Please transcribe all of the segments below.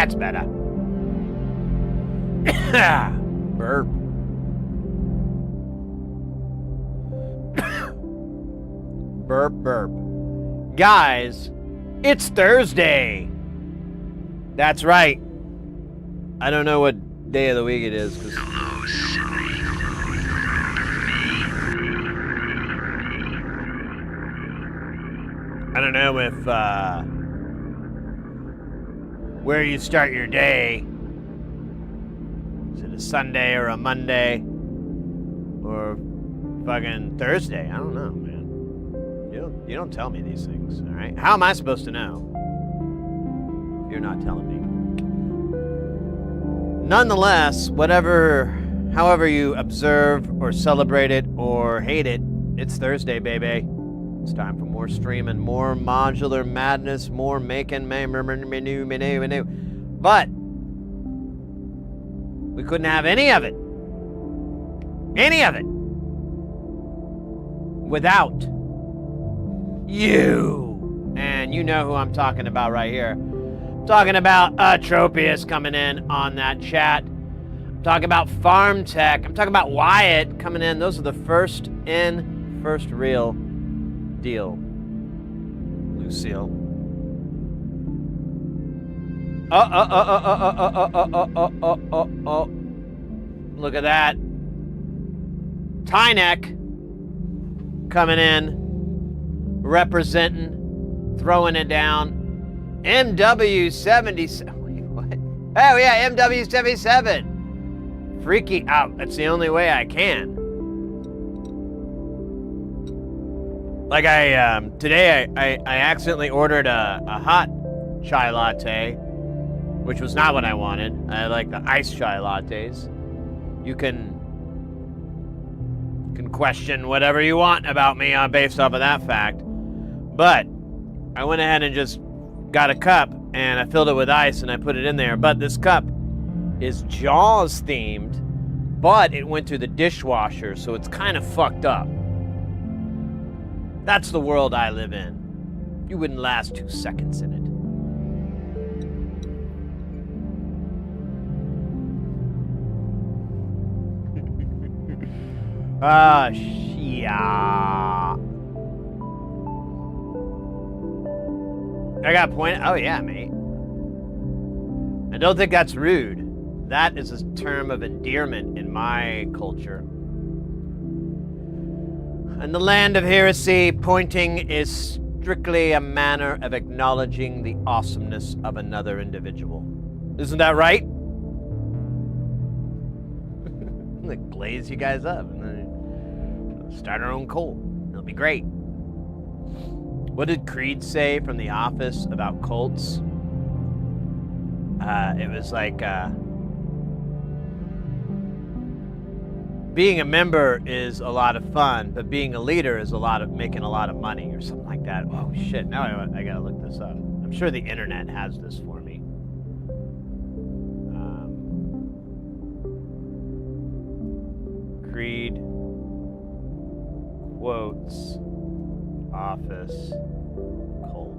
That's better. Burp. Burp, burp. Guys, it's Thursday. That's right. I don't know what day of the week it is. Hello, Sydney. I don't know if, where you start your day. Is it a Sunday or a Monday? Or fucking Thursday? I don't know, man. You don't tell me these things, all right? How am I supposed to know if you're not telling me? Nonetheless, however you observe or celebrate it or hate it, it's Thursday, baby. It's time for more streaming, more modular madness, more making, menu. But we couldn't have any of it. Any of it. Without you. And you know who I'm talking about right here. I'm talking about Atropius coming in on that chat. I'm talking about Farm Tech. I'm talking about Wyatt coming in. Those are the first real deal. Lucille. Look at that. Tynek coming in, representing, throwing it down. MW77. Wait, what? Oh yeah, MW77. Freaky out. That's the only way I can. Like today I accidentally ordered a hot chai latte, which was not what I wanted. I like the iced chai lattes. You can question whatever you want about me based off of that fact. But I went ahead and just got a cup and I filled it with ice and I put it in there. But this cup is Jaws themed, but it went through the dishwasher, so it's kind of fucked up. That's the world I live in. You wouldn't last 2 seconds in it. Yeah. I got a point. Oh, yeah, mate. I don't think that's rude. That is a term of endearment in my culture. In the land of heresy, pointing is strictly a manner of acknowledging the awesomeness of another individual. Isn't that right? Like, glaze you guys up and then start our own cult. It'll be great. What did Creed say from The Office about cults? It was like, being a member is a lot of fun, but being a leader is making a lot of money, or something like that. Oh shit! Now I gotta look this up. I'm sure the internet has this for me. Creed quotes Office cult.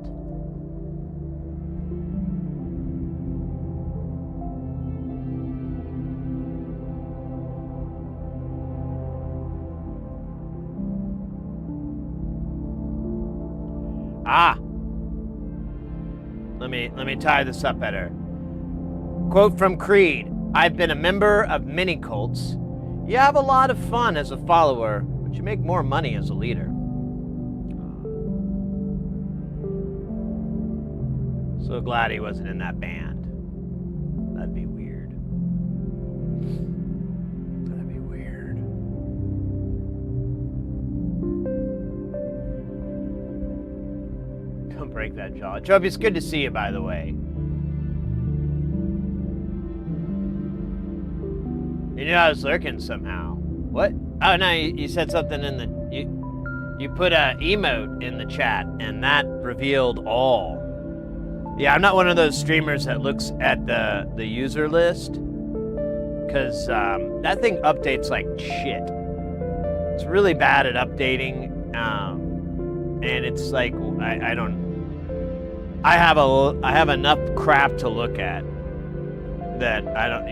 Let me tie this up better. Quote from Creed: "I've been a member of many cults. You have a lot of fun as a follower, but you make more money as a leader." So glad he wasn't in that band. That'd be weird. That'd be weird. Don't break that jaw. Trophy, it's good to see you, by the way. You knew I was lurking somehow. What? Oh no, you said something in the... You put a emote in the chat, and that revealed all. Yeah, I'm not one of those streamers that looks at the user list, because that thing updates like shit. It's really bad at updating, and it's like I have enough crap to look at that I don't,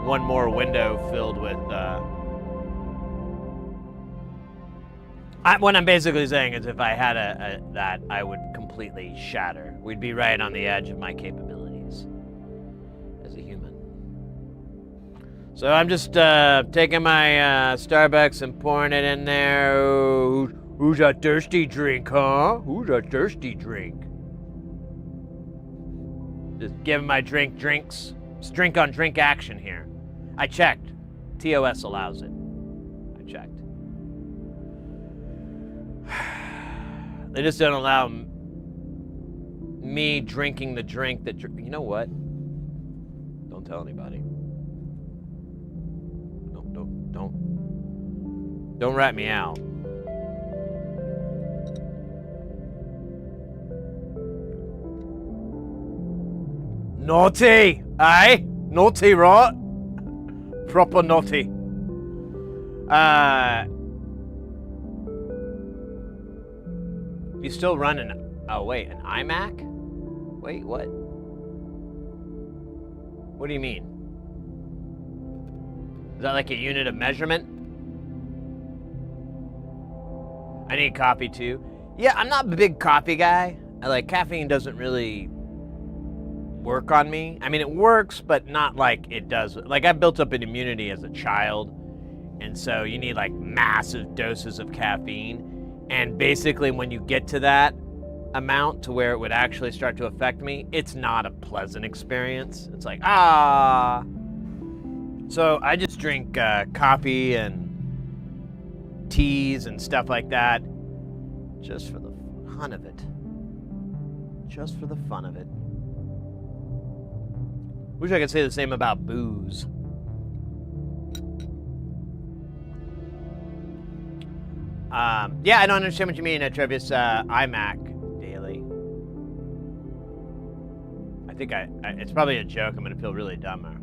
one more window filled with, what I'm basically saying is if I had that, I would completely shatter. We'd be right on the edge of my capabilities as a human. So I'm just taking my Starbucks and pouring it in there. Who's a thirsty drink, huh? Who's a thirsty drink? Just giving my drinks. It's drink on drink action here. I checked. TOS allows it. I checked. They just don't allow me drinking the drink that... You know what? Don't tell anybody. Don't rat me out. Naughty! Aye? Naughty, right? Proper naughty. You still run an... Oh, wait, an iMac? Wait, what? What do you mean? Is that like a unit of measurement? I need coffee too. Yeah, I'm not a big coffee guy. Caffeine doesn't really work on me. I mean, it works, but not like it does. Like, I built up an immunity as a child, and so you need like massive doses of caffeine. And basically, when you get to that amount to where it would actually start to affect me, it's not a pleasant experience. It's like, ah. So I just drink coffee and teas and stuff like that, just for the fun of it. Just for the fun of it. Wish I could say the same about booze. Yeah, I don't understand what you mean, Trevius. iMac daily. I think it's probably a joke. I'm gonna feel really dumber.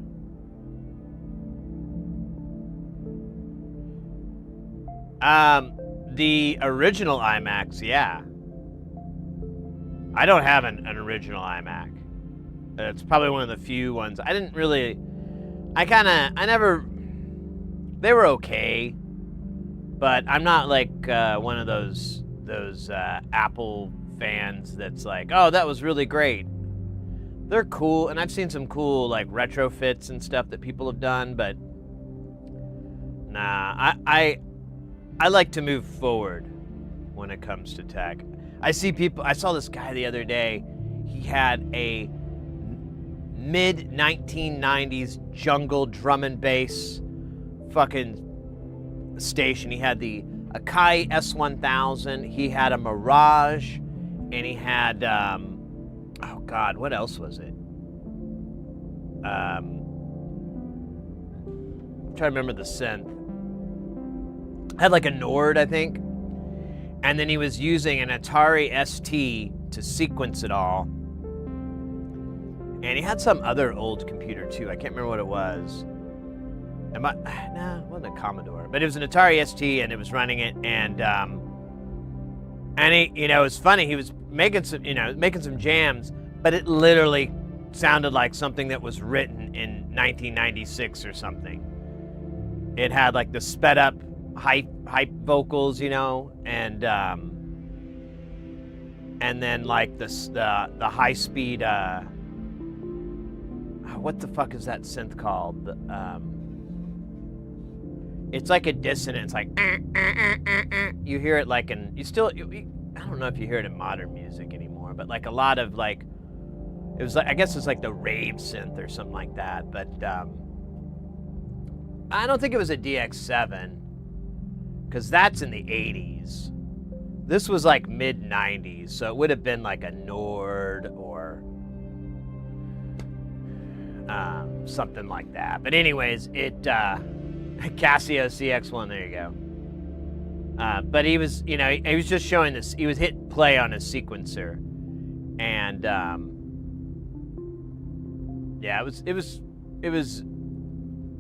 The original iMacs, yeah. I don't have an original iMac. It's probably one of the few ones. I didn't really... They were okay. But I'm not like one of those Apple fans that's like, oh, that was really great. They're cool, and I've seen some cool like retrofits and stuff that people have done, but nah, I like to move forward when it comes to tech. I saw this guy the other day. He had a mid-1990s jungle drum and bass fucking station. He had the Akai S1000, he had a Mirage, and he had oh god, what else was it? I'm trying to remember the synth. Had like a Nord, I think, and then he was using an Atari ST to sequence it all, and he had some other old computer too. I can't remember what it was. Nah, it wasn't a Commodore, but it was an Atari ST, and it was running it, and he, it was funny. He was making some jams, but it literally sounded like something that was written in 1996 or something. It had like the sped up hype vocals, and then like the high speed. What the fuck is that synth called? It's like a dissonance, like you hear it like I don't know if you hear it in modern music anymore, but like a lot of like, it was like, I guess it's like the rave synth or something like that, but I don't think it was a DX7, because that's in the 80s. This was like mid-90s, so it would have been like a Nord or something like that. But anyways, Casio CX1, there you go. But he was, he was just showing this. He was hit play on his sequencer, and yeah, it was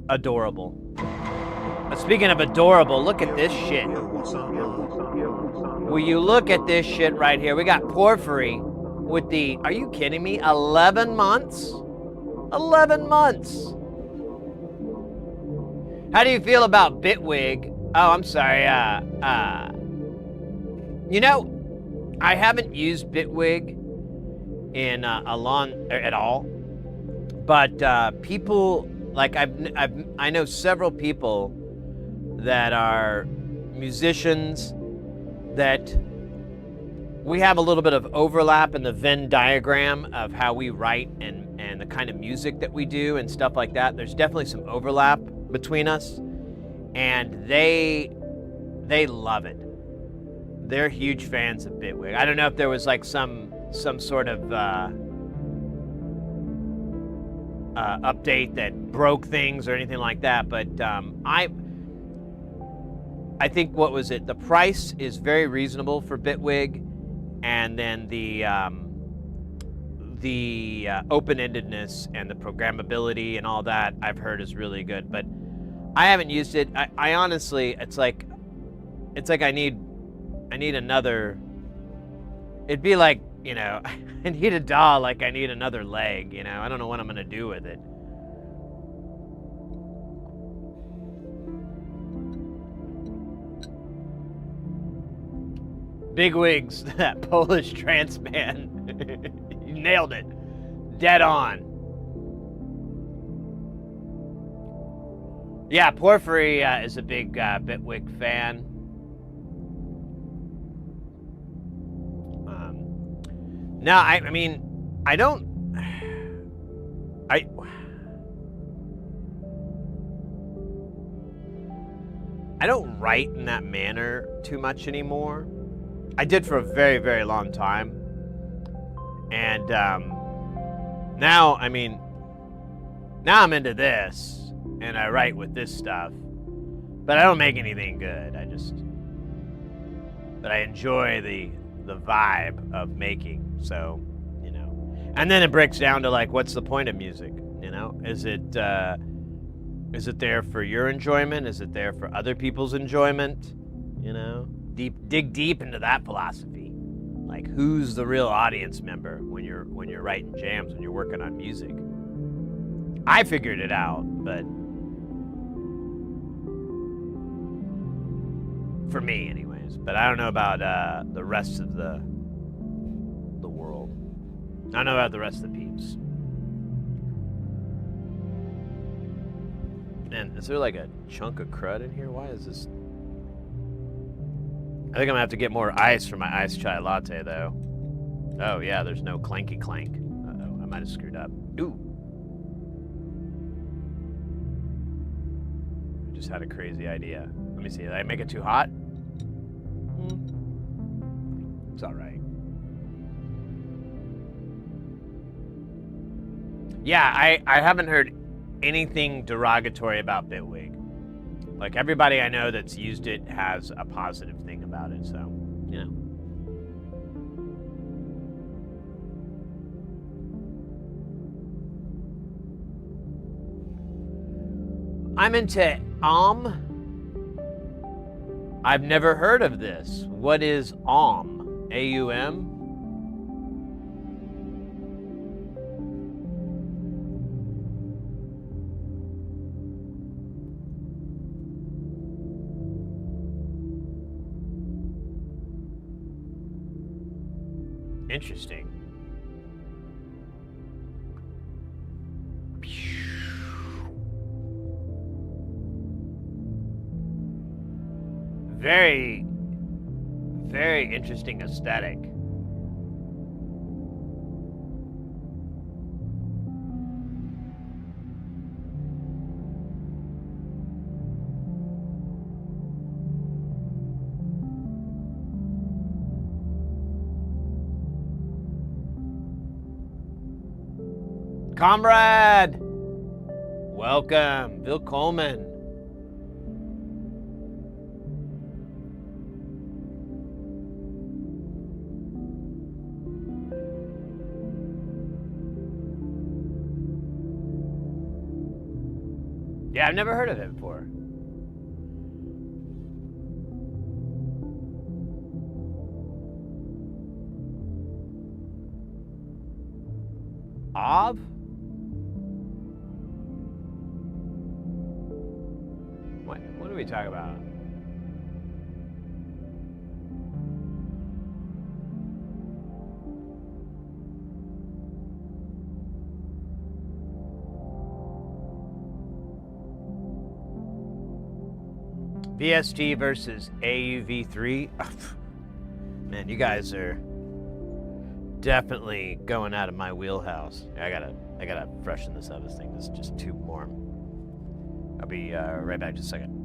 adorable. Speaking of adorable, look at this shit. Will you look at this shit right here? We got Porphyry with the, are you kidding me? 11 months? 11 months. How do you feel about Bitwig? Oh, I'm sorry. You know, I haven't used Bitwig in a long at all, but people like I know several people that are musicians that we have a little bit of overlap in the Venn diagram of how we write and the kind of music that we do and stuff like that. There's definitely some overlap between us, and they love it. They're huge fans of Bitwig. I don't know if there was like some sort of update that broke things or anything like that, but I think what was it? The price is very reasonable for Bitwig, and then the open-endedness and the programmability and all that I've heard is really good. But I haven't used it. I honestly, it's like I need another. It'd be like, you know, I need a doll like I need another leg. You know, I don't know what I'm gonna do with it. Big wigs, that Polish trance man. You nailed it. Dead on. Yeah, Porphyry is a big Bitwig fan. No, I mean, I don't write in that manner too much anymore. I did for a very, very long time. And now, I mean, now I'm into this, and I write with this stuff. But I don't make anything good. But I enjoy the vibe of making. So, you know. And then it breaks down to like, what's the point of music? You know, is it there for your enjoyment? Is it there for other people's enjoyment? You know, dig deep into that philosophy. Like, who's the real audience member when you're writing jams, when you're working on music? I figured it out, but for me, anyways. But I don't know about the rest of the world. I don't know about the rest of the peeps. Man, is there like a chunk of crud in here? Why is this? I think I'm gonna have to get more ice for my iced chai latte, though. Oh yeah, there's no clanky clank. Uh-oh, I might have screwed up. Ooh. I just had a crazy idea. Let me see, did I make it too hot? It's all right. Yeah, I haven't heard anything derogatory about Bitwig. Like, everybody I know that's used it has a positive thing about it, so, you know. I'm into I've never heard of this. What is AUM? A-U-M? Interesting. Very, very interesting aesthetic. Comrade! Welcome, Bill Coleman. Yeah, I've never heard of it before. Av? we talk about? VST versus AUV3. Man, you guys are definitely going out of my wheelhouse. I gotta freshen this up. This thing is just too warm. I'll be right back in just a second.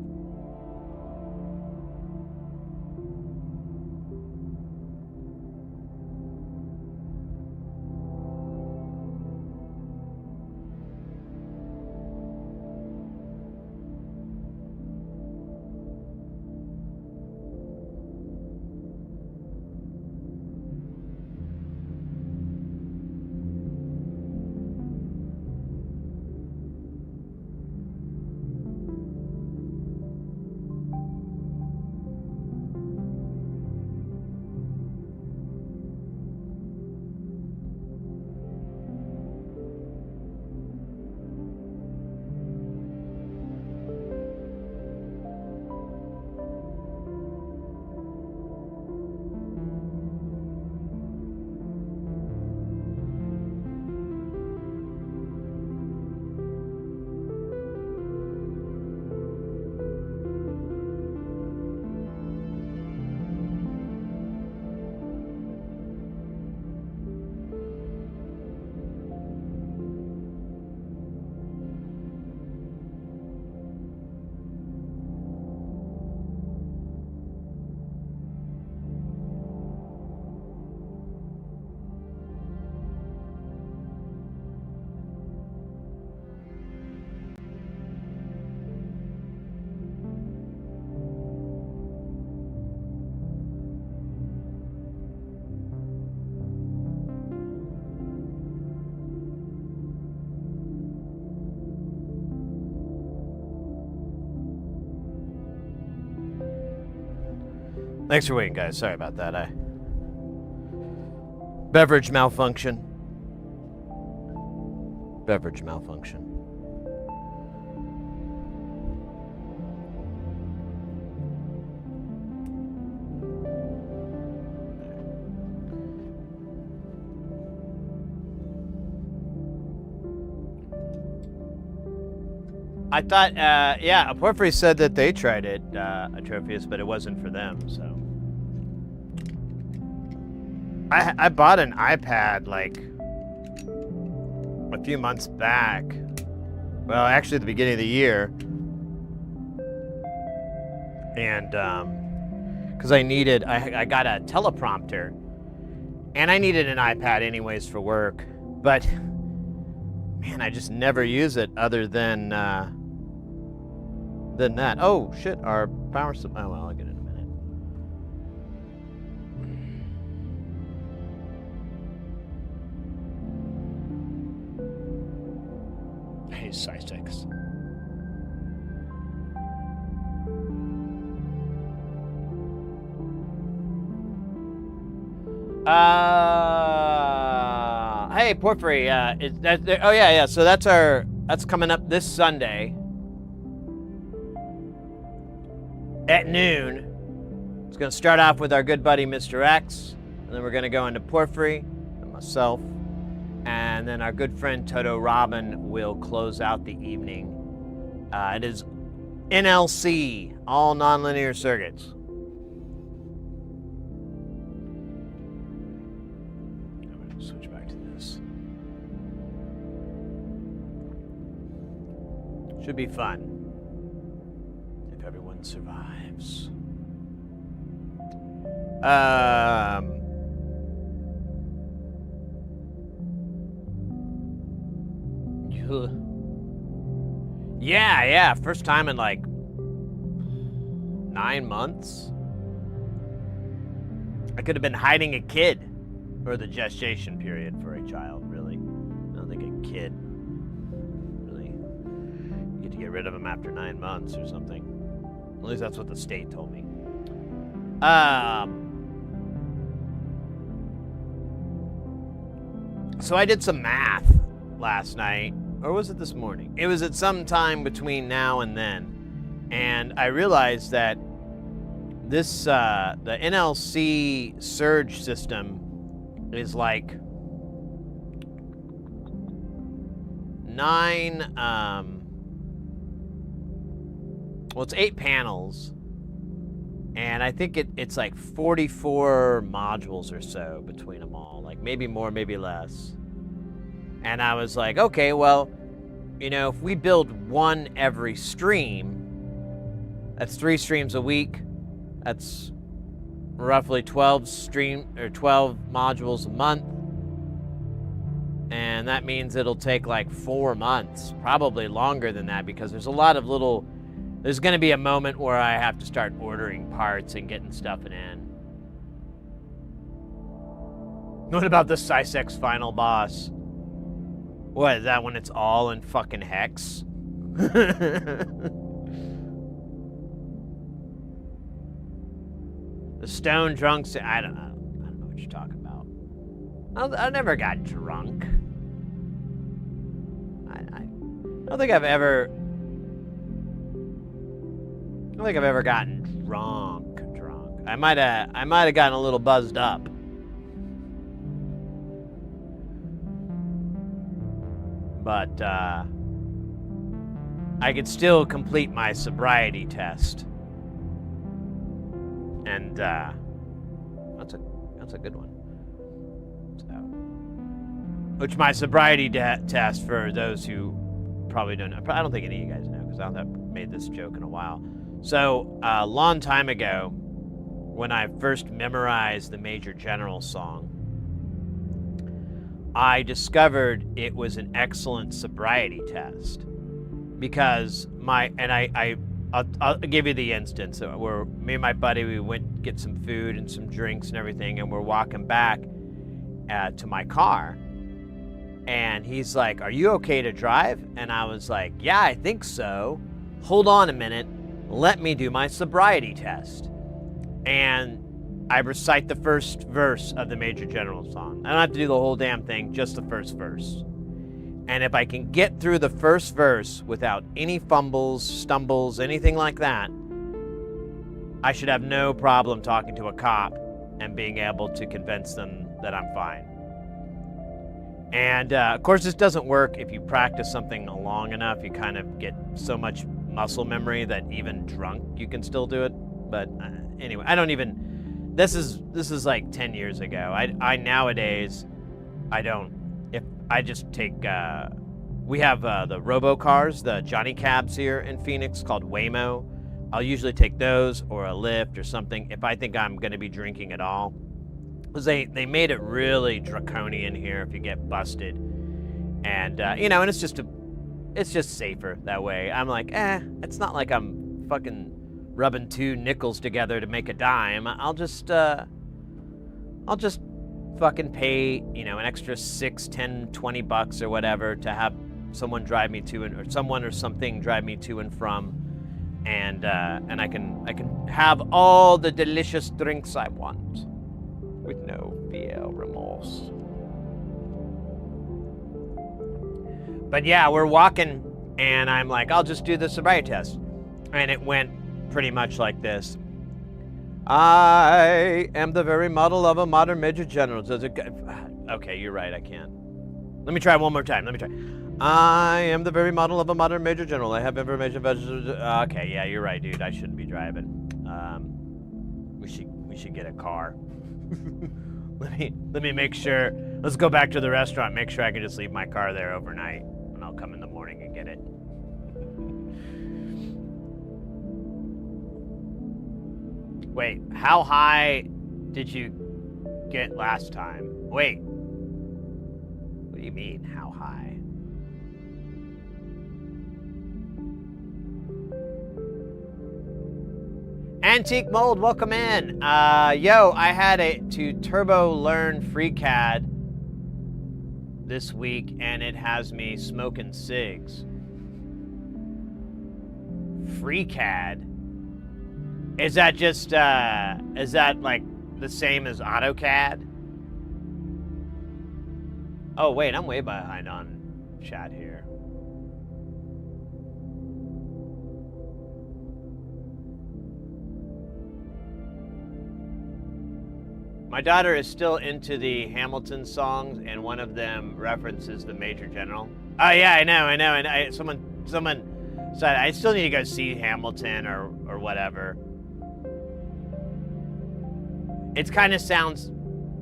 Thanks for waiting, guys. Sorry about that. Beverage malfunction. Beverage malfunction. I thought, yeah, Porphyry said that they tried it, Atrophius, but it wasn't for them, so. I bought an iPad, like, a few months back. Well, actually, at the beginning of the year. And, because I got a teleprompter, and I needed an iPad anyways for work, but, man, I just never use it other than that. Oh, shit, our power supply, oh, well, I'll get it in a minute. Hey, Sysix. Hey, Porphyry, oh yeah, so that's coming up this Sunday at noon. It's gonna start off with our good buddy Mr. X, and then we're gonna go into Porphyry and myself, and then our good friend Toto Robin will close out the evening. It is NLC, all nonlinear circuits. Switch back to this. Should be fun if everyone survives. Yeah, first time in like 9 months. I could have been hiding a kid. Or the gestation period for a child, really. I don't think a kid, really. You get to get rid of them after 9 months or something. At least that's what the state told me. So I did some math last night. Or was it this morning? It was at some time between now and then. And I realized that this, the NLC SERGE system is like 9, well, it's 8 panels. And I think it's like 44 modules or so between them all. Like maybe more, maybe less. And I was like, okay, well, you know, if we build one every stream, that's 3 streams a week. That's roughly 12 modules a month. And that means it'll take like 4 months, probably longer than that, because there's a lot of little, there's going to be a moment where I have to start ordering parts and getting stuff in. What about the Sysex final boss? What, is that when it's all in fucking hex? The stone drunks, I don't know what you're talking about. I never got drunk. I don't think I've ever gotten drunk. I might have gotten a little buzzed up. But I could still complete my sobriety test. And that's a good one. So, which my sobriety test, for those who probably don't know, I don't think any of you guys know, because I haven't made this joke in a while. So a long time ago, when I first memorized the Major General song, I discovered it was an excellent sobriety test, because I'll give you the instance where me and my buddy, we went to get some food and some drinks and everything, and we're walking back to my car, and he's like, "Are you okay to drive?" And I was like, "Yeah, I think so. Hold on a minute. Let me do my sobriety test." And I recite the first verse of the Major General song. I don't have to do the whole damn thing, just the first verse. And if I can get through the first verse without any fumbles, stumbles, anything like that, I should have no problem talking to a cop and being able to convince them that I'm fine. And of course, this doesn't work if you practice something long enough. You kind of get so much muscle memory that even drunk, you can still do it. But anyway, this is like 10 years ago. I nowadays, I just take, we have the robocars, the Johnny Cabs here in Phoenix called Waymo. I'll usually take those or a Lyft or something if I think I'm going to be drinking at all. Because they made it really draconian here if you get busted. And, you know, and it's just safer that way. I'm like, it's not like I'm fucking rubbing 2 nickels together to make a dime. I'll just fucking pay, you know, an extra $6, $10, $20 or whatever to have someone drive me to, or someone or something drive me to and from, and I can have all the delicious drinks I want with no fear or remorse. But yeah, we're walking, and I'm like, I'll just do the sobriety test, and it went pretty much like this. I am the very model of a modern Major General. Okay, you're right, I can't. Let me try one more time. I am the very model of a modern Major General. I have information. Okay, yeah, you're right, dude. I shouldn't be driving. We should get a car. Let me make sure. Let's go back to the restaurant. Make sure I can just leave my car there overnight, and I'll come in the morning and get it. Wait, how high did you get last time? Wait. What do you mean, how high? Antique Mold, welcome in. Yo, I had to turbo learn FreeCAD this week, and it has me smoking cigs. FreeCAD? Is that just, is that like the same as AutoCAD? Oh, wait, I'm way behind on chat here. My daughter is still into the Hamilton songs, and one of them references the Major General. Oh yeah, I know. And someone said I still need to go see Hamilton or whatever. It kind of sounds,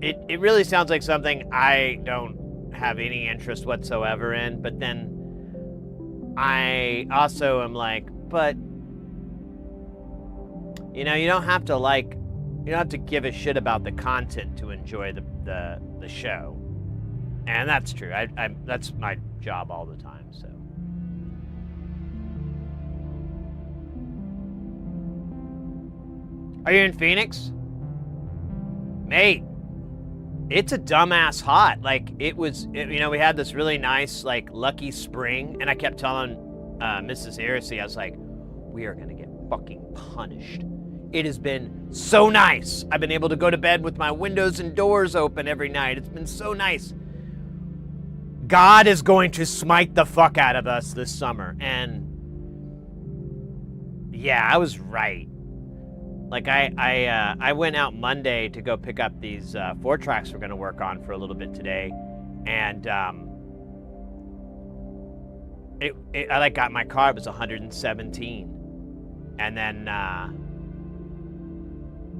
it really sounds like something I don't have any interest whatsoever in. But then I also am like, but you know, you don't have to give a shit about the content to enjoy the show, and that's true. That's my job all the time. So, are you in Phoenix, mate? It's a dumbass hot. Like you know, we had this really nice like lucky spring, and I kept telling Mrs. Heresy, I was like, we are gonna get fucking punished. It has been so nice. I've been able to go to bed with my windows and doors open every night. It's been so nice. God is going to smite the fuck out of us this summer. And yeah, I was right. Like I went out Monday to go pick up these 4 tracks we're going to work on for a little bit today. And I like got my car, it was 117. And then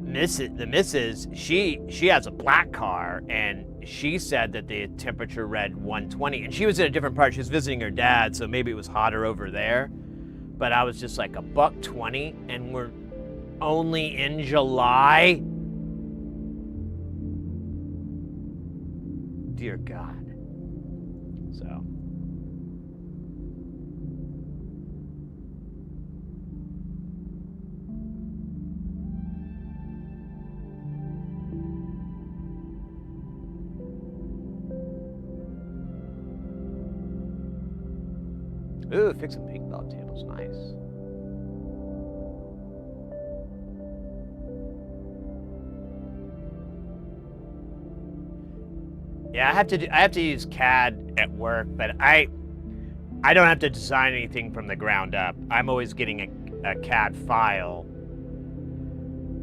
the missus, she has a black car, and she said that the temperature read 120, and she was in a different part. She was visiting her dad, so maybe it was hotter over there. But I was just like, $120, and we're only in July. Dear God. So. Ooh, fixing ping pong tables, nice. Yeah, I have to use CAD at work, but I don't have to design anything from the ground up. I'm always getting a CAD file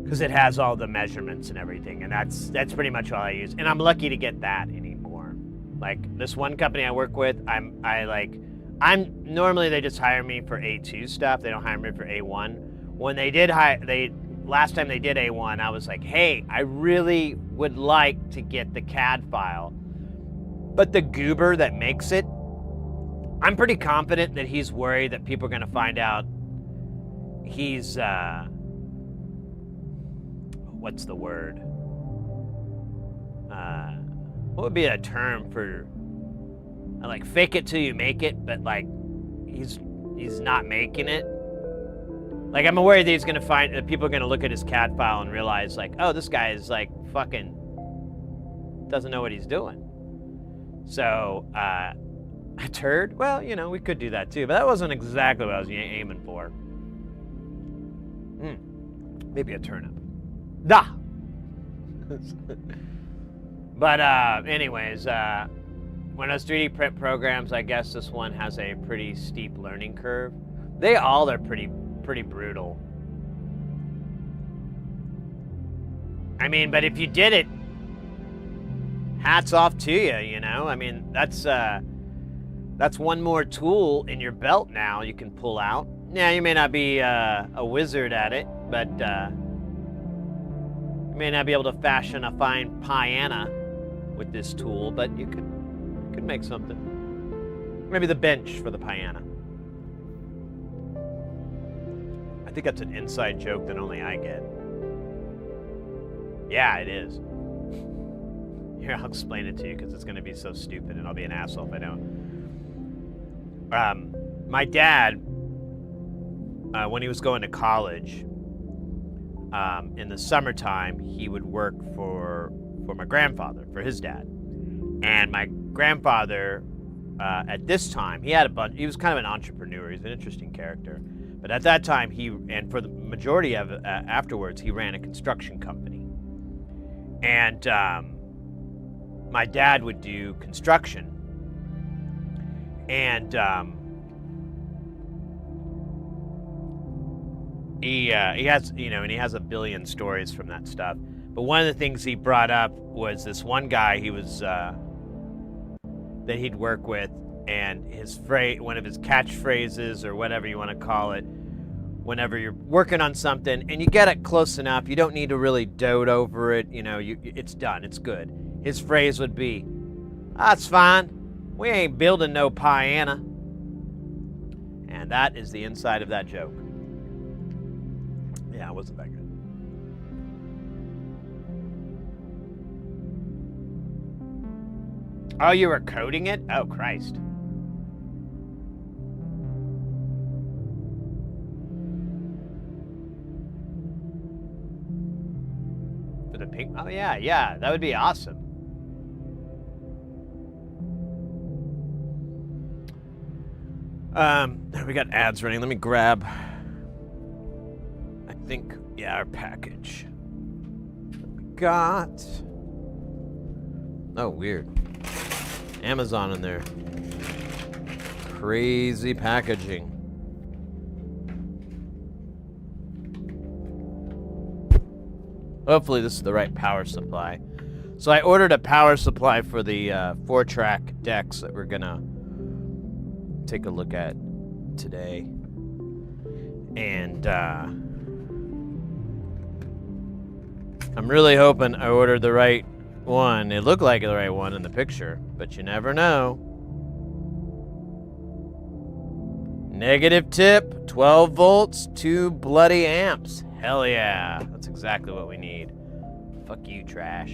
because it has all the measurements and everything, and that's pretty much all I use. And I'm lucky to get that anymore. Like this one company I work with, I'm normally they just hire me for A2 stuff. They don't hire me for A1. When they did last time they did A1, I was like, hey, I really would like to get the CAD file. But the goober that makes it, I'm pretty confident that he's worried that people are going to find out he's, what's the word? What would be a term for, like, fake it till you make it, but like he's not making it. Like, I'm worried that he's gonna find that people are gonna look at his CAD file and realize, like, oh, this guy is like fucking doesn't know what he's doing. So a turd? Well, you know, we could do that too, but that wasn't exactly what I was aiming for. Maybe a turnip. Nah. But anyways, when those 3D print programs, I guess this one has a pretty steep learning curve. They all are pretty brutal. I mean, but if you did it, hats off to you, you know? I mean, that's one more tool in your belt now you can pull out. Yeah, you may not be a wizard at it, but you may not be able to fashion a fine piano with this tool, but you could make something. Maybe the bench for the piano. I think that's an inside joke that only I get. Yeah, it is. Here, I'll explain it to you because it's going to be so stupid and I'll be an asshole if I don't. My dad, when he was going to college, in the summertime, he would work for my grandfather, for his dad. And my grandfather, at this time, he was kind of an entrepreneur. He's an interesting character. But at that time, and for the majority of it, afterwards, he ran a construction company. And my dad would do construction. And he has, you know, and he has a billion stories from that stuff. But one of the things he brought up was this one guy he was that he'd work with, and one of his catchphrases or whatever you want to call it, whenever you're working on something and you get it close enough, you don't need to really dote over it. It's done. It's good. His phrase would be, "That's fine. We ain't building no piano." And that is the inside of that joke. Yeah, it wasn't that good. Oh, you were coding it? Oh, Christ. For the pink? Oh, yeah. That would be awesome. We got ads running. Let me grab, I think, our package. We got, oh, weird. Amazon in there. Crazy packaging. Hopefully this is the right power supply. So I ordered a power supply for the 4-track decks that we're gonna take a look at today. And I'm really hoping I ordered the right one. It looked like the right one in the picture, but you never know. Negative tip, 12 volts, 2 bloody amps. Hell yeah, that's exactly what we need. Fuck you, trash.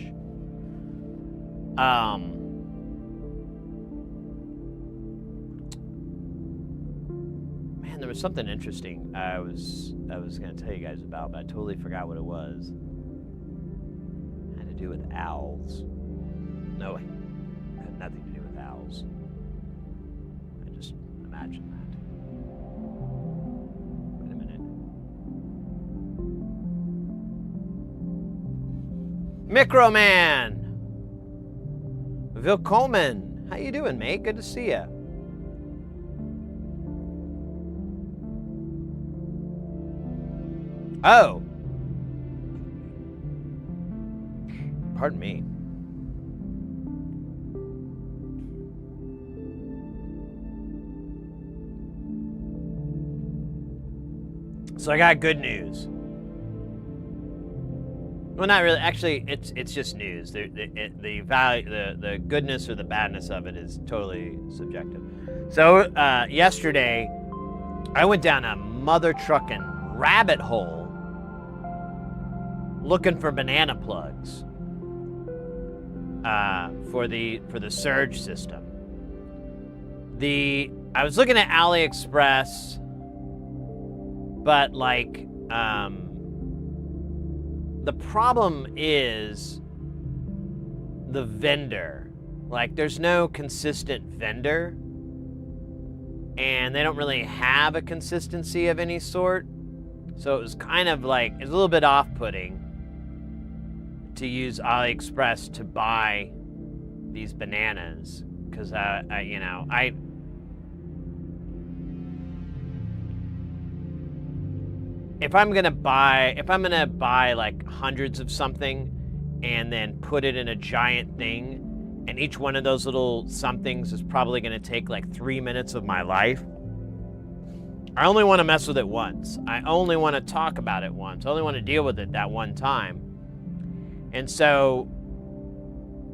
Man, there was something interesting I was gonna tell you guys about, but I totally forgot what it was. It had to do with owls. No, it had nothing to do with owls. I just imagined that. Wait a minute. Microman! Willkommen! How you doing, mate? Good to see ya. Oh! Pardon me. So I got good news. Well, not really. Actually, it's just news. The value, the goodness or the badness of it is totally subjective. So yesterday, I went down a mother truckin' rabbit hole looking for banana plugs for the SERGE system. I was looking at AliExpress, but like the problem is the vendor. Like, there's no consistent vendor, and they don't really have a consistency of any sort. So it was kind of like, it's a little bit off-putting to use AliExpress to buy these bananas, because if I'm gonna buy like hundreds of something and then put it in a giant thing, and each one of those little somethings is probably gonna take like 3 minutes of my life, I only want to mess with it once. I only want to talk about it once. I only want to deal with it that one time. And so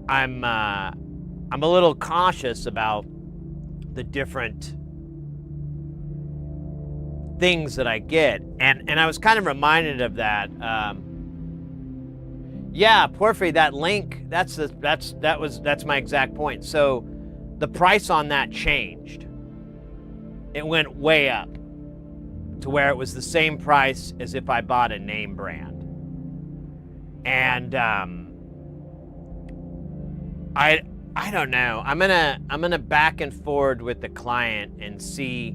I'm a little cautious about the different things that I get, and I was kind of reminded of that. Yeah, Porphyry, that link, that's my exact point. So the price on that changed. It went way up to where it was the same price as if I bought a name brand. And I don't know. I'm gonna back and forward with the client and see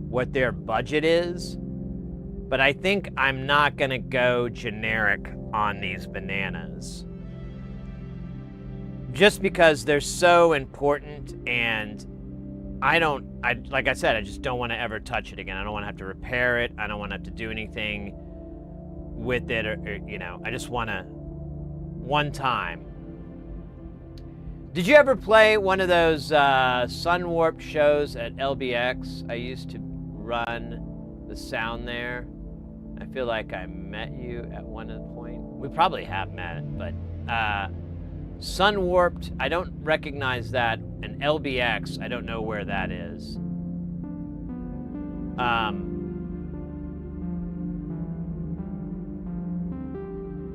what their budget is, but I think I'm not gonna go generic on these bananas, just because they're so important, and like I said, I just don't want to ever touch it again. I don't want to have to repair it. I don't want to have to do anything with it, or I just want to one time. Did you ever play one of those Sun Warp shows at LBX? I used to run the sound there. I feel like I met you at one point. We probably have met, but Sun Warped, I don't recognize that. And LBX, I don't know where that is.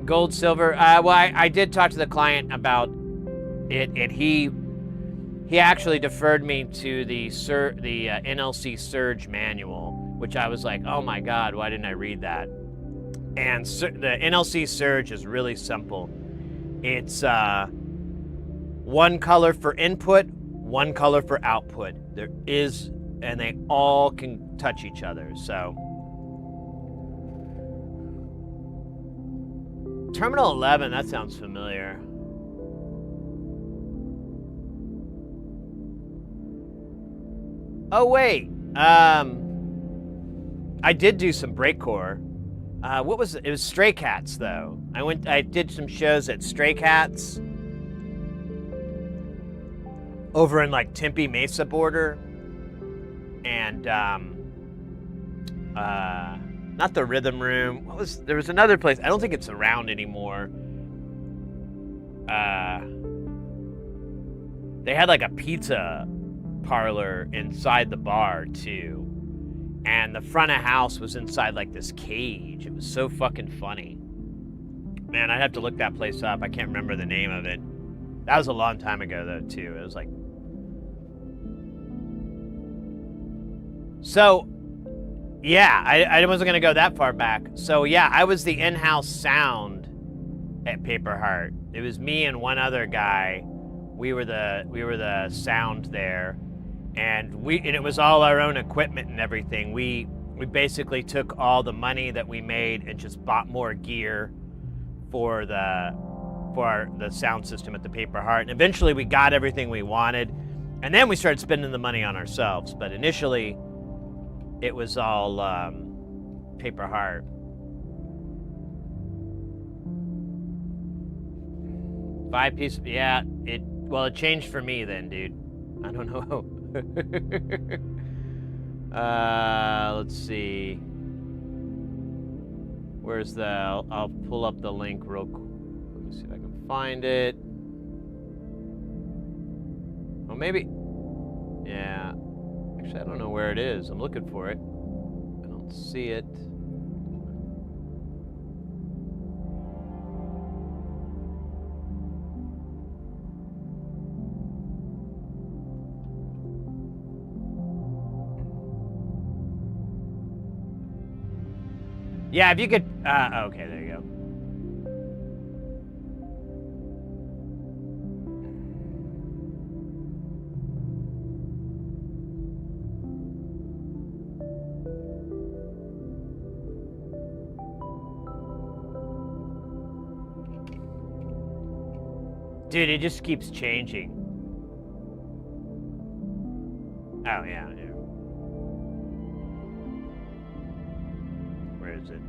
Gold, silver. Well, I did talk to the client about it, and he actually deferred me to the NLC SERGE manual, which I was like, oh my God, why didn't I read that? And the NLC SERGE is really simple. It's one color for input, one color for output. And they all can touch each other. So Terminal 11, that sounds familiar. Oh wait, I did do some breakcore. What was it? It was Stray Cats though. I did some shows at Stray Cats over in like Tempe Mesa border, and not the Rhythm Room. There was another place. I don't think it's around anymore. They had like a pizza parlor inside the bar too, and the front of house was inside like this cage. It was so fucking funny. Man, I'd have to look that place up. I can't remember the name of it. That was a long time ago though too. It was like, so yeah, I wasn't gonna go that far back. So yeah, I was the in-house sound at Paper Heart. It was me and one other guy. We were the sound there. And it was all our own equipment and everything. We basically took all the money that we made and just bought more gear for the sound system at the Paper Heart. And eventually we got everything we wanted, and then we started spending the money on ourselves. But initially, it was all Paper Heart. Five-piece, yeah. It changed for me then, dude. I don't know. Let's see. Where's the? I'll pull up the link real quick. Let me see if I can find it. Oh, maybe. Yeah. Actually, I don't know where it is. I'm looking for it. I don't see it. Yeah, if you could, okay, there you go. Dude, it just keeps changing. Oh, yeah. Where is it?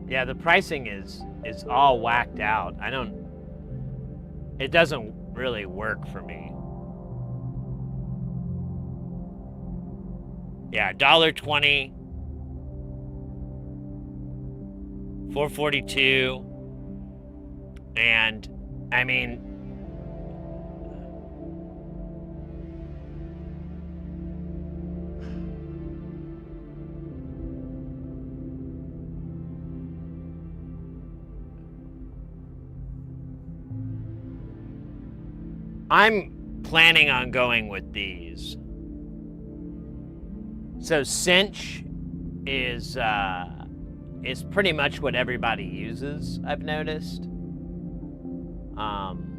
Yeah, the pricing is all whacked out. It doesn't really work for me. Yeah, $1.20, $4.42, and I mean, I'm planning on going with these. So Cinch is pretty much what everybody uses, I've noticed.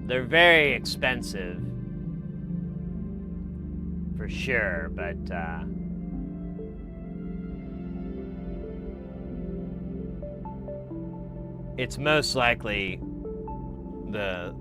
They're very expensive, for sure, but it's most likely the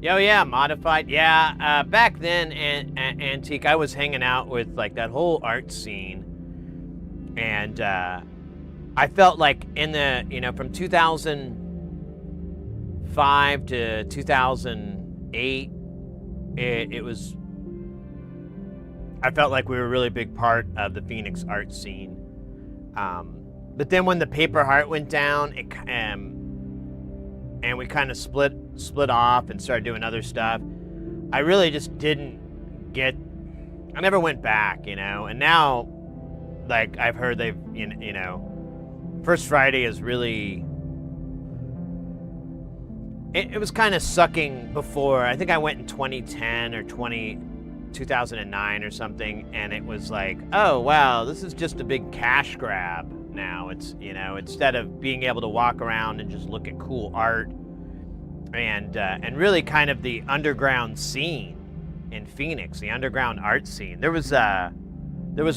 Oh yeah, modified. Yeah, back then, Antique, I was hanging out with like that whole art scene, and I felt like in the from 2005 to 2008, it was. I felt like we were a really big part of the Phoenix art scene. But then when the Paper Heart went down, and we kind of split off and started doing other stuff, I really just didn't get. I never went back, And now, like I've heard they've, First Friday is really. It was kind of sucking before. I think I went in 2010 or 2009 or something, and it was like, oh wow, this is just a big cash grab now. It's instead of being able to walk around and just look at cool art and really kind of the underground scene in Phoenix, the underground art scene. There was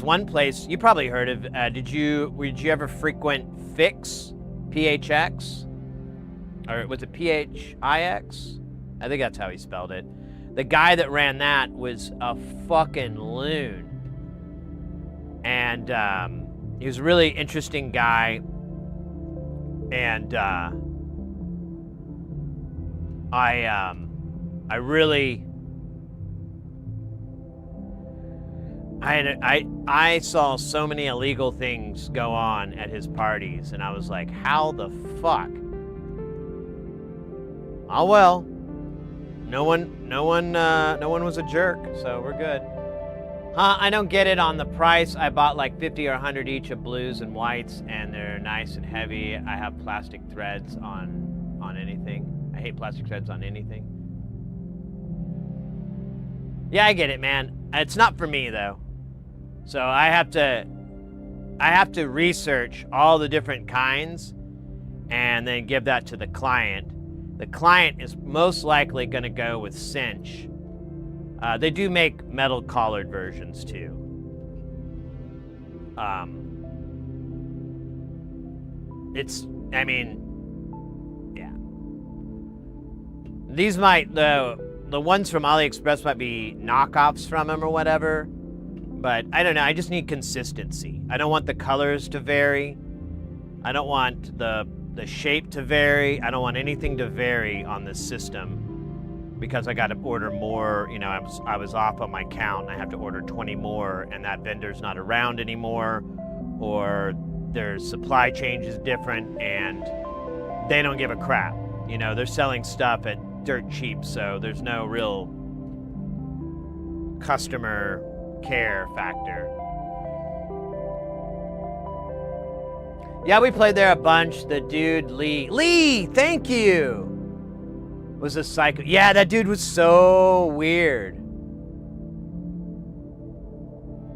one place you probably heard of. Did you ever frequent PHX? Or was it PHIX? I think that's how he spelled it. The guy that ran that was a fucking loon. And he was a really interesting guy. And I saw so many illegal things go on at his parties, and I was like, how the fuck? Oh well, no one was a jerk, so we're good. I don't get it on the price. I bought like 50 or 100 each of blues and whites, and they're nice and heavy. I have plastic threads on anything. I hate plastic threads on anything. Yeah, I get it, man. It's not for me though. So I have to research all the different kinds and then give that to the client. The client is most likely going to go with cinch. They do make metal collared versions too. Yeah. These might, the ones from AliExpress might be knockoffs from them or whatever, but I don't know. I just need consistency. I don't want the colors to vary. I don't want the shape to vary. I don't want anything to vary on this system because I got to order more. I was off on my count. I have to order 20 more, and that vendor's not around anymore, or their supply chain is different, and they don't give a crap. They're selling stuff at dirt cheap, so there's no real customer care factor. Yeah, we played there a bunch. The dude, Lee, thank you, was a psycho. Yeah, that dude was so weird.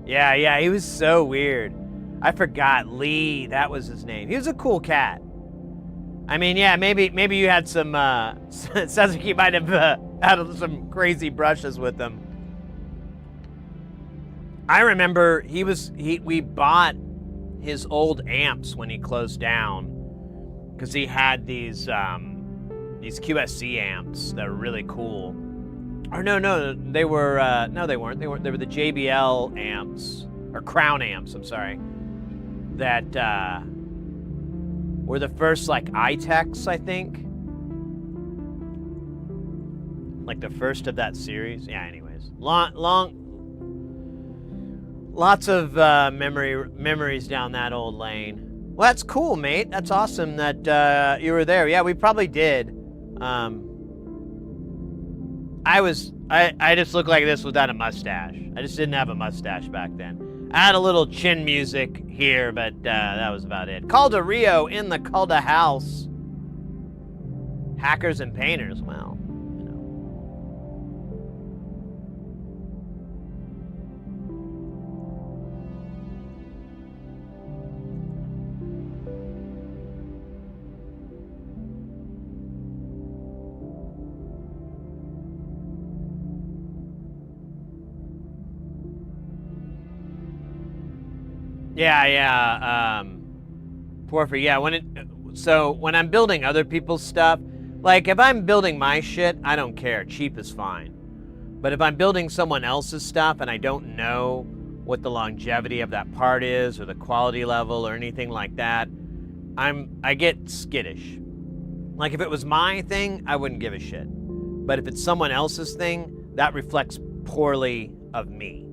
Yeah, he was so weird. I forgot, Lee, that was his name. He was a cool cat. I mean, yeah, maybe you had some, it sounds like you might have had some crazy brushes with him. I remember we bought his old amps when he closed down because he had these QSC amps that were really cool. Or no, they were they weren't. They were the JBL amps or Crown amps. I'm sorry, that were the first like iTechs, I think, like the first of that series. Yeah. Anyways, lots of memories down that old lane. Well, that's cool, mate. That's awesome that you were there. Yeah, we probably did. I just looked like this without a mustache. I just didn't have a mustache back then. I had a little chin music here, but that was about it. Calda Rio in the Calda house. Hackers and painters. Well, Yeah. Porphyry, yeah. When I'm building other people's stuff, Like, if I'm building my shit, I don't care. Cheap is fine. But if I'm building someone else's stuff and I don't know what the longevity of that part is or the quality level or anything like that, I get skittish. Like, if it was my thing, I wouldn't give a shit. But if it's someone else's thing, that reflects poorly of me.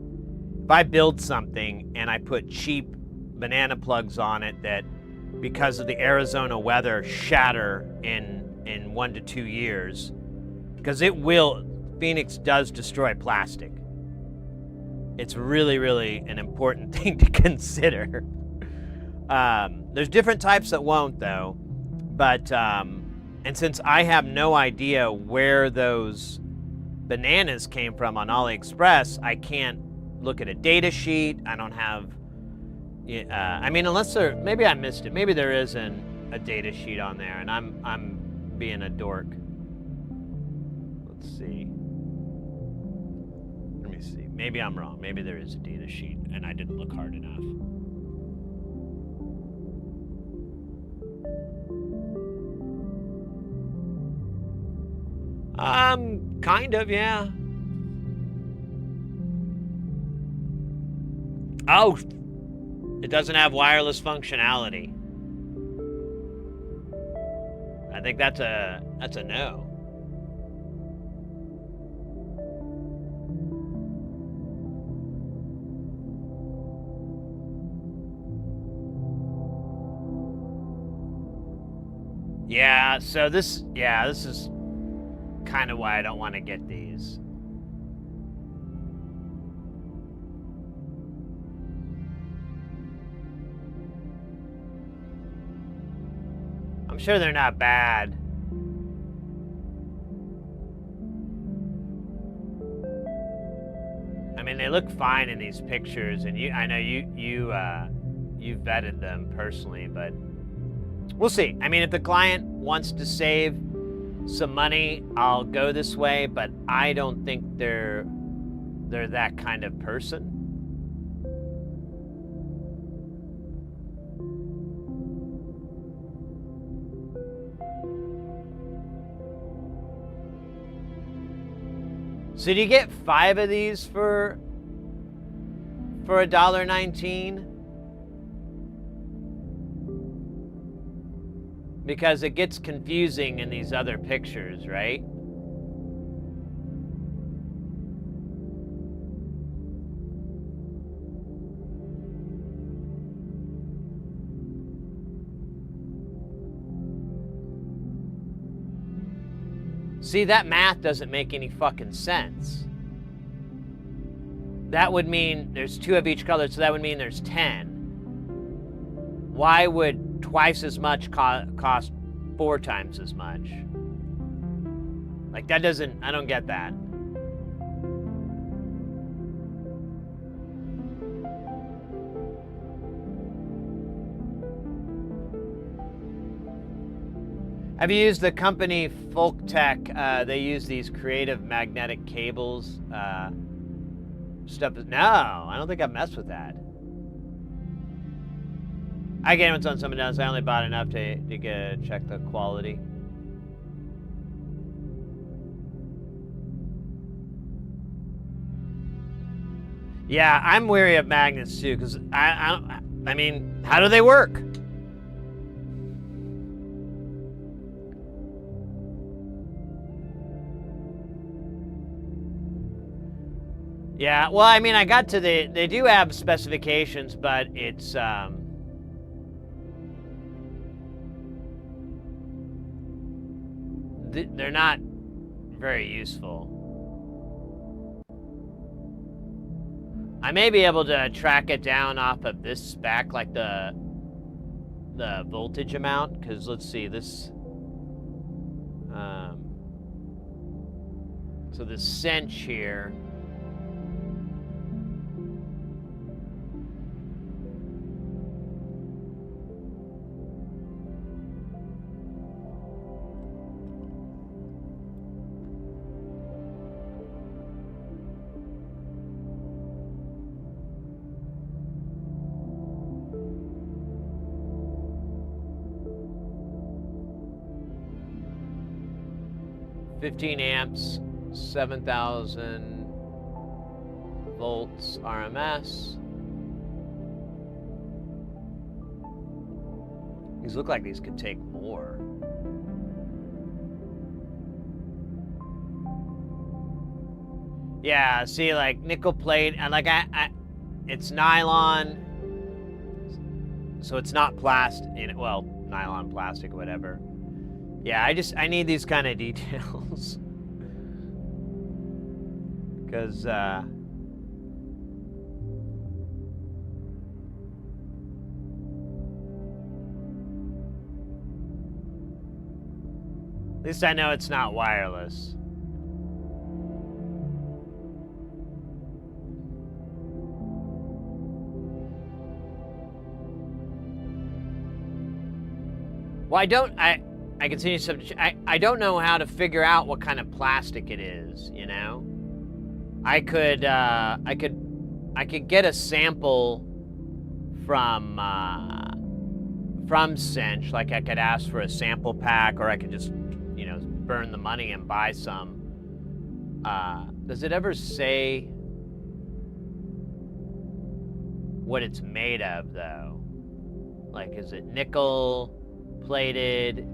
If I build something and I put cheap banana plugs on it that, because of the Arizona weather, shatter in 1 to 2 years, because it will, Phoenix does destroy plastic. It's really, really an important thing to consider. There's different types that won't, though. But, and since I have no idea where those bananas came from on AliExpress, I can't look at a data sheet. I don't have, I mean, unless there, maybe I missed it. Maybe there isn't a data sheet on there and I'm being a dork. Let's see. Let me see. Maybe I'm wrong. Maybe there is a data sheet and I didn't look hard enough. Kind of, yeah. Oh, it doesn't have wireless functionality. I think that's a no. Yeah, so this is kind of why I don't want to get these. I'm sure they're not bad. I mean, they look fine in these pictures, and I know you vetted them personally, but we'll see. I mean, if the client wants to save some money, I'll go this way, but I don't think they're that kind of person. So do you get 5 of these for $1.19? Because it gets confusing in these other pictures, right? See, that math doesn't make any fucking sense. That would mean there's 2 of each color, so that would mean there's 10. Why would twice as much cost 4 times as much? Like, that doesn't, I don't get that. Have you used the company Folk Tech? They use these creative magnetic cables. Stuff. No, I don't think I've messed with that. I get it on someone else. I only bought enough to check the quality. Yeah, I'm wary of magnets too, because I mean, how do they work? Yeah, well, I mean, I got to they do have specifications, but it's, they're not very useful. I may be able to track it down off of this spec, like the voltage amount, because let's see, this, so the cinch here, 15 amps, 7,000 volts RMS. These look like these could take more. Yeah, see, like nickel plate, and like it's nylon, so it's not plastic. Well, nylon, plastic, whatever. Yeah, I need these kind of details because at least I know it's not wireless. Well, I continue subject. I don't know how to figure out what kind of plastic it is, you know? I could get a sample from SERGE, like I could ask for a sample pack, or I could just, you know, burn the money and buy some. Does it ever say what it's made of, though? Like, is it nickel plated?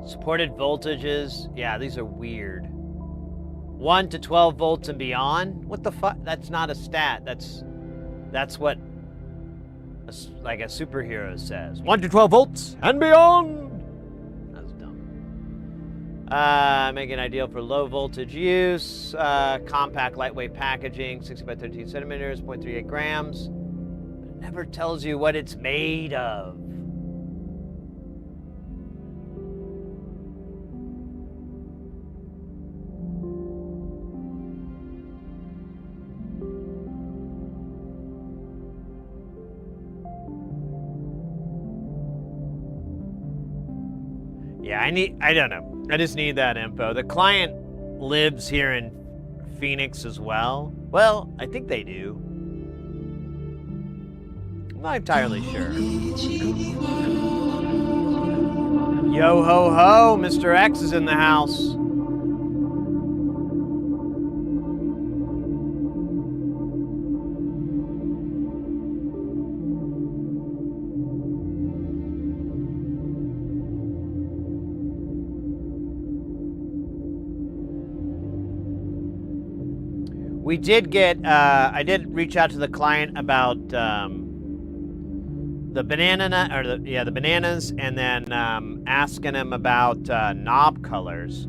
Supported voltages. Yeah, these are weird. 1 to 12 volts and beyond? What the fuck? That's not a stat. That's what like a superhero says. 1 to 12 volts and beyond. That's dumb. Making ideal for low voltage use. Compact, lightweight packaging. 60 by 13 centimeters, 0.38 grams. But it never tells you what it's made of. Yeah, I don't know. I just need that info. The client lives here in Phoenix as well. Well, I think they do. I'm not entirely sure. Yo ho ho, Mr. X is in the house. We did get, I did reach out to the client about the banana nut, or the bananas, and then asking him about knob colors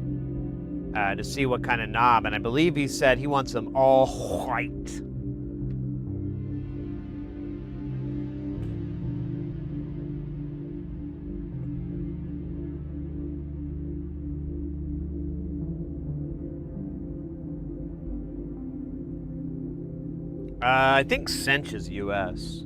to see what kind of knob, and I believe he said he wants them all white. I think SERGE is US.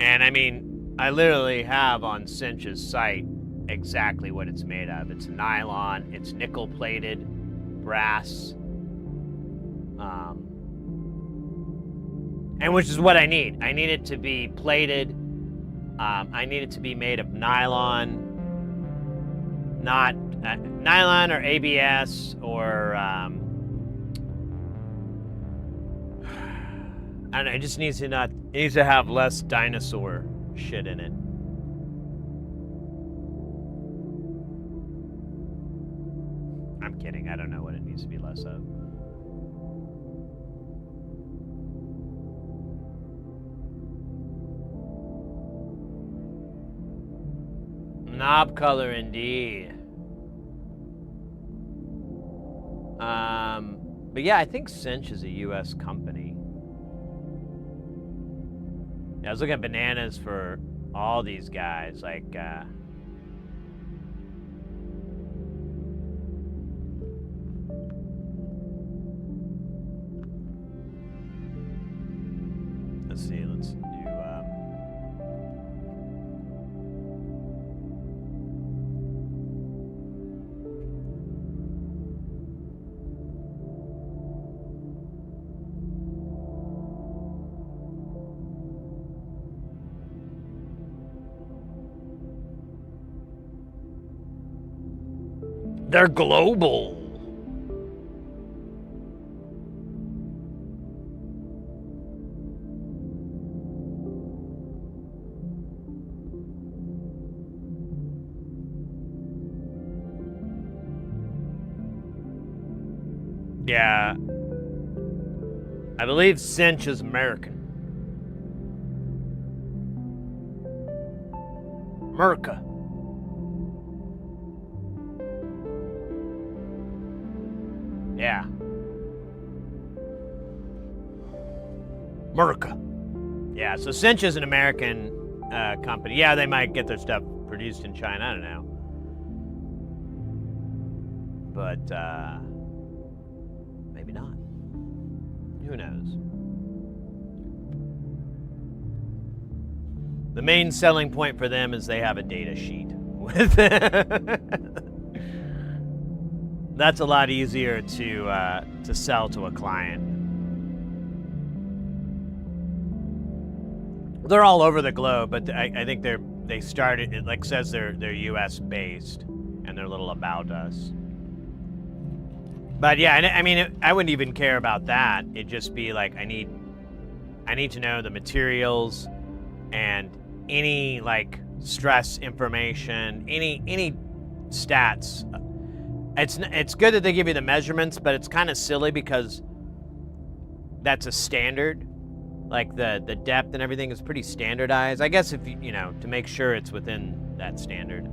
And I mean, I literally have on SERGE's site exactly what it's made of. It's nylon, it's nickel plated, brass, and which is what I need. I need it to be plated. I need it to be made of nylon, not nylon or ABS or I don't know. It just needs to it needs to have less dinosaur shit in it. I'm kidding. I don't know what it needs to be less of. Knob color indeed. But yeah, I think SERGE is a US company. Yeah, I was looking at bananas for all these guys, like, let's see, let's do, They're global. Yeah. I believe Cinch is American. Merca. Yeah. Merca. Yeah, so Cinch is an American company. Yeah, they might get their stuff produced in China. I don't know. But, maybe not. Who knows? The main selling point for them is they have a data sheet. That's a lot easier to sell to a client. They're all over the globe, but I think they started. It like says they're U.S. based, and they're a little about us. But yeah, I mean, I wouldn't even care about that. It'd just be like I need to know the materials and any like stress information, any stats. It's good that they give you the measurements, but it's kind of silly because that's a standard. Like the depth and everything is pretty standardized. I guess if you know, to make sure it's within that standard.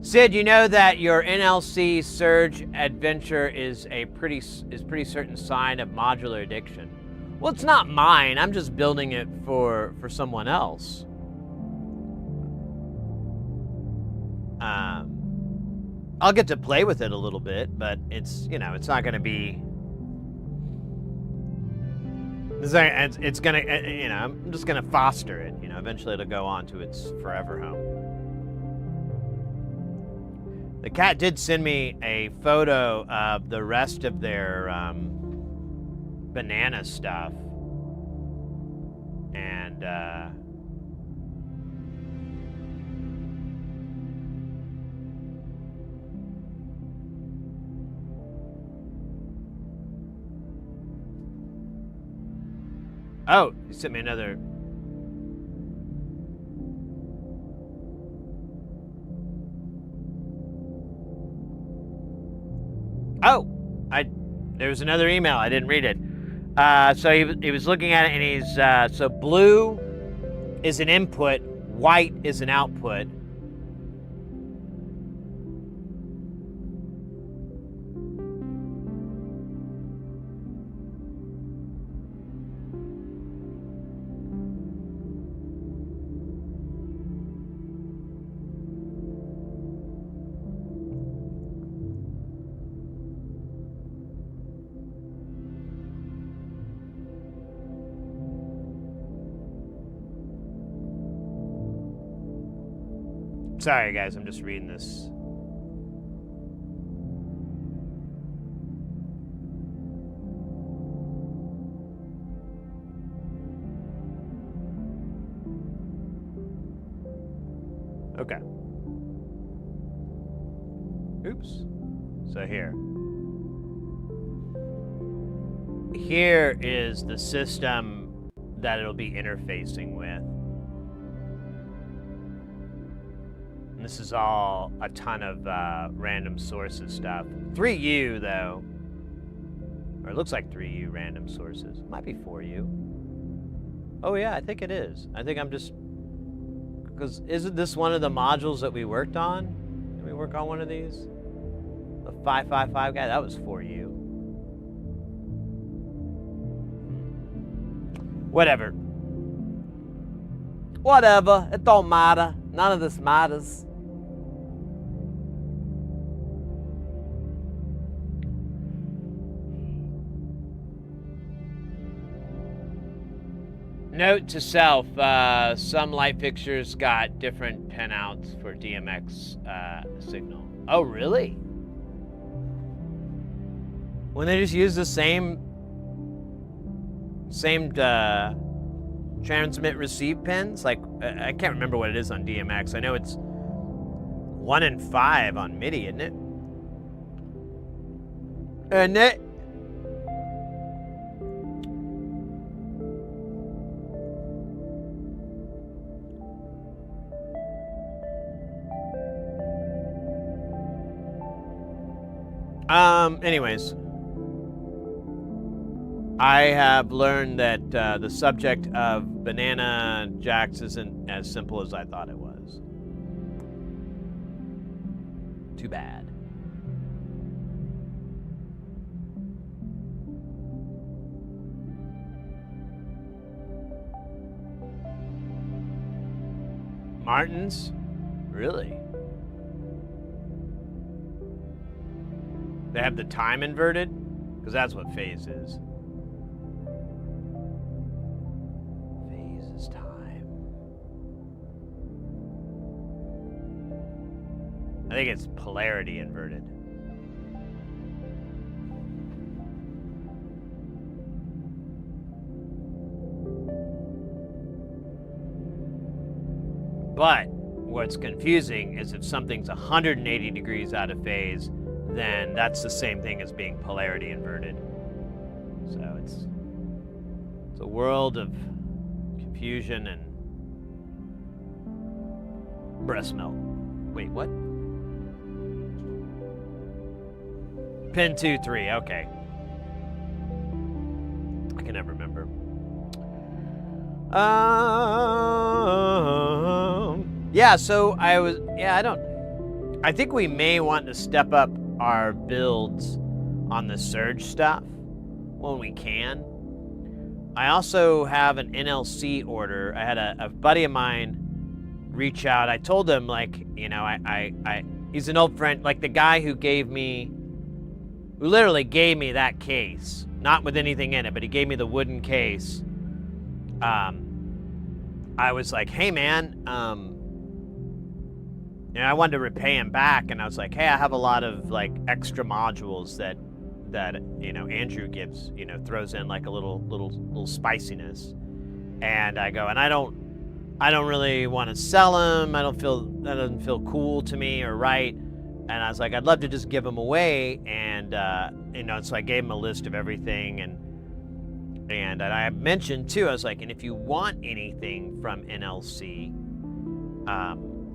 Sid, you know that your NLC SERGE adventure is pretty certain sign of modular addiction. Well, it's not mine. I'm just building it for someone else. I'll get to play with it a little bit, but it's, you know, it's not going to be. It's gonna, you know, I'm just gonna foster it. You know, eventually it'll go on to its forever home. The cat did send me a photo of the rest of their banana stuff. And, oh, you sent me another. Oh, there was another email. I didn't read it. So he was looking at it, and he's so blue is an input, white is an output. Sorry, guys, I'm just reading this. Okay. Oops. So here is the system that it'll be interfacing with. This is all a ton of random sources stuff. 3U, though. Or it looks like 3U random sources. Might be 4U. Oh, yeah, I think it is. I think I'm just... Because isn't this one of the modules that we worked on? Did we work on one of these? The 555 guy? That was 4U. Whatever. Whatever. It don't matter. None of this matters. Note to self, some light fixtures got different pinouts for DMX signal. Oh, really? When they just use the same transmit receive pins? Like, I can't remember what it is on DMX. I know it's 1 in 5 on MIDI, isn't it? And it. Anyways, I have learned that the subject of banana jacks isn't as simple as I thought it was. Too bad. Martins? Really? They have the time inverted? Because that's what phase is. Phase is time. I think it's polarity inverted. But what's confusing is if something's 180 degrees out of phase, then that's the same thing as being polarity inverted. So it's a world of confusion and breast milk. Wait, what? Pin 2, 3, okay. I can never remember. Yeah, so I think we may want to step up our builds on the SERGE stuff when we can. I also have an NLC order. I had a buddy of mine reach out. I told him, like, you know, he's an old friend, like the guy who literally gave me that case, not with anything in it, but he gave me the wooden case. I was like, hey man, and I wanted to repay him back, and I was like, hey, I have a lot of like extra modules that you know Andrew gives, you know, throws in like a little spiciness, and I go, and I don't really want to sell them. That doesn't feel cool to me or right, and I was like, I'd love to just give them away, and you know, so I gave him a list of everything, and I mentioned too, I was like, and if you want anything from NLC,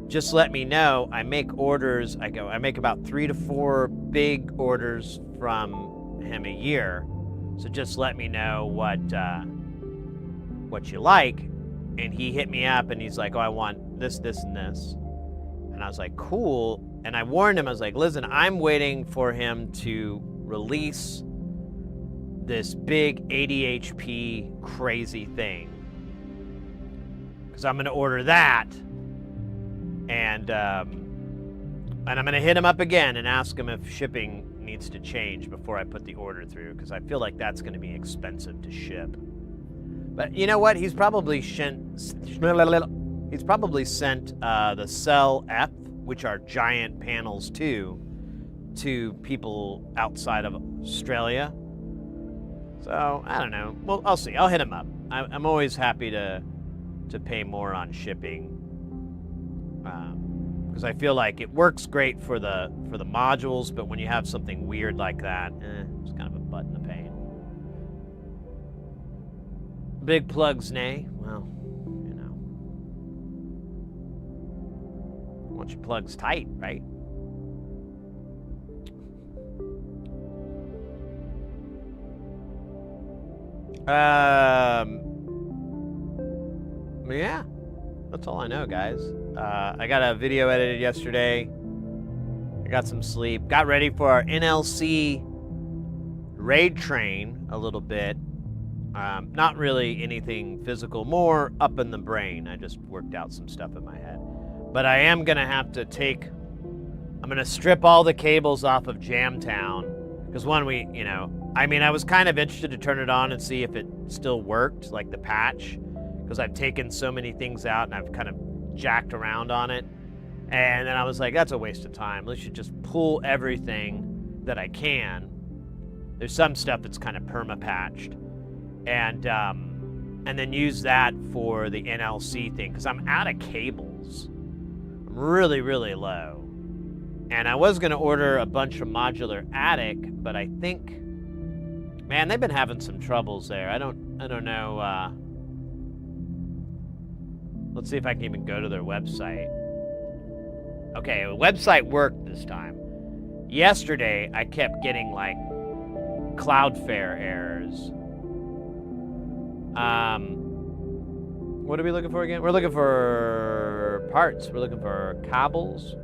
just let me know. I make orders. I make about 3 to 4 big orders from him a year. So just let me know what you like. And he hit me up and he's like, oh, I want this, this, and this. And I was like, cool. And I warned him, I was like, listen, I'm waiting for him to release this big 80 HP crazy thing. Because I'm going to order that. And I'm going to hit him up again and ask him if shipping needs to change before I put the order through, because I feel like that's going to be expensive to ship. But you know what? He's probably sent the Cell F, which are giant panels too, to people outside of Australia. So I don't know. Well, I'll see. I'll hit him up. I'm always happy to pay more on shipping. Because I feel like it works great for the modules, but when you have something weird like that, it's kind of a butt in the pain. Big plugs, nay. Well, you know, want your plugs tight, right? Yeah, that's all I know, guys. I got a video edited yesterday. I got some sleep. Got ready for our NLC raid train a little bit. Not really anything physical, more up in the brain. I just worked out some stuff in my head. But I am going to have to I'm going to strip all the cables off of Jamtown. Because I was kind of interested to turn it on and see if it still worked, like the patch. Because I've taken so many things out and I've kind of jacked around on it. And then I was like, that's a waste of time. Let's just pull everything that I can. There's some stuff that's kind of perma-patched. And then use that for the NLC thing, because I'm out of cables. I'm really, really low. And I was going to order a bunch of modular attic, but I think, man, they've been having some troubles there. I don't know. Let's see if I can even go to their website. Okay, the website worked this time. Yesterday, I kept getting like Cloudflare errors. What are we looking for again? We're looking for parts. We're looking for cables.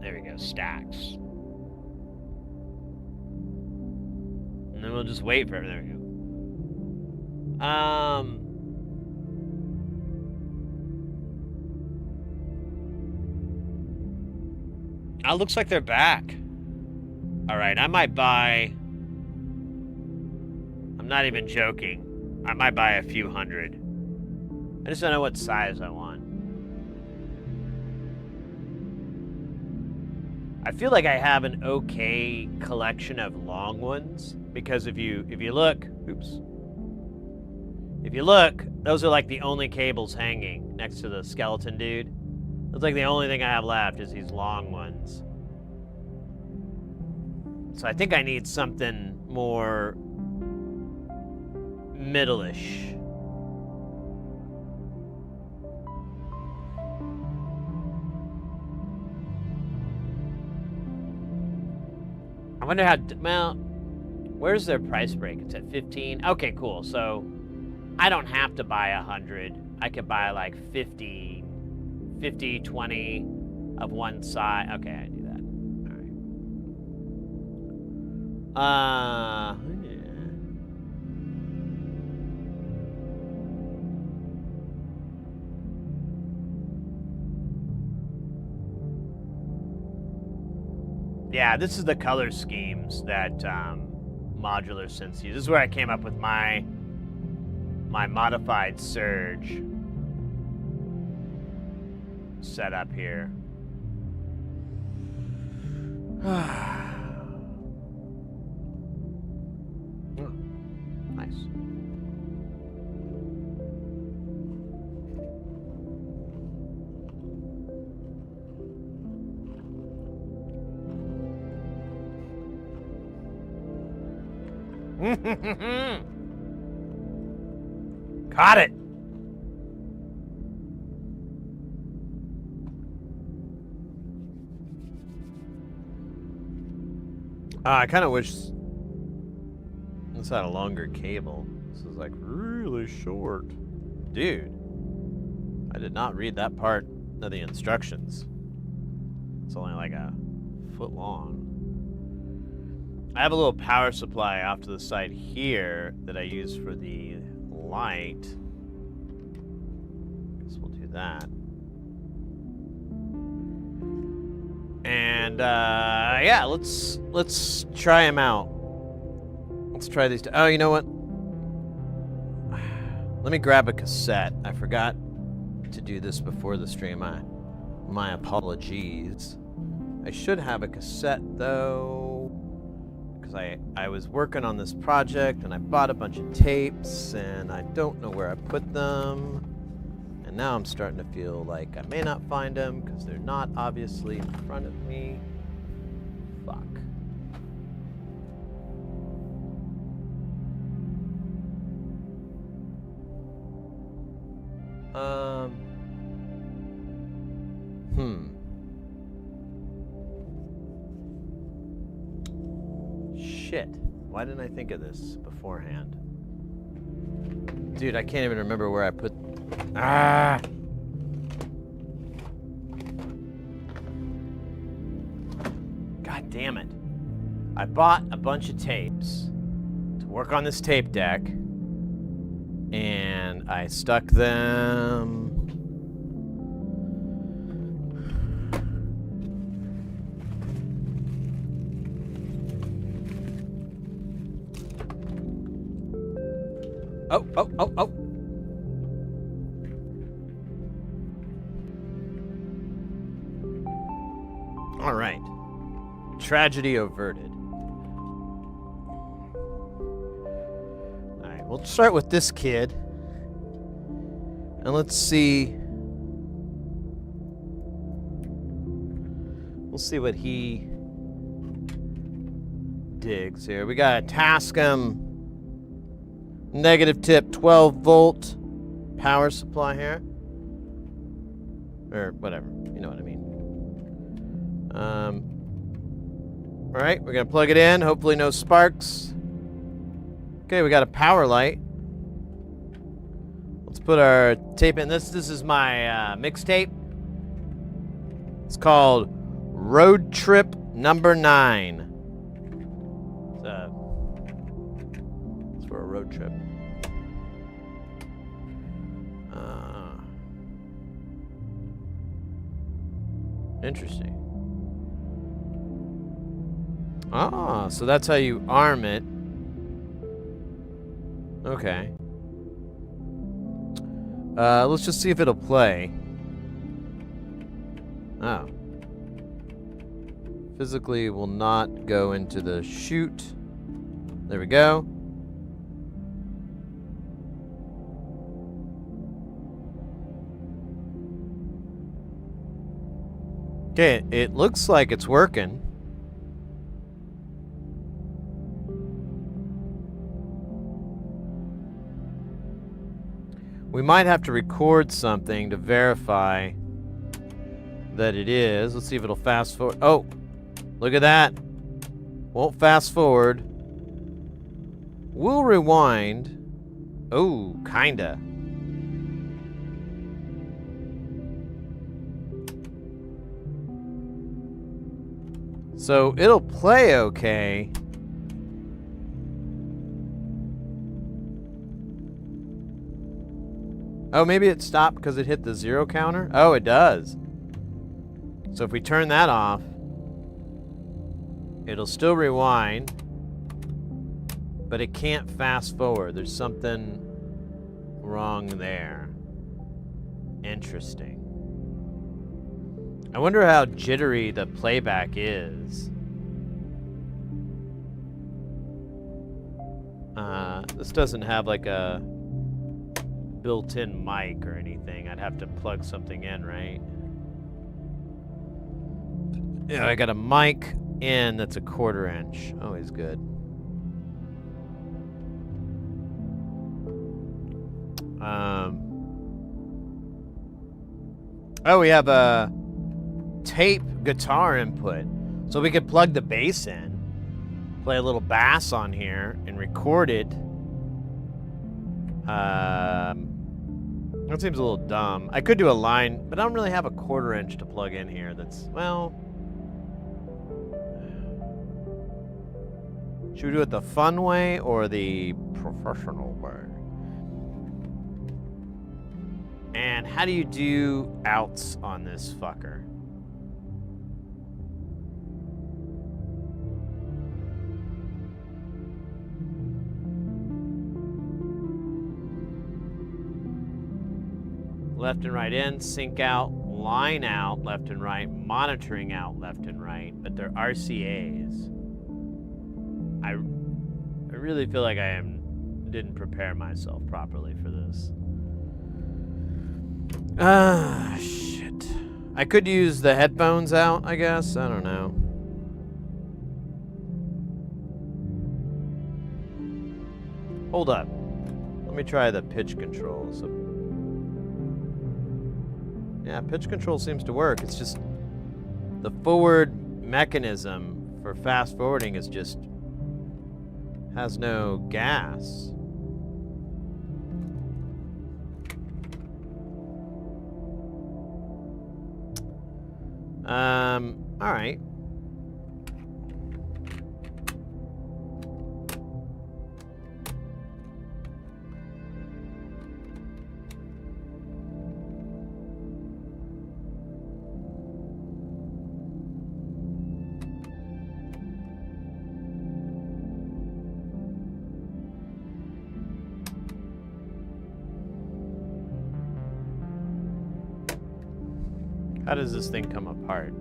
There we go, stacks. And then we'll just wait for it. There we go. Oh, looks like they're back. All right, I might buy. I'm not even joking. I might buy a few hundred. I just don't know what size I want. I feel like I have an okay collection of long ones because if you look, oops. If you look, those are like the only cables hanging next to the skeleton dude. Looks like the only thing I have left is these long ones. So I think I need something more middle-ish. I wonder how, well, where's their price break? It's at 15. Okay, cool. So I don't have to buy 100. I could buy like 50, 20 of one side. Okay, I do that. All right. Yeah, this is the color schemes that modular synths use. This is where I came up with my modified SERGE setup here. Nice. Caught it. I kind of wish this had a longer cable. This is like really short. Dude, I did not read that part of the instructions. It's only like a foot long. I have a little power supply off to the side here that I use for the light. Guess we'll do that. And yeah, let's try them out. Let's try these. Oh, you know what? Let me grab a cassette. I forgot to do this before the stream. My apologies. I should have a cassette though, because I was working on this project and I bought a bunch of tapes and I don't know where I put them. And now I'm starting to feel like I may not find them because they're not obviously in front of me. Fuck. Shit. Why didn't I think of this beforehand? Dude, I can't even remember where I put... Ah! God damn it. I bought a bunch of tapes to work on this tape deck, and I stuck them... Oh. All right. Tragedy averted. we'll start with this kid. And let's see. We'll see what he digs here. We got a Tascam negative tip 12 volt power supply here. Or whatever. You know what I mean. Alright, we're going to plug it in. Hopefully no sparks. Okay, we got a power light. Let's put our tape in. This is my mixtape. It's called Road Trip Number 9. It's for a road trip. Interesting. Ah, so that's how you arm it. Okay. Let's just see if it'll play. Oh. Physically will not go into the chute. There we go. Okay, it looks like it's working. We might have to record something to verify that it is. Let's see if it'll fast forward. Oh, look at that. Won't fast forward. We'll rewind. Oh, kinda. So it'll play okay. Oh, maybe it stopped because it hit the 0 counter? Oh, it does. So if we turn that off, it'll still rewind, but it can't fast forward. There's something wrong there. Interesting. I wonder how jittery the playback is. This doesn't have like a built-in mic or anything. I'd have to plug something in, right? Yeah, I got a mic in that's a 1/4 inch. Always good. Oh, we have a tape guitar input. So we could plug the bass in, play a little bass on here, and record it. That seems a little dumb. I could do a line, but I don't really have a 1/4 inch to plug in here. That's, well... Should we do it the fun way or the professional way? And how do you do outs on this fucker? Left and right in, sync out, line out, left and right, monitoring out, left and right, but they're RCAs. I really feel like I didn't prepare myself properly for this. Ah, shit. I could use the headphones out, I guess. I don't know. Hold up. Let me try the pitch control. So, yeah, pitch control seems to work. It's just the forward mechanism for fast forwarding is just has no gas. All right. How does this thing come apart?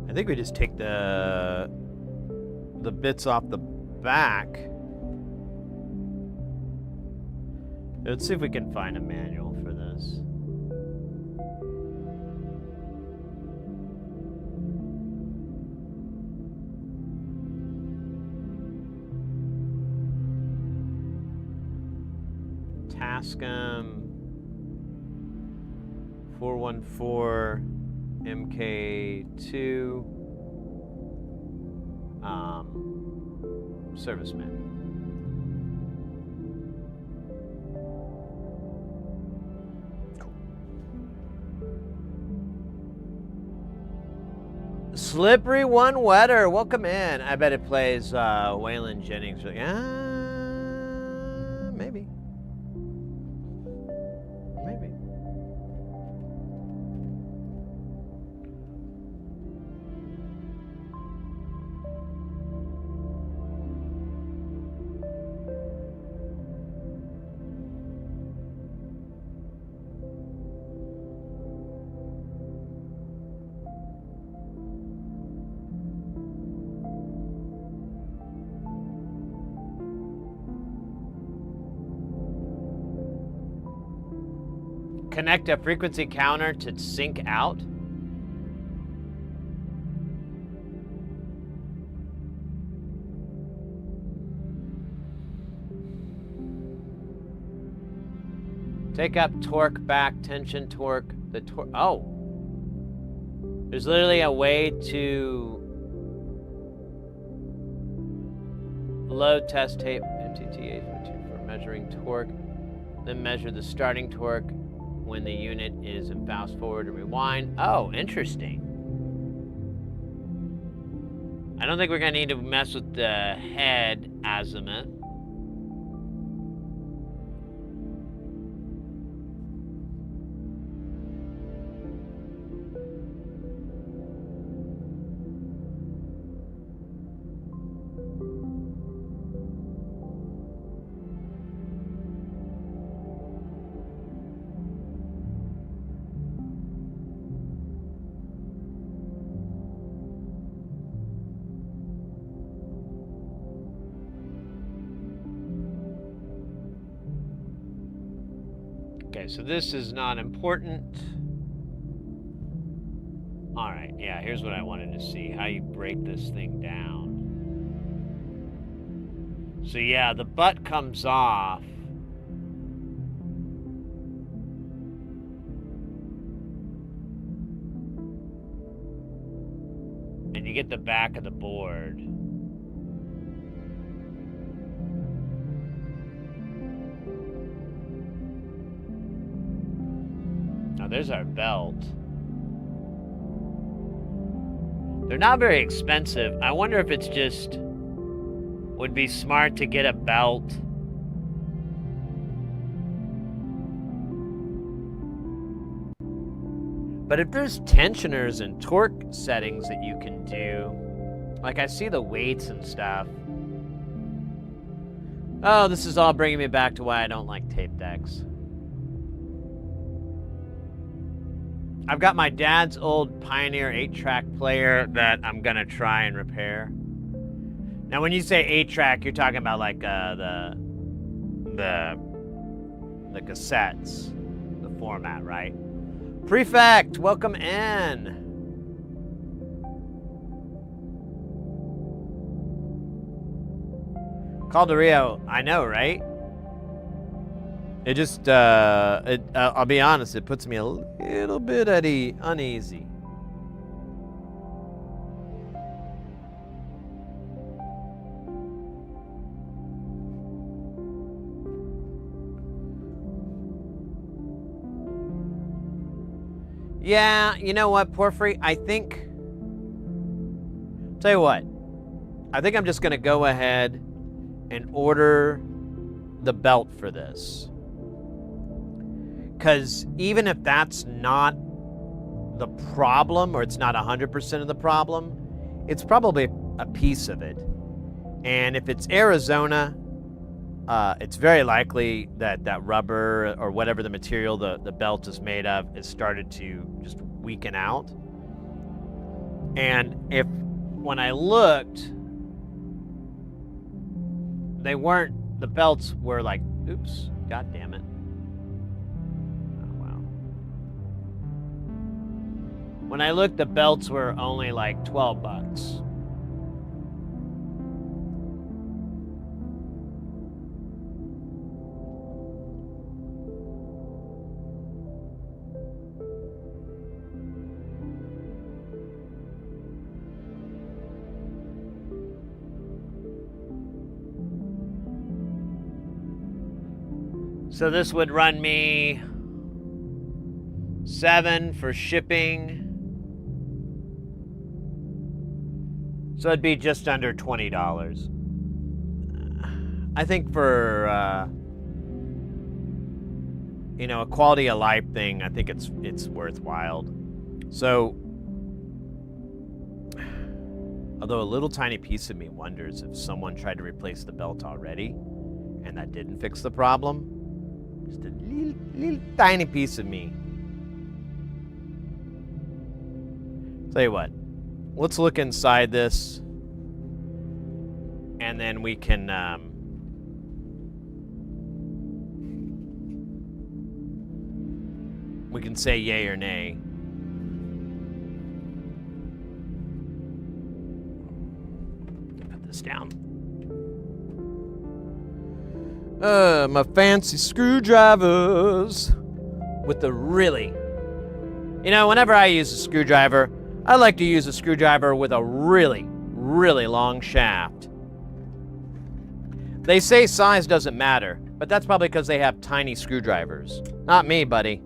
I think we just take the the bits off the back. Let's see if we can find a manual for this. Tascam 414 MK2 serviceman. Cool. Slippery One Wetter, welcome in. I bet it plays Waylon Jennings. Maybe. Connect a frequency counter to sync out. Take up torque back, tension torque, the torque. Oh. There's literally a way to load test tape MTT for measuring torque, then measure the starting torque when the unit is in fast forward and rewind. Oh, interesting. I don't think we're gonna need to mess with the head azimuth. Okay, so this is not important. All right, yeah, here's what I wanted to see, how you break this thing down. So yeah, the butt comes off. And you get the back of the board. Now there's our belt. They're not very expensive. I wonder if it's just would be smart to get a belt. But if there's tensioners and torque settings that you can do, like I see the weights and stuff. Oh, this is all bringing me back to why I don't like tape decks. I've got my dad's old Pioneer 8-track player that I'm gonna try and repair. Now, when you say 8-track, you're talking about like the cassettes, the format, right? Prefect, welcome in. Calderio, I know, right? It just, I'll be honest, it puts me a little bit uneasy. Yeah, you know what, Porphyry? I think, tell you what, I think I'm just gonna go ahead and order the belt for this. Because even if that's not the problem, or it's not 100% of the problem, it's probably a piece of it. And if it's Arizona, it's very likely that that rubber or whatever the material the belt is made of has started to just weaken out. And if, when I looked, they weren't, the belts were like, oops, god damn it. Oh, wow. When I looked, the belts were only like 12 bucks. So this would run me $7 for shipping. So it'd be just under $20. I think for you know, a quality of life thing, I think it's worthwhile. So, although a little tiny piece of me wonders if someone tried to replace the belt already and that didn't fix the problem. Just a little tiny piece of me. Tell you what, let's look inside this, and then we can say yay or nay. Put this down. My fancy screwdrivers with the really... You know, whenever I use a screwdriver, I like to use a screwdriver with a really, really long shaft. They say size doesn't matter, but that's probably because they have tiny screwdrivers. Not me, buddy.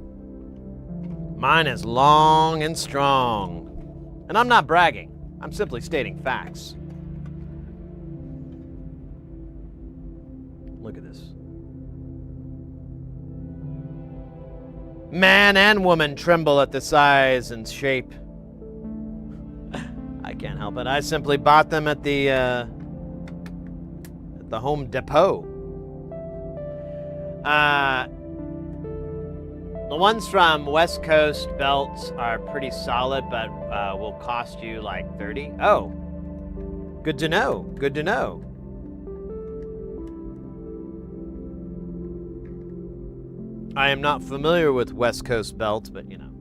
Mine is long and strong. And I'm not bragging. I'm simply stating facts. Look at this. Man and woman tremble at the size and shape. I can't help it. I simply bought them at the Home Depot. The ones from West Coast belts are pretty solid, but will cost you like $30. Oh, good to know. Good to know. I am not familiar with West Coast belts, but you know,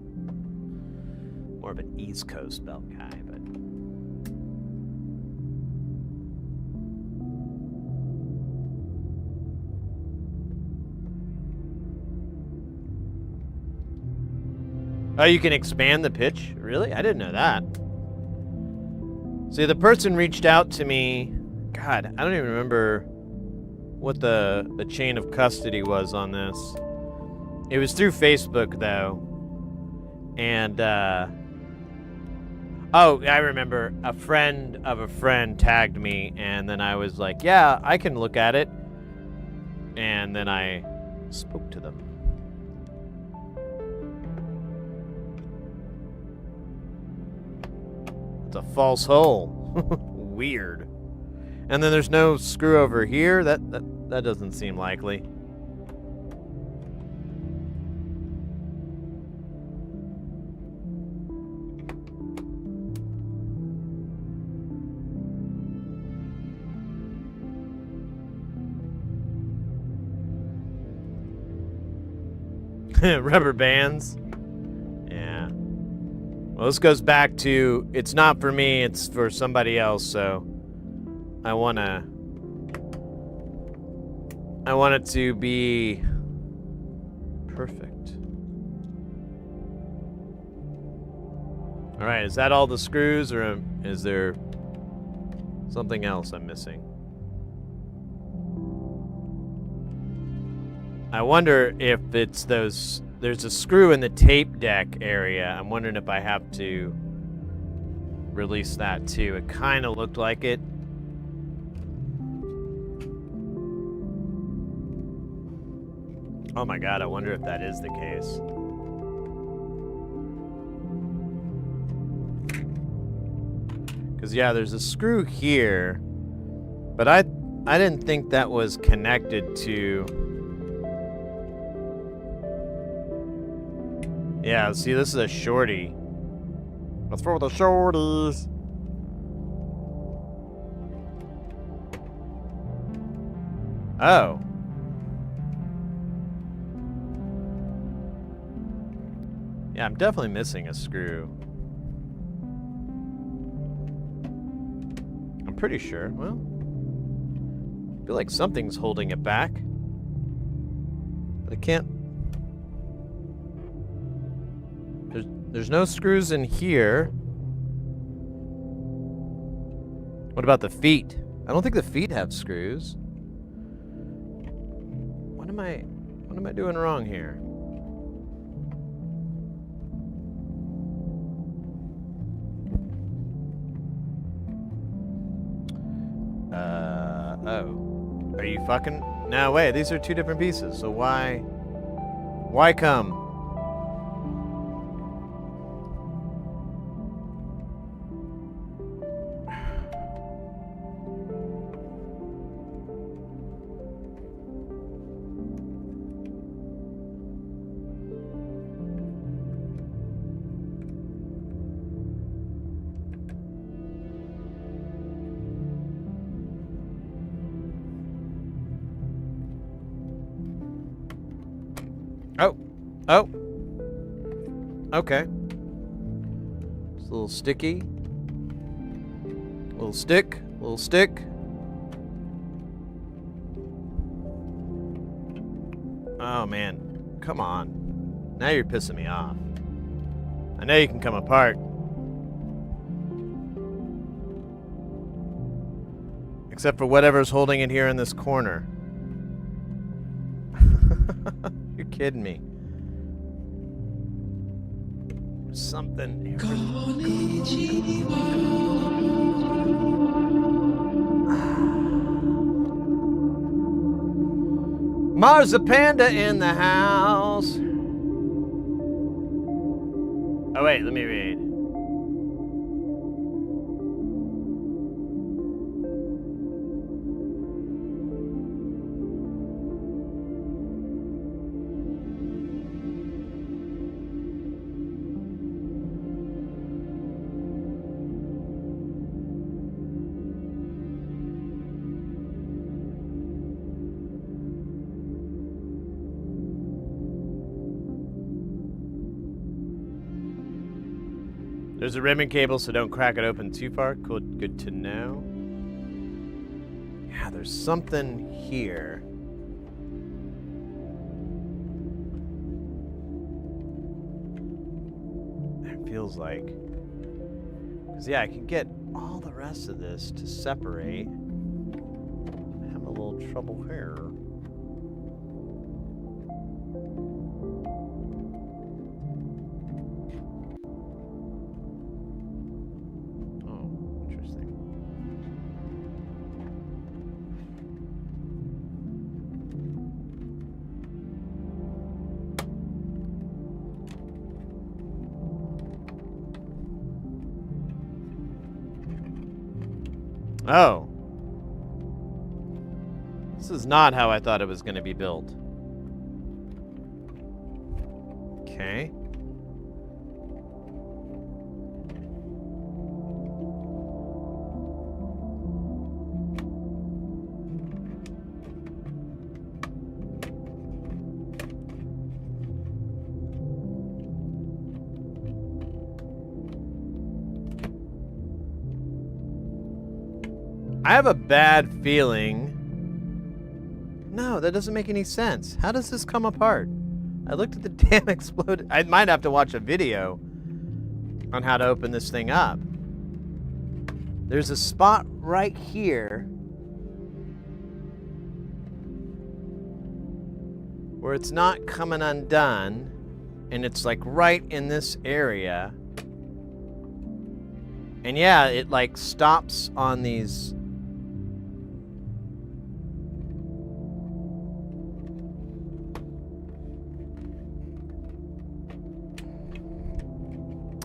more of an East Coast belt guy. But oh, you can expand the pitch? Really? I didn't know that. See, the person reached out to me. God, I don't even remember what the chain of custody was on this. It was through Facebook, though. And, oh, I remember a friend of a friend tagged me, and then I was like, yeah, I can look at it. And then I spoke to them. It's a false hole. Weird. And then there's no screw over here? That doesn't seem likely. Rubber bands. Yeah. Well, this goes back to, it's not for me, it's for somebody else, so I want it to be perfect. All right, is that all the screws, or is there something else I'm missing? I wonder if it's those... There's a screw in the tape deck area. I'm wondering if I have to release that too. It kind of looked like it. Oh my god, I wonder if that is the case. Because yeah, there's a screw here, but I didn't think that was connected to... Yeah, see, this is a shorty. Let's throw the shorties. Oh. Yeah, I'm definitely missing a screw. I'm pretty sure. Well, I feel like something's holding it back. But I can't... There's no screws in here. What about the feet? I don't think the feet have screws. What am I doing wrong here? Oh. Are you fucking... No, wait, these are two different pieces, so why come? Oh. Okay. It's a little sticky. Little stick. Oh, man. Come on. Now you're pissing me off. I know you can come apart. Except for whatever's holding it here in this corner. You're kidding me. Something here. Marzipanda in the house. Oh wait, let me read. There's a ribbon cable, so don't crack it open too far. Cool, good to know. Yeah, there's something here. It feels like... Because, yeah, I can get all the rest of this to separate. I'm having a little trouble here. Oh. This is not how I thought it was going to be built. Okay. I have a bad feeling. No, that doesn't make any sense. How does this come apart? I looked at the damn exploded. I might have to watch a video on how to open this thing up. There's a spot right here where it's not coming undone, and it's like right in this area. And yeah, it like stops on these.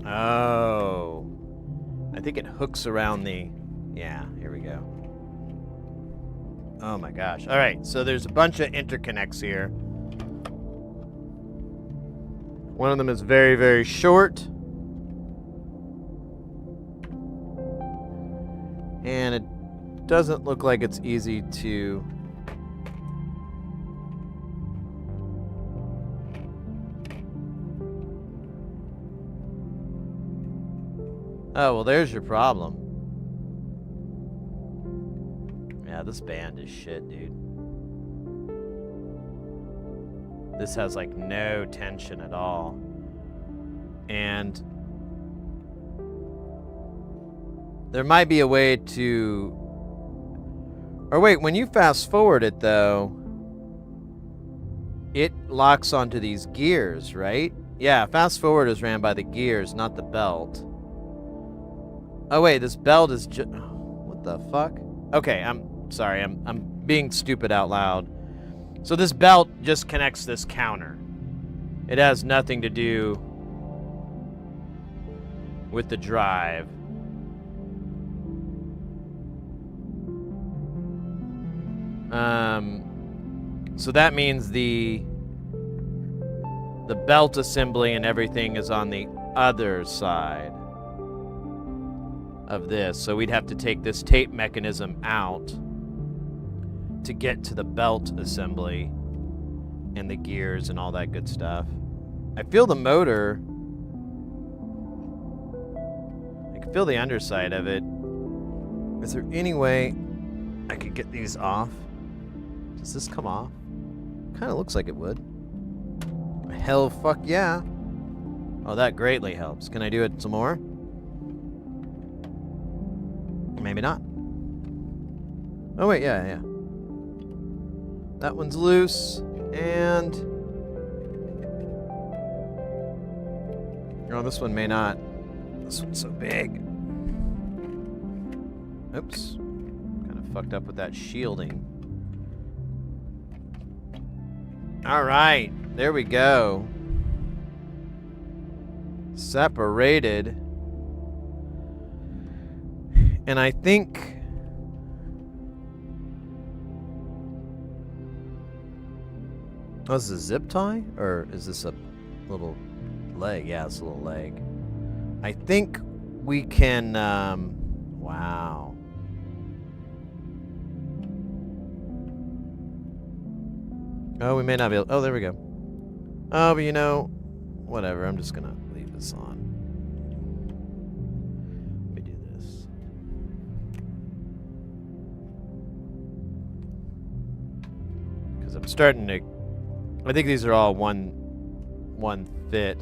Oh, I think it hooks around the, yeah, here we go. Oh my gosh. All right, so there's a bunch of interconnects here. One of them is very, very short. And it doesn't look like it's easy to Oh, well, there's your problem. Yeah, this band is shit, dude. This has, like, no tension at all. And there might be a way to... Or wait, when you fast forward it, though, it locks onto these gears, right? Yeah, fast forward is ran by the gears, not the belt. Oh, wait, this belt is just... What the fuck? Okay, I'm sorry, I'm being stupid out loud. So this belt just connects this counter. It has nothing to do with the drive. So that means the belt assembly and everything is on the other side of this. So we'd have to take this tape mechanism out to get to the belt assembly and the gears and all that good stuff. I feel the motor. I can feel the underside of it. Is there any way I could get these off? Does this come off? Kind of looks like it would. Hell fuck yeah. Oh, that greatly helps. Can I do it some more? Maybe not. Oh wait, yeah. That one's loose, and... Oh, this one may not. This one's so big. Oops. Kind of fucked up with that shielding. Alright, there we go. Separated. And I think... Oh, is this a zip tie? Or is this a little leg? Yeah, it's a little leg. I think we can... Wow. Oh, we may not be able... Oh, there we go. Oh, but you know... Whatever, I'm just gonna leave this on. Let me do this. Because I'm starting to... I think these are all one fit.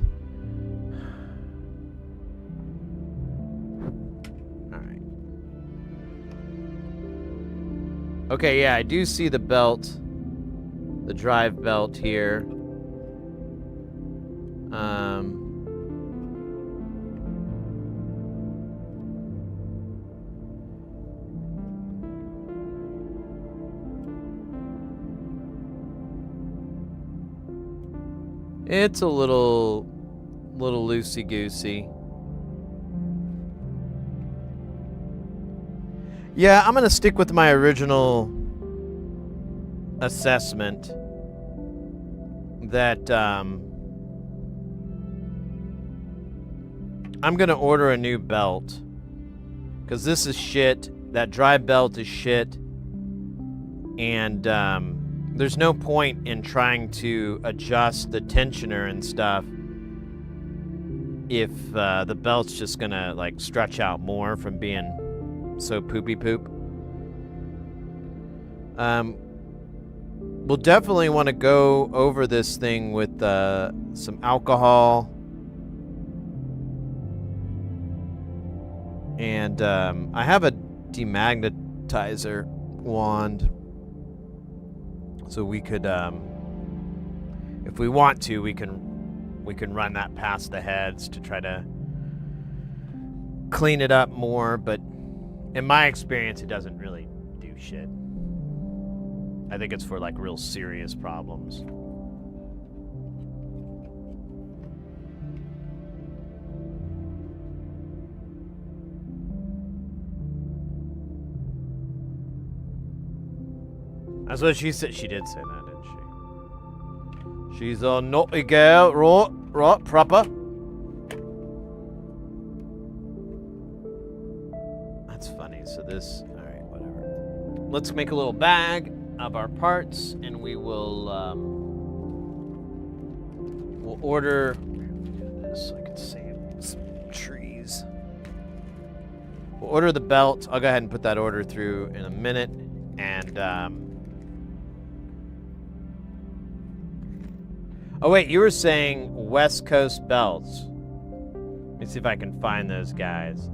Alright. Okay, yeah, I do see the belt. The drive belt here. It's a little loosey-goosey. Yeah, I'm gonna stick with my original assessment that I'm gonna order a new belt because this is shit. That drive belt is shit, and there's no point in trying to adjust the tensioner and stuff if the belt's just gonna like stretch out more from being so poopy poop. We'll definitely want to go over this thing with some alcohol and I have a demagnetizer wand. So we could, if we want to, we can run that past the heads to try to clean it up more. But in my experience, it doesn't really do shit. I think it's for like real serious problems. That's what she said. She did say that, didn't she? She's a naughty girl, right, proper. That's funny. So this, all right, whatever. Let's make a little bag of our parts, and we will, we'll order. Do this so I can save some trees. We'll order the belt. I'll go ahead and put that order through in a minute. And, oh, wait, you were saying West Coast belts. Let me see if I can find those guys.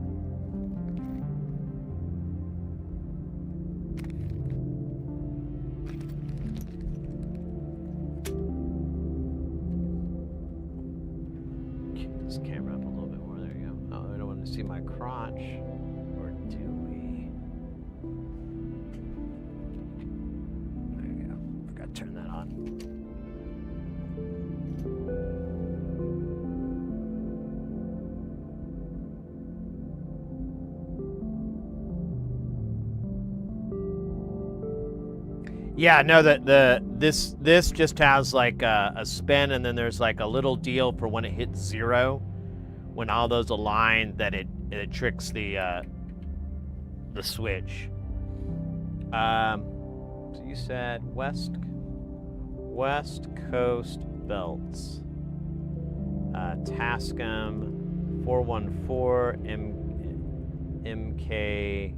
Keep this camera up a little bit more. There you go. Oh, I don't want to see my crotch. Or do we? There you go. Forgot to turn that on. Yeah, no, this just has like a spin, and then there's like a little deal for when it hits 0, when all those align, that it tricks the switch. So you said West Coast belts. Tascam 414 MK2.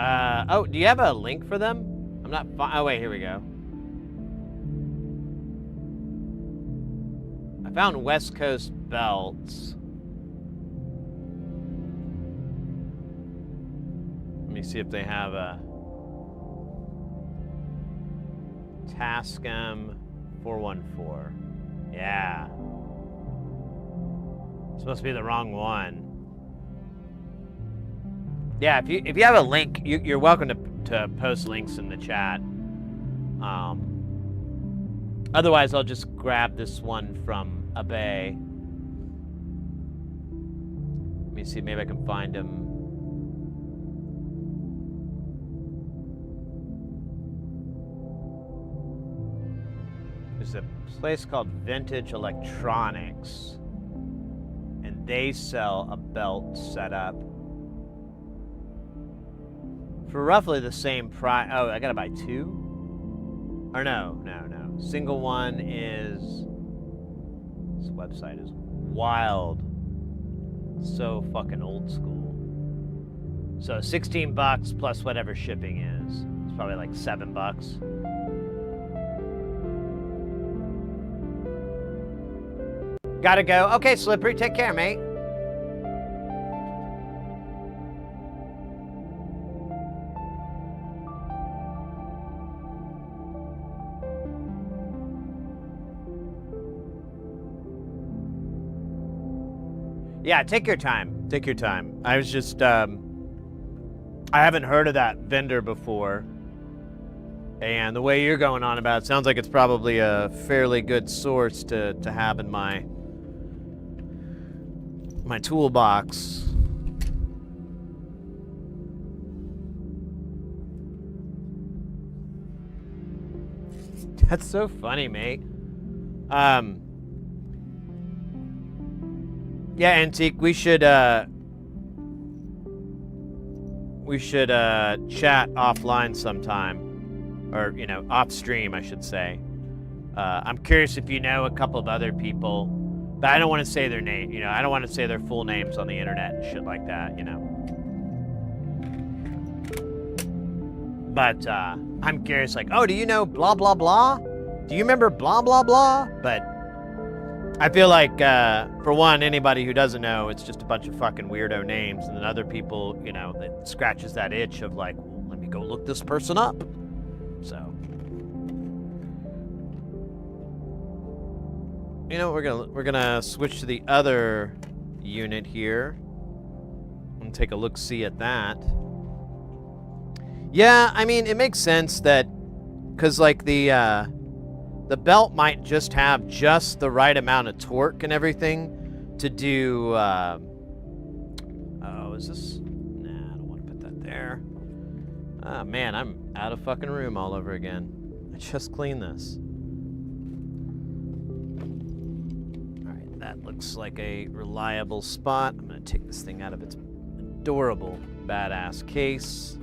Oh, do you have a link for them? I'm not. Oh, wait, here we go. I found West Coast belts. Let me see if they have a Tascam 414. Yeah. It's supposed to be the wrong one. Yeah, if you have a link, you're welcome to post links in the chat. Otherwise, I'll just grab this one from Abe. Let me see, maybe I can find him. There's a place called Vintage Electronics, and they sell a belt setup for roughly the same price. Oh, I gotta buy 2? Or no. Single one is... This website is wild. So fucking old school. So $16 plus whatever shipping is. It's probably like $7. Gotta go. Okay, Slippery, take care, mate. Yeah, take your time. Take your time. I was just, I haven't heard of that vendor before. And the way you're going on about it, sounds like it's probably a fairly good source to have in my toolbox. That's so funny, mate. Yeah, Antique, we should chat offline sometime. Or, you know, off stream, I should say. I'm curious if you know a couple of other people, but I don't want to say their name, you know, I don't want to say their full names on the internet and shit like that, you know. But, I'm curious, like, oh, do you know blah, blah, blah? Do you remember blah, blah, blah? But I feel like, for one, anybody who doesn't know, it's just a bunch of fucking weirdo names, and then other people, you know, that scratches that itch of like, well, let me go look this person up. So, you know, we're gonna switch to the other unit here and take a look-see at that. Yeah, I mean, it makes sense that, because like the belt might just have just the right amount of torque and everything to do, oh, is this? Nah, I don't want to put that there. Oh, man, I'm out of fucking room all over again. I just cleaned this. All right, that looks like a reliable spot. I'm going to take this thing out of its adorable, badass case.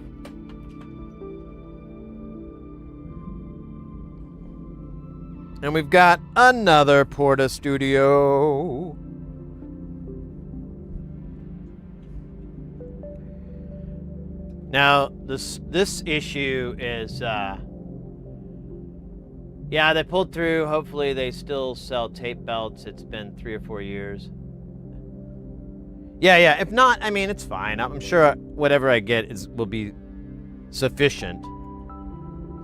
And we've got another Porta Studio. Now, this issue is, yeah, they pulled through. Hopefully they still sell tape belts. It's been 3 or 4 years. Yeah. If not, I mean, it's fine. I'm sure whatever I get will be sufficient.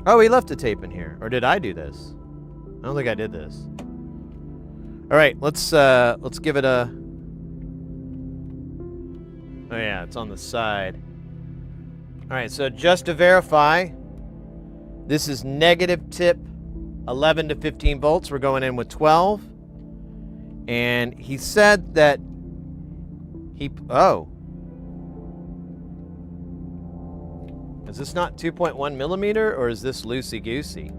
Oh, he left a tape in here. Or did I do this? I don't think I did this. All right, let's give it a... Oh yeah, it's on the side. All right, so just to verify, this is negative tip 11 to 15 volts. We're going in with 12. And he said that oh. Is this not 2.1 millimeter, or is this loosey-goosey?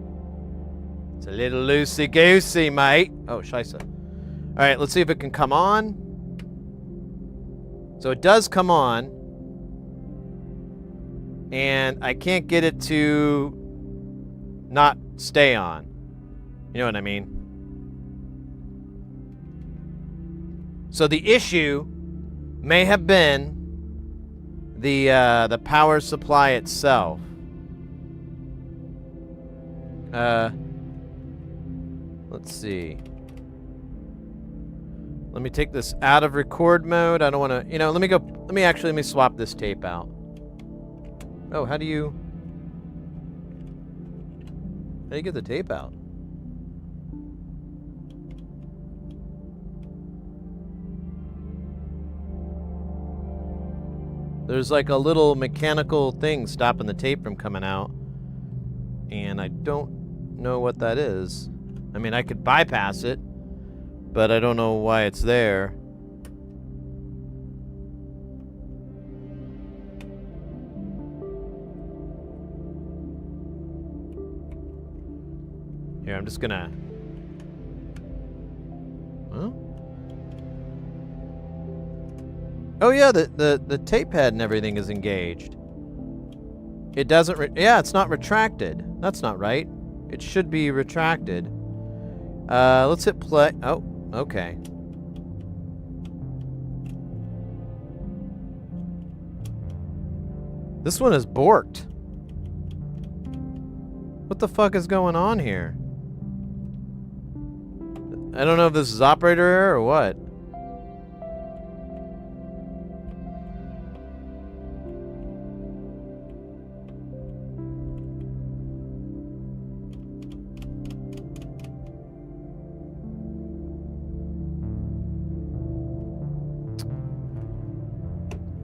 It's a little loosey-goosey, mate. Oh, scheisse. All right, let's see if it can come on. So it does come on. And I can't get it to not stay on. You know what I mean? So the issue may have been the power supply itself. Let's see. Let me take this out of record mode. I don't want to, let me swap this tape out. Oh, how do you get the tape out? There's like a little mechanical thing stopping the tape from coming out. And I don't know what that is. I mean, I could bypass it, but I don't know why it's there. Here, I'm just gonna... Huh? Oh yeah, the tape head and everything is engaged. It doesn't, yeah, it's not retracted. That's not right. It should be retracted. Let's hit play. Oh, okay. This one is borked. What the fuck is going on here? I don't know if this is operator error or what.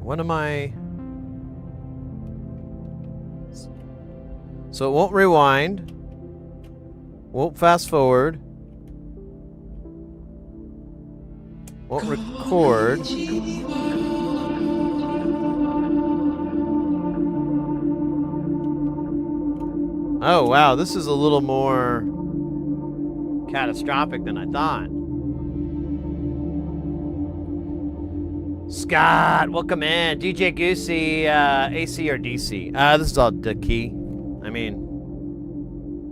What am I... So it won't rewind. Won't fast forward. Won't record. Oh, wow. This is a little more catastrophic than I thought. Scott, welcome in. DJ Goosey, AC or DC? This is all the key. I mean,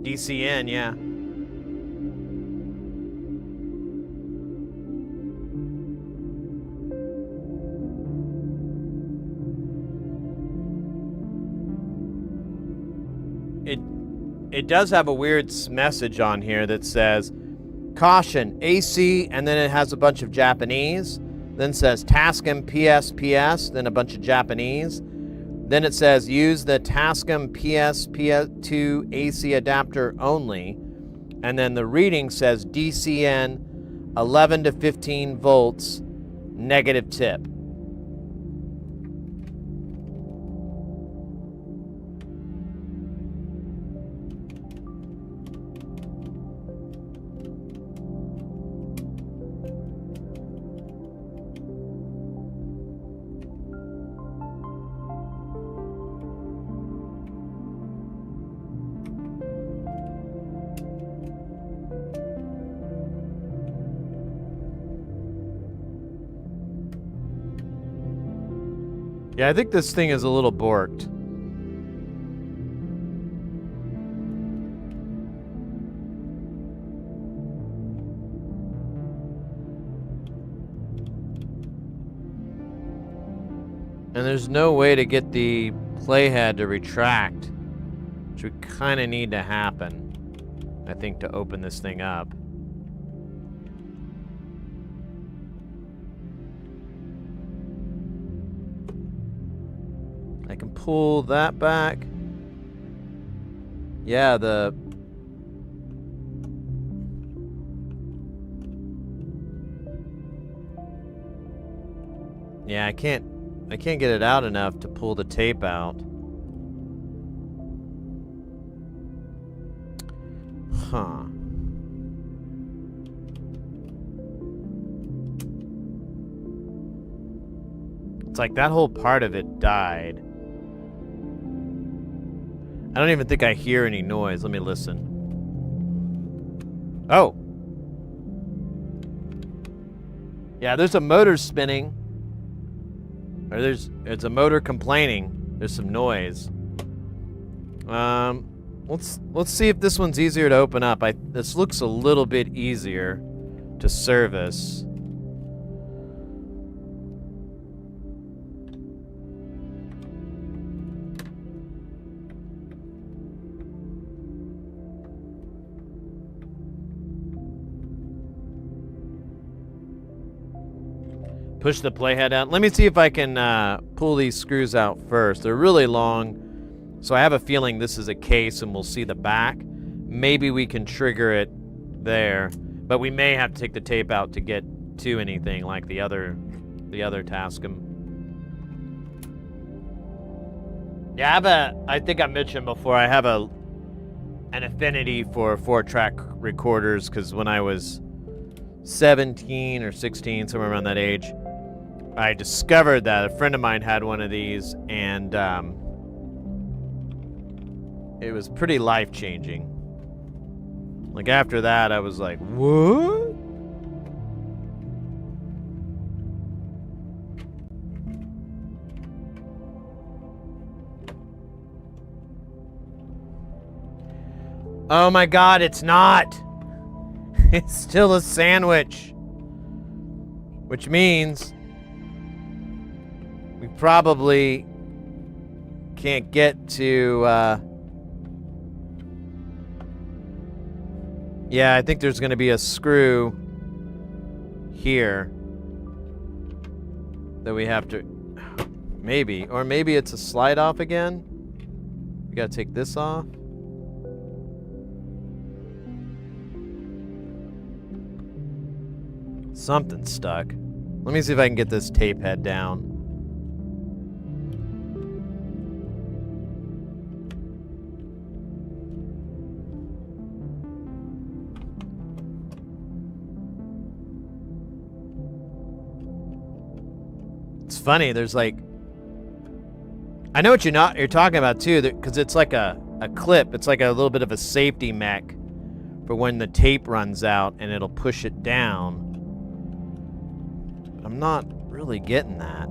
DCN, yeah. It does have a weird message on here that says, caution, AC, and then it has a bunch of Japanese. Then says Tascam PS, then a bunch of Japanese. Then it says use the Tascam PS2 AC adapter only. And then the reading says DCN 11 to 15 volts, negative tip. Yeah, I think this thing is a little borked. And there's no way to get the playhead to retract, which would kind of need to happen, I think, to open this thing up. I can pull that back. Yeah, yeah, I can't get it out enough to pull the tape out. Huh. It's like that whole part of it died. I don't even think I hear any noise. Let me listen. Oh. Yeah, there's a motor spinning. Or it's a motor complaining. There's some noise. Let's see if this one's easier to open up. This looks a little bit easier to service. Push the playhead out. Let me see if I can pull these screws out first. They're really long, so I have a feeling this is a case and we'll see the back. Maybe we can trigger it there, but we may have to take the tape out to get to anything like the other Tascam. Yeah, I think I mentioned before, I have an affinity for 4-track recorders, because when I was 17 or 16, somewhere around that age, I discovered that a friend of mine had one of these, and it was pretty life-changing. Like, after that, I was like, what? Oh my God, it's not. It's still a sandwich. Which means we probably can't get to, yeah, I think there's going to be a screw here that we have to, maybe, or maybe it's a slide off again. We got to take this off. Something's stuck. Let me see if I can get this tape head down. It's funny, there's like, I know what you're talking about too, because it's like a clip. It's like a little bit of a safety mech for when the tape runs out and it'll push it down. I'm not really getting that.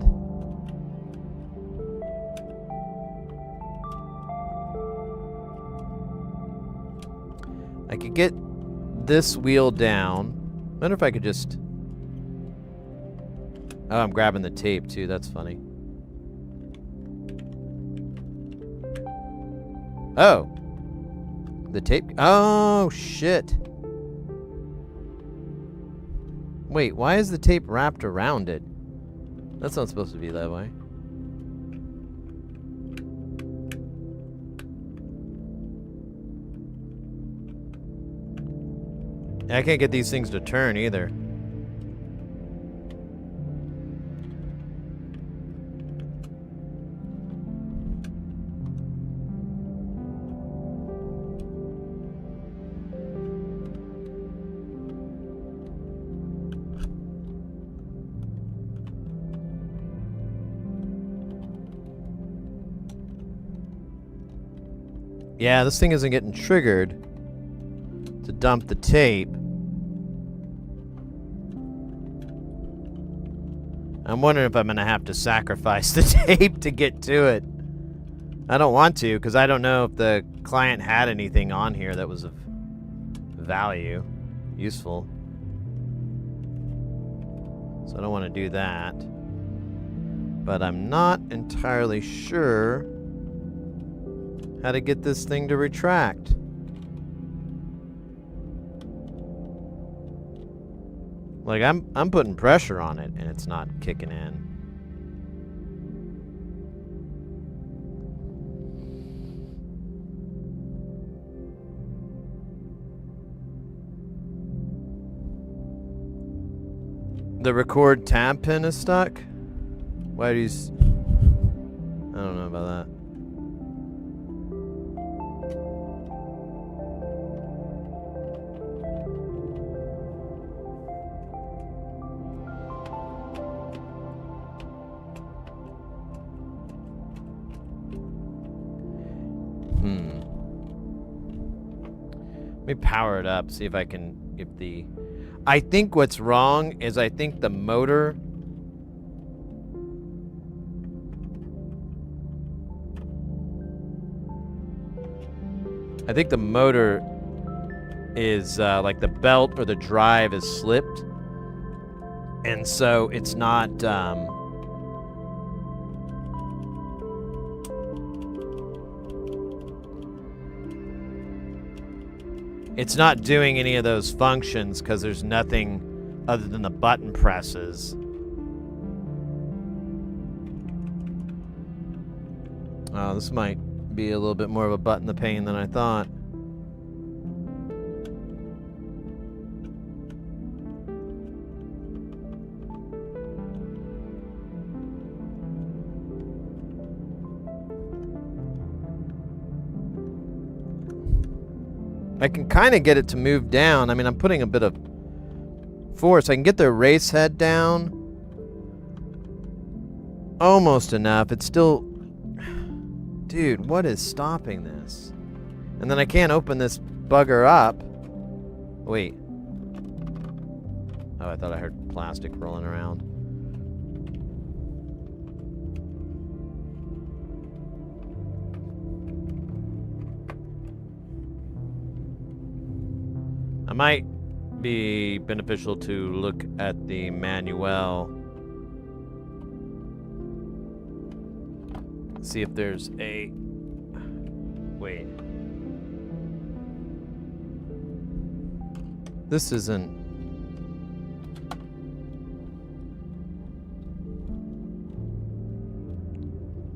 I could get this wheel down. I wonder if I could just... Oh, I'm grabbing the tape too. That's funny. Oh. The tape... Oh, shit. Wait, why is the tape wrapped around it? That's not supposed to be that way. I can't get these things to turn either. Yeah, this thing isn't getting triggered to dump the tape. I'm wondering if I'm going to have to sacrifice the tape to get to it. I don't want to, because I don't know if the client had anything on here that was of value, useful. So I don't want to do that. But I'm not entirely sure how to get this thing to retract. Like, I'm putting pressure on it, and it's not kicking in. The record tab pin is stuck? Why do you... I don't know about that. Let me power it up, see if I can... I think what's wrong is I think the motor... I think the motor is, like the belt or the drive is slipped. And so it's not, it's not doing any of those functions because there's nothing other than the button presses. Oh, this might be a little bit more of a butt in the pain than I thought. I can kind of get it to move down. I mean, I'm putting a bit of force. I can get the erase head down. Almost enough. It's still... Dude, what is stopping this? And then I can't open this bugger up. Wait. Oh, I thought I heard plastic rolling around. I might be beneficial to look at the manual. See if there's a... Wait. This isn't...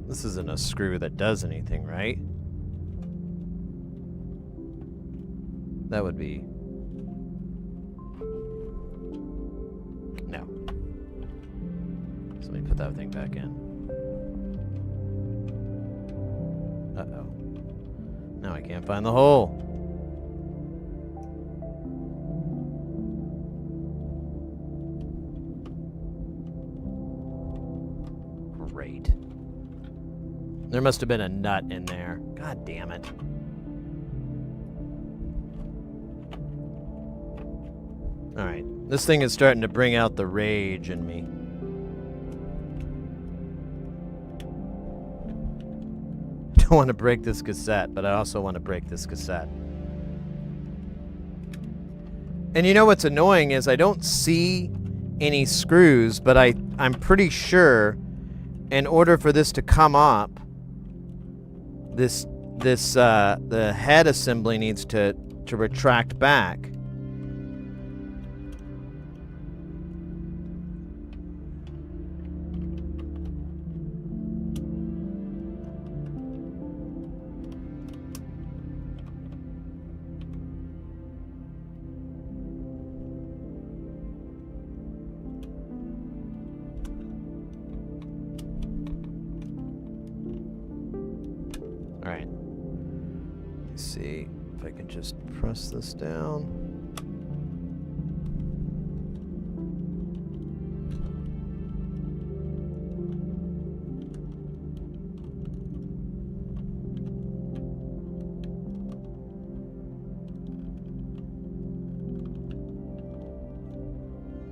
This isn't a screw that does anything, right? That would be... No. So let me put that thing back in. Uh-oh. Now I can't find the hole. Great. There must have been a nut in there. God damn it. Alright. This thing is starting to bring out the rage in me. I don't want to break this cassette, but I also want to break this cassette. And you know what's annoying is I don't see any screws, but I'm pretty sure in order for this to come up, the head assembly needs to retract back. Alright. Let's see if I can just press this down.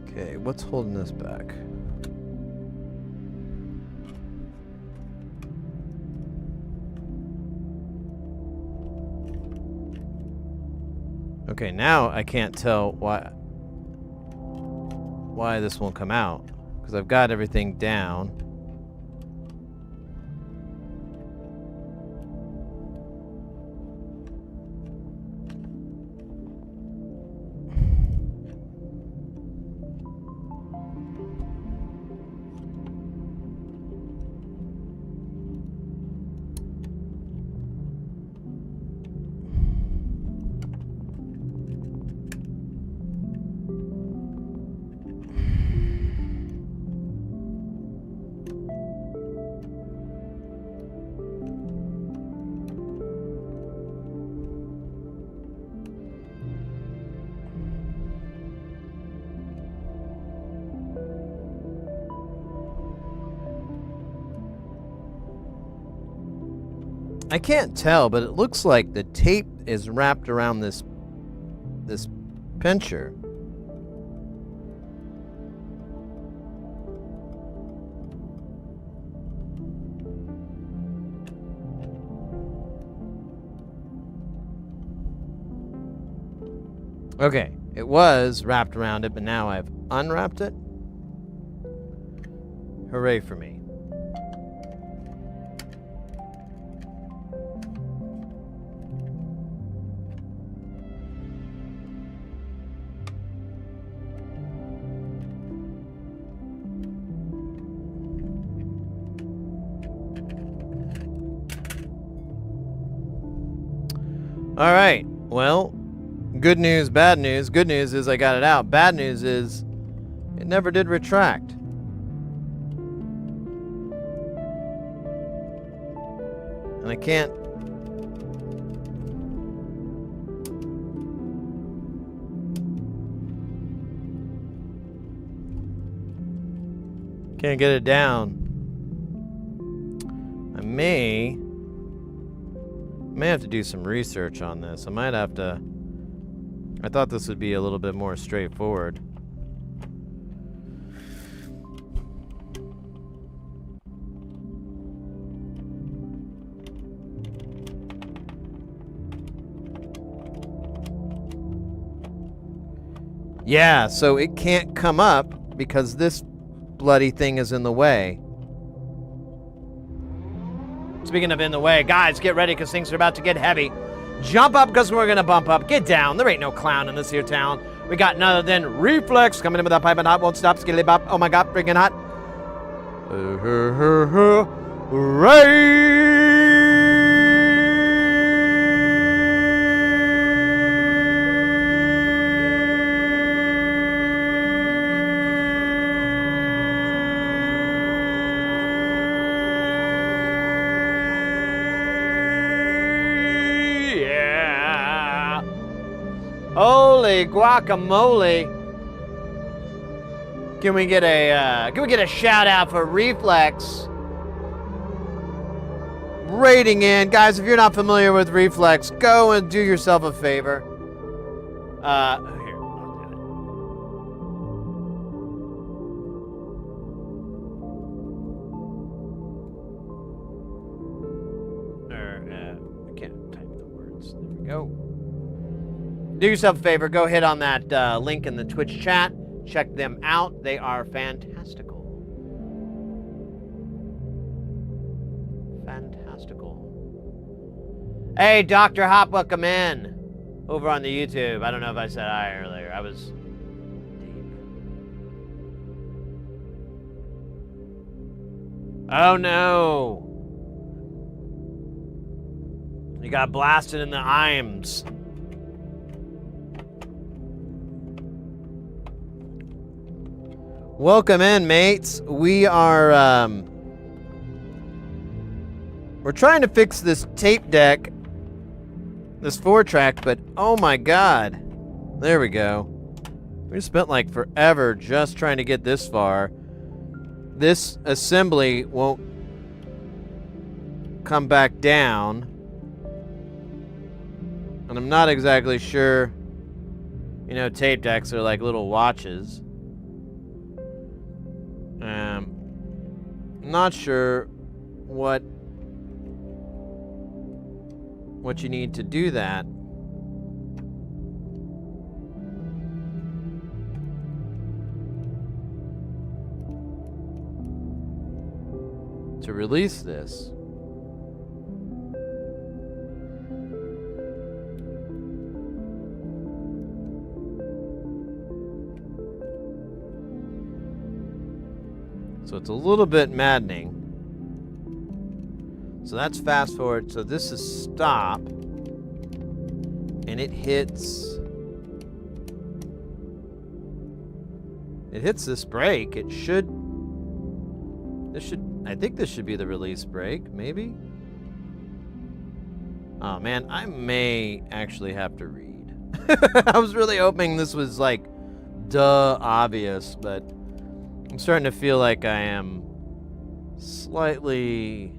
Okay, what's holding this back? Okay, now I can't tell why this won't come out, because I've got everything down. I can't tell, but it looks like the tape is wrapped around this pincher. Okay, it was wrapped around it, but now I've unwrapped it. Hooray for me. All right, well, good news, bad news. Good news is I got it out. Bad news is it never did retract. And I can't... Can't get it down. I may have to do some research on this. I might have to... I thought this would be a little bit more straightforward. Yeah, so it can't come up because this bloody thing is in the way. Speaking of in the way, guys, get ready because things are about to get heavy. Jump up because we're going to bump up. Get down. There ain't no clown in this here town. We got none other than Reflex coming in with a pipe and hot. Won't stop. Skilly bop. Oh my God, freaking hot. Holy guacamole! Can we get a shout out for Reflex? Rating in, guys. If you're not familiar with Reflex, go and do yourself a favor. Here, I'll do it. I can't type the words. There we go. Do yourself a favor, go hit on that link in the Twitch chat. Check them out. They are fantastical. Fantastical. Hey, Dr. Hop, welcome in. Over on the YouTube. I don't know if I said hi earlier. I was deep. Oh, no. You got blasted in the IMS. Welcome in, mates. We are, we're trying to fix this tape deck, this 4-track, but oh my God. There we go. We spent like forever just trying to get this far. This assembly won't come back down. And I'm not exactly sure, you know, tape decks are like little watches. Not sure what you need to do that. To release this. So it's a little bit maddening. So that's fast forward. So this is stop. And it hits this brake. I think this should be the release brake, maybe? Oh man, I may actually have to read. I was really hoping this was like obvious, but I'm starting to feel like I am slightly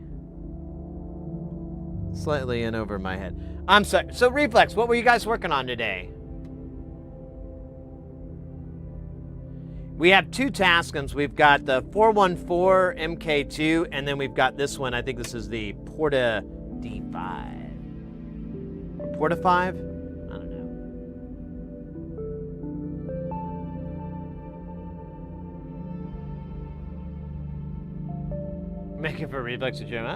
Slightly in over my head. I'm sorry. So, Reflex, what were you guys working on today? We have 2 Tascams. We've got the 414 MK2, and then we've got this one. I think this is the Porta D5. Or Porta 5? I don't know. Making for Reflex to Jim.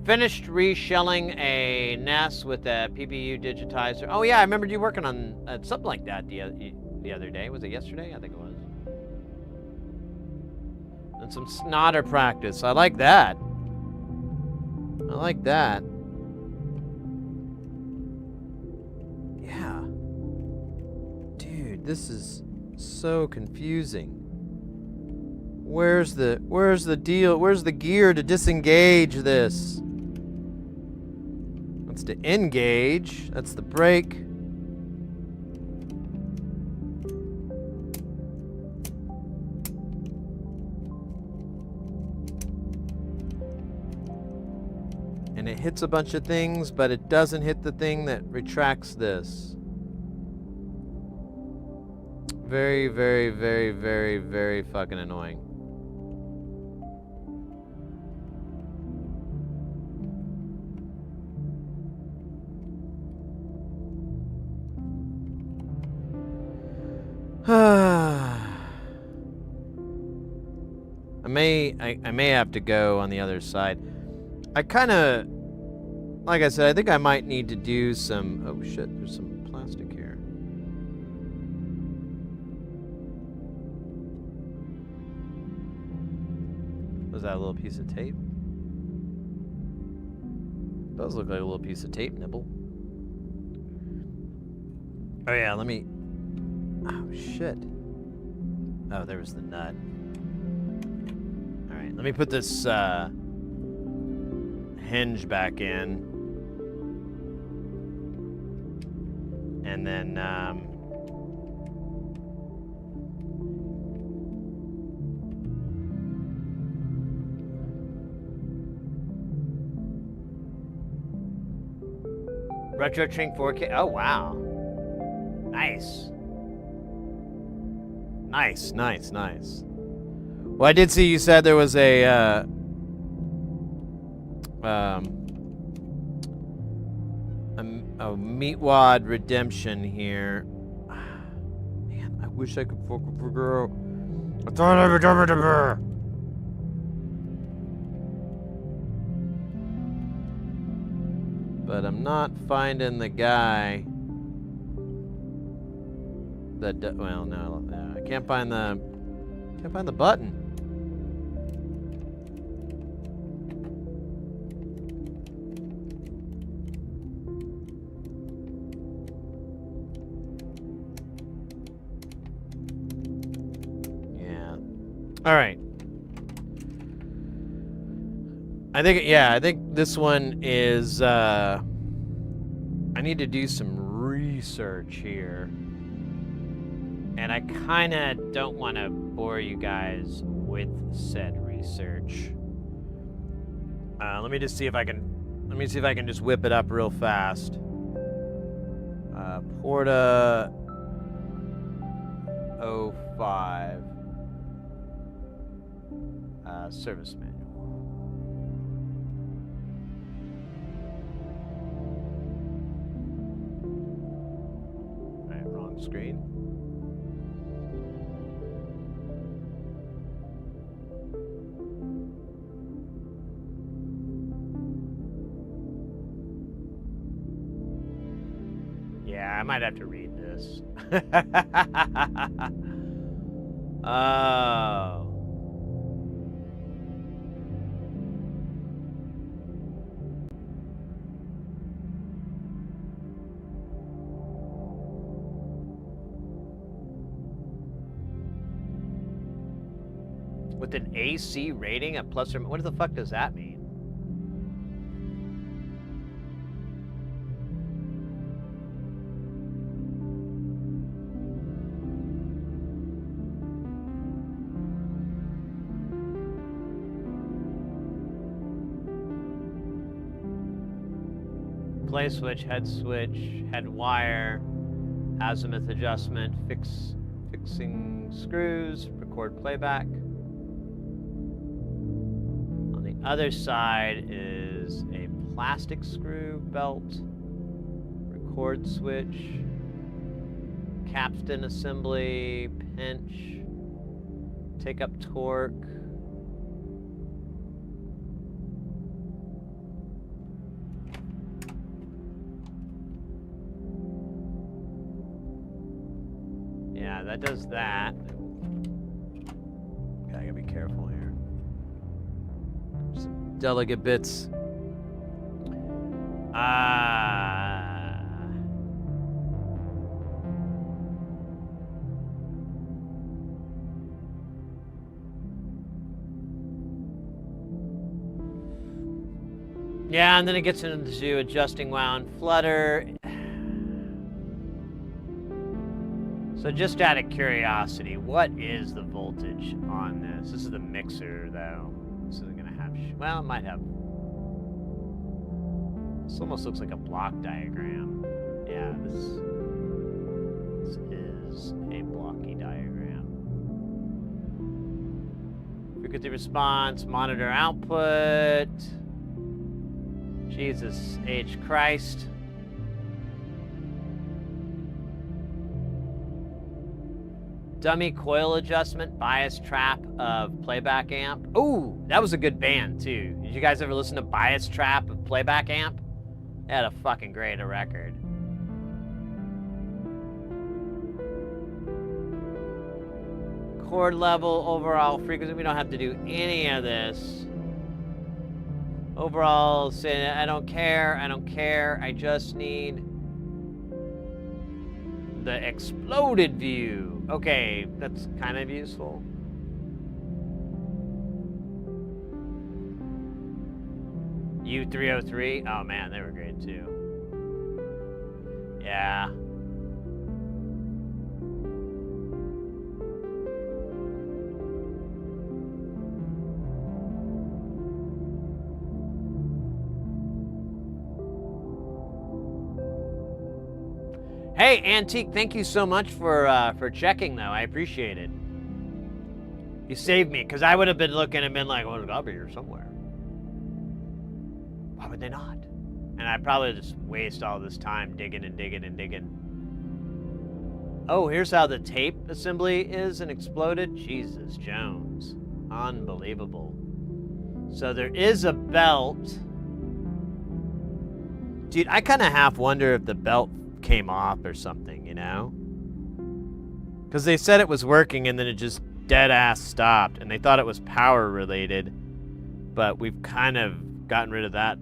Finished reshelling a NES with a PPU digitizer. Oh yeah, I remember you working on something like that the other day. Was it yesterday? I think it was. And some snotter practice. I like that. I like that. Yeah. Dude, this is so confusing. Where's the deal? Where's the gear to disengage this? That's to engage. That's the brake. And it hits a bunch of things, but it doesn't hit the thing that retracts this. Very, very, very, very, very fucking annoying. I may have to go on the other side. I kind of, like I said, I think I might need to do some. Oh shit! There's some plastic here. Was that a little piece of tape? Does look like a little piece of tape nibble. Oh yeah, let me. Oh shit. Oh, there was the nut. Alright, let me put this hinge back in. And then, Retro Trink 4K. Oh, wow. Nice. Nice, nice, nice. Well, I did see you said there was a Meatwad redemption here. Man, I wish I could figure out. I thought I would do it. But I'm not finding the guy. Well, no, I can't find the button. Yeah. All right. I think this one is, I need to do some research here. And I kind of don't want to bore you guys with said research. Let me see if I can just whip it up real fast. Porta 05. Service manual. Alright, wrong screen. Yeah, I might have to read this. Oh. With an AC rating of plus or what the fuck does that mean? Play switch, head wire, azimuth adjustment, fixing screws, record playback. On the other side is a plastic screw belt, record switch, capstan assembly, pinch, take up torque. Yeah, that does that. I gotta be careful here. Some delicate bits. Yeah, and then it gets into adjusting wound flutter. So just out of curiosity, what is the voltage on this? This is the mixer, though. This isn't gonna have, well, it might have. This almost looks like a block diagram. Yeah, this is a blocky diagram. Frequency response, monitor output. Jesus H. Christ. Dummy coil adjustment, bias trap of playback amp. Ooh, that was a good band too. Did you guys ever listen to Bias Trap of Playback Amp? They had a fucking great record. Chord level, overall frequency. We don't have to do any of this. Overall, say I don't care. I just need the exploded view. Okay, that's kind of useful. U303. Oh man, they were great too. Yeah. Hey, Antique, thank you so much for checking, though. I appreciate it. You saved me, because I would have been looking and been like, well, it's got to be here somewhere. Why would they not? And I'd probably just waste all this time digging and digging and digging. Oh, here's how the tape assembly is and exploded. Jesus, Jones. Unbelievable. So there is a belt. Dude, I kind of half wonder if the belt came off or something, you know? Because they said it was working and then it just dead ass stopped, and they thought it was power related, but we've kind of gotten rid of that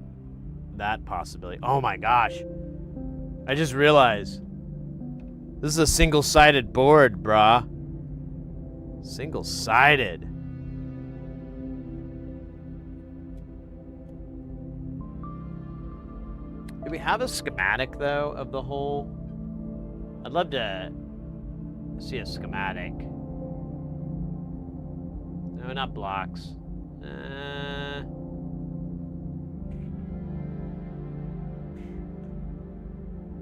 possibility. Oh my gosh, I just realized this is a single-sided board, brah. Single-sided. Do we have a schematic, though, of the whole? I'd love to see a schematic. No, not blocks.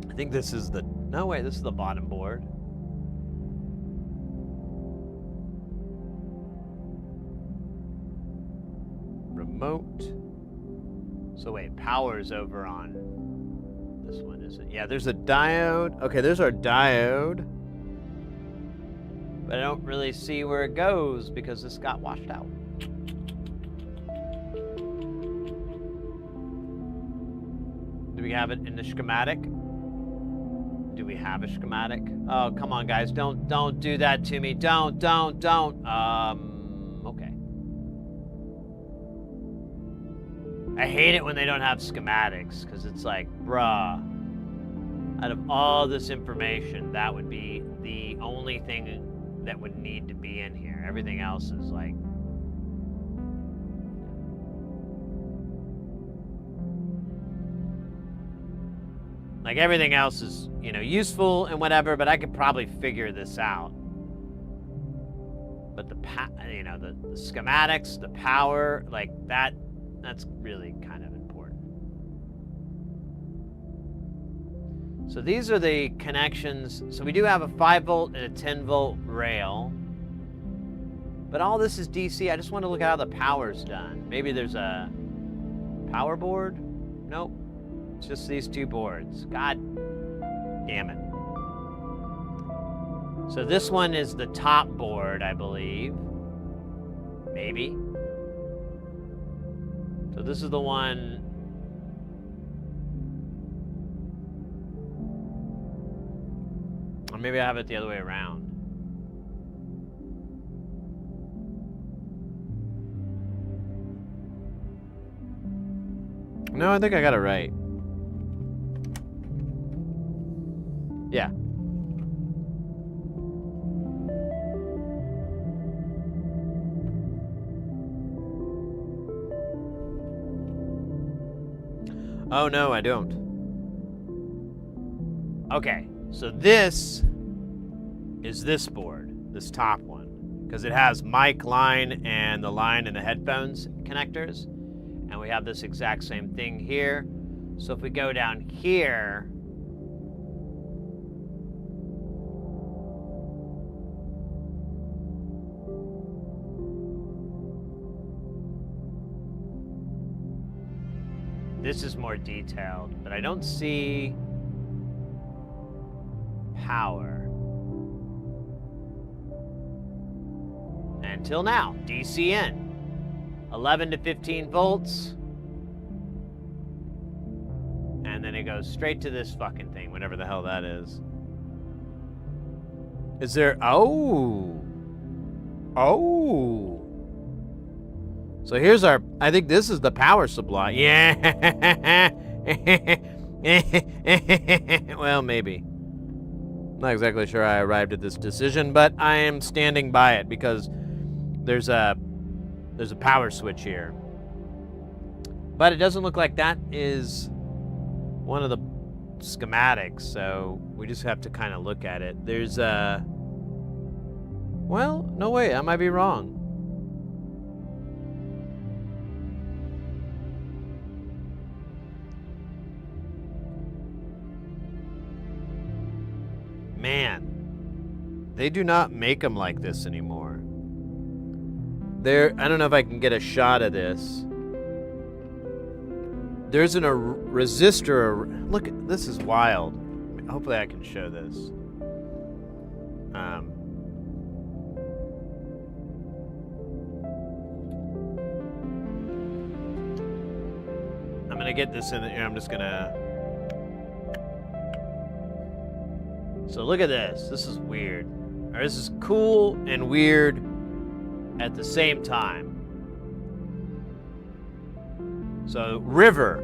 I think this is the... No, wait, this is the bottom board. Remote. So wait, power's over on... This one, is it? Yeah, there's a diode. Okay, there's our diode. But I don't really see where it goes because this got washed out. Do we have it in the schematic? Do we have a schematic? Oh, come on, guys. Don't do that to me. Don't. Okay. I hate it when they don't have schematics, because it's like, bruh, out of all this information, that would be the only thing that would need to be in here. Everything else is like... Like, everything else is, you know, useful and whatever, but I could probably figure this out. But the schematics, the power, like, that's really kind of important. So these are the connections. So we do have a 5-volt and a 10-volt rail. But all this is DC. I just want to look at how the power's done. Maybe there's a power board? Nope. It's just these two boards. God damn it. So this one is the top board, I believe. Maybe. So this is the one. Or maybe I have it the other way around. No, I think I got it right. Yeah. Oh, no, I don't. Okay, so this is this board, this top one, because it has mic line and the line and the headphones connectors. And we have this exact same thing here. So if we go down here, this is more detailed, but I don't see power. Until now, DC in. 11 to 15 volts. And then it goes straight to this fucking thing, whatever the hell that is. Is there... Oh. Oh. So here's our... I think this is the power supply. Yeah. Well, maybe. Not exactly sure I arrived at this decision, but I am standing by it because there's a power switch here. But it doesn't look like that is one of the schematics, so we just have to kind of look at it. There's a... Well, no way, I might be wrong. Man, they do not make them like this anymore. I don't know if I can get a shot of this. There's a resistor. Look, this is wild. Hopefully I can show this. I'm gonna get this in here. I'm just gonna... So look at this. This is weird. Or this is cool and weird at the same time. So, River.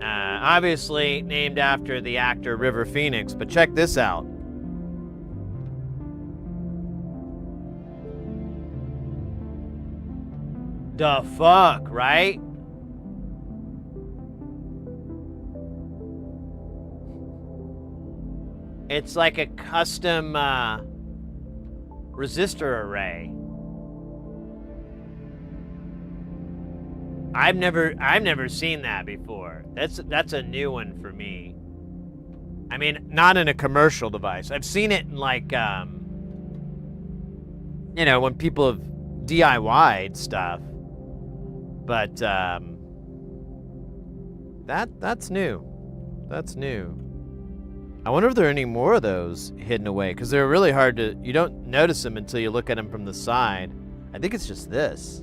Obviously named after the actor River Phoenix, but check this out. The fuck, right? It's like a custom resistor array. I've never seen that before. That's a new one for me. I mean, not in a commercial device. I've seen it in like you know, when people have DIY'd stuff. But that's new. That's new. I wonder if there are any more of those hidden away, because they're really hard to... You don't notice them until you look at them from the side. I think it's just this.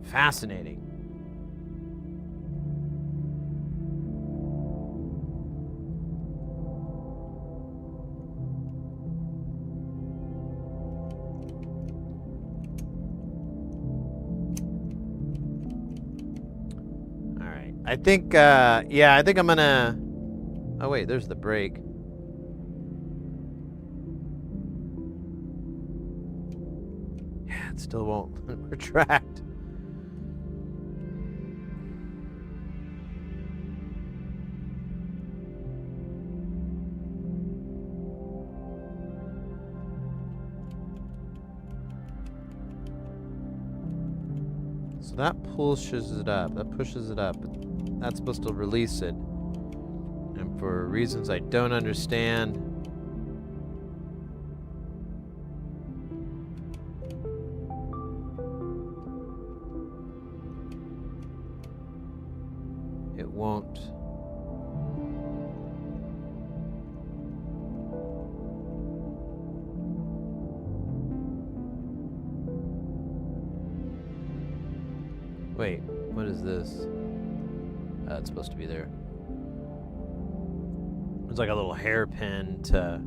Fascinating. All right. I think, yeah, I think I'm gonna... Oh, wait, there's the brake. Yeah, it still won't retract. So that pushes it up. That pushes it up. That's supposed to release it. And for reasons I don't understand... it won't. Wait, what is this? It's supposed to be there. It's like a little hairpin to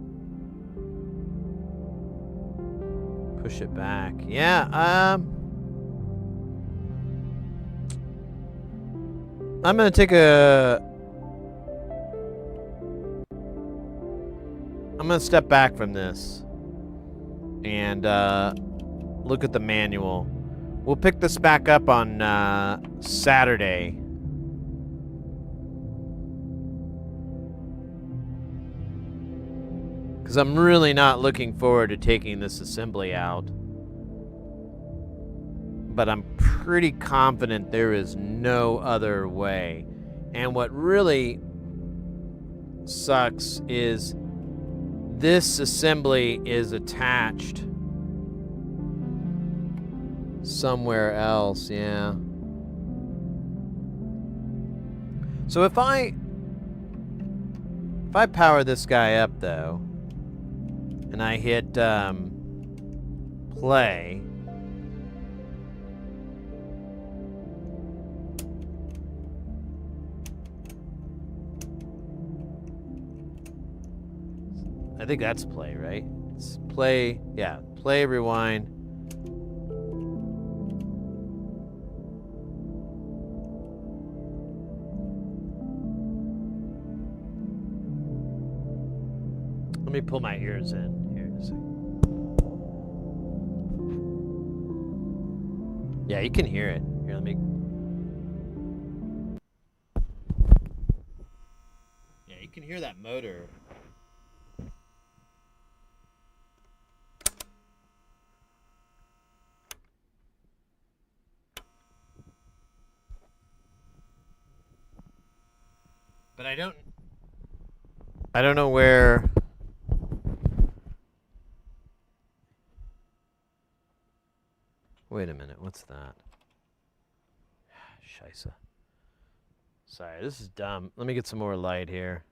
push it back. Yeah, I'm gonna take a... I'm gonna step back from this and look at the manual. We'll pick this back up on Saturday. Because I'm really not looking forward to taking this assembly out. But I'm pretty confident there is no other way. And what really sucks is this assembly is attached somewhere else, yeah. So if I power this guy up though, and I hit play, I think that's play, right? It's play, yeah, play, rewind. Let me pull my ears in here in a second. Yeah, you can hear it. Here, let me... Yeah, you can hear that motor. But I don't know where... Wait a minute, what's that? Scheisse. Sorry, this is dumb. Let me get some more light here.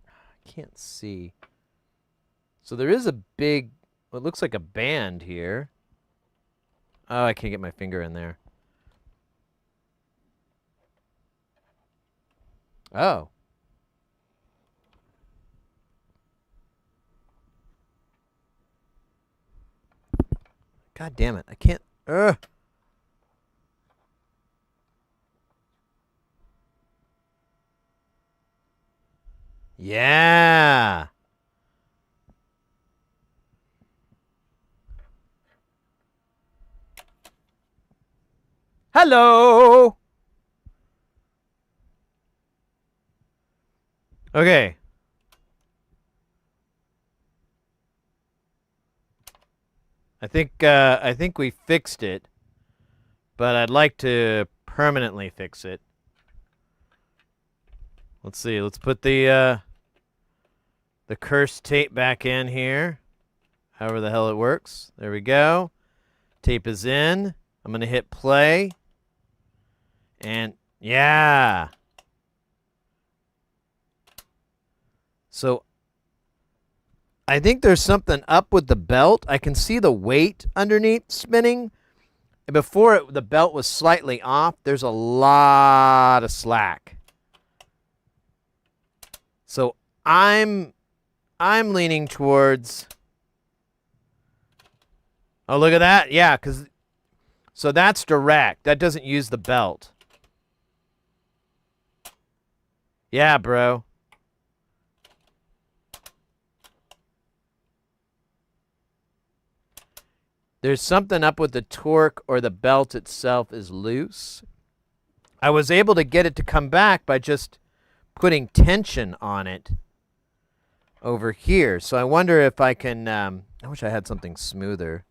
I can't see. So there is a big, what looks like a band here. Oh, I can't get my finger in there. Oh. God damn it, I can't... Yeah! Hello! Okay. I think we fixed it, but I'd like to permanently fix it. Let's see. Let's put the cursed tape back in here. However the hell it works. There we go. Tape is in. I'm going to hit play. And yeah. So I think there's something up with the belt. I can see the weight underneath spinning. And before the belt was slightly off, there's a lot of slack. So I'm leaning towards... Oh, look at that. Yeah, so that's direct. That doesn't use the belt. Yeah, bro. There's something up with the torque, or the belt itself is loose. I was able to get it to come back by just putting tension on it over here. So I wonder if I can... I wish I had something smoother.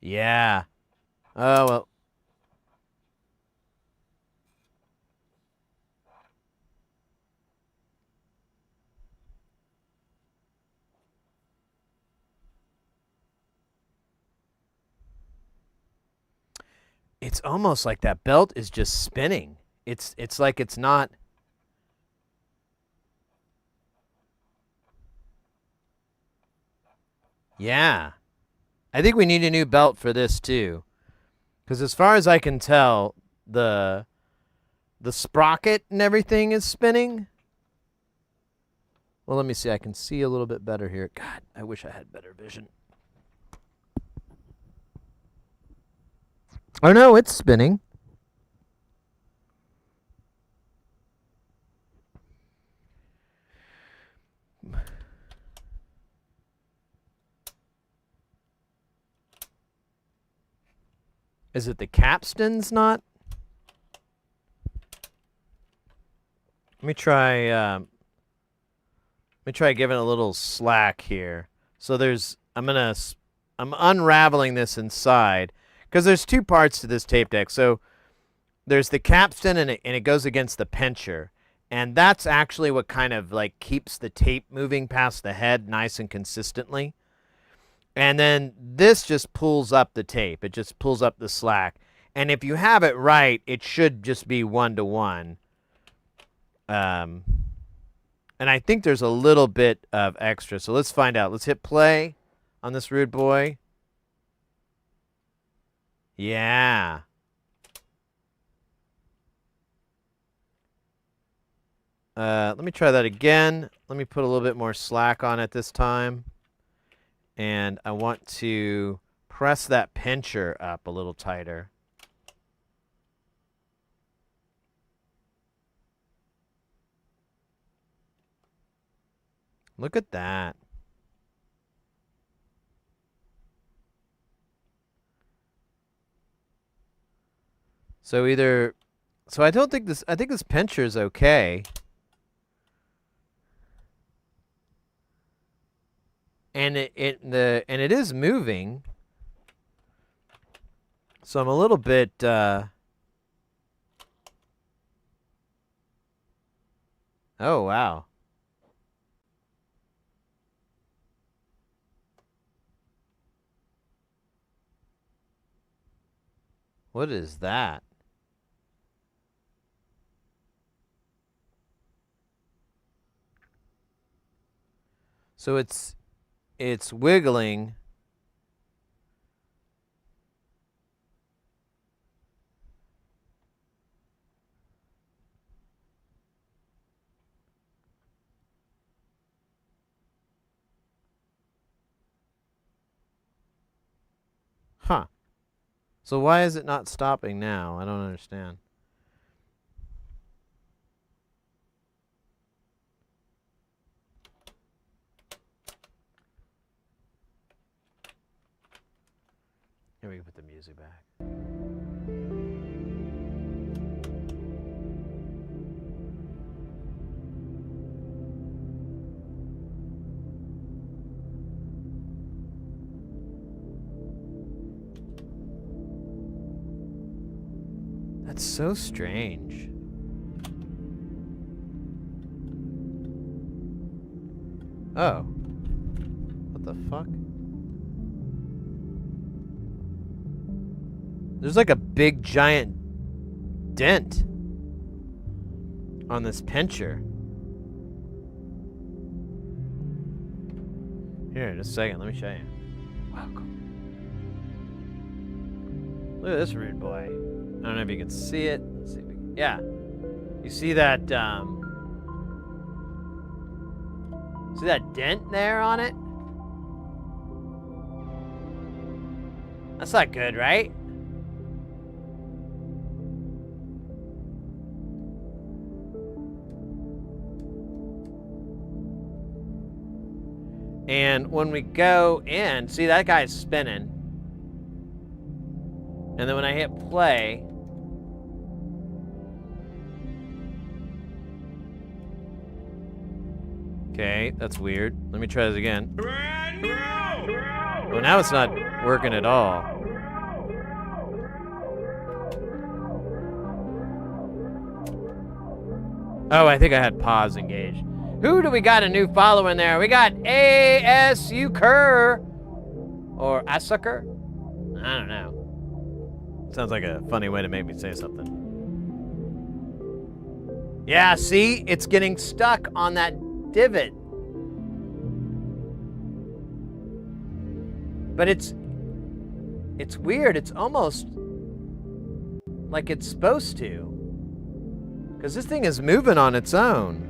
Yeah. Oh, well. It's almost like that belt is just spinning. It's like it's not. Yeah. I think we need a new belt for this too. Because as far as I can tell, the sprocket and everything is spinning. Well, let me see. I can see a little bit better here. God, I wish I had better vision. Oh no, it's spinning. Is it the capstan's not? Let me try giving it a little slack here. So I'm unraveling this inside because there's two parts to this tape deck. So there's the capstan and it goes against the pincher. And that's actually what kind of like keeps the tape moving past the head nice and consistently. And then this just pulls up the tape. It just pulls up the slack. And if you have it right, it should just be 1-to-1. And I think there's a little bit of extra. So let's find out. Let's hit play on this rude boy. Yeah. Let me try that again. Let me put a little bit more slack on it this time. And I want to press that pincher up a little tighter. Look at that. So I don't think I think this pincher is okay. And it is moving. So I'm a little bit oh wow. What is that? So it's wiggling. Huh. So why is it not stopping now? I don't understand. Here, we can put the music back. That's so strange. Oh. What the fuck? There's like a big giant dent on this pincher. Here, just a second, let me show you. Welcome. Look at this rude boy. I don't know if you can see it. Let's see if we can, yeah. You see that see that dent there on it? That's not good, right? And when we go in, see that guy's spinning. And then when I hit play, okay, that's weird. Let me try this again. Well, now it's not working at all. Oh, I think I had pause engaged. Who do we got a new follower in there? We got ASU Kerr. Or Asucker? I don't know. Sounds like a funny way to make me say something. Yeah, see? It's getting stuck on that divot. But it's weird. It's almost like it's supposed to. Because this thing is moving on its own.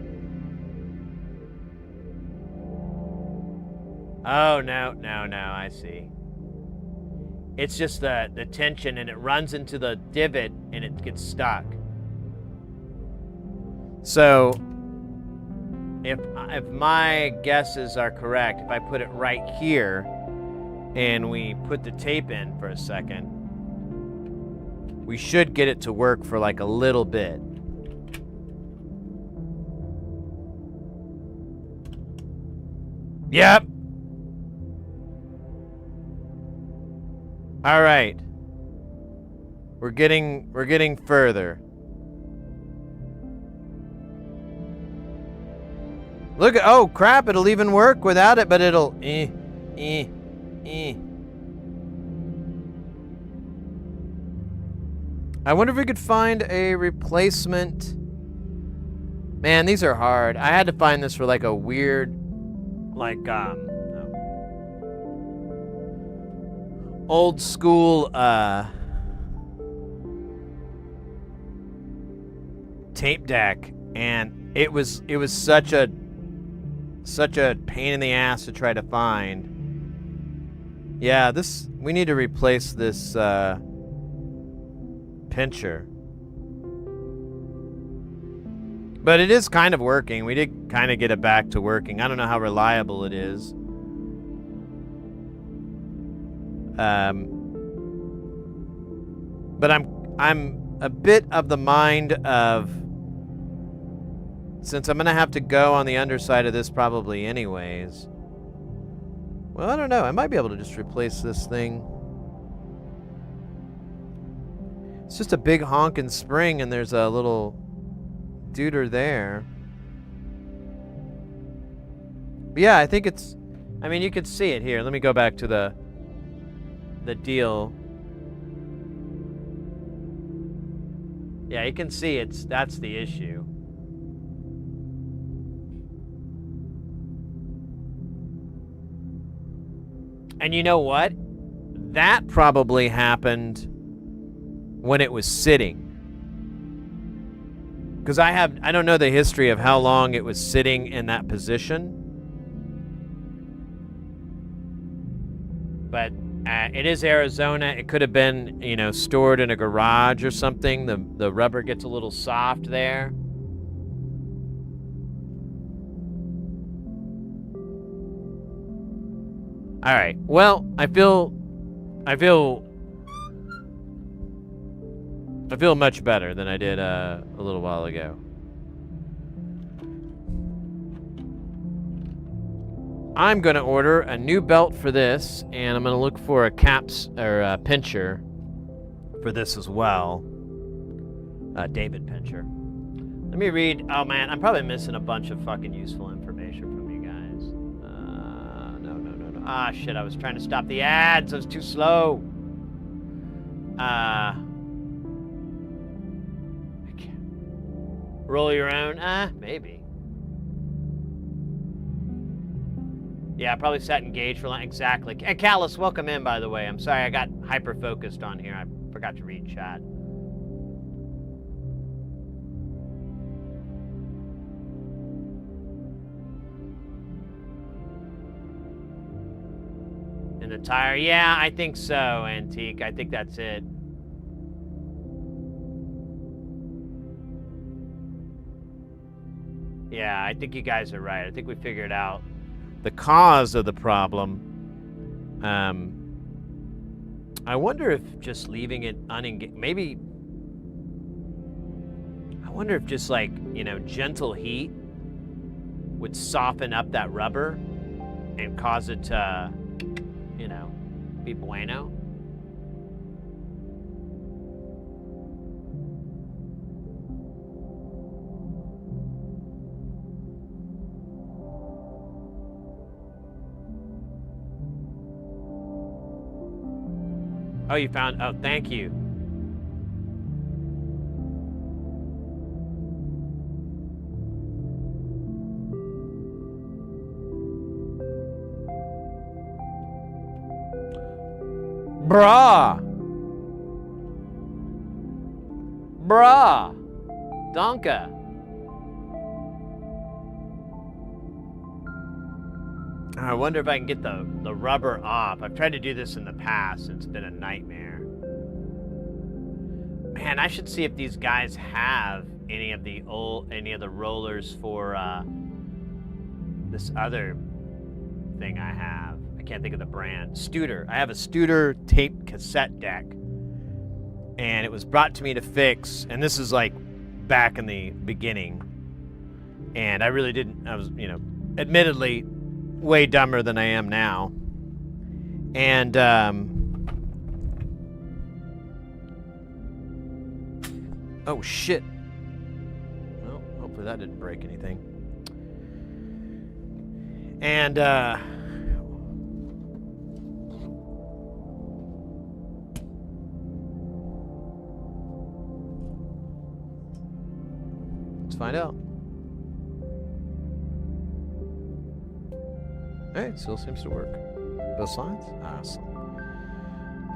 Oh, no, I see. It's just the tension, and it runs into the divot, and it gets stuck. So, if my guesses are correct, if I put it right here, and we put the tape in for a second, we should get it to work for like a little bit. Yep. All right. We're getting further. Look at, oh crap, it'll even work without it, but it'll I wonder if we could find a replacement. Man, these are hard. I had to find this for like a weird, like, old school, tape deck, and it was such a pain in the ass to try to find. Yeah, we need to replace this, pincher. But it is kind of working. We did kind of get it back to working. I don't know how reliable it is. But I'm a bit of the mind of, since I'm gonna have to go on the underside of this probably anyways. Well, I don't know. I might be able to just replace this thing. It's just a big honking spring, and there's a little duder there. But yeah, I think it's, I mean, you can see it here. Let me go back to the deal. Yeah, you can see that's the issue. And you know what? That probably happened when it was sitting. Because I don't know the history of how long it was sitting in that position. But it is Arizona. It could have been, you know, stored in a garage or something. The rubber gets a little soft there. All right. Well, I feel much better than I did a little while ago. I'm going to order a new belt for this, and I'm going to look for a caps or a pincher for this as well. David Pincher. Let me read. Oh man, I'm probably missing a bunch of fucking useful information from you guys. No. Ah shit, I was trying to stop the ads. I was too slow. Roll your own? Maybe. Yeah, I probably sat engaged for long. Exactly. And Callus, welcome in, by the way. I'm sorry, I got hyper-focused on here. I forgot to read chat. In the tire? Yeah, I think so, Antique. I think that's it. Yeah, I think you guys are right. I think we figured out the cause of the problem. I wonder if just leaving it unengaged, maybe, I wonder if just like, you know, gentle heat would soften up that rubber and cause it to, you know, be bueno. Oh, you found, oh, thank you. Bruh. Donka. I wonder if I can get the rubber off. I've tried to do this in the past and it's been a nightmare. Man, I should see if these guys have any of the rollers for this other thing I have. I can't think of the brand. Studer. I have a Studer tape cassette deck. And it was brought to me to fix, and this is like back in the beginning. And I really didn't, I was, admittedly way dumber than I am now. And oh shit. Well, hopefully that didn't break anything. And let's find out. Hey, it still seems to work. Both sides? Awesome.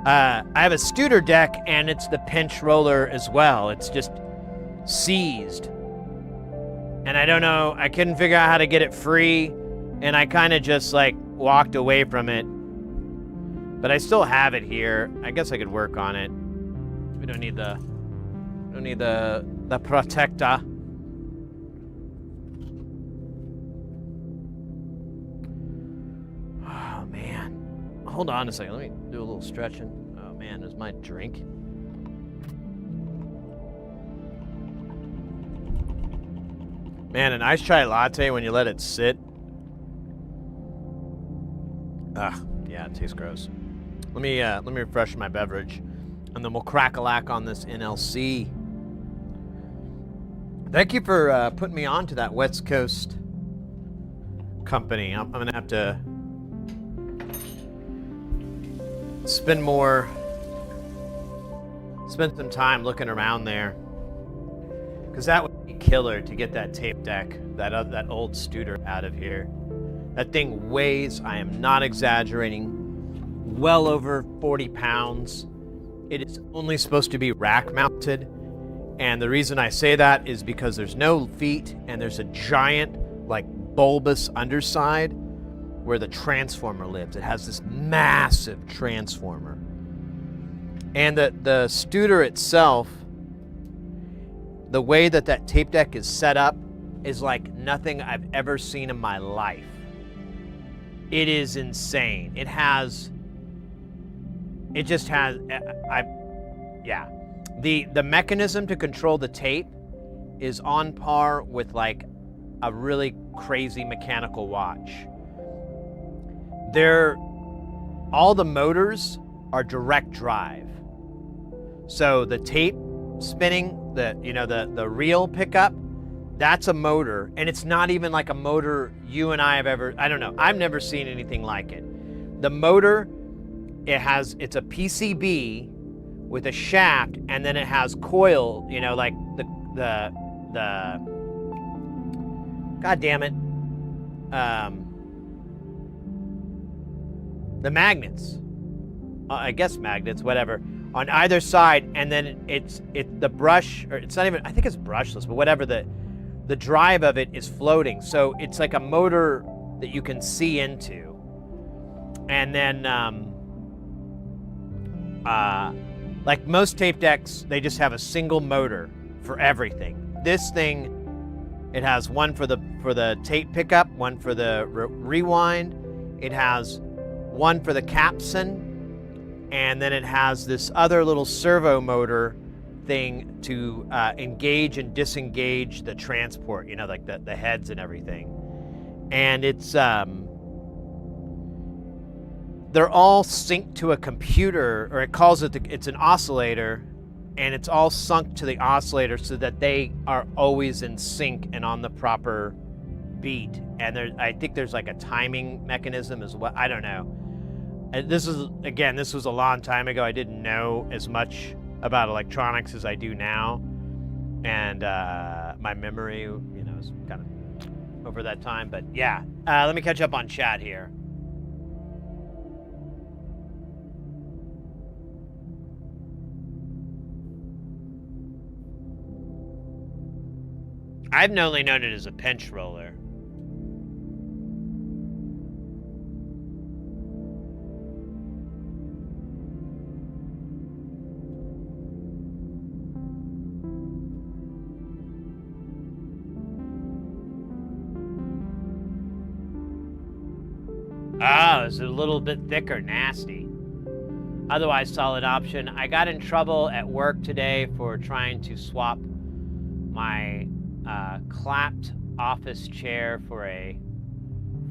I have a Studer deck, and it's the pinch roller as well. It's just seized. And I don't know, I couldn't figure out how to get it free, and I kind of just, like, walked away from it. But I still have it here. I guess I could work on it. We don't need the protector. Hold on a second. Let me do a little stretching. Oh man, there's my drink. Man, an iced chai latte when you let it sit. Yeah, it tastes gross. Let me refresh my beverage, and then we'll crack-a-lack on this NLC. Thank you for putting me on to that West Coast company. I'm gonna have to spend some time looking around there, because that would be killer to get that tape deck, that old Studer out of here. That thing weighs, I am not exaggerating, well over 40 pounds. It is only supposed to be rack mounted, and the reason I say that is because there's no feet and there's a giant, like, bulbous underside where the transformer lives. It has this massive transformer. And the Studer itself, the way that tape deck is set up is like nothing I've ever seen in my life. It is insane. The mechanism to control the tape is on par with like a really crazy mechanical watch. All the motors are direct drive. So the tape spinning, the reel pickup, that's a motor, and it's not even like a motor you and I have ever, I don't know, I've never seen anything like it. The motor, it's a PCB with a shaft, and then it has coil, like the God damn it, the magnets, I guess magnets, whatever, on either side, and then it's the brush, or it's not even, I think it's brushless, but whatever, the drive of it is floating, so it's like a motor that you can see into. And then like most tape decks, they just have a single motor for everything. This thing, it has one for the tape pickup, one for the rewind, it has one for the capstan, and then it has this other little servo motor thing to engage and disengage the transport, like the heads and everything. And it's they're all synced to a computer, or it calls it it's an oscillator, and it's all sunk to the oscillator so that they are always in sync and on the proper beat. And I think there's like a timing mechanism as well. I don't know. This was a long time ago. I didn't know as much about electronics as I do now. And my memory, you know, is kind of over that time. But yeah, let me catch up on chat here. I've only known it as a pinch roller. Oh, it's a little bit thicker, nasty. Otherwise, solid option. I got in trouble at work today for trying to swap my clapped office chair for a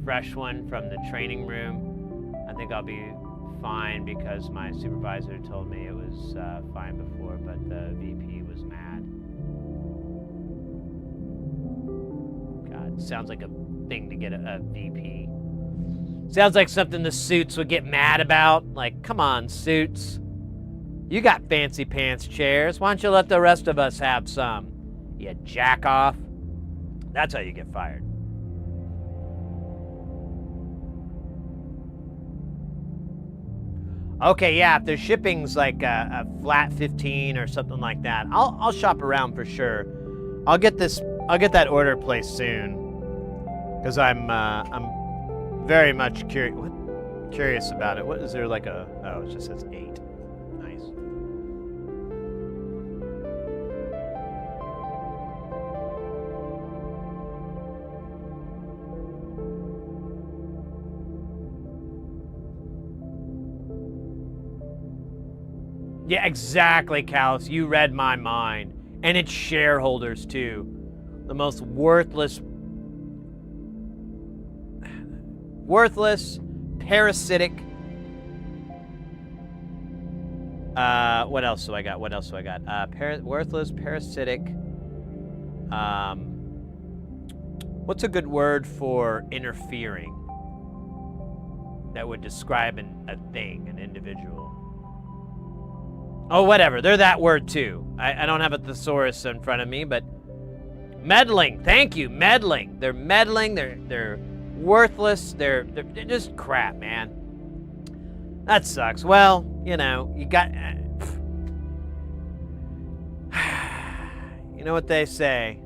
fresh one from the training room. I think I'll be fine because my supervisor told me it was fine before, but the VP was mad. God, sounds like a thing to get a VP. Sounds like something the Suits would get mad about. Like, come on, Suits. You got fancy pants chairs. Why don't you let the rest of us have some? You jack off. That's how you get fired. Okay, yeah, if their shipping's like a flat 15 or something like that, I'll shop around for sure. I'll get that order placed soon. Because I'm very much curious about it. What is there like a... Oh, it just says 8. Nice. Yeah, exactly, Callus. You read my mind. And it's shareholders, too. The most worthless, parasitic. What else do I got? Worthless, parasitic. What's a good word for interfering that would describe a thing, an individual? Oh, whatever. They're that word too. I don't have a thesaurus in front of me, but meddling. Thank you, meddling. They're meddling. They're worthless. They're just crap, man. That sucks. Well, you know, you got. You know what they say.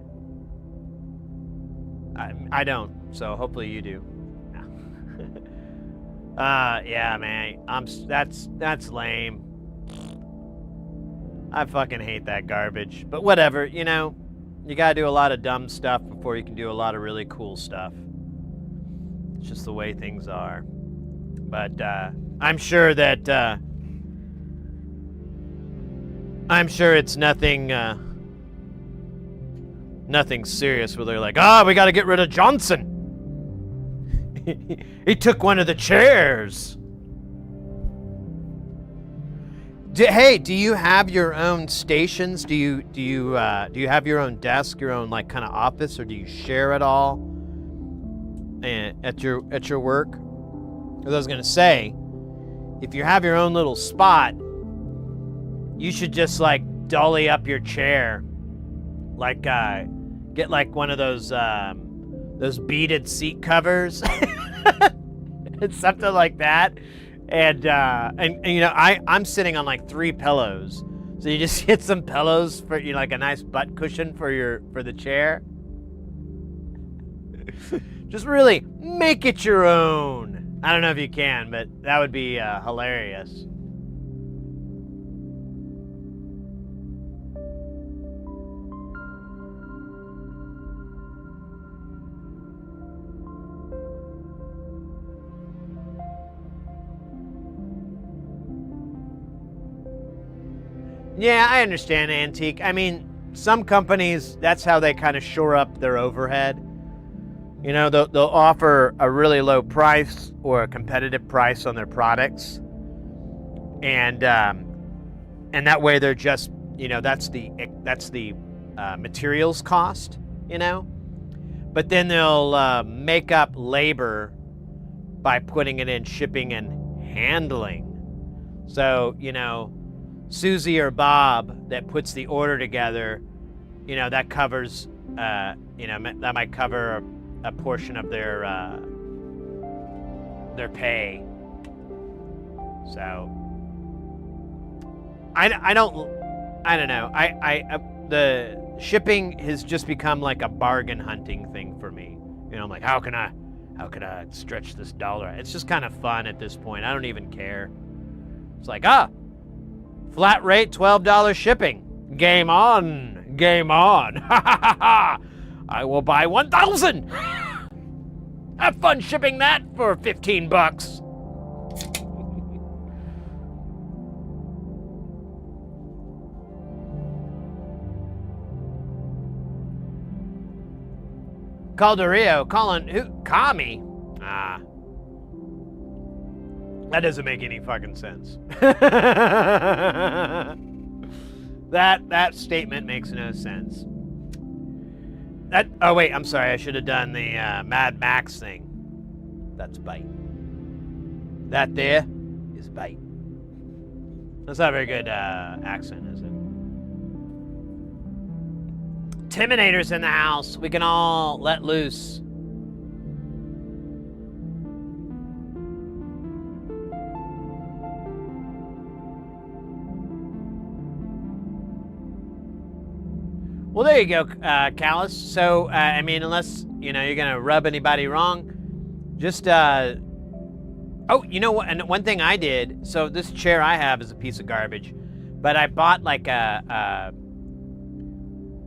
I don't. So hopefully you do. Yeah, man. That's lame. I fucking hate that garbage. But whatever, you know, you gotta do a lot of dumb stuff before you can do a lot of really cool stuff. It's just the way things are. But I'm sure that it's nothing nothing serious where they're like, we gotta get rid of Johnson. He took one of the chairs. Hey, do you have your own stations? Do you have your own desk, your own like kind of office, or do you share it all at your work? As I was gonna say, if you have your own little spot, you should just like dolly up your chair, like get like one of those beaded seat covers, and something like that. And you know, I'm sitting on like 3 pillows, so you just get some pillows for, you know, like a nice butt cushion for the chair. Just really make it your own. I don't know if you can, but that would be hilarious. Yeah, I understand, Antique. I mean, some companies, that's how they kind of shore up their overhead. You know, they'll offer a really low price or a competitive price on their products. And that way they're just, you know, that's the materials cost, you know? But then they'll make up labor by putting it in shipping and handling. So, you know, Susie or Bob that puts the order together, you know, that covers, you know, that might cover a portion of their pay. So, I don't know. The shipping has just become like a bargain hunting thing for me. You know, I'm like, how can I stretch this dollar? It's just kind of fun at this point. I don't even care. It's like, flat rate, $12 shipping. Game on, game on. Ha ha ha ha! I will buy 1,000. Have fun shipping that for 15 bucks. Calderio, Colin, who? Kami? That doesn't make any fucking sense. That statement makes no sense. Oh wait, I'm sorry. I should have done the Mad Max thing. That's bite. That there is bite. That's not a very good accent, is it? Timinator's in the house. We can all let loose. Well, there you go, Callus. So, I mean, unless, you know, you're going to rub anybody wrong, just, oh, you know what? And one thing I did, so this chair I have is a piece of garbage, but I bought like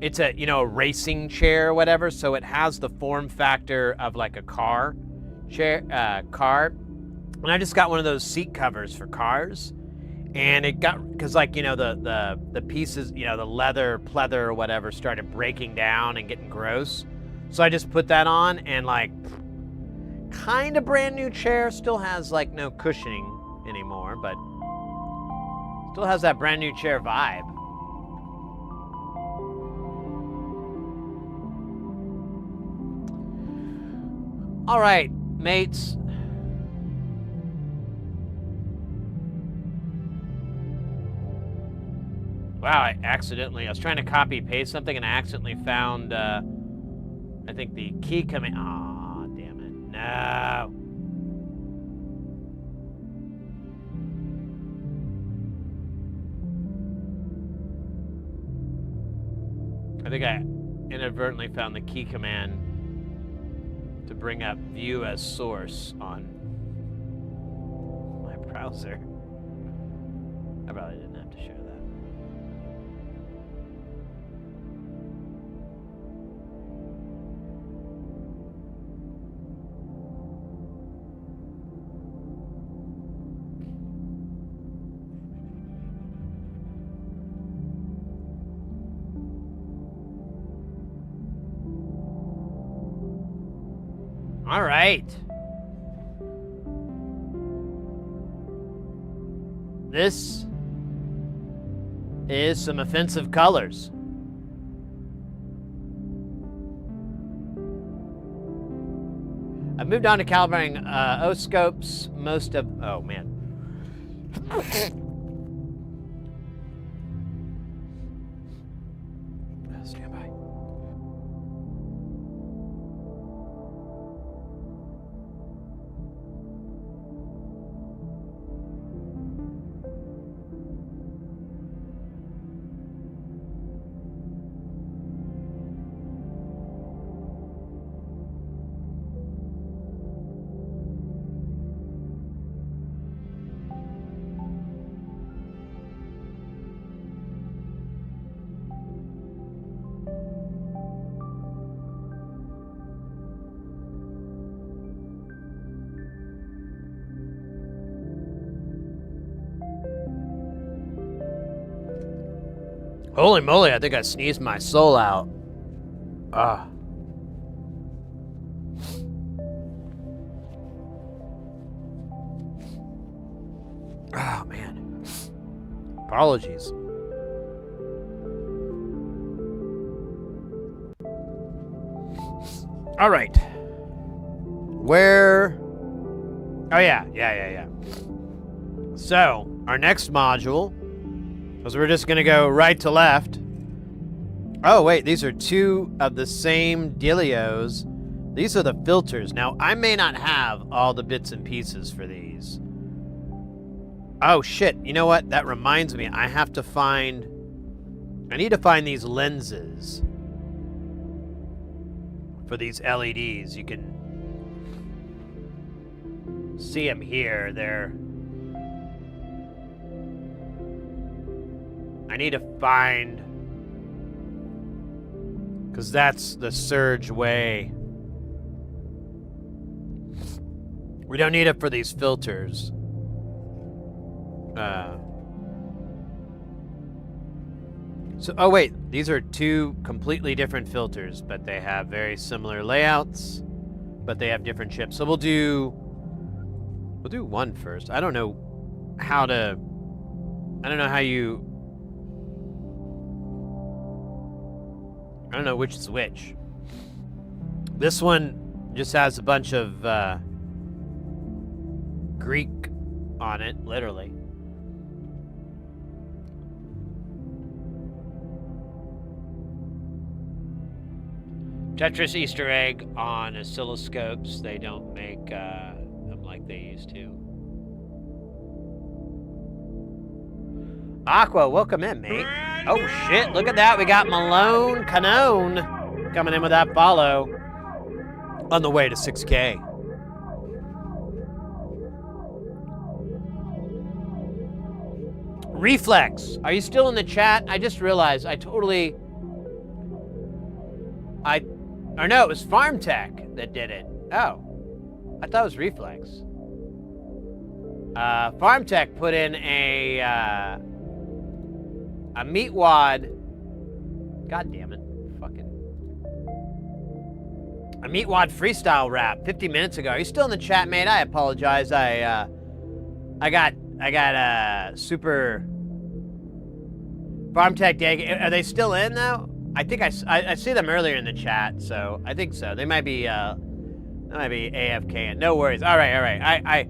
it's a, you know, a racing chair or whatever, so it has the form factor of like a car. And I just got one of those seat covers for cars. And it got, because like, you know, the pieces, you know, the leather, pleather or whatever started breaking down and getting gross. So I just put that on and like, kind of brand new chair, still has like no cushioning anymore, but still has that brand new chair vibe. All right, mates. Wow, I was trying to copy paste something and I accidentally found, I think the key command. Aw, damn it. No. I think I inadvertently found the key command to bring up view as source on my browser. I probably didn't have to share that. All right. This is some offensive colors. I've moved on to calibrating O-scopes. Oh man. Stand by. Holy moly, I think I sneezed my soul out. Ah. Oh, man. Apologies. All right. Where? Oh, yeah. So, our next module, because we're just going to go right to left. Oh, wait, these are two of the same dealios. These are the filters. Now, I may not have all the bits and pieces for these. Oh, shit. You know what? That reminds me. I need to find these lenses for these LEDs. You can see them here. I need to find, because that's the SERGE way. We don't need it for these filters. Oh wait, these are two completely different filters, but they have very similar layouts, but they have different chips. So we'll do one first. I don't know how you, I don't know which is which. This one just has a bunch of Greek on it, literally. Tetris Easter egg on oscilloscopes. They don't make them like they used to. Aqua, welcome in, mate. Oh shit, look at that. We got Malone Canone coming in with that follow on the way to 6K. Reflex, are you still in the chat? I just realized or no, it was Farm Tech that did it. Oh, I thought it was Reflex. Farm Tech put in a meat wad. God damn it, fucking. A meat wad freestyle rap 50 minutes ago. Are you still in the chat, mate? I apologize. I got super Farm Tech Day. Are they still in though? I think I see them earlier in the chat, so I think so. They might be AFK. No worries. All right. I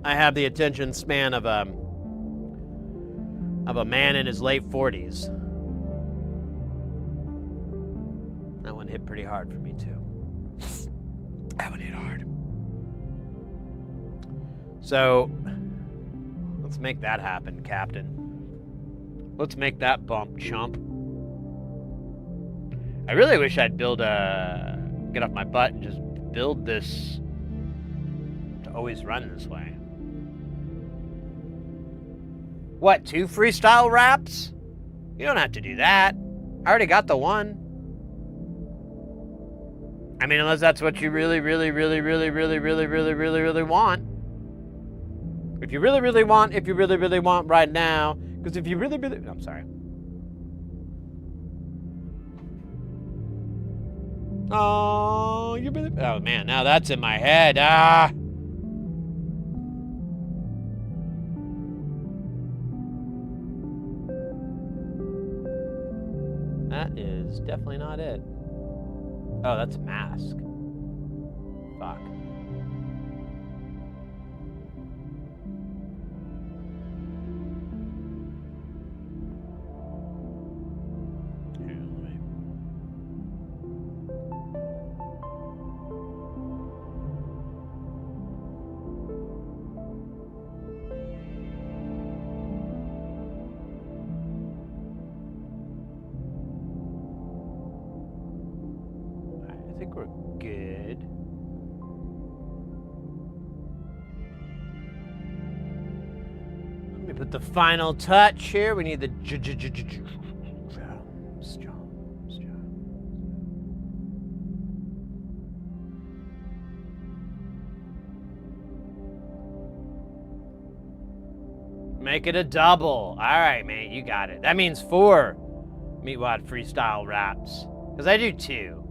have the attention span of a man in his late 40s. That one hit pretty hard for me too. That one hit hard. So let's make that happen, Captain. Let's make that bump, chump. I really wish I'd get off my butt and just build this to always run this way. What, 2 freestyle raps? You don't have to do that. I already got the one. I mean, unless that's what you really want. If you really want right now, because if you I'm sorry. Oh, oh man, now that's in my head. That is definitely not it. Oh, that's Mask. Fuck. I think we're good. Let me put the final touch here. We need the make it a double. All right, man, you got it. That means 4 Meatwad freestyle raps. Because I do 2.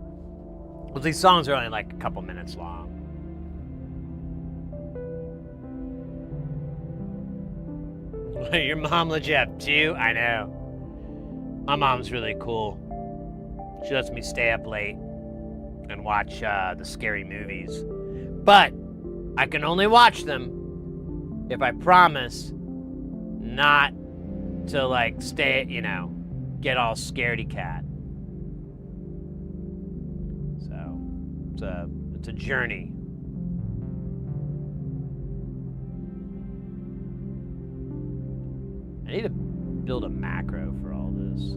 Well, these songs are only like a couple minutes long. Your mom let you have 2? I know. My mom's really cool. She lets me stay up late and watch the scary movies. But I can only watch them if I promise not to like stay, you know, get all scaredy cat. So it's a journey. I need to build a macro for all this.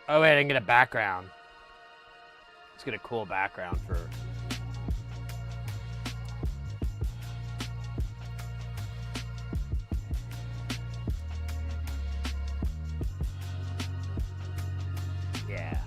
Oh wait, I can get a background. Let's get a cool background for... Yeah.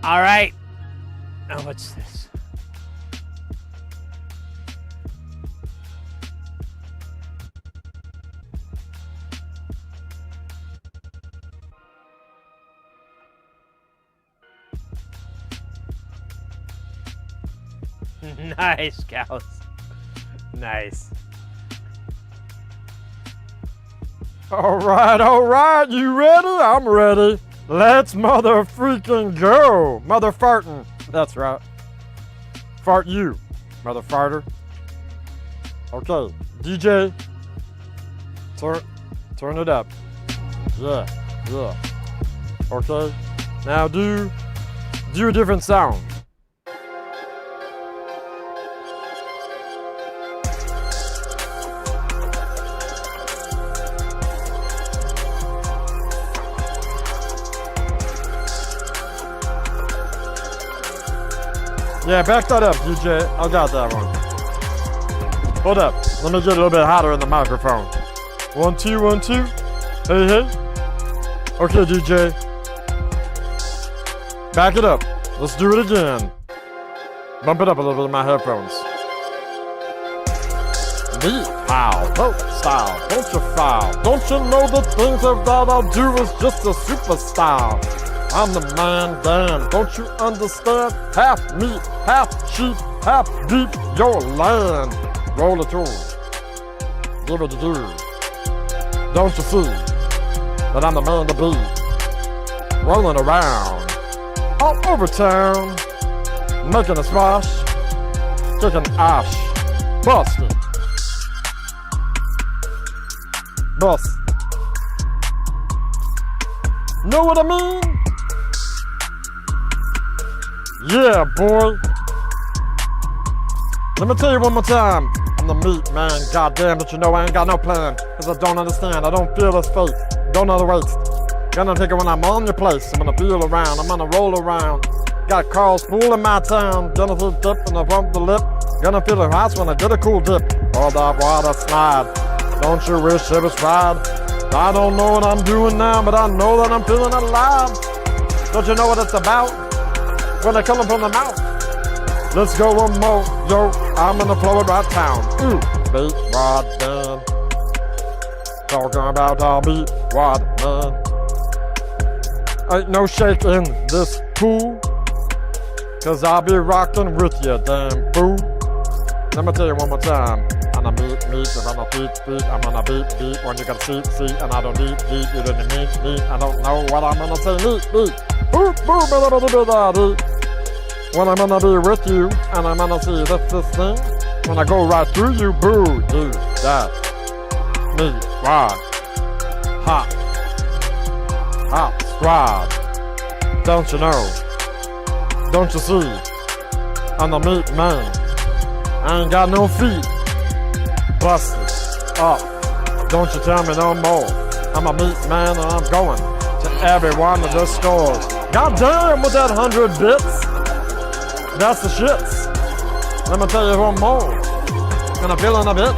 All right. Oh, what's this? Nice, Gallus. Nice. All right, you ready? I'm ready. Let's mother freaking go. Mother fartin'. That's right. Fart you, mother farter. Okay, DJ. Turn it up. Yeah. Okay. Now do a different sound. Yeah, back that up, DJ. I got that one. Hold up. Let me get a little bit hotter in the microphone. 1, 2, 1, 2. Hey. Okay, DJ. Back it up. Let's do it again. Bump it up a little bit in my headphones. Beat, pow, vote style. Don't you foul. Don't you know the things that I'll do is just a super style. I'm the man, damn, don't you understand? Half meat, half sheep, half deep, your land. Roll it through, give it a do. Don't you see that I'm the man to be? Rolling around, all over town, making a splash, kicking ash, busting, bust. Know what I mean? Yeah, boy. Let me tell you one more time. I'm the meat man. Goddamn, that you know I ain't got no plan. Cause I don't understand. I don't feel this faith. Don't know the waste. Gonna take it when I'm on your place. I'm gonna feel around. I'm gonna roll around. Got cars full in my town. Gonna feel dip and I pump the lip. Gonna feel the house when I get a cool dip. All that water slide. Don't you wish it was right? I don't know what I'm doing now, but I know that I'm feeling alive. Don't you know what it's about? When they come from the mouth. Let's go one more, yo. I'm in the Florida town. Ooh, beat rod man. Talking about our beat rod man. Ain't no shake in this pool. Cause I'll be rocking with you, damn fool. Let me tell you one more time. I'm gonna meet, I'm gonna beat, I'm gonna beat. When you can see, and I don't beat, you didn't meet. I don't know what I'm gonna say, beat. Boo, boo, when I'm gonna be with you, and I'm gonna see this thing. When I go right through you, boo, do that. Me, rod, hot, squad. Don't you know? Don't you see? I'm the meat man. I ain't got no feet. Busted up. Don't you tell me no more. I'm a meat man and I'm going to every one of the stores. Goddamn with that 100 bits. That's the shits. Let me tell you one more. Gonna fill in a bit.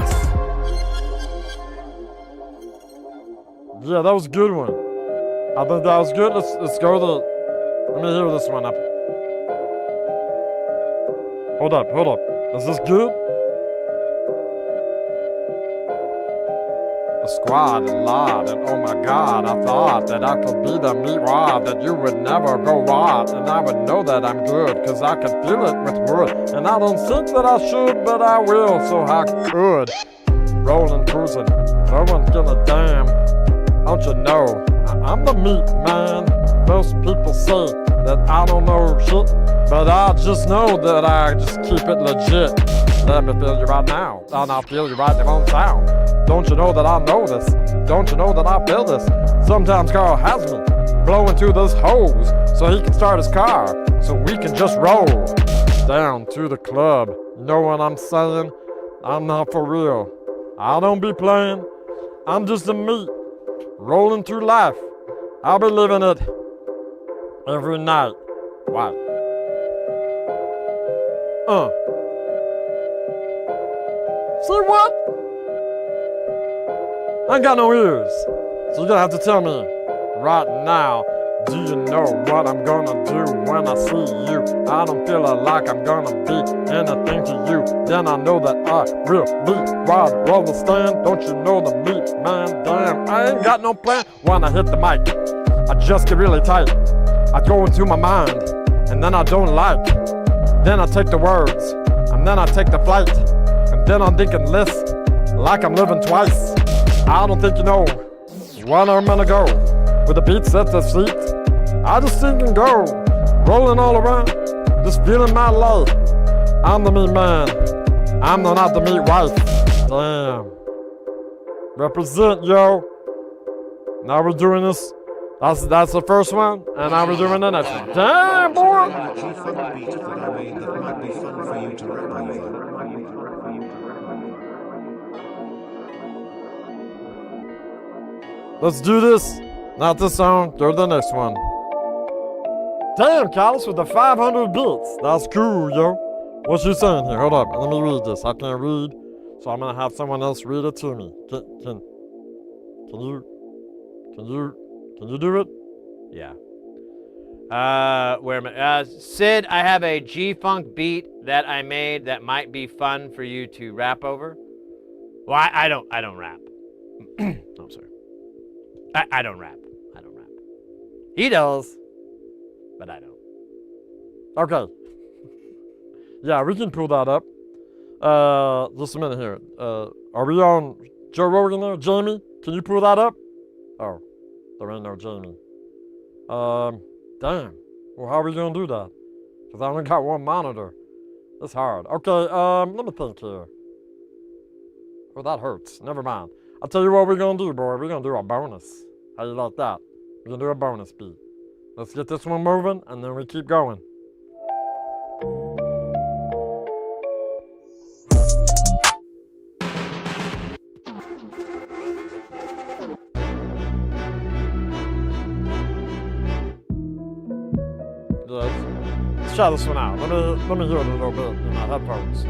Yeah, that was a good one. I think that was good. Let's go to. Let me hear this one up. Hold up. Is this good? The squad lied, and oh my god, I thought that I could be the meatwad, that you would never go wild, and I would know that I'm good, cause I can feel it with wood. And I don't think that I should, but I will, so I could. Rolling, cruising, no one's gonna damn. Don't you know, I'm the meat man. Most people say that I don't know shit, but I just know that I just keep it legit. Let me feel you right now, and I'll feel you right on sound. Don't you know that I know this? Don't you know that I feel this? Sometimes Carl has me blowing to this hose so he can start his car, so we can just roll down to the club. You know what I'm saying? I'm not for real. I don't be playing. I'm just a meat rolling through life. I'll be living it every night. What? See what? I ain't got no ears, so you're gonna have to tell me right now. Do you know what I'm gonna do when I see you? I don't feel like I'm gonna be anything to you. Then I know that I will be wild roller stand. Don't you know the meat man? Damn, I ain't got no plan. When I hit the mic, I just get really tight. I go into my mind, and then I don't like. Then I take the words, and then I take the flight. And then I'm thinking less, like I'm living twice. I don't think you know when I'm gonna go. With the beats at the seat, I just think and go. Rolling all around, just feeling my life. I'm the meat man, I'm not the meat wife. Damn. Represent, yo. Now we're doing this. That's the first one, and now we're doing the next one. Damn, boy! Let's do this. Not this song, go to the next one. Damn, Carlos with the 500 bits. That's cool, yo. What you saying here? Hold up, let me read this. I can't read, so I'm gonna have someone else read it to me. Can you do it? Yeah. Where am I? Sid, I have a G-Funk beat that I made that might be fun for you to rap over. Well, I don't rap. I'm sorry. I don't rap. He does, but I don't. Okay. Yeah, we can pull that up. Just a minute here. Are we on Joe Rogan there? Jamie, can you pull that up? Oh, there ain't no Jamie. Damn. Well, how are we gonna do that? Because I only got one monitor. It's hard. Okay, let me think here. Well, that hurts. Never mind. I'll tell you what we're gonna do, boy. We're gonna do a bonus. How you like that? We're gonna do a bonus beat. Let's get this one moving, and then we keep going. Let's try this one out. Let me hear it a little bit in my headphones.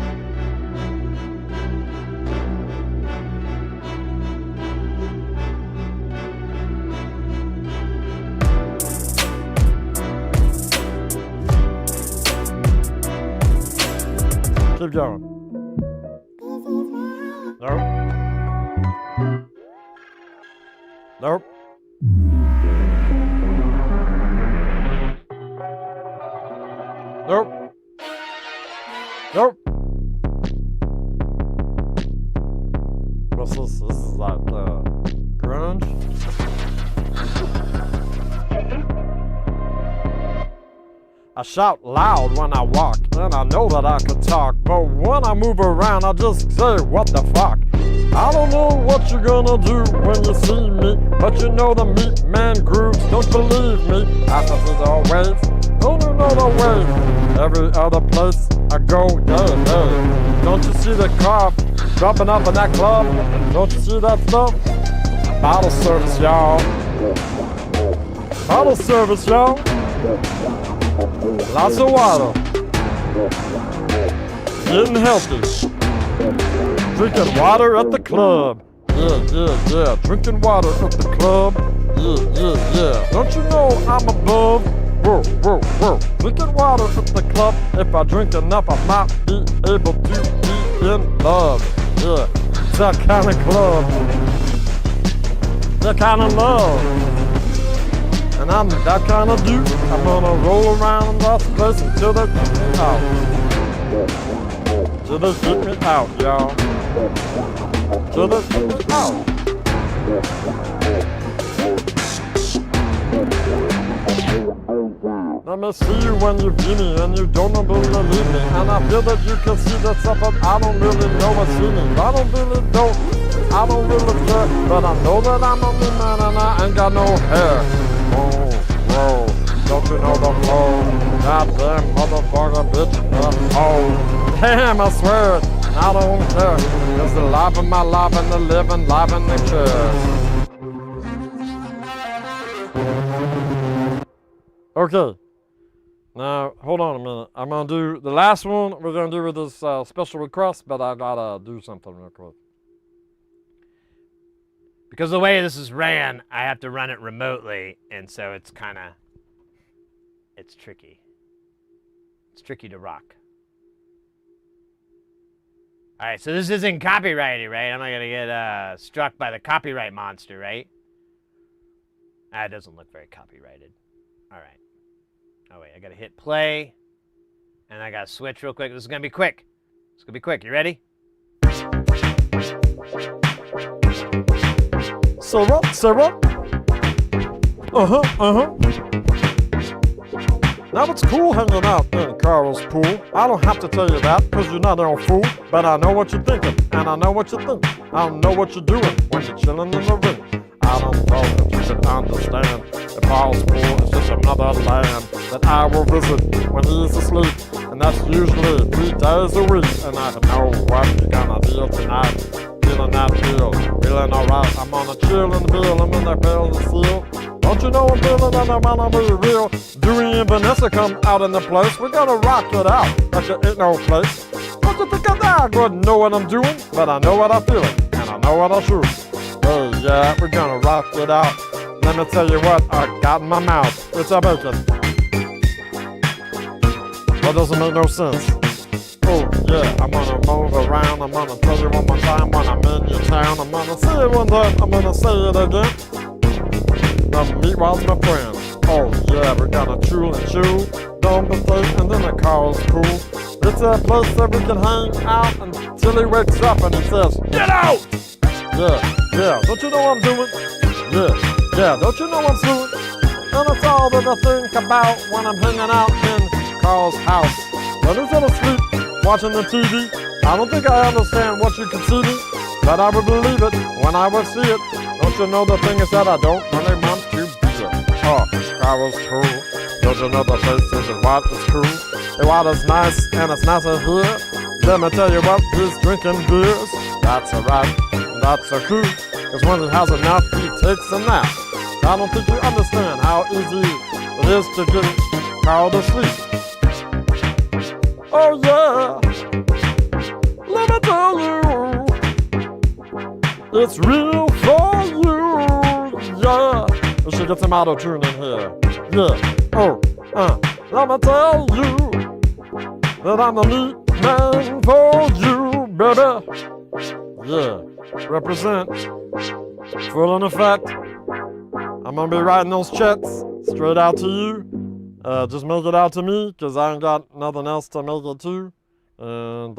Keep going. Nope. Nope. Nope. Nope. What's this? This is like grunge. I shout loud when I walk, and I know that I can talk, but when I move around, I just say, what the fuck? I don't know what you're gonna do when you see me, but you know the meat man grooves. Don't believe me? I thought there's always, don't you know the way? Every other place I go, yeah. Don't you see the car dropping up in that club? Don't you see that stuff? Bottle service, y'all. Bottle service, y'all. Lots of water. Getting healthy. Drinking water at the club. Yeah. Drinking water at the club. Yeah. Don't you know I'm above? Whoa. Drinking water at the club. If I drink enough, I might be able to be in love. Yeah, it's that kind of club. That kind of love. And I'm that kind of dude. I'm gonna roll around that place until they get me out. Till they get me out, y'all. Till they get me out. Let me see you when you view me and you don't believe me. And I feel that you can see that stuff, but I don't really know what's in it. I don't really care, but I know that I'm a mean man and I ain't got no hair. Whoa, don't you know the flow? Goddamn motherfucker, bitch, oh. Damn, I swear it, I don't care. Cause the life of my life and the living life in the chair. Okay. Now, hold on a minute. I'm going to do the last one we're going to do with this special request, but I got to do something real quick. Because the way this is ran, I have to run it remotely, and so it's tricky. It's tricky to rock. All right, so this isn't copyrighted, right? I'm not going to get struck by the copyright monster, right? That doesn't look very copyrighted. All right. Oh, wait, I gotta hit play, and I gotta switch real quick. This is gonna be quick. It's gonna be quick. You ready? Sarah? Now it's cool hanging out in Carl's pool. I don't have to tell you that, cause you're not no fool. But I know what you're thinking, and I know what you think. I know what you're doing when you're chilling in the ring. I don't know if you can understand. The Carl's pool is just another land that I will visit when he's asleep. And that's usually 3 days a week. And I know what you're gonna deal tonight. Feeling that feel, feeling alright. I'm on a chillin' feel, I'm in the feel the seal. Don't you know I'm feeling that I wanna be real? Dewey and Vanessa come out in the place. We're gonna rock it out like there ain't no place. Don't you think I wouldn't know what I'm doing? But I know what I'm feeling, and I know what I shoot. Hey, yeah, we're gonna rock it out. Let me tell you what I got in my mouth. It's a bacon. That doesn't make no sense. Oh, yeah, I'm gonna move around. I'm gonna tell you one more time when I'm in your town. I'm gonna say it one time, I'm gonna say it again. The meatwall's my friend. Oh, yeah, we're gonna chew and chew. Don't be safe, and then the car's cool. It's a place that we can hang out until he wakes up and he says, "Get out!" Yeah, don't you know what I'm doing? Yeah, don't you know what I'm doing? And it's all that I think about when I'm hanging out in Carl's house. When he's asleep, watching the TV, I don't think I understand what you can see me, but I would believe it when I would see it. Don't you know the thing is that I don't really want to be it? Oh, Carl's cool. Don't you know the place is what is cool? The water's nice and it's nicer here. Let me tell you what, he's drinking beers. That's alright. That's so cool, cause when he has enough, he takes a nap. I don't think you understand how easy it is to get Carl to sleep. Oh yeah, let me tell you, it's real for you, yeah. We should get some auto-tune in here, yeah. Let me tell you that I'm the meat man for you, baby, yeah. Represent, full in effect. I'm gonna be writing those checks straight out to you. Just make it out to me, cause I ain't got nothing else to make it to. And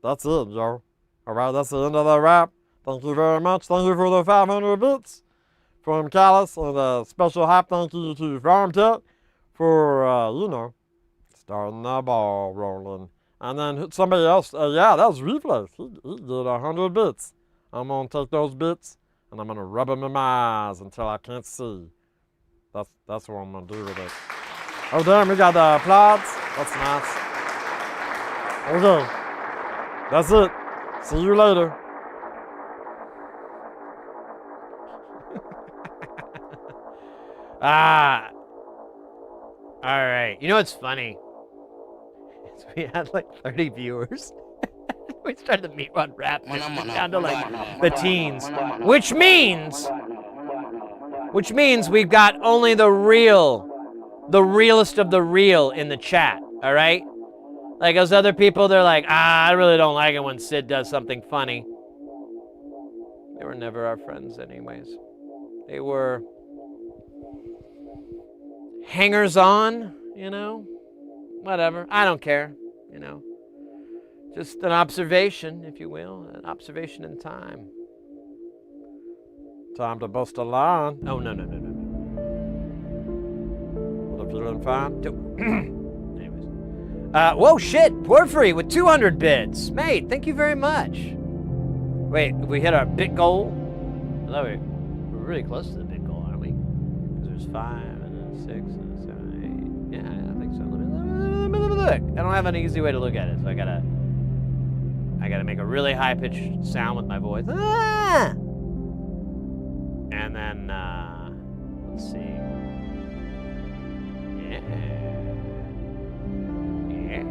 that's it, yo. Alright, that's the end of the rap. Thank you very much. Thank you for the 500 bits from Callus, and a special hype thank you to FarmTech for, starting the ball rolling. And then somebody else, yeah, that was Reflex. He did 100 bits. I'm gonna take those bits and I'm gonna rub them in my eyes until I can't see. That's what I'm gonna do with it. Oh damn, we got the applause. That's nice. Okay, that's it. See you later. All right. You know what's funny? We had like 30 viewers. We started the Meat Rod rap down to like the teens, which means we've got only the realest of the real in the chat. All right. Like those other people, they're like, I really don't like it when Sid does something funny. They were never our friends anyways. They were hangers on, you know, whatever. I don't care, you know. Just an observation, if you will, an observation in time. Time to bust a line. Oh, no. What, feeling fine? Anyways. Whoa, shit, Porphyry with 200 bits. Mate, thank you very much. Wait, we hit our bit goal? I thought we're really close to the bit goal, aren't we? Because there's 5 and 6 and 7, 8. Yeah, I think so. Let me look. I don't have an easy way to look at it, so I gotta make a really high-pitched sound with my voice. Ah! And then, let's see. Yeah,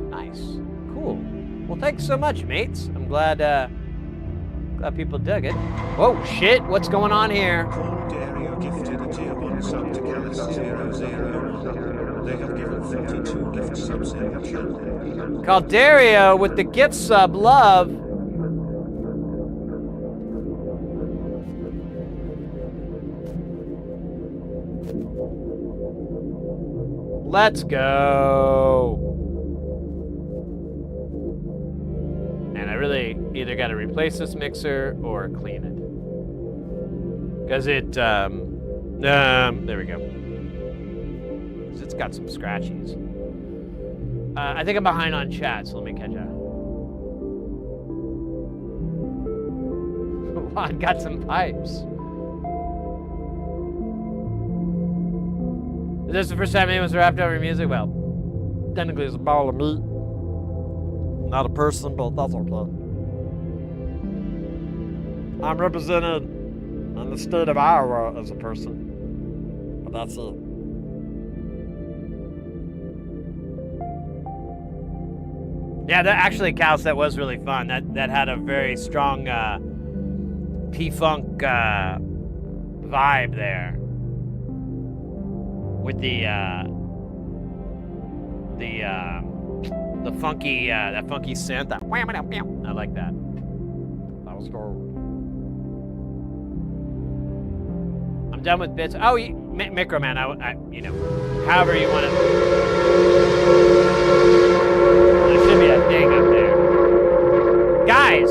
nice, cool. Well, thanks so much, mates. I'm glad people dug it. Whoa, shit, what's going on here? Caldario gifted a tier 1 sub to Galaxy00. They have given 32 gift subs in the chat. Caldario with the gift sub, love. Let's go. And I really either got to replace this mixer or clean it. Because it, there we go. 'Cause it's got some scratchies. I think I'm behind on chat, so let me catch up. Juan got some pipes. Is this the first time anyone's rapped over music? Well, Technically, it's a ball of meat. Not a person, but that's okay. I'm represented in the state of Iowa as a person, but that's it. yeah, that actually, Kaus, that was really fun. That had a very strong P-Funk vibe there. With the funky, that funky synth. I like that. That was gold. I'm done with bits. Oh, Microman, I you know, however you want to. There should be a thing up there. Guys,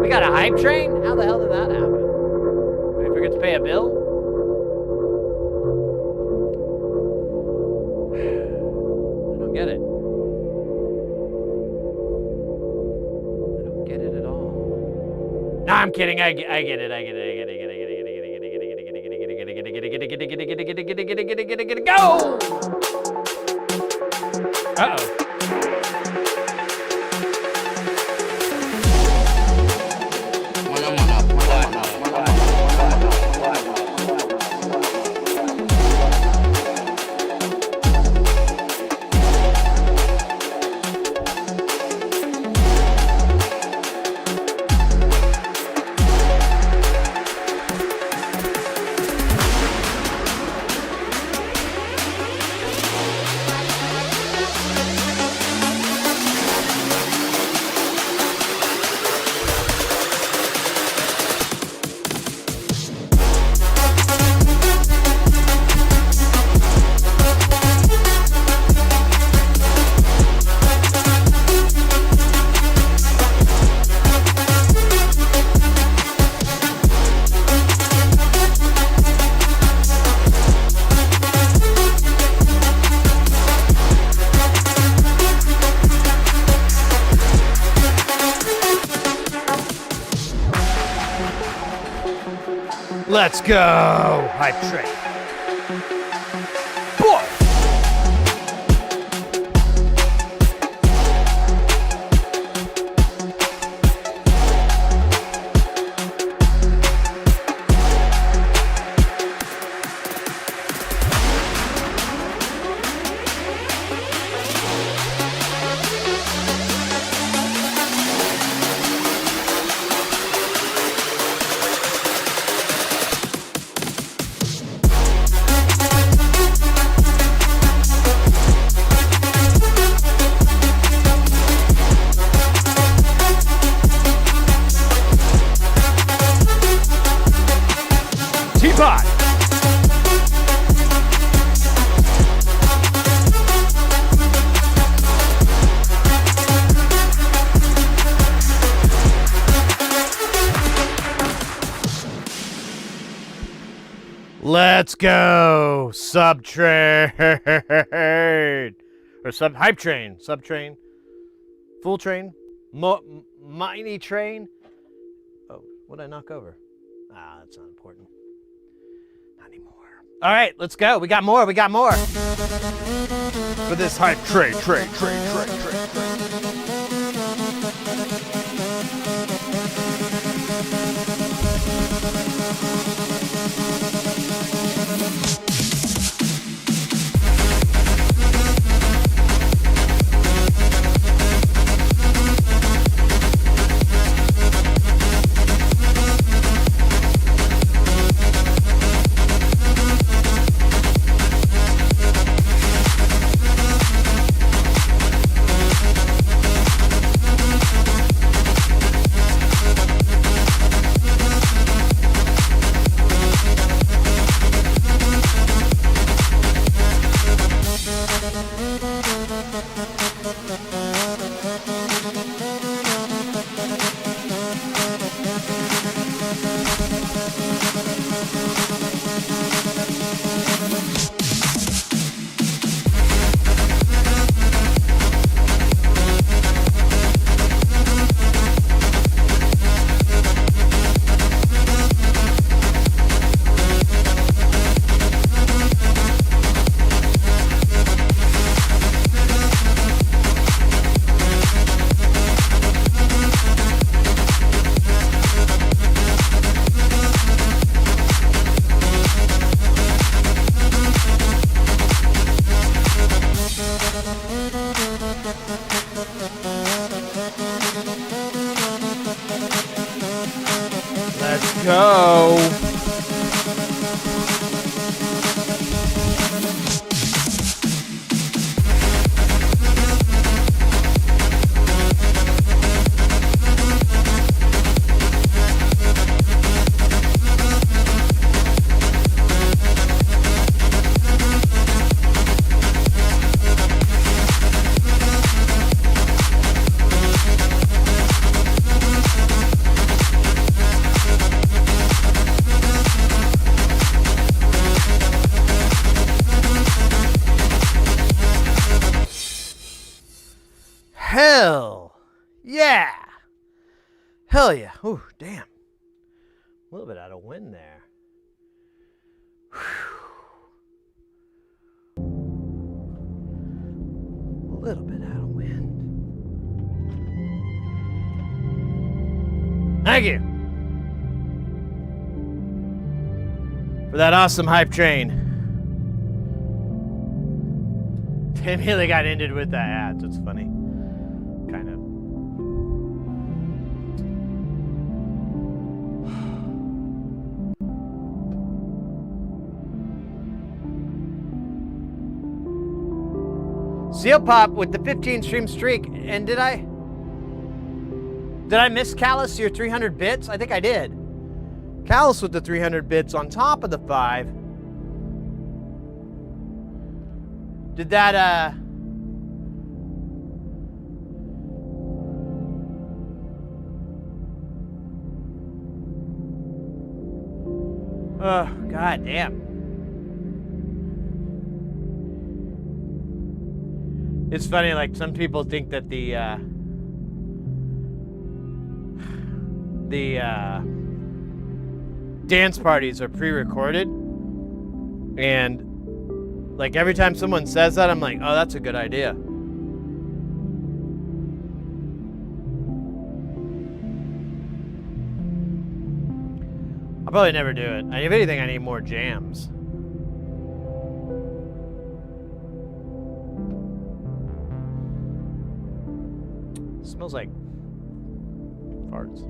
we got a hype train? How the hell did that happen? Did we forget to pay a bill? I don't get it. I don't get it at all. No, I'm kidding. I get it. Go! Uh-oh. Let's go! Hype train. Boy! Teapot! Let's go! Subtrain! Or hype train. Subtrain. Full train. Mini train. Oh, what did I knock over? Ah, that's not important. Not anymore. All right, let's go. We got more. We got more. For this hype train. Let's go. Hell yeah. Hell yeah. Ooh, damn. A little bit out of wind there. Whew. A little bit out of wind. Thank you for that awesome hype train. They immediately got ended with the ads. It's funny. Kind of. Seal Pop with the 15 stream streak. And did I miss Callus your 300 bits? I think I did. Callus with the 300 bits on top of the 5. Did that oh, god damn. It's funny, like some people think that the dance parties are pre-recorded, and like every time someone says that, I'm like, oh, that's a good idea. I'll probably never do it. If anything, I need more jams. Smells like farts.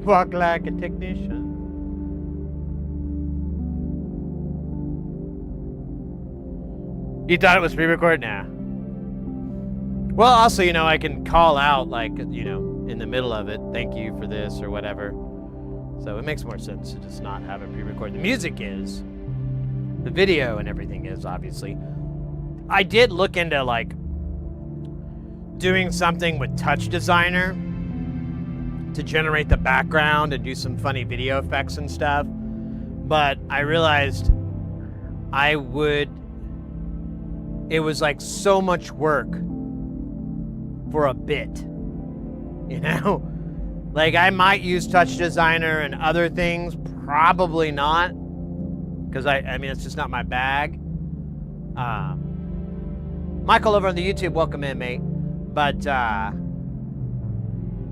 Walk like a technician. You thought it was pre-recorded? Nah. Well, also, you know, I can call out, like, you know, in the middle of it, thank you for this or whatever. So it makes more sense to just not have it pre-recorded. The music is. The video and everything is, obviously. I did look into, like, doing something with Touch Designer to generate the background and do some funny video effects and stuff. But I realized it was like so much work for a bit, you know? Like, I might use Touch Designer and other things, probably not, because I mean, it's just not my bag. Michael over on the YouTube, welcome in, mate. But I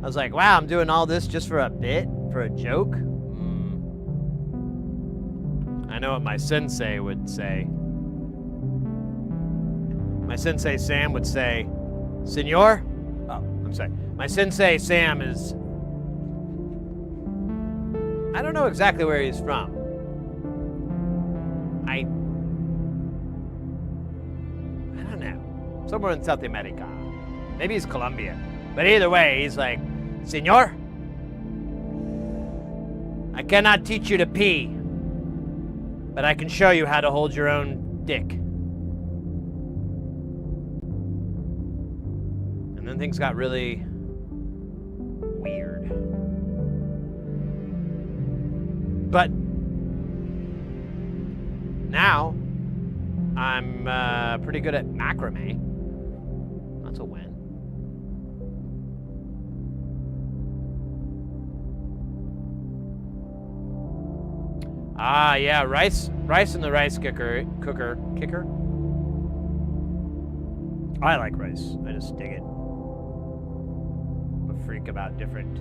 was like, wow, I'm doing all this just for a bit, for a joke? I know what my sensei would say. My sensei Sam would say, Senor? Oh, I'm sorry. My sensei Sam is... I don't know exactly where he's from. I don't know. Somewhere in South America. Maybe he's Colombian. But either way, he's like, Senor? I cannot teach you to pee, but I can show you how to hold your own dick. And then things got really weird. But now I'm pretty good at macrame. That's a win. Ah, yeah, rice in the rice cooker. I like rice. I just dig it. I'm a freak about different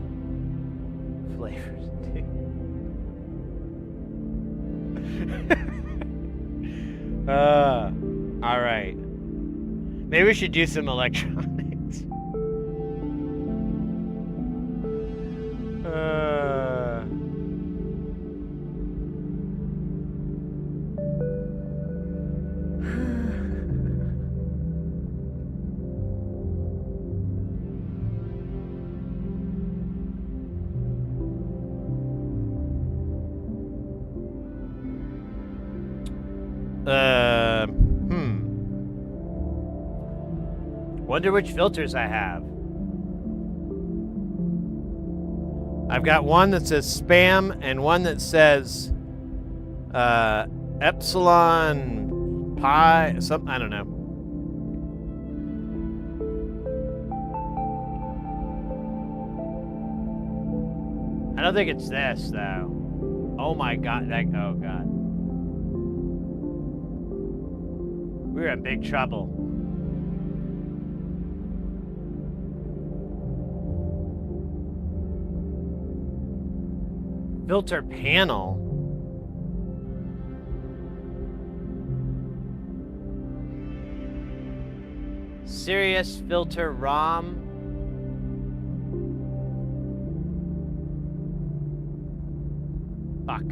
flavors. All right. Maybe we should do some electronics. Wonder which filters I have. I've got one that says spam and one that says epsilon pi, something, I don't know. I don't think it's this though. Oh my god, oh god. We're in big trouble. Filter panel. Serious filter ROM. Fuck.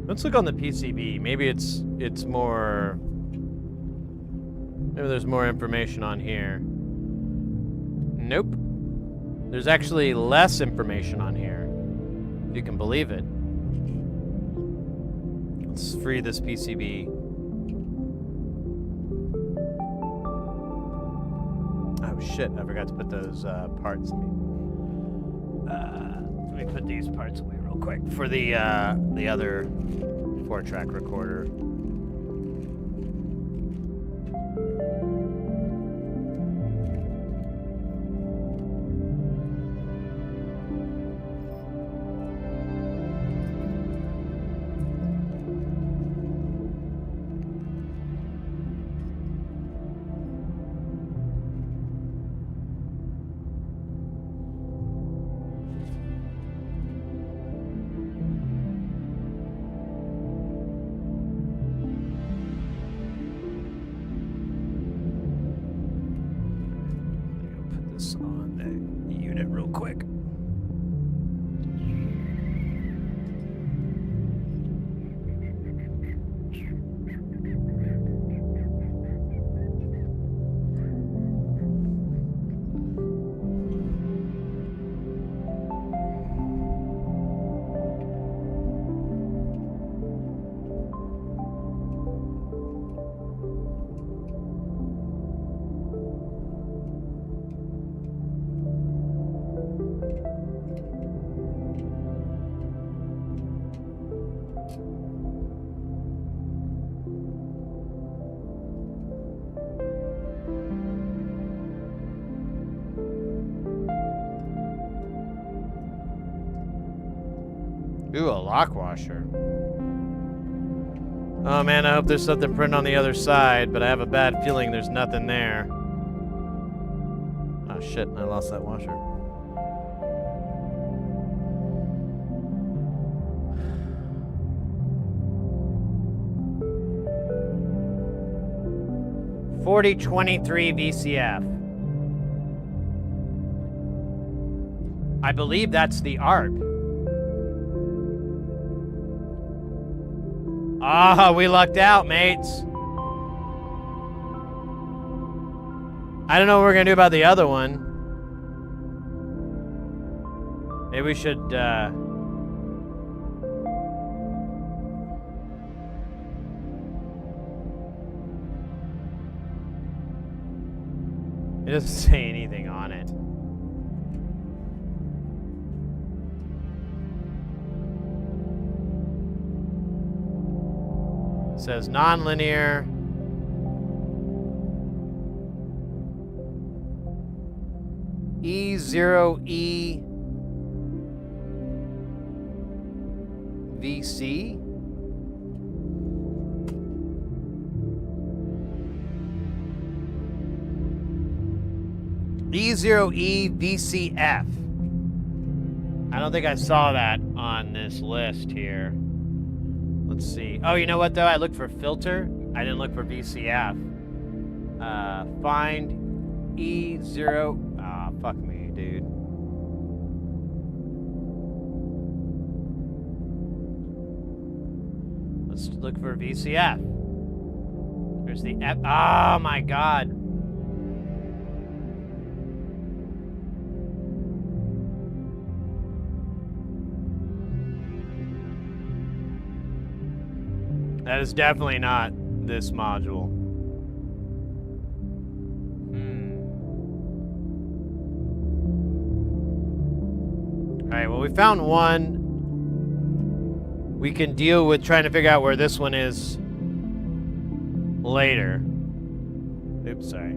Let's look on the PCB. Maybe it's more. Maybe there's more information on here. Nope. There's actually less information on here, if you can believe it. Let's free this PCB. Oh shit, I forgot to put those parts. Let me put these parts away real quick for the other 4-track recorder. Ooh, a lock washer. Oh man, I hope there's something printed on the other side, but I have a bad feeling there's nothing there. Oh shit, I lost that washer. $4023 VCF. I believe that's the ARP. Ah, we lucked out, mates. I don't know what we're gonna do about the other one. Maybe we should, It doesn't say anything on it. It says nonlinear. E0E VC. E0E VCF. I don't think I saw that on this list here. Let's see. Oh, you know what though? I looked for filter. I didn't look for VCF. Find E0. Ah, fuck me, dude. Let's look for VCF. There's the F. Oh my god. That is definitely not this module. Alright, well we found one. We can deal with trying to figure out where this one is later. Oops, sorry.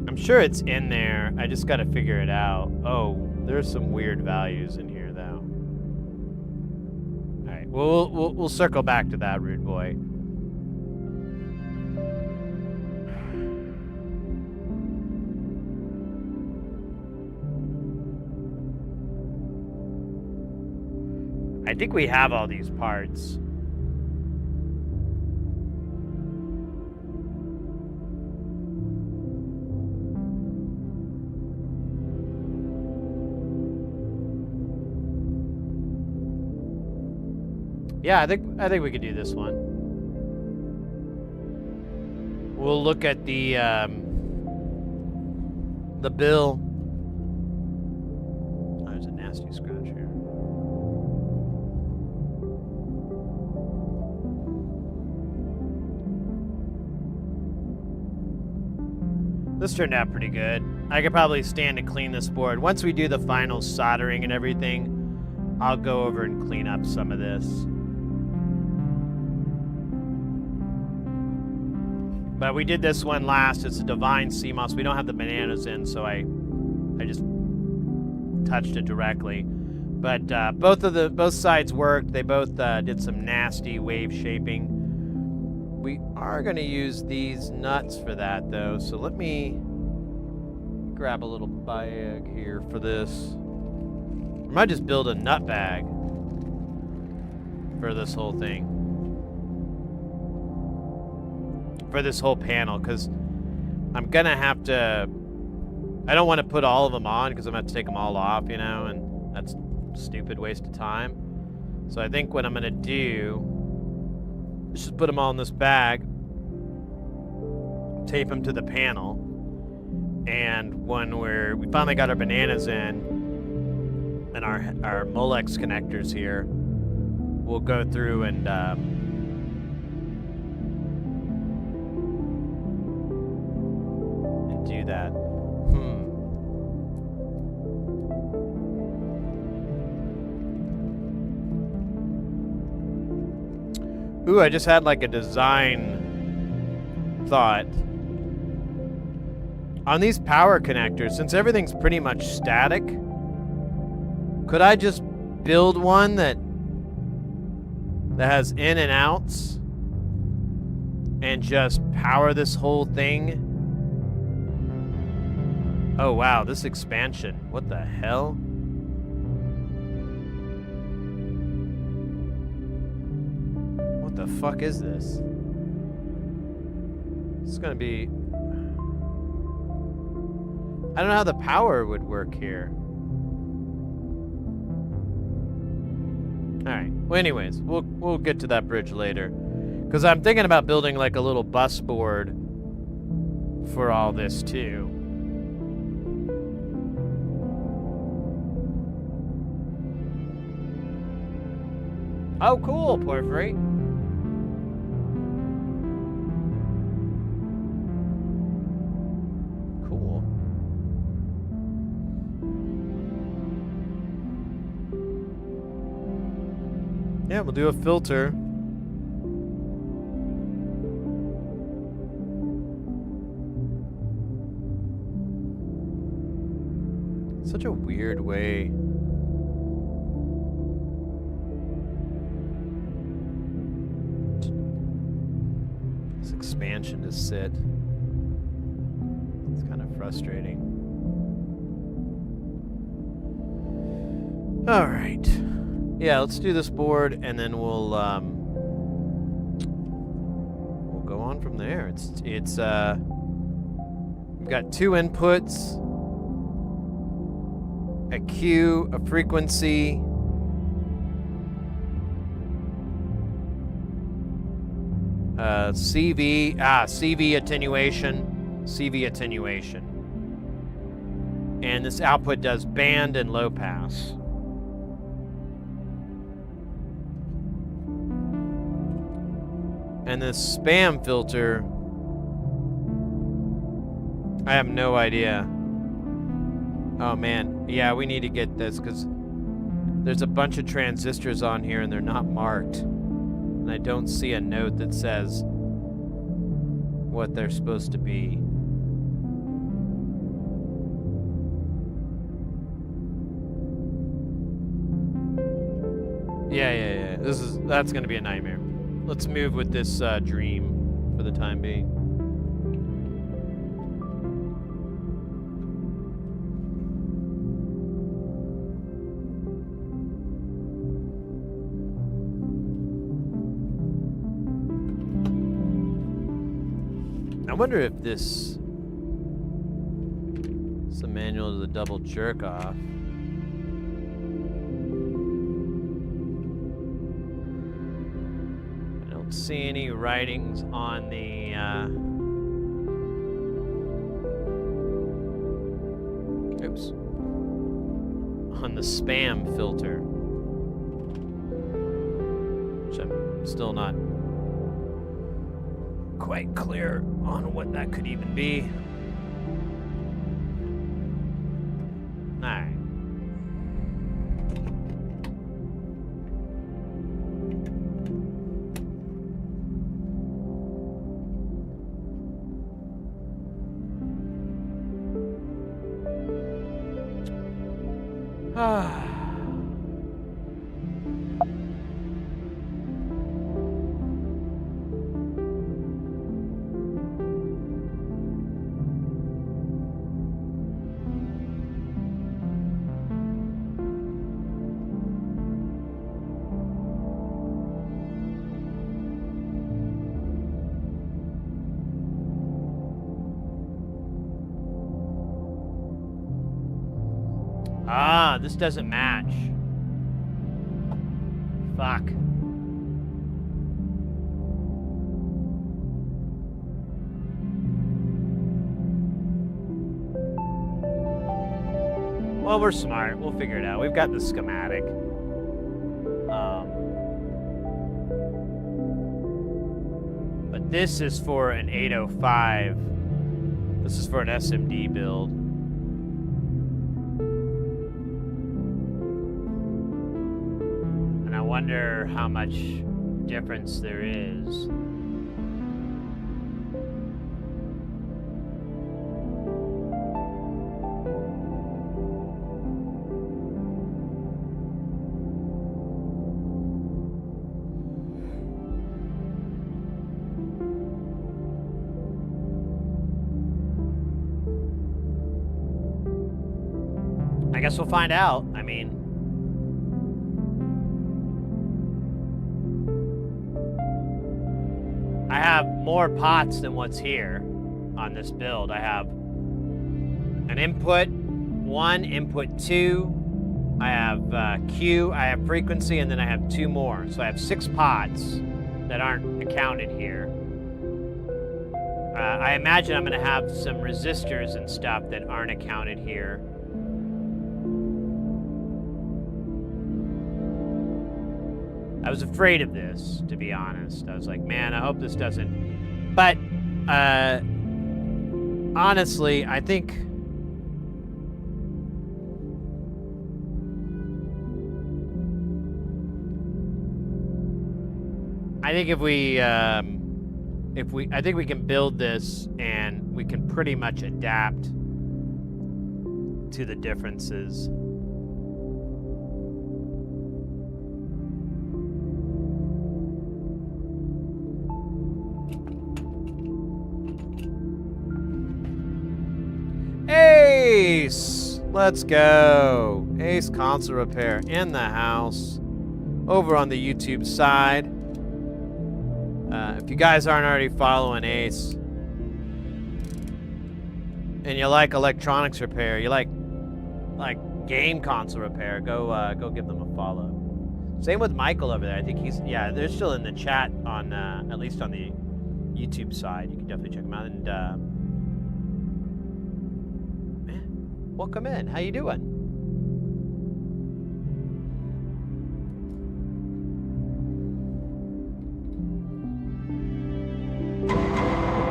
I'm sure it's in there. I just got to figure it out. Oh, there's some weird values in here, though. All right, we'll circle back to that, rude boy. I think we have all these parts. Yeah, I think we could do this one. We'll look at the bill. Oh, there's a nasty scratch here. This turned out pretty good. I could probably stand to clean this board. Once we do the final soldering and everything, I'll go over and clean up some of this. But we did this one last. It's a divine CMOS. We don't have the bananas in, so I just touched it directly. But both sides worked. They both did some nasty wave shaping. We are going to use these nuts for that, though. So let me grab a little bag here for this. I might just build a nut bag for this whole thing. For this whole panel, because I'm going to have to... I don't want to put all of them on, because I'm going to have to take them all off, you know, and that's a stupid waste of time. So I think what I'm going to do is just put them all in this bag, tape them to the panel, and when we finally got our bananas in, and our Molex connectors here, we'll go through and do that. Ooh, I just had like a design thought. On these power connectors, since everything's pretty much static, could I just build one that has in and outs and just power this whole thing? Oh wow, this expansion. What the hell? What the fuck is this? It's gonna be... I don't know how the power would work here. Alright, well anyways, we'll get to that bridge later. Because I'm thinking about building like a little bus board for all this too. Oh cool, Porphyry. Cool. Yeah, we'll do a filter. Such a weird way. This expansion to sit. It's kind of frustrating. All right. Yeah, let's do this board, and then we'll go on from there. It's we've got two inputs, a Q, a frequency, CV attenuation, and this output does band and low pass. And this spam filter, I have no idea. Oh man, yeah, we need to get this because there's a bunch of transistors on here and they're not marked. And I don't see a note that says what they're supposed to be. Yeah. That's gonna be a nightmare. Let's move with this dream for the time being. I wonder if this is a manual to the double jerk off. I don't see any writings on the on the spam filter, which I'm still not quite clear on what that could even be. Ah, this doesn't match. Fuck. Well, we're smart. We'll figure it out. We've got the schematic. But this is for an 805. This is for an SMD build. And I wonder how much difference there is. I guess we'll find out. I mean, I have more pots than what's here on this build. I have an input 1, input 2. I have Q, I have frequency, and then I have 2 more. So I have 6 pots that aren't accounted here. I imagine I'm going to have some resistors and stuff that aren't accounted here. I was afraid of this, to be honest. I was like, man, I hope this doesn't... But, honestly, I think I think we can build this and we can pretty much adapt to the differences. Ace! Let's go. Ace console repair in the house. Over on the YouTube side. If you guys aren't already following Ace, and you like electronics repair, you like game console repair, go give them a follow. Same with Michael over there. I think yeah, they're still in the chat on at least on the YouTube side. You can definitely check them out. And welcome in. How you doing?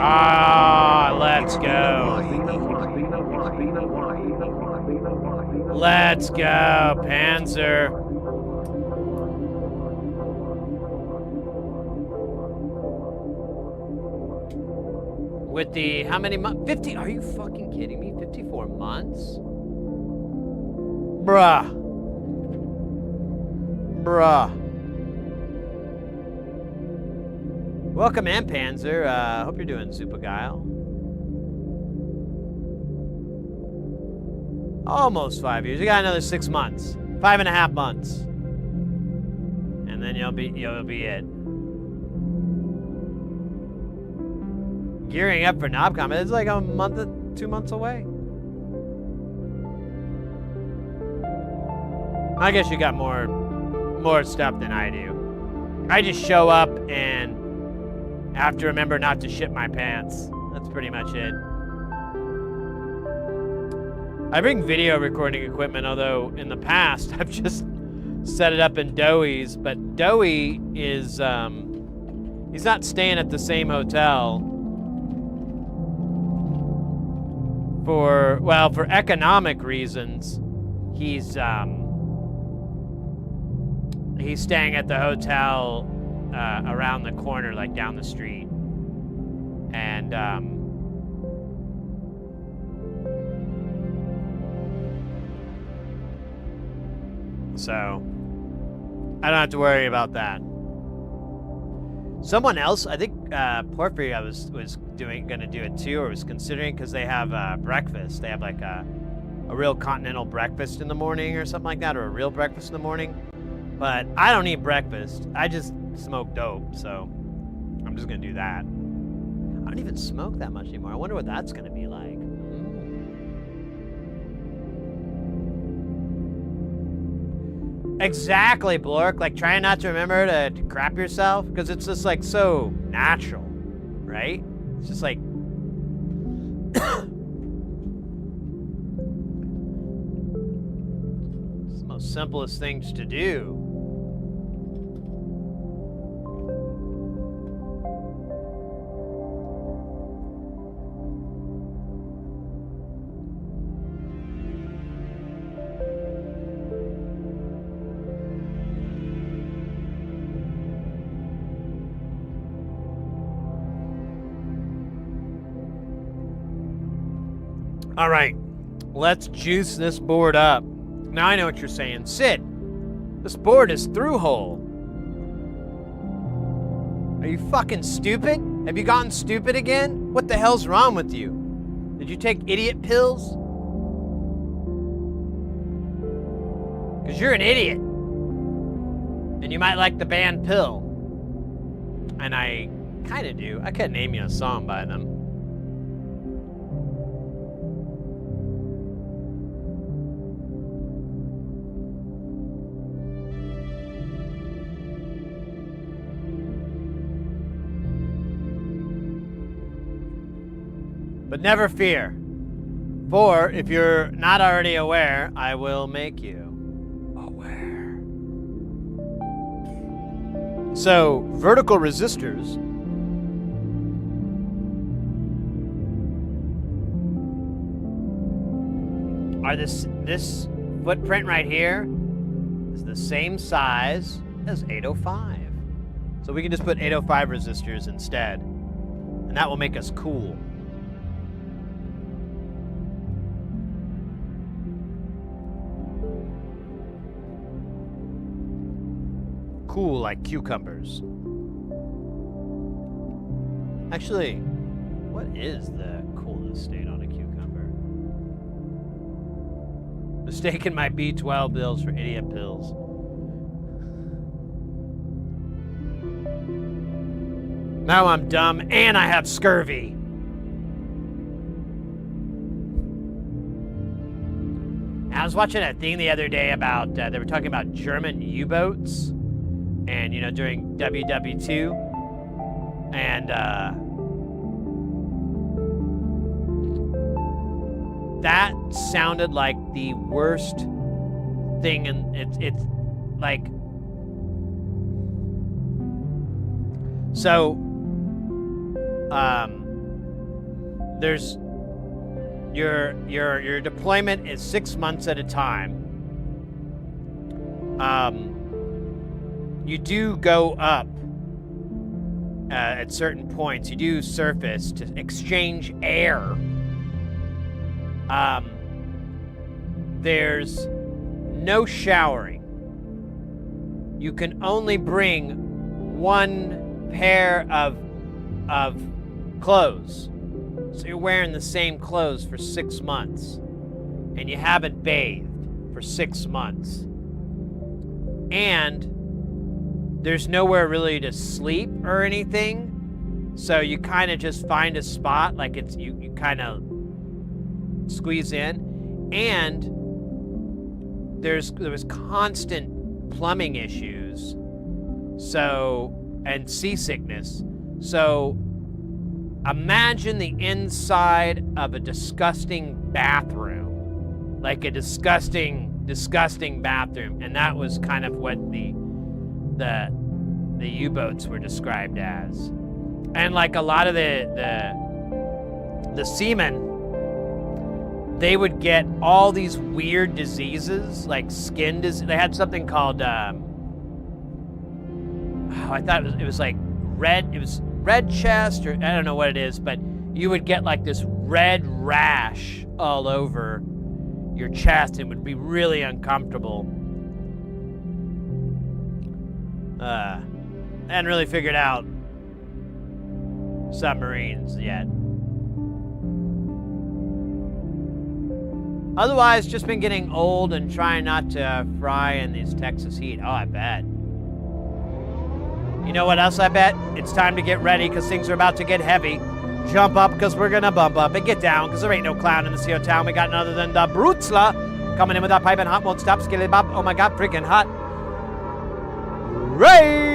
Ah, let's go. Let's go, Panzer. With the, how many months? 50, are you fucking kidding me? 54 months? Bruh. Welcome in, Panzer. Hope you're doing super guile. Almost 5 years. You got another 6 months. 5.5 months. And then you'll be it. Gearing up for NobCon. It's like a month, 2 months away. I guess you got more stuff than I do. I just show up and I have to remember not to shit my pants. That's pretty much it. I bring video recording equipment, although in the past I've just set it up in Doey's, but Doey is, he's not staying at the same hotel for economic reasons. He's staying at the hotel around the corner, like down the street. And So I don't have to worry about that. Someone else, I think Porphyry was gonna do it too, or was considering, because they have breakfast. They have like a real continental breakfast in the morning or something like that, or a real breakfast in the morning. But I don't eat breakfast. I just smoke dope, so I'm just gonna do that. I don't even smoke that much anymore. I wonder what that's gonna be like. Exactly, Blork. Like, trying not to remember to crap yourself, because it's just like so natural, right? It's just like it's the most simplest things to do. All right, let's juice this board up. Now I know what you're saying. Sid, this board is through hole. Are you fucking stupid? Have you gotten stupid again? What the hell's wrong with you? Did you take idiot pills? Because you're an idiot. And you might like the band Pill. And I kind of do. I could name you a song by them. But never fear, for if you're not already aware, I will make you aware. So, vertical resistors are this footprint right here is the same size as 805. So we can just put 805 resistors instead, and that will make us cool. Cool like cucumbers. Actually, what is the coolest state on a cucumber? Mistaking my B12 pills for idiot pills. Now I'm dumb and I have scurvy. I was watching a thing the other day about, they were talking about German U-boats. And, you know, during WW2, and that sounded like the worst thing, and it's like, so there's your deployment is 6 months at a time. You do go up at certain points. You do surface to exchange air. There's no showering. You can only bring one pair of clothes. So you're wearing the same clothes for 6 months. And you haven't bathed for 6 months. And there's nowhere really to sleep or anything, so you kind of just find a spot, like it's you kind of squeeze in, and there was constant plumbing issues, so, and seasickness. So imagine the inside of a disgusting bathroom, like a disgusting bathroom, and that was kind of what the U-boats were described as. And like a lot of the seamen, they would get all these weird diseases, like skin disease. They had something called I thought it was like red chest, or I don't know what it is, but you would get like this red rash all over your chest and would be really uncomfortable. Hadn't really figured out submarines yet. Otherwise, just been getting old and trying not to fry in these Texas heat. Oh, I bet. You know what else I bet? It's time to get ready because things are about to get heavy. Jump up because we're going to bump up, and get down because there ain't no clown in this here town. We got none other than the Brutzler coming in with that piping hot, won't stop, skilly bop. Oh my God, freaking hot. Ray!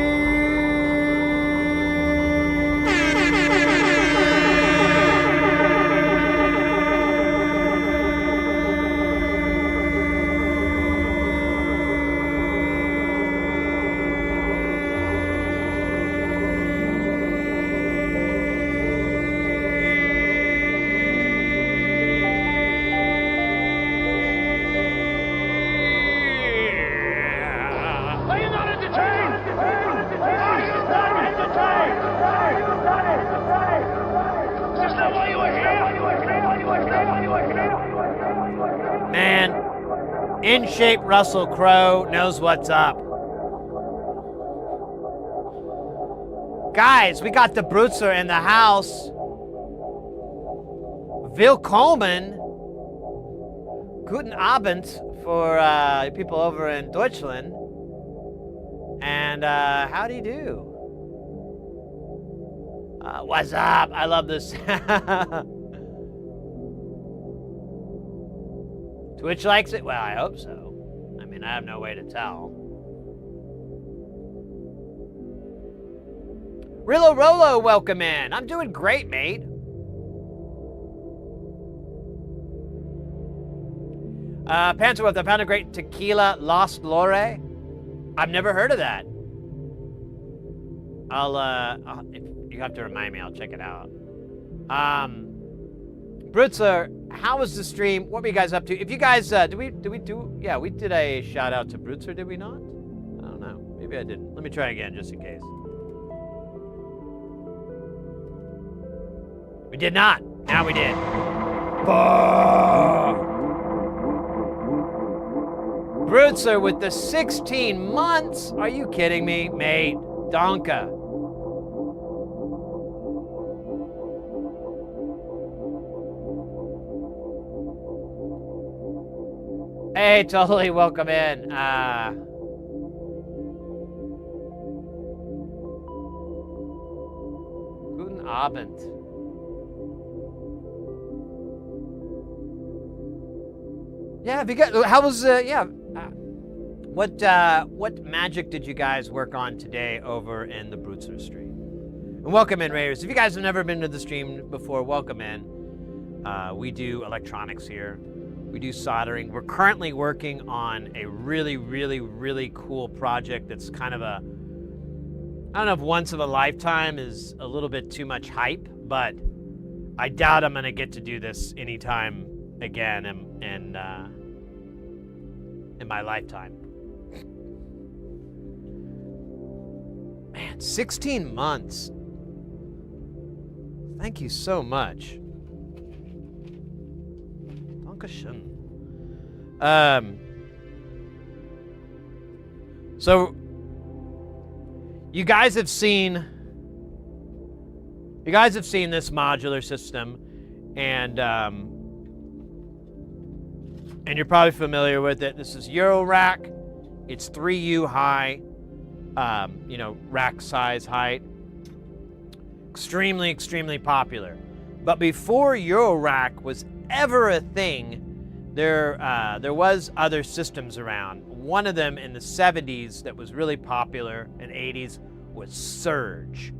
Man, in-shape Russell Crowe knows what's up. Guys, we got the Brutzer in the house. Willkommen. Guten Abend for people over in Deutschland. And how do you do? What's up? I love this. Twitch likes it? Well, I hope so. I mean, I have no way to tell. Rillo Rollo, welcome in. I'm doing great, mate. Panzer, I found a great tequila Lost Lore. I've never heard of that. If you have to remind me, I'll check it out. Brutzer, how was the stream? What were you guys up to? If you guys, we did a shout out to Brutzer, did we not? I don't know. Maybe I didn't. Let me try again, just in case. We did not. Now we did. Brutzer with the 16 months. Are you kidding me, mate? Donka. Hey, totally welcome in. Guten Abend. Yeah, how was, what magic did you guys work on today over in the Brutzer stream? And welcome in, Raiders. If you guys have never been to the stream before, welcome in. We do electronics here. We do soldering. We're currently working on a really, really, really cool project that's kind of a, I don't know if once of a lifetime is a little bit too much hype, but I doubt I'm going to get to do this anytime again in my lifetime. Man, 16 months. Thank you so much. So you guys have seen this modular system, and you're probably familiar with it. This is eurorack. It's 3U high, rack size height. Extremely, extremely popular. But before eurorack was ever a thing, there was other systems around. One of them in the 70s that was really popular, in 80s, was SERGE.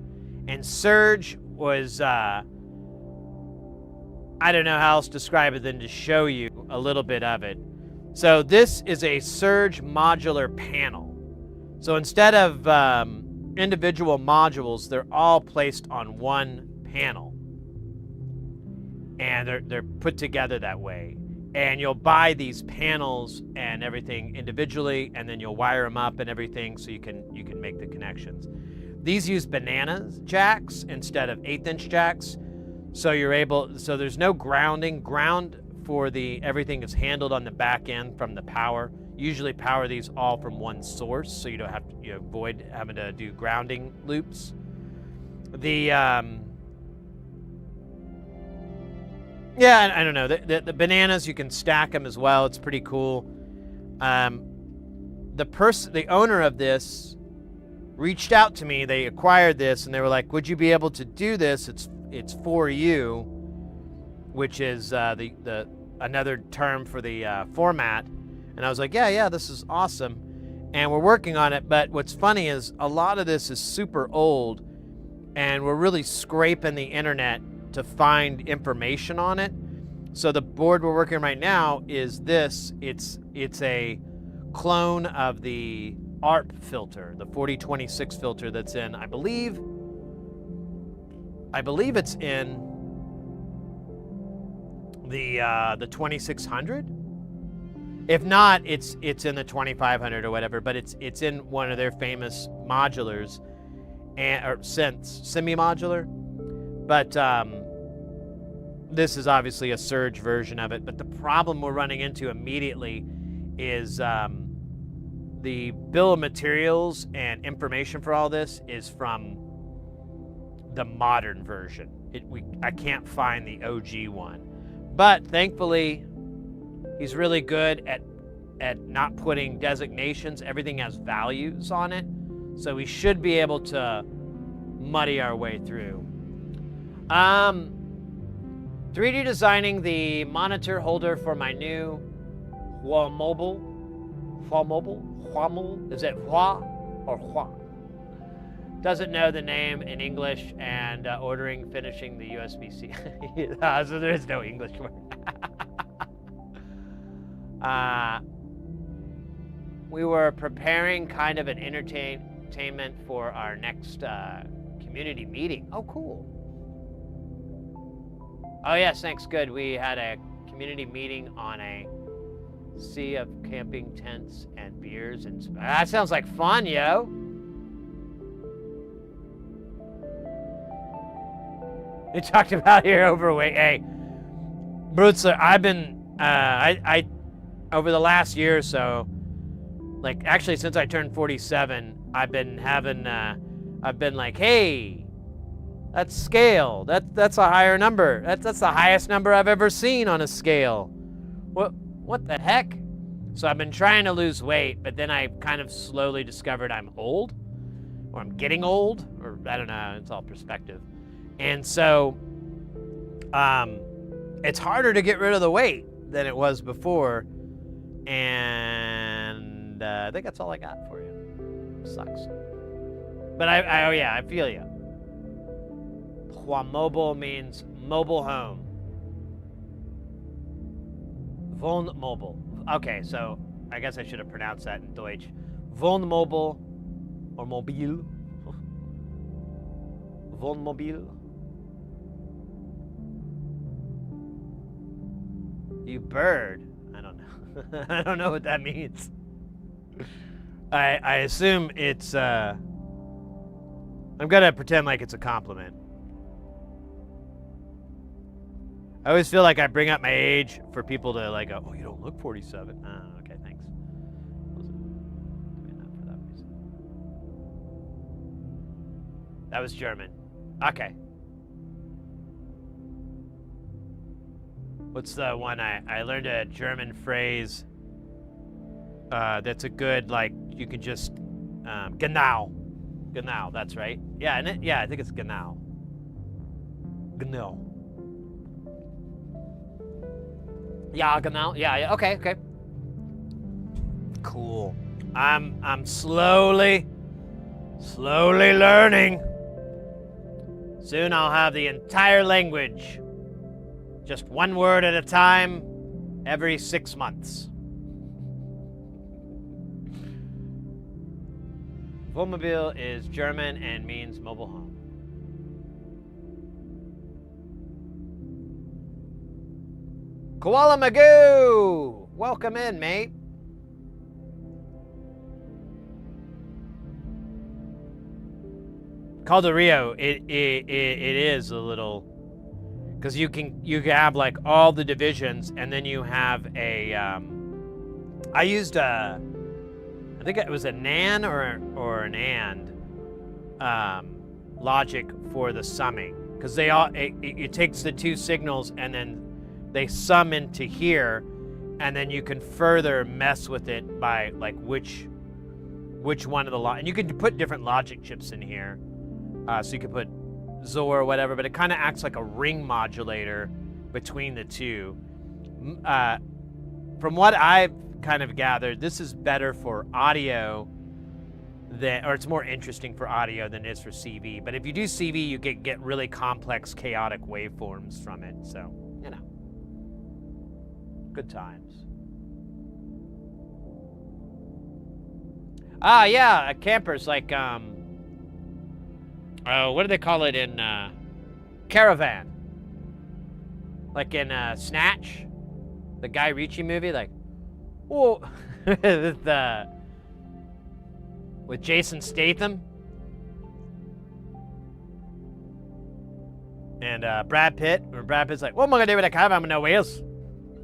And SERGE was, I don't know how else to describe it than to show you a little bit of it. So this is a SERGE modular panel. So instead of individual modules, they're all placed on one panel. And they're put together that way. And you'll buy these panels and everything individually, and then you'll wire them up and everything so you can make the connections. These use bananas jacks instead of 1/8" jacks. So there's no grounding. Ground for everything is handled on the back end from the power. usually power these all from one source, so you don't have to avoid having to do grounding loops. The yeah, I don't know. The bananas, you can stack them as well. It's pretty cool. The owner of this reached out to me. They acquired this, and they were like, "Would you be able to do this? It's for you," which is the another term for the format. And I was like, "Yeah, this is awesome," and we're working on it. But what's funny is a lot of this is super old, and we're really scraping the internet to find information on it. So the board we're working on right now is this. It's a clone of the ARP filter, the 4026 filter that's in, I believe it's in the 2600. If not, it's in the 2500 or whatever, but it's in one of their famous modulars or synths, semi-modular. But this is obviously a SERGE version of it. But the problem we're running into immediately is the bill of materials and information for all this is from the modern version. I can't find the OG one. But thankfully, he's really good at not putting designations. Everything has values on it. So we should be able to muddy our way through. 3D designing the monitor holder for my new Hua Mobile. Is it Hua or Hua? Doesn't know the name in English, and finishing the USB-C. So there is no English word. We were preparing kind of an entertainment for our next community meeting. Oh, cool. Oh, yes, thanks. Good. We had a community meeting on a sea of camping tents and beers. And that sounds like fun, yo. We talked about your overweight. Hey, Brutzler, I've been, I over the last year or so, like actually since I turned 47, I've been having, I've been like, hey, that's scale. That's a higher number. That's the highest number I've ever seen on a scale. What the heck? So I've been trying to lose weight, but then I kind of slowly discovered I'm old, or I'm getting old, or I don't know. It's all perspective. And so, it's harder to get rid of the weight than it was before. And I think that's all I got for you. Sucks. But I feel you. Hua Mobile means mobile home. Wohnmobile. Okay, so I guess I should have pronounced that in Deutsch. Wohnmobile or mobile. Wohnmobil. You bird. I don't know. I don't know what that means. I assume it's I'm gonna pretend like it's a compliment. I always feel like I bring up my age for people to like go, oh, you don't look 47. Oh, okay, thanks. Wasn't doing that for that reason. That was German. Okay. What's the one I learned a German phrase that's a good, like, you can just genau. Genau, that's right. Yeah, I think it's genau. Genau. Yeah, genau. Yeah, okay. Cool. I'm slowly learning. Soon I'll have the entire language. Just one word at a time, every 6 months. Wohnmobil is German and means mobile home. Koala Magoo! Welcome in, mate. Calderillo, it is a little, because you can have like all the divisions, and then you have a I used I think it was a NAN or an AND logic for the summing, because they all it takes the two signals and then they sum into here, and then you can further mess with it by like which one of the and you can put different logic chips in here, so you could put XOR or whatever, but it kind of acts like a ring modulator between the two. From what I've kind of gathered, this is better for audio or it's more interesting for audio than it is for CV. But if you do CV, you get really complex, chaotic waveforms from it. So, you know, good times. Ah, yeah, campers like what do they call it in Caravan? Like in Snatch, the Guy Ritchie movie, like, oh, with Jason Statham and Brad Pitt, where Brad Pitt's like, what am I gonna do with a caravan with no wheels?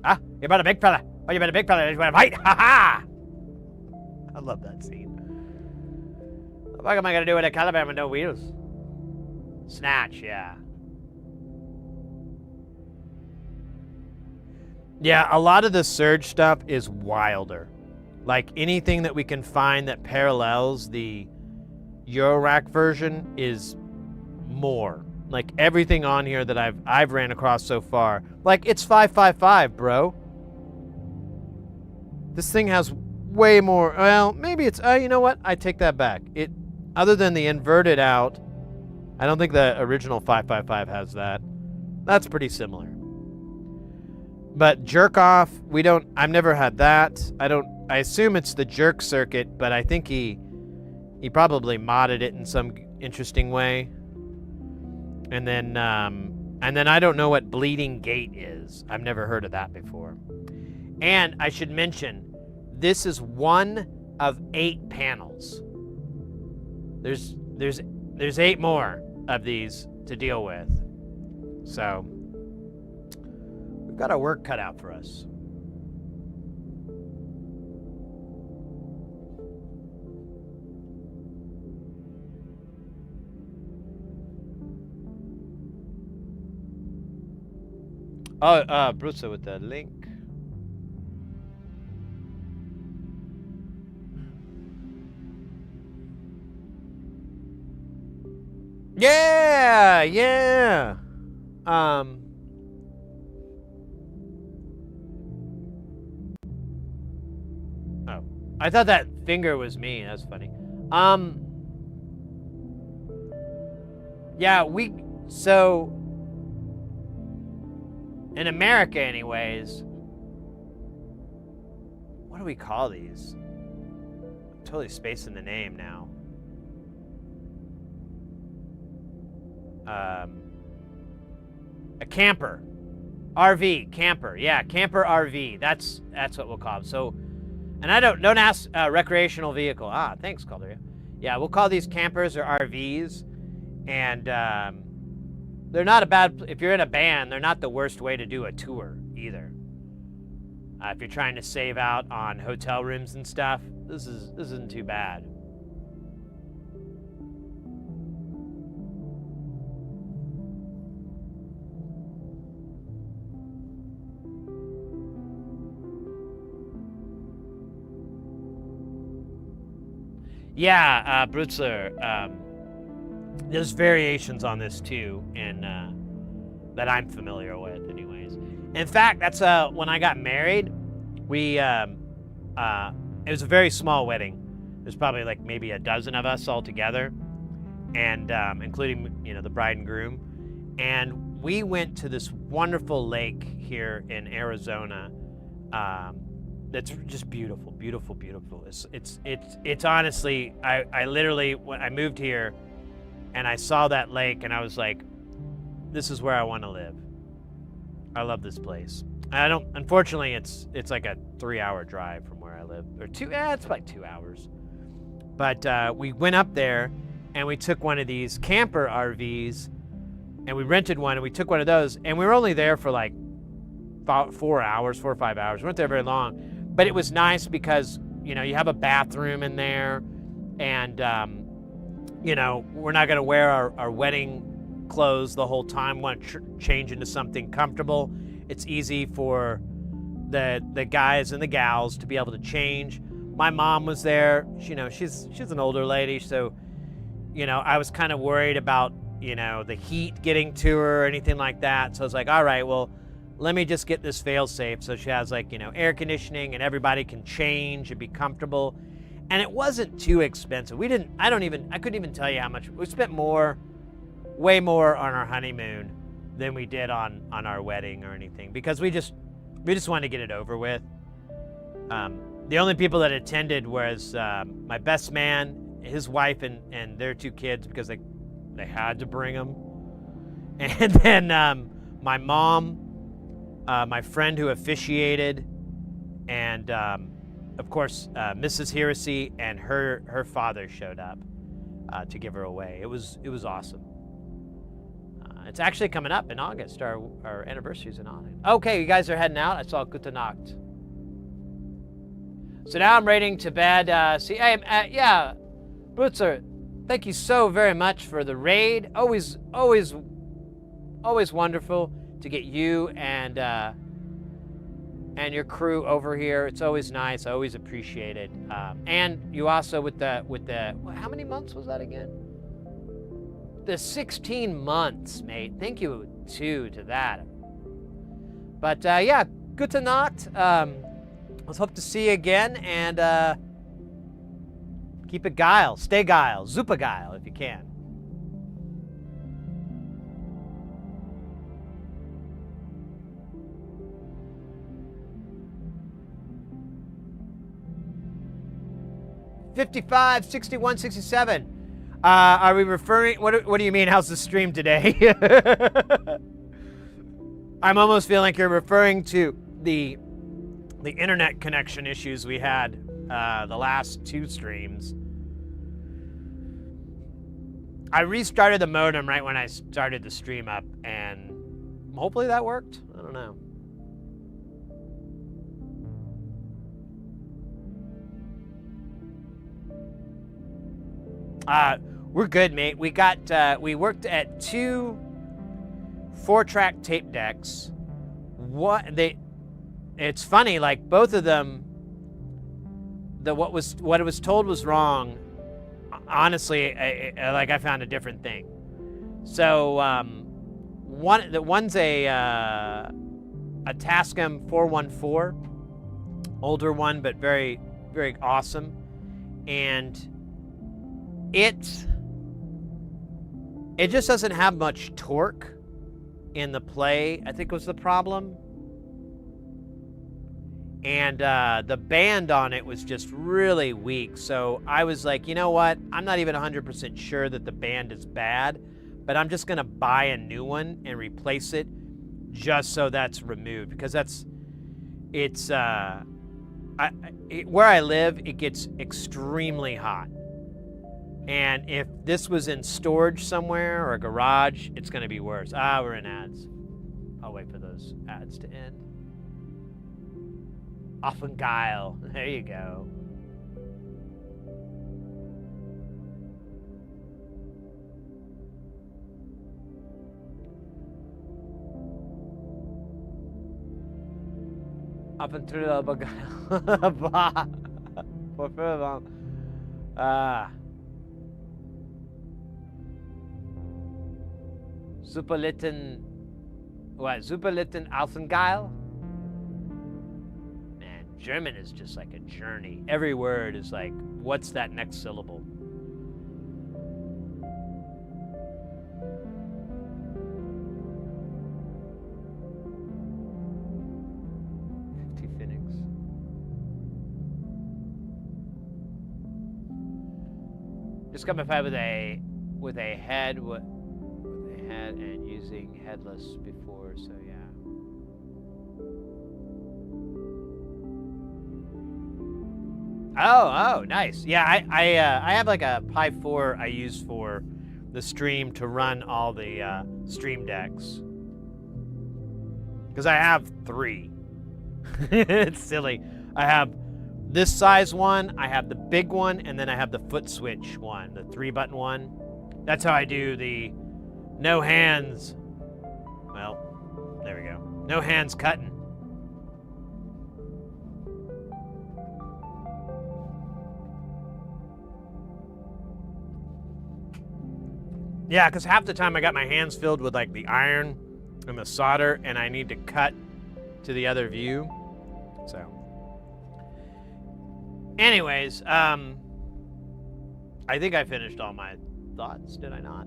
Huh? You about a big fella? Oh, you about a big fella? You want to fight? Ha ha! I love that scene. What am I gonna do with a caravan with no wheels? Snatch, yeah. Yeah, a lot of the Surge stuff is wilder. Like anything that we can find that parallels the Eurorack version is more. Like everything on here that I've ran across so far. Like it's 555, bro. This thing has way more. Well, maybe it's. You know what? I take that back. It, other than the inverted out, I don't think the original 555 has that. That's pretty similar. But jerk off, we don't. I've never had that. I assume it's the jerk circuit, but I think he probably modded it in some interesting way. And then I don't know what bleeding gate is. I've never heard of that before. And I should mention, this is one of 8 panels. There's 8 more of these to deal with. So we've got our work cut out for us. Oh, Bruce with the link. Yeah, yeah. Oh, I thought that finger was me. That's funny. Yeah, so in America anyways, what do we call these? I'm totally spacing the name now. A camper. RV, camper. Yeah, camper RV. That's what we'll call them. So, and I don't ask recreational vehicle. Ah, thanks, Calder. Yeah, we'll call these campers or RVs. And they're not a bad, if you're in a band, they're not the worst way to do a tour either. If you're trying to save out on hotel rooms and stuff, this isn't too bad. Yeah, Brutzler, there's variations on this too, and that I'm familiar with anyways. In fact, that's when I got married, we it was a very small wedding. There's probably like maybe a dozen of us all together, and including, you know, the bride and groom. And we went to this wonderful lake here in Arizona. That's just beautiful, beautiful, beautiful. It's honestly, I literally, when I moved here and I saw that lake and I was like, this is where I want to live. I love this place. Unfortunately, it's like a 3-hour drive from where I live, or it's like 2 hours. But we went up there and we took one of these camper RVs and we rented one and we took one of those, and we were only there for like 4 or 5 hours. We weren't there very long. But it was nice because, you know, you have a bathroom in there, and, you know, we're not going to wear our wedding clothes the whole time. We want to change into something comfortable. It's easy for the guys and the gals to be able to change. My mom was there. You know, she's an older lady, so, you know, I was kind of worried about, you know, the heat getting to her or anything like that. So I was like, all right, well, let me just get this fail-safe so she has, like, you know, air conditioning and everybody can change and be comfortable. And it wasn't too expensive. I couldn't even tell you how much. We spent way more on our honeymoon than we did on our wedding or anything, because we just wanted to get it over with. The only people that attended was my best man, his wife, and their 2 kids, because they had to bring them. And then my mom, my friend who officiated, and of course Mrs. Heresy and her father showed up to give her away. It was awesome. It's actually coming up in August. Our anniversary's in August. Okay, you guys are heading out. I saw Gute Nacht. So now I'm raiding to bed. Yeah, Blutzer, thank you so very much for the raid. Always wonderful to get you and your crew over here. It's always nice. I always appreciate it. And you also with the how many months was that again? The 16 months, mate. Thank you too to that. But yeah, Gute Nacht. Let's hope to see you again, and keep it geil. Stay geil. Super geil if you can. $55, 61, 67. Are we referring? What do you mean? How's the stream today? I'm almost feeling like you're referring to the internet connection issues we had the last 2 streams. I restarted the modem right when I started the stream up, and hopefully that worked. I don't know. We're good, mate. We worked at 2 4-track tape decks. It's funny, like both of them, what it was told was wrong. Honestly, I found a different thing. So one's a Tascam 414, older one, but very, very awesome, and it just doesn't have much torque in the play, I think was the problem. And the band on it was just really weak. So I was like, you know what? I'm not even 100% sure that the band is bad, but I'm just going to buy a new one and replace it just so that's removed. Because where I live, it gets extremely hot. And if this was in storage somewhere or a garage, it's going to be worse. We're in ads. I'll wait for those ads to end. Offengeil. There you go. Superlitten. What? Superlitten Offengeil? German is just like a journey. Every word is like, what's that next syllable? Phoenix. Just got my fight with a head and using headless before, so yeah. Oh, nice. Yeah, I have like a Pi 4 I use for the stream to run all the stream decks. Because I have 3. It's silly. I have this size one, I have the big one, and then I have the foot switch one, the 3-button one. That's how I do the no hands. Well, there we go. No hands cutting. Yeah, because half the time I got my hands filled with like the iron and the solder, and I need to cut to the other view. So, anyways, I think I finished all my thoughts, did I not?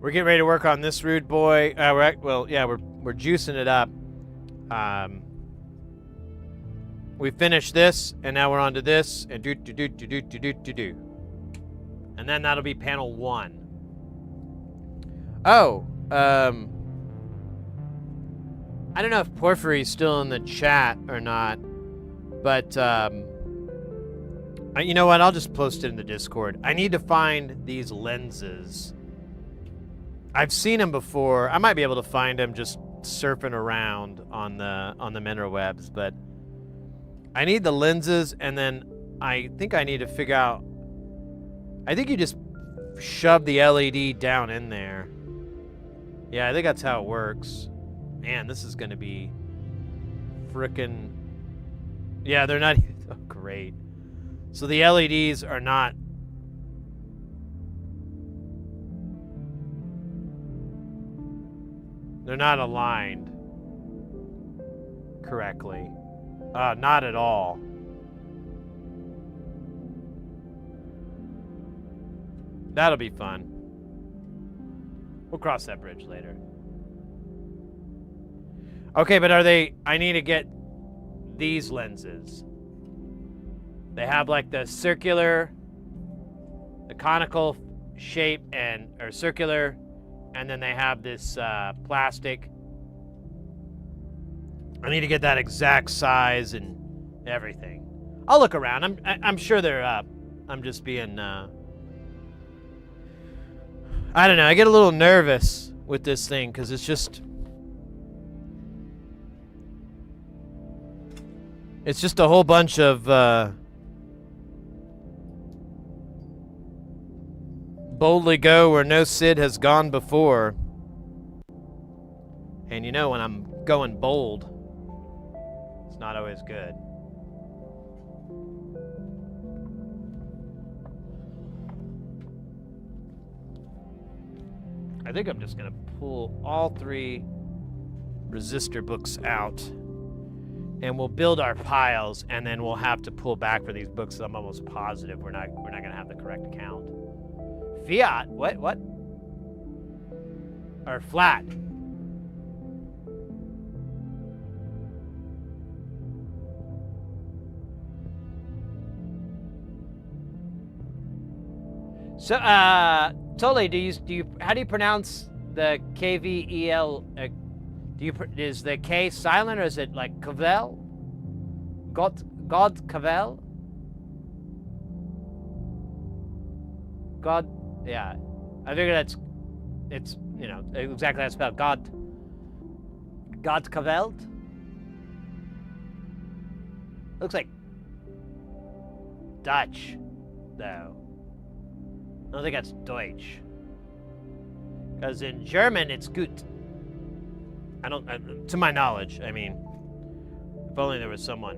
We're getting ready to work on this rude boy. We're juicing it up. We finished this, and now we're on to this, and do. And then that'll be panel 1. Oh, I don't know if Porphyry's still in the chat or not, but you know what? I'll just post it in the Discord. I need to find these lenses. I've seen them before. I might be able to find them just surfing around on the mineral webs, but I need the lenses, and then I think I need to figure out. I think you just shove the LED down in there. Yeah, I think that's how it works. Man, this is going to be frickin'... Yeah, they're not... Oh, great. So the LEDs are not... They're not aligned correctly. Not at all. That'll be fun. We'll cross that bridge later. Okay, but are they... I need to get these lenses. They have like the circular, the conical shape or circular, and then they have this plastic. I need to get that exact size and everything. I'll look around. I'm sure they're up. I'm just being... I don't know. I get a little nervous with this thing because it's just... It's just a whole bunch of boldly go where no Sid has gone before. And you know, when I'm going bold, it's not always good. I think I'm just going to pull all 3 resistor books out, and we'll build our piles, and then we'll have to pull back for these books. So I'm almost positive we're not going to have the correct count. Fiat? What? Or flat? So, Tole, do you how do you pronounce the KVEL? Is the K silent, or is it like Cavell? God Cavell? God, yeah. I figure it's you know exactly how it's spelled. God Cavell. Looks like Dutch, though. I don't think that's Deutsch. Because in German, it's gut. To my knowledge, I mean, if only there was someone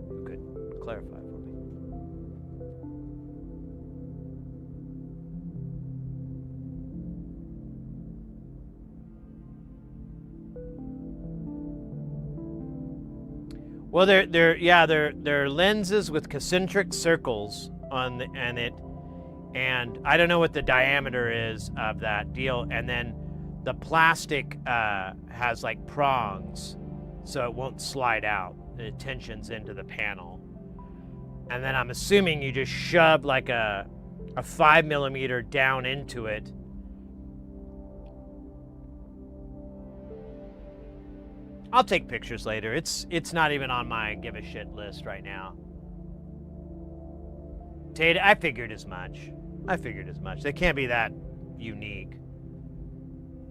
who could clarify for me. Well, they're lenses with concentric circles on it. And I don't know what the diameter is of that deal. And then the plastic has like prongs, so it won't slide out. It tensions into the panel. And then I'm assuming you just shove like a 5mm down into it. I'll take pictures later. It's not even on my give a shit list right now. Tate, I figured as much. They can't be that unique.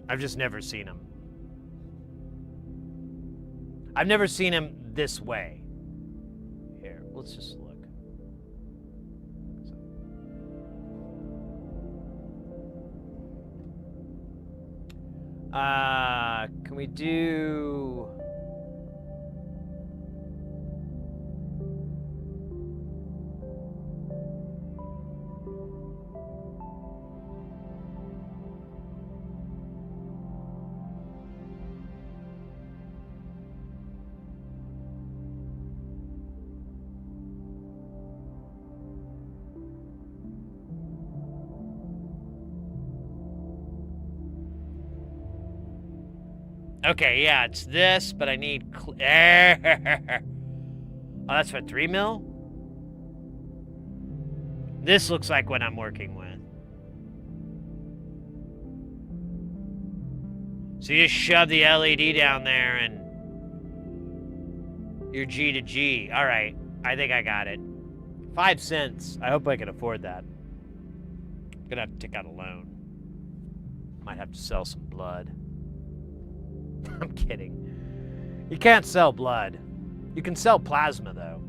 I've just never seen him. I've never seen him this way. Here, let's just look. Can we do... Okay, yeah, it's this, but I need... Oh, that's for 3 mil? This looks like what I'm working with. So you just shove the LED down there and... You're G to G. All right, I think I got it. 5 cents. I hope I can afford that. I'm gonna have to take out a loan. Might have to sell some blood. I'm kidding. You can't sell blood. You can sell plasma, though,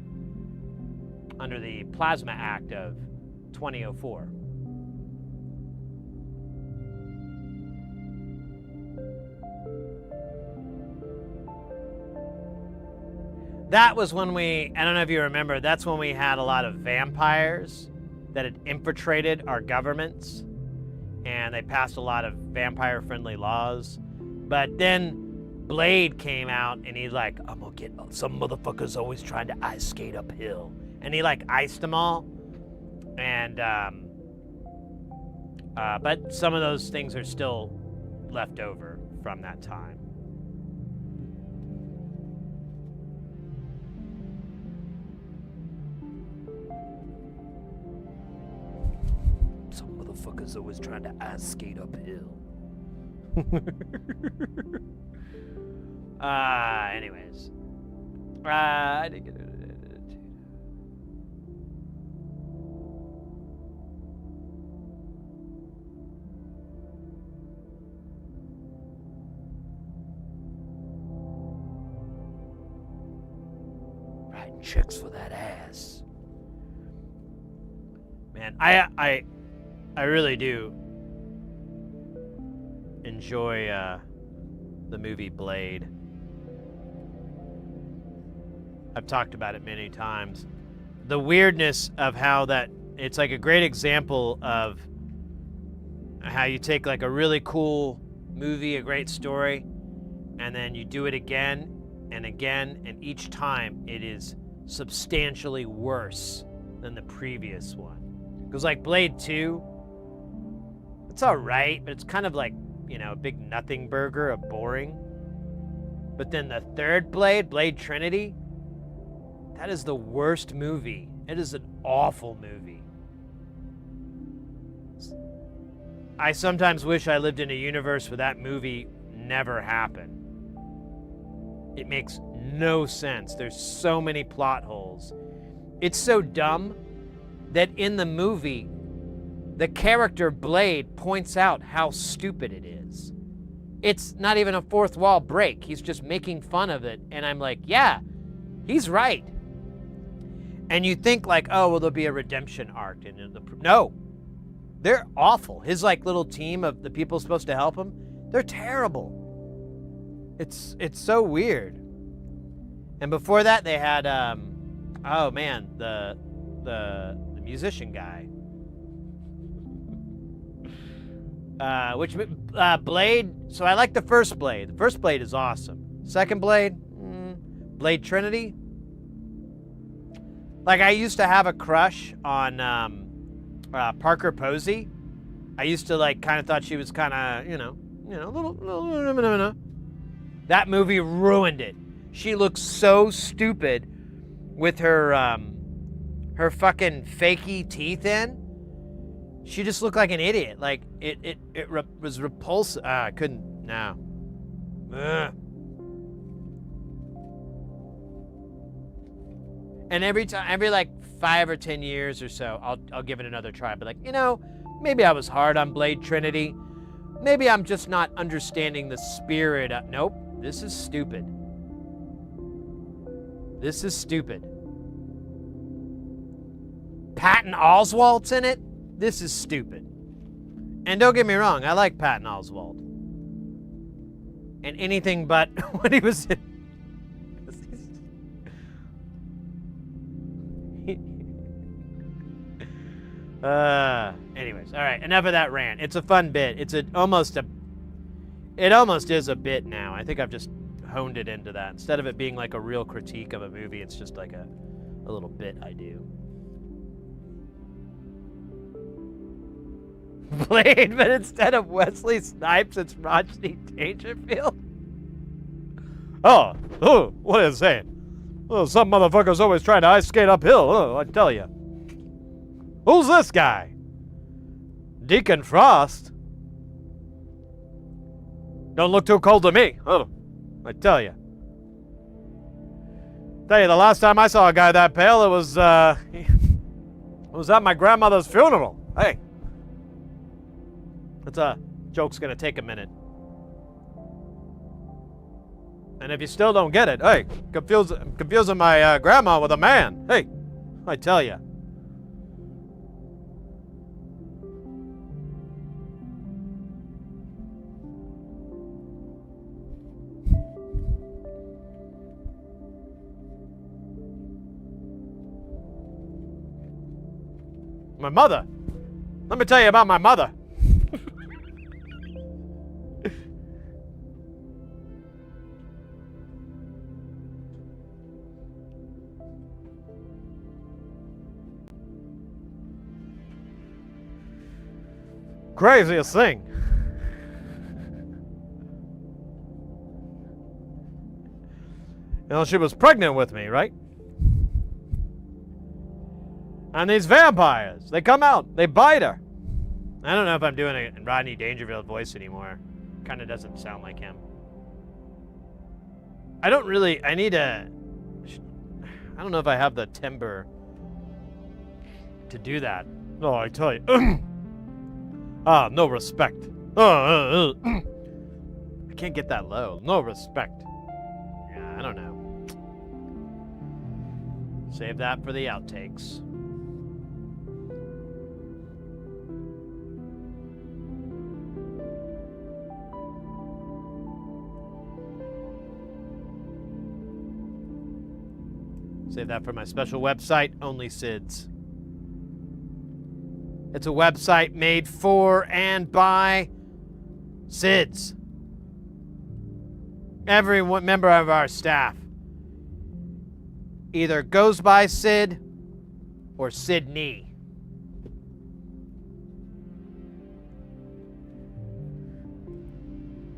under the Plasma Act of 2004. That was when I don't know if you remember, that's when we had a lot of vampires that had infiltrated our governments, and they passed a lot of vampire-friendly laws. But then Blade came out, and he's like, I'm gonna get some motherfuckers always trying to ice skate uphill. And he, like, iced them all. And, but some of those things are still left over from that time. Some motherfuckers always trying to ice skate uphill. Anyways. I didn't get it. Writing checks for that ass. Man, I really do enjoy the movie Blade. I've talked about it many times. The weirdness of how that, it's like a great example of how you take like a really cool movie, a great story, and then you do it again and again, and each time it is substantially worse than the previous one. Because like Blade 2, it's all right, but it's kind of like, you know, a big nothing burger of boring. But then the third Blade, Blade Trinity, that is the worst movie. It is an awful movie. I sometimes wish I lived in a universe where that movie never happened. It makes no sense. There's so many plot holes. It's so dumb that in the movie, the character Blade points out how stupid it is. It's not even a fourth wall break. He's just making fun of it. And I'm like, yeah, he's right. And you think like, oh, well, there'll be a redemption arc. No, they're awful. His like little team of the people supposed to help him, they're terrible. It's so weird. And before that, they had, oh man, the musician guy. Blade, so I like the first Blade. The first Blade is awesome. Second Blade, Blade Trinity. Like, I used to have a crush on Parker Posey. I used to, like, kind of thought she was kind of, you know, a little. That movie ruined it. She looks so stupid with her fucking fakey teeth in. She just looked like an idiot. Like, it was repulsive. I couldn't, no. Ugh. And every like 5 or 10 years or so, I'll give it another try. But like, you know, maybe I was hard on Blade Trinity. Maybe I'm just not understanding the spirit. Nope, this is stupid. This is stupid. Patton Oswalt's in it? This is stupid. And don't get me wrong, I like Patton Oswalt. And anything but when he was in... Anyways, all right, enough of that rant. It's a fun bit. It almost is a bit now. I think I've just honed it into that. Instead of it being like a real critique of a movie, it's just like a little bit I do. Blade, but instead of Wesley Snipes, it's Rodney Dangerfield. Oh, what is it saying? Oh, some motherfucker's always trying to ice skate uphill. Oh, I tell you. Who's this guy? Deacon Frost? Don't look too cold to me. Oh, I tell you. The last time I saw a guy that pale, it was at my grandmother's funeral. Hey. That's joke's gonna take a minute. And if you still don't get it, hey, confusing my grandma with a man. Hey, I tell you. My mother. Let me tell you about my mother. Craziest thing. You know, she was pregnant with me, right? And these vampires, they come out, they bite her. I don't know if I'm doing a Rodney Dangerfield voice anymore. Kind of doesn't sound like him. I don't know if I have the timbre to do that. Oh, I tell you. No respect. I can't get that low. No respect. Yeah, I don't know. Save that for the outtakes. Save that for my special website, Only Sids. It's a website made for and by Sids. Every member of our staff either goes by Sid or Sydney.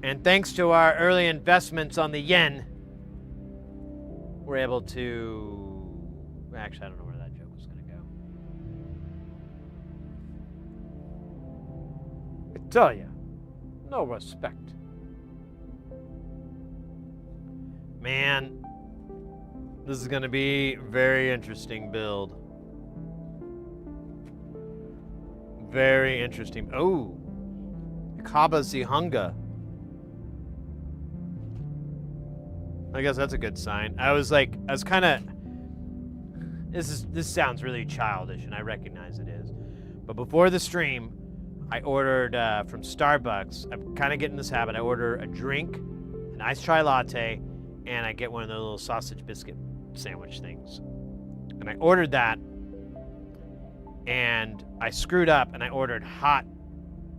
And thanks to our early investments on the yen, we're able to... Actually, I don't know where that joke was going to go. I tell you, no respect. Man, this is going to be a very interesting build. Very interesting. Oh, Kaba Zihunga. I guess that's a good sign. I was kind of... This sounds really childish, and I recognize it is. But before the stream, I ordered from Starbucks. I'm kind of getting this habit. I order a drink, an iced chai latte, and I get one of the little sausage biscuit sandwich things. And I ordered that, and I screwed up, and I ordered hot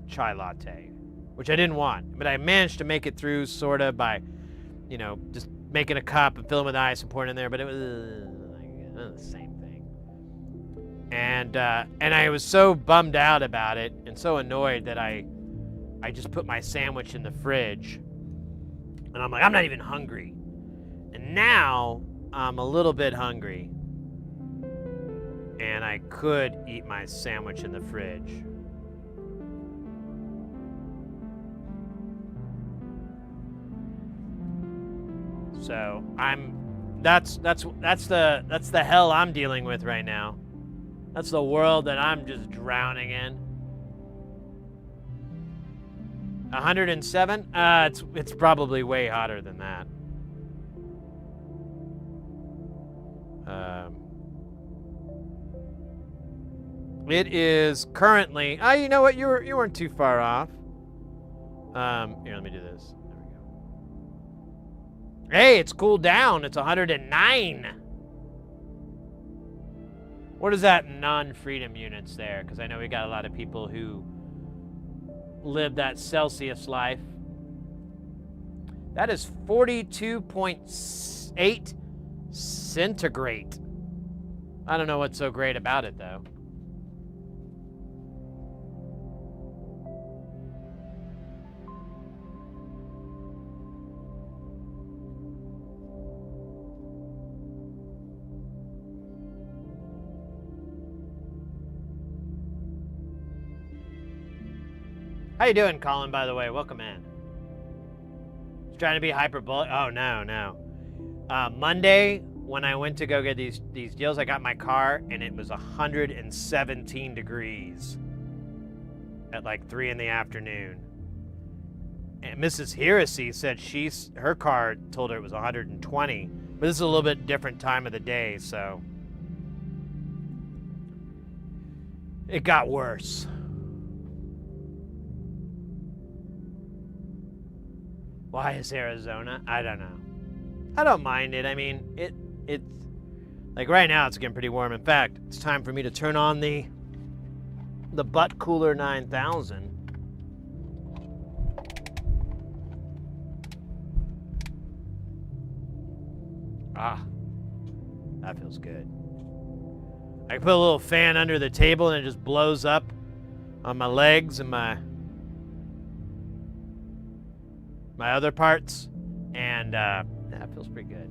chai latte, which I didn't want. But I managed to make it through, sort of, by, you know, just making a cup and filling with ice and pouring it in there, but it was the same thing. And I was so bummed out about it and so annoyed that I just put my sandwich in the fridge. And I'm like, I'm not even hungry. And now I'm a little bit hungry. And I could eat my sandwich in the fridge. So that's the hell I'm dealing with right now. That's the world that I'm just drowning in. 107? It's probably way hotter than that. It is currently. You know what? You weren't too far off. Here, let me do this. There we go. Hey, it's cooled down. It's 109. What is that in non-freedom units there? Because I know we got a lot of people who live that Celsius life. That is 42.8 centigrade. I don't know what's so great about it, though. How you doing, Colin, by the way? Welcome in. Just trying to be hyperbolic. Oh, no. Monday, when I went to go get these deals, I got my car, and it was 117 degrees at like 3 in the afternoon. And Mrs. Heresy said her car told her it was 120. But this is a little bit different time of the day, so it got worse. Why is Arizona? I don't know. I don't mind it. I mean, it's like right now it's getting pretty warm. In fact, it's time for me to turn on the butt cooler 9000. That feels good. I can put a little fan under the table and it just blows up on my legs and my other parts, and that feels pretty good.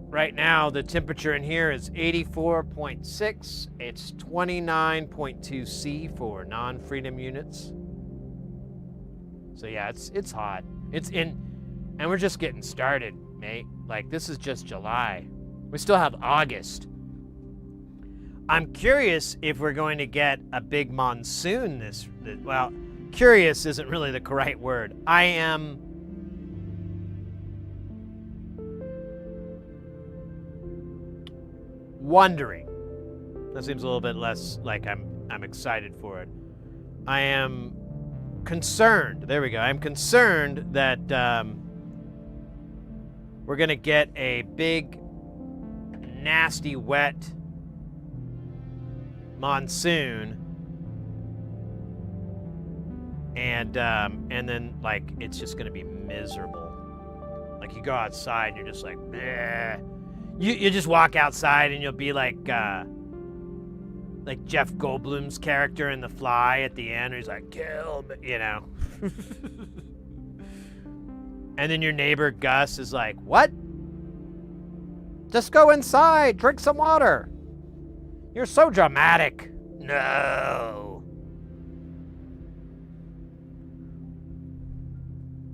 Right now, the temperature in here is 84.6. It's 29.2 C for non-freedom units. So yeah, it's hot. And we're just getting started, mate. Like, this is just July. We still have August. I'm curious if we're going to get a big monsoon well, curious isn't really the correct word. I am wondering. That seems a little bit less like I'm excited for it. I am concerned. There we go. I'm concerned that we're going to get a big, nasty, wet monsoon, and then like it's just gonna be miserable. Like you go outside and you're just like, bleh. You just walk outside and you'll be like Jeff Goldblum's character in The Fly at the end, where he's like, kill me, you know. And then your neighbor Gus is like, what? Just go inside, drink some water. You're so dramatic. No.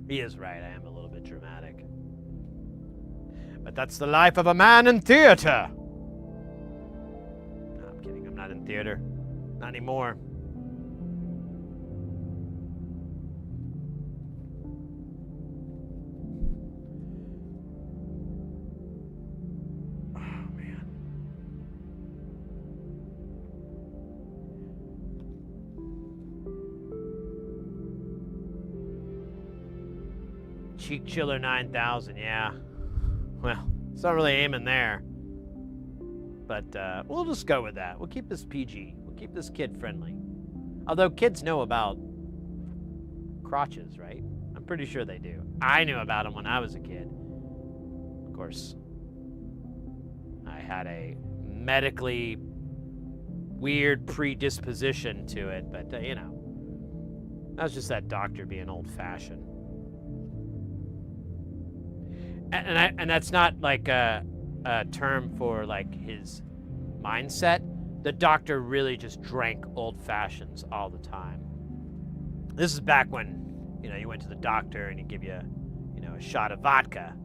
He is right. I am a little bit dramatic. But that's the life of a man in theater. No, I'm kidding. I'm not in theater. Not anymore. Cheek Chiller 9000, yeah. Well, it's not really aiming there. But we'll just go with that. We'll keep this PG. We'll keep this kid friendly. Although kids know about crotches, right? I'm pretty sure they do. I knew about them when I was a kid. Of course, I had a medically weird predisposition to it, but you know, that was just that doctor being old-fashioned. And that's not like a term for like his mindset. The doctor really just drank old fashions all the time. This is back when, you know, you went to the doctor and he'd give you, you know, a shot of vodka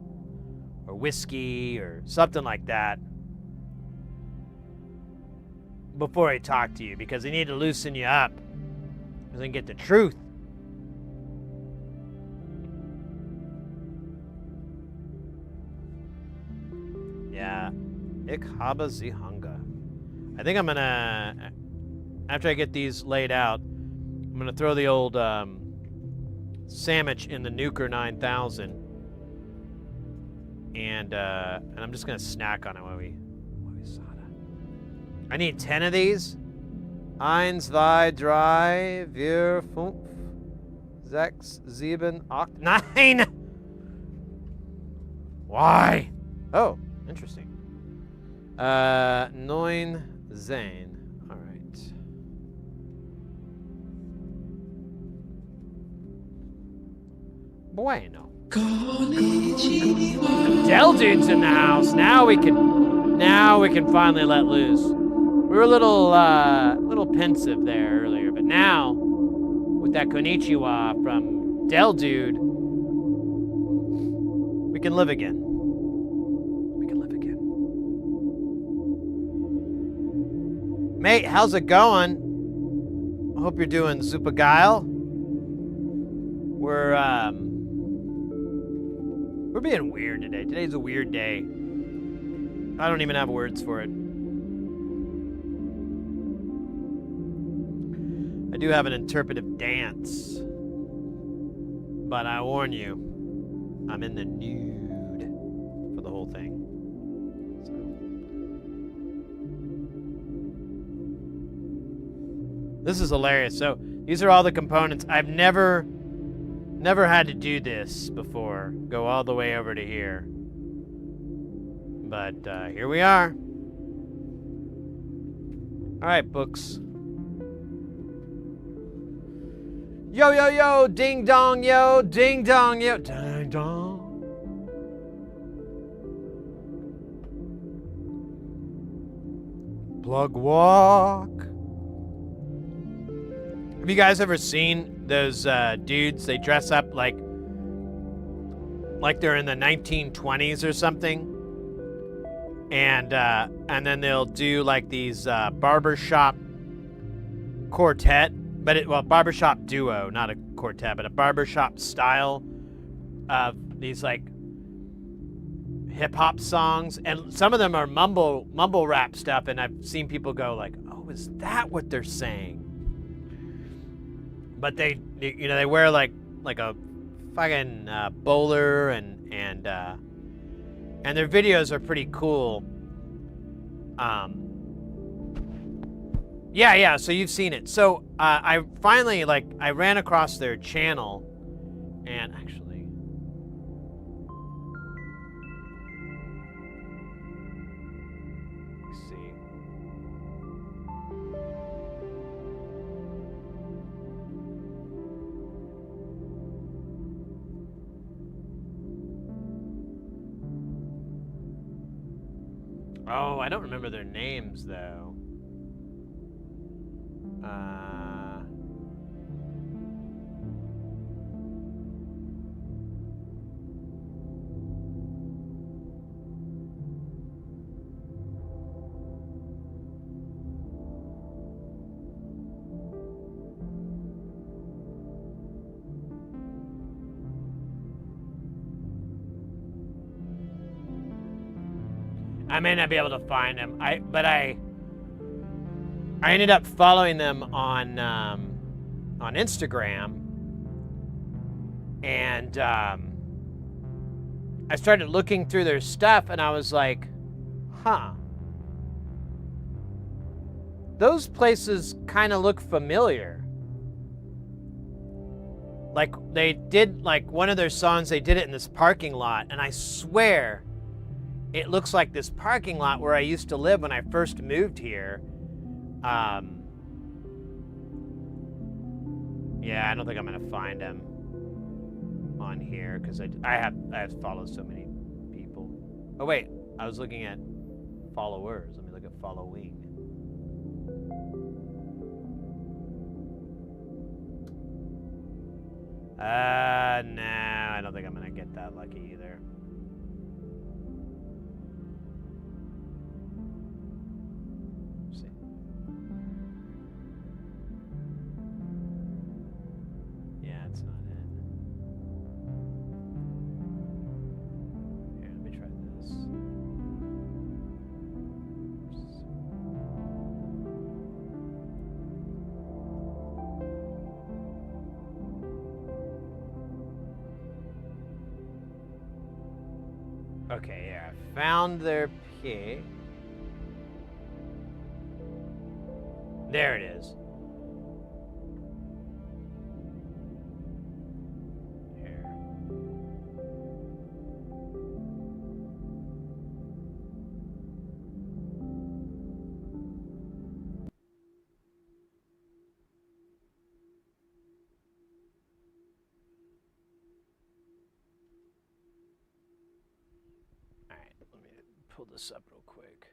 or whiskey or something like that. before he talked to you, because he needed to loosen you up. Because he can get the truth. Yeah. Ich habe sie Hunger. I think I'm gonna, after I get these laid out, I'm gonna throw the old sandwich in the Nuker 9000, and I'm just gonna snack on it while we soda. I need 10 of these. 1, 2, 3, 4, 5, 6, 7, 8, 9. Why? Oh, interesting. 9, 10. All right. Bueno. Dell dude's in the house. Now we can finally let loose. We were a little pensive there earlier, but now with that konnichiwa from Dell dude, we can live again. We can live again. Mate, how's it going? I hope you're doing super geil. We're being weird today. Today's a weird day. I don't even have words for it. I do have an interpretive dance, but I warn you, I'm in the nude for the whole thing. So. This is hilarious. So these are all the components. I've never had to do this before. Go all the way over to here. But here we are. All right, books. Yo, yo, yo, ding dong, yo, ding dong, yo, ding dong. Plug walk. Have you guys ever seen those dudes? They dress up like they're in the 1920s or something, and then they'll do like these barbershop quartet, but barbershop duo, not a quartet, but a barbershop style of these like hip hop songs, and some of them are mumble rap stuff, and I've seen people go like, "Oh, is that what they're saying?" But they wear like a fucking bowler, and their videos are pretty cool. Yeah. So you've seen it. So I finally I ran across their channel, and actually, let's see. Oh, I don't remember their names though. I may not be able to find them. I ended up following them on Instagram, and I started looking through their stuff, and I was like, huh. Those places kind of look familiar. Like they did one of their songs, they did it in this parking lot, and I swear it looks like this parking lot where I used to live when I first moved here. Yeah, I don't think I'm gonna find them on here because I have followed so many people. Oh wait, I was looking at followers. Let me look at following. No, I don't think I'm gonna get that lucky either. Let's see. that's not it. Here, let me try this. Okay, yeah, I found their pig. There it is. Here. All right, let me pull this up real quick.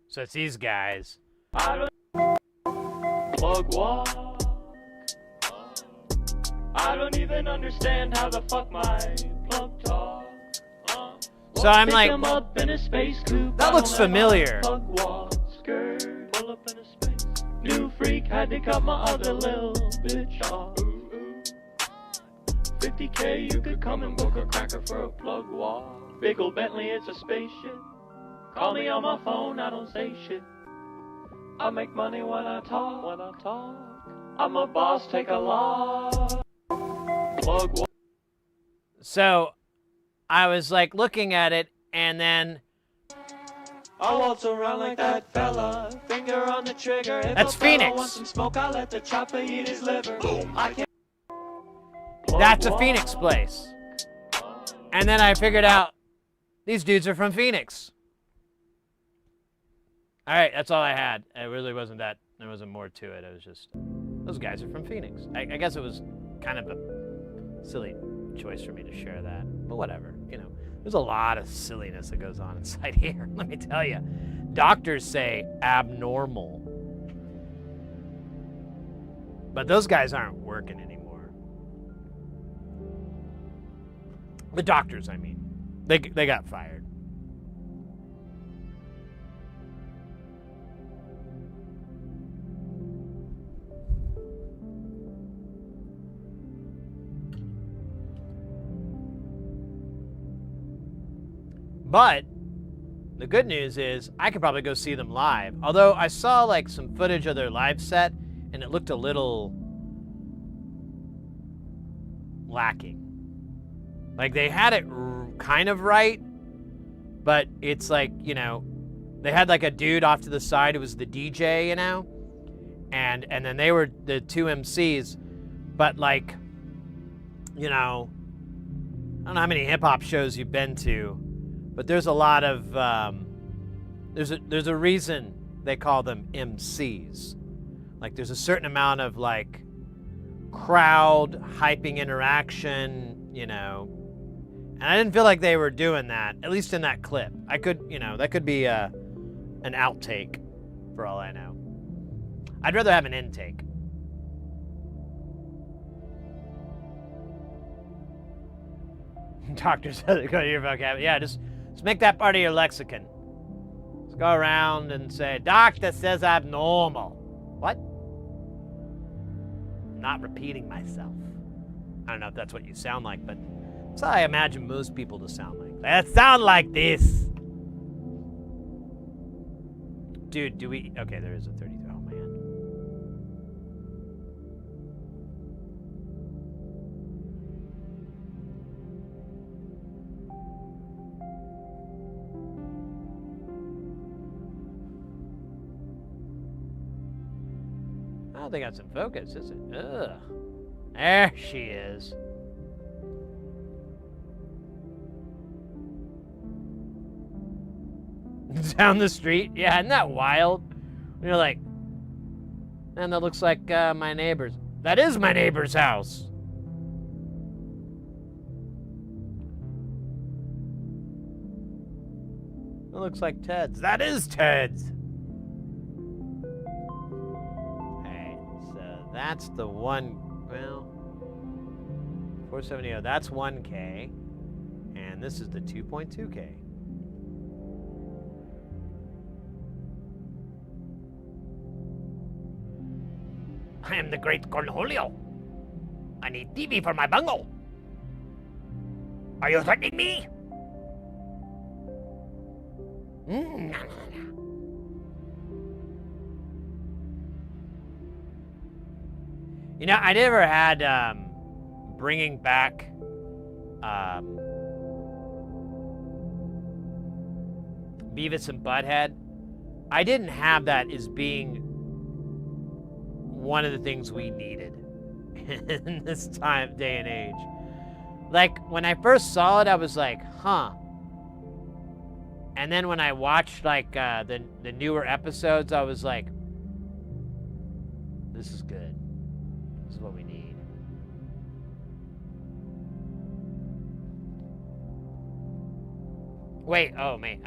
So it's these guys. I don't plug walk. I don't even understand how the fuck my plug talk. So I'm like, Pick 'em up in a space coupe. that looks familiar. Plug walk, skirt, pull up in a space. New freak had to cut my other little bitch off. 50K, you could come and book a cracker for a plug walk. Big ol' Bentley, it's a spaceship. Call me on my phone, I don't say shit. I make money when I talk. I'm a boss, take a loss. Plug walk. So I was like looking at it, and then I waltz around like that fella, finger on the trigger. If That's a fella Phoenix. wants some smoke, I let the chopper eat his liver. I can't. that's a Phoenix place. And then I figured out these dudes are from Phoenix. All right, that's all I had. It really wasn't that. There wasn't more to it. It was just those guys are from Phoenix. I guess it was kind of a silly choice for me to share that, but whatever. You know, there's a lot of silliness that goes on inside here. Let me tell you, doctors say abnormal, but those guys aren't working anymore. The doctors, I mean, they got fired. But the good news is I could probably go see them live. Although I saw like some footage of their live set and it looked a little lacking. Like they had it kind of right, but it's like, you know, they had like a dude off to the side who was the DJ, you know, and then they were the two MCs, but like, you know, I don't know how many hip hop shows you've been to, but there's a lot of there's a reason they call them MCs. Like there's a certain amount of like crowd hyping interaction, you know. And I didn't feel like they were doing that, at least in that clip. I could, you know, that could be an outtake for all I know. I'd rather have an intake. Doctor says go to your vocabulary. Yeah, just make that part of your lexicon. Let's go around and say, doctor says abnormal. What? I'm not repeating myself. I don't know if that's what you sound like, but that's how I imagine most people to sound like. That sound like this. Dude, do we... Okay, there is a 33. Oh, man. I don't think that's in focus, is it? Ugh. There she is. Down the street? Yeah, isn't that wild? When you're like, man, that looks like my neighbor's. That is my neighbor's house. That looks like Ted's. That is Ted's. Alright, so that's the one, well, 470, that's 1K. And this is the 2.2K. I am the great Cornholio. I need TV for my bungle. Are you threatening me? You know, I never had bringing back Beavis and Butthead. I didn't have that as being one of the things we needed in this day and age. Like, when I first saw it, I was like, huh. And then when I watched, like, the newer episodes, I was like, this is good. This is what we need. Wait, oh, mate,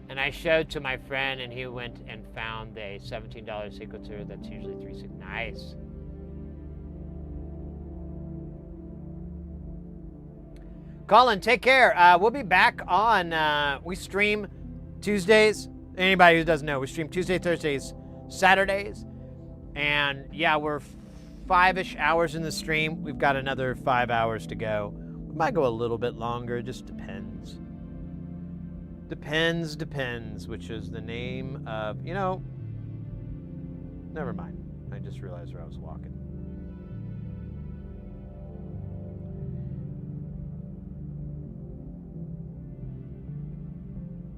and I showed to my friend, and he went and found a $17 sequencer that's usually $3.6. Nice. Colin, take care. We'll be back on. We stream Tuesdays. Anybody who doesn't know, we stream Tuesday, Thursdays, Saturdays, and yeah, we're 5-ish hours in the stream. We've got another 5 hours to go. We might go a little bit longer. It just depends. Depends, which is the name of, you know, never mind. I just realized where I was walking.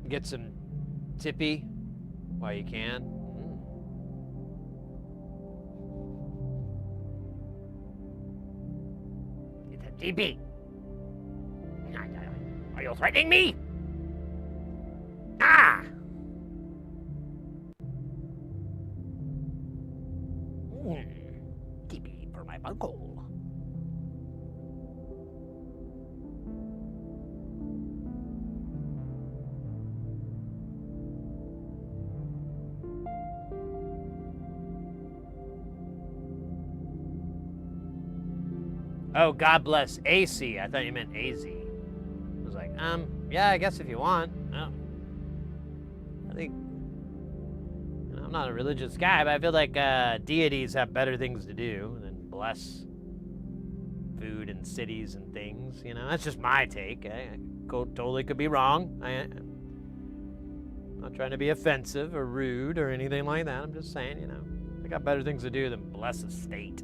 Get some tippy while you can. Get that tippy. Are you threatening me? Ah! TP for my bungle. Oh, God bless AC. I thought you meant AZ. I was like, yeah, I guess if you want. Oh. I think, you know, I'm not a religious guy, but I feel like deities have better things to do than bless food and cities and things. You know, that's just my take. I totally could be wrong. I'm not trying to be offensive or rude or anything like that. I'm just saying, you know, they got better things to do than bless a state.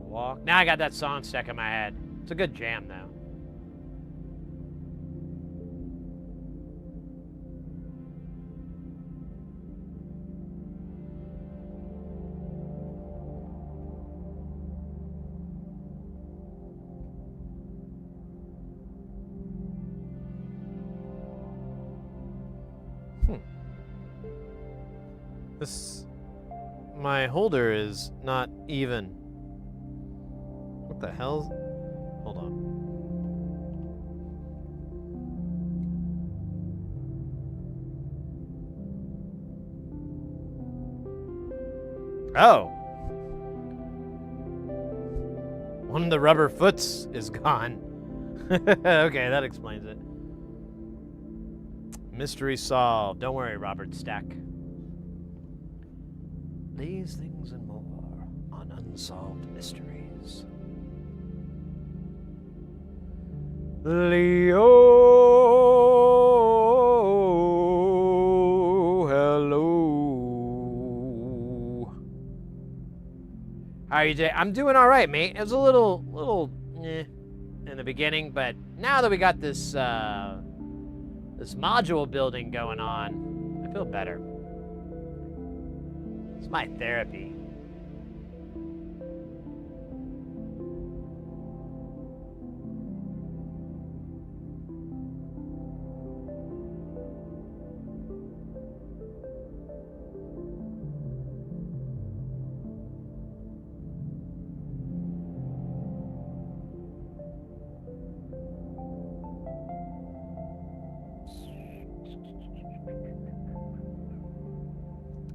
Walk. Now I got that song stuck in my head. It's a good jam, though. My holder is not even. What the hell? Hold on. Oh. One of the rubber foots is gone. Okay, that explains it. Mystery solved. Don't worry, Robert Stack. These things and more on Unsolved Mysteries. Leo, hello. How are you doing? I'm doing all right, mate. It was a little in the beginning, but now that we got this this module building going on, I feel better. It's my therapy.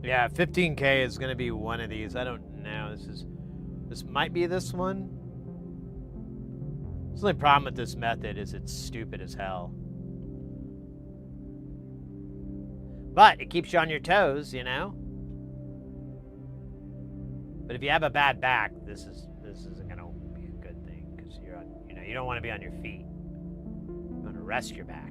Yeah, 15K is gonna be one of these. I don't know. This might be this one. The only problem with this method is it's stupid as hell. But it keeps you on your toes, you know? But if you have a bad back, this isn't gonna be a good thing because you're on, you know, you don't want to be on your feet. You want to rest your back.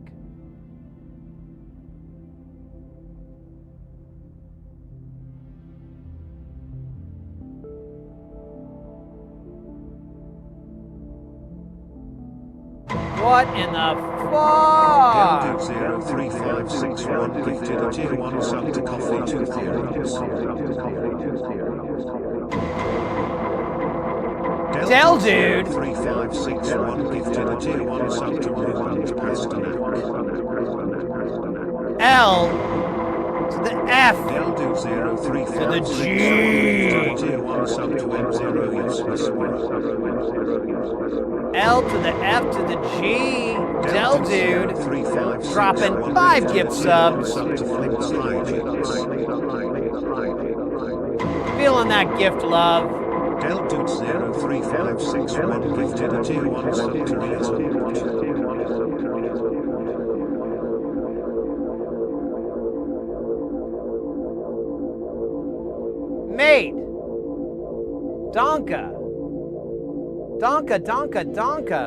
What in the fuck? Deldude03561 gifted a tier 1 sub to coffee to theories. Deldude 3561 gifted a tier 1 sub to Ruben Pasternak. L to the F Deldude03561 to the G. gifted a tier 1 sub to M0 useless work. L to the F to the G. Deldude dropping 5 gift subs. Feeling that gift love. Deldude03561 gifted a tier 1 sub to Resort. Mate. Donka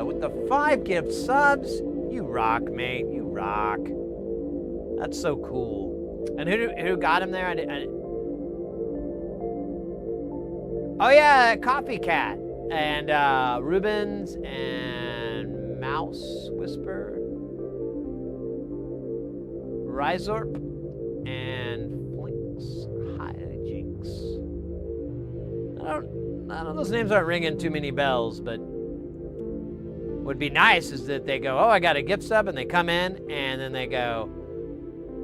with the 5 gift subs. You rock, mate. You rock. That's so cool. And who got him there? Oh yeah, Coffee Cat and Rubens and Mouse Whisper, Ryzorp and Flinks Hijinks. I don't. Those names aren't ringing too many bells, but would be nice is that they go, oh, I got a gift sub, and they come in, and then they go,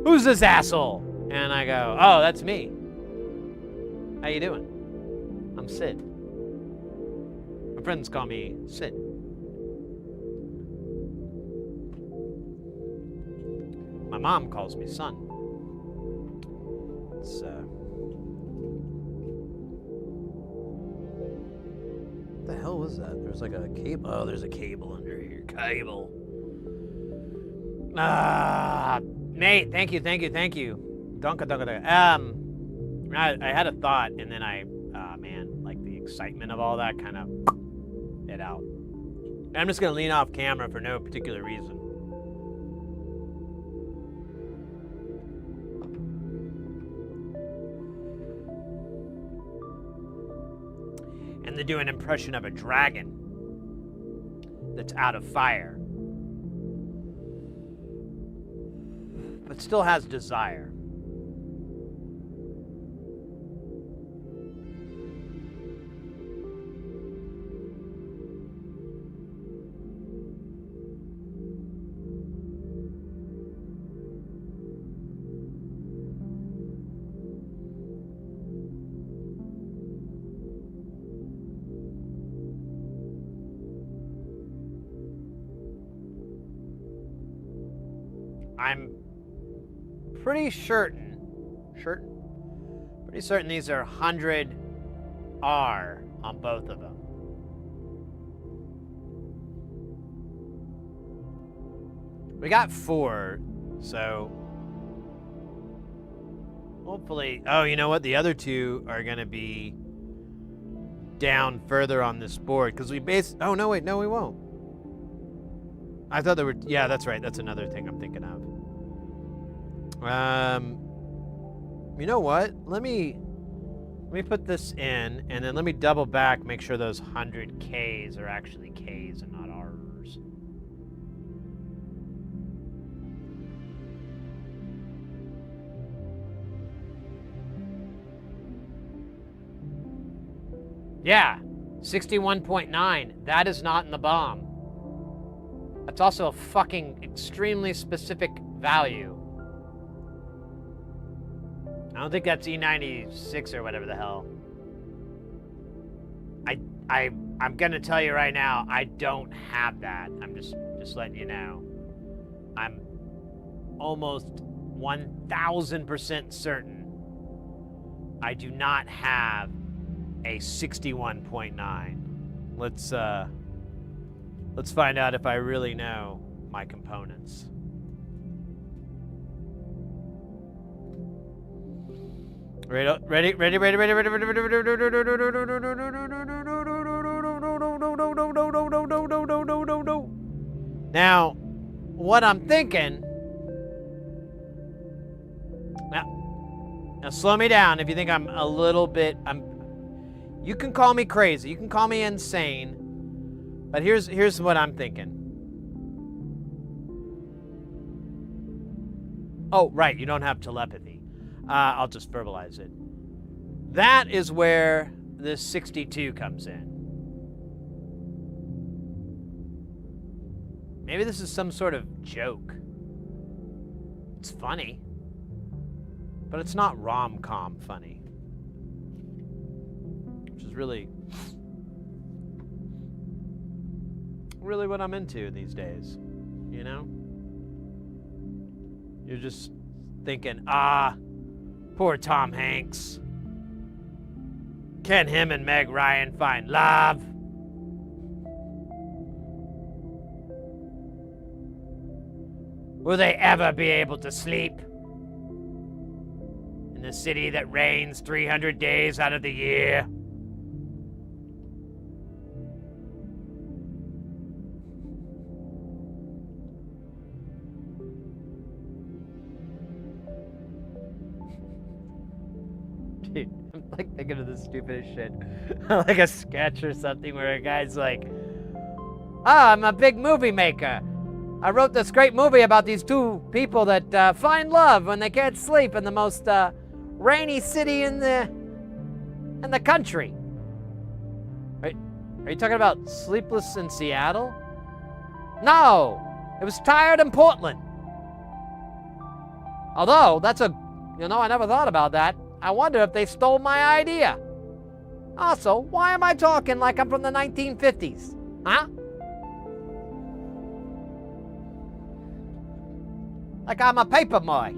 who's this asshole? And I go, oh, that's me. How you doing? I'm Sid. My friends call me Sid. My mom calls me son. It's, what the hell was that? There's like a cable. Oh, there's a cable under here. Cable. Nate, thank you. Dunka. I had a thought, and then man, like the excitement of all that kind of it out. I'm just gonna lean off camera for no particular reason. And they do an impression of a dragon that's out of fire, but still has desire. I'm pretty certain these are 100R on both of them. We got 4, so hopefully, oh, you know what? The other 2 are going to be down further on this board because oh, no, wait, no, we won't. I thought there were, yeah, that's right. That's another thing I'm thinking of. You know what? Let me put this in, and then let me double back, make sure those 100 Ks are actually Ks and not Rs. Yeah, 61.9. That is not in the bomb. That's also a fucking extremely specific value. I don't think that's E96 or whatever the hell. I'm gonna tell you right now, I don't have that. I'm just letting you know. I'm almost 1000% certain I do not have a 61.9. Let's find out if I really know my components. Ready. Now, what I'm thinking. Now slow me down if you think I'm a little bit. You can call me crazy. You can call me insane. But here's what I'm thinking. Oh, right. You don't have telepathy. I'll just verbalize it. That is where this 62 comes in. Maybe this is some sort of joke. It's funny. But it's not rom-com funny. Which is really what I'm into these days. You know? You're just thinking, poor Tom Hanks. Can him and Meg Ryan find love? Will they ever be able to sleep? In the city that rains 300 days out of the year? Dude, I'm like thinking of the stupidest shit. Like a sketch or something where a guy's like, I'm a big movie maker. I wrote this great movie about these two people that find love when they can't sleep in the most rainy city in the country. Are you talking about Sleepless in Seattle? No, it was Tired in Portland. Although, I never thought about that. I wonder if they stole my idea. Also, why am I talking like I'm from the 1950s? Huh? Like I'm a paper boy.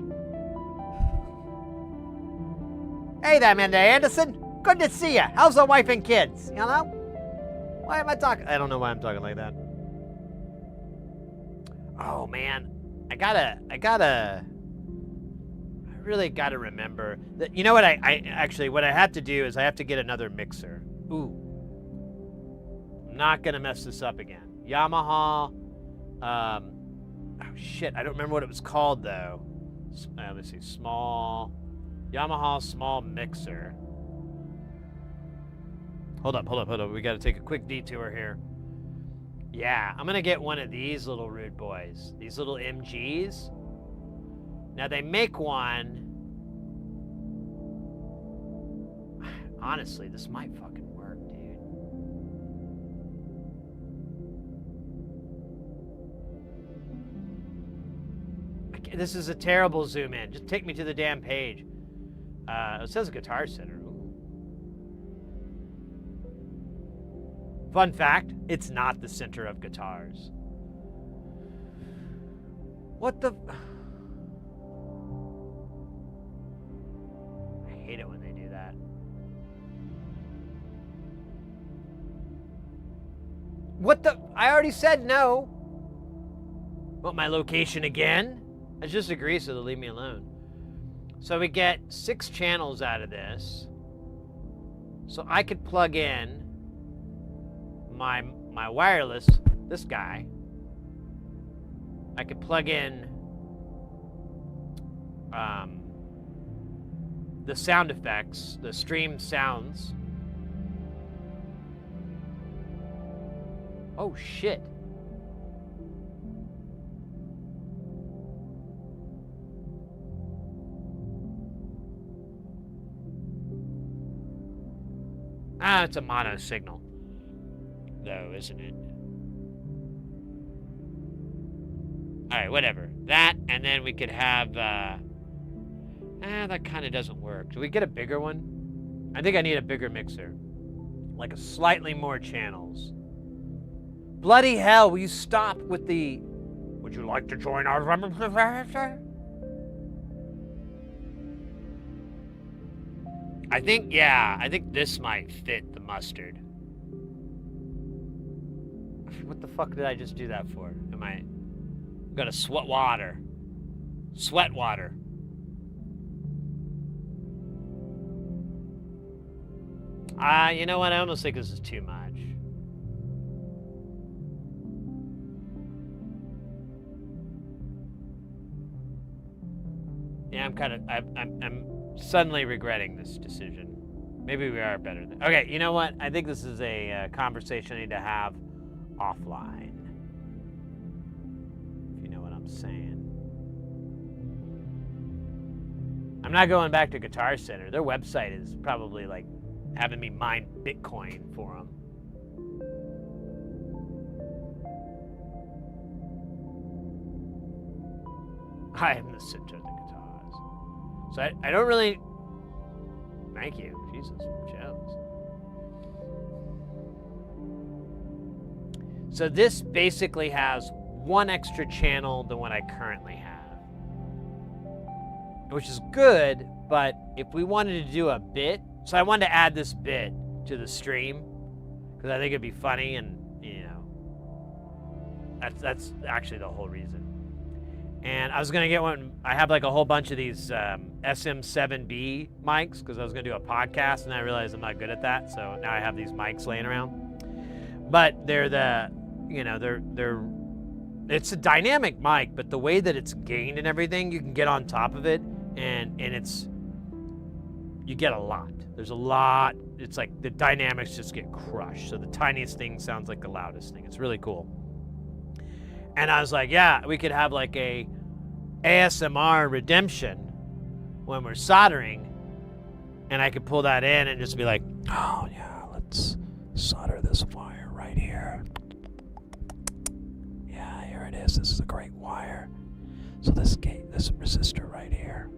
Hey there, Amanda Anderson. Good to see you. How's the wife and kids? You know? Why am I talking? I don't know why I'm talking like that. Oh man, I really gotta remember that. You know what? What I have to do is I have to get another mixer. Ooh, I'm not gonna mess this up again. Yamaha. Oh shit, I don't remember what it was called though. Let's see, Yamaha small mixer. Hold up. We gotta take a quick detour here. Yeah, I'm gonna get one of these little rude boys. These little MGs. Now they make one. Honestly, this might fucking work, dude. This is a terrible zoom in. Just take me to the damn page. It says Guitar Center. Ooh. Fun fact, it's not the center of guitars. What the... I hate it when they do that. What the... I already said no. Want my location again? I just agree, so they'll leave me alone. So we get 6 channels out of this. So I could plug in my wireless, this guy. I could plug in the sound effects, the stream sounds. Oh shit. It's a mono signal, though, isn't it? All right, whatever. That, and then we could have, that kind of doesn't work. Do we get a bigger one? I think I need a bigger mixer. Like a slightly more channels. Bloody hell, will you stop with the... Would you like to join our... I think this might fit the mustard. What the fuck did I just do that for? Am I gonna sweat water? Sweat water. You know what? I almost think this is too much. Yeah, I'm suddenly regretting this decision. Maybe we are better than... Okay, you know what? I think this is a conversation I need to have offline. If you know what I'm saying. I'm not going back to Guitar Center. Their website is probably like having me mine Bitcoin for them. I am the center of the guitars. So I don't really... Thank you. Jesus. Jones. So this basically has one extra channel than what I currently have. Which is good, but if we wanted to do a bit... So I wanted to add this bit to the stream because I think it'd be funny, and you know, that's actually the whole reason. And I was gonna get one. I have like a whole bunch of these SM7B mics because I was gonna do a podcast, and I realized I'm not good at that. So now I have these mics laying around. But they're they're it's a dynamic mic, but the way that it's gained and everything, you can get on top of it, and it's you get a lot. There's a lot. It's like the dynamics just get crushed. So the tiniest thing sounds like the loudest thing. It's really cool. And I was like, yeah, we could have like a ASMR redemption when we're soldering. And I could pull that in and just be like, oh yeah, let's solder this wire right here. Yeah, here it is. This is a great wire. So this resistor right here,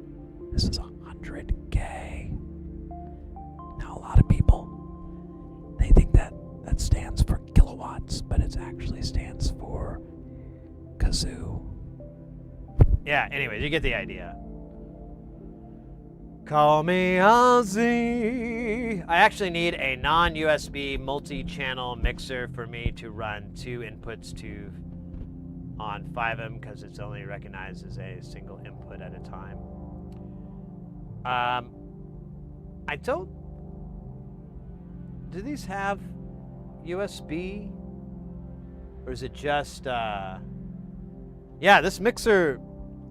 this is 100K. Now a lot of people, they think that stands for kilowatts, but it actually stands for kazoo. Yeah, anyways, you get the idea. Call me Ozzy. I actually need a non-USB multi-channel mixer for me to run 2 inputs to on FiveM because it's only recognized as a single input at a time. I don't... Do these have USB? Or is it just... Yeah, this mixer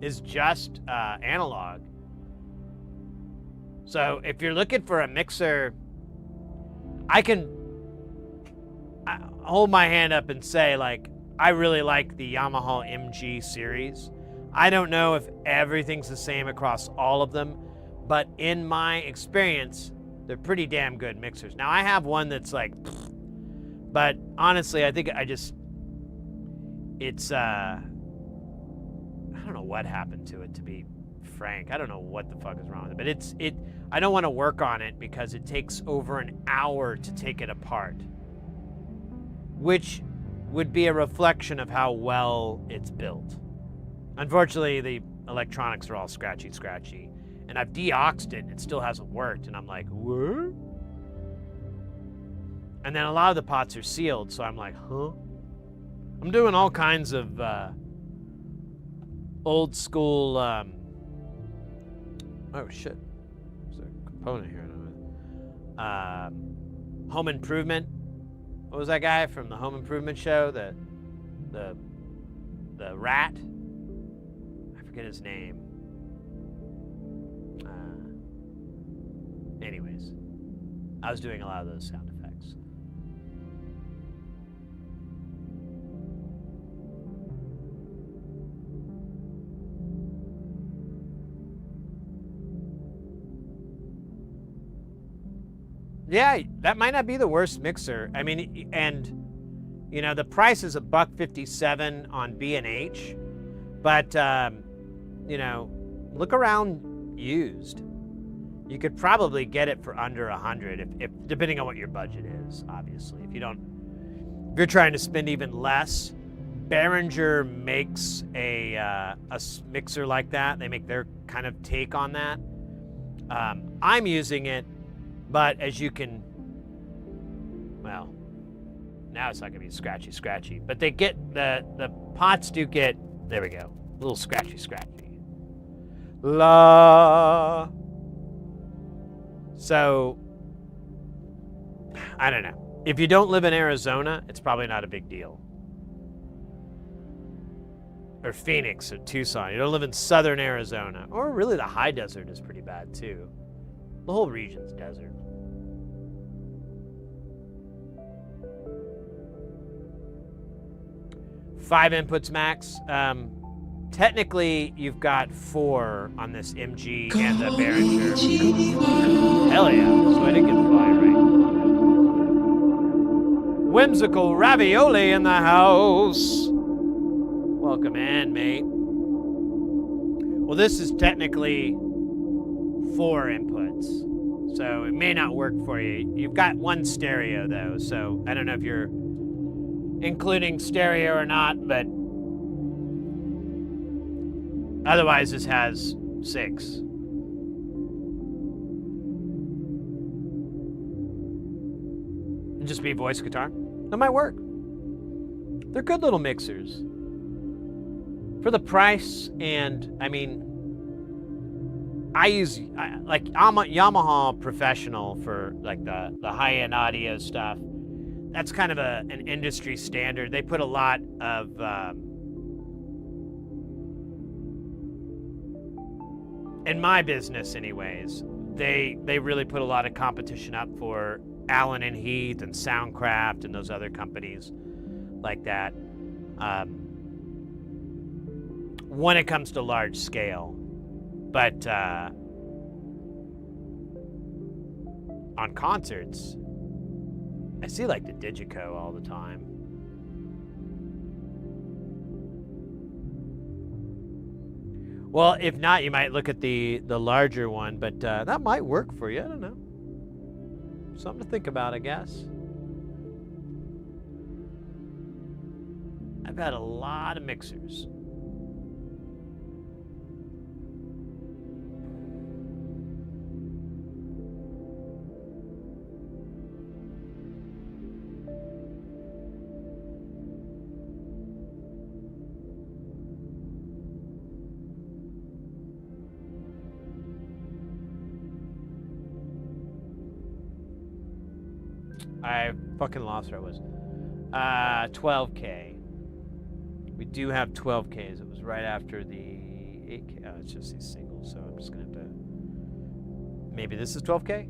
is just analog. So if you're looking for a mixer, I can hold my hand up and say, like, I really like the Yamaha MG series. I don't know if everything's the same across all of them, but in my experience, they're pretty damn good mixers. Now, I have one that's like, but honestly, I think it's, I don't know what happened to it, to be frank. I don't know what the fuck is wrong with it, but I don't want to work on it because it takes over an hour to take it apart, which would be a reflection of how well it's built. Unfortunately, the electronics are all scratchy, and I've deoxed it and it still hasn't worked, and I'm like, what? And then a lot of the pots are sealed, so I'm like, huh? I'm doing all kinds of old school, oh shit, there's a component here. Home improvement. What was that guy from the Home Improvement show? The rat? I forget his name. Anyways, I was doing a lot of those sound effects. Yeah, that might not be the worst mixer. I mean, and you know, the price is $157 on B&H, but you know, look around used. You could probably get it for under $100 if depending on what your budget is, obviously. If you're trying to spend even less, Behringer makes a mixer like that. They make their kind of take on that. I'm using it But as you can, well, now it's not gonna be scratchy. But they get, the pots do get, there we go, a little scratchy. La. So, I don't know. If you don't live in Arizona, it's probably not a big deal. Or Phoenix or Tucson. You don't live in southern Arizona. Or really the high desert is pretty bad too. The whole region's desert. Five inputs max. Technically, you've got 4 on this MG and the Behringer. Hell yeah. So I didn't get the volume right. Whimsical ravioli in the house. Welcome in, mate. Well, this is technically 4 inputs, so it may not work for you. You've got 1 stereo, though, so I don't know if you're including stereo or not, but otherwise this has 6. Just be voice guitar. That might work. They're good little mixers. For the price, and I mean, I'm a Yamaha professional for like the high-end audio stuff. That's kind of an industry standard. They put a lot of in my business anyways, they really put a lot of competition up for Allen and Heath and Soundcraft and those other companies like that. When it comes to large scale, but on concerts, I see like the Digico all the time. Well, if not, you might look at the larger one, but that might work for you. I don't know. Something to think about, I guess. I've had a lot of mixers. I fucking lost where I was. 12K. We do have 12Ks. It was right after the 8K. Oh, it's just these singles, so I'm just gonna have to. Maybe this is 12K?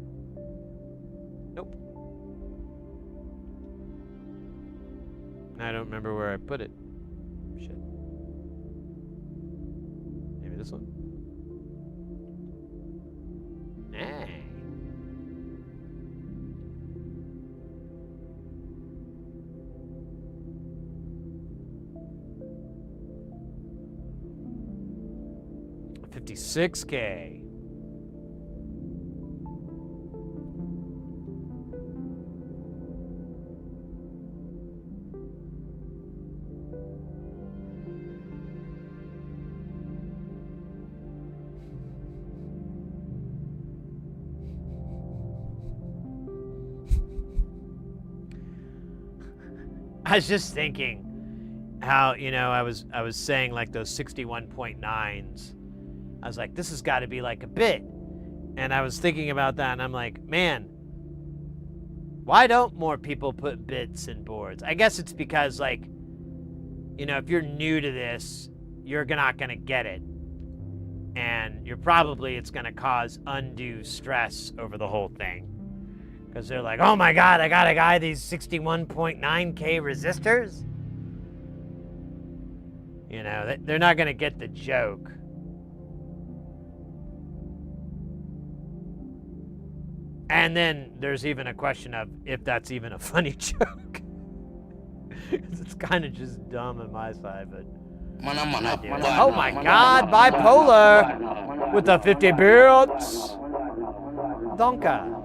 Nope. I don't remember where I put it. Shit. Maybe this one? Nah. $56K. I was just thinking how, you know, I was saying like those 61.9s. I was like, this has got to be like a bit. And I was thinking about that, and I'm like, man, why don't more people put bits in boards? I guess it's because, like, you know, if you're new to this, you're not going to get it. And it's going to cause undue stress over the whole thing. Because they're like, oh my God, I got to buy these 61.9K resistors. You know, they're not going to get the joke. And then there's even a question of if that's even a funny joke. It's kind of just dumb on my side, but oh my God, bipolar with the 50 builds. Donka.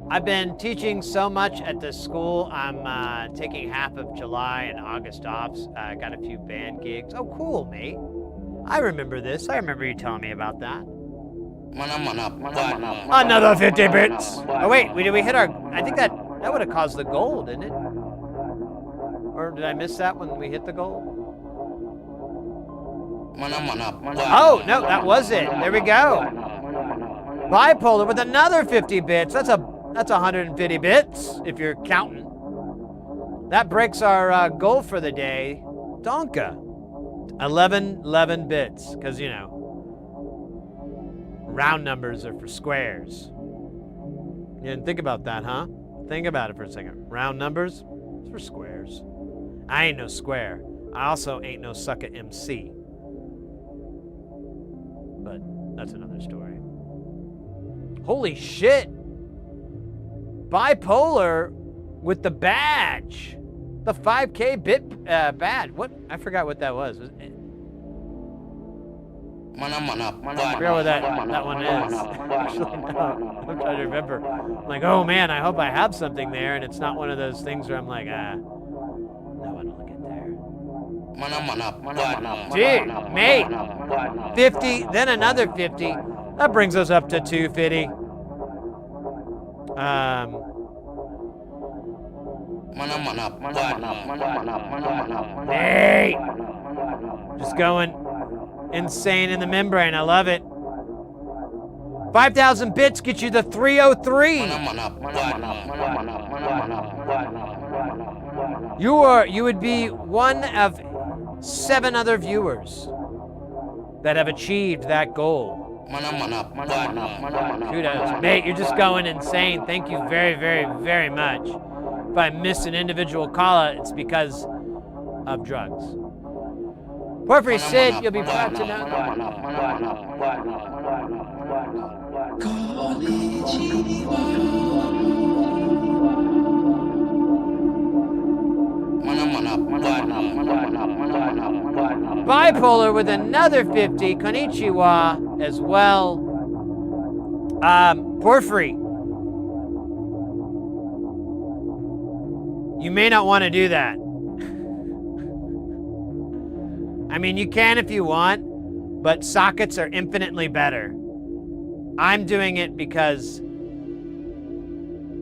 I've been teaching so much at this school. I'm taking half of July and August off. Got a few band gigs. Oh, cool, mate. I remember this. I remember you telling me about that. Another 50 bits. Oh wait, did we hit our? I think that would have caused the goal, didn't it? Or did I miss that when we hit the goal? Oh no, that was it. There we go. Bipolar with another 50 bits. That's 150 bits if you're counting. That breaks our goal for the day. Donka. 11 bits, because you know, round numbers are for squares. You didn't think about that, huh? Think about it for a second. Round numbers, it's for squares. I ain't no square. I also ain't no sucker MC. But that's another story. Holy shit! Bipolar with the badge. The 5K bit badge. What? I forgot what that was. I forgot what that one is. Actually, no. I'm trying to remember. I'm like, oh man, I hope I have something there, and it's not one of those things where I'm like, no, I don't get there. Gee, mate. 50, then another 50. That brings us up to 250. Hey! Just going insane in the membrane. I love it. 5,000 bits get you the 303. You would be one of 7 other viewers that have achieved that goal. Kudos. Mate, you're just going insane. Thank you very, very, very much. If I miss an individual call-out, it's because of drugs. Porphyry Sid, you'll be proud to know. Bipolar with another 50. Konnichiwa as well. Porphyry. You may not want to do that. I mean, you can if you want, but sockets are infinitely better. I'm doing it because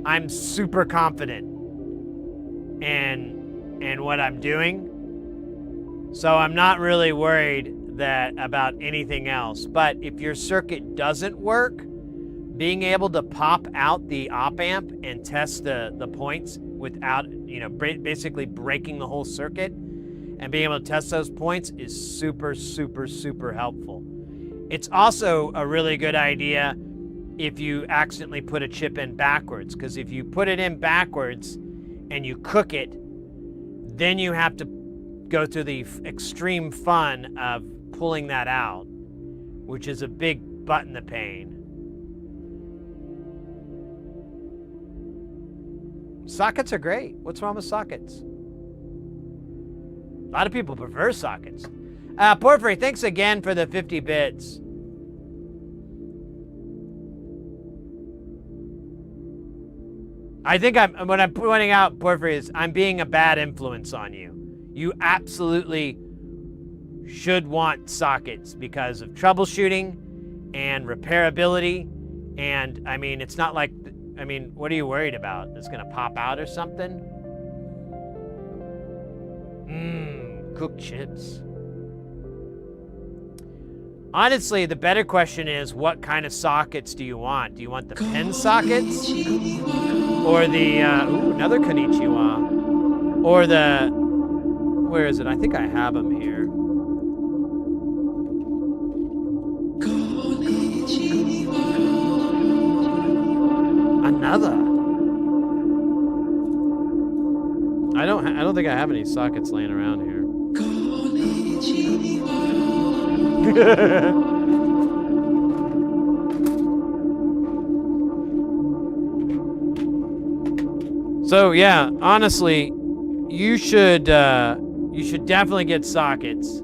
I'm super confident in what I'm doing. So I'm not really worried about anything else. But if your circuit doesn't work, being able to pop out the op amp and test the points without, basically breaking the whole circuit and being able to test those points is super, super, super helpful. It's also a really good idea if you accidentally put a chip in backwards, because if you put it in backwards and you cook it, then you have to go through the extreme fun of pulling that out, which is a big butt in the pain. Sockets are great. What's wrong with sockets? A lot of people prefer sockets. Porphyry, thanks again for the 50 bits. I think what I'm pointing out, Porphyry, is I'm being a bad influence on you. You absolutely should want sockets because of troubleshooting and repairability. And I mean, it's not like, what are you worried about? It's gonna pop out or something? Cooked chips. Honestly, the better question is, what kind of sockets do you want? Do you want the pin sockets? Or the, another konnichiwa. Or the, where is it? I think I have them here. Another. I don't think I have any sockets laying around here. So yeah, honestly, you should definitely get sockets.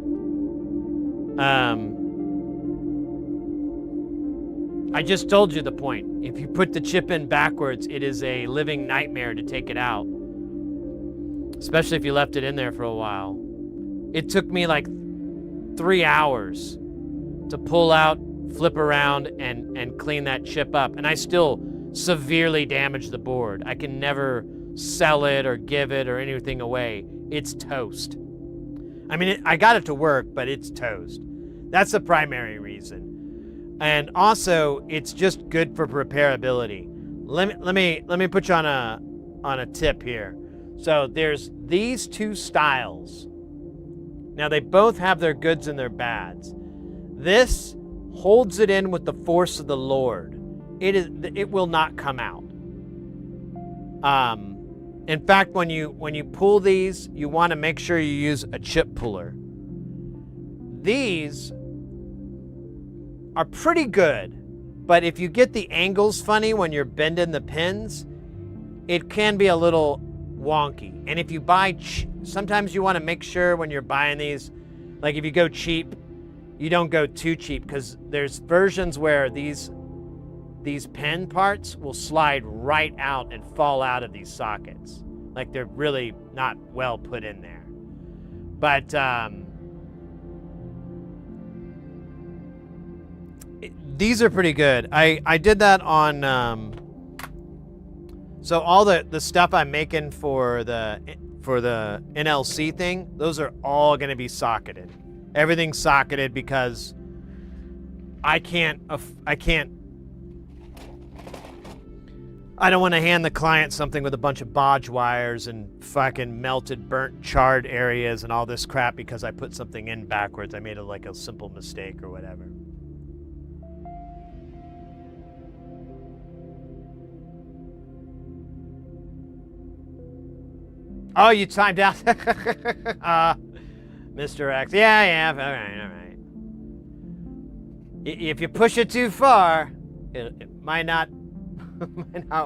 I just told you the point. If you put the chip in backwards, it is a living nightmare to take it out. Especially if you left it in there for a while. It took me like 3 hours to pull out flip around and clean that chip up. And I still severely damage the board. I can never sell it or give it or anything away. It's toast. I mean, I got it to work, but it's toast. That's the primary reason. And also, it's just good for repairability. Let me put you on a tip here. So there's these two styles. Now they both have their goods and their bads. This holds it in with the force of the Lord. It will not come out. In fact, when you pull these, you want to make sure you use a chip puller. These are pretty good, but if you get the angles funny when you're bending the pins, it can be a little wonky. And if you buy, sometimes you want to make sure when you're buying these, like if you go cheap, you don't go too cheap, because there's versions where these pen parts will slide right out and fall out of these sockets. Like they're really not well put in there. But these are pretty good. I did that on, so all the stuff I'm making for the NLC thing, those are all gonna be socketed. Everything's socketed because I don't want to hand the client something with a bunch of bodge wires and fucking melted, burnt, charred areas and all this crap because I put something in backwards. I made a simple mistake or whatever. Oh, you timed out. Mr. X. Yeah. All right. If you push it too far, it might not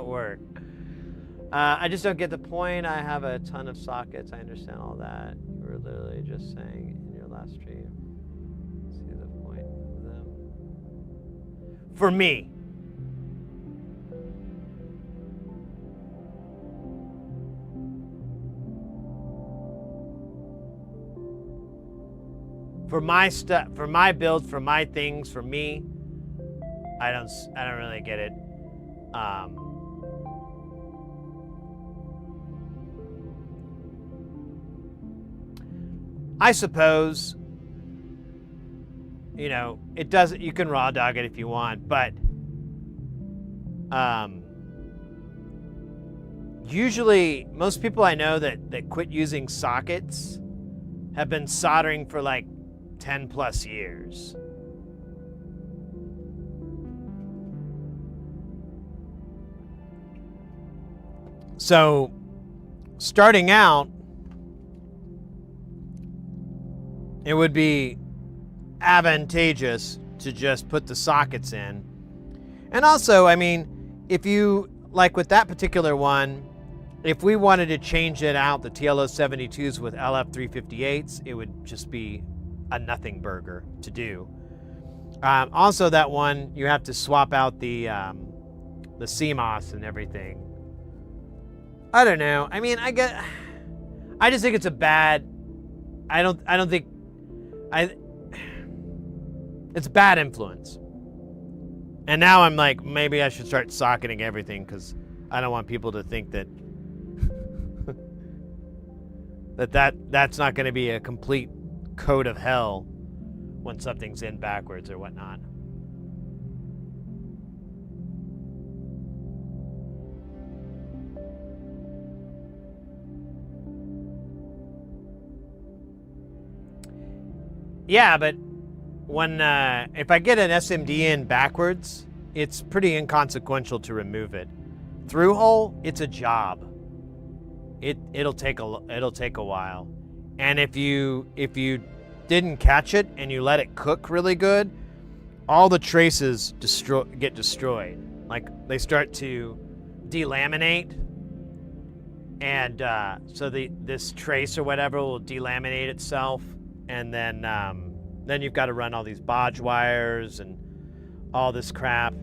work. I just don't get the point. I have a ton of sockets. I understand all that. You were literally just saying in your last stream. See the point of them. For me. For my stuff, for my build, for my things, for me, I don't really get it. I suppose, it doesn't, you can raw dog it if you want, but usually most people I know that quit using sockets have been soldering for like 10 plus years. So, starting out, it would be advantageous to just put the sockets in. And also, I mean, if you, like with that particular one, if we wanted to change it out, the TLO72s with LF358s, it would just be a nothing burger to do. Also, that one, you have to swap out the CMOS and everything. I don't know. I mean, I just think it's a bad. It's bad influence. And now I'm like, maybe I should start socketing everything because I don't want people to think that that's not going to be a complete code of hell when something's in backwards or whatnot. Yeah, but when if I get an SMD in backwards, it's pretty inconsequential to remove it. Through hole, it's a job. It'll take a while, and if you didn't catch it and you let it cook really good, all the traces get destroyed. Like they start to delaminate, and so this trace or whatever will delaminate itself. And then you've got to run all these bodge wires and all this crap.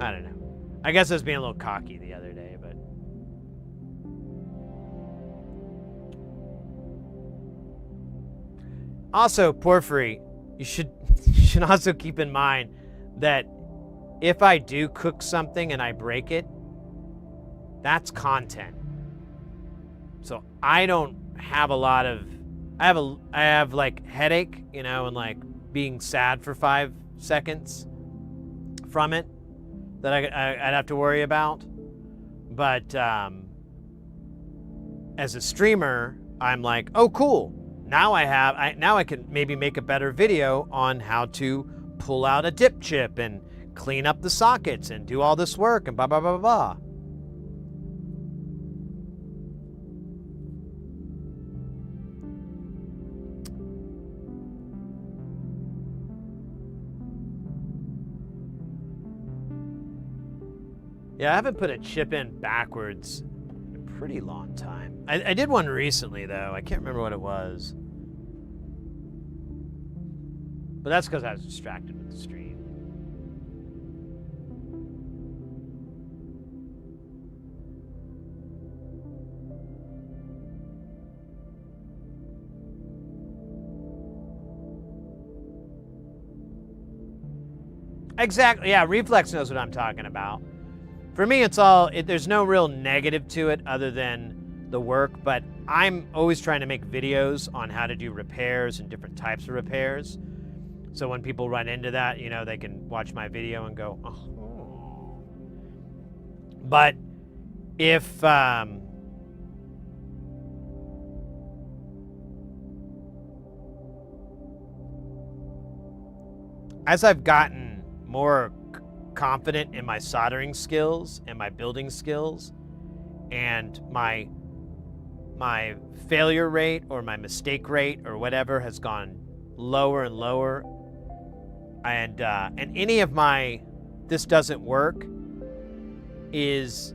I don't know. I guess I was being a little cocky the other day, but also Porphyry, you should should also keep in mind that if I do cook something and I break it, that's content. So I don't have a lot of, I have like headache, you know, and like being sad for 5 seconds from it that I'd have to worry about. But as a streamer, I'm like, oh, cool. Now I can maybe make a better video on how to pull out a dip chip and clean up the sockets and do all this work and blah, blah, blah, blah. Yeah, I haven't put a chip in backwards in a pretty long time. I did one recently, though. I can't remember what it was. But that's because I was distracted with the stream. Exactly. Yeah, Reflex knows what I'm talking about. For me, it's all, there's no real negative to it other than the work, but I'm always trying to make videos on how to do repairs and different types of repairs. So when people run into that, you know, they can watch my video and go, oh. But if, as I've gotten more confident in my soldering skills and my building skills, and my failure rate or my mistake rate or whatever has gone lower and lower, and any of my this doesn't work is,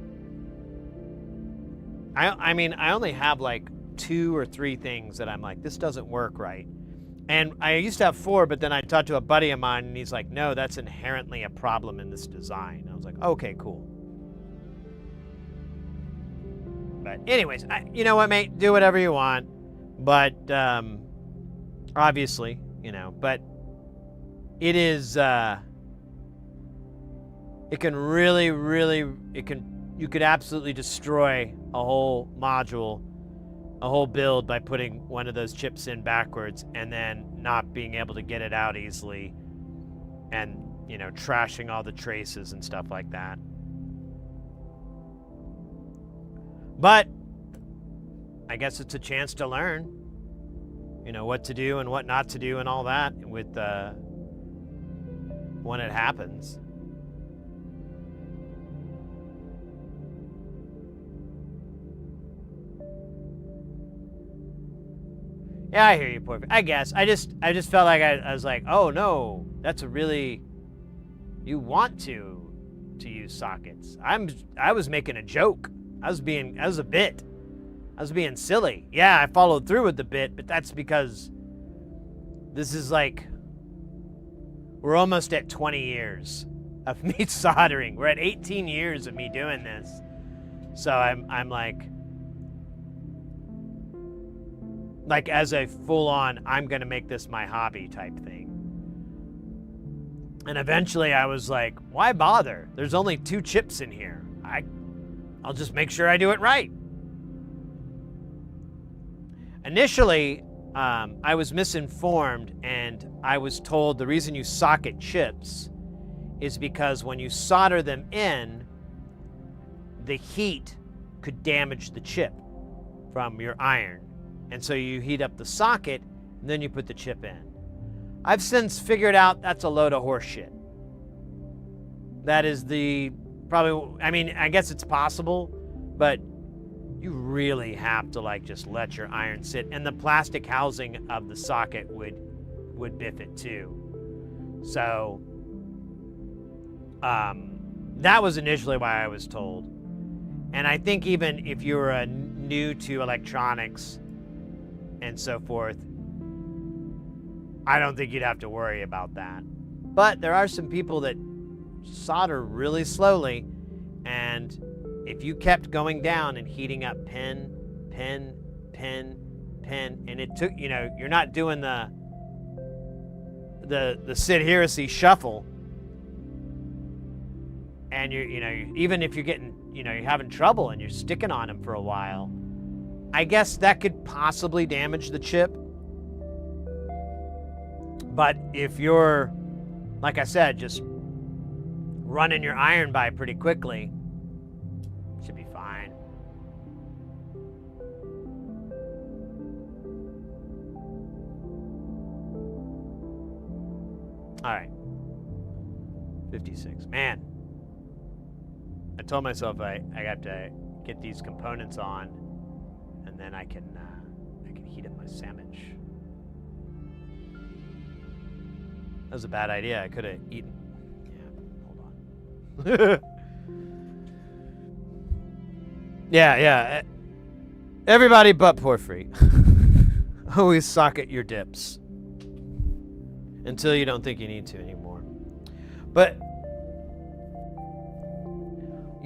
I mean, I only have like 2 or 3 things that I'm like, this doesn't work right. And I used to have 4, but then I talked to a buddy of mine, and he's like, no, that's inherently a problem in this design. I was like, okay, cool. But anyways, you know what, mate? Do whatever you want. But obviously, you know, but it is, it can really, you could absolutely destroy a whole module, a whole build by putting one of those chips in backwards and then not being able to get it out easily and, you know, trashing all the traces and stuff like that. But I guess it's a chance to learn, you know, what to do and what not to do and all that with when it happens. Yeah, I hear you, Porphy. I guess. I just felt like I was like, oh no, that's a really, you want to use sockets. I was making a joke. I was being silly. Yeah, I followed through with the bit, but that's because this is like, we're almost at 20 years of me soldering. We're at 18 years of me doing this. So I'm like as a full-on, I'm gonna make this my hobby type thing. And eventually I was like, why bother? There's only 2 chips in here. I'll just make sure I do it right. Initially, I was misinformed, and I was told the reason you socket chips is because when you solder them in, the heat could damage the chip from your iron. And so you heat up the socket, and then you put the chip in. I've since figured out that's a load of horse shit. That is probably, I mean, I guess it's possible, but you really have to like just let your iron sit, and the plastic housing of the socket would biff it too. So that was initially why I was told. And I think even if you were new to electronics and so forth, I don't think you'd have to worry about that. But there are some people that solder really slowly, and if you kept going down and heating up pin, and it took, you know, you're not doing the the Sid Heresy shuffle, and even if you're getting, you're having trouble and you're sticking on them for a while, I guess that could possibly damage the chip. But if you're, like I said, just running your iron by pretty quickly, should be fine. All right. 56. Man. I told myself I got to get these components on, and then I can heat up my sandwich. That was a bad idea. I could have eaten. Yeah, hold on. Yeah. Everybody but Porphyry. Always socket your dips until you don't think you need to anymore. But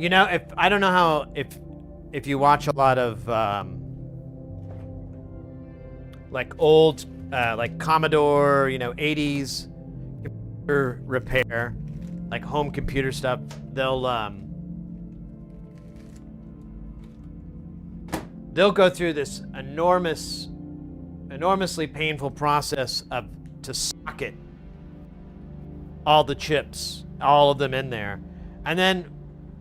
if I don't know how if you watch a lot of like old like Commodore, 80s computer repair, like home computer stuff, they'll go through this enormously painful process to socket all the chips, all of them in there. And then,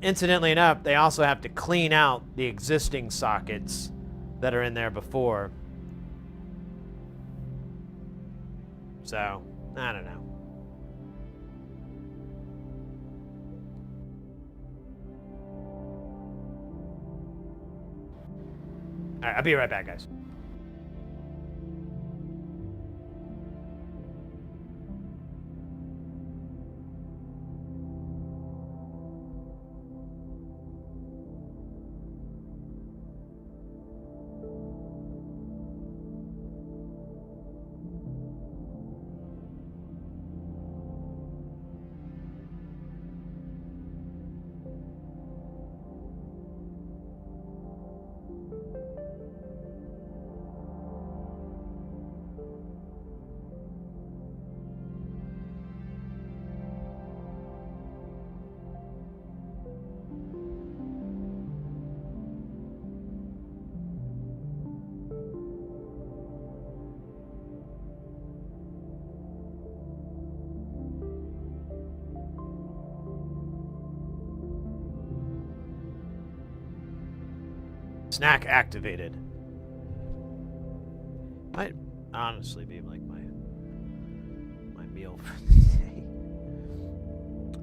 incidentally enough, they also have to clean out the existing sockets that are in there before. So, I don't know. All right, I'll be right back, guys. Snack activated. Might honestly be like my meal for the day.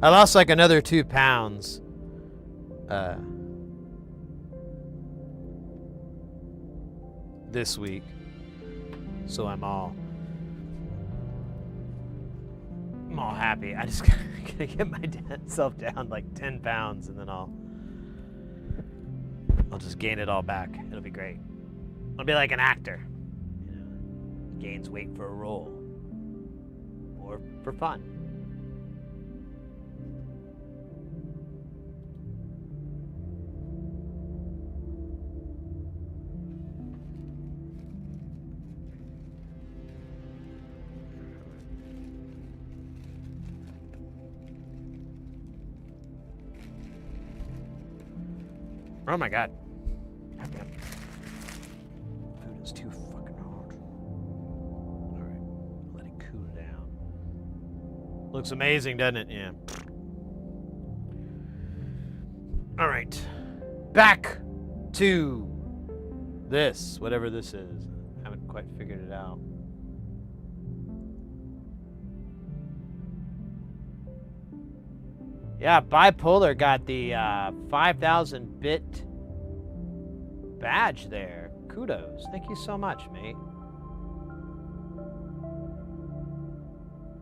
I lost like another 2 pounds. This week. So I'm all happy. I just gotta get myself down like 10 pounds and then I'll just gain it all back. It'll be great. I'll be like an actor. Gains weight for a role. Or for fun. Oh my god. Food is too fucking hard. Alright. Let it cool down. Looks amazing, doesn't it? Yeah. Alright. Back to this. Whatever this is. I haven't quite figured it out. Yeah, Bipolar got the 5,000 bit badge there. Kudos. Thank you so much, mate.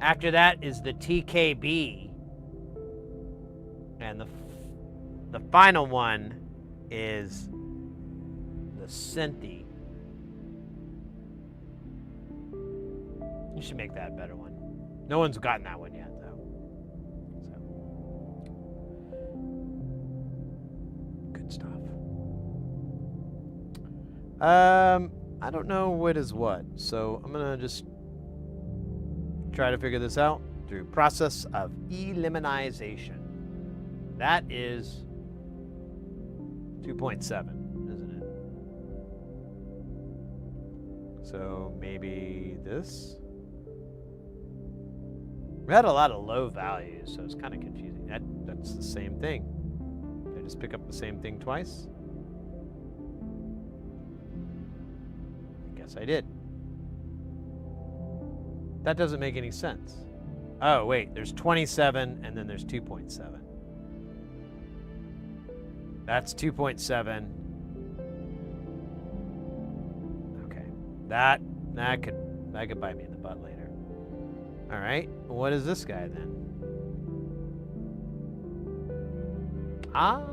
After that is the TKB. And the final one is the Synthy. You should make that a better one. No one's gotten that one yet, though. Stuff. I don't know what is what, so I'm gonna just try to figure this out through process of elimination. That is 2.7, isn't it? So maybe this? We had a lot of low values, so it's kind of confusing. That's the same thing. Did I just pick up the same thing twice? I guess I did. That doesn't make any sense. Oh, wait, there's 27 and then there's 2.7. That's 2.7. Okay. That could bite me in the butt later. All right. What is this guy then? Ah.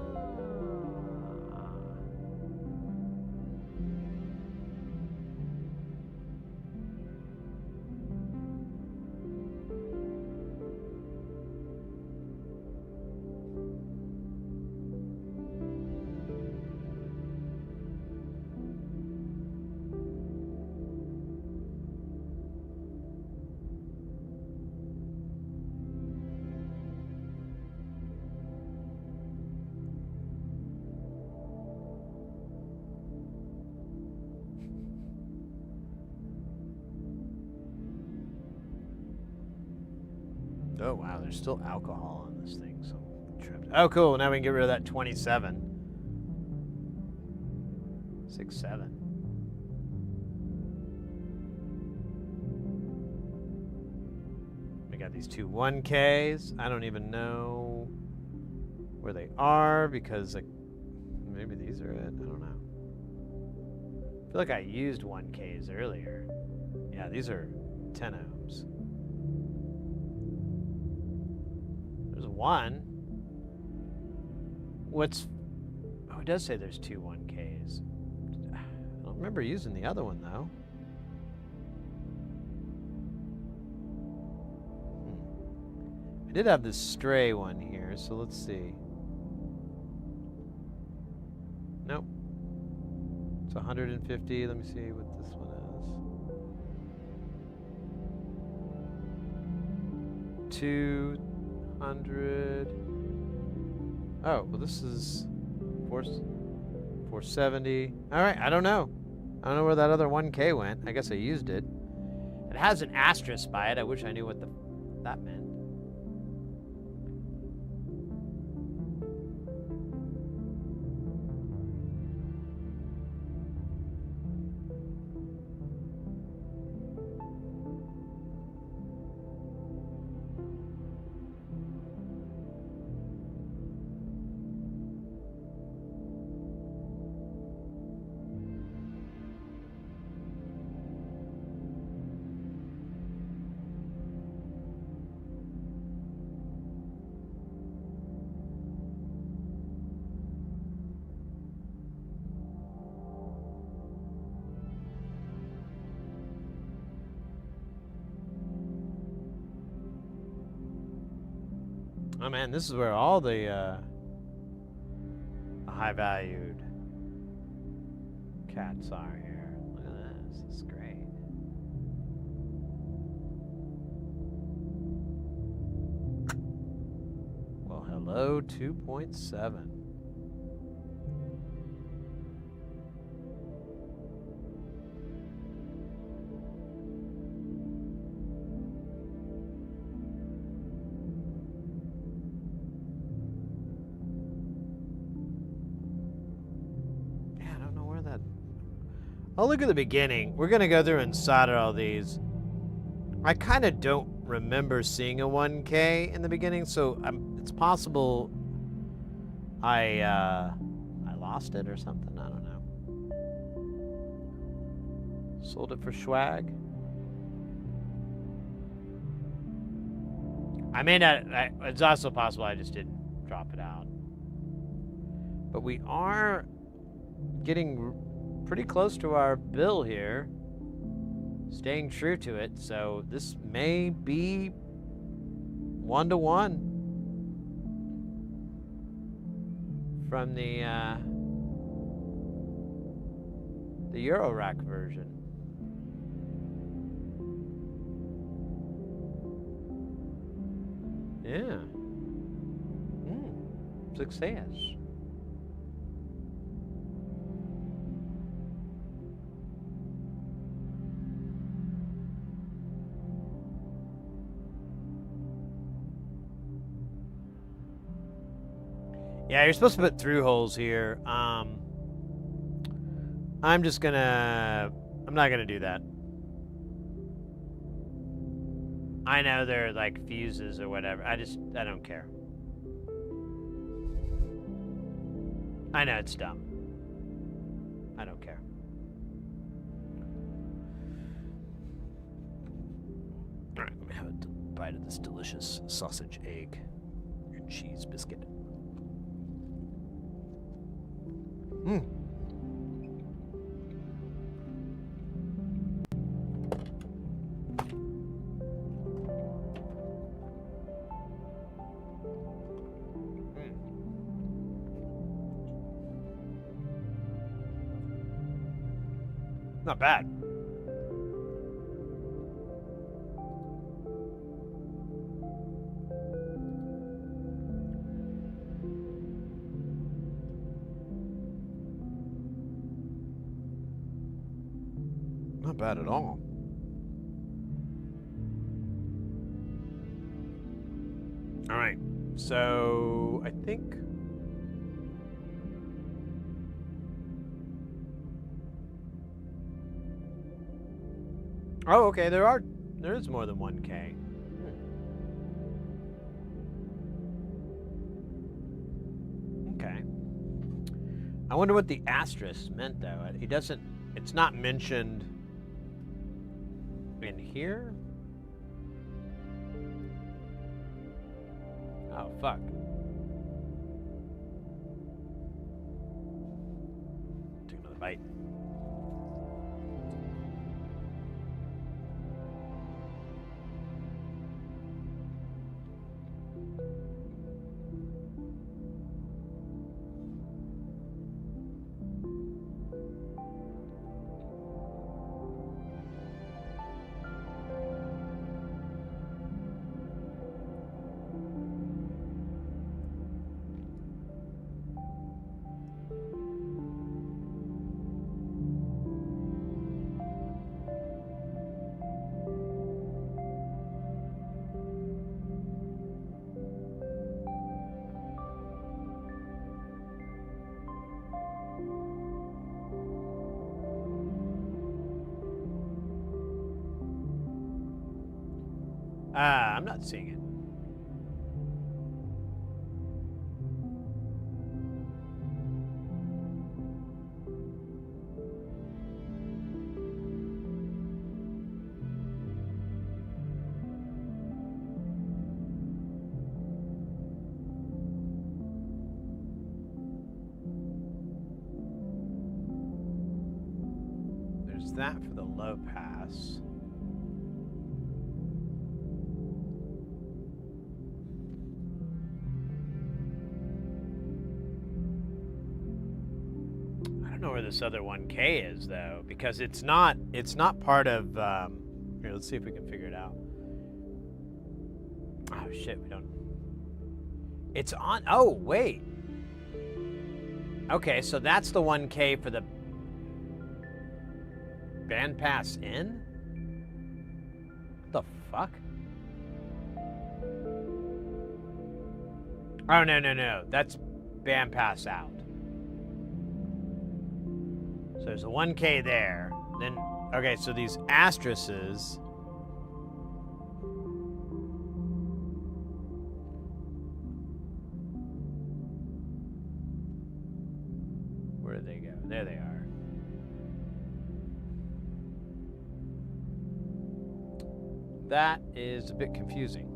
Oh, wow, there's still alcohol on this thing, so I'm tripped. Oh, cool, now we can get rid of that 27. 6.7. We got these two 1Ks. I don't even know where they are because, like, maybe these are it. I don't know. I feel like I used 1Ks earlier. Yeah, these are 10 ohms. There's one. Oh, it does say there's two 1Ks. I don't remember using the other one, though. I did have this stray one here, so let's see. Nope. It's 150. Let me see what this one is. 200. Oh, well, this is 470. All right, I don't know. I don't know where that other 1K went. I guess I used it. It has an asterisk by it. I wish I knew what that meant. Oh man, this is where all the high-valued cats are here. Look at this. This is great. Well, hello, 2.7. I'll look at the beginning. We're going to go through and solder all these. I kind of don't remember seeing a 1K in the beginning, so it's possible I lost it or something. I don't know. Sold it for swag. I may not. It's also possible I just didn't drop it out. But we are getting pretty close to our bill here, staying true to it, so this may be 1-to-1 from the eurorack version. Yeah. Success. Yeah, you're supposed to put through holes here. I'm not gonna do that. I know they're like fuses or whatever. I don't care. I know it's dumb. I don't care. All right, let me have a bite of this delicious sausage, egg, and cheese biscuit. Not bad. Not bad at all. All right, so I think oh, okay, there is more than 1K. Okay. I wonder what the asterisk meant though. It's not mentioned in here. Oh, fuck. Take another bite. I'm not seeing it. There's that for the low pass. I don't know where this other 1K is though, because it's not part of here, let's see if we can figure it out. Oh shit, we don't. It's on. Oh wait. Okay, so that's the 1K for the bandpass in? What the fuck? Oh no. That's bandpass out. So there's a 1K there. Then okay, so these asterisks. Where did they go? There they are. That is a bit confusing.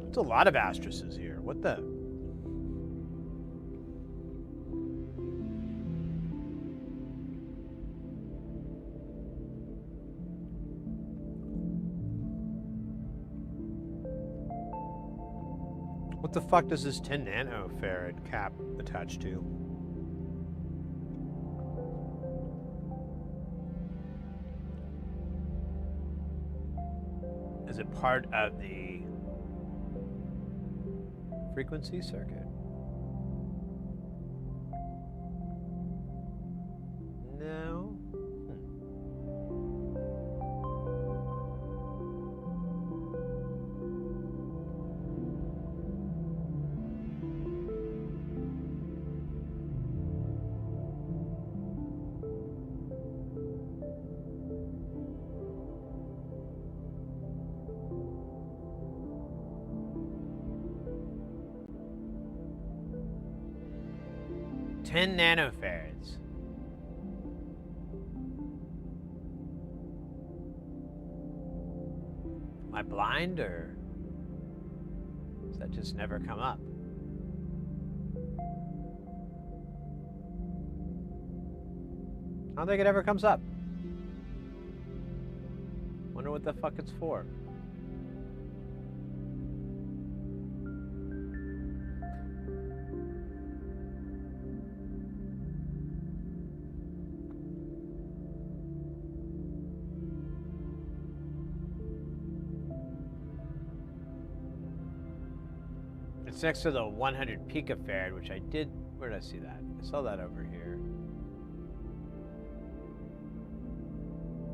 There's a lot of asterisks here. What the? What the fuck does this 10 nanofarad cap attach to? is it part of the frequency circuit? No. 10 nanofarads. Am I blind, or does that just never come up? I don't think it ever comes up. Wonder what the fuck it's for. It's next to the 100 picofarad, which I did. Where did I see that? I saw that over here.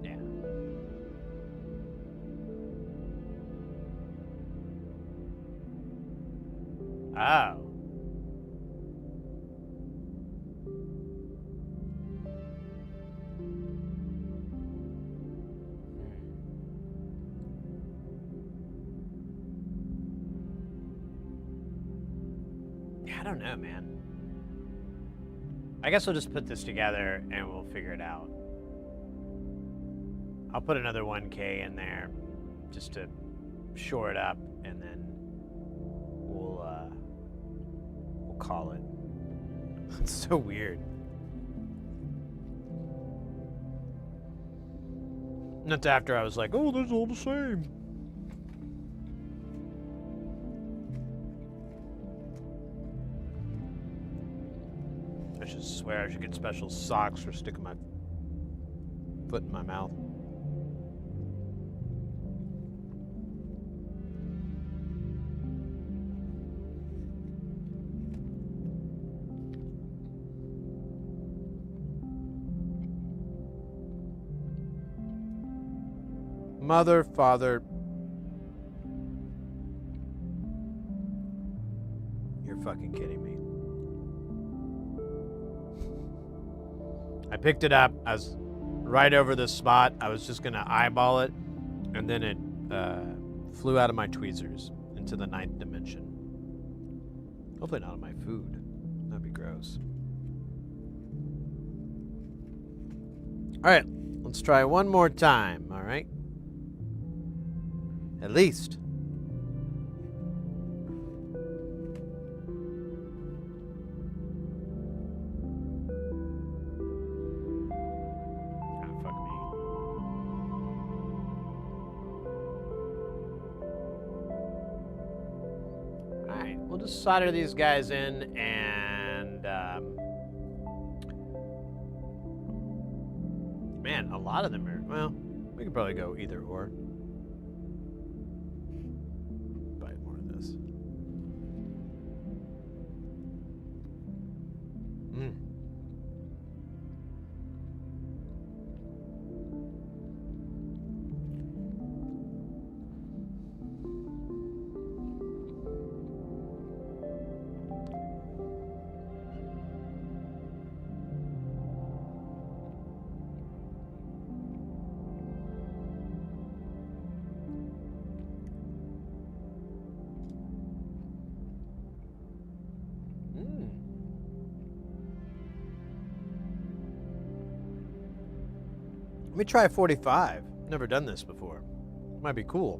Yeah. Oh. I don't know, man. I guess we'll just put this together and we'll figure it out. I'll put another 1K in there just to shore it up, and then we'll call it. It's so weird. Not after I was like, oh, this is all the same. I should swear I should get special socks for sticking my foot in my mouth. Mother, father. You're fucking kidding me. I picked it up. I was right over this spot. I was just gonna eyeball it, and then it flew out of my tweezers into the 9th dimension. Hopefully not on my food. That'd be gross. All right, let's try one more time. All right, at least. We'll just solder these guys in, and man, a lot of them are, well, we could probably go either or. Buy more of this. Let me try 45. Never done this before. Might be cool.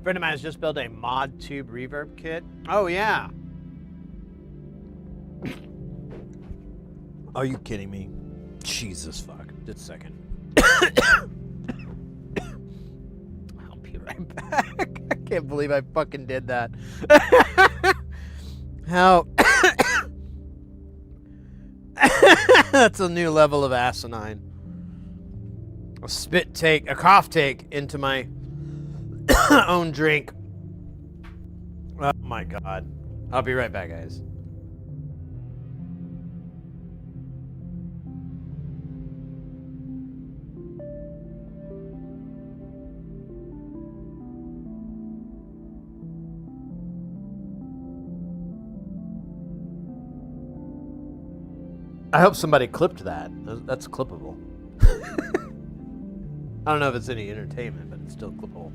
friend of mine has just built a mod tube reverb kit. Oh, yeah. Are you kidding me? Jesus fuck. Just a second. I'll be right back. I can't believe I fucking did that. How? That's a new level of asinine. A spit take, a cough take into my own drink. Oh my god. I'll be right back, guys. I hope somebody clipped that. That's clippable. I don't know if it's any entertainment, but it's still clippable.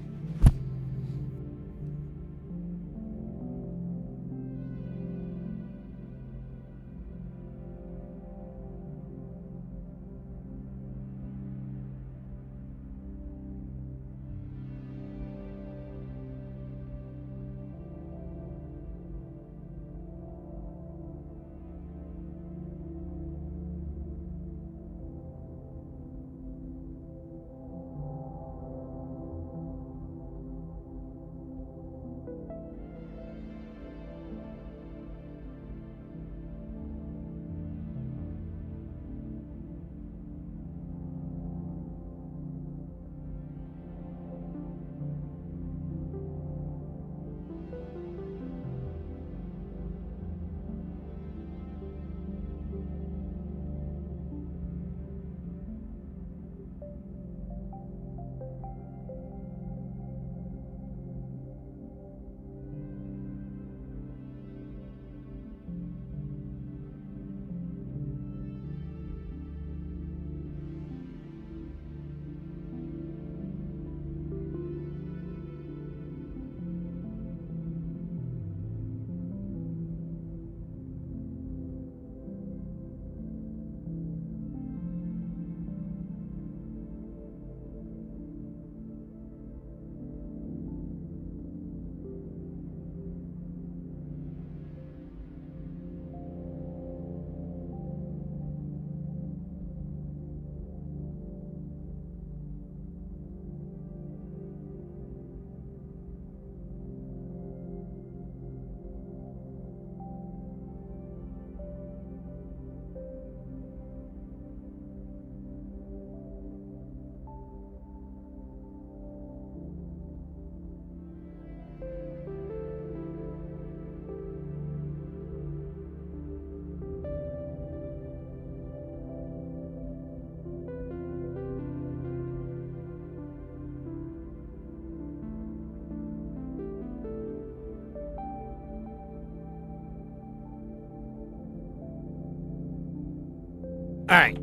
All right.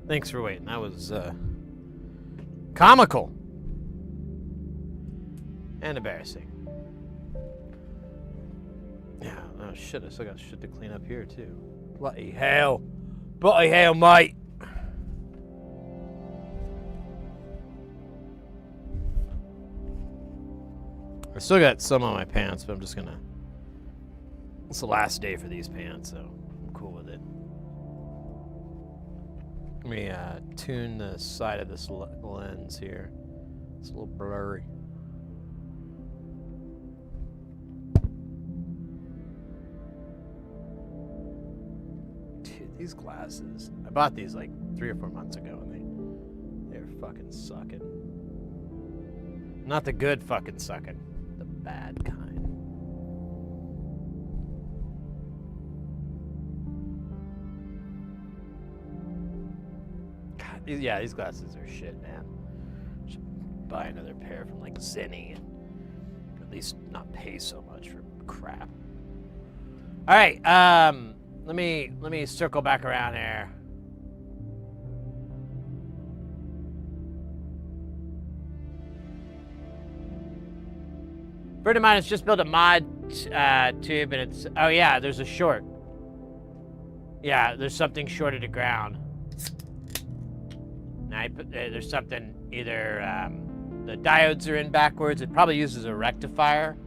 Thanks for waiting. That was comical and embarrassing. Yeah. Oh shit! I still got shit to clean up here too. Bloody hell! Bloody hell, mate! I still got some on my pants, but I'm just gonna. It's the last day for these pants, so I'm cool with it. Let me tune the side of this lens here. It's a little blurry. Dude, these glasses. I bought these like 3 or 4 months ago, and they're fucking sucking. Not the good fucking sucking, the bad kind. Yeah, these glasses are shit, man. Should buy another pair from like Zenny and at least not pay so much for crap. All right, let me circle back around here. Friend of mine has just built a mod tube, and it's oh yeah, there's a short. Yeah, there's something short of the ground. Now there's something either the diodes are in backwards. It probably uses a rectifier.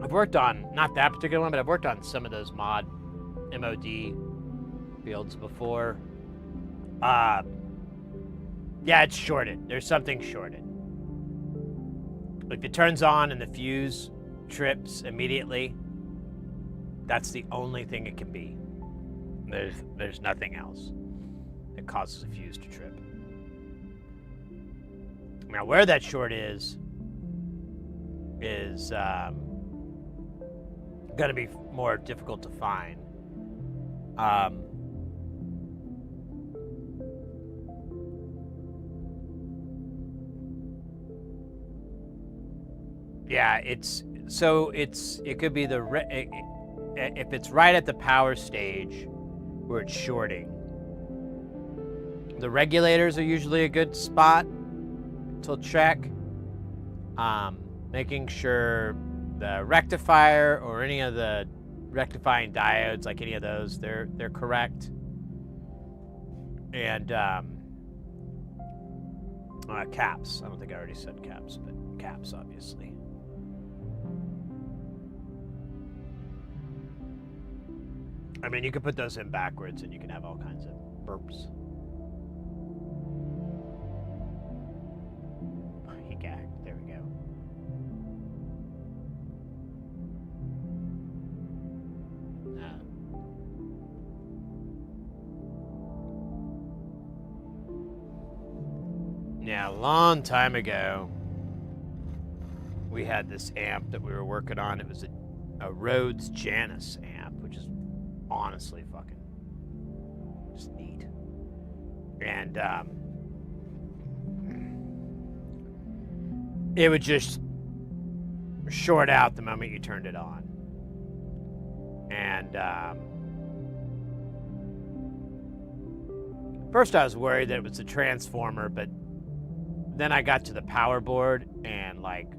I've worked on, not that particular one, but I've worked on some of those mod MOD fields before. Yeah, it's shorted. There's something shorted. If it turns on and the fuse trips immediately, that's the only thing it can be. There's nothing else that causes a fuse to trip. Now, where that short is going to be more difficult to find. Yeah, it could be if it's right at the power stage where it's shorting. The regulators are usually a good spot to check. Making sure the rectifier or any of the rectifying diodes, like any of those, they're correct. And caps. I don't think I already said caps, but caps, obviously. I mean, you can put those in backwards and you can have all kinds of burps. He gagged. There we go. Yeah, a long time ago, we had this amp that we were working on. It was a Rhodes Janus amp, which is honestly fucking just neat. And it would just short out the moment you turned it on. And first I was worried that it was a transformer, but then I got to the power board and like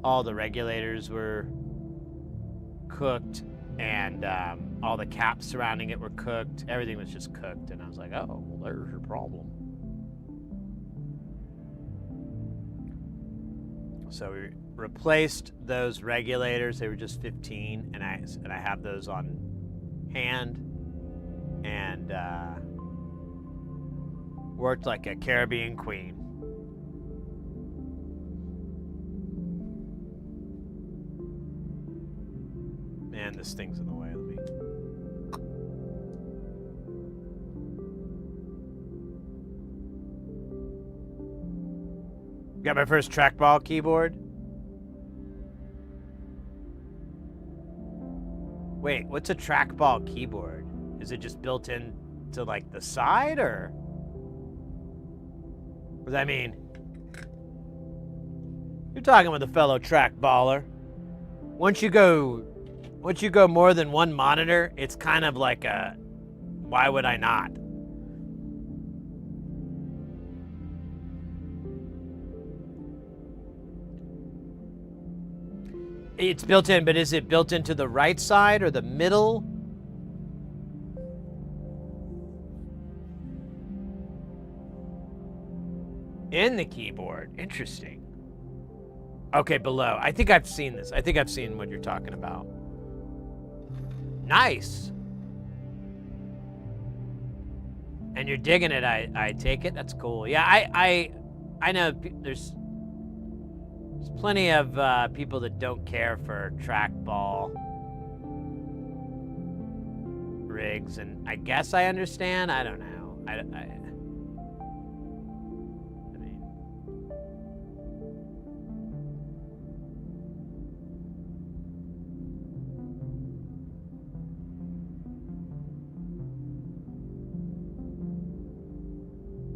all the regulators were cooked and all the caps surrounding it were cooked. Everything was just cooked, and I was like, oh, well, there's your problem. So we replaced those regulators. They were just 15, and I have those on hand, and worked like a Caribbean queen. Man, this thing's in the way. Let me. Got my first trackball keyboard. Wait, what's a trackball keyboard? Is it just built in to like the side, or what does that mean? You're talking with a fellow trackballer. Once you go more than one monitor, it's kind of like a, why would I not? It's built in, but is it built into the right side or the middle? In the keyboard. Interesting. Okay, below. I think I've seen this. I think I've seen what you're talking about. Nice. And you're digging it, I take it? That's cool. Yeah, I know there's plenty of people that don't care for trackball rigs, and I guess I understand. I don't know. I mean,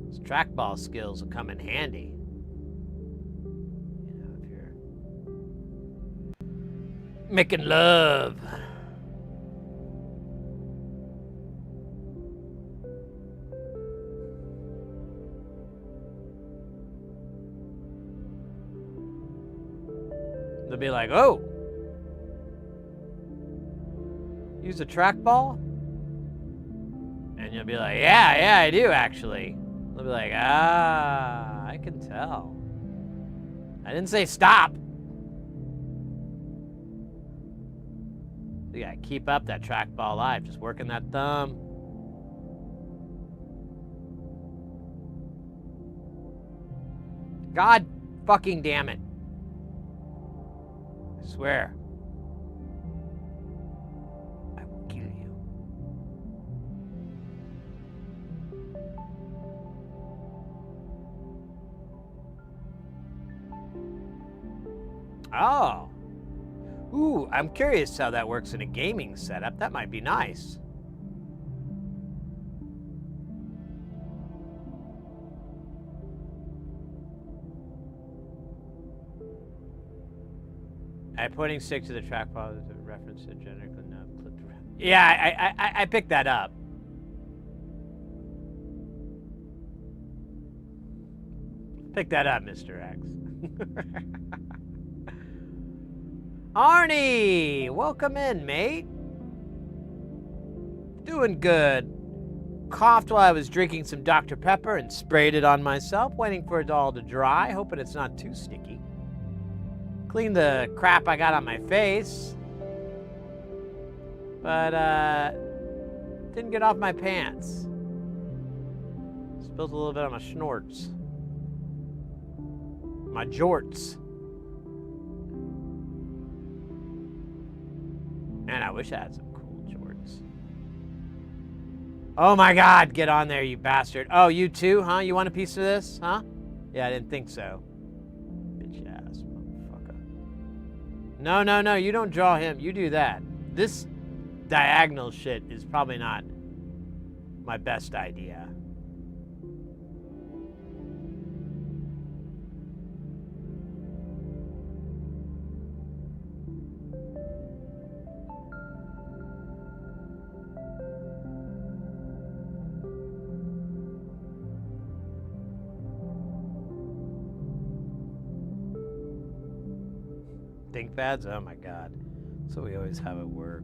those trackball skills will come in handy. Making love. They'll be like, oh, use a trackball? And you'll be like, yeah, I do actually. They'll be like, ah. I can tell. I didn't say stop. You gotta keep up that trackball live, just working that thumb. God fucking damn it. I swear. I will kill you. Oh. Ooh, I'm curious how that works in a gaming setup. That might be nice. I pointing stick to the trackball as a reference to generically enough clip. Yeah, I picked that up. Pick that up, Mr. X. Arnie, welcome in, mate. Doing good. Coughed while I was drinking some Dr. Pepper and sprayed it on myself, waiting for it all to dry, hoping it's not too sticky. Cleaned the crap I got on my face, but didn't get off my pants. Spilled a little bit on my schnorts. My jorts. Man, I wish I had some cool jorts. Oh my God, get on there, you bastard. Oh, you too, huh? You want a piece of this, huh? Yeah, I didn't think so. Bitch ass motherfucker. No, you don't draw him. You do that. This diagonal shit is probably not my best idea. Think pads? Oh my God. So we always have at work.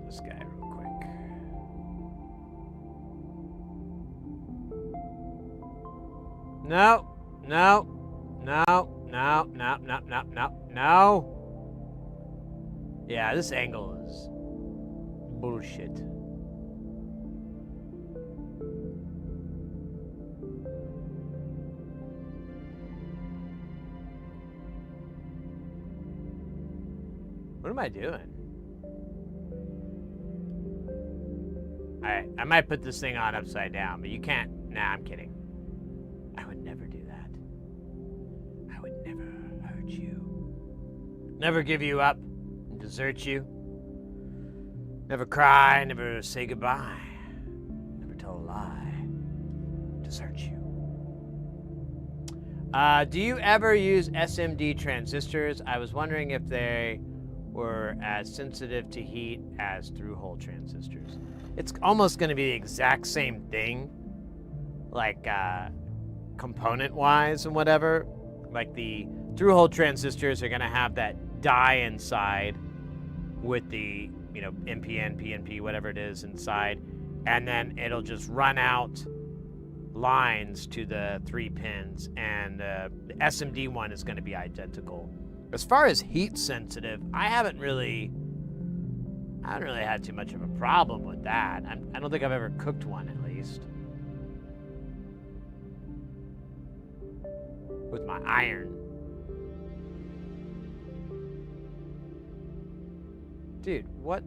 This guy real quick. No. Yeah, this angle is bullshit. What am I doing? I might put this thing on upside down, but you can't. Nah, I'm kidding. I would never do that. I would never hurt you. Never give you up and desert you. Never cry, never say goodbye. Never tell a lie. Desert you. Do you ever use SMD transistors? I was wondering if they were as sensitive to heat as through-hole transistors. It's almost going to be the exact same thing, like component-wise and whatever. Like the through-hole transistors are going to have that die inside with the, you know, NPN, PNP, whatever it is inside, and then it'll just run out lines to the 3 pins, and the SMD one is going to be identical. As far as heat sensitive, I haven't really had too much of a problem with that. I don't think I've ever cooked one, at least. With my iron. Dude, what?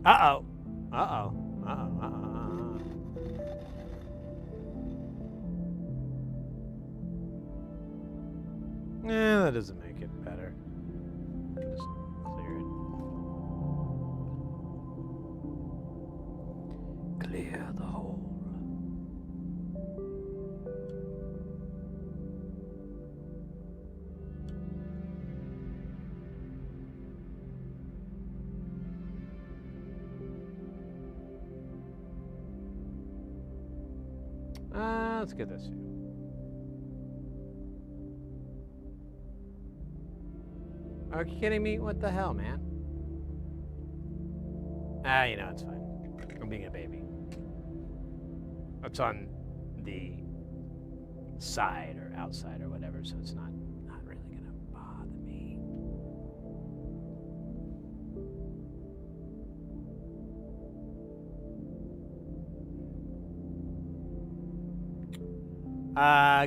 Uh-oh. Uh-oh. Uh-oh. Uh-oh. Yeah, that doesn't make it better. Just clear it. Clear the hole. Let's get this here. Are you kidding me? What the hell, man? You know, it's fine. I'm being a baby. It's on the side or outside or whatever, so it's not really gonna bother me.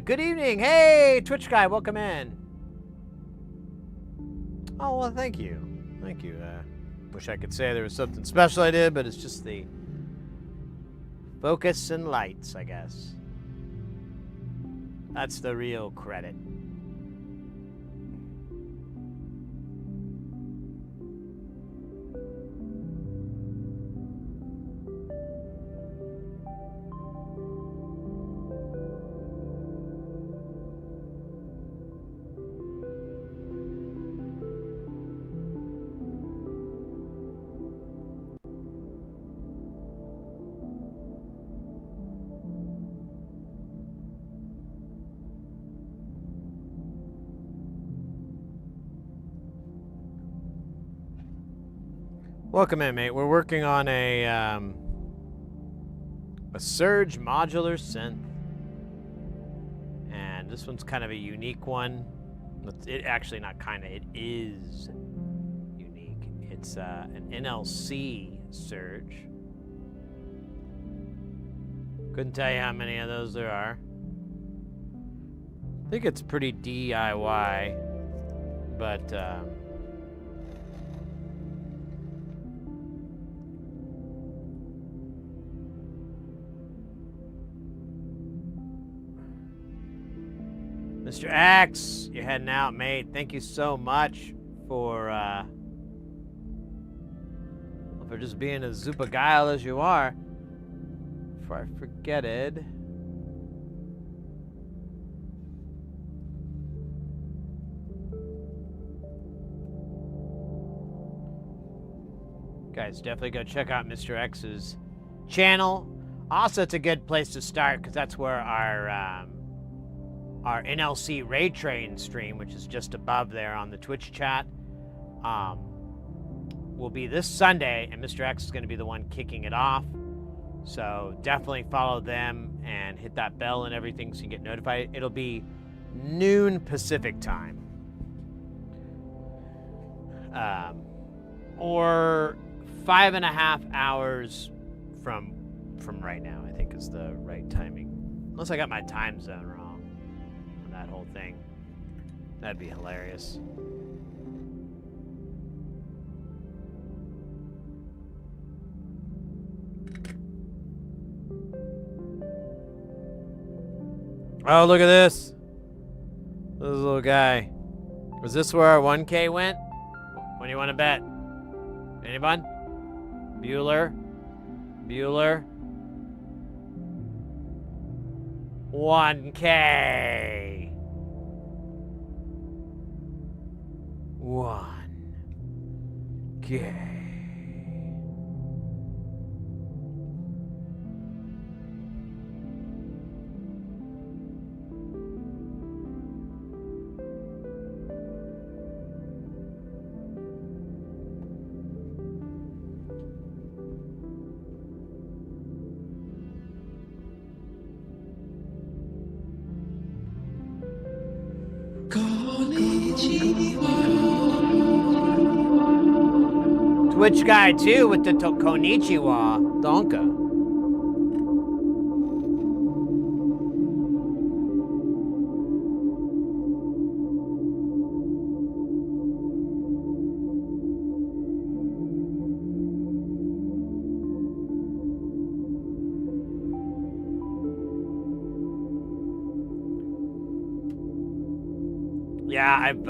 Good evening. Hey, Twitch guy, welcome in. Oh, well, thank you. Thank you. Wish I could say there was something special I did, but it's just the focus and lights, I guess. That's the real credit. Welcome in, mate. We're working on a SERGE modular synth, and this one's kind of a unique one. It actually not kind of, it is unique. It's an NLC SERGE. Couldn't tell you how many of those there are. I think it's pretty DIY, but Mr. X, you're heading out, mate. Thank you so much for just being as super guile as you are. Before I forget it. Guys, definitely go check out Mr. X's channel. Also, it's a good place to start because that's where our NLC Ray Train stream, which is just above there on the Twitch chat, will be this Sunday, and Mr. X is going to be the one kicking it off. So definitely follow them and hit that bell and everything so you get notified. It'll be noon Pacific time. Or 5.5 hours from right now, I think is the right timing. Unless I got my time zone wrong. That whole thing. That'd be hilarious. Oh, look at this. This little guy. Was this where our 1K went? What do you want to bet? Anyone? Bueller? 1K. 1K. Twitch guy too with the Konnichiwa Donka. Yeah, I don't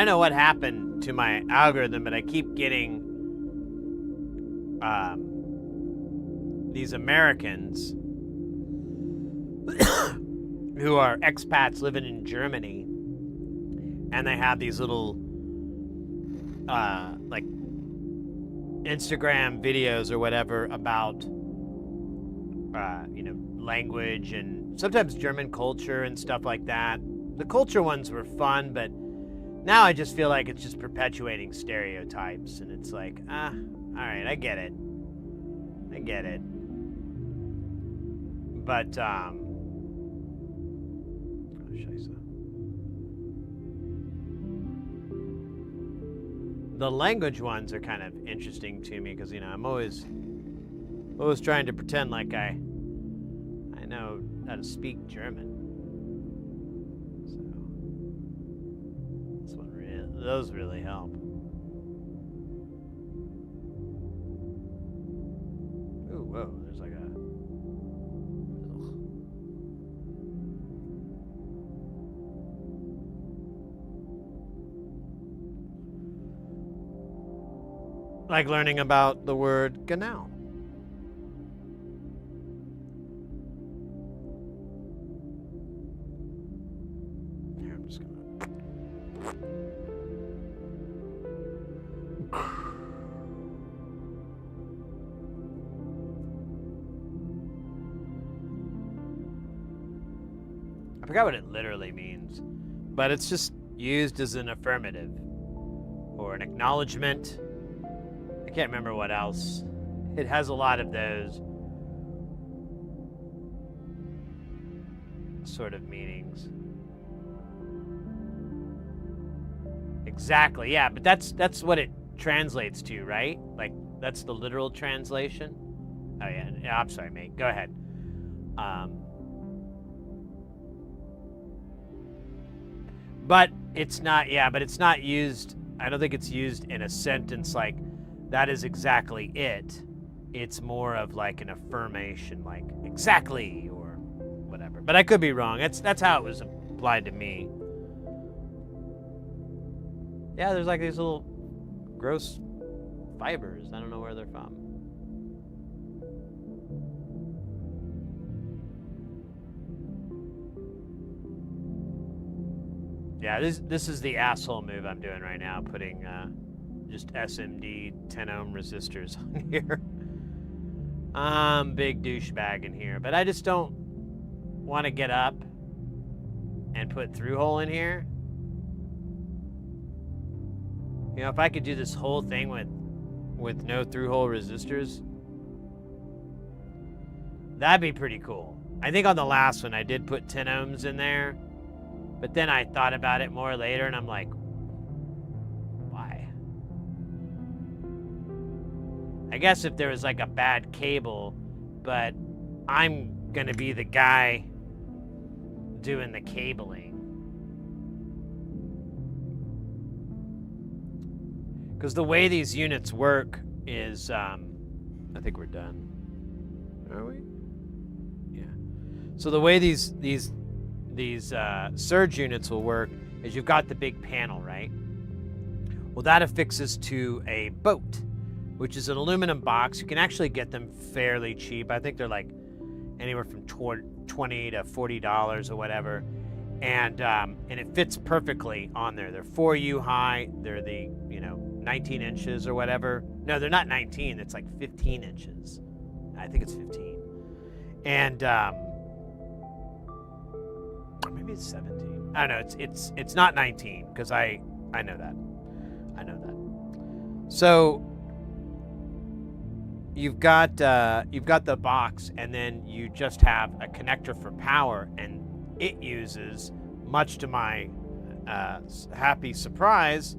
know what happened to my algorithm, but I keep getting these Americans who are expats living in Germany, and they have these little like Instagram videos or whatever about language and sometimes German culture and stuff like that. The culture ones were fun, but now I just feel like it's just perpetuating stereotypes, and it's like, all right, I get it. But the language ones are kind of interesting to me because I'm always trying to pretend like I know how to speak German. So those really help. Ooh, whoa! There's like a. Like learning about the word genau. Here, I'm just gonna. I forgot what it literally means, but it's just used as an affirmative or an acknowledgement. I can't remember what else. It has a lot of those sort of meanings. Exactly, yeah, but that's what it translates to, right? Like, that's the literal translation. Oh yeah, I'm sorry, mate. Go ahead. But it's not, but it's not used, I don't think it's used in a sentence like, that is exactly it. It's more of like an affirmation, like, exactly, or whatever. But I could be wrong. That's how it was applied to me. Yeah, there's like these little gross fibers. I don't know where they're from. Yeah, this is the asshole move I'm doing right now, putting just SMD 10 ohm resistors on here. I'm big douchebag in here, but I just don't want to get up and put through hole in here. If I could do this whole thing with no through hole resistors, that'd be pretty cool. I think on the last one I did put 10 ohms in there, but then I thought about it more later and I'm like, why? I guess if there was like a bad cable, but I'm gonna be the guy doing the cabling. Because the way these units work is, I think we're done. Are we? Yeah. So the way these SERGE units will work is you've got the big panel, right? Well, that affixes to a boat, which is an aluminum box. You can actually get them fairly cheap. I think they're like anywhere from $20 to $40 or whatever. And it fits perfectly on there. They're 4U high. They're the 19 inches or whatever. No, they're not 19. It's like 15 inches. I think it's 15. And maybe it's 17. I don't know. It's not 19 because I know that. I know that. So you've got the box, and then you just have a connector for power, and it uses, much to my happy surprise,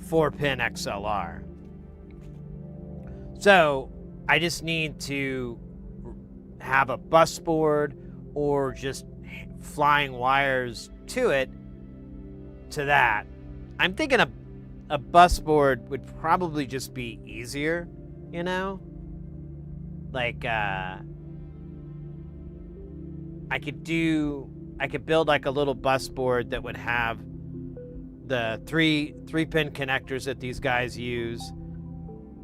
4-pin XLR. So I just need to have a bus board or just flying wires to it, to that. I'm thinking a bus board would probably just be easier, like I could do I could build like a little bus board that would have the three-pin connectors that these guys use,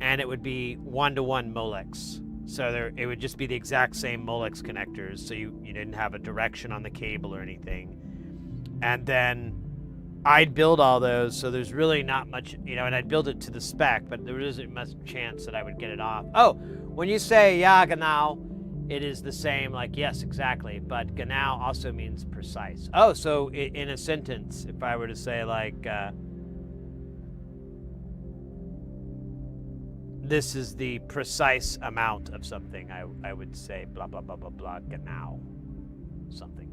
and it would be 1-to-1 Molex. So it would just be the exact same Molex connectors, so you didn't have a direction on the cable or anything. And then I'd build all those, so there's really not much, and I'd build it to the spec, but there isn't much chance that I would get it off. Oh, when you say ja genau, it is the same, like, yes, exactly, but genau also means precise. Oh, so in a sentence, if I were to say, like, this is the precise amount of something, I would say blah, blah, blah, blah, blah, genau, something.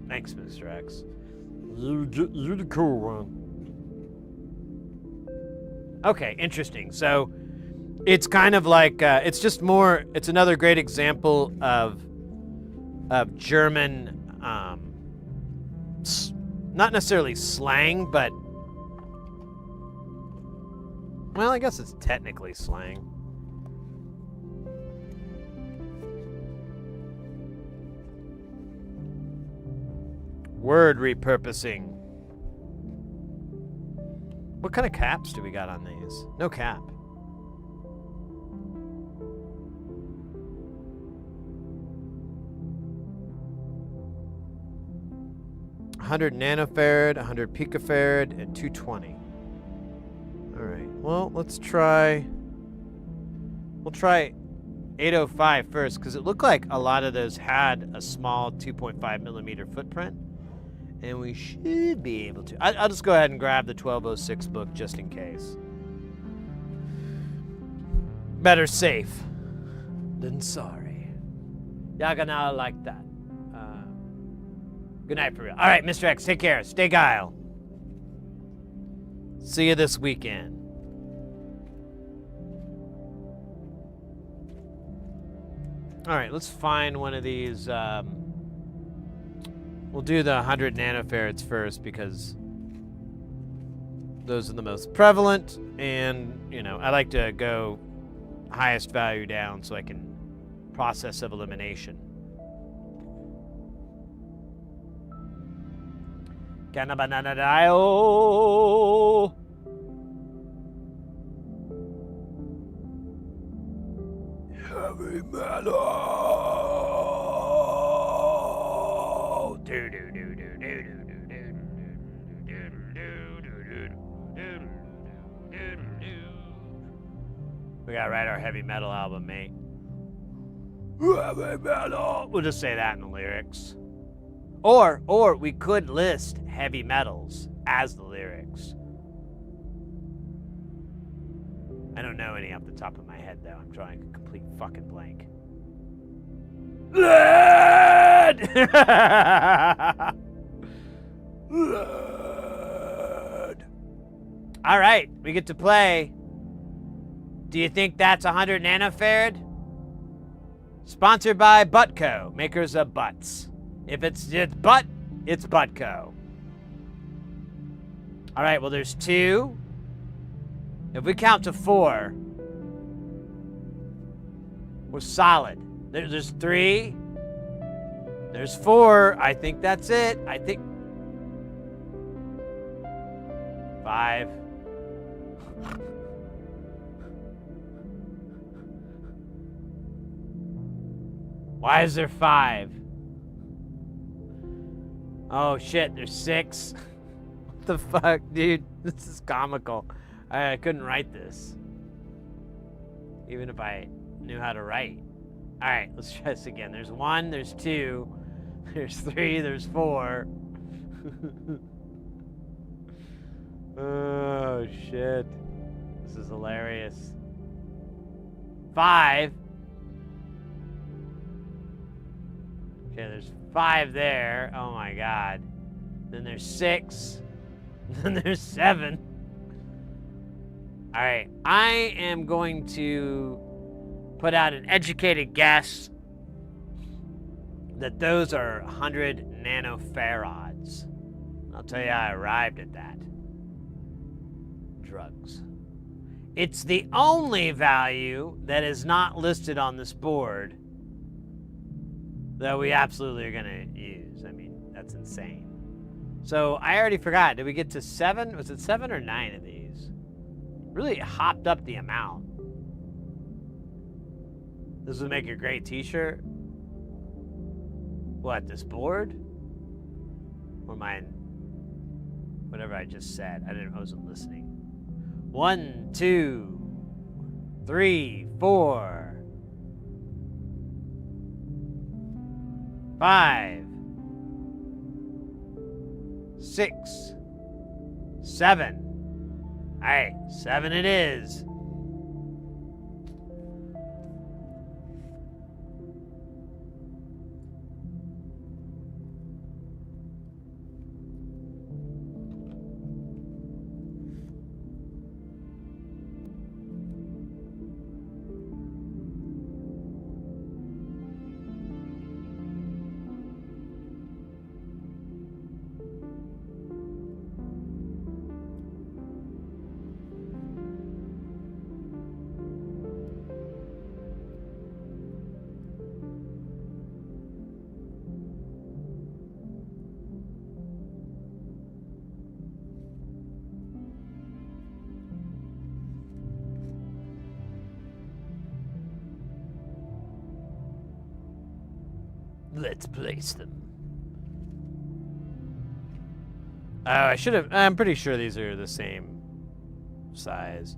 Thanks, Mr. X. You the cool one. Okay, interesting. So it's kind of like it's just more. It's another great example of German, not necessarily slang, but well, I guess it's technically slang. Word repurposing. What kind of caps do we got on these? No cap. $100 nanofarad, 100 picofarad, and 220. All right. Well, let's try. We'll try 805 first, because it looked like a lot of those had a small 2.5 millimeter footprint. And we should be able to. I'll just go ahead and grab the 1206 book just in case. Better safe than sorry. Y'all gonna like that. Good night for real. All right, Mr. X, take care. Stay guile. See you this weekend. All right, let's find one of these. We'll do the 100 nanofarads first because those are the most prevalent, and I like to go highest value down so I can process of elimination. Canabananadio. Heavy metal. We gotta write our heavy metal album, mate. Heavy metal. We'll just say that in the lyrics. Or we could list heavy metals as the lyrics. I don't know any off the top of my head, though. I'm drawing a complete fucking blank. Lead! Lead. All right, we get to play. Do you think that's 100 nanofarad? Sponsored by Buttco, makers of butts. If it's butt, it's Buttco. All right, well, there's 2. If we count to 4, we're solid. There's 3. There's 4. I think that's it. I think 5. Why is there 5? Oh shit, there's 6. What the fuck, dude? This is comical. I couldn't write this. Even if I knew how to write. Alright, let's try this again. There's 1, there's 2, there's 3, there's 4. Oh shit. This is hilarious. 5. Okay, there's 5 there. Oh my god. Then there's 6. Then there's 7. Alright, I am going to put out an educated guess. that those are 100 nanofarads. I'll tell you how I arrived at that. Drugs. It's the only value that is not listed on this board that we absolutely are going to use. I mean, that's insane. So I already forgot. Did we get to 7? Was it 7 or 9 of these? Really hopped up the amount. This would make a great t-shirt. What, this board? Or mine? Whatever I just said. I wasn't listening. 1, 2, 3, 4, 5, 6, 7. All right, 7 it is. Let's place them. Oh, I should have. I'm pretty sure these are the same size.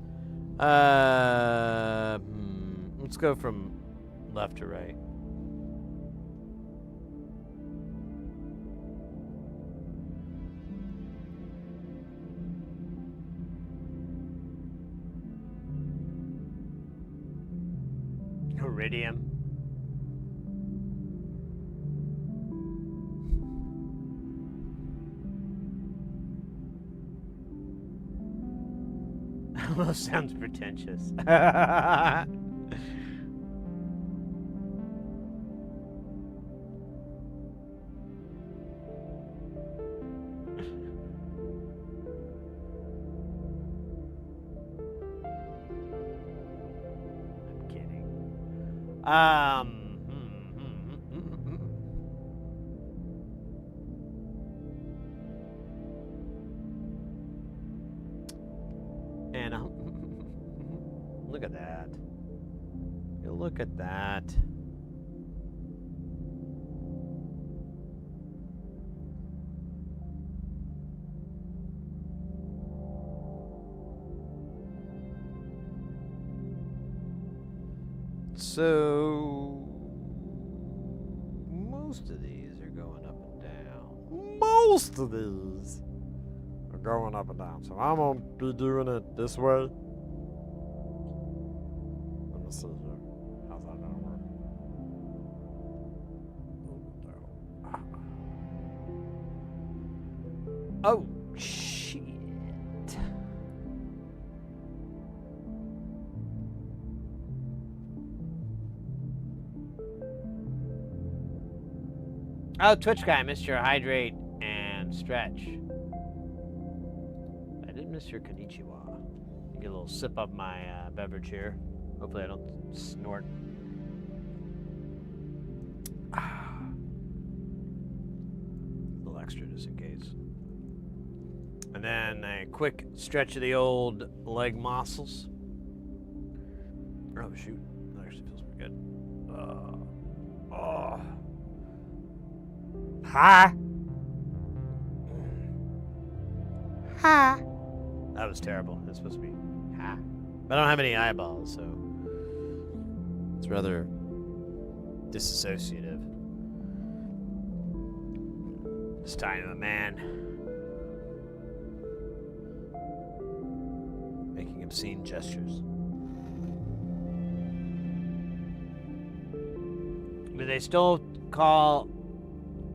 Let's go from left to right. Iridium. Almost sounds pretentious. I'm kidding. And look at that. You look at that. So most of these are going up and down. Most of these are going up and down. So I'm going to be doing it this way. Let me see here. How's that going to work? Oh, shit. Oh, Twitch guy, missed your hydrate and stretch. I did miss your konnichiwa. Get a little sip of my beverage here. Hopefully I don't snort. A little extra just in case. And then a quick stretch of the old leg muscles. Oh, shoot. That actually feels pretty good. Oh. Hi. Hi. That was terrible. It's supposed to be hi. But I don't have any eyeballs, so it's rather disassociative. Just talking to a man. Making obscene gestures. Do they still call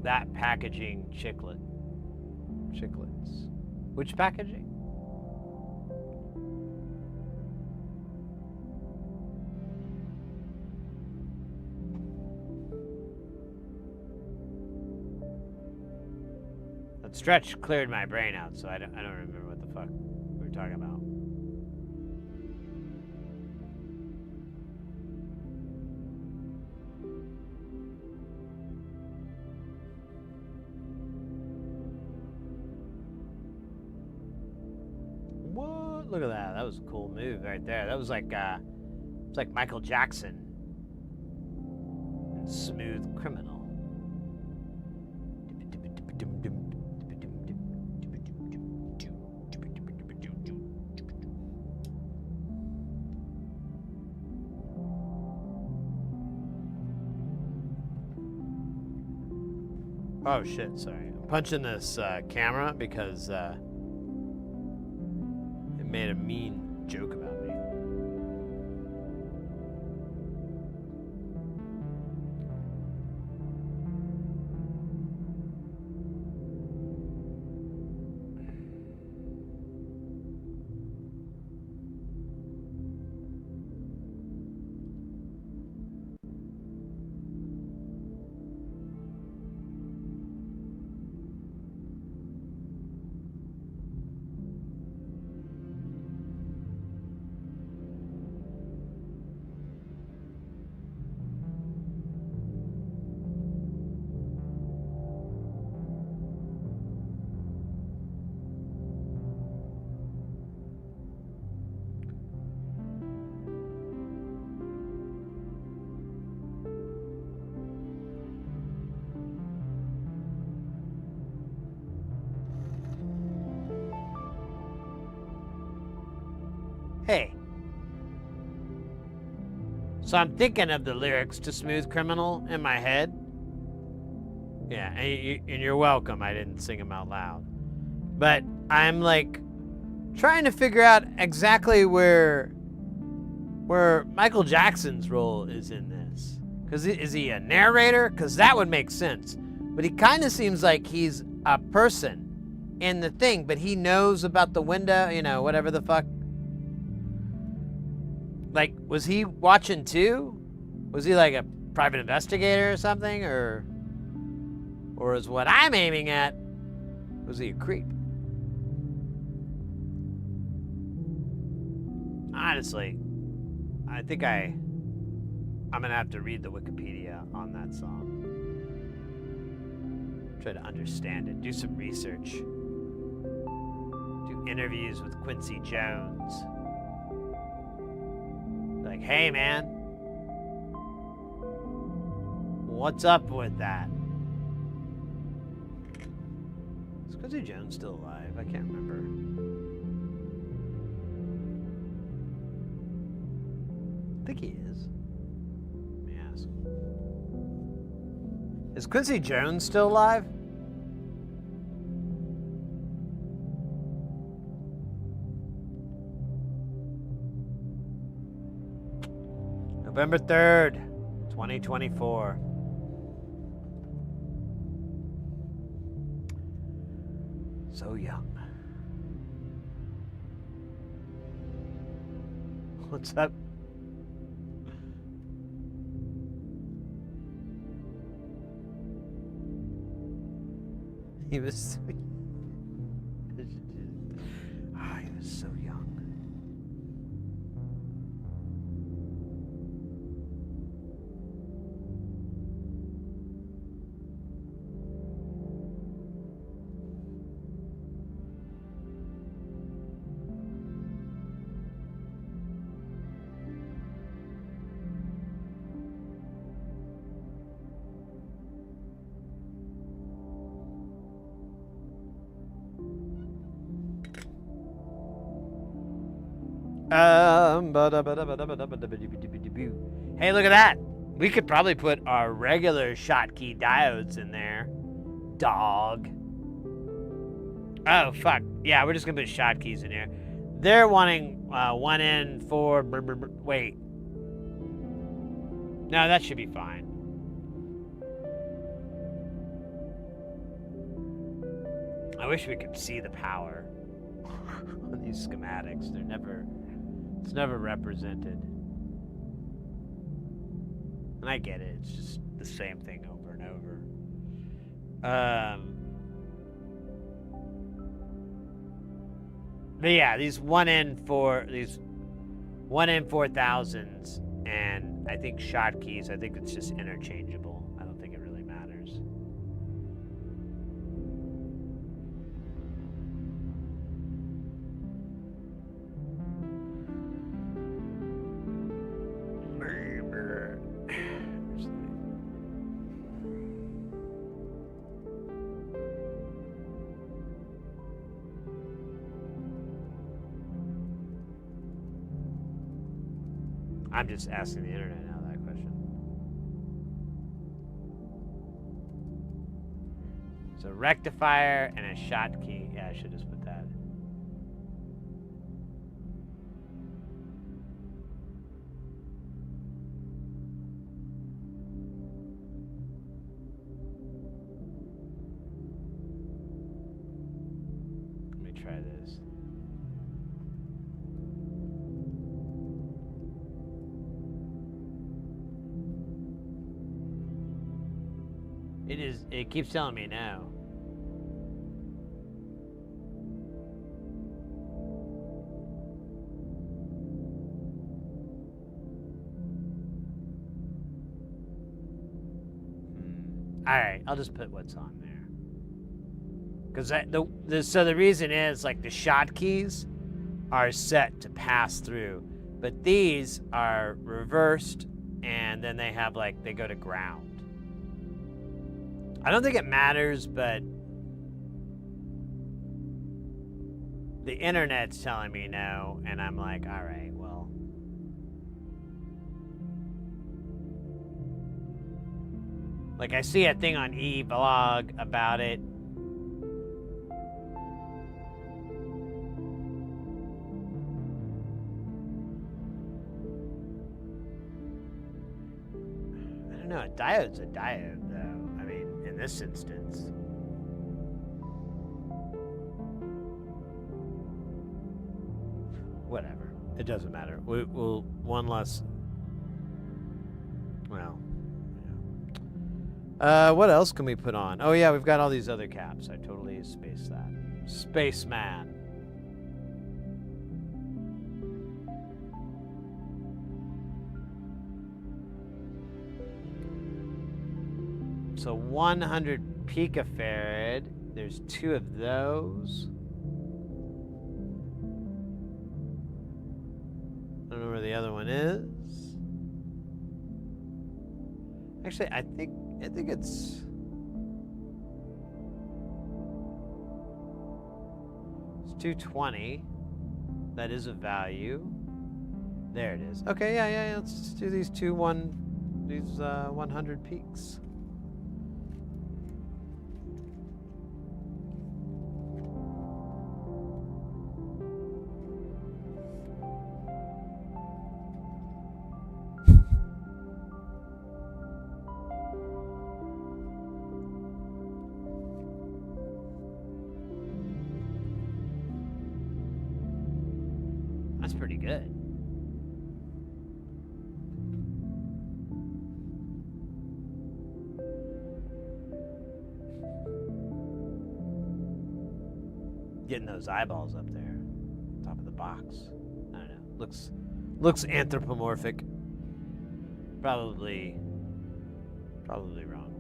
that packaging chiclets? Which packaging? Stretch cleared my brain out, so I don't remember what the fuck we were talking about. What? Look at that. That was a cool move right there. That was like it's like Michael Jackson in Smooth Criminal. Oh shit, sorry. I'm punching this camera because it made a mean joke about me. Hey. So I'm thinking of the lyrics to Smooth Criminal in my head. Yeah, and you're welcome. I didn't sing them out loud. But I'm like trying to figure out exactly where Michael Jackson's role is in this. Because is he a narrator? Because that would make sense. But he kind of seems like he's a person in the thing, but he knows about the window, you know, whatever the fuck. Like, was he watching too? Was he like a private investigator or something? Or is what I'm aiming at, was he a creep? Honestly, I think I'm gonna have to read the Wikipedia on that song. Try to understand it, do some research. Do interviews with Quincy Jones. Like, hey man, what's up with that? Is Quincy Jones still alive? I can't remember. I think he is. Let me ask. Is Quincy Jones still alive? November 3rd, 2024. So young. What's up? He was he was so young. Hey, look at that. We could probably put our regular Schottky diodes in there. Dog. Oh, fuck. Yeah, we're just going to put Schottkys in here. They're wanting 1 in for... Wait. No, that should be fine. I wish we could see the power on these schematics. They're never... It's never represented. And I get it. It's just the same thing over and over. But yeah, these 1N4000s, and I think shotkeys, I think it's just interchangeable. I don't think it really matters. I'm just asking the internet now that question. So rectifier and a shotkey. Yeah, I should just put that. Let me try this. It keeps telling me no. Alright, I'll just put what's on there. Because so the reason is, like, the shotkeys are set to pass through, but these are reversed, and then they have, like, they go to ground. I don't think it matters, but the internet's telling me no, and I'm like, all right, well. Like, I see a thing on eVlog about it. I don't know, a diode's a diode, though. I mean, in this instance. Whatever. It doesn't matter. We'll one less. Well, yeah. What else can we put on? Oh yeah, we've got all these other caps. I totally spaced that. Spaceman. So 100 picofarad. There's 2 of those. I don't know where the other one is. Actually, I think it's 220. That is a value. There it is. Okay, yeah. Let's just do these 100 peaks. That's pretty good. Getting those eyeballs up there, top of the box. I don't know. Looks anthropomorphic. Probably wrong.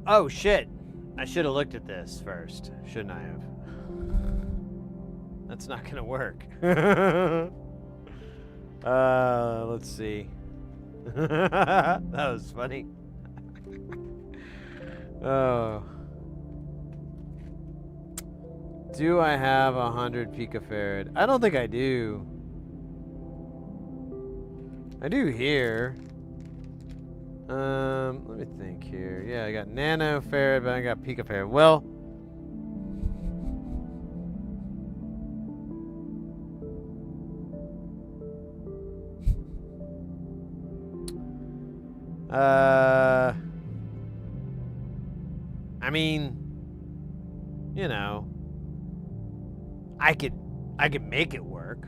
Oh shit! I should have looked at this first, shouldn't I have? That's not gonna work. Let's see. That was funny. Oh. Do I have 100 picofarad? I don't think I do. I do here. Let me think here. Yeah, I got nanofarad, but I got picofarad. Well, I mean, you know, I could make it work.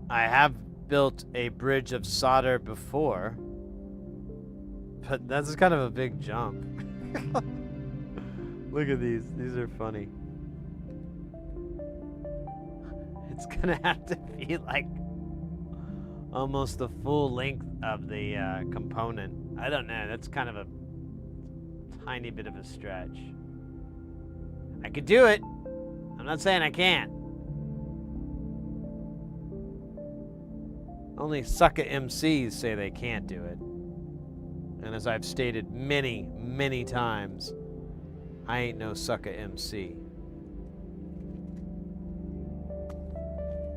I have built a bridge of solder before, but that's kind of a big jump. Look at these. These are funny. It's gonna have to be like almost the full length of the component. I don't know. That's kind of a tiny bit of a stretch. I could do it. I'm not saying I can't. Only sucker MCs say they can't do it. And as I've stated many, many times, I ain't no sucker MC.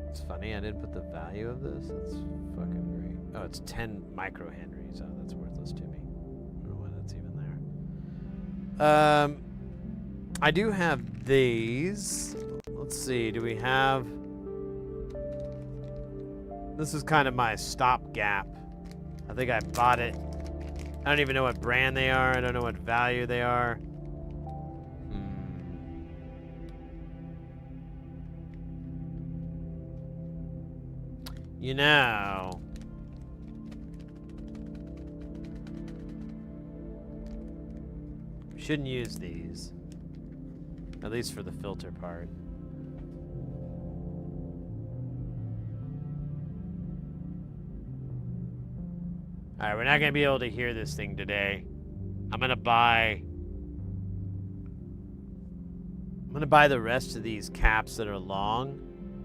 It's funny, I didn't put the value of this. That's fucking great. Oh, it's 10 microhenries. Oh, that's worthless to me. I don't know why that's even there. I do have these. Let's see, do we have... This is kind of my stopgap. I think I bought it. I don't even know what brand they are. I don't know what value they are. You know, shouldn't use these, at least for the filter part. All right, we're not gonna be able to hear this thing today. I'm gonna buy the rest of these caps that are long.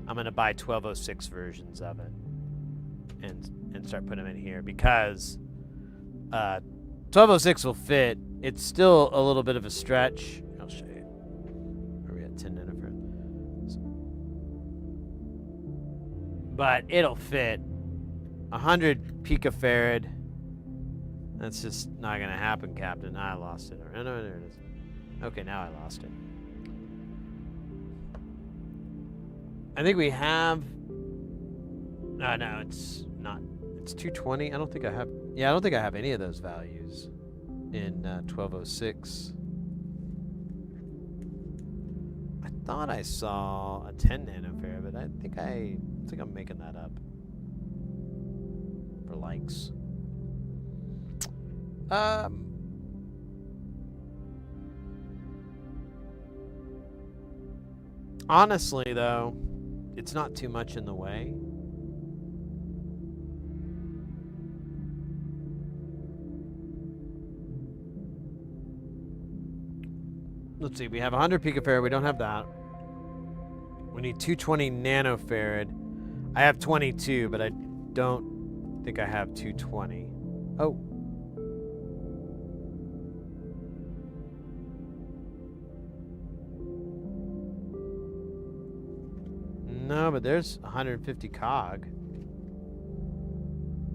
I'm gonna buy 1206 versions of it and start putting them in here because 1206 will fit. It's still a little bit of a stretch. I'll show you. Are we at 10 nanofarads? But it'll fit. 100 picofarad. That's just not gonna happen, Captain. I lost it. Oh, no, there it is. Okay, now I lost it. I think we have... no, it's not. It's 220. I don't think I have... Yeah, I don't think I have any of those values in 1206. I thought I saw a 10 nanofarad, but I think I'm making that up. For likes. Honestly, though, it's not too much in the way. Let's see, we have 100 picofarad, we don't have that. We need 220 nanofarad. I have 22, but I don't think I have 220. Oh. No, but there's 150 cog.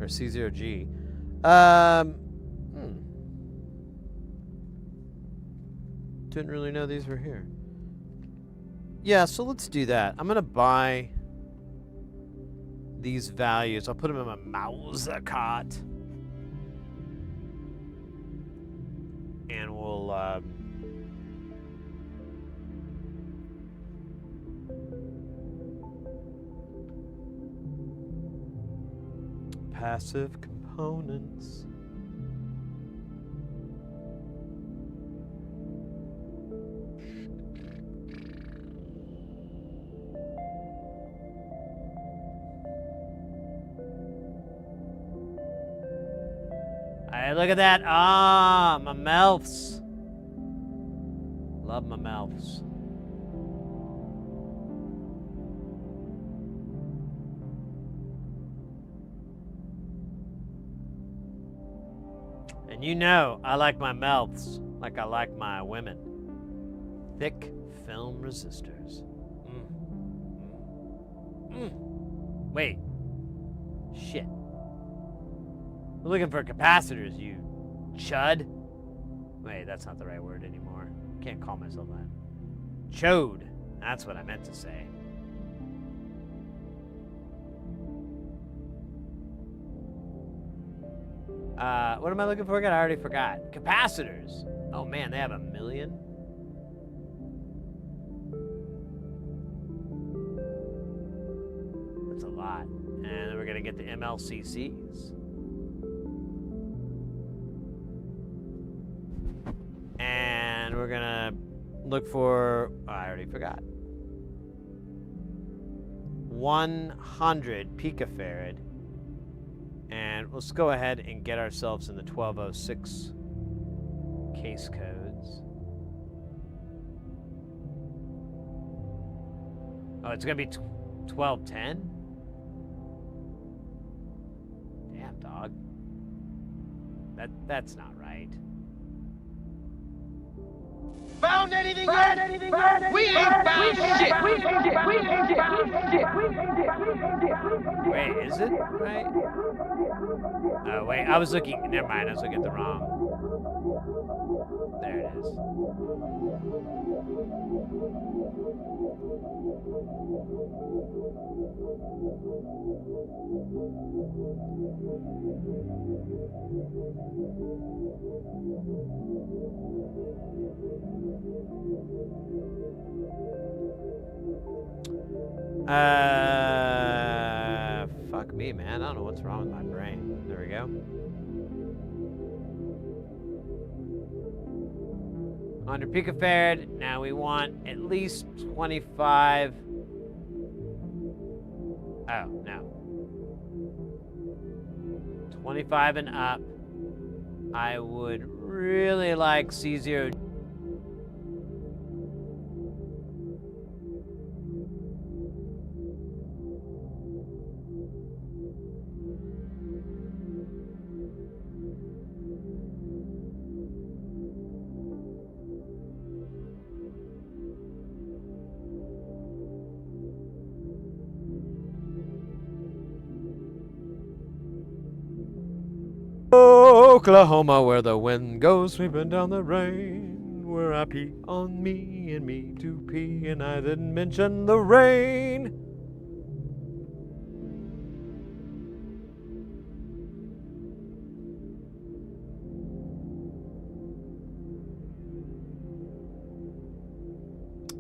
Or C0G. Didn't really know these were here. Yeah, so let's do that. I'm gonna buy these values. I'll put them in my mouse cart. And we'll passive components. Alright, look at that. Ah, my mouths. Love my mouths. And you know, I like my mouths like I like my women. Thick film resistors. Wait. Shit. We're looking for capacitors, you chud. Wait, that's not the right word anymore. Can't call myself that. Chode. That's what I meant to say. What am I looking for again? I already forgot. Capacitors. Oh man, they have 1 million. That's a lot. And then we're gonna get the MLCCs. And we're gonna look for, oh, I already forgot. 100 picofarad. And let's go ahead and get ourselves in the 1206 case codes. Oh, it's gonna be 1210? Damn, dog. That's not right. Found anything yet? We ain't found shit. Wait, is it right? Oh, wait, I was looking, never mind, I was looking at the wrong. There it is. Fuck me, man. I don't know what's wrong with my brain. There we go. 100 picofarad. Now we want at least 25. Oh, no. 25 and up. I would really like C0. Oklahoma, where the wind goes sweeping down the rain, where I pee on me and me to pee, and I didn't mention the rain.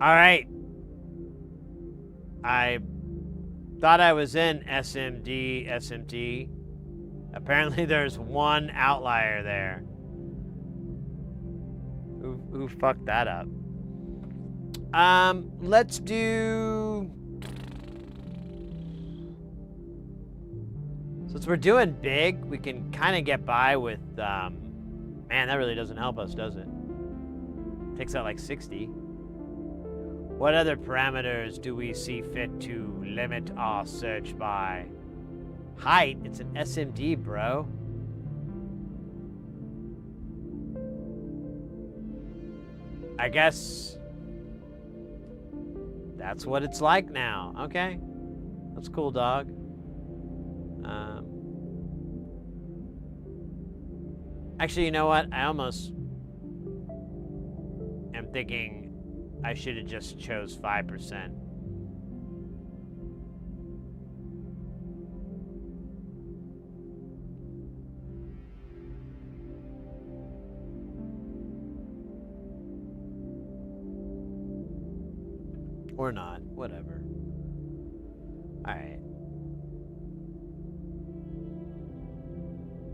All right. I thought I was in SMT. Apparently there's one outlier there. Who fucked that up? Let's do... Since we're doing big, we can kind of get by with... Man, that really doesn't help us, does it? Takes out like 60. What other parameters do we see fit to limit our search by? Height? It's an SMD, bro. I guess that's what it's like now. Okay. That's cool, dog. Actually, you know what? I almost am thinking I should have just chose 5%. Or not, whatever. Alright.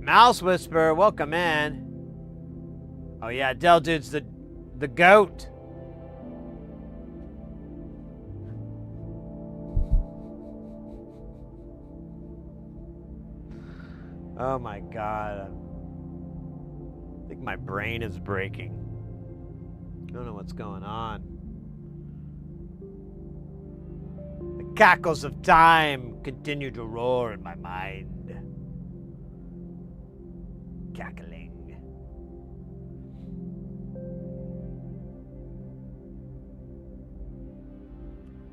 Mouse Whisperer, welcome in. Oh yeah, Del Dude's the goat. Oh my god. I think my brain is breaking. I don't know what's going on. The cackles of time continue to roar in my mind. Cackling.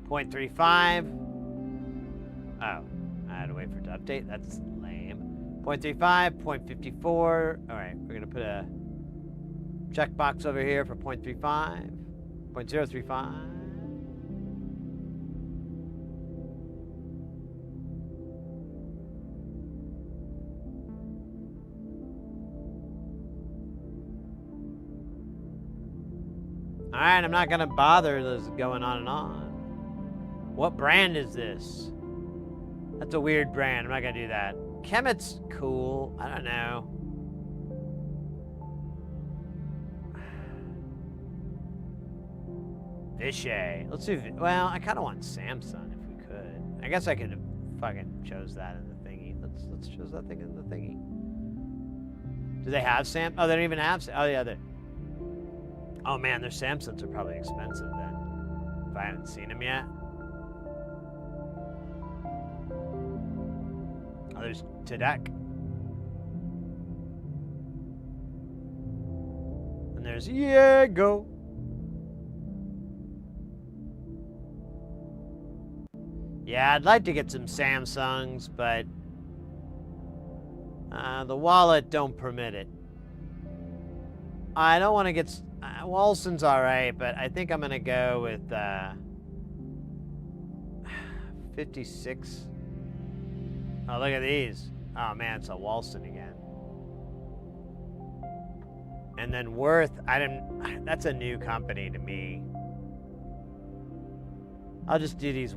.35. Oh, I had to wait for it to update. That's lame. 0.35, 0.54. All right, we're gonna put a checkbox over here for 0.35, 0.035. All right, I'm not gonna bother this going on and on. What brand is this? That's a weird brand. I'm not gonna do that. Kemet's cool. I don't know. Vishay. Let's do. Well, I kind of want Samsung if we could. I guess I could have fucking chose that in the thingy. Let's choose that thing in the thingy. Do they have Sam? Oh, they don't even have. Oh yeah, they. Oh man, their Samsungs are probably expensive then. If I haven't seen them yet. Oh, there's Tedek. And there's Diego. Yeah, I'd like to get some Samsungs, but the wallet don't permit it. I don't want to get... Walson's alright, but I think I'm going to go with 56. Oh, look at these. Oh, man, it's a Walston again. And then Worth, that's a new company to me. I'll just do these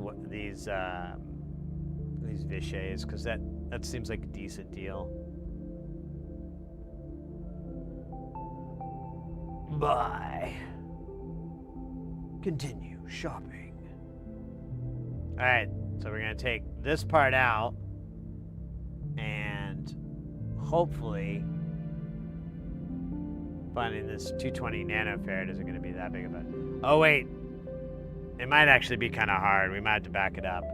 Vishays, because that seems like a decent deal. Bye. Continue shopping. All right, so we're gonna take this part out, and hopefully finding this 220 nanofarad isn't gonna be that big of a... Oh wait, it might actually be kind of hard. We might have to back it up.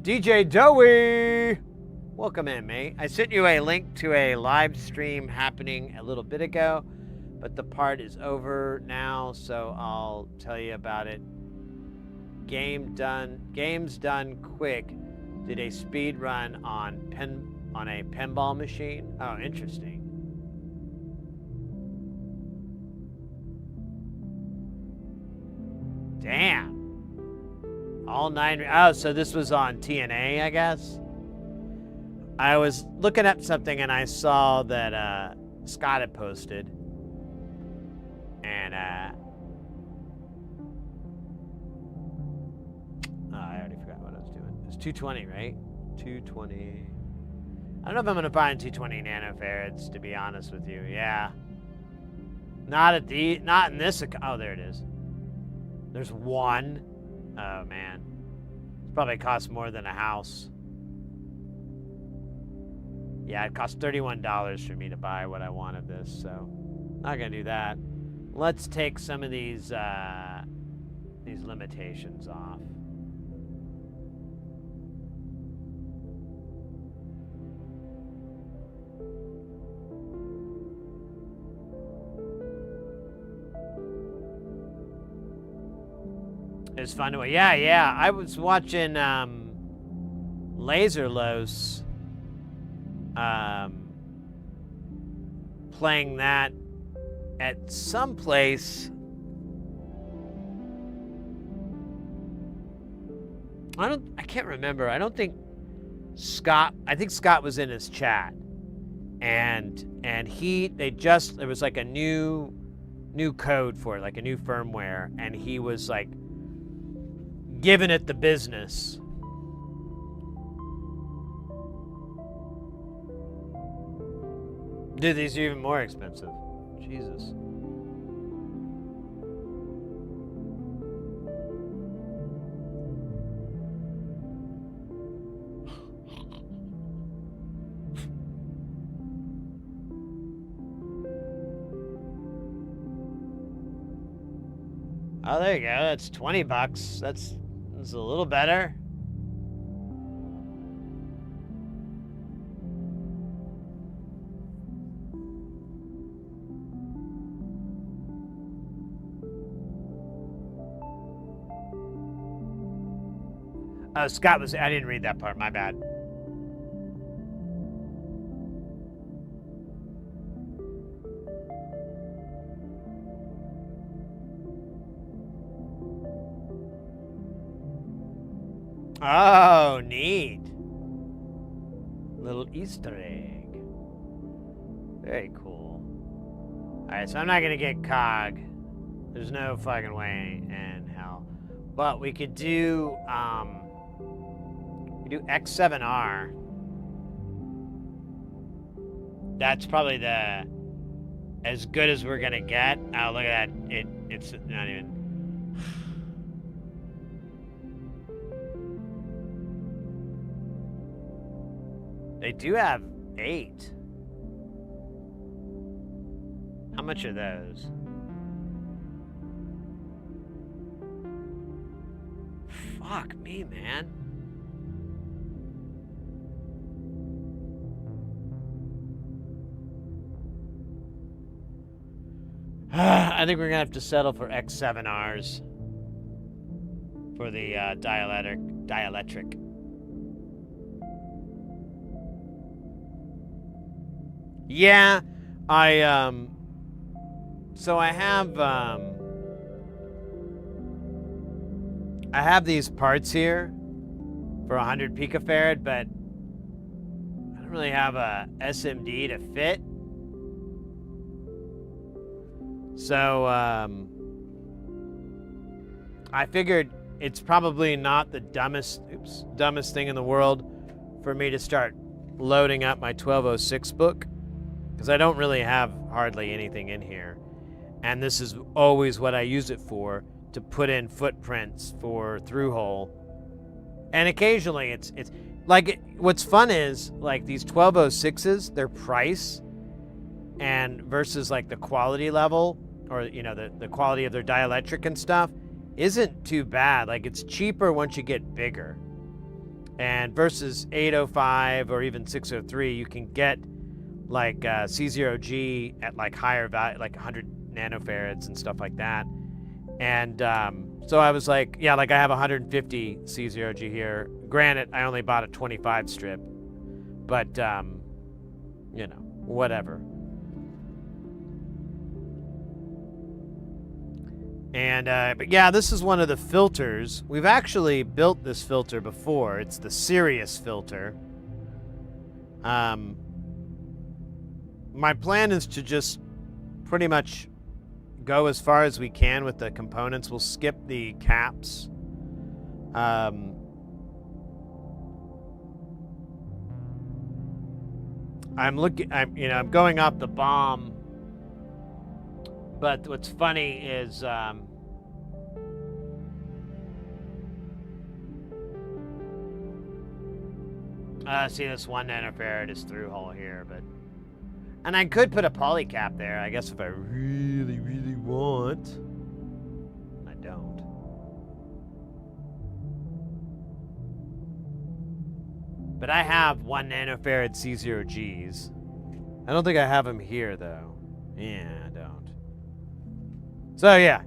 DJ Dowie! Welcome in, mate. I sent you a link to a live stream happening a little bit ago, but the part is over now, so I'll tell you about it. Games Done Quick did a speed run on a pinball machine. Oh, interesting. Damn. All 9. Oh, so this was on TNA, I guess. I was looking up something and I saw that Scott had posted. And oh, I already forgot what I was doing. It's 220, right? 220. I don't know if I'm gonna find 220 nanofarads, to be honest with you. Yeah. Not in this. Oh, there it is. There's one. Oh man. It probably costs more than a house. Yeah, it cost $31 for me to buy what I want of this, so not gonna do that. Let's take some of these limitations off. It was fun to... Yeah. I was watching Laserlos playing that at some place. I can't remember. I don't think Scott... I think Scott was in his chat. And there was like a new code for it, like a new firmware, and he was like giving it the business. Dude, these are even more expensive. Jesus. Oh, there you go. That's $20. That's a little better. Oh, Scott was... I didn't read that part. My bad. Oh, neat. Little Easter egg. Very cool. Alright, so I'm not going to get COG. There's no fucking way in hell. But we could do, we do X7R. That's probably as good as we're gonna get. Oh, look at that. It's not even. They do have 8. How much are those? Fuck me, man. I think we're gonna have to settle for X7Rs for the dielectric. Yeah, so I have these parts here for 100 picofarad, but I don't really have a SMD to fit. So, I figured it's probably not the dumbest thing in the world for me to start loading up my 1206 book, because I don't really have hardly anything in here. And this is always what I use it for, to put in footprints for through-hole. And occasionally it's like, what's fun is, like, these 1206s, their price and versus like the quality level, or, you know, the quality of their dielectric and stuff, isn't too bad. Like, it's cheaper once you get bigger. And versus 805 or even 603, you can get like C0G at like higher value, like 100 nanofarads and stuff like that. And so I was like, yeah, like I have 150 C0G here. Granted, I only bought a 25 strip, but you know, whatever. And but yeah, this is one of the filters. We've actually built this filter before. It's the Sirius filter. My plan is to just pretty much go as far as we can with the components. We'll skip the caps. I'm going off the bomb. But what's funny is see, this 1 nanofarad is through hole here, but, and I could put a poly cap there, I guess, if I really, really want. I don't. But I have 1 nanofarad C0Gs. I don't think I have them here, though. Yeah, I don't. So yeah,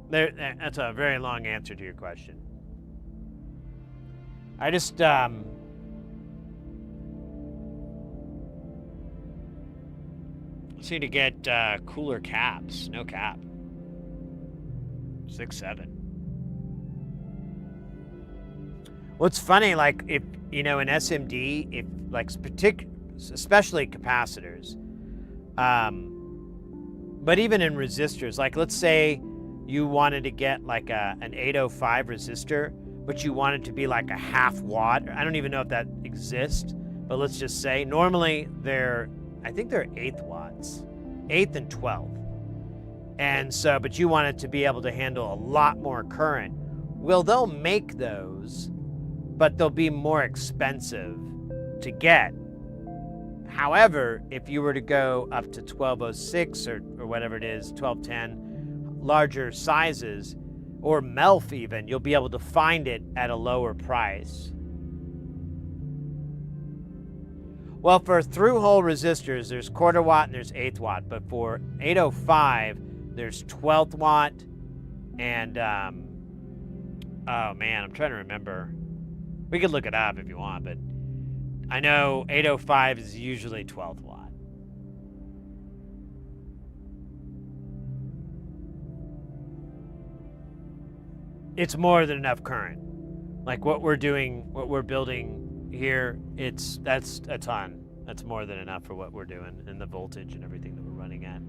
that's a very long answer to your question. I just need to get cooler caps. No cap. 6.7. What's funny, like, if you know, in SMD, if like especially capacitors, but even in resistors, like let's say you wanted to get like an 805 resistor, but you want it to be like a 1/2 watt. I don't even know if that exists, but let's just say normally I think they're 1/8 watts, 1/8 and 12. And so, but you want it to be able to handle a lot more current. Well, they'll make those, but they'll be more expensive to get. However, if you were to go up to 1206 or whatever it is, 1210, larger sizes, or MELF even, you'll be able to find it at a lower price. Well, for through-hole resistors, there's 1/4 watt and there's 1/8 watt, but for 805, there's 12th watt and, oh man, I'm trying to remember. We could look it up if you want, but I know 805 is usually 12th watt. It's more than enough current. Like what we're building here, that's a ton. That's more than enough for what we're doing and the voltage and everything that we're running at.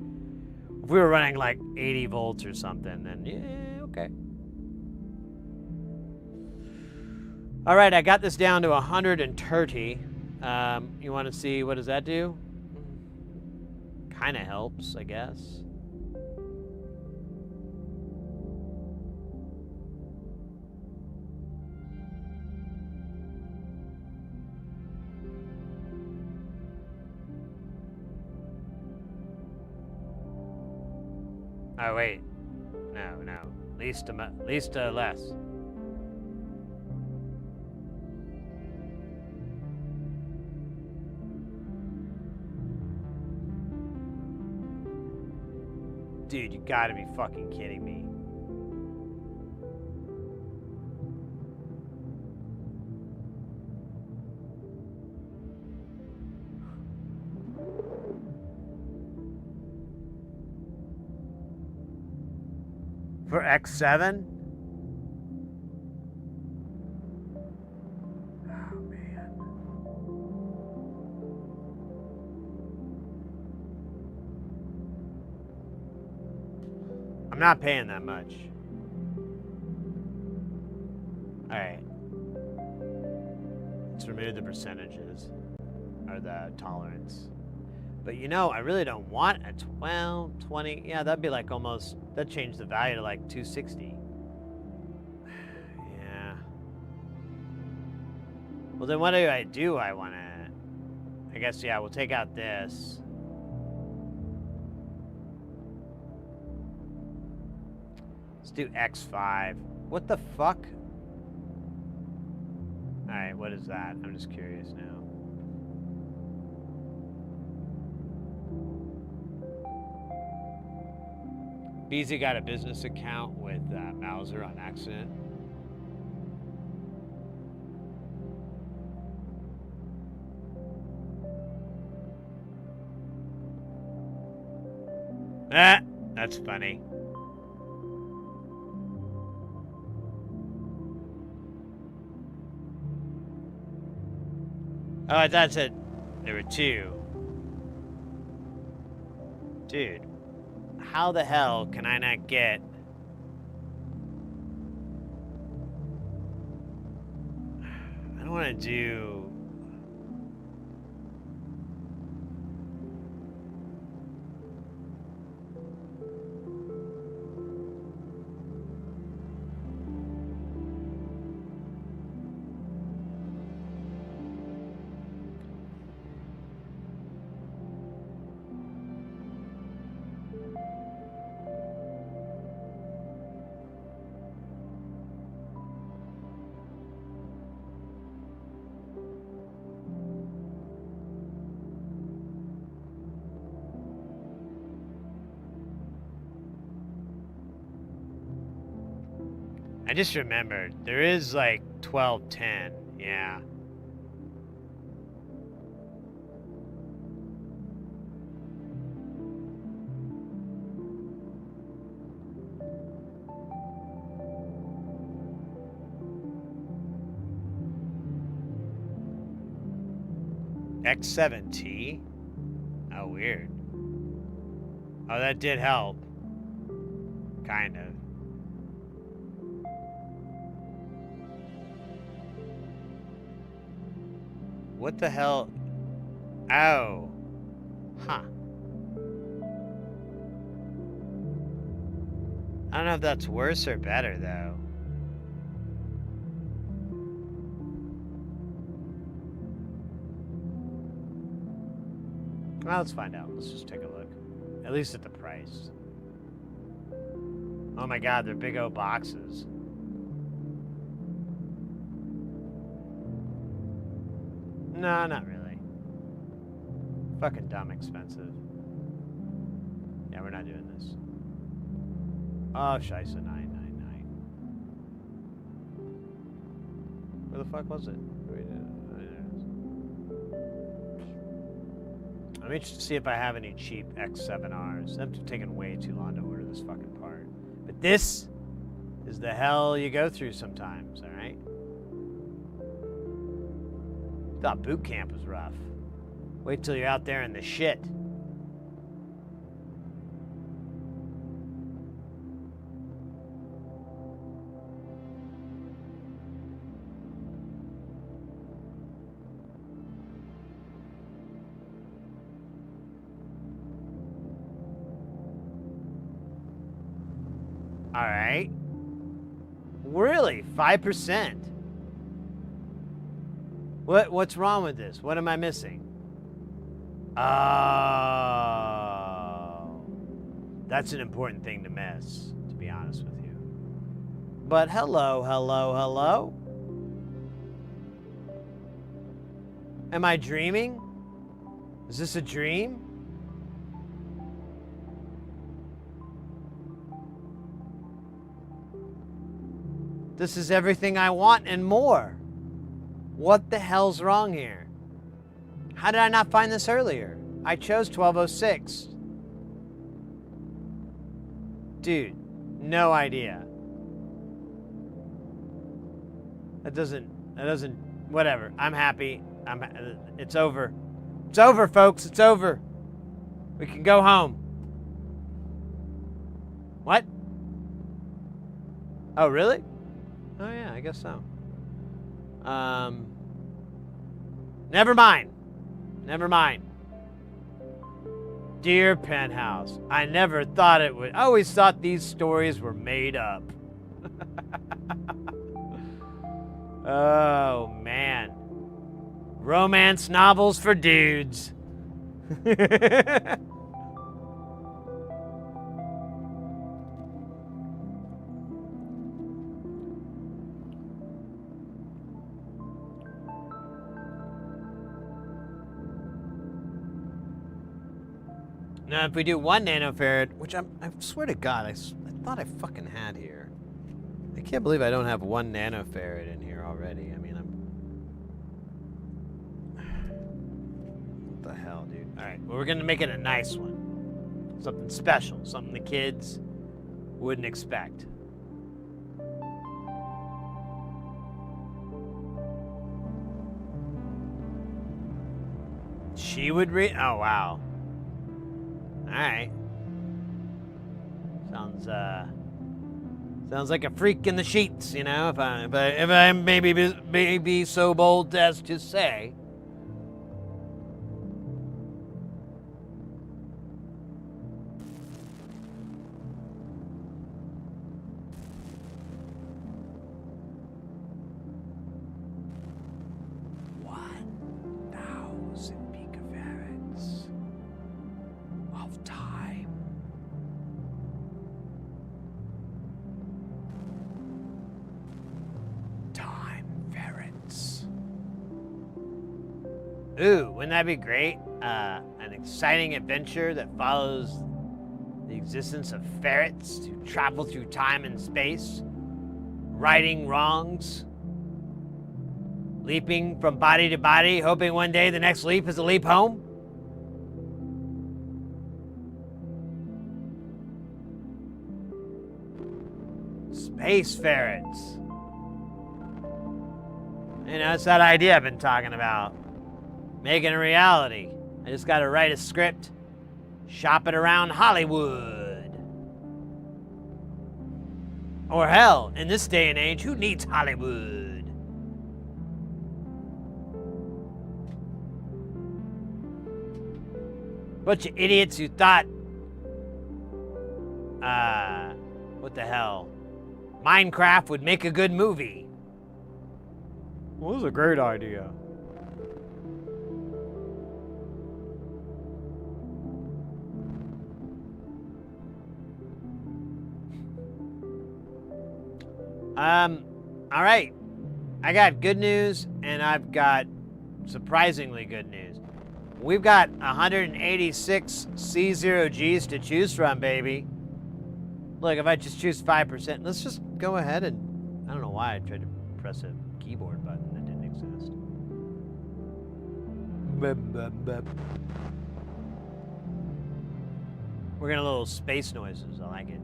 If we were running like 80 volts or something, then yeah, okay. All right, I got this down to 130. You want to see, what does that do? Kind of helps, I guess. Oh, wait. No. Least less. Dude, you gotta be fucking kidding me. For X7? Oh, man. I'm not paying that much. Alright. Let's remove the percentages. Or the tolerance. But you know, I really don't want a 20. Yeah, that'd be like almost, that'd change the value to like 260. Yeah. Well, then what do? I want to, I guess, yeah, we'll take out this. Let's do X5. What the fuck? All right, what is that? I'm just curious now. Beezy got a business account with Mauser on accident. Ah, that's funny. Oh, I thought it said there were two. Dude. How the hell can I not get... I don't want to do... I just remembered, there is like 1210, yeah. X7T? Oh, weird. Oh, that did help. Kind of. What the hell? Oh. Huh. I don't know if that's worse or better, though. Well, let's find out. Let's just take a look. At least at the price. Oh my god, they're big old boxes. No, not really. Fucking dumb expensive. Yeah, we're not doing this. Oh, Scheisse 999. Where the fuck was it? Let me just see if I have any cheap X7Rs. That's taking way too long to order this fucking part. But this is the hell you go through sometimes, alright? Thought boot camp was rough. Wait till you're out there in the shit. All right. Really? 5%? What's wrong with this? What am I missing? Oh. That's an important thing to miss, to be honest with you. But hello. Am I dreaming? Is this a dream? This is everything I want and more. What the hell's wrong here? How did I not find this earlier? I chose 1206. Dude, no idea. That doesn't, whatever. I'm happy. It's over. It's over, folks. It's over. We can go home. What? Oh, really? Oh, yeah, I guess so. Never mind. Dear Penthouse, I never thought it would. I always thought these stories were made up. Oh, man. Romance novels for dudes. Now, if we do 1 nanofarad, which I swear to God, I thought I fucking had here. I can't believe I don't have 1 nanofarad in here already. I mean, what the hell, dude? All right, well, we're gonna make it a nice one. Something special, something the kids wouldn't expect. She would read? Oh, wow. Alright. Sounds like a freak in the sheets, you know, if I maybe be so bold as to say. Ooh, wouldn't that be great? An exciting adventure that follows the existence of ferrets who travel through time and space, righting wrongs, leaping from body to body, hoping one day the next leap is a leap home. Space ferrets. You know, it's that idea I've been talking about. Making a reality. I just gotta write a script, shop it around Hollywood. Or hell, in this day and age, who needs Hollywood? Bunch of idiots who thought, what the hell? Minecraft would make a good movie. Well, it was a great idea. All right. I got good news, and I've got surprisingly good news. We've got 186 C0Gs to choose from, baby. Look, if I just choose 5%, let's just go ahead and... I don't know why I tried to press a keyboard button that didn't exist. We're getting a little space noises. I like it.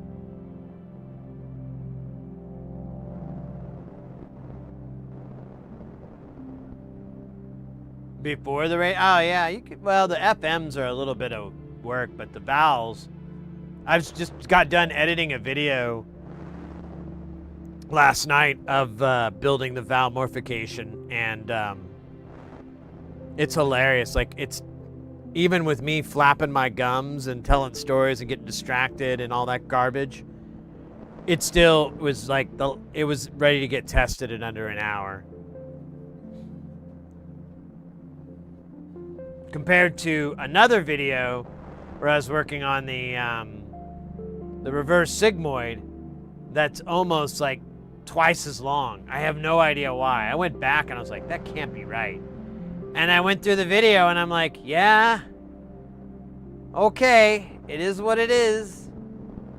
Before the rate? Oh, yeah. You could. Well, the FMs are a little bit of work, but the vowels... I've just got done editing a video last night of building the vowel morphication, and it's hilarious. Like, it's... Even with me flapping my gums and telling stories and getting distracted and all that garbage, it still was like it was ready to get tested in under an hour. Compared to another video where I was working on the reverse sigmoid, that's almost like twice as long. I have no idea why. I went back and I was like, that can't be right. And I went through the video and I'm like, yeah, okay, it is what it is.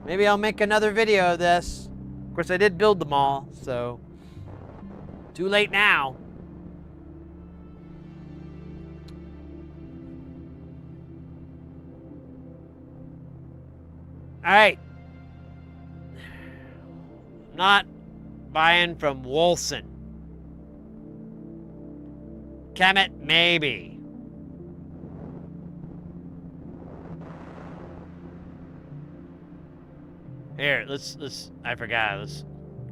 Maybe I'll make another video of this. Of course, I did build them all, so too late now. All right. Not buying from Wolson. Kemet, maybe. Here, let's, I forgot, let's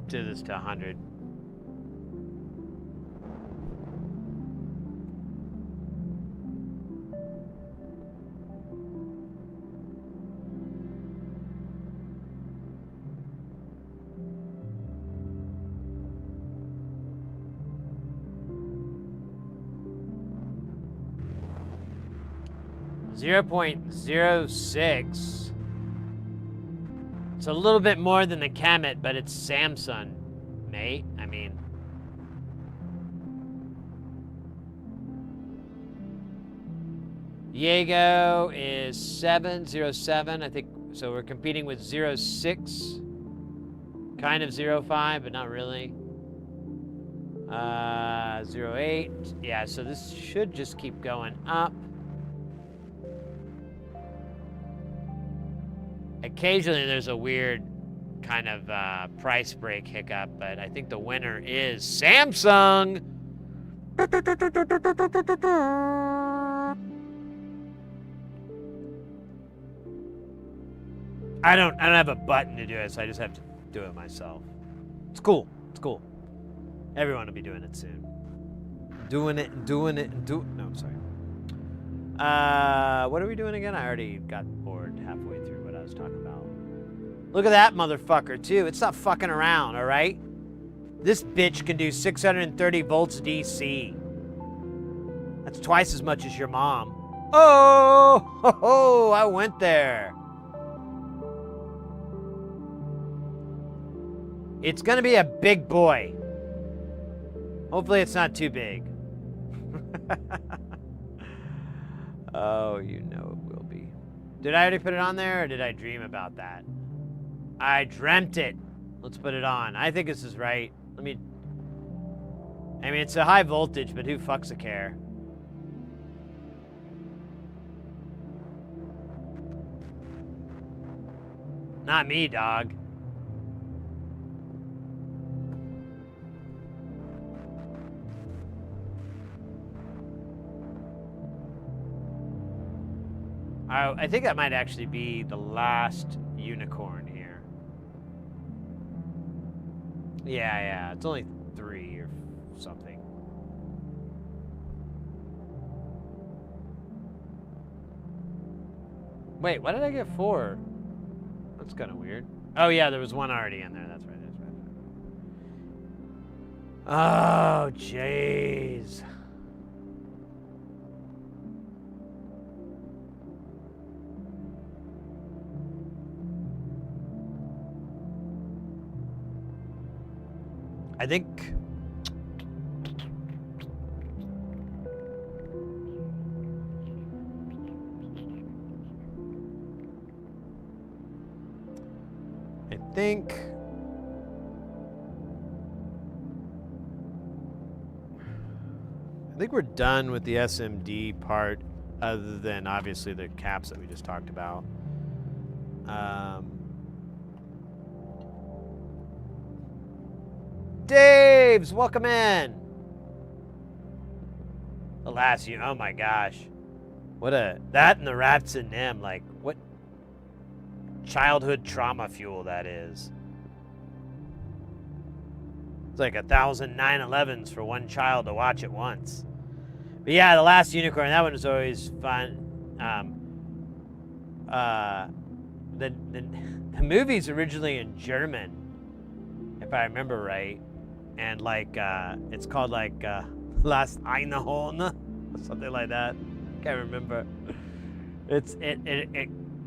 do this to 100. .06. It's a little bit more than the Kemet, but it's Samsung, mate. I mean, Diego is 707, I think. So we're competing with 06, kind of 05, but not really. 08, yeah. So this should just keep going up. Occasionally there's a weird kind of price break hiccup, but I think the winner is Samsung. I don't have a button to do it, so I just have to do it myself. It's cool. It's cool. Everyone will be doing it soon. No, I'm sorry. What are we doing again? I already got bored halfway through what I was talking about. Look at that motherfucker, too. It's not fucking around, all right? This bitch can do 630 volts DC. That's twice as much as your mom. Oh, I went there. It's gonna be a big boy. Hopefully it's not too big. Oh, you know it will be. Did I already put it on there, or did I dream about that? I dreamt it. Let's put it on. I think this is right. I mean, it's a high voltage, but who fucks a care? Not me, dog. I think that might actually be the last unicorn here. Yeah, it's only 3 or something. Wait, why did I get 4? That's kind of weird. Oh yeah, there was one already in there. That's right. Oh, jeez. I think we're done with the SMD part, other than obviously the caps that we just talked about. Dave's, welcome in. The last year, oh my gosh. That and the rats and them, like, what childhood trauma fuel that is. It's like 1,000 9/11s for one child to watch at once. But yeah, the last unicorn, that one was always fun. the movie's originally in German, if I remember right, and like it's called like Last Einhorn, or something like that. Can't remember. It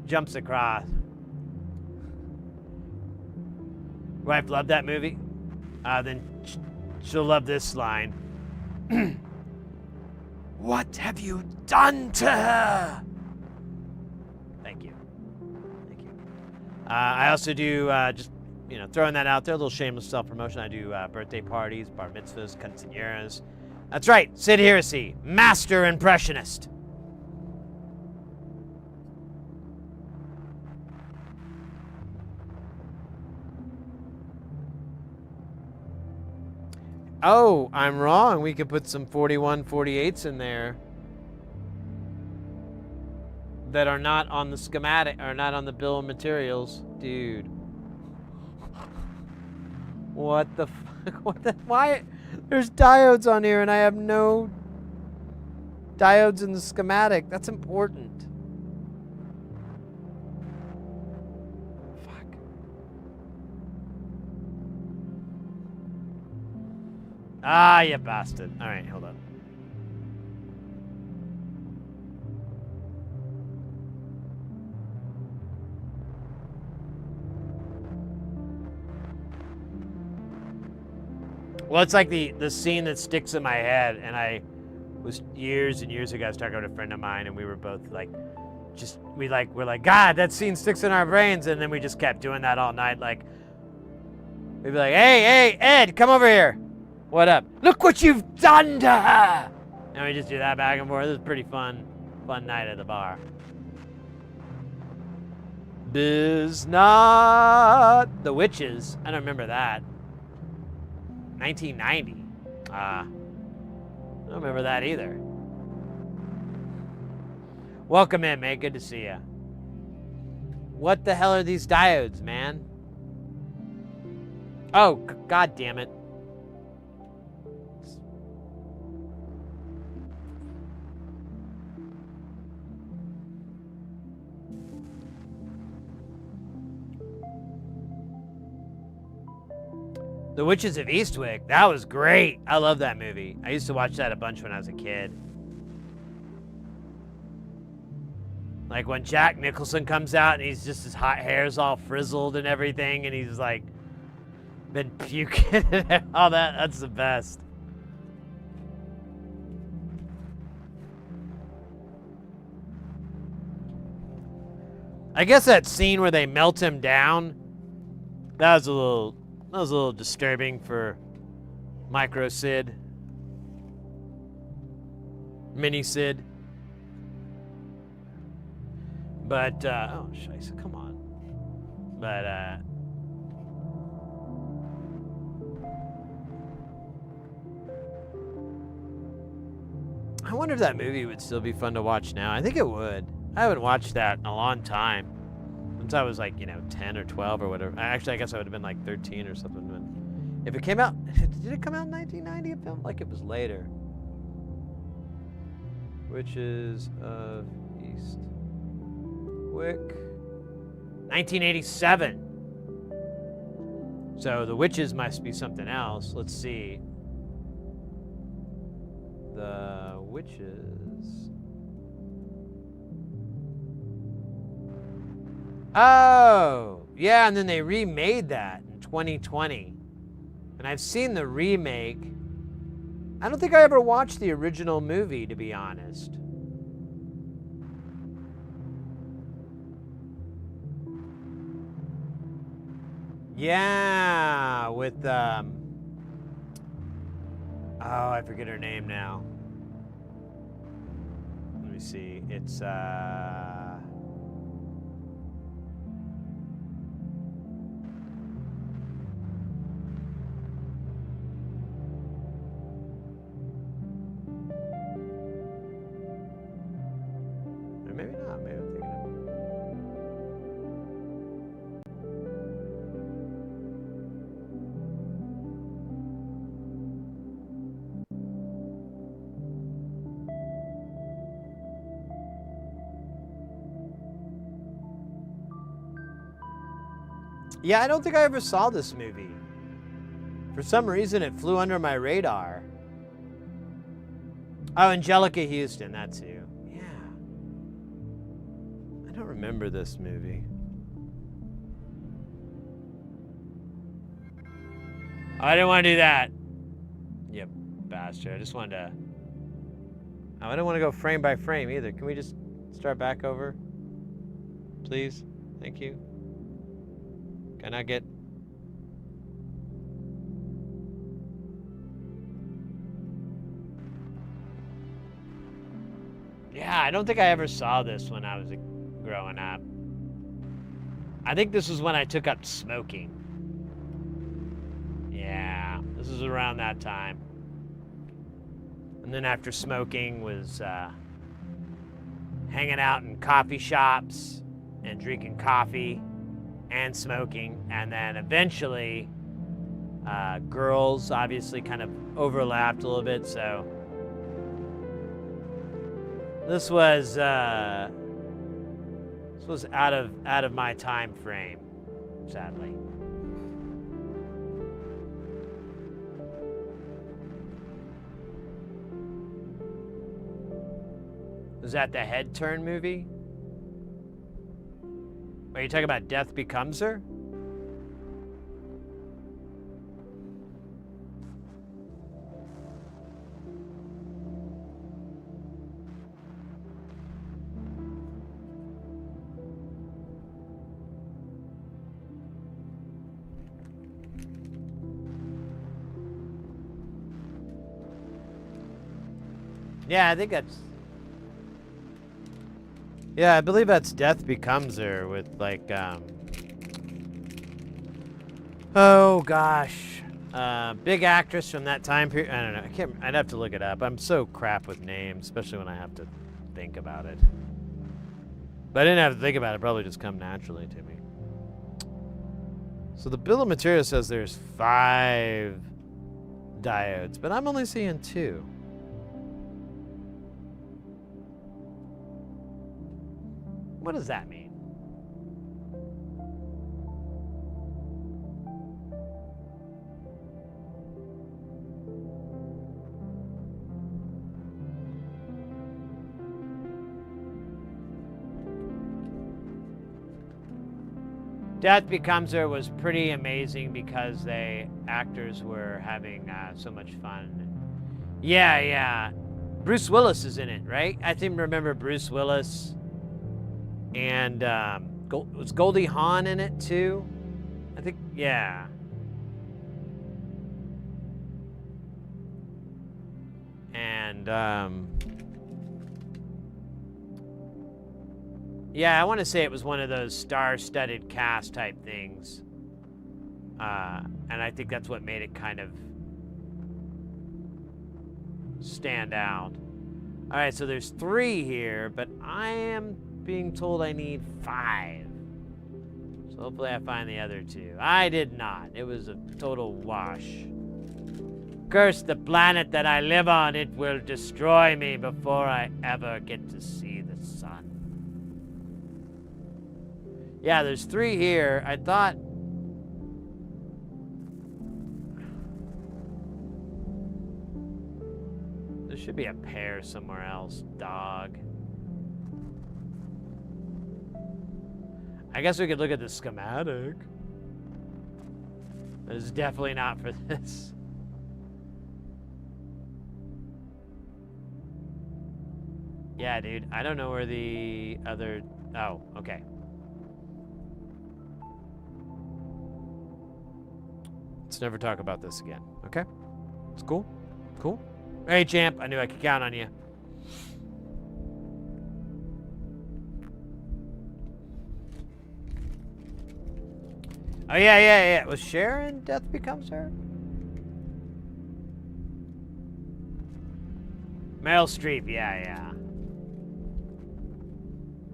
jumps across. Wife loved that movie. Then she'll love this line. What have you done to her? Thank you. Thank you. I also do, just, you know, throwing that out there, a little shameless self-promotion. I do birthday parties, bar mitzvahs, quinceañeras. That's right, Sid Heresy, master impressionist. Oh, I'm wrong. We could put some 4148s in there that are not on the schematic, or not on the bill of materials. Dude. What the fuck? What the, why? There's diodes on here and I have no diodes in the schematic. That's important. Fuck. Ah, you bastard. All right, hold on. Well, it's like the scene that sticks in my head, and I was years and years ago, I was talking with a friend of mine, and we were both like, we're like, God, that scene sticks in our brains, and then we just kept doing that all night. Like, we'd be like, hey, Ed, come over here. What up? Look what you've done to her! And we just do that back and forth. It was a pretty fun night at the bar. Biz not the witches. I don't remember that. 1990. I don't remember that either. Welcome in, man. Good to see you. What the hell are these diodes, man? Oh, God damn it. The Witches of Eastwick, that was great. I love that movie. I used to watch that a bunch when I was a kid. Like when Jack Nicholson comes out and he's just, his hot hair's all frizzled and everything, and he's like been puking and all that. That's the best. I guess that scene where they melt him down, that was a little disturbing for Micro Sid. Mini Sid. But, oh, scheisse, come on. But, I wonder if that movie would still be fun to watch now. I think it would. I haven't watched that in a long time. Since I was like, 10 or 12 or whatever. Actually, I guess I would have been like 13 or something. When, if it came out, did it come out in 1990? It felt like it was later. Witches of Eastwick. 1987. So the Witches must be something else. Let's see. The Witches. Oh, yeah, and then they remade that in 2020. And I've seen the remake. I don't think I ever watched the original movie, to be honest. Yeah, with, oh, I forget her name now. Let me see. It's, maybe not. Maybe I'm thinking of. Yeah, I don't think I ever saw this movie. For some reason, it flew under my radar. Oh, Angelica Houston, that's who. Yeah. I don't remember this movie. Oh, I didn't want to do that. Yep, bastard. I just wanted to... Oh, I didn't want to go frame by frame either. Can we just start back over? Please? Thank you. Can I get... Yeah, I don't think I ever saw this when I was growing up. I think this was when I took up smoking. Yeah, this was around that time. And then after smoking was hanging out in coffee shops and drinking coffee and smoking. And then eventually girls obviously kind of overlapped a little bit, so this was out of my time frame, sadly. Was that the Head Turn movie? Are you talking about Death Becomes Her? Yeah, I think that's... Yeah, I believe that's Death Becomes Her with, like, oh, gosh. Big actress from that time period. I don't know. I'd have to look it up. I'm so crap with names, especially when I have to think about it. But I didn't have to think about it. It'd probably just come naturally to me. So the bill of materials says there's 5 diodes, but I'm only seeing 2. What does that mean? Death Becomes Her was pretty amazing because the actors were having so much fun. Yeah. Bruce Willis is in it, right? I think remember Bruce Willis. And was Goldie Hawn in it too? I think, yeah. And yeah, I want to say it was one of those star-studded cast type things. And I think that's what made it kind of stand out. All right, so there's 3 here, but I am being told I need 5. So hopefully I find the other 2. I did not. It was a total wash. Curse the planet that I live on. It will destroy me before I ever get to see the sun. Yeah, there's 3 here. I thought... there should be a pair somewhere else. Dog. I guess we could look at the schematic. But it's definitely not for this. Yeah, dude. I don't know where the other... oh, okay. Let's never talk about this again, okay? It's cool? Cool? Hey, champ. I knew I could count on you. Oh, yeah. Was Sharon Death Becomes Her? Meryl Streep, yeah.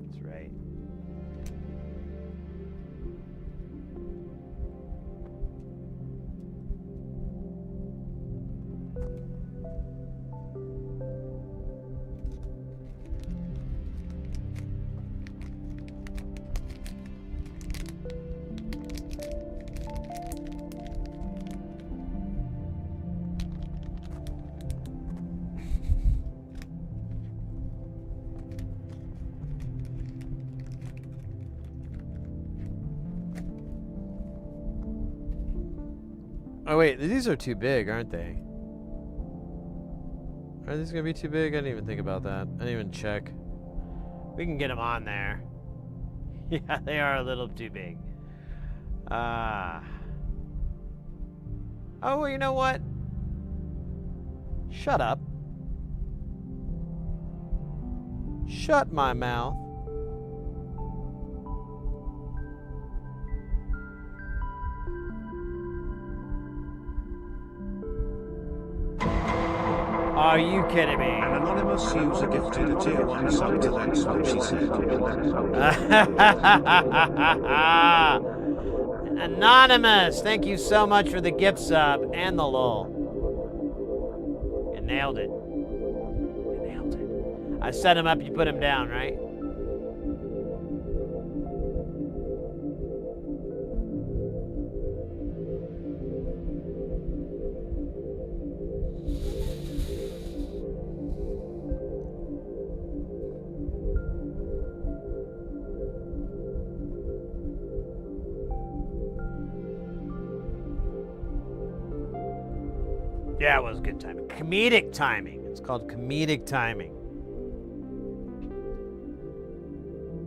That's right. Oh wait, these are too big, aren't they? Are these gonna be too big? I didn't even think about that. I didn't even check. We can get them on there. Yeah, they are a little too big. Oh, well, you know what? Shut up. Shut my mouth. Are you kidding me? An anonymous user gifted a tier 1 sub to Lex when she said. Anonymous, thank you so much for the gift sub and the lol. You nailed it. You nailed it. I set him up, you put him down, right? Yeah, it was good timing. Comedic timing. It's called comedic timing.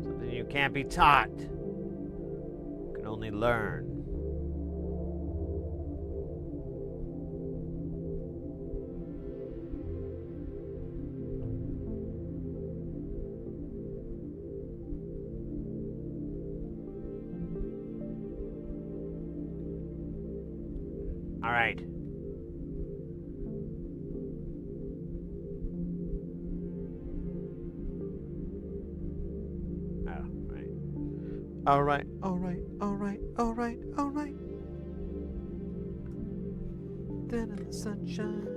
Something you can't be taught. You can only learn. All right. All right, all right, all right, all right, all right. Then in the sunshine.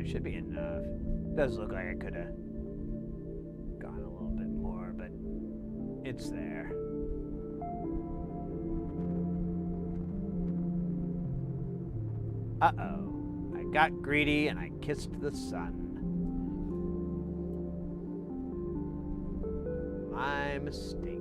Should be enough. Does look like I could have gone a little bit more, but it's there. Uh-oh. I got greedy and I kissed the sun. My mistake.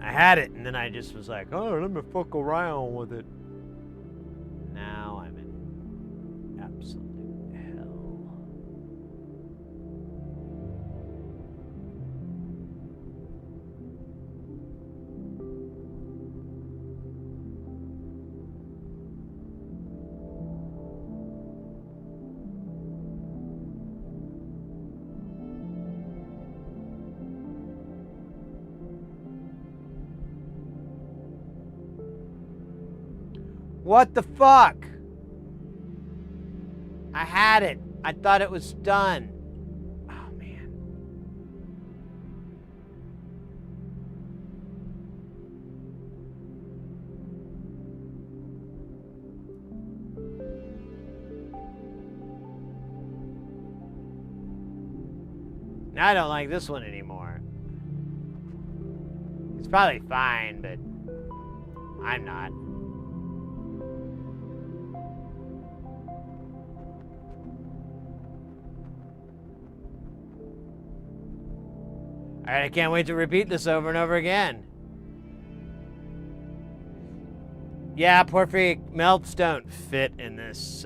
I had it, and then I just was like, oh, let me fuck around with it. Now I'm in absolute hell. What the fuck? I had it. I thought it was done. Oh, man. Now I don't like this one anymore. It's probably fine, but I'm not. Alright, I can't wait to repeat this over and over again. Yeah, porphyry melts don't fit in this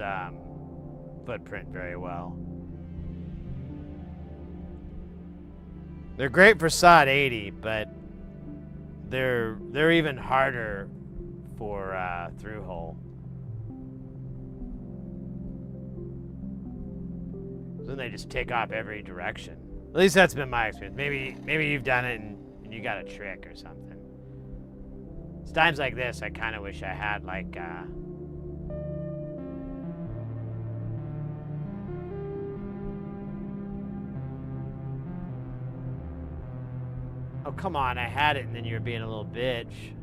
footprint very well. They're great for SOD 80, but they're even harder for through hole. Then they just take off every direction. At least that's been my experience. Maybe you've done it and you got a trick or something. It's times like this I kind of wish I had like Oh, come on, I had it and then you were being a little bitch.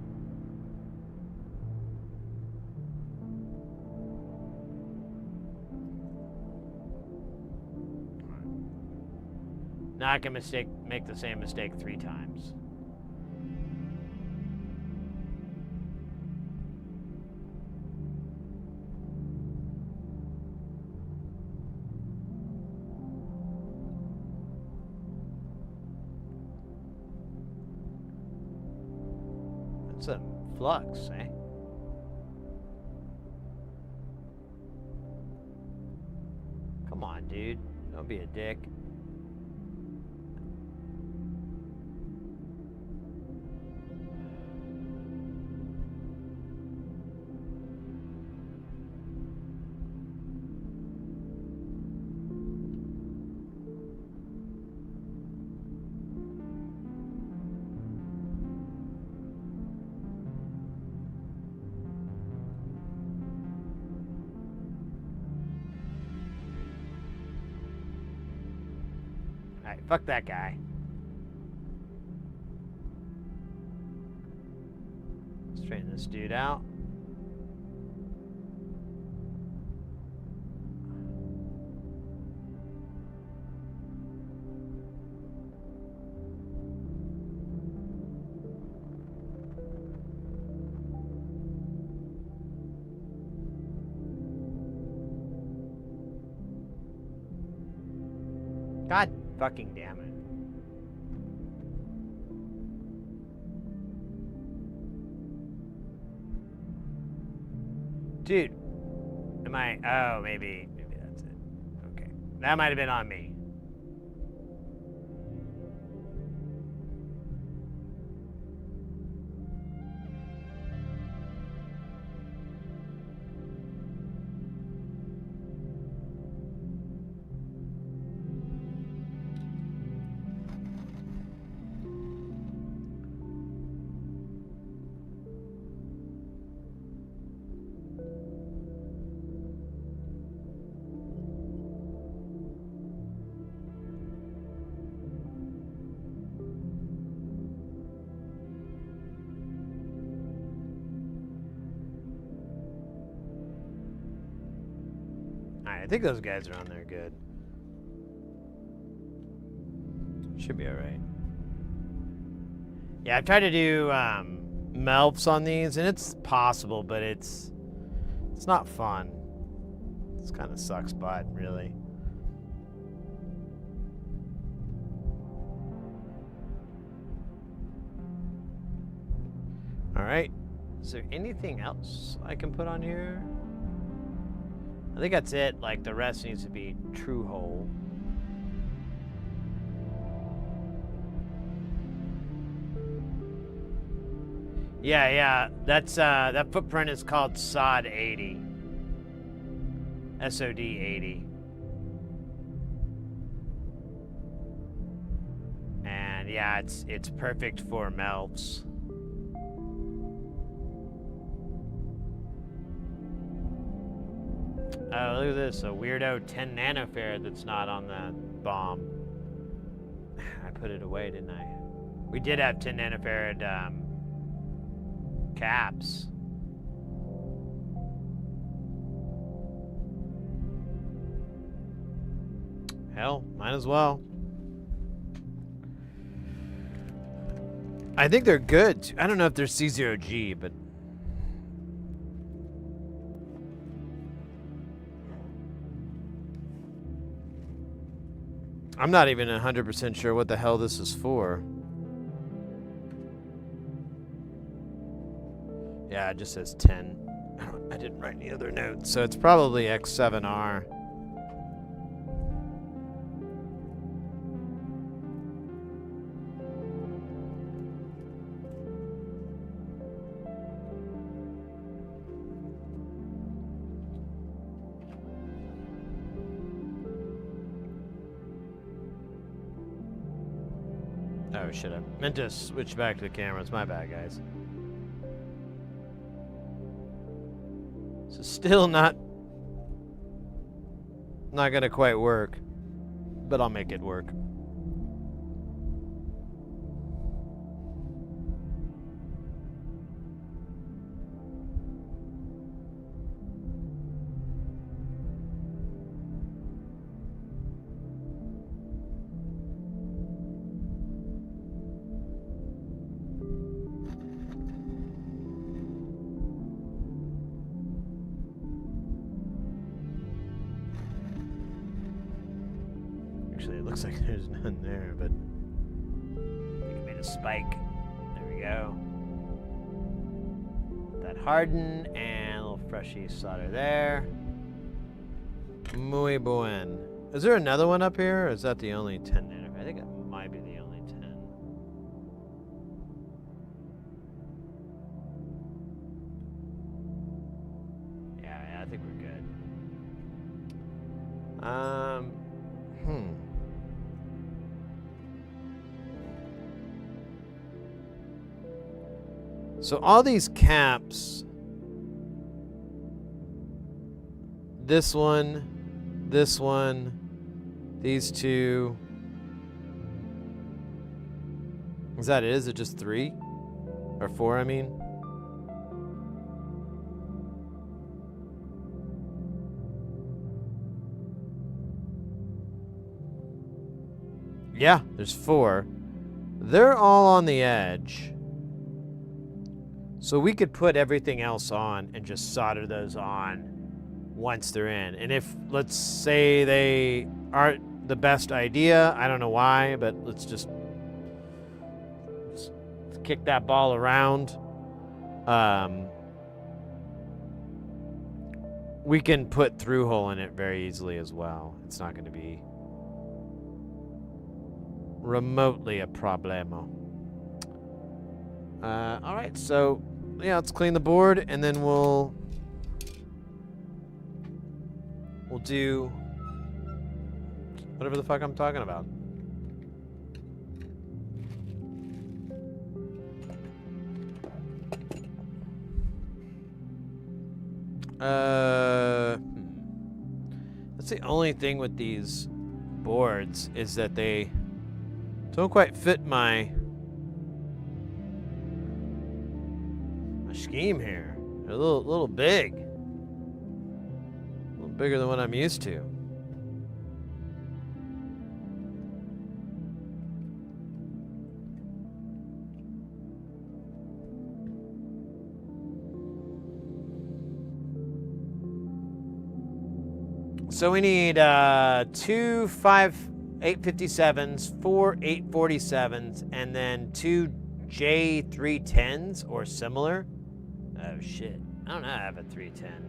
Now I can make the same mistake 3 times. That's a flux, eh? Come on, dude. Don't be a dick. Alright, fuck that guy. Straighten this dude out. God fucking damn it. Dude. Am I... Oh, maybe that's it. Okay. That might have been on me. I think those guys are on there good. Should be alright. Yeah, I've tried to do melts on these, and it's possible, but it's not fun. It's kind of sucks butt, really. Alright. Is there anything else I can put on here? I think that's it. Like, the rest needs to be true hole. Yeah. That's that footprint is called SOD 80. SOD 80. And yeah, it's perfect for melts. Oh, look at this, a weirdo 10 nanofarad that's not on the bomb. I put it away, didn't I? We did have 10 nanofarad caps. Hell, might as well. I think they're good. I don't know if they're C0G, but I'm not even 100% sure what the hell this is for. Yeah, it just says 10. I didn't write any other notes, so it's probably X7R. Oh shit, I meant to switch back to the cameras. My bad, guys. So still not gonna quite work, but I'll make it work. it looks like there's none there, but I think I made a spike. There we go. That harden and a little freshy solder there. Muy buen. Is there another one up here, or is that the only 10 nanometer? I think it might be the only 10. Yeah, I think we're good. So all these caps, this one, these two. Is that it? Is it just 3? Or 4, I mean? Yeah, there's 4. They're all on the edge. So we could put everything else on and just solder those on once they're in. And if, let's say they aren't the best idea, I don't know why, but let's kick that ball around. We can put through hole in it very easily as well. It's not going to be remotely a problemo. All right, so yeah, let's clean the board, and then we'll do whatever the fuck I'm talking about. That's the only thing with these boards, is that they don't quite fit my scheme here. They're a little big. A little bigger than what I'm used to. So we need 2 857s, 4 847s, and then 2 J310s or similar. Oh shit! I don't know how to have a 310.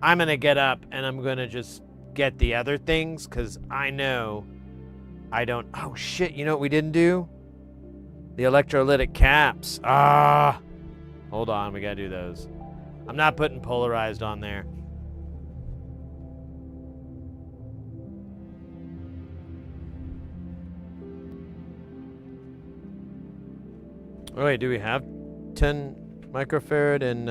I'm gonna get up and I'm gonna just get the other things, because I know I don't. Oh shit! You know what we didn't do? The electrolytic caps. Hold on, we gotta do those. I'm not putting polarized on there. Oh wait, do we have 10 microfarad? And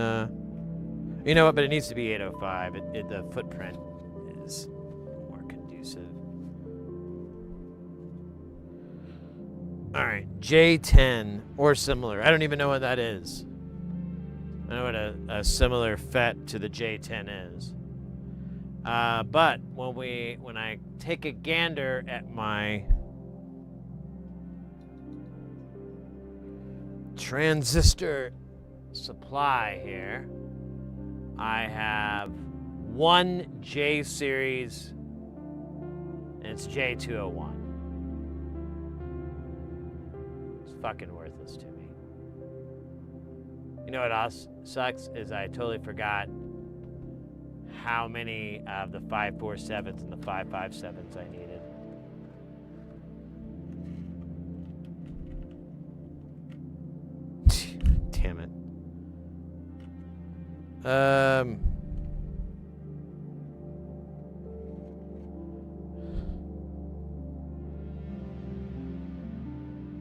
you know what? But it needs to be 805. The footprint is more conducive. All right, J10 or similar. I don't even know what that is. I know what a similar FET to the J10 is. But when I take a gander at my transistor supply here, I have one J series, and it's J201. It's fucking worthless to me. You know what else sucks is I totally forgot how many of the 547s and the 557s I needed. Damn it.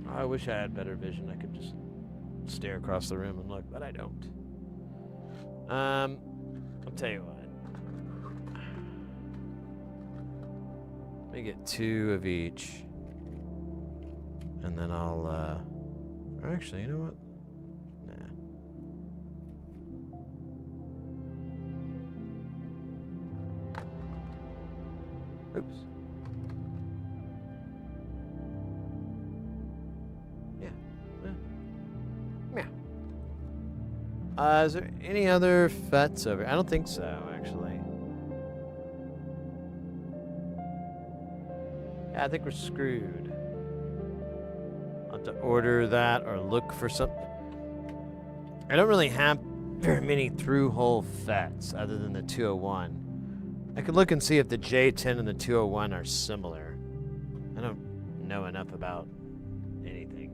I wish I had better vision. I could just stare across the room and look, but I don't. I'll tell you what. Let me get 2 of each. And then I'll, or actually, you know what? Nah. Oops. Is there any other FETs over? I don't think so, actually. Yeah, I think we're screwed. I'll have to order that or look for some. I don't really have very many through-hole FETs other than the 201. I could look and see if the J10 and the 201 are similar. I don't know enough about anything.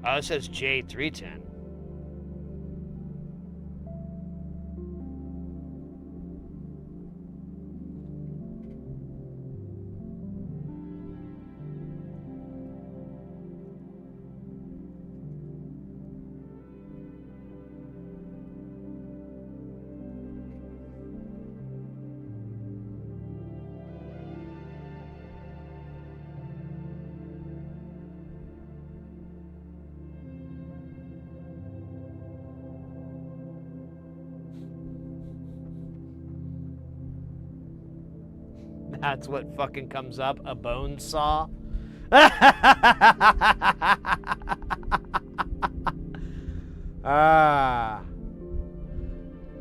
Oh, it says J310. That's what fucking comes up, a bone saw. Ah.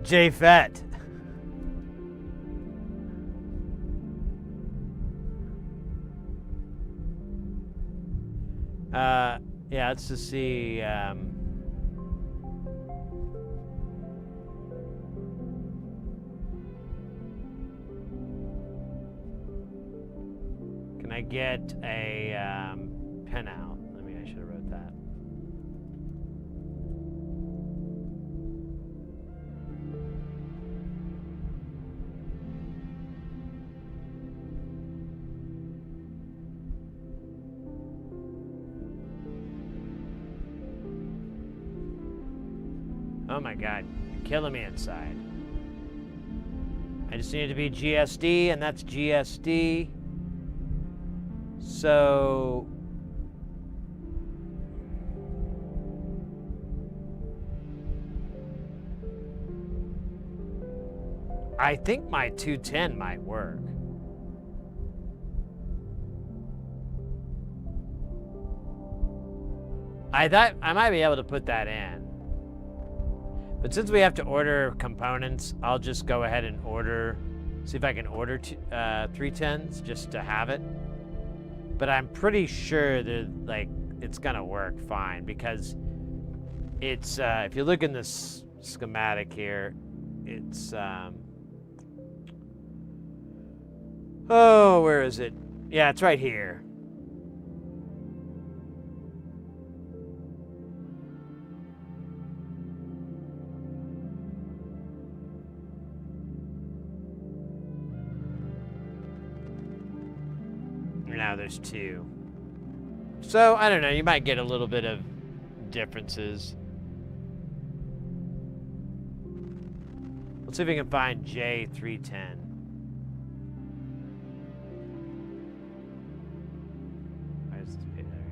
J-Fet. Yeah, let's just see, can I get a pen out? I should have wrote that. Oh my God, you're killing me inside. I just need it to be GSD, and that's GSD. So I think my 210 might work. I thought I might be able to put that in. But since we have to order components, I'll just go ahead and order, see if I can order 310s just to have it. But I'm pretty sure that like it's gonna work fine because it's if you look in this schematic here, it's oh, where is it? Yeah, it's right here. Now there's two. So, I don't know, you might get a little bit of differences. Let's see if we can find J310. Where's this page? There we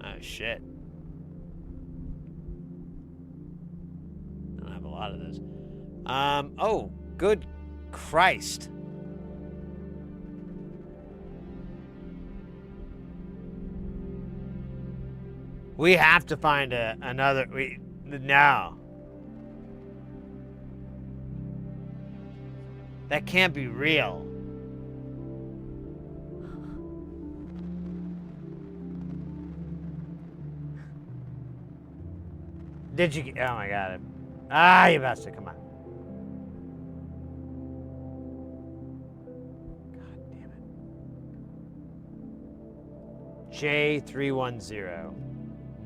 Oh, shit. I don't have a lot of those. Oh, good Christ. We have to find another, no. That can't be real. Did you? Oh my God! Ah, you bastard! Come on! God damn it! J310.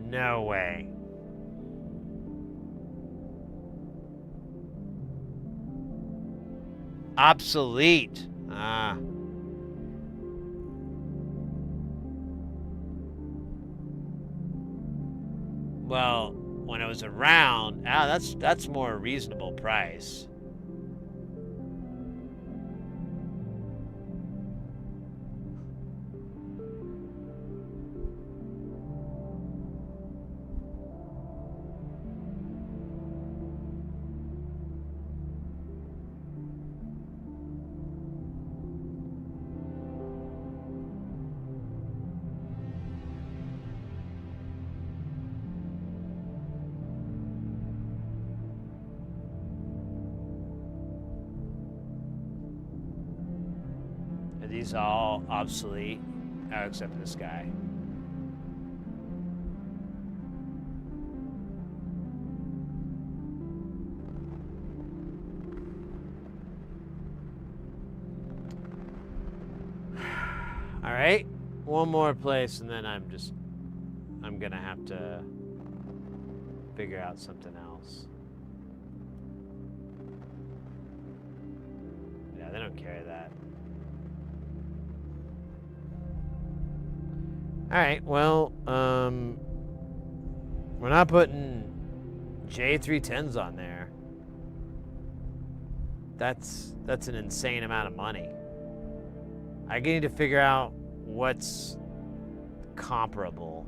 No way. Obsolete. Ah. Well, when it was around, that's more a reasonable price. Are these all obsolete? Oh, except this guy. All right, one more place, and then I'm gonna have to figure out something else. Yeah, they don't carry that. All right, well, we're not putting J310s on there. That's an insane amount of money. I need to figure out what's comparable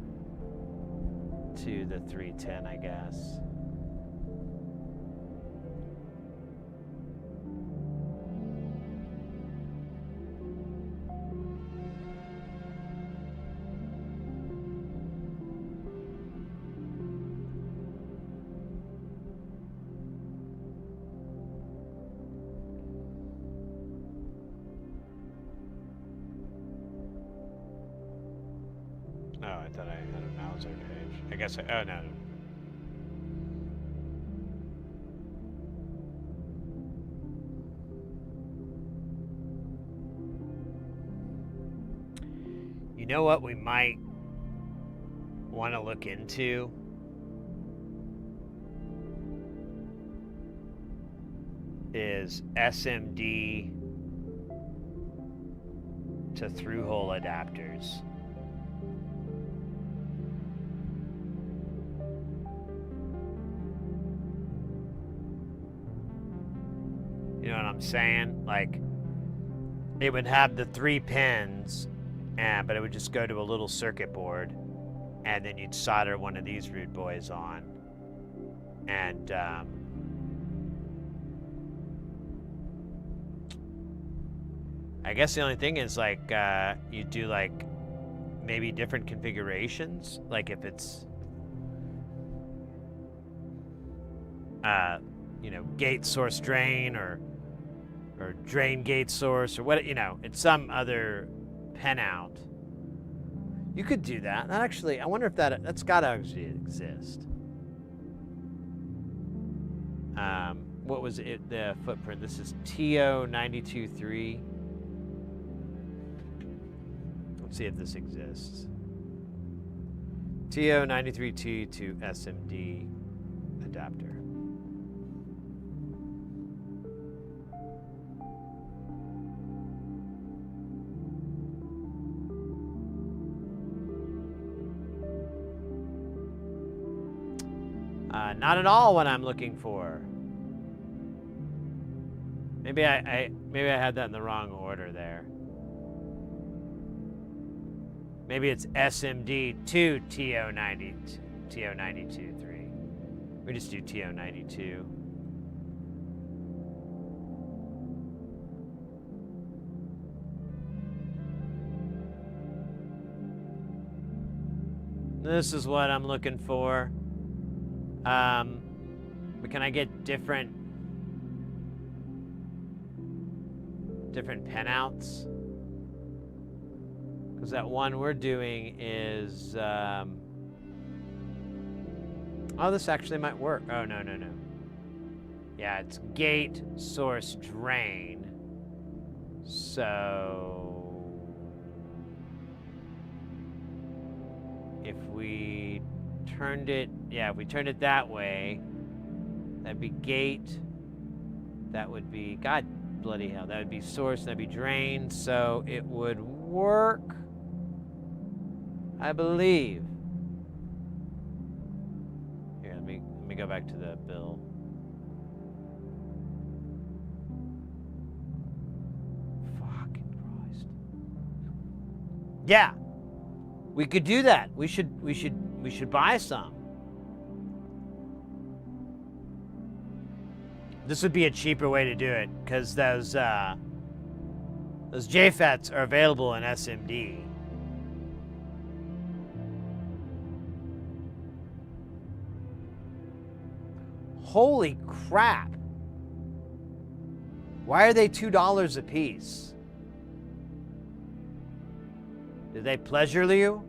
to the 310, I guess. Oh, I thought I had a Mauser page. I guess oh no. You know what we might want to look into? Is SMD to through-hole adapters. You know what I'm saying? Like, it would have the 3 pins, but it would just go to a little circuit board, and then you'd solder one of these rude boys on. And, I guess the only thing is, like, you do, like, maybe different configurations. Like, if it's, you know, gate source drain or drain gate source or what, you know, it's some other pen out. You could do that. That actually, I wonder if that's got to actually exist. What was it? The footprint. This is TO923. Let's see if this exists. TO932 to SMD adapter. Not at all what I'm looking for. Maybe I had that in the wrong order there. Maybe it's SMD to TO923. We just do TO92. This is what I'm looking for. But can I get different pinouts? Because that one we're doing is, oh, this actually might work. Oh, no. Yeah, it's gate, source, drain. So, if we turned it, yeah, if we turned it that way, that'd be gate. That would be, God bloody hell. That would be source, that'd be drain, so it would work, I believe. Here, let me go back to the bill. Fucking Christ. Yeah. We could do that. We should buy some. This would be a cheaper way to do it, because those JFETs are available in SMD. Holy crap. Why are they $2 a piece? Did they pleasure you?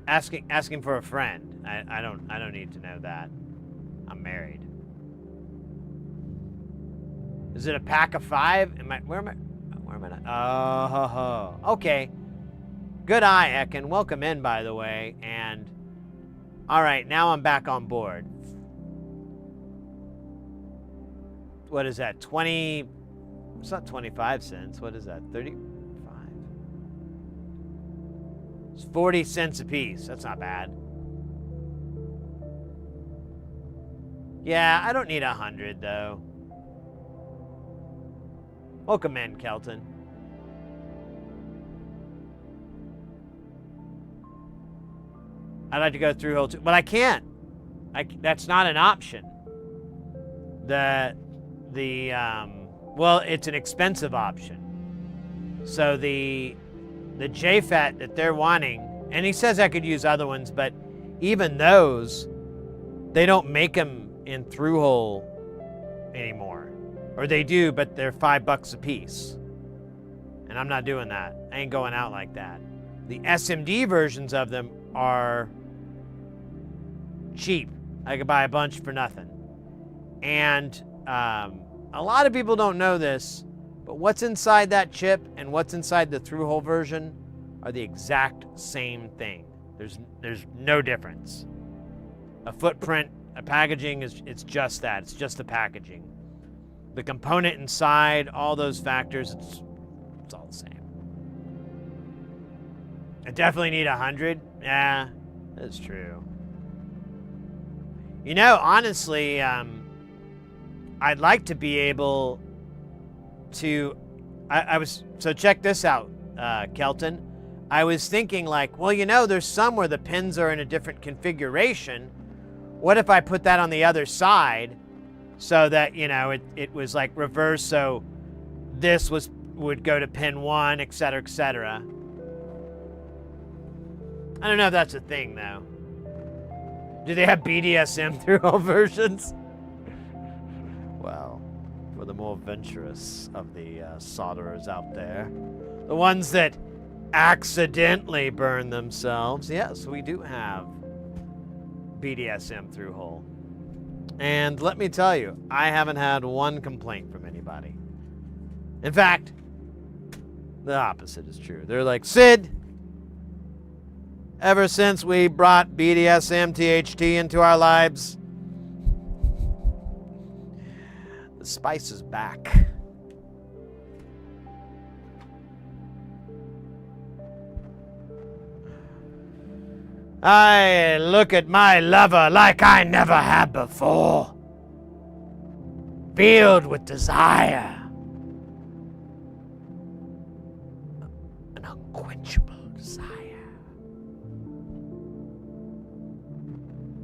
Asking for a friend. I don't need to know that. I'm married. Is it a pack of 5? Where am I? Oh, okay. Good eye, Ekin. Welcome in, by the way. And all right, now I'm back on board. What is that? 20? It's not 25 cents. What is that? 35? It's 40 cents a piece. That's not bad. Yeah, I don't need 100 though. Welcome in, Kelton. I'd like to go through hole 2, but I can't. That's not an option. Well, it's an expensive option. So the JFET that they're wanting, and he says I could use other ones, but even those, they don't make them in through hole anymore. Or they do, but they're $5 a piece. And I'm not doing that. I ain't going out like that. The SMD versions of them are cheap. I could buy a bunch for nothing. And a lot of people don't know this, but what's inside that chip and what's inside the through hole version are the exact same thing. There's no difference. A footprint, a packaging, it's just that. It's just the packaging. The component inside, all those factors, it's all the same. I definitely need 100. Yeah, that's true. You know, honestly, I'd like to be able to, so check this out, Kelton. I was thinking like, well, you know, there's some where the pins are in a different configuration. What if I put that on the other side so that, you know, it was like reverse, so this would go to pin 1, et cetera, et cetera. I don't know if that's a thing, though. Do they have BDSM through all versions? Well, for the more venturous of the solderers out there, the ones that accidentally burn themselves, yes, we do have BDSM through hole. And let me tell you, I haven't had one complaint from anybody. In fact, the opposite is true. They're like, Sid, ever since we brought BDSM THT into our lives, the spice is back. I look at my lover like I never have before, filled with desire, an unquenchable desire.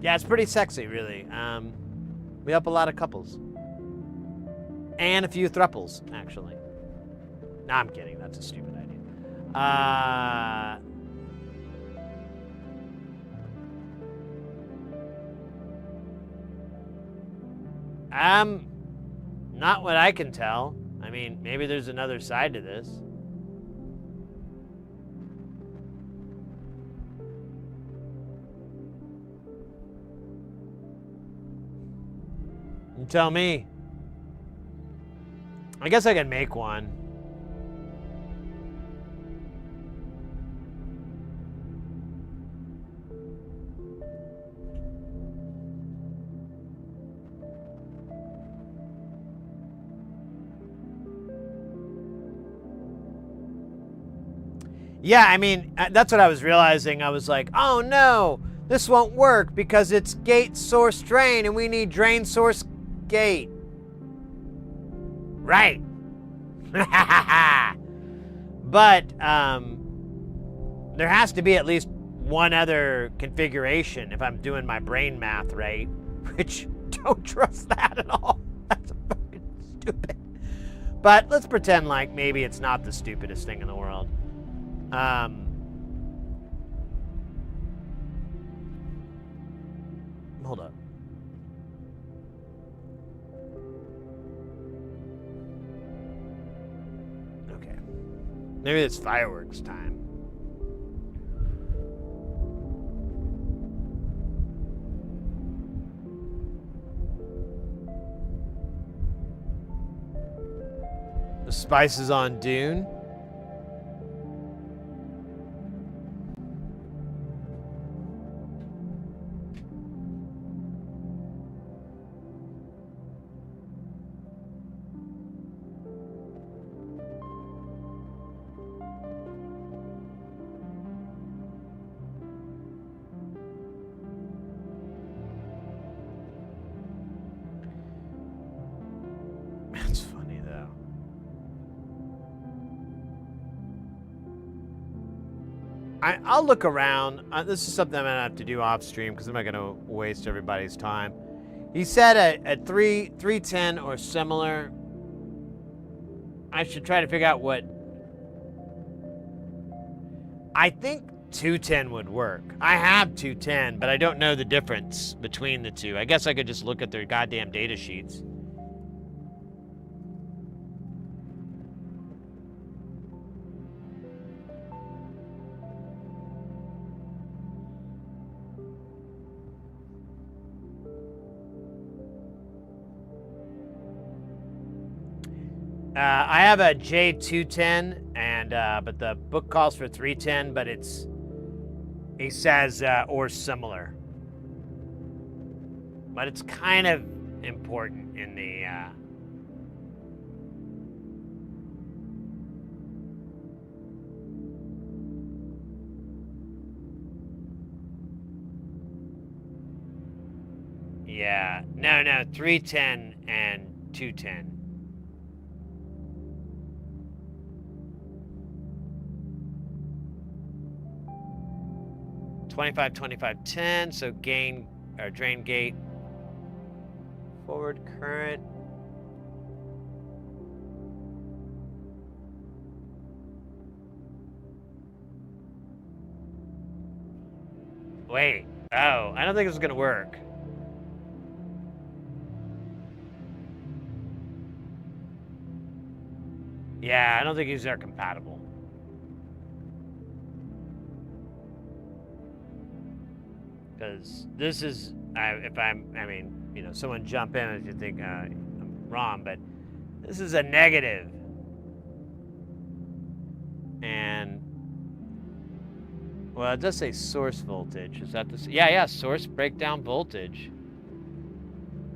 Yeah, it's pretty sexy, really. We help a lot of couples. And a few thruples, actually. No, I'm kidding. That's a stupid idea. Not what I can tell. I mean, maybe there's another side to this. You tell me. I guess I can make one. Yeah, I mean, that's what I was realizing. I was like, oh no, this won't work because it's gate source drain and we need drain source gate. Right. But there has to be at least one other configuration if I'm doing my brain math right, which don't trust that at all. That's fucking stupid. But let's pretend like maybe it's not the stupidest thing in the world. Hold up. Okay. Maybe it's fireworks time. The spices on Dune. That's funny though. I'll look around. This is something I'm gonna have to do off stream because I'm not gonna waste everybody's time. He said at 310 or similar. I should try to figure out what. I think 210 would work. I have 210, but I don't know the difference between the two. I guess I could just look at their goddamn data sheets. I have a J210, and but the book calls for 310, but he says or similar. But it's kind of important in the yeah, no, 310 and 210. $25, $25, $10. So gain or drain gate. Forward current. Wait. Oh, I don't think this is gonna work. Yeah, I don't think these are compatible. Because this is, someone jump in if you think I'm wrong, but this is a negative. And, well, it does say source voltage. Is that the, yeah, source breakdown voltage.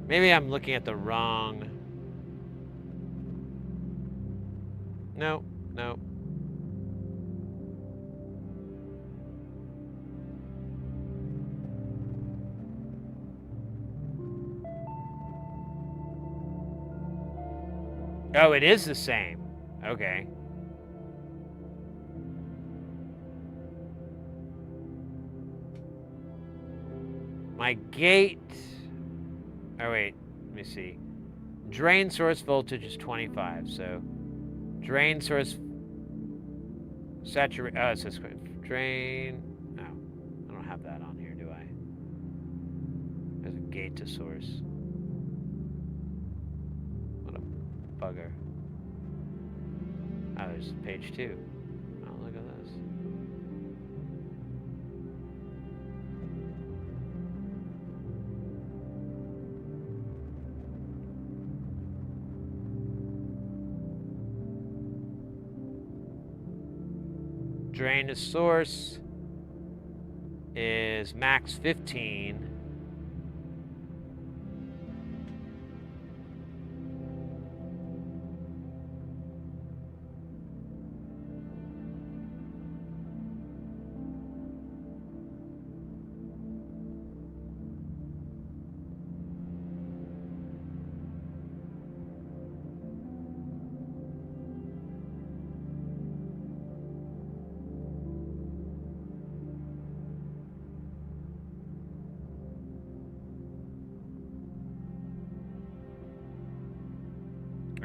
Maybe I'm looking at the wrong. No. Oh, it is the same. Okay. My gate. Oh, wait. Let me see. Drain source voltage is 25. So, drain source. Saturate. Oh, it says drain. No. I don't have that on here, do I? There's a gate to source. Bugger. Oh, there's page 2. Oh, look at this. Drain to source is max 15.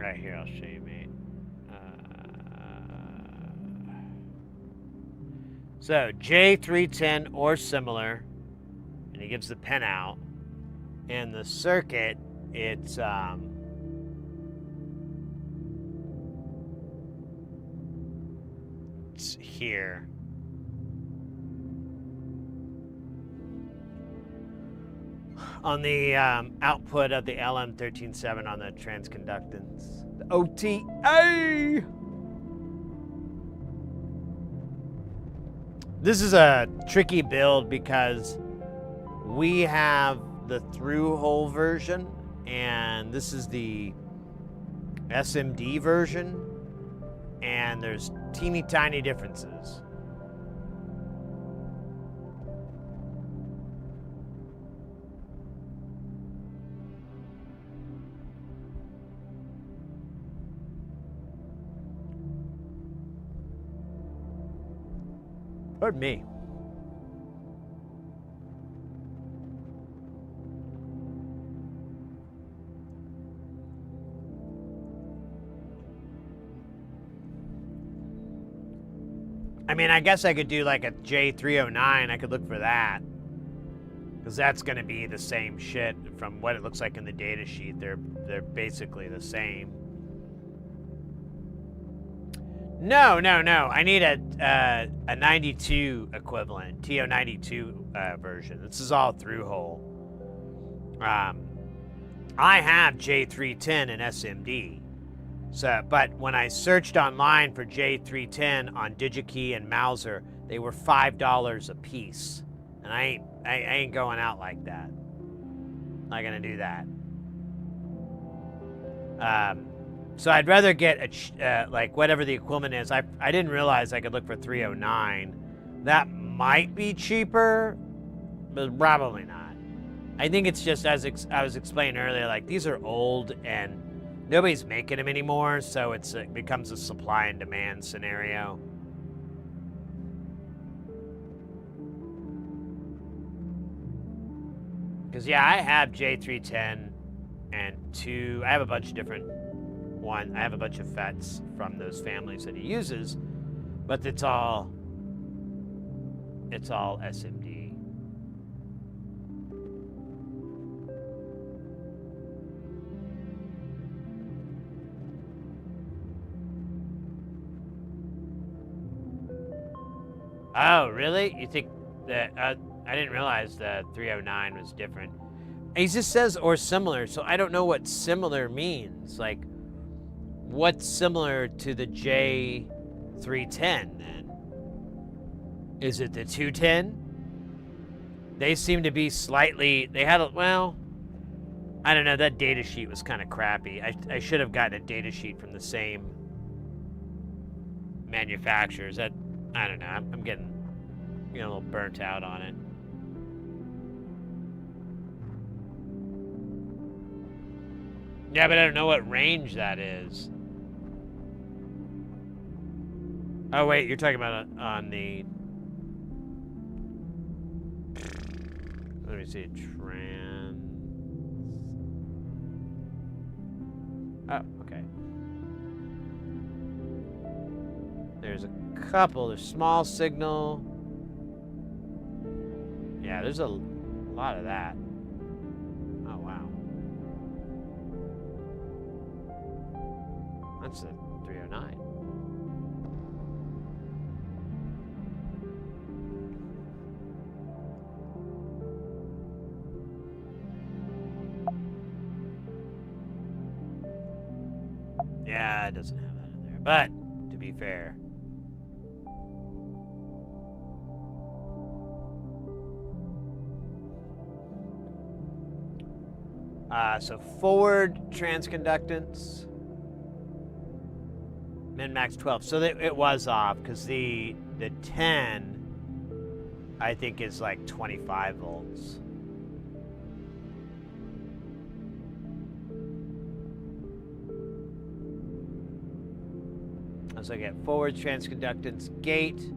Okay, here, I'll show you, mate. So, J310 or similar, and he gives the pin out. And the circuit, it's here. On the output of the LM137 on the transconductance. The OTA! This is a tricky build because we have the through-hole version, and this is the SMD version, and there's teeny tiny differences. Pardon me. I mean, I guess I could do like a J309. I could look for that. Because that's going to be the same shit from what it looks like in the data sheet. They're basically the same. No. I need a 92 equivalent, TO92 version. This is all through hole. I have J310 and SMD. So, but when I searched online for J310 on DigiKey and Mauser, they were $5 a piece, and I ain't going out like that. Not gonna do that. So I'd rather get like whatever the equivalent is. I didn't realize I could look for 309. That might be cheaper, but probably not. I think it's just as I was explaining earlier. Like these are old and nobody's making them anymore, so it becomes a supply and demand scenario. Because, yeah, I have J310 and 2. I have a bunch of different ones. I have a bunch of FETs from those families that he uses, but it's all SMD. Oh, really? You think that... I didn't realize the 309 was different. He just says or similar, so I don't know what similar means. Like, what's similar to the J310 then? Is it the 210? They seem to be slightly... They had a... Well, I don't know. That data sheet was kind of crappy. I should have gotten a data sheet from the same manufacturers. That... I don't know. I'm getting a little burnt out on it. Yeah, but I don't know what range that is. Oh, wait. You're talking about on the... Let me see. Oh, okay. There's a couple. There's small signal. Yeah, there's a lot of that. Oh, wow. That's a 309. Yeah, it doesn't have that in there. But, to be fair... So forward transconductance, min-max 12. So it was off because the 10, I think, is like 25 volts. So I get forward transconductance gate.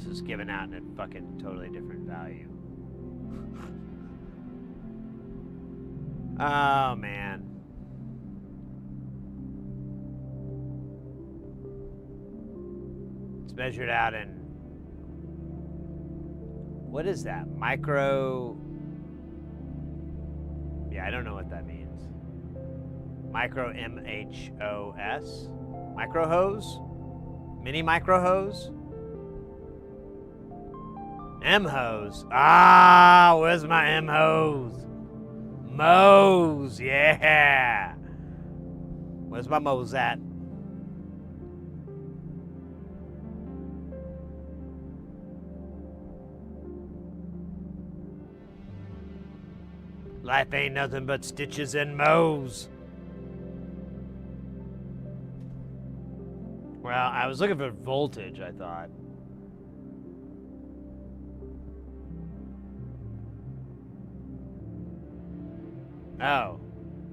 is given out in a fucking totally different value. Oh, man. It's measured out in... What is that? Micro... Yeah, I don't know what that means. Micro M-H-O-S? Micro hose? Mini micro hose? M-hose. Ah, where's my M-hose? Mo's, yeah. Where's my Mo's at? Life ain't nothing but stitches and Mo's. Well, I was looking for voltage, I thought. Oh,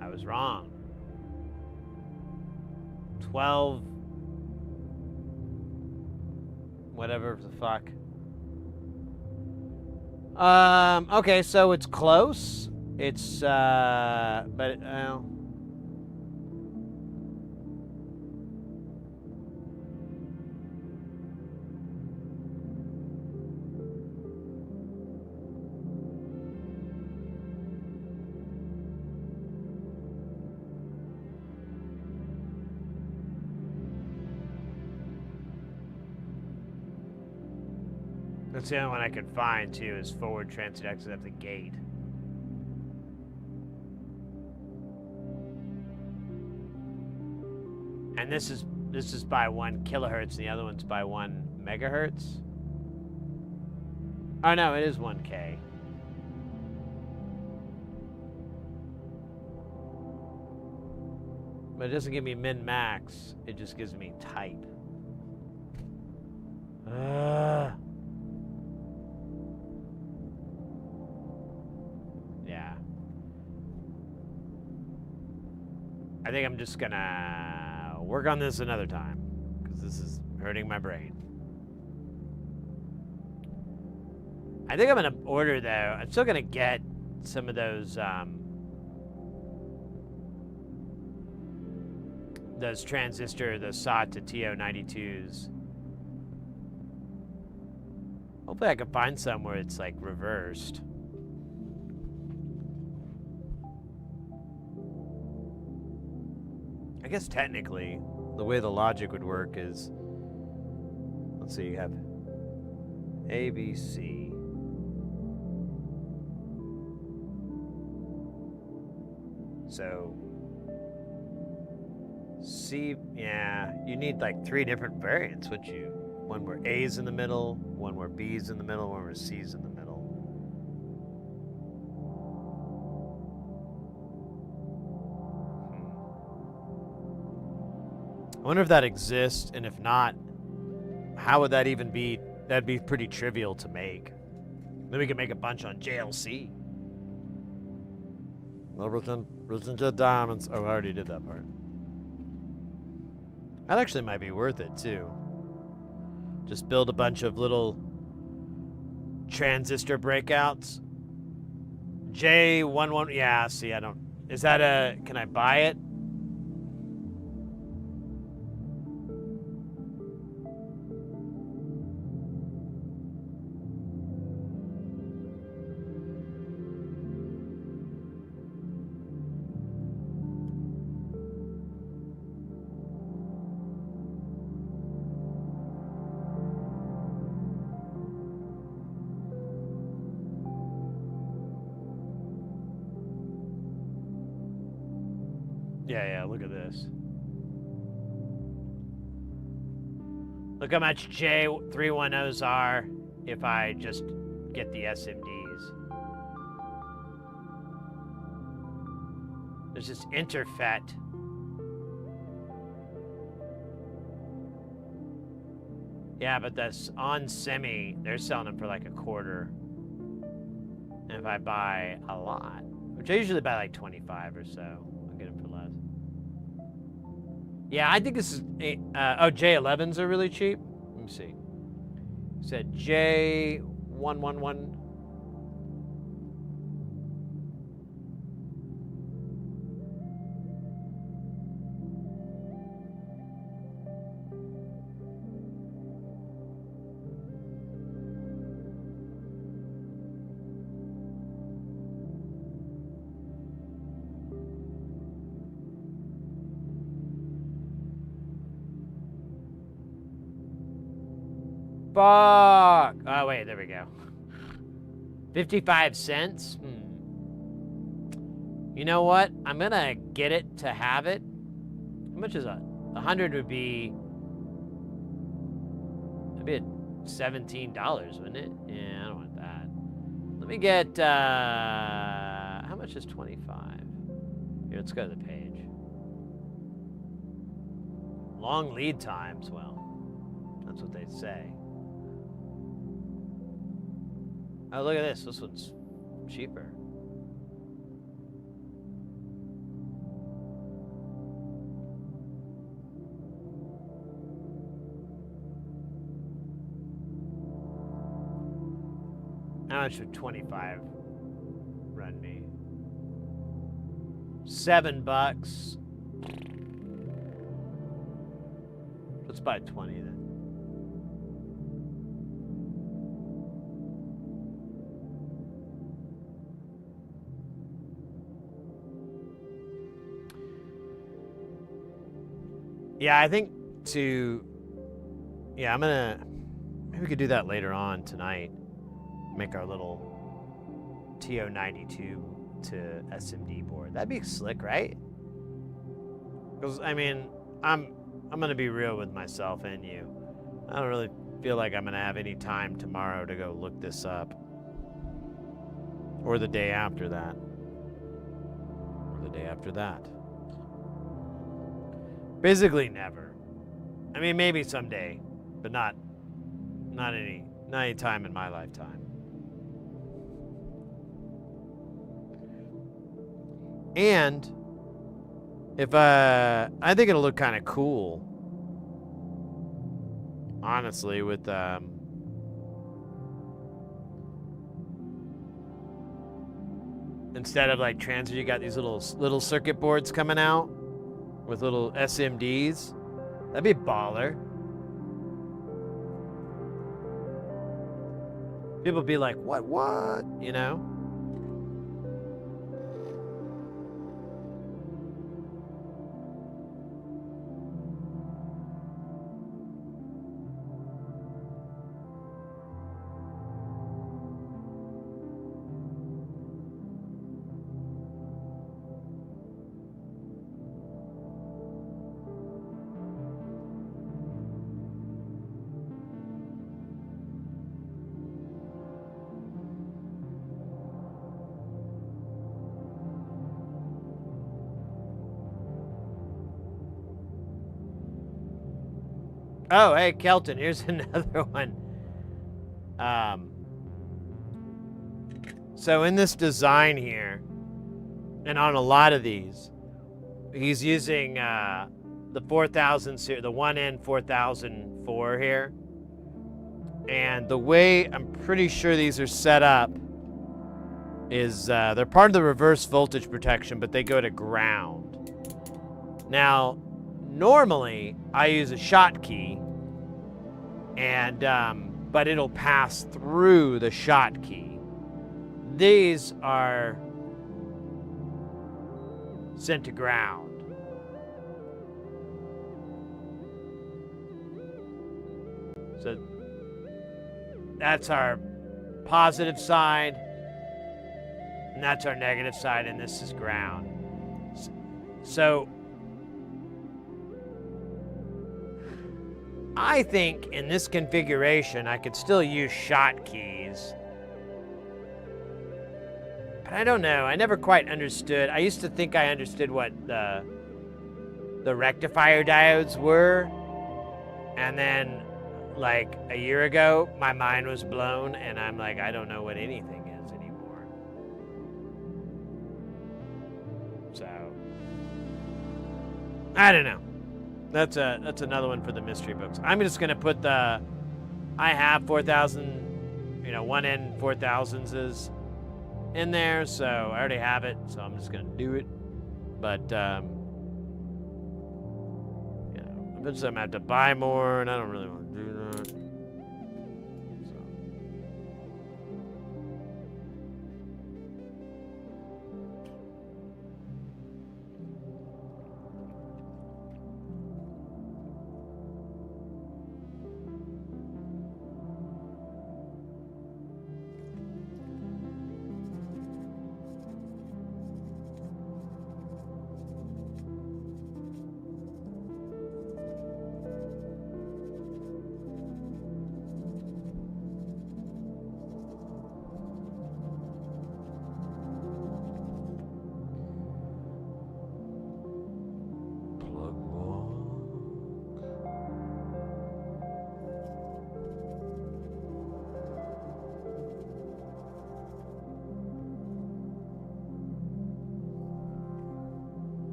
I was wrong. 12... Whatever the fuck. Okay, so it's close. It's, but, that's the only one I could find, too, is forward transit exit at the gate. And this is by 1 kilohertz, and the other one's by 1 megahertz. Oh no, it is 1K. But it doesn't give me min-max, it just gives me type. Yeah. I think I'm just gonna work on this another time, because this is hurting my brain. I think I'm gonna order, though. I'm still gonna get some of those transistor, the SOT to TO92s. Hopefully I can find some where it's like reversed. I guess technically, the way the logic would work is, let's see, you have A, B, C. So, C, yeah, you need like 3 different variants, wouldn't you? One where A's in the middle, one where B's in the middle, one where C's in the middle. I wonder if that exists, and if not, how would that even be? That'd be pretty trivial to make. Then we could make a bunch on JLC. Everything to diamonds. Oh, I already did that part. That actually might be worth it, too. Just build a bunch of little transistor breakouts. J11, yeah, see, I don't... Is that a... Can I buy it? Yeah, look at this. Look how much J310s are if I just get the SMDs. There's this interfet. Yeah, but that's on semi, they're selling them for like $0.25. And if I buy a lot, which I usually buy like 25 or so, I'll get them for less. Yeah, I think this is... J11s are really cheap. Let me see. Said J111. Fuck. Oh, wait, there we go. 55 cents? You know what? I'm gonna get it to have it. How much is that? 100 would be... That'd be $17, wouldn't it? Yeah, I don't want that. Let me get, how much is 25? Here, let's go to the page. Long lead times, well, that's what they say. Oh, look at this. This one's cheaper. How much would 25 run me? $7. Let's buy 20 then. Yeah, I think yeah, maybe we could do that later on tonight. Make our little TO92 to SMD board. That'd be slick, right? Because, I mean, I'm going to be real with myself and you. I don't really feel like I'm going to have any time tomorrow to go look this up. Or the day after that. Or the day after that. Basically never. I mean, maybe someday, but not any time in my lifetime. And if I think it'll look kind of cool, honestly, with instead of like transfer, you got these little circuit boards coming out with little SMDs. That'd be baller. People be like, what? You know? Oh, hey, Kelton, here's another one. So in this design here, and on a lot of these, he's using the 4000 series, the 1N4004 here. And the way I'm pretty sure these are set up is they're part of the reverse voltage protection, but they go to ground. Now, normally, I use a Schottky, and but it'll pass through the Schottky. These are sent to ground. So that's our positive side, and that's our negative side, and this is ground. So I think in this configuration, I could still use Schottkys. But I don't know. I never quite understood. I used to think I understood what the rectifier diodes were. And then, like, a year ago, my mind was blown, and I'm like, I don't know what anything is anymore. So, I don't know. That's another one for the mystery books. I'm just gonna put the I have 4,000, you know, 1N 4000s is in there, so I already have it, so I'm just gonna do it. But, you know, eventually I'm gonna have to buy more, and I don't really want to do that. So.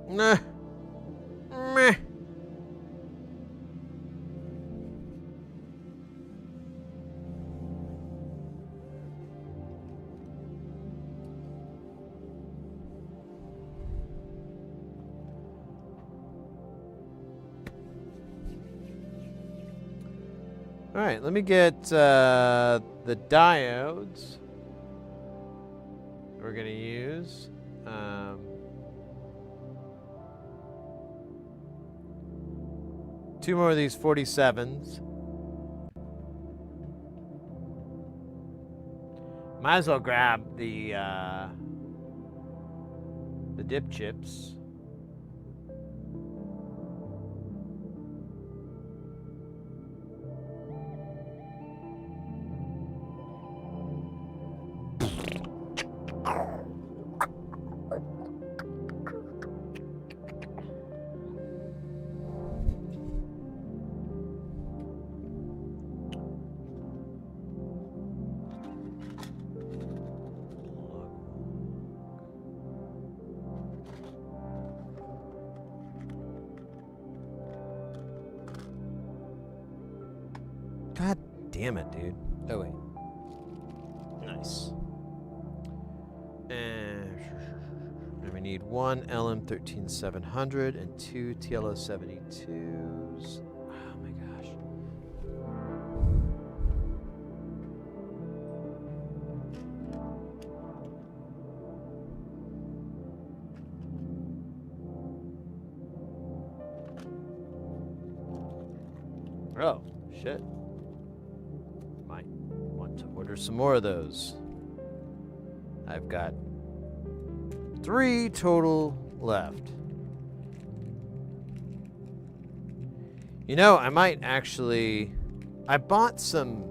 Nah. Meh. All right, let me get the diodes we're gonna use. Two more of these 47s. Might as well grab the dip chips. God damn it, dude. Oh, wait. Nice. And we need one LM13700 and two TLO72s. Oh my gosh. Oh, shit. Might want to order some more of those. I've got 3 total left. You know, I might actually... I bought some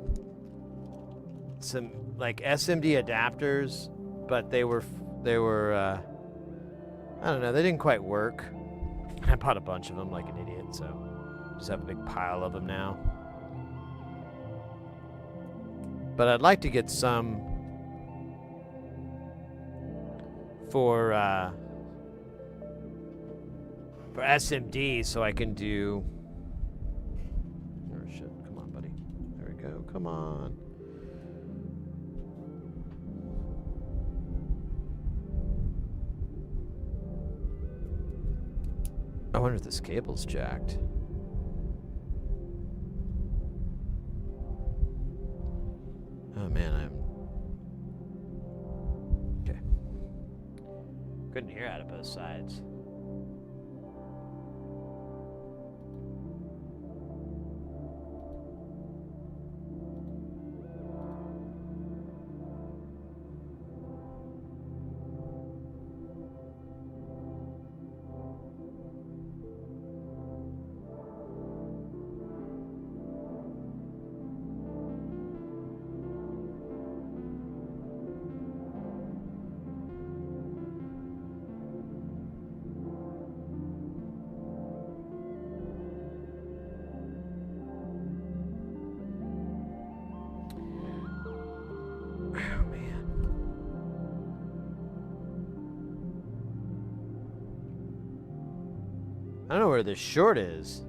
like SMD adapters, but they were I don't know, they didn't quite work. I bought a bunch of them like an idiot, so just have a big pile of them now. But I'd like to get some for SMD so I can do... Oh shit, come on, buddy. There we go, come on. I wonder if this cable's jacked. Oh man, I'm... Okay. Couldn't hear out of both sides. I don't know where the short is.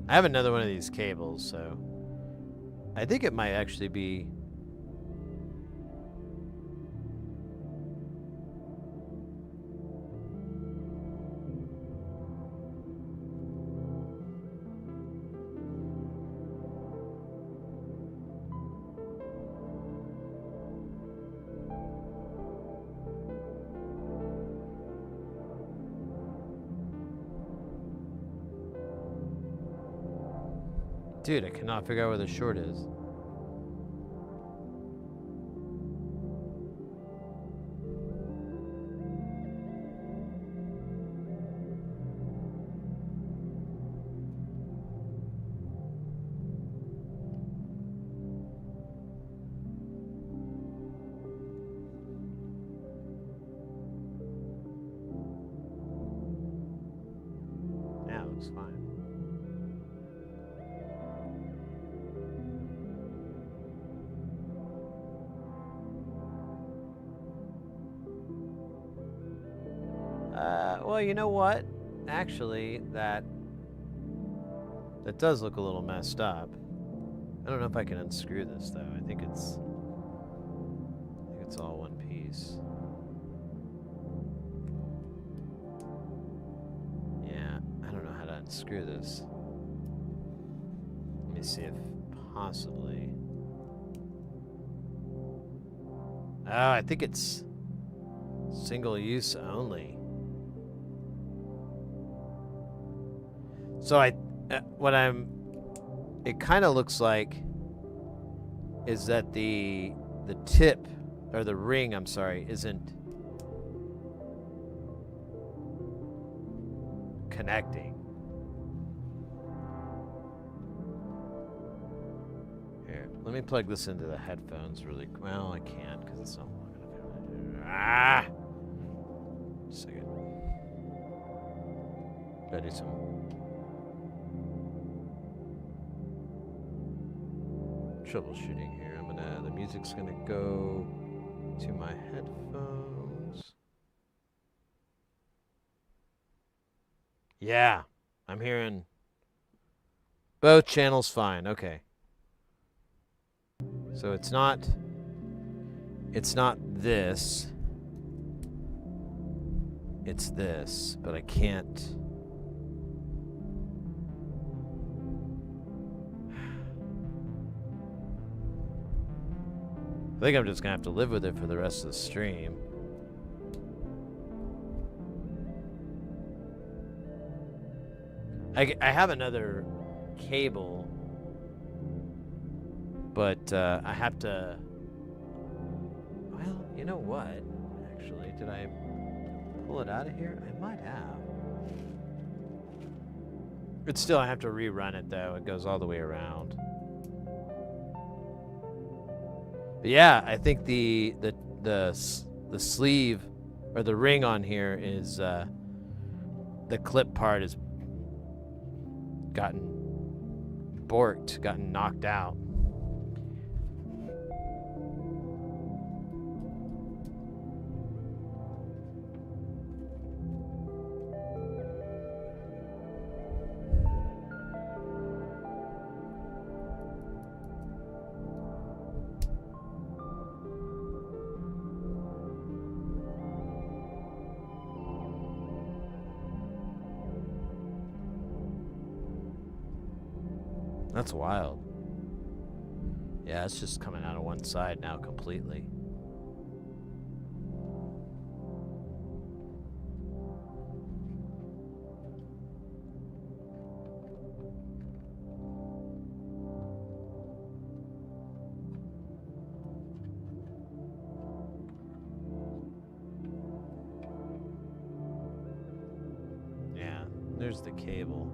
I have another one of these cables, so I think it might actually be. Dude, I cannot figure out where the short is. Yeah, it looks fine. Well, you know what? Actually, that does look a little messed up. I don't know if I can unscrew this though. I think it's all one piece. Yeah, I don't know how to unscrew this. Let me see if possibly. Oh, I think it's single use only. So it kind of looks like is that the tip or the ring, I'm sorry, isn't connecting. Here, let me plug this into the headphones really quick. Well, I can't because it's not long enough. Ah! Just a second. Gotta do some troubleshooting here. The music's gonna go to my headphones. Yeah, I'm hearing both channels fine. Okay. So it's not this. It's this, but I can't. I think I'm just gonna have to live with it for the rest of the stream. I have another cable, but I have to. Well, you know what? Actually, did I pull it out of here? I might have. But still, I have to rerun it though. It goes all the way around. But yeah, I think the sleeve or the ring on here is the clip part has gotten borked, gotten knocked out. That's wild. Yeah, it's just coming out of one side now completely. Yeah, there's the cable.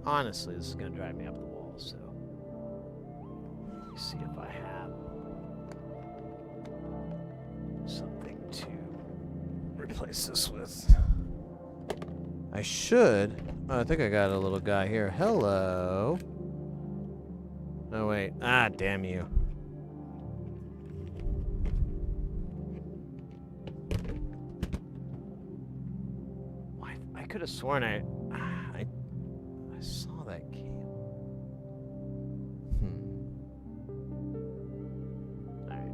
Honestly, this is going to drive me up the wall, so let me see if I have something to replace this with. I should. Oh, I think I got a little guy here. Hello. Oh, wait. Ah, damn you. could have sworn I saw that cable. Alright.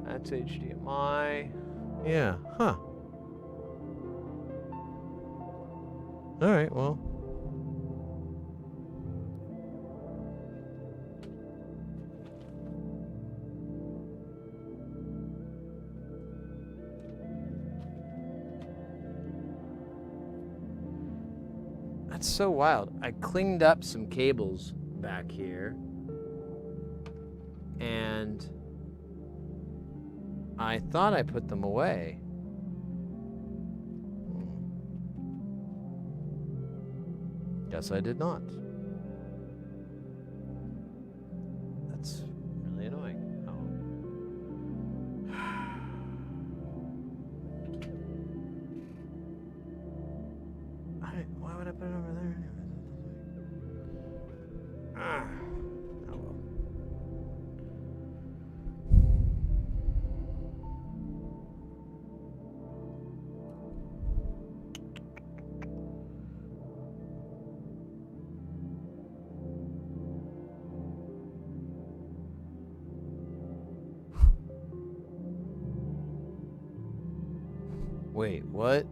That's HDMI. Yeah, huh. Alright, well. That's so wild. I cleaned up some cables back here. And I thought I put them away. Guess I did not. That's really annoying. Oh. Why would I put it over there anyway? Oh well. Wait, what?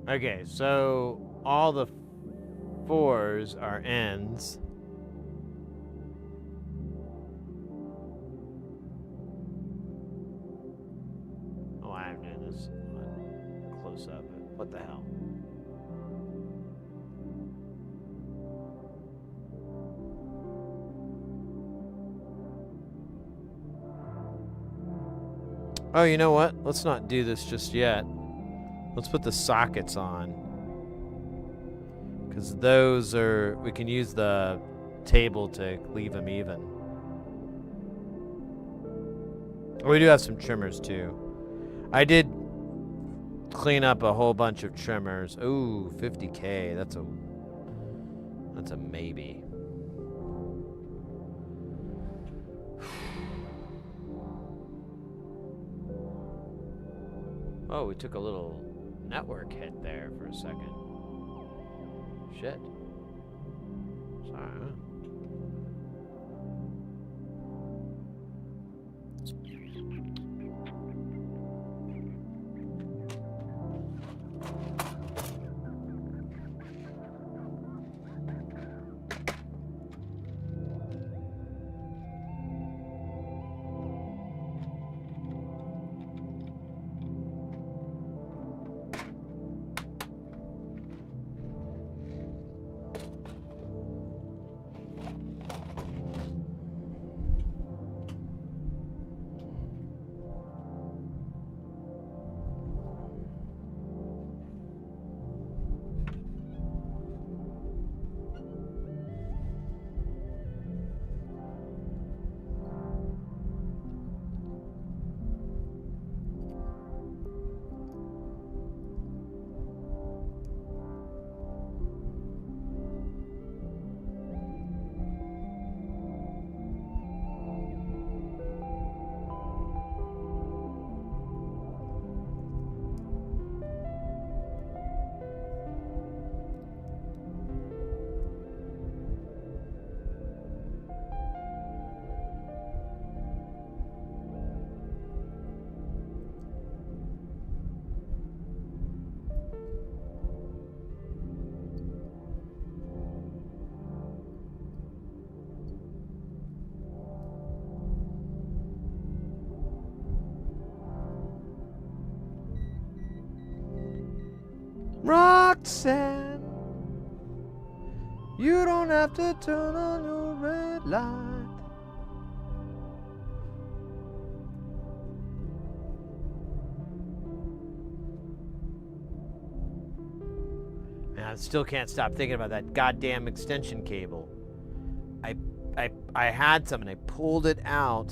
Okay, so all the 4s are ends. Oh, I'm doing this close up. What the hell? Oh, you know what? Let's not do this just yet. Let's put the sockets on. Because those are... We can use the table to leave them even. We do have some trimmers, too. I did clean up a whole bunch of trimmers. Ooh, 50K. That's a maybe. Oh, we took a little network hit there for a second. Shit. Sorry. Roxanne, you don't have to turn on your red light. Man, I still can't stop thinking about that goddamn extension cable. I had some and I pulled it out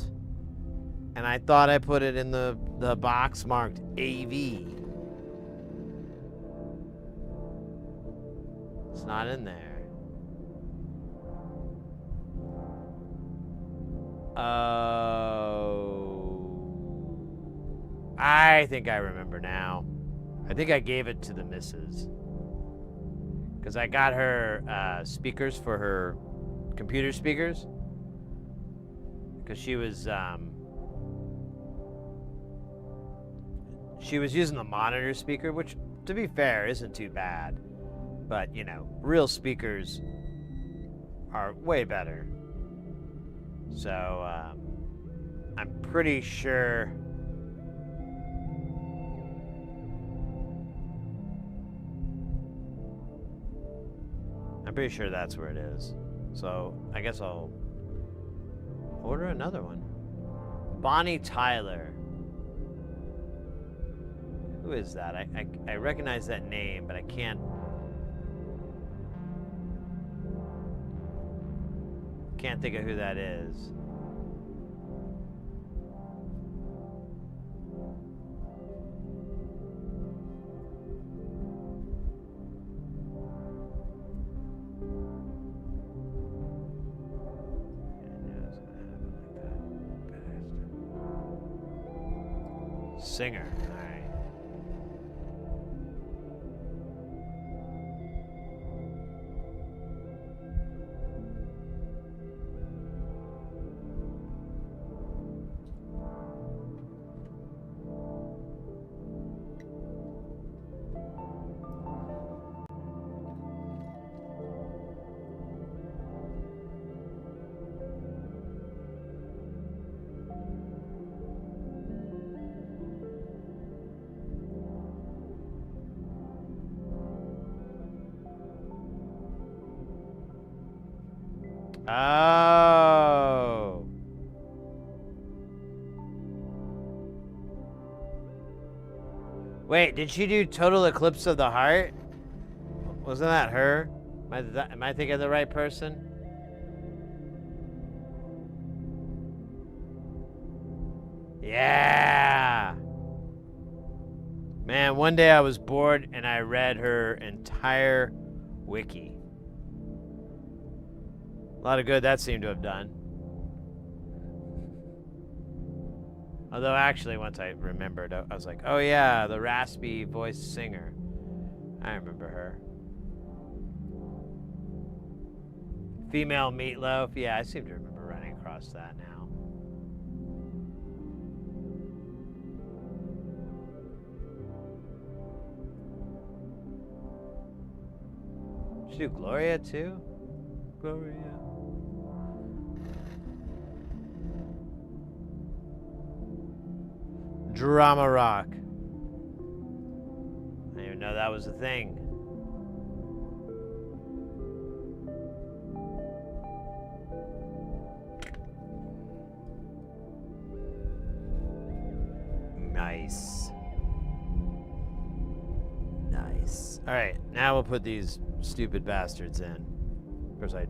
and I thought I put it in the box marked AV. It's not in there. Oh. I think I remember now. I think I gave it to the missus. Because I got her speakers for her computer speakers. Because she was using the monitor speaker, which, to be fair, isn't too bad. But, you know, real speakers are way better. So, I'm pretty sure... I'm pretty sure that's where it is. So, I guess I'll order another one. Bonnie Tyler. Who is that? I recognize that name, but I can't think of who that is. Singer. All right. Oh. Wait, did she do Total Eclipse of the Heart? Wasn't that her? Am I thinking of the right person? Yeah. Man, one day I was bored and I read her entire wiki. A lot of good that seemed to have done. Although actually, once I remembered, I was like, oh yeah, the raspy voiced singer. I remember her. Female Meatloaf. Yeah, I seem to remember running across that now. Did she do Gloria too? Gloria. Drama rock. I didn't even know that was a thing. Nice. Nice. All right, now we'll put these stupid bastards in. Of course, I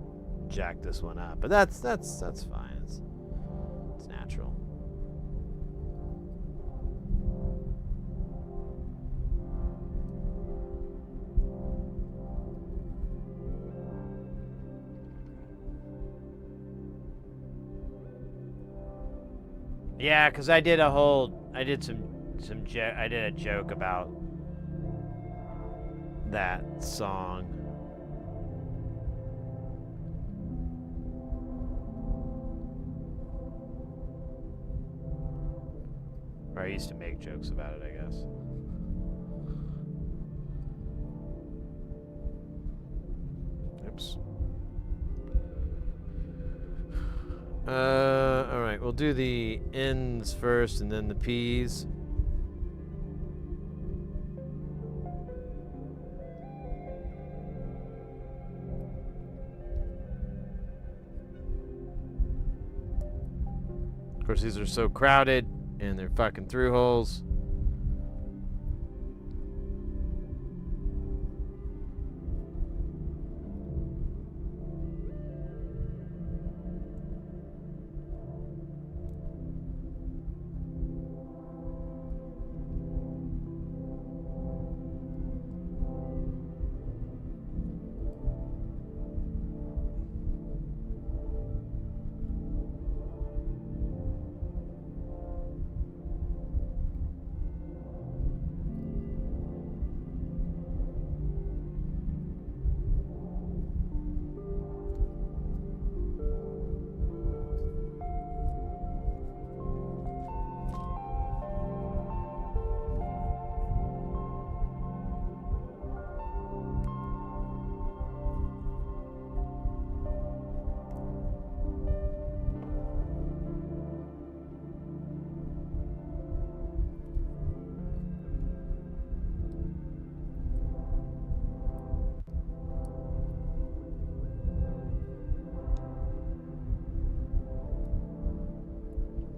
jacked this one up, but that's fine. It's natural. Yeah, because I did a joke about that song. Or I used to make jokes about it, I guess. Oops. All right, we'll do the N's first and then the P's. course, these are so crowded, and they're fucking through holes.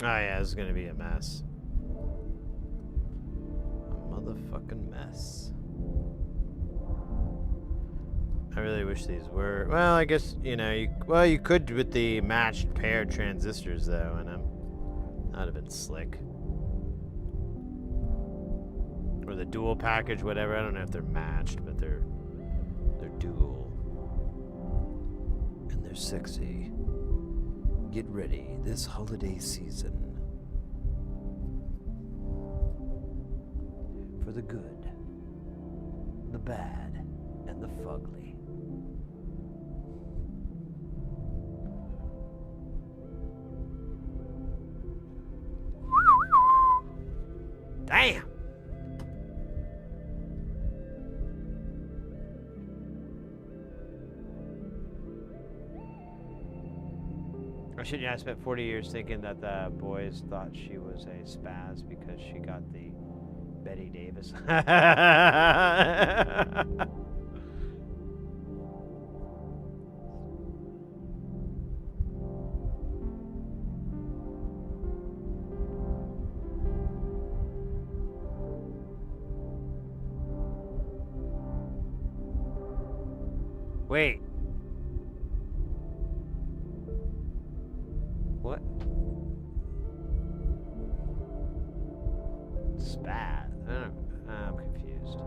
Oh yeah, this is gonna be a mess. A motherfucking mess. I really wish these were. Well, I guess you know. You could with the matched paired transistors though, and that'd have been slick. Or the dual package, whatever. I don't know if they're matched, but they're dual, and they're sexy. Get ready this holiday season for the good, the bad, and the fugly. Damn! I spent 40 years thinking that the boys thought she was a spaz because she got the Betty Davis. Wait. What? Spaz. I'm confused.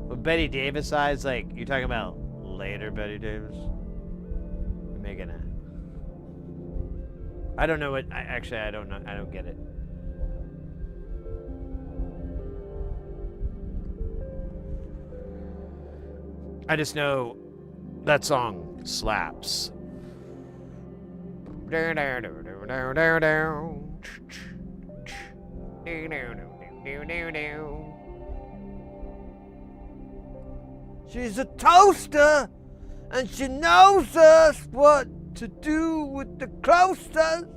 Well, Betty Davis eyes, like, you're talking about later Betty Davis? You're making a... I don't know what... Actually, I don't know. I don't get it. I just know that song slaps. She's a toaster, and she knows us what to do with the closters.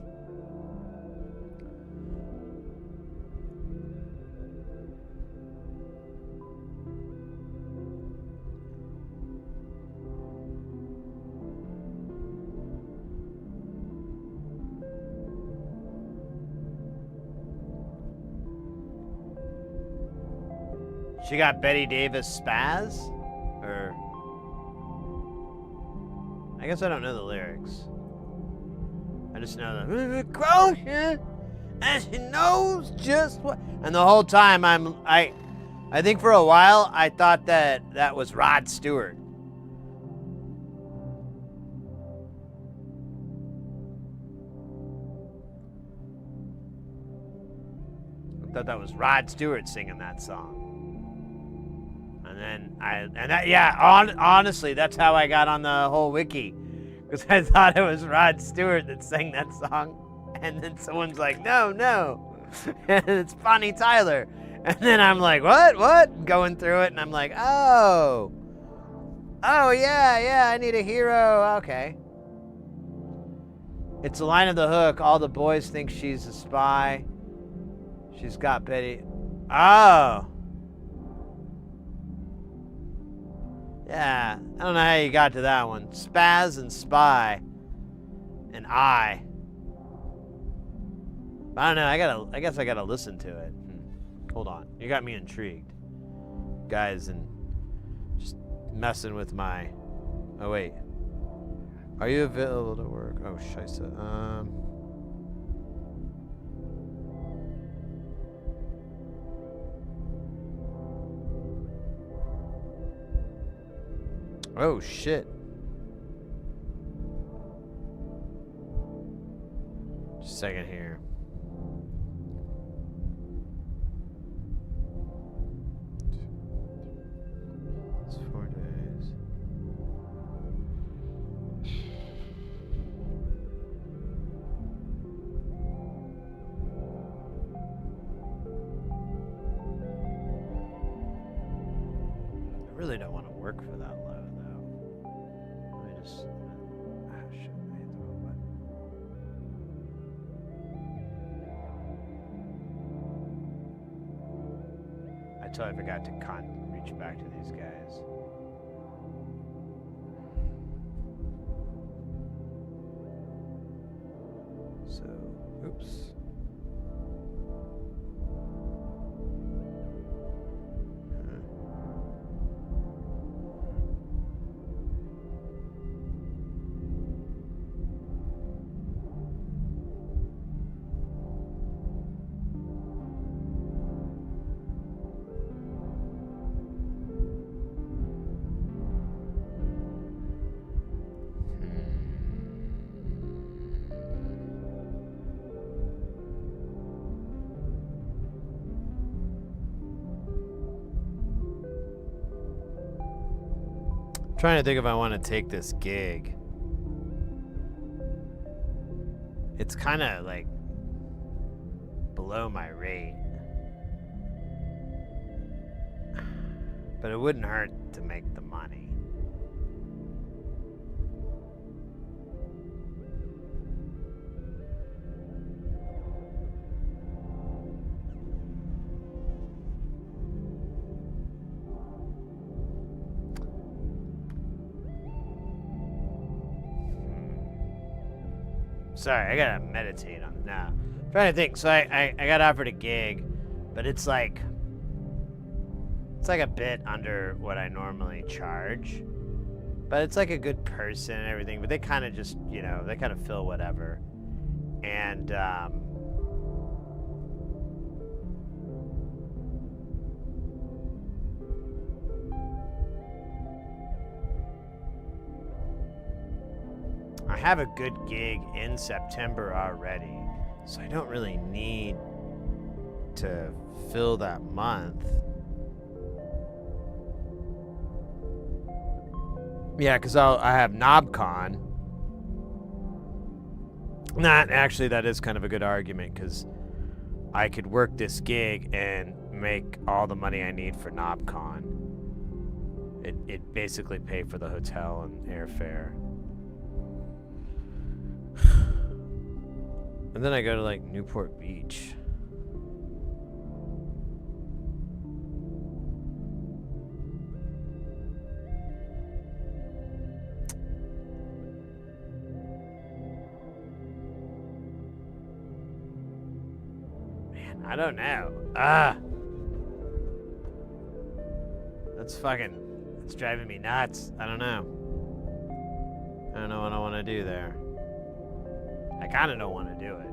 She got Betty Davis spaz? Or... I guess I don't know the lyrics. I just know the closure, and she knows just what... And the whole time I think for a while I thought that was Rod Stewart. I thought that was Rod Stewart singing that song. And then honestly, that's how I got on the whole wiki, because I thought it was Rod Stewart that sang that song, and then someone's like, no, and it's Bonnie Tyler, and then I'm like, what? Going through it, and I'm like, oh yeah, I need a hero. Okay, it's the line of the hook. All the boys think she's a spy. She's got Betty. Oh. Yeah, I don't know how you got to that one. Spaz and spy. And I. I don't know, I guess I gotta listen to it. Hold on. You got me intrigued. Guys, and just messing with my... Oh, wait. Are you available to work? Oh, scheisse. Oh, shit. Just a second here. It's 4 days. I really don't want to work for that low, though. Let me just... Ah, shit. I hit the wrong button. I totally forgot to reach back to these guys. So, oops. Trying to think if I want to take this gig. It's kind of like below my rate, but it wouldn't hurt to make the money. Sorry, I gotta meditate on it now. I'm trying to think. So I got offered a gig, but it's like a bit under what I normally charge. But it's like a good person and everything, but they kind of just, you know, they kind of fill whatever. And I have a good gig in September already, so I don't really need to fill that month. Yeah, because I have KnobCon. Not actually, that is kind of a good argument, because I could work this gig and make all the money I need for KnobCon. It basically pay for the hotel and airfare. And then I go to like Newport Beach. Man, I don't know. It's driving me nuts. I don't know. I don't know what I want to do there. I kind of don't want to do it.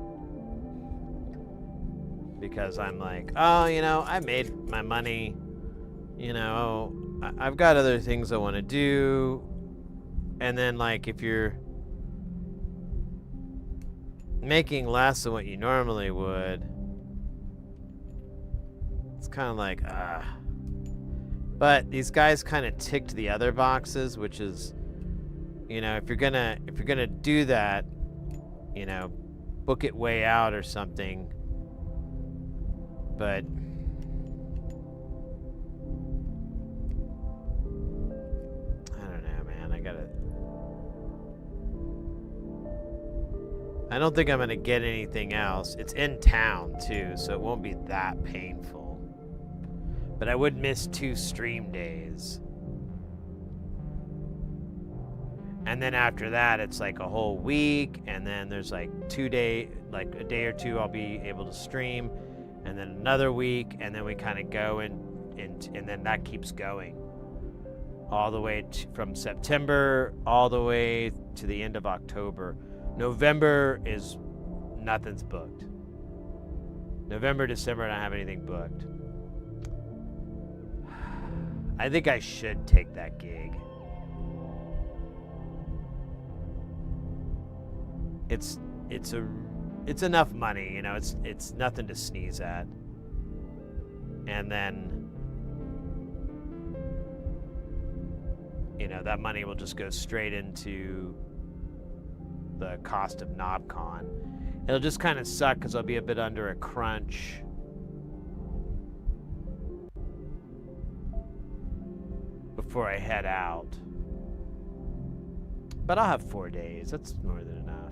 Because I'm like, oh, you know, I made my money. You know, I've got other things I want to do. And then, like, if you're making less than what you normally would, it's kind of like, But these guys kind of ticked the other boxes, which is, you know, if you're gonna do that, you know, book it way out or something. But I don't know, man. I don't think I'm gonna get anything else. It's in town too, so it won't be that painful. But I would miss 2 stream days. And then after that, it's like a whole week, and then there's like a day or two I'll be able to stream, and then another week, and then we kind of go and then that keeps going all the way from September all the way to the end of October. November is nothing's booked. November, December, I don't have anything booked. I think I should take that gig. It's enough money, you know. It's nothing to sneeze at. And then, you know, that money will just go straight into the cost of NobCon. It'll just kind of suck because I'll be a bit under a crunch. Before I head out. But I'll have 4 days. That's more than enough.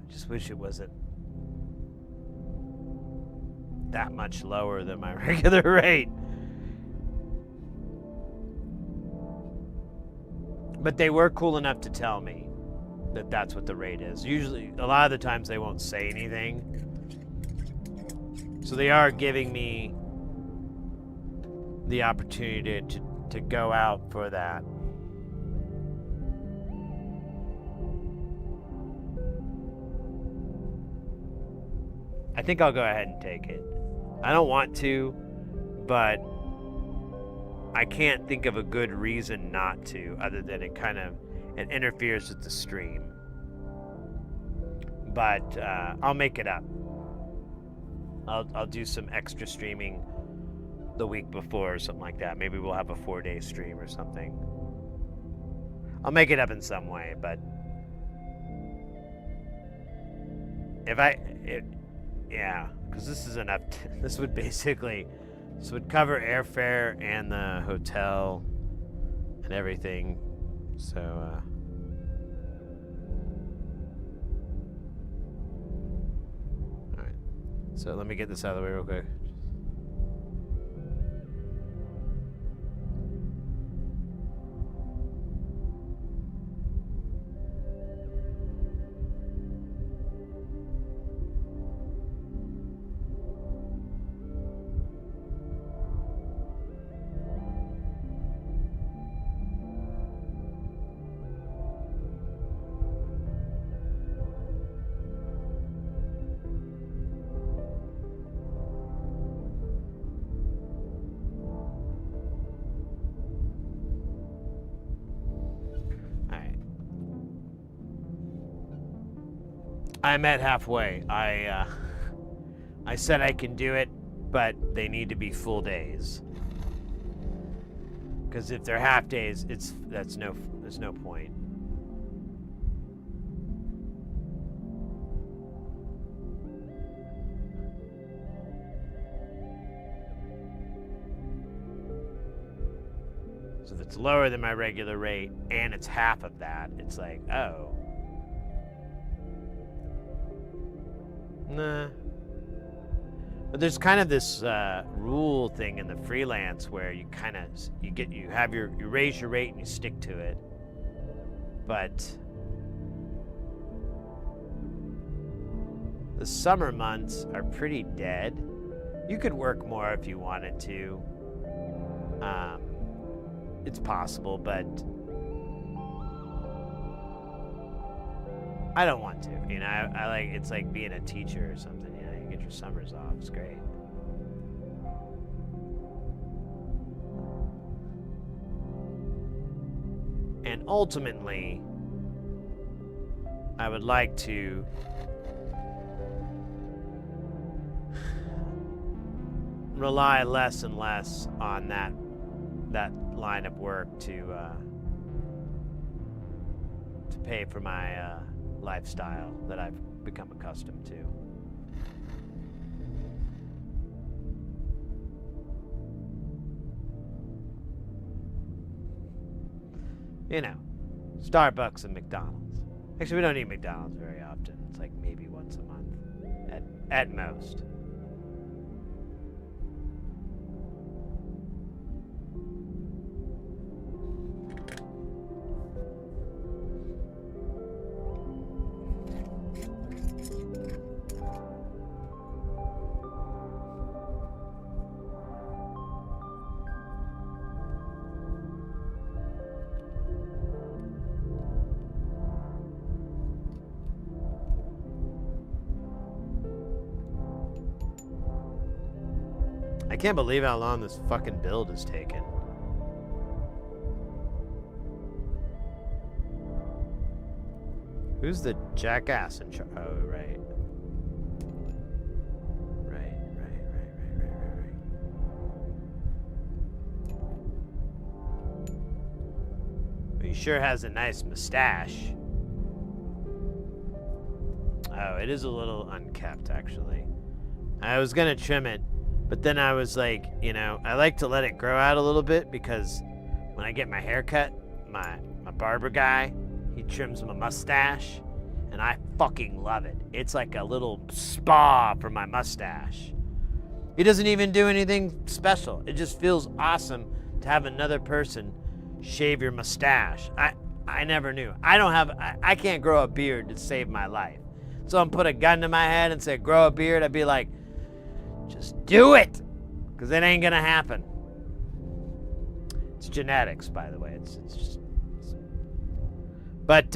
I just wish it wasn't that much lower than my regular rate. But they were cool enough to tell me that that's what the rate is. Usually, a lot of the times they won't say anything. So they are giving me the opportunity to go out for that. I think I'll go ahead and take it. I don't want to, but I can't think of a good reason not to, other than it interferes with the stream. But I'll make it up. I'll do some extra streaming the week before or something like that. Maybe we'll have a 4-day stream or something. I'll make it up in some way, but yeah, because this is enough. This would cover airfare and the hotel and everything. So, all right. So let me get this out of the way real quick. I'm at halfway. I said I can do it, but they need to be full days. Because if they're half days, there's no point. So if it's lower than my regular rate and it's half of that, it's like, oh. Nah. But there's kind of this rule thing in the freelance where you raise your rate and you stick to it. But the summer months are pretty dead. You could work more if you wanted to. It's possible, but I don't want to. You know, I like, it's like being a teacher or something. You know, you get your summers off. It's great. And ultimately, I would like to rely less and less on that line of work to pay for my lifestyle that I've become accustomed to. You know, Starbucks and McDonald's. Actually, we don't eat McDonald's very often. It's like maybe once a month at most. I can't believe how long this fucking build has taken. Who's the jackass in charge? Oh, right. Right. He sure has a nice mustache. Oh, it is a little unkept, actually. I was gonna trim it, but then I was like, you know, I like to let it grow out a little bit because when I get my hair cut, my barber guy, he trims my mustache, and I fucking love it. It's like a little spa for my mustache. He doesn't even do anything special. It just feels awesome to have another person shave your mustache. I never knew. I can't grow a beard to save my life. Someone put a gun to my head and said, grow a beard, I'd be like, just do it, because it ain't gonna happen. It's genetics, by the way. It's just. But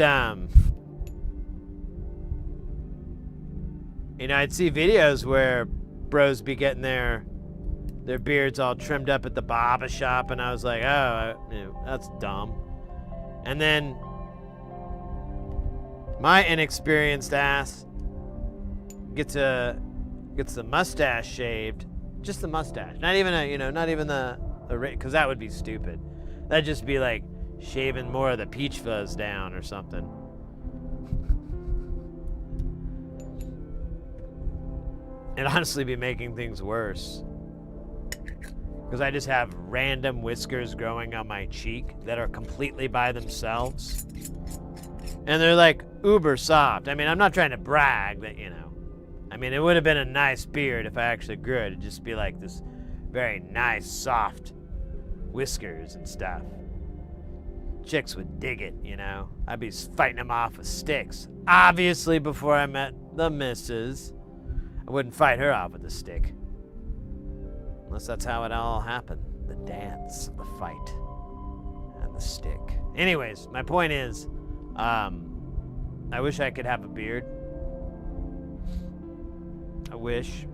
you know, I'd see videos where bros be getting their beards all trimmed up at the barber shop, and I was like, oh, you know, that's dumb. And then my inexperienced ass gets the mustache shaved, just the mustache, not even the because that would be stupid. That'd just be like shaving more of the peach fuzz down or something. It'd honestly be making things worse, because I just have random whiskers growing on my cheek that are completely by themselves, and they're like uber soft. I mean, I'm not trying to brag, but you know, I mean, it would have been a nice beard if I actually grew it. It'd just be like this very nice, soft whiskers and stuff. Chicks would dig it, you know. I'd be fighting them off with sticks. Obviously, before I met the missus, I wouldn't fight her off with a stick. Unless that's how it all happened. The dance, the fight, and the stick. Anyways, my point is, I wish I could have a beard. I wish.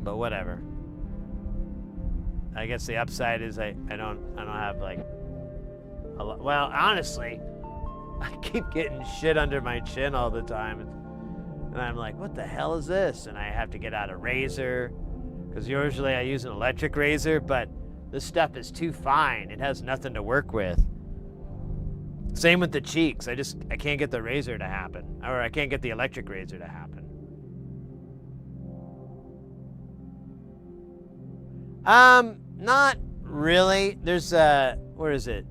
But whatever. I guess the upside is I don't have like a lot. Well, honestly, I keep getting shit under my chin all the time, and I'm like, what the hell is this? And I have to get out a razor, because usually I use an electric razor, but this stuff is too fine. It has nothing to work with. Same with the cheeks. I can't get the razor to happen, or I can't get the electric razor to happen. Not really. There's where is it?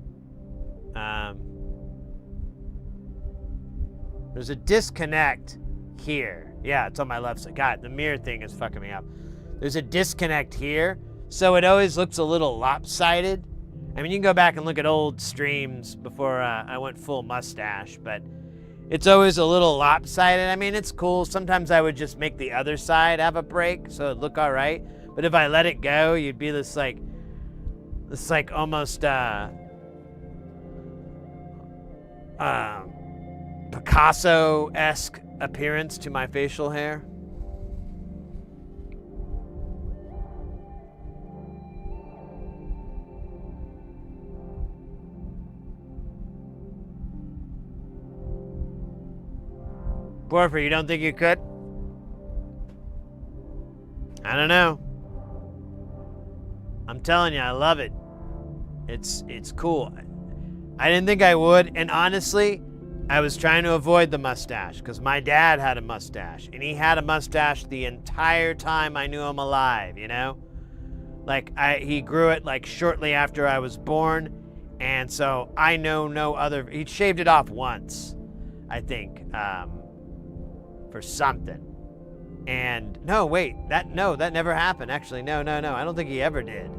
There's a disconnect here. Yeah, it's on my left side. God, the mirror thing is fucking me up. There's a disconnect here, so it always looks a little lopsided. I mean, you can go back and look at old streams before I went full mustache, but it's always a little lopsided. I mean, it's cool. Sometimes I would just make the other side have a break so it'd look all right. But if I let it go, you'd be this almost Picasso-esque appearance to my facial hair. Porfer, you don't think you could? I don't know. I'm telling you, I love it. It's cool. I didn't think I would, and honestly, I was trying to avoid the mustache because my dad had a mustache, and he had a mustache the entire time I knew him alive, you know? Like, he grew it like shortly after I was born, And so I know no other. He shaved it off once, I think, for something. And no, wait, that never happened. Actually, no. I don't think he ever did.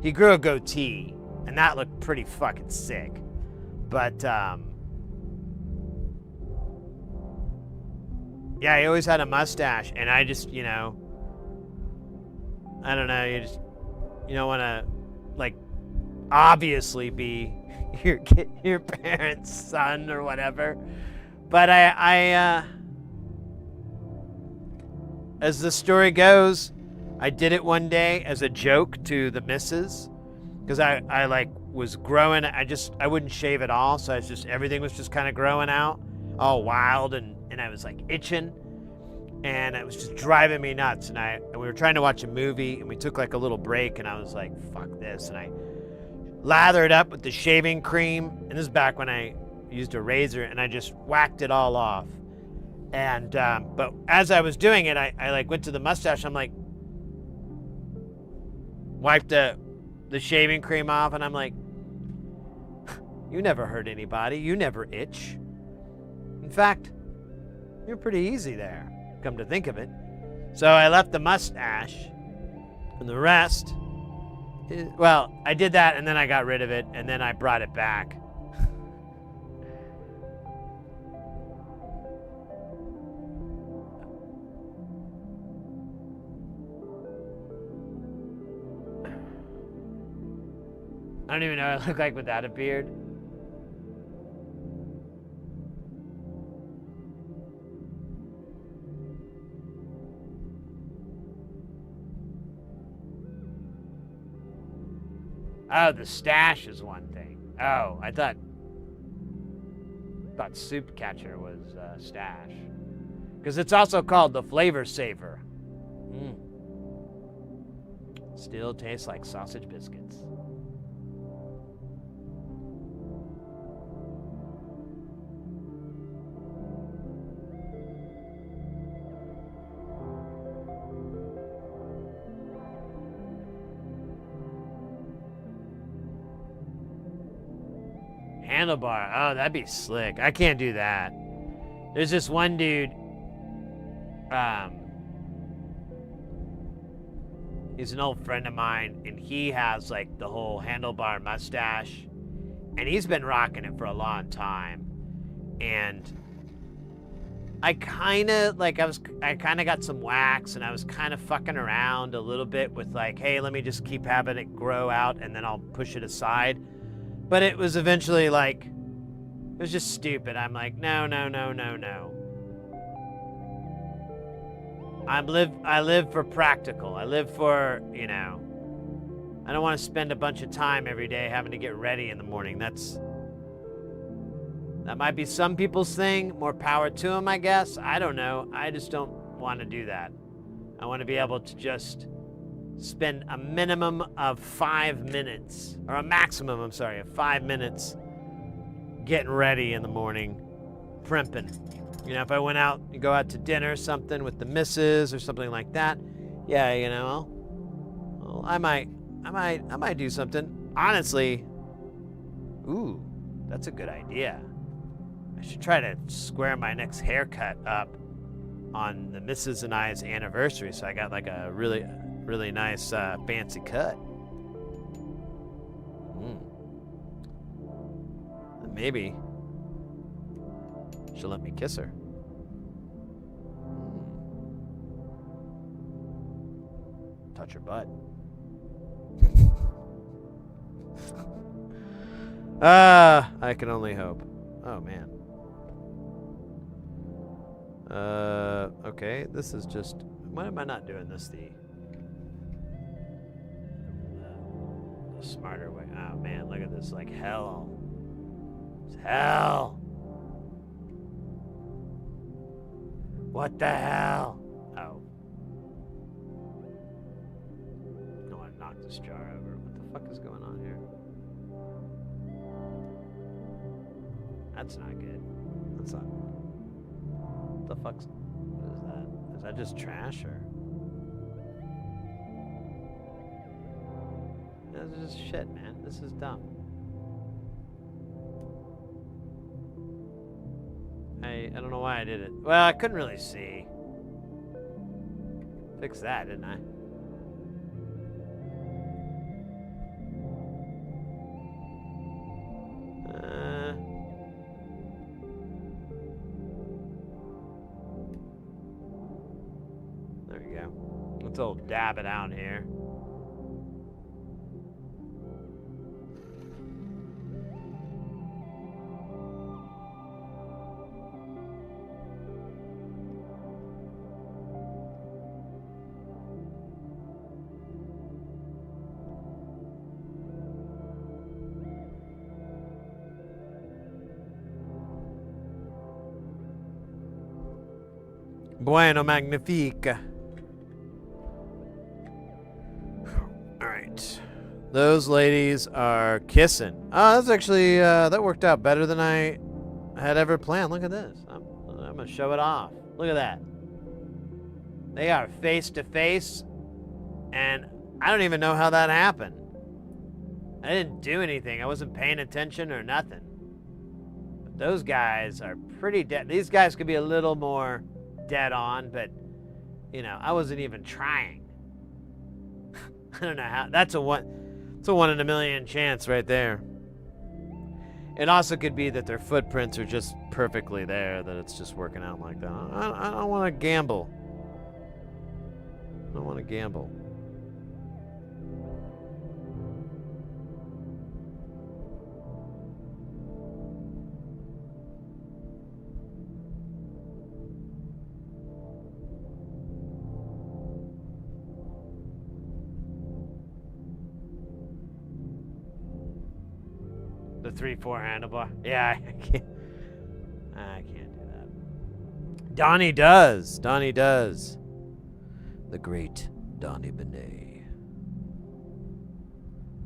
He grew a goatee, and that looked pretty fucking sick. But yeah, he always had a mustache, and I just, you know, I don't know. You don't want to, like, obviously be your parents' son or whatever. But I as the story goes, I did it one day as a joke to the missus, because I like was growing. I wouldn't shave at all, so everything was just kind of growing out, all wild, and I was like itching, and it was just driving me nuts. And we were trying to watch a movie, and we took like a little break, and I was like, fuck this, and I lathered up with the shaving cream, and this is back when I used a razor, and I just whacked it all off. And but as I was doing it, I like went to the mustache. I'm like, wiped the shaving cream off, and I'm like, you never hurt anybody. You never itch. In fact, you're pretty easy there, come to think of it. So I left the mustache, and the rest, well, I did that, and then I got rid of it, and then I brought it back. I don't even know what I look like without a beard. Oh, the stash is one thing. Oh, I thought soup catcher was stash. Because it's also called the flavor saver. Still tastes like sausage biscuits. Handlebar. Oh, that'd be slick. I can't do that. There's this one dude. He's an old friend of mine, and he has like the whole handlebar mustache, and he's been rocking it for a long time. And I kind of got some wax, and I was kind of fucking around a little bit with like, hey, let me just keep having it grow out, and then I'll push it aside. But it was eventually like, it was just stupid. I'm like, no. I live for practical. I live for, you know, I don't want to spend a bunch of time every day having to get ready in the morning. That might be some people's thing. More power to them, I guess. I don't know. I just don't want to do that. I want to be able to just spend a minimum of 5 minutes, or a maximum, of 5 minutes getting ready in the morning, primping. You know, if I went out, you go out to dinner or something with the missus or something like that, yeah, you know, well, I might do something. Honestly, ooh, that's a good idea. I should try to square my next haircut up on the missus and I's anniversary, so I got like a really nice fancy cut. Maybe she'll let me kiss her. Touch her butt. I can only hope. Oh man. Okay, this is just, why am I not doing this the smarter way? Oh man, look at this, like hell. It's hell. What the hell? Oh. I want to knock this jar over. What the fuck is going on here? That's not good. That's not. What the fuck's. What is that? Is that just trash or? This is just shit, man. This is dumb. I don't know why I did it. Well, I couldn't really see. Fixed that, didn't I? There we go. Let's all dab it out here. Bueno, magnifique. Alright. Those ladies are kissing. Oh, that's actually, that worked out better than I had ever planned. Look at this. I'm going to show it off. Look at that. They are face to face, and I don't even know how that happened. I didn't do anything. I wasn't paying attention or nothing. But those guys are pretty dead. These guys could be a little more dead on, but you know, I wasn't even trying. I don't know how. It's a 1 in a million chance right there. It also could be that their footprints are just perfectly there, that it's just working out like that. I don't want to gamble. I don't want to gamble. The 3-4 handlebar. Yeah, I can't do that. Donnie does. Donnie does. The great Donnie Benet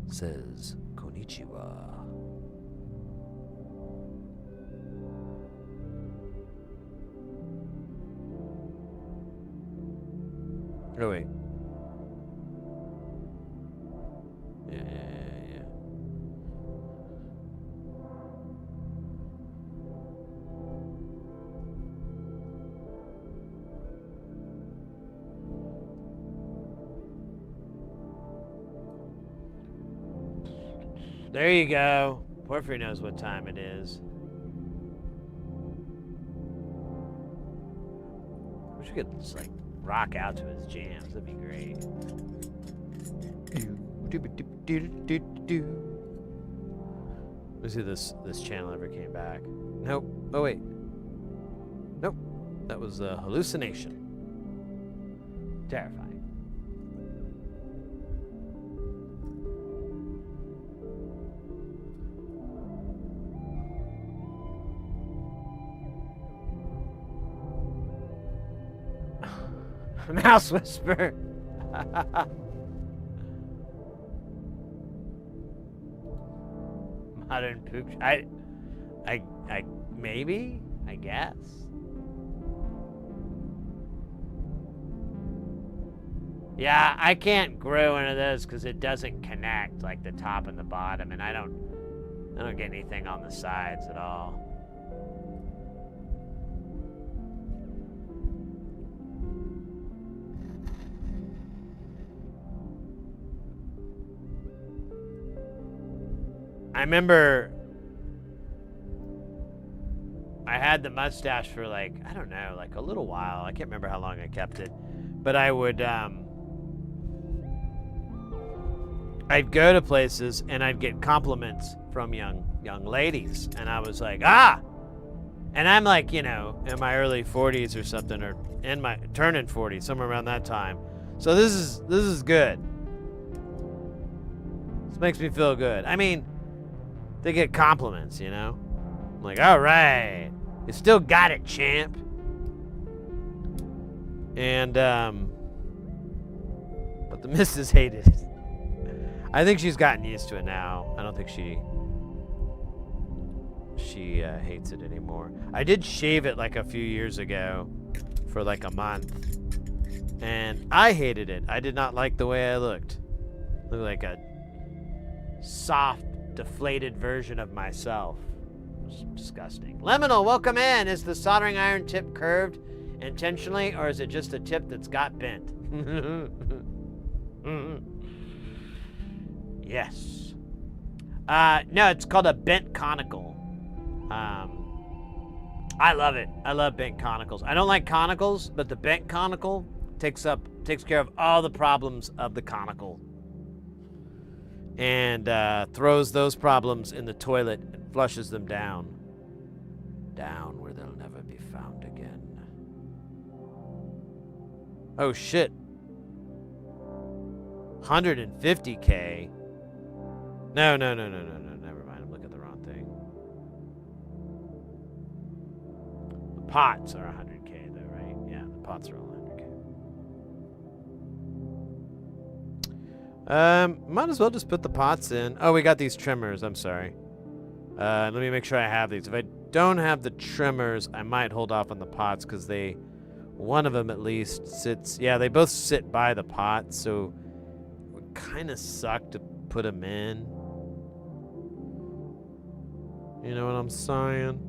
says konnichiwa. Oh wait. Yeah. There you go. Porphyry knows what time it is. Wish we could just like rock out to his jams. That'd be great. Let's see if this channel ever came back. Nope. Oh wait. Nope. That was a hallucination. Terrifying. Mouse whisper. Modern poop. I maybe. I guess. Yeah, I can't grow into this because it doesn't connect like the top and the bottom, and I don't get anything on the sides at all. I remember I had the mustache for like, I don't know, like a little while. I can't remember how long I kept it. But I would, I'd go to places and I'd get compliments from young ladies. And I was like, ah! And I'm like, you know, in my early 40s or something, or in my turning 40, somewhere around that time. So this is good. This makes me feel good. I mean, they get compliments, you know? I'm like, all right, you still got it, champ. And, but the missus hated it. I think she's gotten used to it now. I don't think she hates it anymore. I did shave it like a few years ago for like a month. And I hated it. I did not like the way I looked. Looked like a soft, deflated version of myself. gross, disgusting. Liminal, welcome in. Is the soldering iron tip curved intentionally, or is it just a tip that's got bent? Yes. No, it's called a bent conical. I love it. I love bent conicals. I don't like conicals, but the bent conical takes care of all the problems of the conical. And throws those problems in the toilet and flushes them down. Down where they'll never be found again. Oh shit. 150K. No. Never mind. I'm looking at the wrong thing. The pots are 100K though, right? Yeah, the pots are all 100K. Might as well just put the pots in. Oh, we got these trimmers. I'm sorry. Let me make sure I have these. If I don't have the trimmers, I might hold off on the pots because one of them at least sits. Yeah, they both sit by the pot, so it would kind of suck to put them in. You know what I'm saying?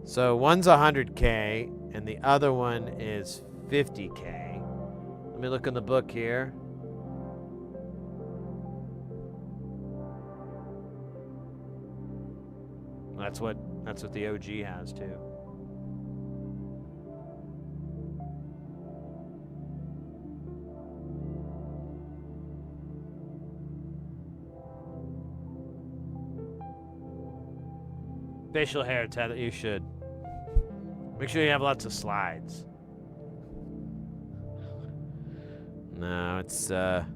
So one's 100K and the other one is 50K. Let me look in the book here. That's what the OG has too. Facial hair, Ted, you should. Make sure you have lots of slides. No, it's one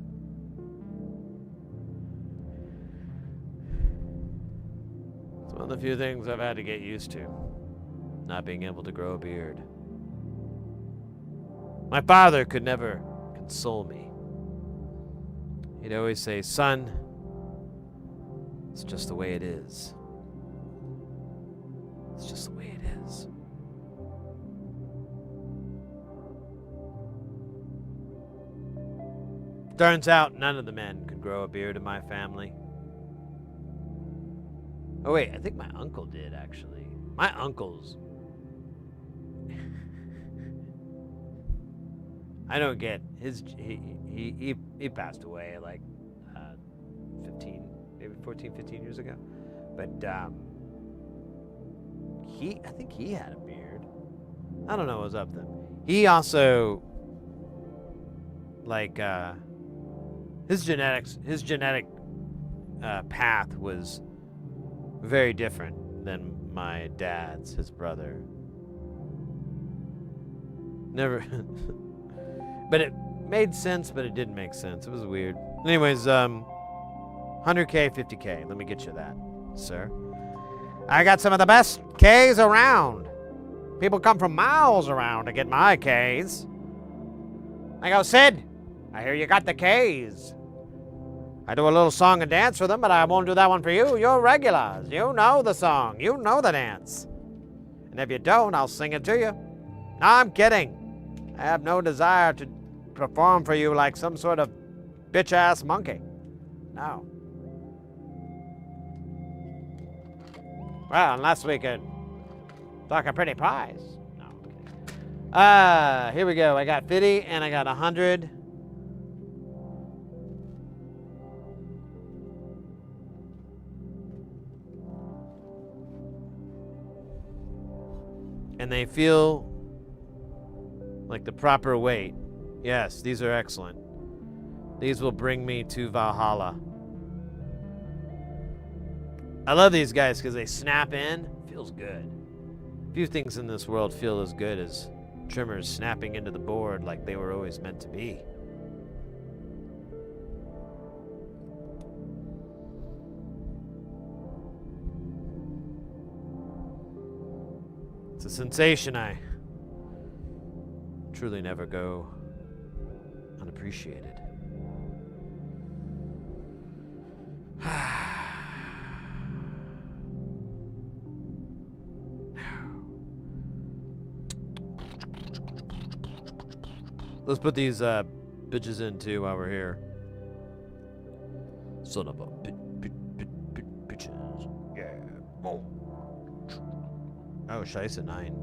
of the few things I've had to get used to. Not being able to grow a beard. My father could never console me. He'd always say, son, it's just the way it is. It's just the way it is. Turns out none of the men could grow a beard in my family. Oh wait, I think my uncle did actually. My uncle's. I don't get his. He passed away like 14, 15 years ago. But I think he had a beard. I don't know what was up then. He also like his genetic path was very different than my dad's, his brother. Never. But it made sense, but it didn't make sense. It was weird. Anyways, 100K, 50K. Let me get you that, sir. I got some of the best Ks around. People come from miles around to get my Ks. I go, Sid, I hear you got the Ks. I do a little song and dance for them, but I won't do that one for you. You're regulars. You know the song. You know the dance. And if you don't, I'll sing it to you. No, I'm kidding. I have no desire to perform for you like some sort of bitch-ass monkey. No. Well, unless we could talk a pretty price. No, I'm kidding. Here we go. I got 50 and I got 100. And they feel like the proper weight. Yes, these are excellent. These will bring me to Valhalla. I love these guys because they snap in. Feels good. Few things in this world feel as good as trimmers snapping into the board like they were always meant to be. It's a sensation I truly never go unappreciated. Let's put these bitches in too while we're here. Son of a bitches. Yeah. Oh, Scheisse 9.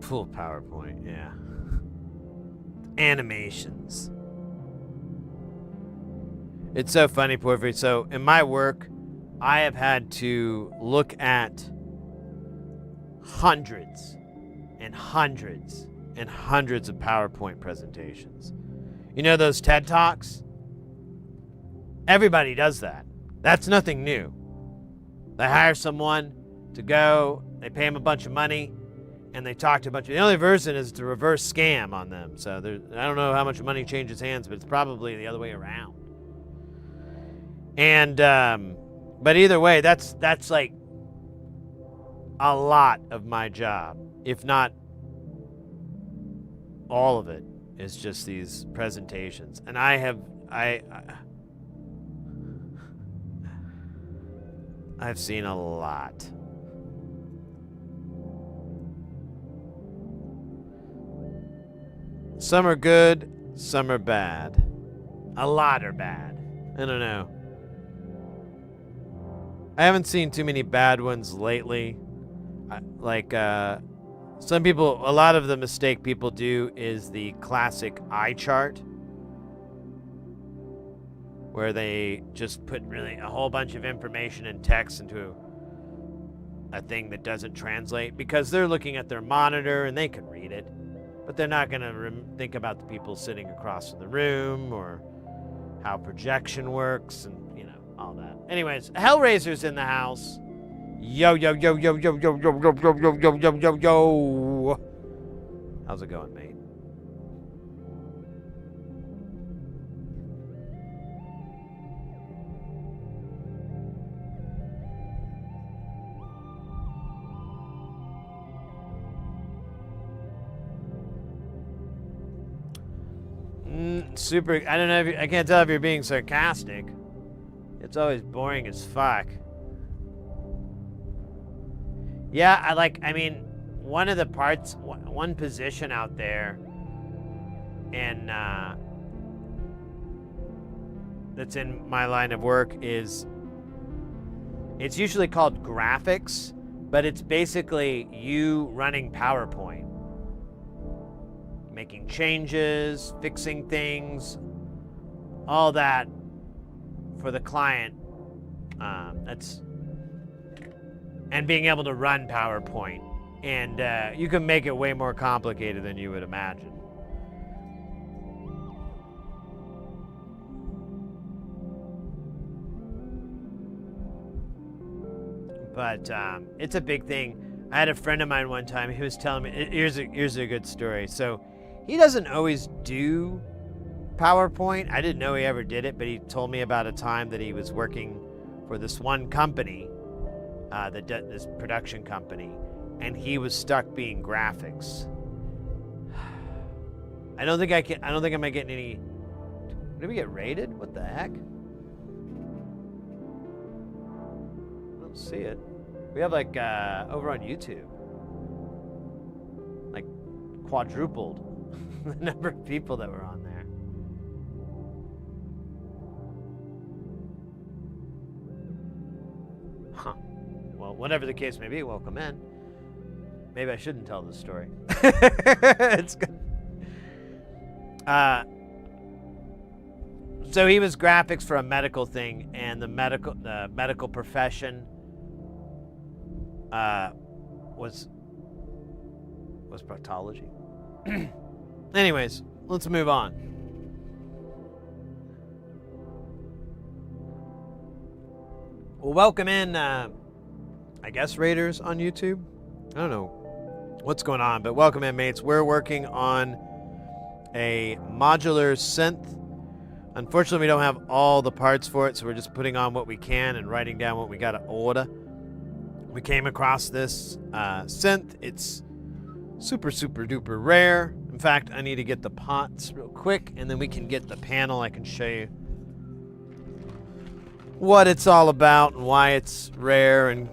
Full PowerPoint, yeah. Animations. It's so funny, Porphyry. So in my work, I have had to look at hundreds and hundreds and hundreds of PowerPoint presentations. You know those TED Talks? Everybody does that. That's nothing new. They hire someone to go, they pay them a bunch of money, and they talk to a bunch of... The only version is to reverse scam on them. So I don't know how much money changes hands, but it's probably the other way around. And, but either way, that's like a lot of my job, if not all of it, is just these presentations. And I've seen a lot. Some are good, some are bad. A lot are bad. I don't know. I haven't seen too many bad ones lately. Some people, a lot of the mistake people do is the classic eye chart, where they just put really a whole bunch of information and text into a thing that doesn't translate, because they're looking at their monitor and they can read it, but they're not going to think about the people sitting across from the room or how projection works and, you know, all that. Anyways, Hellraiser's in the house. Yo, yo, yo, yo, yo, yo, yo, yo, yo, yo, yo, yo, yo, yo. How's it going, mate? Super. I don't know if I can't tell if you're being sarcastic. It's always boring as fuck. Yeah, I mean, one of the parts, one position out there, and that's in my line of work is, it's usually called graphics, but it's basically you running PowerPoint. Making changes, fixing things, all that for the client. And being able to run PowerPoint. And you can make it way more complicated than you would imagine. But it's a big thing. I had a friend of mine one time, he was telling me, here's a good story. So he doesn't always do PowerPoint. I didn't know he ever did it, but he told me about a time that he was working for this one company, this production company, and he was stuck being graphics. I don't think I'm getting any. Did we get raided? What the heck? I don't see it. We have like over on YouTube, like quadrupled the number of people that were on there. Huh. Well, whatever the case may be, welcome in. Maybe I shouldn't tell this story. It's good. So he was graphics for a medical thing, and the medical profession was proctology. Anyways, let's move on. Well, welcome in, I guess, Raiders on YouTube. I don't know what's going on, but welcome in, mates. We're working on a modular synth. Unfortunately, we don't have all the parts for it, so we're just putting on what we can and writing down what we got to order. We came across this synth. It's super, super duper rare. In fact, I need to get the pots real quick, and then we can get the panel. I can show you what it's all about and why it's rare and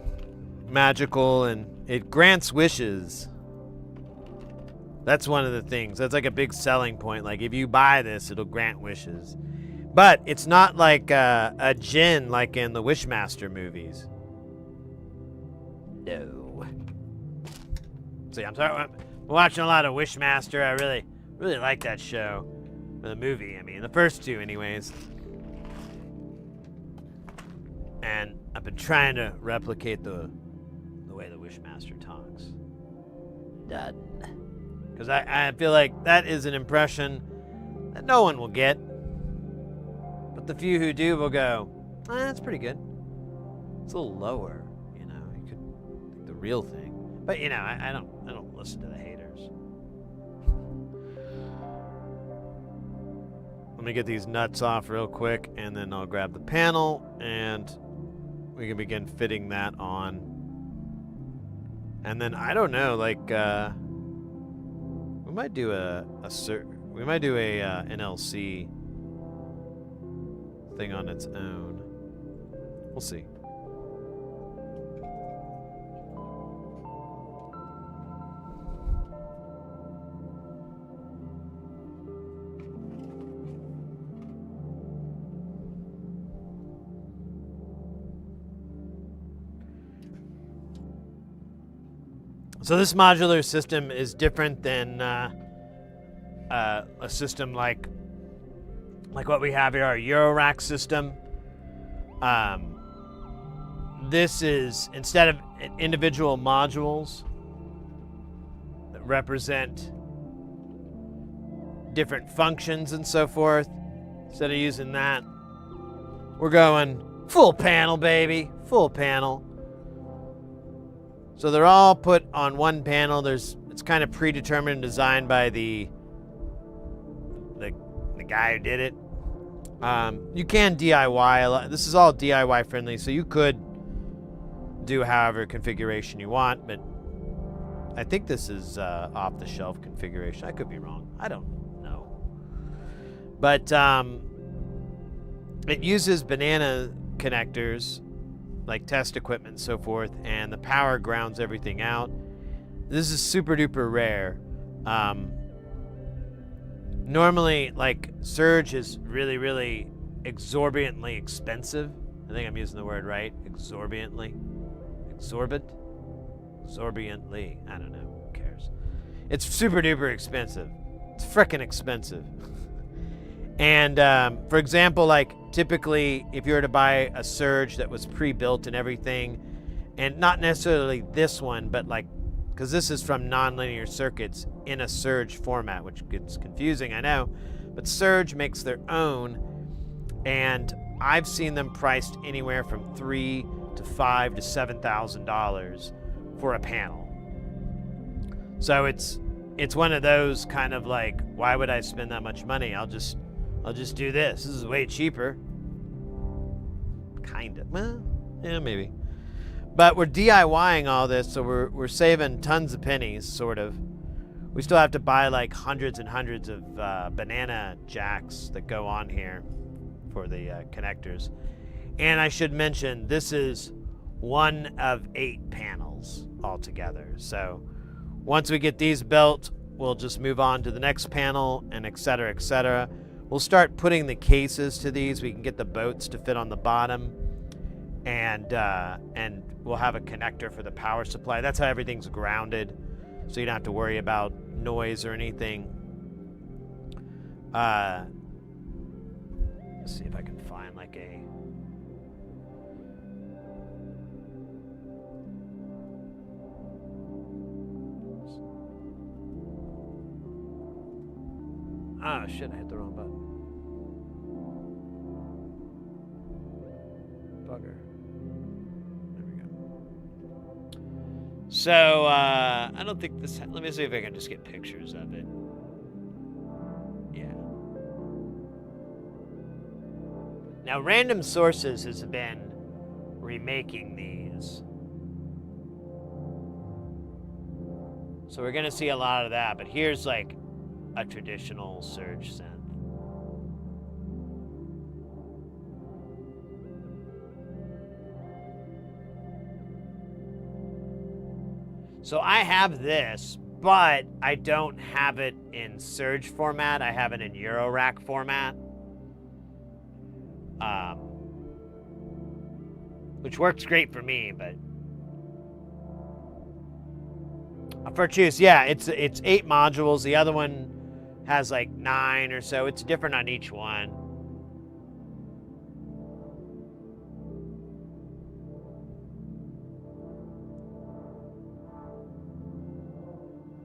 magical, and it grants wishes. That's one of the things. That's like a big selling point. Like, if you buy this, it'll grant wishes. But it's not like a djinn like in the Wishmaster movies. No. See, I'm sorry. I'm watching a lot of Wishmaster. I really like that show. The movie, I mean. The first two, anyways. And I've been trying to replicate the way the Wishmaster talks. Done. Because I feel like that is an impression that no one will get. But the few who do will go, that's pretty good. It's a little lower, you know. You could think the real thing. But you know, I don't listen to the haters. Let me get these nuts off real quick, and then I'll grab the panel, and we can begin fitting that on. And then I don't know, like we might do a NLC thing on its own. We'll see. So this modular system is different than a system like what we have here, our eurorack system. This is, instead of individual modules that represent different functions and so forth, instead of using that, we're going full panel, baby, full panel. So they're all put on one panel. It's kind of predetermined and designed by the guy who did it. You can DIY a lot. This is all DIY friendly, so you could do however configuration you want, but I think this is off-the-shelf configuration. I could be wrong. I don't know. But it uses banana connectors, like test equipment and so forth, and the power grounds everything out. This is super duper rare. Normally, like, SERGE is really, really exorbitantly expensive. I think I'm using the word right. Exorbitantly. Exorbitantly. I don't know. Who cares? It's super duper expensive. It's frickin' expensive. And for example, like, typically, if you were to buy a SERGE that was pre-built and everything, and not necessarily this one, but like, because this is from nonlinear circuits in a SERGE format, which gets confusing, I know, but SERGE makes their own, and I've seen them priced anywhere from $3,000 to $5,000 to $7,000 for a panel. So it's one of those kind of like, why would I spend that much money? I'll just do this. This is way cheaper. Kind of. Well, yeah, maybe. But we're DIYing all this, so we're saving tons of pennies, sort of. We still have to buy like hundreds and hundreds of banana jacks that go on here for the connectors. And I should mention, this is one of 8 panels altogether. So once we get these built, we'll just move on to the next panel, and et cetera, et cetera. We'll start putting the cases to these. We can get the boats to fit on the bottom, and we'll have a connector for the power supply. That's how everything's grounded, so you don't have to worry about noise or anything. Let's see if I can find like a... Ah, shit, I hit the wrong button. Bugger. There we go. So, I don't think this... Let me see if I can just get pictures of it. Yeah. Now, Random Sources has been remaking these. So we're going to see a lot of that, but here's like a traditional SERGE synth. So I have this, but I don't have it in SERGE format. I have it in eurorack format. Which works great for me, but for choose, yeah, it's 8 modules. The other one has like 9 or so. It's different on each one.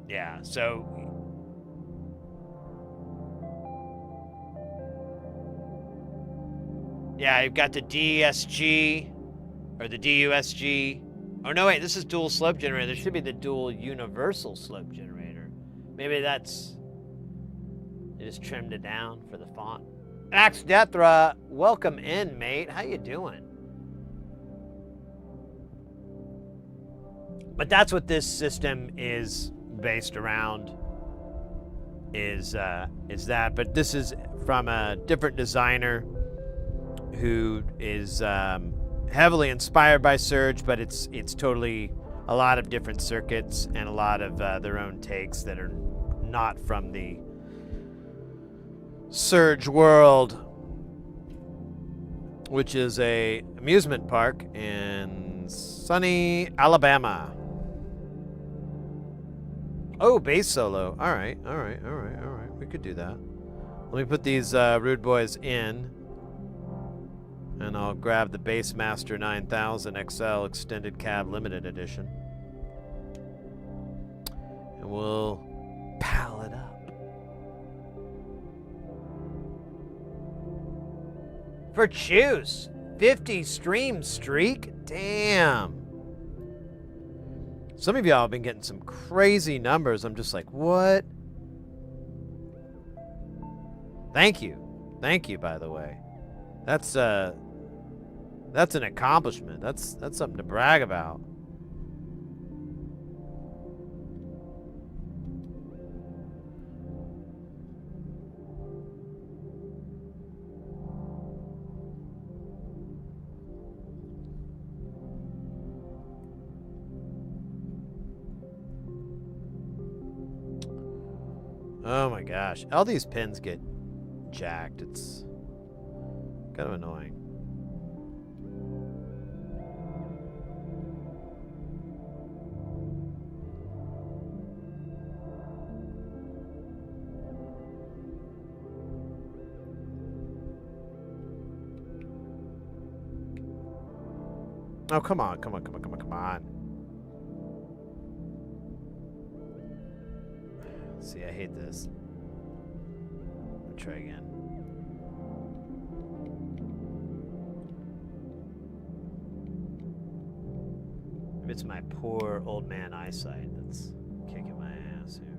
Yeah, so yeah, you've got the DSG or the DUSG. Oh no, wait, this is dual slope generator. There should be the dual universal slope generator. Maybe that's, they just trimmed it down for the font. Axe Dethra, welcome in, mate. How you doing? But that's what this system is based around, is that. But this is from a different designer who is heavily inspired by SERGE, but it's totally a lot of different circuits and a lot of their own takes that are not from the SERGE world, which is a amusement park in sunny Alabama. Oh, bass solo. All right. We could do that. Let me put these rude boys in, and I'll grab the Bassmaster 9000 XL Extended Cab Limited Edition, and we'll pal it up. For Choose, 50 stream streak? Damn. Some of y'all have been getting some crazy numbers. I'm just like, what? Thank you. Thank you, by the way. That's an accomplishment. That's something to brag about. Oh my gosh. All these pins get jacked. It's kind of annoying. Oh, come on. See, I hate this. I'll try again. Maybe it's my poor old man eyesight that's kicking my ass here.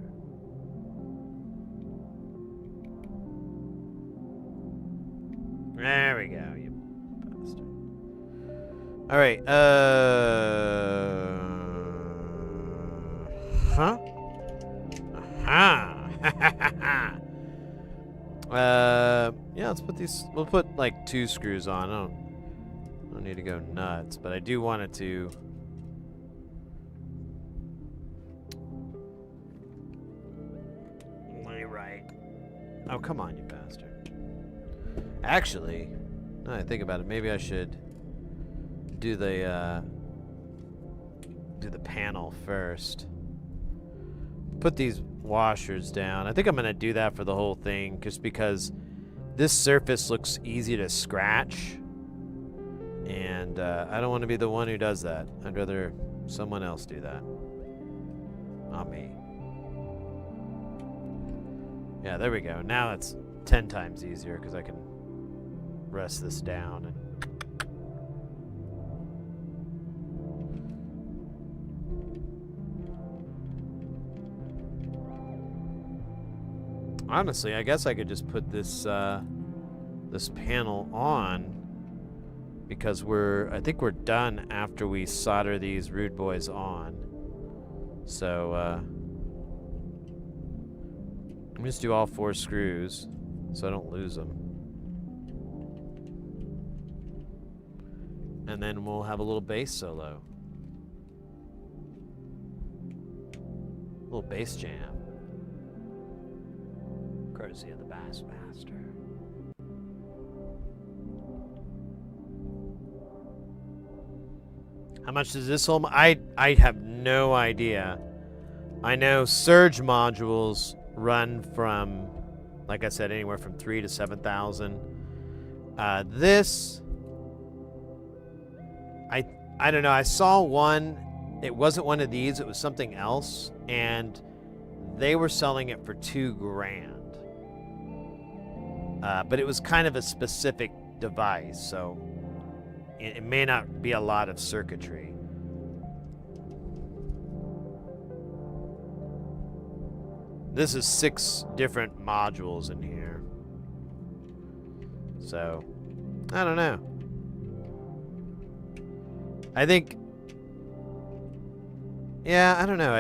There we go, you bastard. All right, huh? Yeah, let's put these, we'll put like 2 screws on. I don't need to go nuts, but I do want it to lay right. Oh, come on, you bastard. Actually, now that I think about it, maybe I should do the panel first. Put these washers down. I think I'm gonna do that for the whole thing, just because this surface looks easy to scratch, and I don't want to be the one who does that. I'd rather someone else do that, not me. Yeah, there we go. Now it's 10 times easier because I can rest this down and honestly, I guess I could just put this this panel on, because I think we're done after we solder these rude boys on. So let me just do all 4 screws so I don't lose them, and then we'll have a little bass solo. Little bass jam. Courtesy of the Bass Master. How much does this hold? I have no idea. I know SERGE modules run from, like I said, anywhere from 3,000 to 7,000. This, I don't know. I saw one. It wasn't one of these. It was something else, and they were selling it for $2,000. But it was kind of a specific device, so it may not be a lot of circuitry. This is 6 different modules in here. So, I don't know. I think, yeah, I don't know.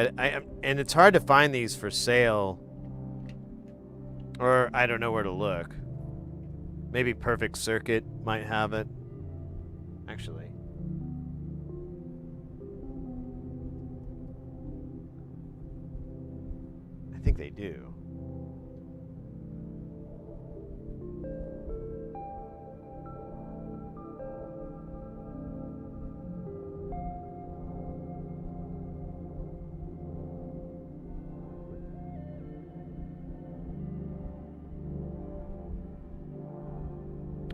And it's hard to find these for sale, or I don't know where to look. Maybe Perfect Circuit might have it. Actually. I think they do.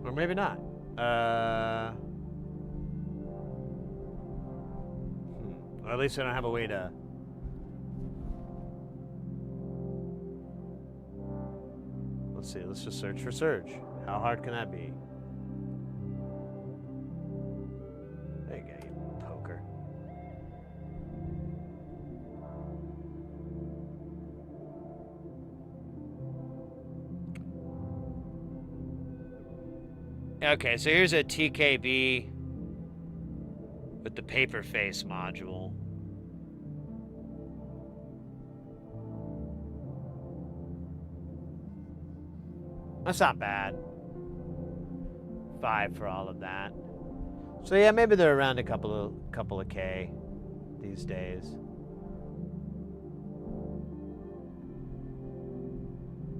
Or maybe not. Or at least I don't have a way to... Let's see, let's just search for SERGE. How hard can that be? There you go, you poker. Okay, so here's a TKB with the paper face module. That's not bad. 5 for all of that. So yeah, maybe they're around a couple of K these days.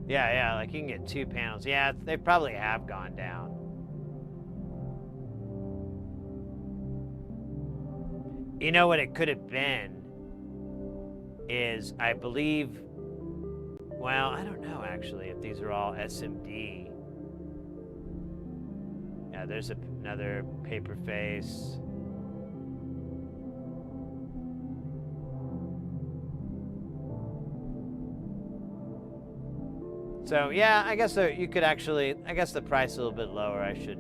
Yeah, like you can get 2 panels. Yeah, they probably have gone down. You know what it could have been is, I believe, well, I don't know actually if these are all SMD. Yeah, there's another paper face. So yeah, I guess you could actually, I guess the price is a little bit lower. I should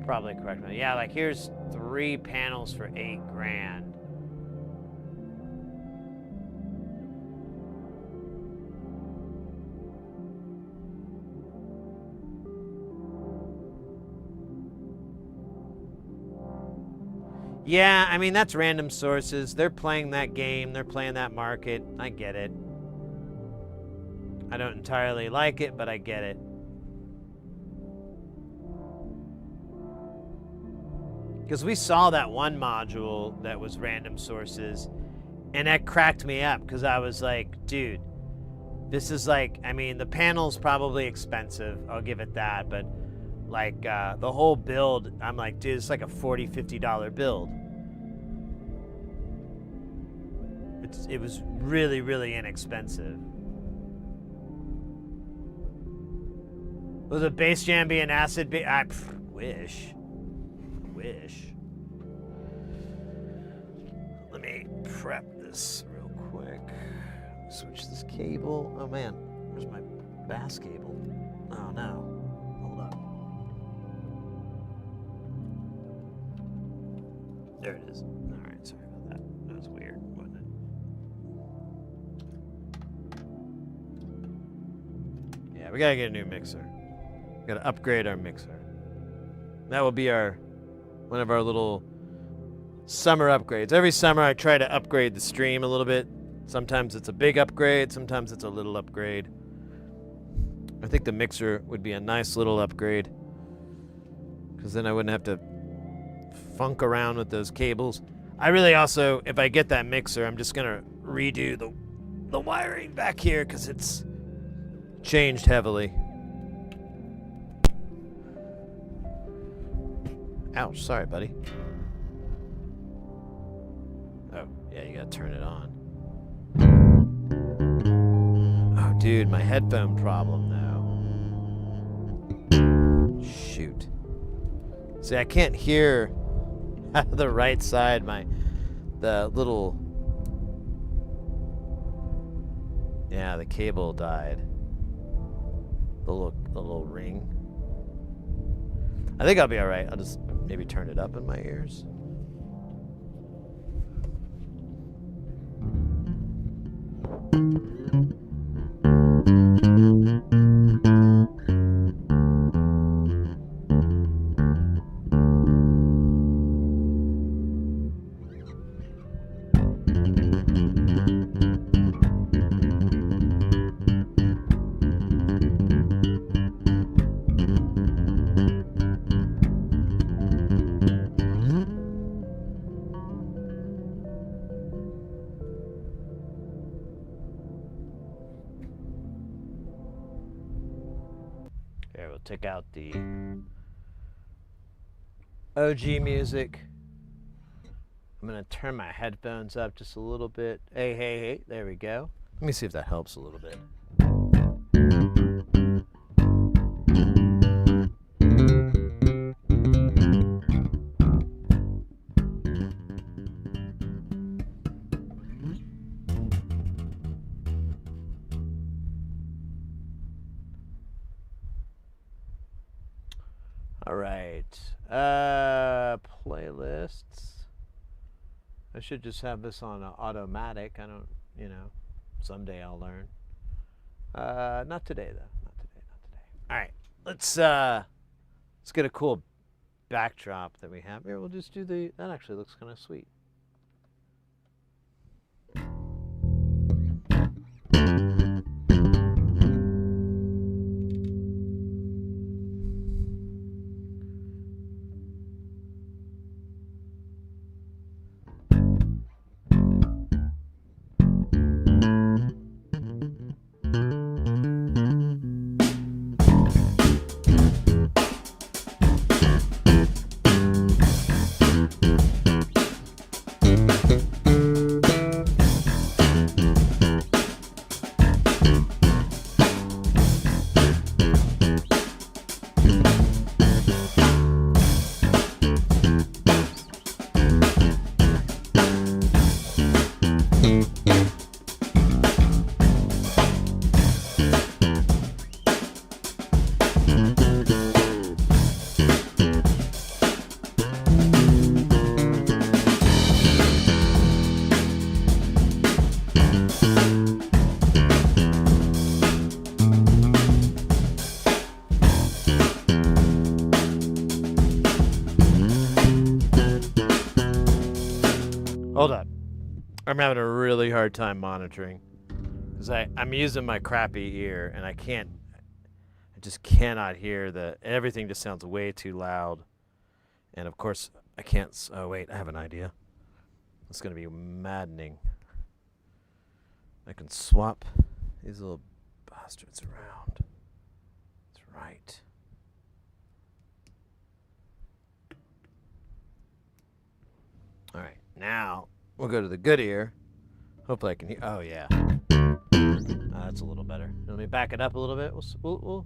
probably correct me. Yeah, like here's 3 panels for $8,000. Yeah, I mean, that's random sources. They're playing that game. They're playing that market. I get it. I don't entirely like it, but I get it. Because we saw that one module that was random sources, and that cracked me up because I was like, dude, this is like, I mean, the panel's probably expensive. I'll give it that. But like the whole build, I'm like, dude, it's like a $40, $50 build. It was really, really inexpensive. Was a bass jam be an acid? I wish. Let me prep this real quick. Switch this cable. Oh man, where's my bass cable? Oh no. Hold up. There it is. Alright, sorry about that. That was weird, wasn't it? Yeah, we gotta get a new mixer. We gotta upgrade our mixer. That will be one of our little summer upgrades. Every summer I try to upgrade the stream a little bit. Sometimes it's a big upgrade, sometimes it's a little upgrade. I think the mixer would be a nice little upgrade, because then I wouldn't have to funk around with those cables. I really also, if I get that mixer, I'm just gonna redo the wiring back here because it's changed heavily. Ouch, sorry, buddy. Oh, yeah, you gotta turn it on. Oh, dude, my headphone problem now. Shoot. See, I can't hear the right side, the little... Yeah, the cable died. The little ring. I think I'll be alright. I'll just maybe turn it up in my ears. Here, we'll take out the OG music. I'm gonna turn my headphones up just a little bit. Hey, there we go. Let me see if that helps a little bit. All right, playlists. I should just have this on automatic. I don't, someday I'll learn. Not today though, not today. All right, let's get a cool backdrop that we have here. We'll just do that actually looks kind of sweet. Hold on. I'm having a really hard time monitoring because I'm using my crappy ear and I just cannot hear everything just sounds way too loud. And of course I can't, oh wait, I have an idea. It's going to be maddening. I can swap these little bastards around. That's right. All right, now we'll go to the good ear. Hopefully I can hear. Oh yeah, that's a little better. Let me back it up a little bit. We'll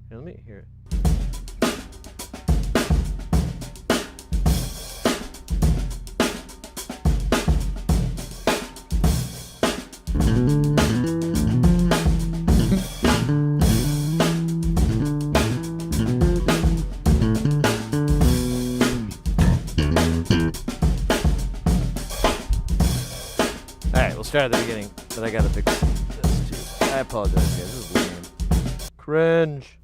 here, let me hear it. Start at the beginning, but I gotta fix this too. I apologize, guys. This is lame. Cringe.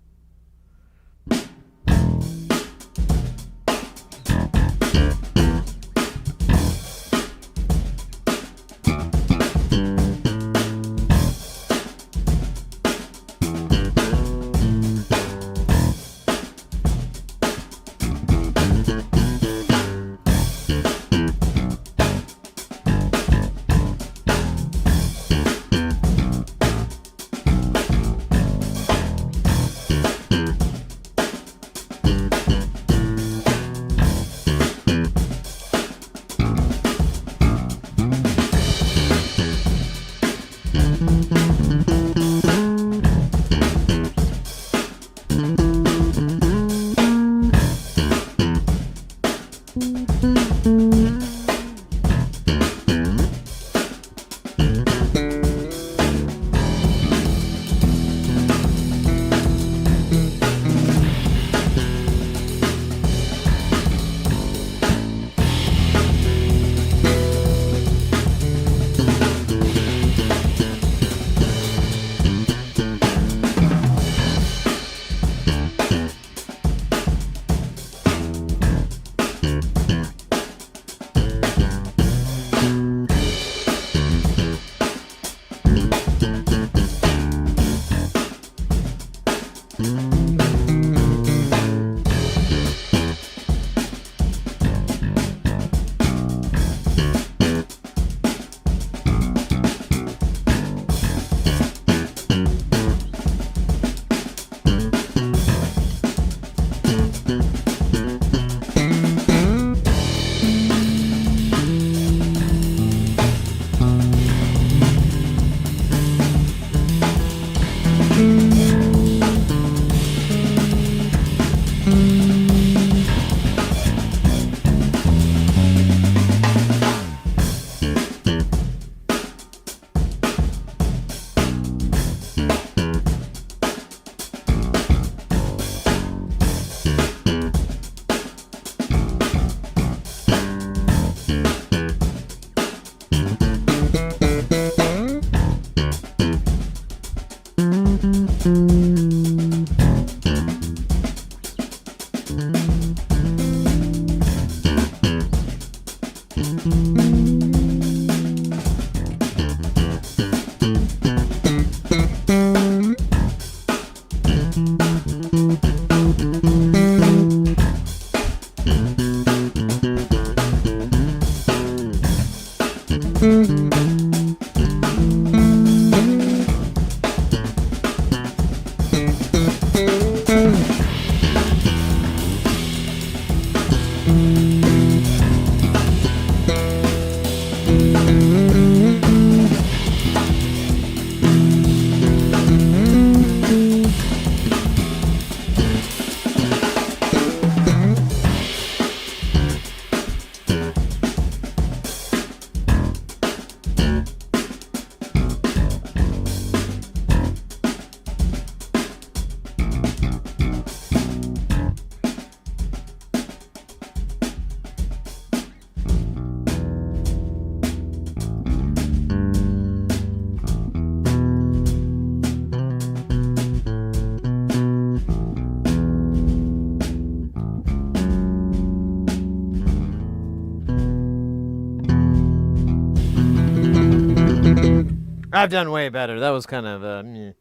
I've done way better. That was kind of meh.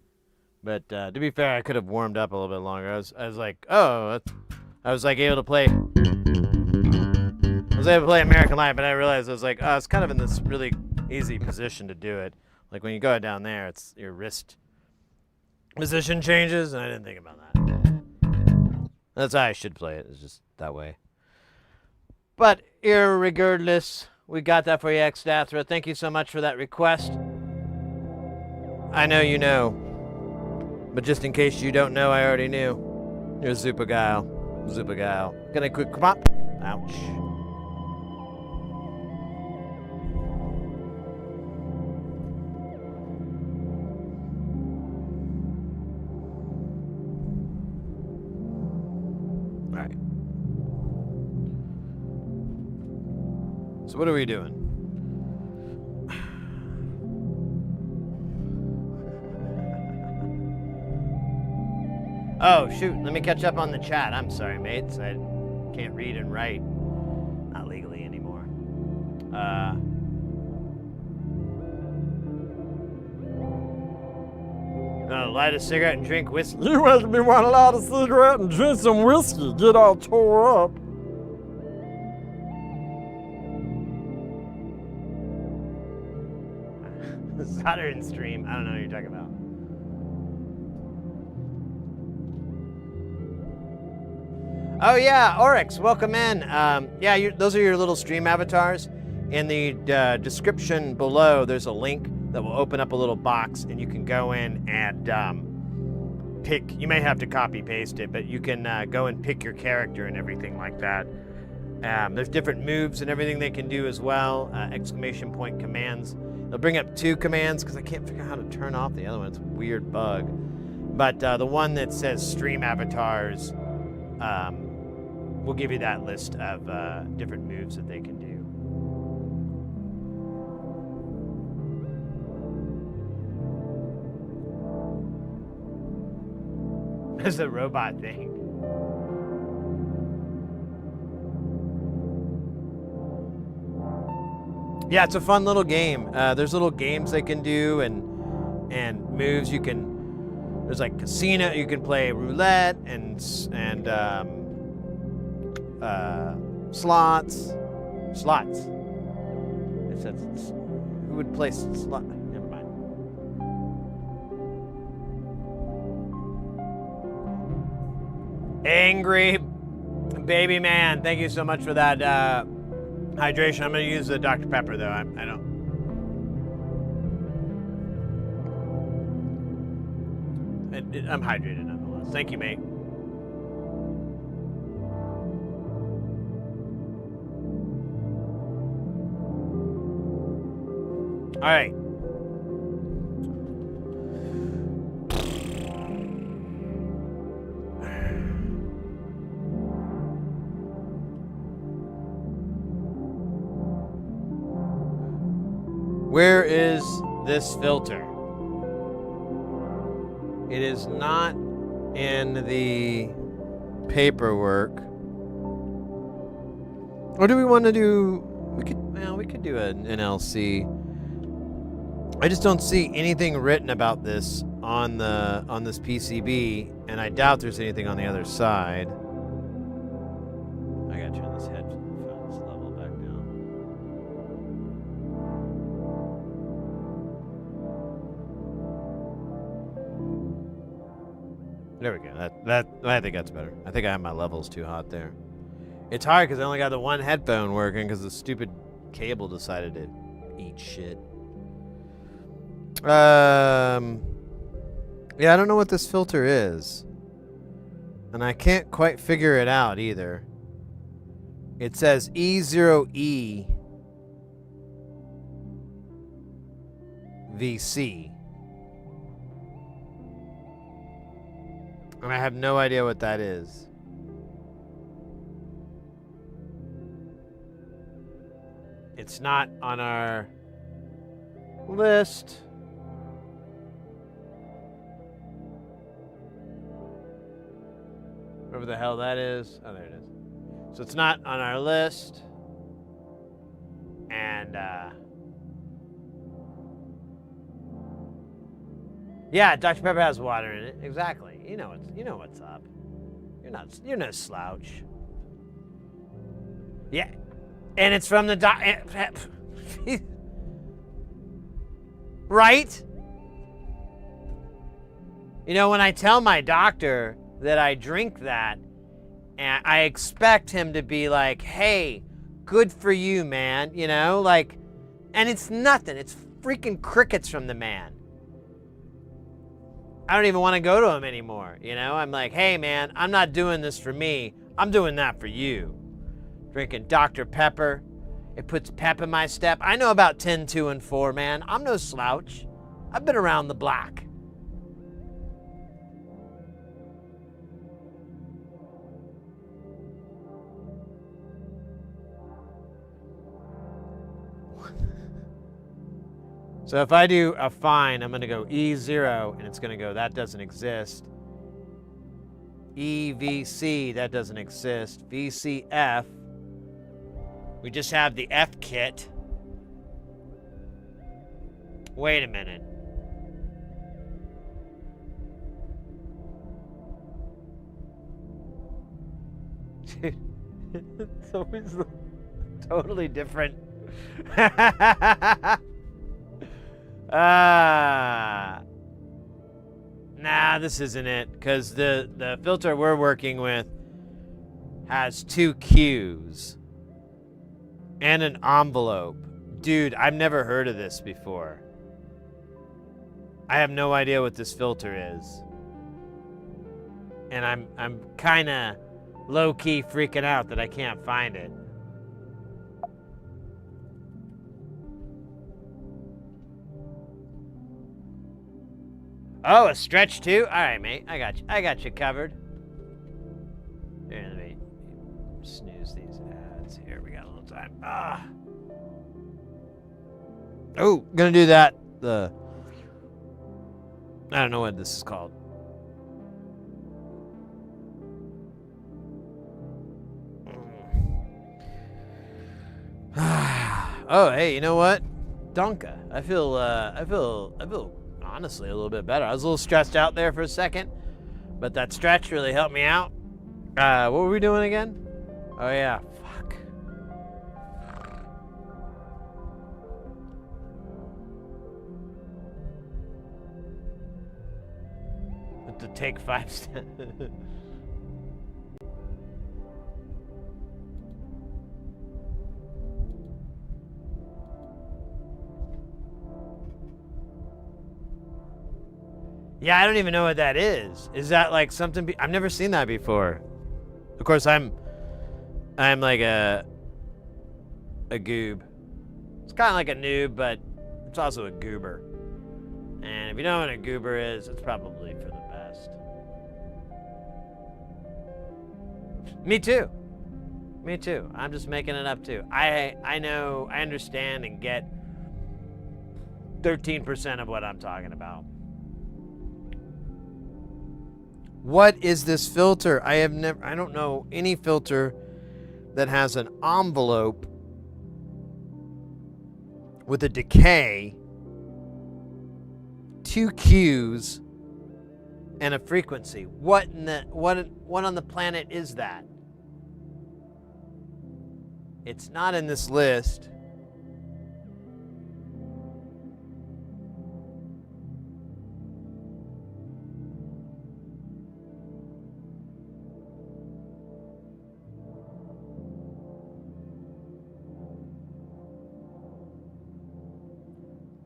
But to be fair, I could have warmed up a little bit longer. I was like, oh, I was like able to play. I was able to play American Life, but I realized I was like, oh, it's kind of in this really easy position to do it. Like when you go down there, it's your wrist position changes, and I didn't think about that. That's how I should play it. It's just that way. But irregardless, we got that for you, Xdathra. Thank you so much for that request. I know you know, but just in case you don't know, I already knew. You're super gal. Super gal. Gonna quick come up. Ouch. Alright. So what are we doing? Oh, shoot. Let me catch up on the chat. I'm sorry, mates. I can't read and write. Not legally anymore. Light a cigarette and drink whiskey. You making me want to light a cigarette and drink some whiskey, get all tore up. Soldering stream. I don't know what you're talking about. Oh yeah, Oryx, welcome in. Yeah, those are your little stream avatars. In the description below, there's a link that will open up a little box, and you can go in and pick. You may have to copy paste it, but you can go and pick your character and everything like that. There's different moves and everything they can do as well. Exclamation point commands. They'll bring up 2 commands because I can't figure out how to turn off the other one. It's a weird bug. But the one that says stream avatars will give you that list of different moves that they can do. It's a robot thing. Yeah, it's a fun little game. There's little games they can do and moves you can. There's like casino. You can play roulette and slots. Slots. It says who would play slot? Never mind. Angry baby man, thank you so much for that hydration. I'm gonna use the Dr. Pepper though. I don't. I'm hydrated nonetheless. Thank you, mate. All right. Where is this filter? It is not in the paperwork. Or do we want to do? We could do an NLC. I just don't see anything written about this on this PCB, and I doubt there's anything on the other side. I gotta turn this headphones level back down. There we go. I think that's better. I think I have my levels too hot there. It's hard because I only got the one headphone working because the stupid cable decided to eat shit. Yeah, I don't know what this filter is. And I can't quite figure it out either. It says E0E VC. And I have no idea what that is. It's not on our list. Whatever the hell that is. Oh, there it is. So it's not on our list. And, yeah, Dr. Pepper has water in it. Exactly. You know what's up. You're no slouch. Yeah. And it's from the right? You know, when I tell my doctor that I drink that, and I expect him to be like, hey, good for you, man, you know, like, and it's nothing. It's freaking crickets from the man. I don't even want to go to him anymore, you know? I'm like, hey, man, I'm not doing this for me. I'm doing that for you. Drinking Dr. Pepper. It puts pep in my step. I know about 10, 2, and 4, man. I'm no slouch. I've been around the block. So if I do a fine, I'm going to go E0, and it's going to go, that doesn't exist. EVC, that doesn't exist. VCF, we just have the F kit. Wait a minute. Dude, it's always totally different. Nah, this isn't it, because the filter we're working with has 2 Qs and an envelope. Dude, I've never heard of this before. I have no idea what this filter is. And I'm kind of low-key freaking out that I can't find it. Oh, a stretch too? All right, mate. I got you. I got you covered. Here, let me snooze these ads. Here, we got a little time. Ah. Oh, gonna do that. I don't know what this is called. Oh, hey, you know what? Donka. I feel honestly a little bit better. I was a little stressed out there for a second, but that stretch really helped me out. What were we doing again? Oh yeah, fuck. To take 5 steps. Yeah, I don't even know what that is. Is that like something? I've never seen that before. Of course, I'm like a goob. It's kind of like a noob, but it's also a goober. And if you know what a goober is, it's probably for the best. Me too. Me too. I'm just making it up too. I know, I understand and get 13% of what I'm talking about. What is this filter? I don't know any filter that has an envelope with a decay, 2 Qs, and a frequency. What on the planet is that? It's not in this list.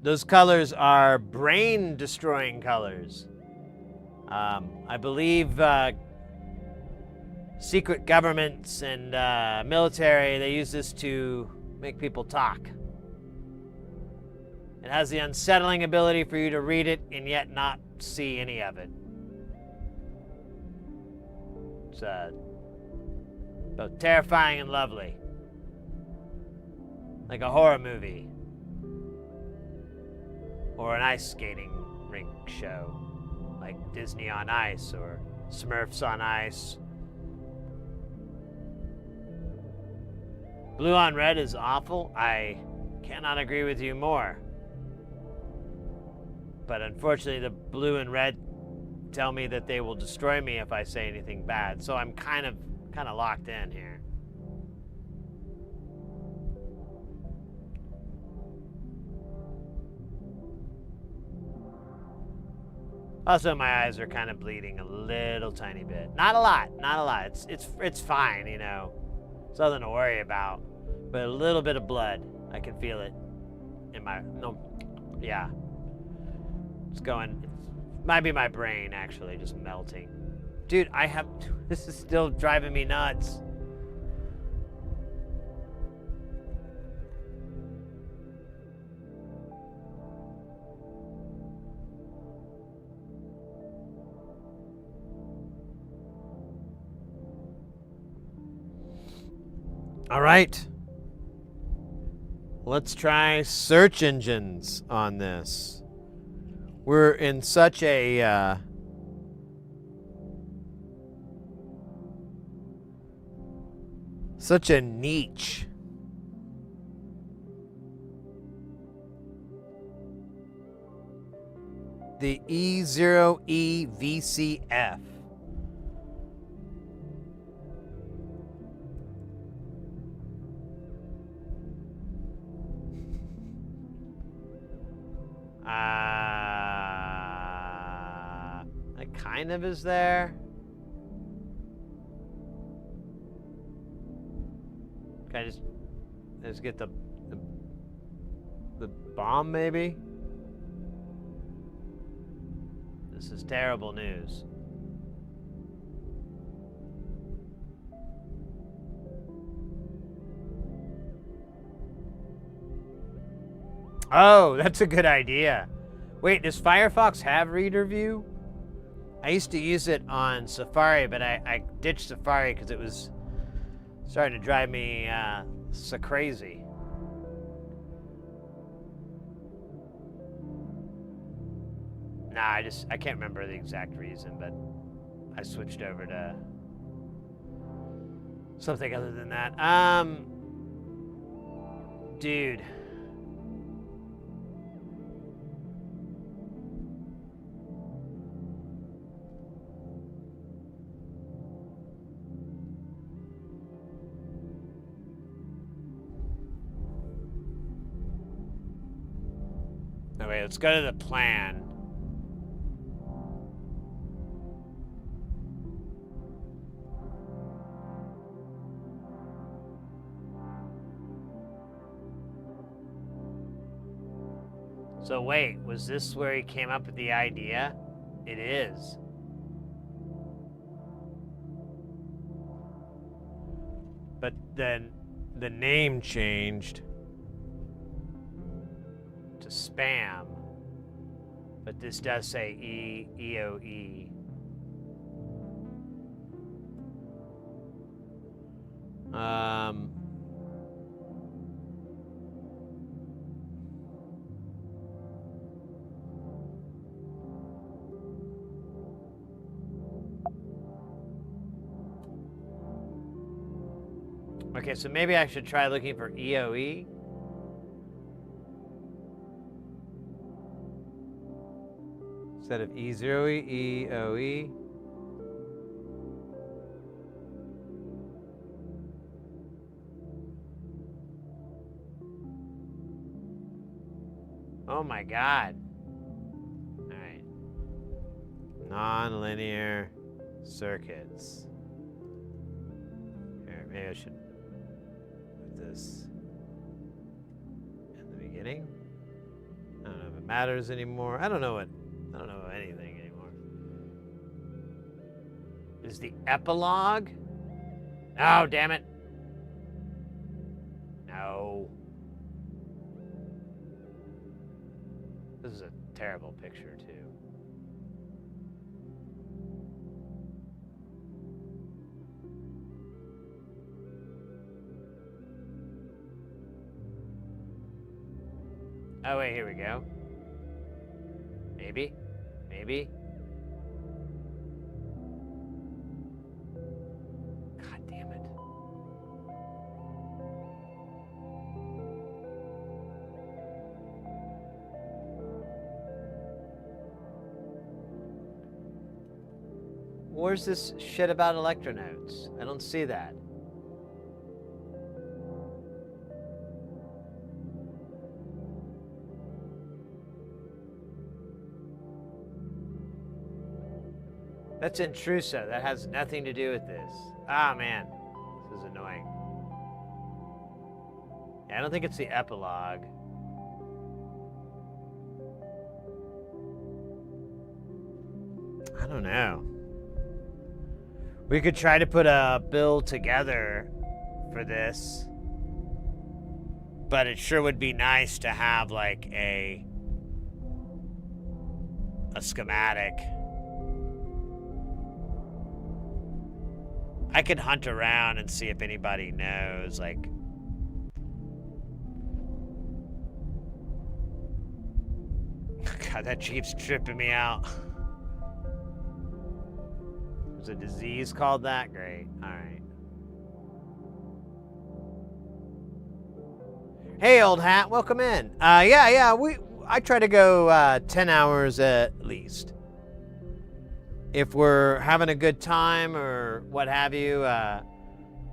Those colors are brain-destroying colors. I believe secret governments and military, they use this to make people talk. It has the unsettling ability for you to read it and yet not see any of it. It's both terrifying and lovely. Like a horror movie. Or an ice skating rink show, like Disney on Ice or Smurfs on Ice. Blue on red is awful. I cannot agree with you more. But unfortunately, the blue and red tell me that they will destroy me if I say anything bad. So I'm kind of locked in here. Also, my eyes are kind of bleeding a little tiny bit. Not a lot. It's fine, you know. It's nothing to worry about. But a little bit of blood. I can feel it in my, yeah. It's going, it might be my brain actually just melting. Dude, this is still driving me nuts. All right. Let's try search engines on this. We're in such a niche. The E0E VCF. It kind of is there. Can I just get the bomb maybe? This is terrible news. Oh, that's a good idea. Wait, does Firefox have reader view? I used to use it on Safari, but I ditched Safari because it was starting to drive me so crazy. Nah, I can't remember the exact reason, but I switched over to something other than that. Dude. Oh, wait, let's go to the plan. So wait, was this where he came up with the idea? It is. But then the name changed to spam. But this does say EOE. Okay, so maybe I should try looking for EOE. Instead of E0E, EOE. Oh my God. All right. Non-linear circuits. Here, maybe I should put this in the beginning. I don't know if it matters anymore. I don't know anything anymore. Is the epilogue? Oh, damn it. No. This is a terrible picture, too. Oh, wait, here we go. Maybe. Maybe. God damn it. Where's this shit about electronodes? I don't see that. That's intrusive. That has nothing to do with this. Ah, man. This is annoying. Yeah, I don't think it's the epilogue. I don't know. We could try to put a build together for this. But it sure would be nice to have like a schematic. I could hunt around and see if anybody knows, like... God, that Jeep's tripping me out. There's a disease called that? Great. Alright. Hey, old hat. Welcome in. Yeah. I try to go 10 hours at least. If we're having a good time or what have you, the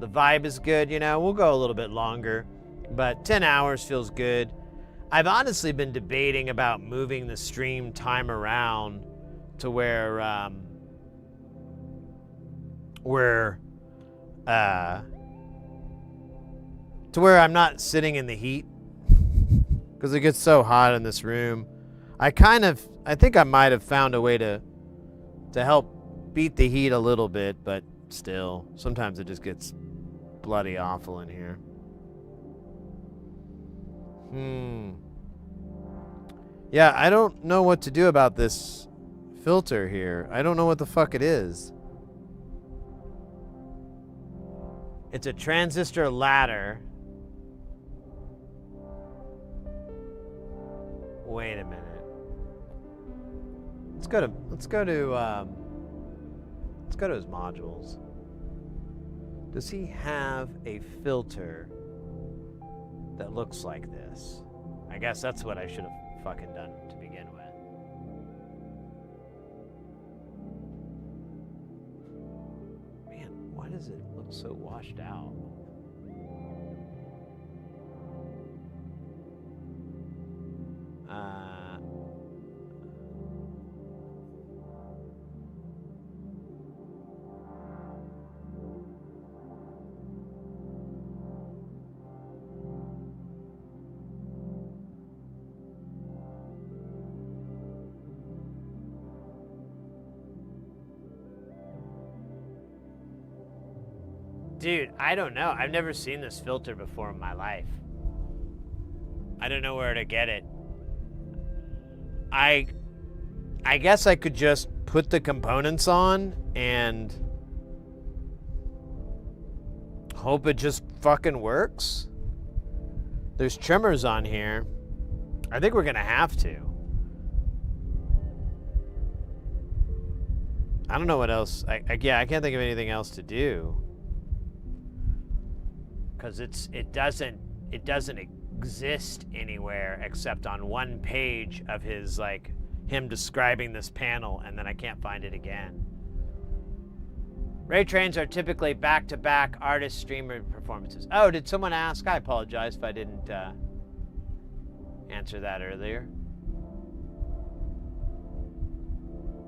vibe is good, we'll go a little bit longer. But 10 hours feels good. I've honestly been debating about moving the stream time around to where I'm not sitting in the heat. Because it gets so hot in this room. I think I might have found a way to help beat the heat a little bit, but still, sometimes it just gets bloody awful in here. Yeah, I don't know what to do about this filter here. I don't know what the fuck it is. It's a transistor ladder. Wait a minute. Let's go to his modules. Does he have a filter that looks like this? I guess that's what I should have fucking done to begin with. Man, why does it look so washed out? Dude, I don't know. I've never seen this filter before in my life. I don't know where to get it. I guess I could just put the components on and hope it just fucking works. There's trimmers on here. I think we're gonna have to. I don't know what else. I can't think of anything else to do. Because it doesn't exist anywhere except on one page of his, like, him describing this panel, and then I can't find it again. Ray trains are typically back-to-back artist streamer performances. Oh, did someone ask? I apologize if I didn't answer that earlier.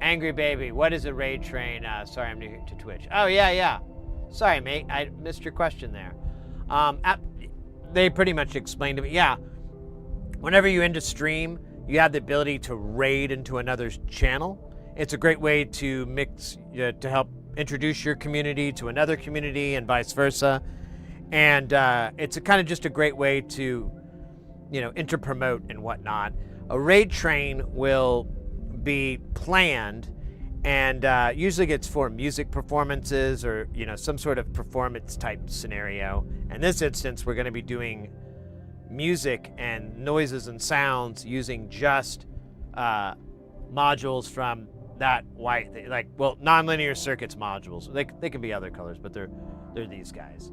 Angry Baby, what is a ray train? Sorry, I'm new to Twitch. Oh, yeah. Sorry, mate. I missed your question there. They pretty much explained to me, yeah, whenever you end a stream, you have the ability to raid into another's channel. It's a great way to mix, to help introduce your community to another community and vice versa. And it's kind of just a great way to, interpromote and whatnot. A raid train will be planned and usually gets for music performances or, some sort of performance type scenario. In this instance, we're going to be doing music and noises and sounds using just modules from that white, nonlinear circuits modules. They can be other colors, but they're these guys.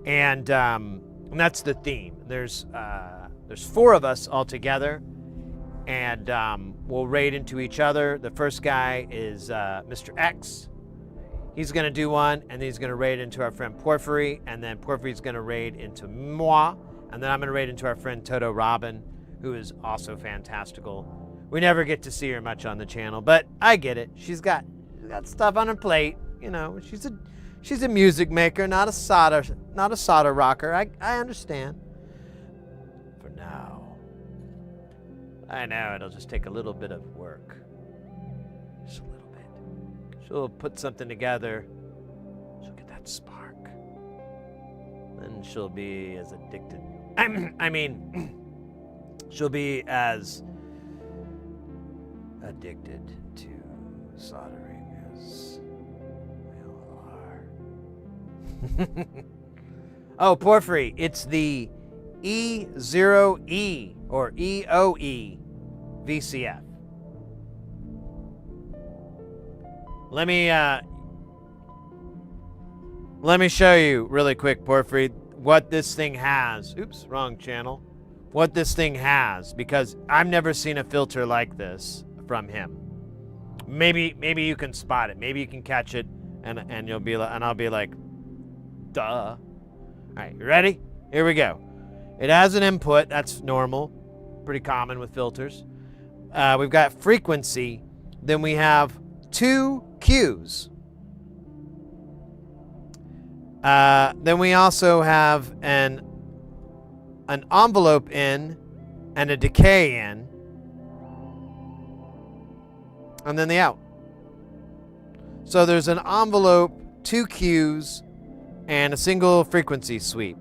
And that's the theme. There's 4 of us all together. And we'll raid into each other. The first guy is Mr. X. He's going to do one, and then he's going to raid into our friend Porphyry, and then Porphyry's going to raid into moi, and then I'm going to raid into our friend Toto Robin, who is also fantastical. We never get to see her much on the channel, but I get it. She's got stuff on her plate. She's a music maker, not a solder rocker. I understand. For now. I know, it'll just take a little bit of work. Just a little bit. She'll put something together. She'll get that spark. Then she'll be as addicted. She'll be as addicted to soldering as we all are. Oh, Porphyry, it's the E0E or EOE VCF. Let me show you really quick, Porphyry, what this thing has. Oops, wrong channel. What this thing has, because I've never seen a filter like this from him. Maybe you can spot it. Maybe you can catch it, and you'll be like, and I'll be like, duh. All right, you ready? Here we go. It has an input. That's normal, pretty common with filters. We've got frequency. Then we have 2 Qs. Then we also have an envelope in and a decay in, and then the out. So there's an envelope, 2 Qs, and a single frequency sweep.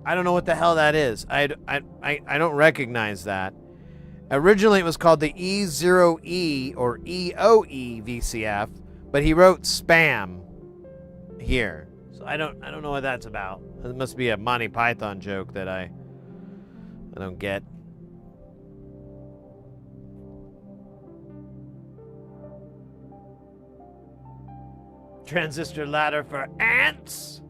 I don't know what the hell that is. I don't recognize that. Originally, it was called the E0E or EOE VCF, but he wrote spam here. So I don't know what that's about. It must be a Monty Python joke that I don't get. Transistor ladder for ants.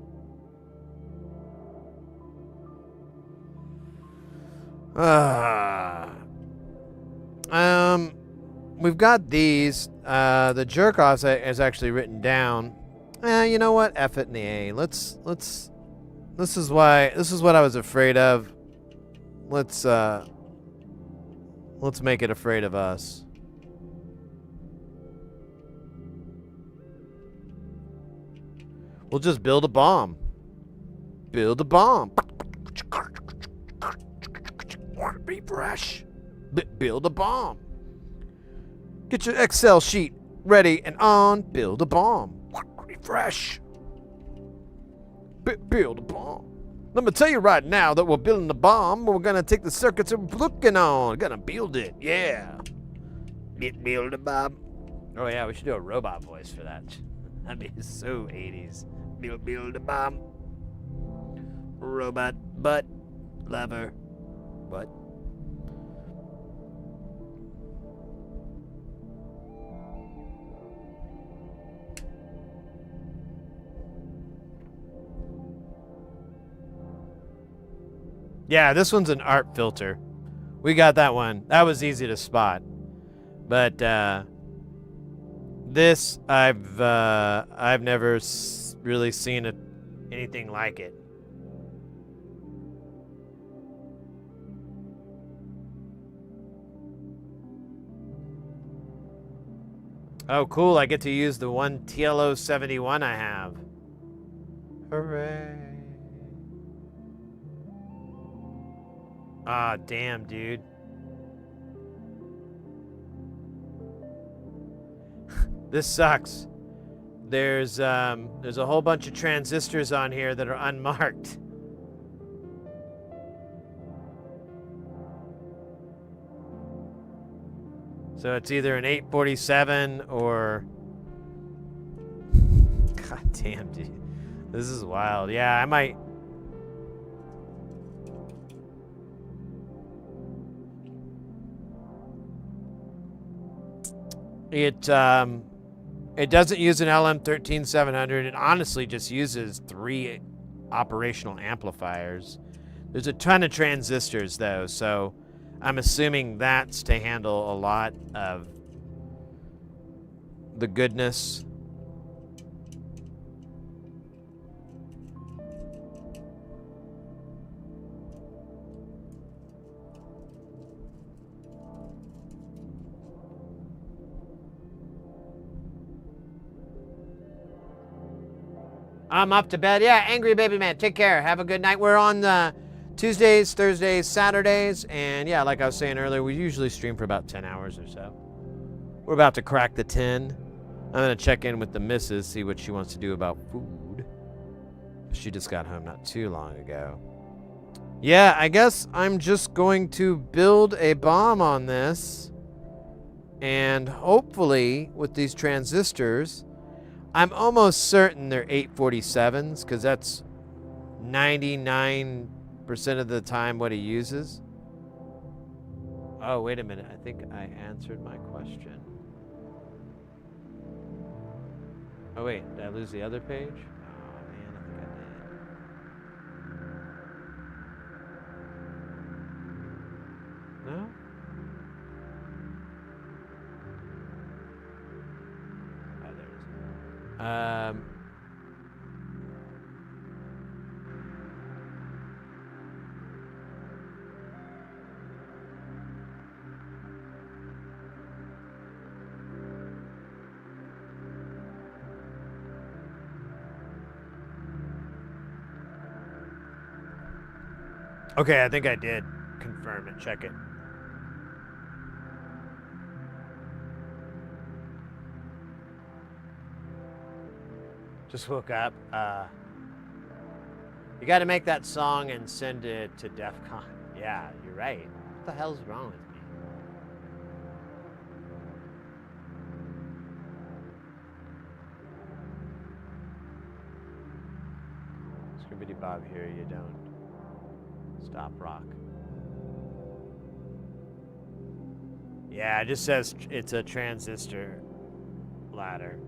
We've got these. The jerk-off is actually written down. You know what? F it in the A. Let's. This is what I was afraid of. Let's make it afraid of us. We'll just build a bomb. Build a bomb. Refresh. Build a bomb. Get your Excel sheet ready and on. Build a bomb. Refresh. Build a bomb. Let me tell you right now that we're building a bomb. We're gonna take the circuits we're looking on. Gonna build it. Yeah. Build a bomb. Oh yeah, we should do a robot voice for that. That'd be so 80s. Build a bomb. Robot butt lever. What? Yeah, this one's an art filter. We got that one. That was easy to spot. But this I've never really seen anything like it. Oh, cool. I get to use the one TLO71 I have. Hooray. Ah, damn, dude. This sucks. There's a whole bunch of transistors on here that are unmarked. So it's either an 847 or... God damn, dude. This is wild. Yeah, I might... It doesn't use an LM13700. It honestly just uses 3 operational amplifiers. There's a ton of transistors though, so I'm assuming that's to handle a lot of the goodness. I'm up to bed. Yeah, Angry Baby Man, take care. Have a good night. We're on Tuesdays, Thursdays, Saturdays, and yeah, like I was saying earlier, we usually stream for about 10 hours or so. We're about to crack the 10. I'm gonna check in with the missus, see what she wants to do about food. She just got home not too long ago. Yeah, I guess I'm just going to build a bomb on this, and hopefully with these transistors, I'm almost certain they're 847s because that's 99% of the time what he uses. Oh, wait a minute. I think I answered my question. Oh, wait. Did I lose the other page? Oh, man. I think I did. No? Okay, I think I did confirm it. Check it. Just woke up. You got to make that song and send it to DEF CON. Yeah, you're right. What the hell's wrong with me? Scribbity Bob here, you don't. Stop rock. Yeah, it just says it's a transistor ladder.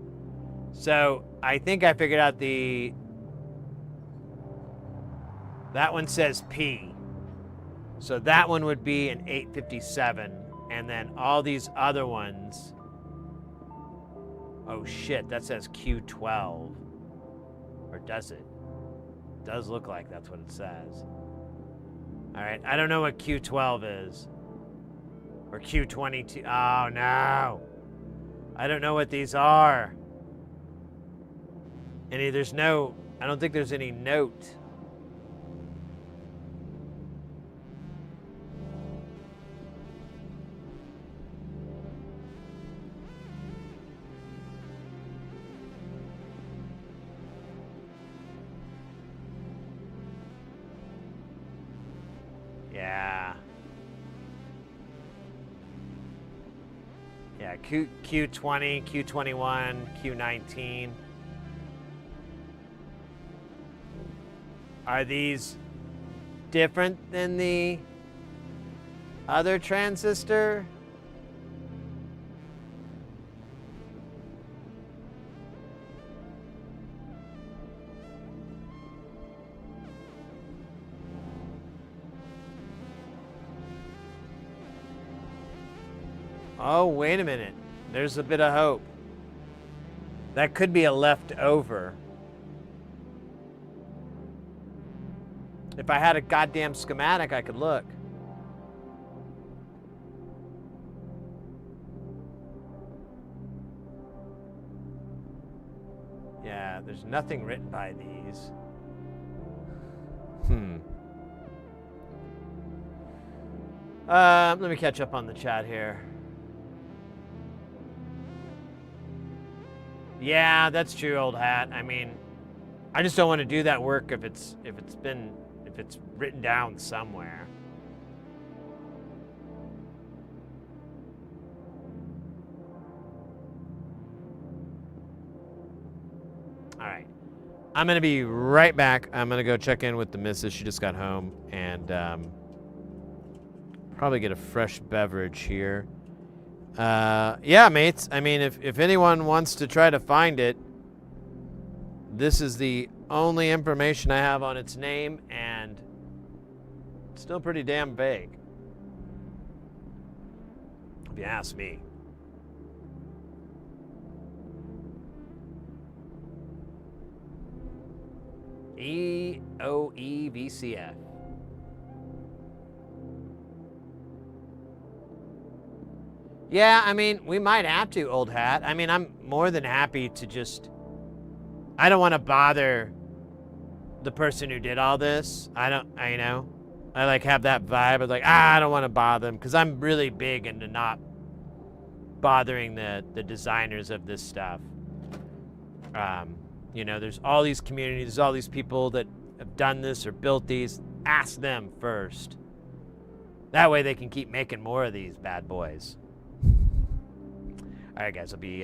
So I think I figured out that one says P. So that one would be an 857. And then all these other ones. Oh shit, that says Q12. Or does it? It does look like that's what it says. All right, I don't know what Q12 is. Or Q22. Oh no. I don't know what these are. I don't think there's any note. Yeah. Yeah, Q20, Q21, Q19. Are these different than the other transistor? Oh, wait a minute. There's a bit of hope. That could be a leftover. If I had a goddamn schematic, I could look. Yeah, there's nothing written by these. Let me catch up on the chat here. Yeah, that's true, old hat. I mean, I just don't want to do that work if it's written down somewhere. All right. I'm going to be right back. I'm going to go check in with the missus. She just got home, and probably get a fresh beverage here. Yeah, mates. I mean, if anyone wants to try to find it, this is the only information I have on its name, and it's still pretty damn vague, if you ask me. EOEVCF. Yeah, I mean, we might have to, old hat. I mean, I'm more than happy to just... I don't want to bother the person who did all this. I like have that vibe of like, I don't want to bother them, because I'm really big into not bothering the designers of this stuff. You know, there's all these communities, there's all these people that have done this or built these. Ask them first. That way they can keep making more of these bad boys. All right, guys, I'll be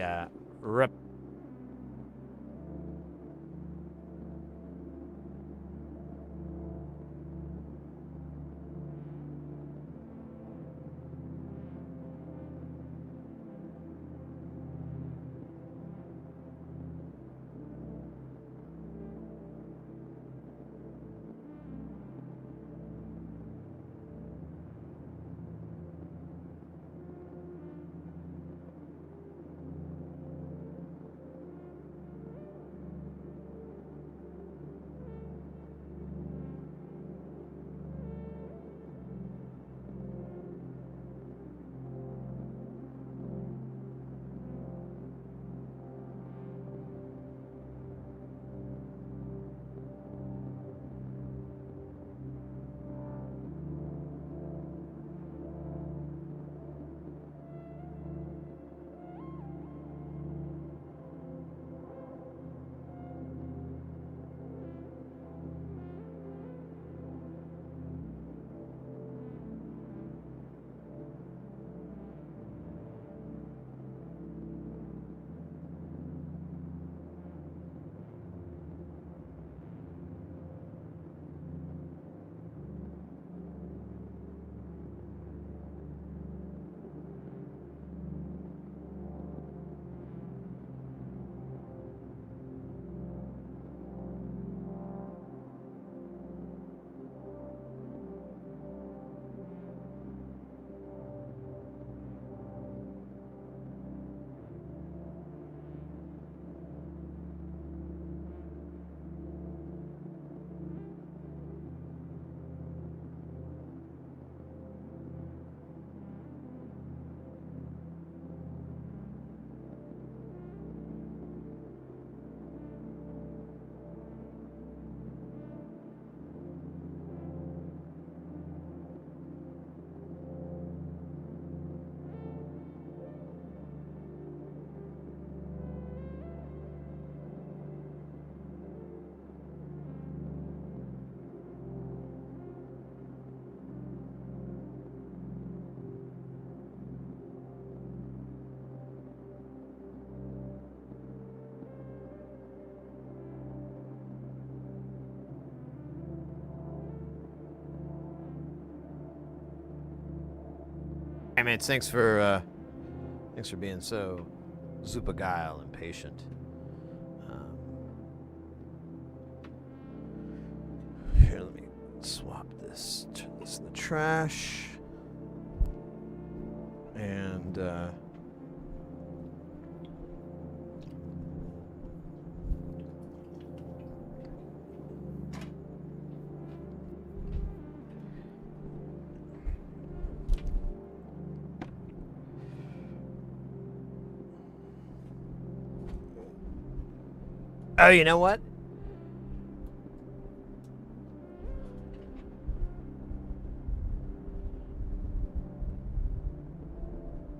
Hey, mates, thanks for being so Zupagile and patient. Here, let me swap this. Turn this in the trash. And, oh, you know what?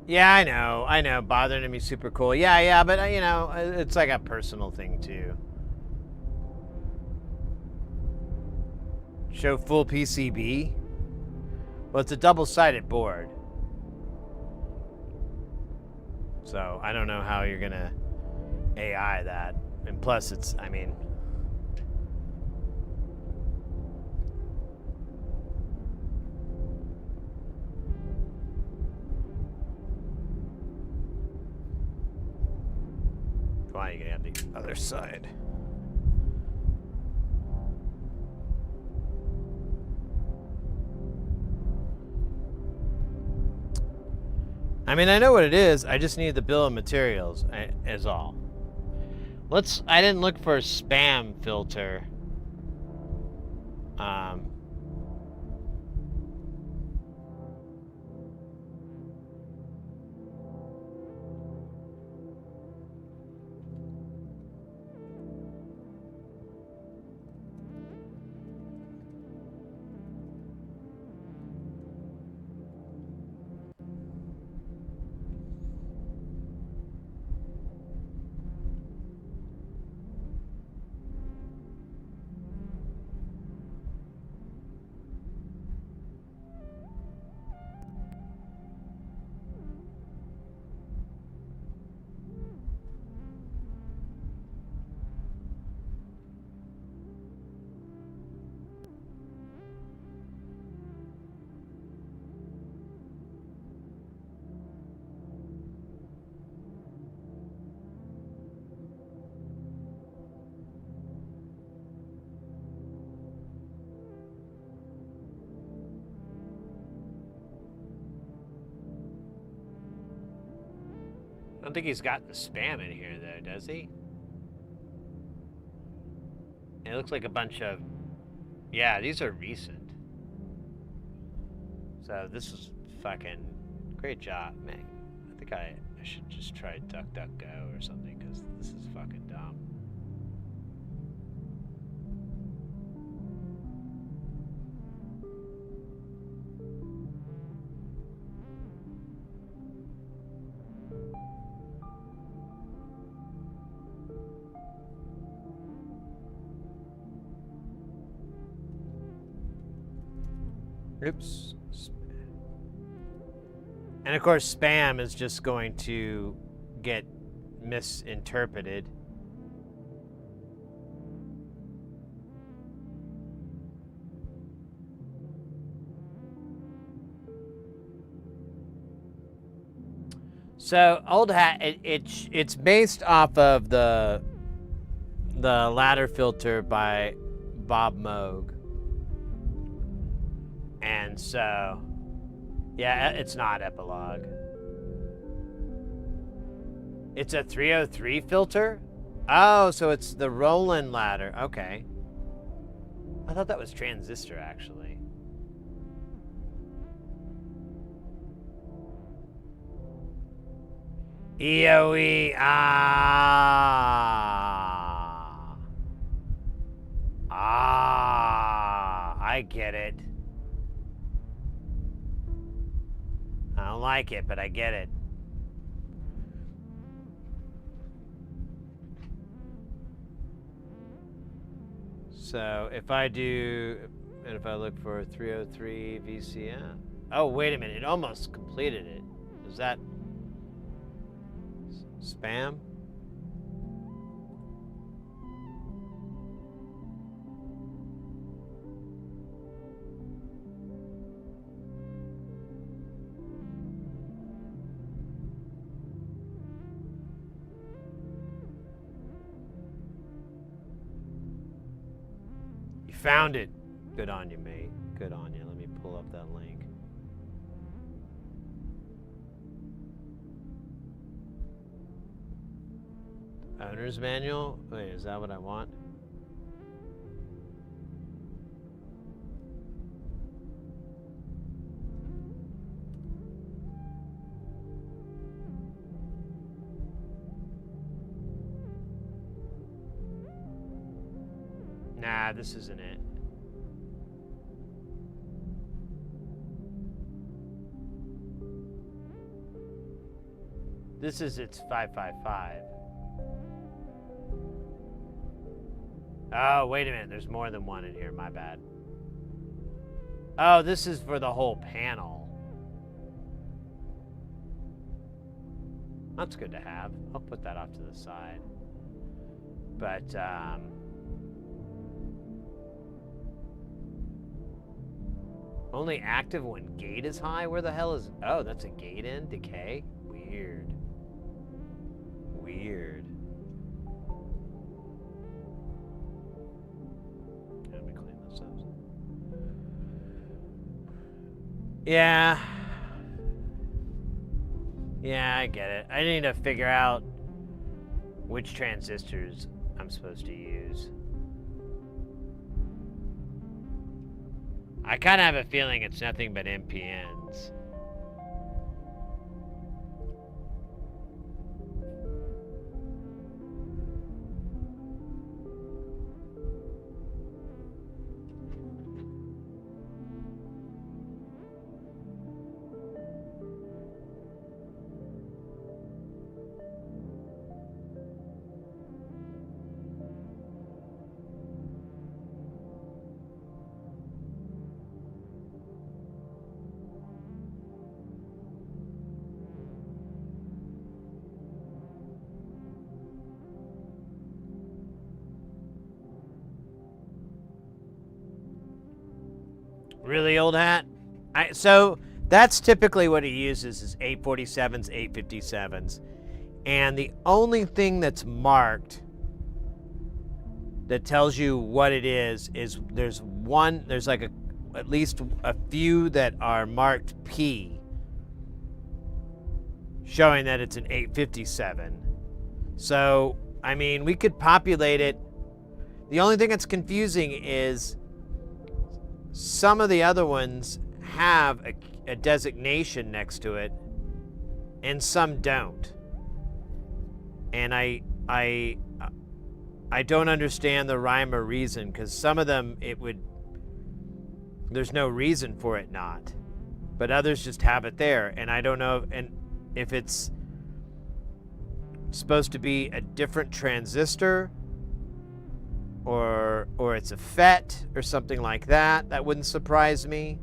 Yeah, I know, bothering to be super cool. Yeah, but, you know, it's like a personal thing, too. Show full PCB? Well, it's a double-sided board. So, I don't know how you're gonna AI that. And plus, it's, I mean... Why are you gonna have the other side? I mean, I know what it is. I just need the bill of materials, is all. I didn't look for a spam filter. I don't think he's got the spam in here, though, does he? It looks like a bunch of... Yeah, these are recent. So this is fucking... Great job, man. I think I should just try DuckDuckGo or something, because this is fucking dumb. Oops. And of course, spam is just going to get misinterpreted. So old hat, it's based off of the ladder filter by Bob Moog. And so, yeah, it's not Epilogue. It's a 303 filter? Oh, so it's the Roland ladder. Okay. I thought that was transistor, actually. EOE, I get it. I don't like it, but I get it. So if I do, and if I look for 303 VCM, oh, wait a minute, it almost completed it. Is that spam? found it. Good on you, mate. Good on you. Let me pull up that link. Owner's manual? Wait, is that what I want? Nah, this isn't it. This is its 555. Oh, wait a minute. There's more than one in here. My bad. Oh, this is for the whole panel. That's good to have. I'll put that off to the side. But, only active when gate is high? Where the hell is... Oh, that's a gate in? Decay? Weird. Weird. Let me clean this up. Yeah. Yeah, I get it. I need to figure out which transistors I'm supposed to use. I kind of have a feeling it's nothing but NPNs. Really, old hat? So that's typically what he uses is 847s, 857s. And the only thing that's marked that tells you what it is there's like at least a few that are marked P, showing that it's an 857. So, I mean, we could populate it. The only thing that's confusing is some of the other ones have a designation next to it, and some don't. And I don't understand the rhyme or reason, because some of them there's no reason for it not, but others just have it there, and I don't know if it's supposed to be a different transistor, or it's a FET or something like that. That wouldn't surprise me.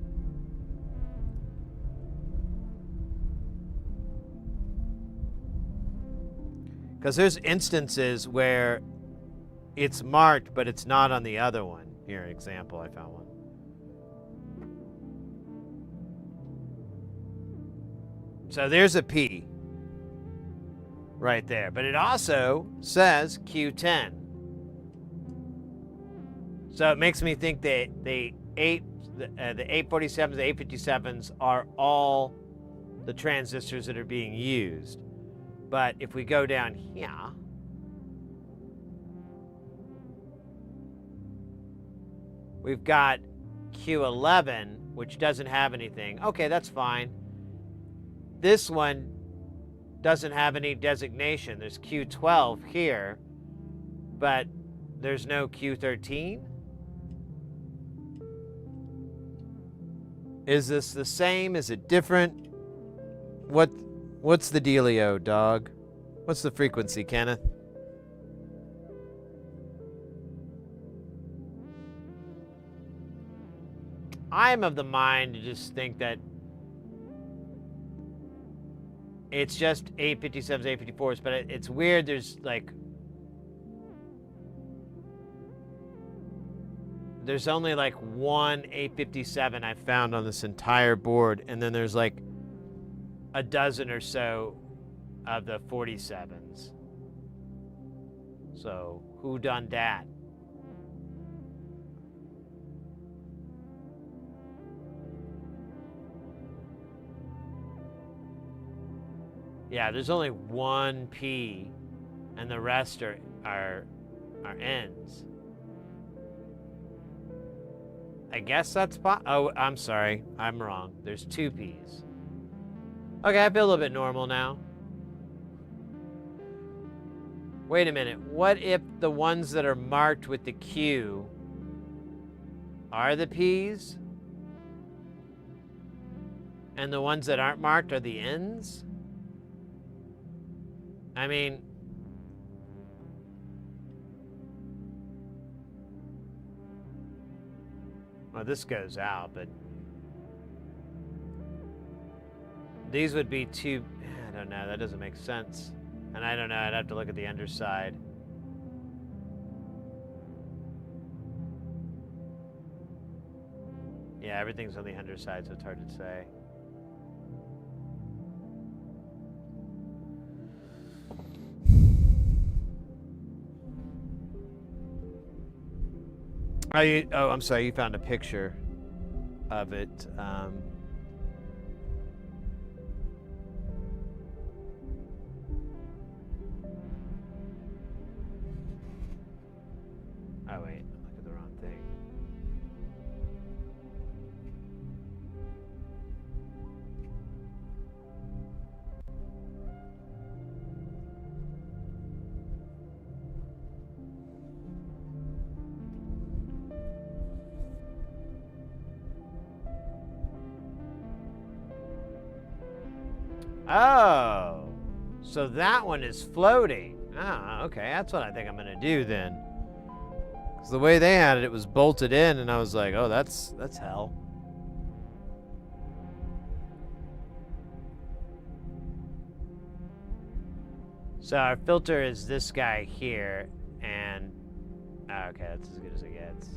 Because there's instances where it's marked, but it's not on the other one. Here, example, I found one. So there's a P right there, but it also says Q10. So it makes me think that the 847s, the 857s are all the transistors that are being used. But if we go down here, we've got Q11, which doesn't have anything. Okay, that's fine. This one doesn't have any designation. There's Q12 here, but there's no Q13. Is this the same? Is it different? What's the dealio, dog? What's the frequency, Kenneth? I'm of the mind to just think that it's just 857s, 854s, but it's weird. There's only like one 857 I've found on this entire board, and then there's like a dozen or so of the 47s. So who done that? Yeah, there's only one P, and the rest are N's. I guess that's oh, I'm sorry. I'm wrong. There's two P's. Okay, I feel a little bit normal now. Wait a minute. What if the ones that are marked with the Q are the P's? And the ones that aren't marked are the N's? I mean... Well, this goes out, but... These would be two... I don't know, that doesn't make sense. And I don't know, I'd have to look at the underside. Yeah, everything's on the underside, so it's hard to say. Oh, I'm sorry, you found a picture of it. Oh, wait, look at the wrong thing. Oh, so that one is floating. Ah, okay, that's what I think I'm gonna do then. Because the way they had it, it was bolted in, and I was like, oh, that's hell. So our filter is this guy here, and okay, that's as good as it gets.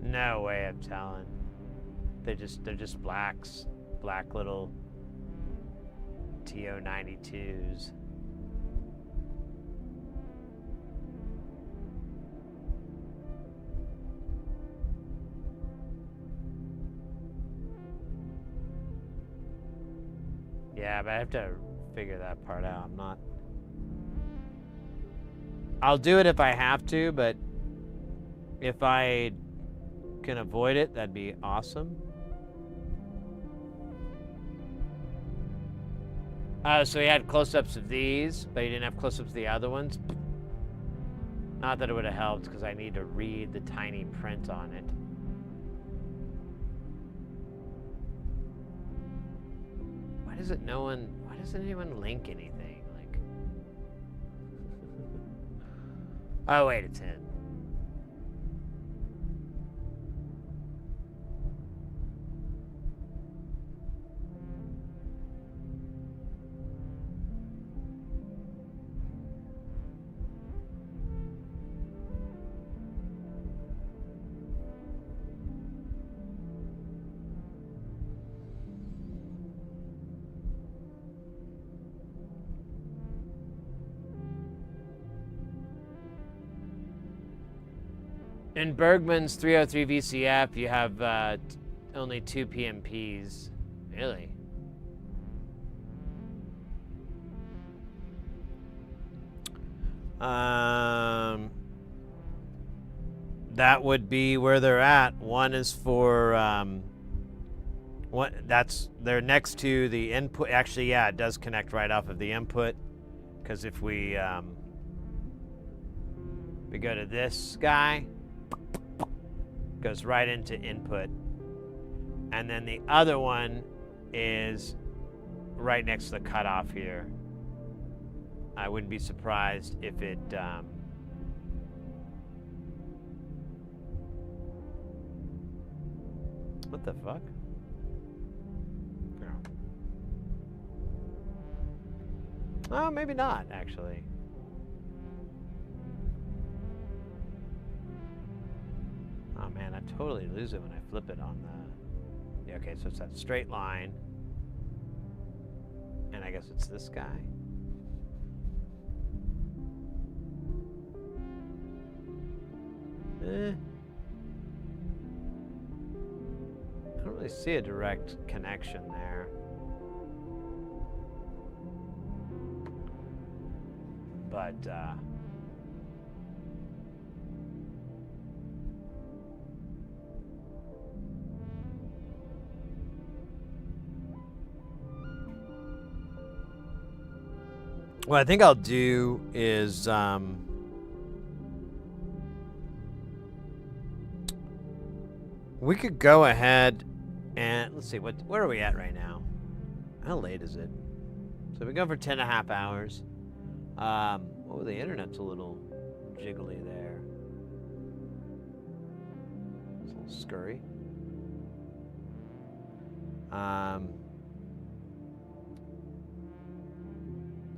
No way of telling. They're just blacks, black little TO92s. Yeah, but I have to figure that part out. I'm not... I'll do it if I have to, but if I can avoid it, that'd be awesome. So he had close-ups of these, but he didn't have close-ups of the other ones. Not that it would have helped, because I need to read the tiny print on it. Why doesn't anyone link anything? Like, oh wait, it's in. In Bergman's 303 VCF, you have only 2 PMPs. Really? That would be where they're at. One is for they're next to the input. Actually, yeah, it does connect right off of the input, because if we go to this guy, goes right into input, and then the other one is right next to the cutoff here. I wouldn't be surprised if it what the fuck? Oh, maybe not, actually. Oh man, I totally lose it when I flip it on the... Yeah, okay, so it's that straight line. And I guess it's this guy. really see a direct connection there. But, what I think I'll do is, we could go ahead and, let's see, where are we at right now? How late is it? So we go for 10.5 hours. Oh, the internet's a little jiggly there. It's a little scurry.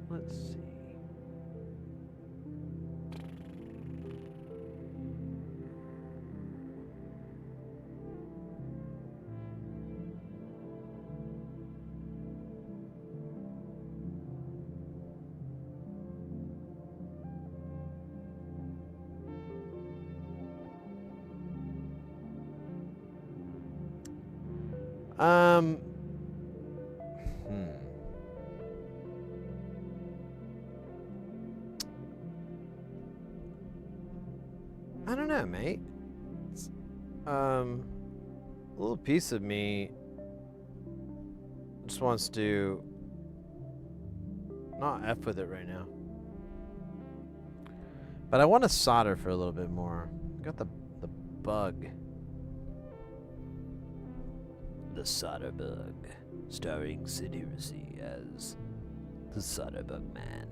Let's see. I don't know, mate. A little piece of me just wants to not F with it right now. But I want to solder for a little bit more. Got the bug. The Solder Bug, starring Sid Heresy as the Solder Bug Man.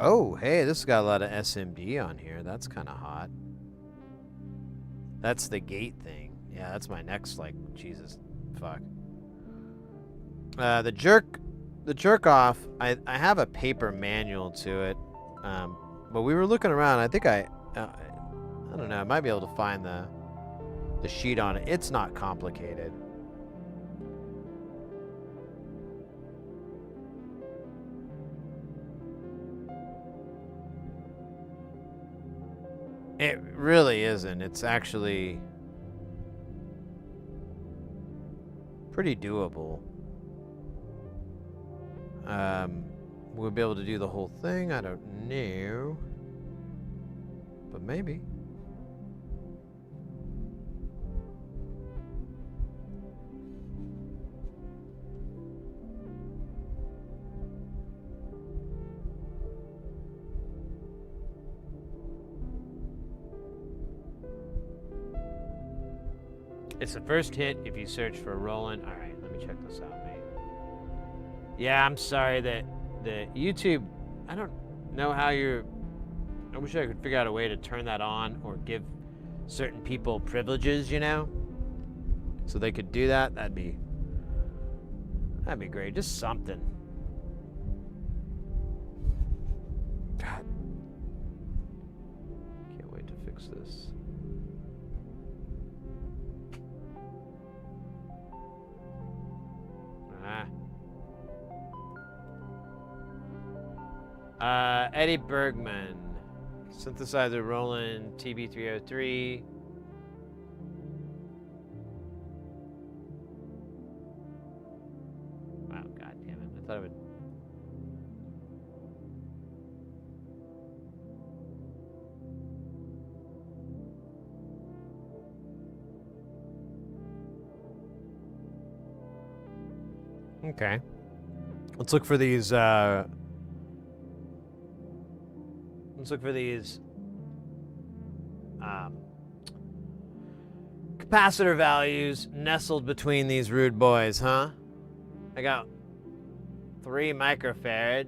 Oh, hey, this has got a lot of SMD on here. That's kind of hot. That's the gate thing. Yeah, that's my next, like, Jesus, fuck. The jerk off, I have a paper manual to it. But we were looking around. I think I don't know, I might be able to find the sheet on it. It's not complicated. It really isn't. It's actually pretty doable. We'll be able to do the whole thing. I don't know. But maybe. It's the first hit if you search for Roland. All right, let me check this out, mate. Yeah, I'm sorry that the YouTube, I don't know how you're, I wish I could figure out a way to turn that on or give certain people privileges, you know? So they could do that. That'd be great. Just something. God. Can't wait to fix this. Eddie Bergman, synthesizer Roland TB303. Wow, god damn it! I thought it would. Okay. Let's look for these, capacitor values nestled between these rude boys, huh? I got 3 microfarad,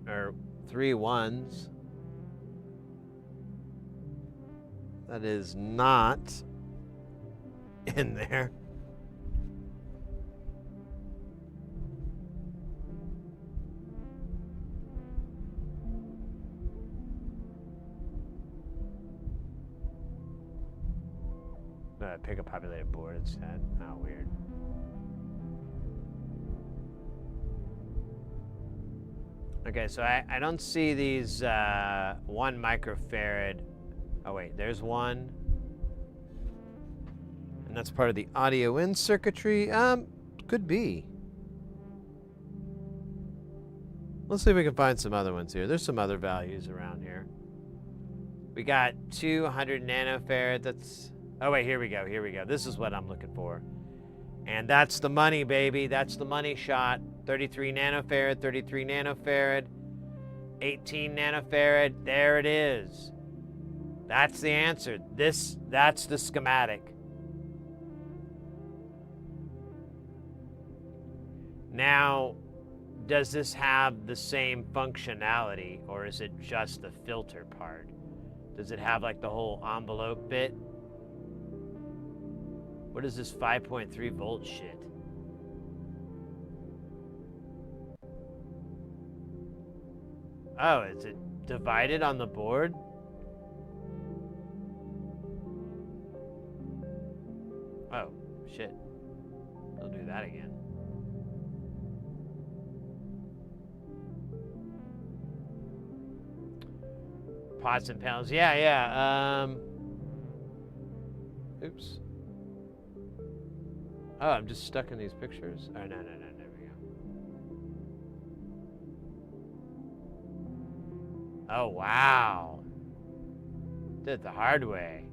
or 3 ones. That is not in there. Pick a populated board instead. Oh, weird. Okay, so I don't see these 1 microfarad. Oh wait, there's one. And that's part of the audio in circuitry. Could be. Let's see if we can find some other ones here. There's some other values around here. We got 200 nanofarad. That's, oh wait, here we go, here we go. This is what I'm looking for. And that's the money, baby. That's the money shot. 33 nanofarad, 33 nanofarad, 18 nanofarad. There it is. That's the answer. That's the schematic. Now, does this have the same functionality, or is it just the filter part? Does it have like the whole envelope bit? What is this 5.3 volt shit? Oh, is it divided on the board? Oh, shit. I'll do that again. Pots and pans. Yeah. Oops. Oh, I'm just stuck in these pictures. Oh, no. There we go. Oh, wow. Did it the hard way.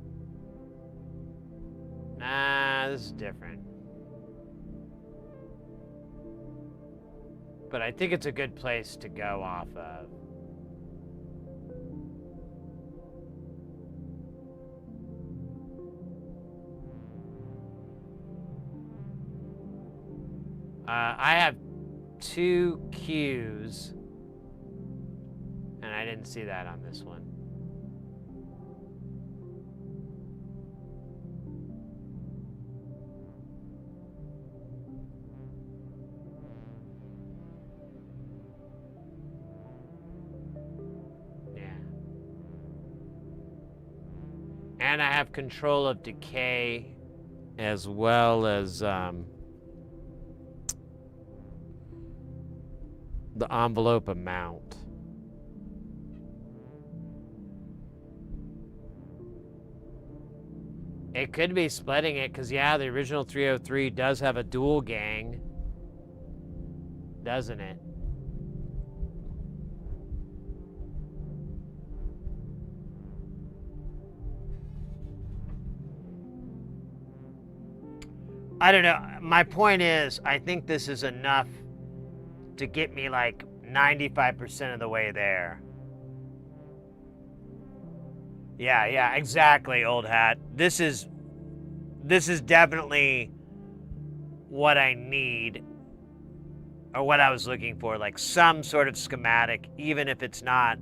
Nah, this is different. But I think it's a good place to go off of. I have 2 Qs, and I didn't see that on this one. Yeah. And I have control of decay as well as the envelope amount. It could be splitting it, because yeah, the original 303 does have a dual gang, doesn't it? I don't know. My point is, I think this is enough to get me like 95% of the way there. Yeah, exactly, old hat. This is definitely what I need, or what I was looking for, like some sort of schematic, even if it's not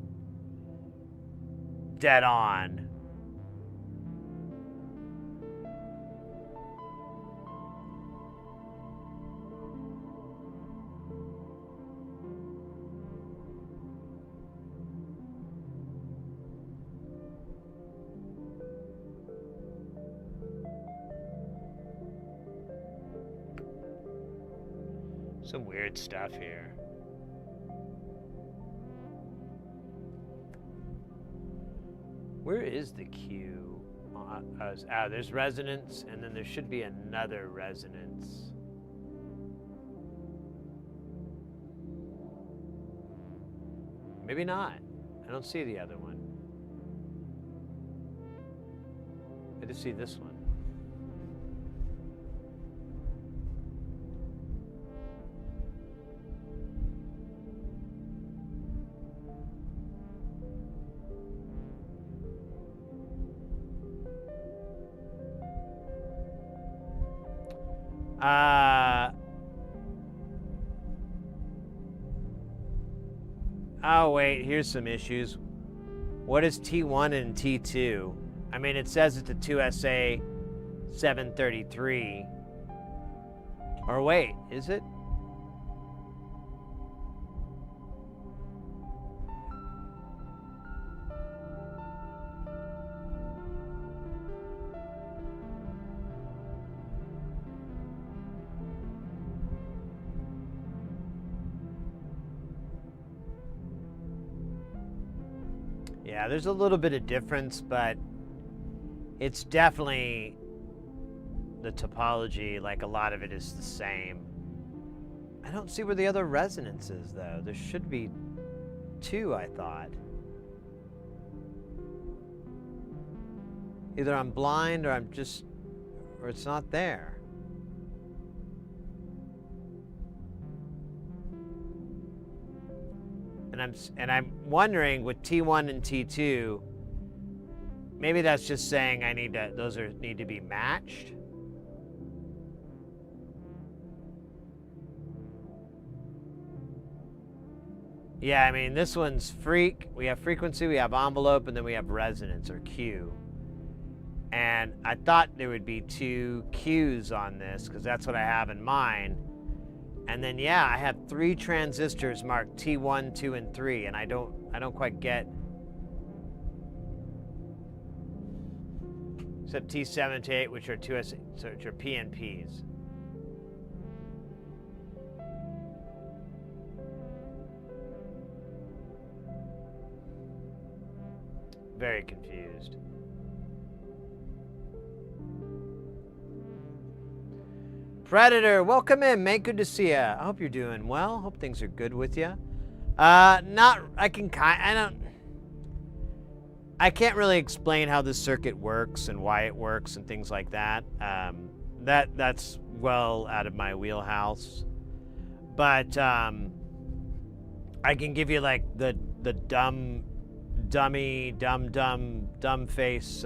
dead on. Some weird stuff here. Where is the Q? There's resonance, and then there should be another resonance. Maybe not. I don't see the other one. I just see this one. Oh wait, here's some issues. What is T1 and T2? I mean, it says it's a 2SA 733. Or wait, is it? Yeah, there's a little bit of difference, but it's definitely the topology, like a lot of it is the same. I don't see where the other resonance is, though. There should be 2, I thought. Either I'm blind or or it's not there. And I'm wondering with T1 and T2, maybe that's just saying those need to be matched. Yeah, I mean, this one's we have frequency, we have envelope, and then we have resonance, or Q. And I thought there would be 2 Qs on this, because that's what I have in mind. And then, yeah, I have 3 transistors marked T1, 2, and 3, and I don't quite get... Except T7 to 8, which are which are PNPs. Very confused. Predator, welcome in, mate. Good to see you. I hope you're doing well. Hope things are good with you. I can't really explain how this circuit works and why it works and things like that. That's well out of my wheelhouse. But I can give you like the dumb face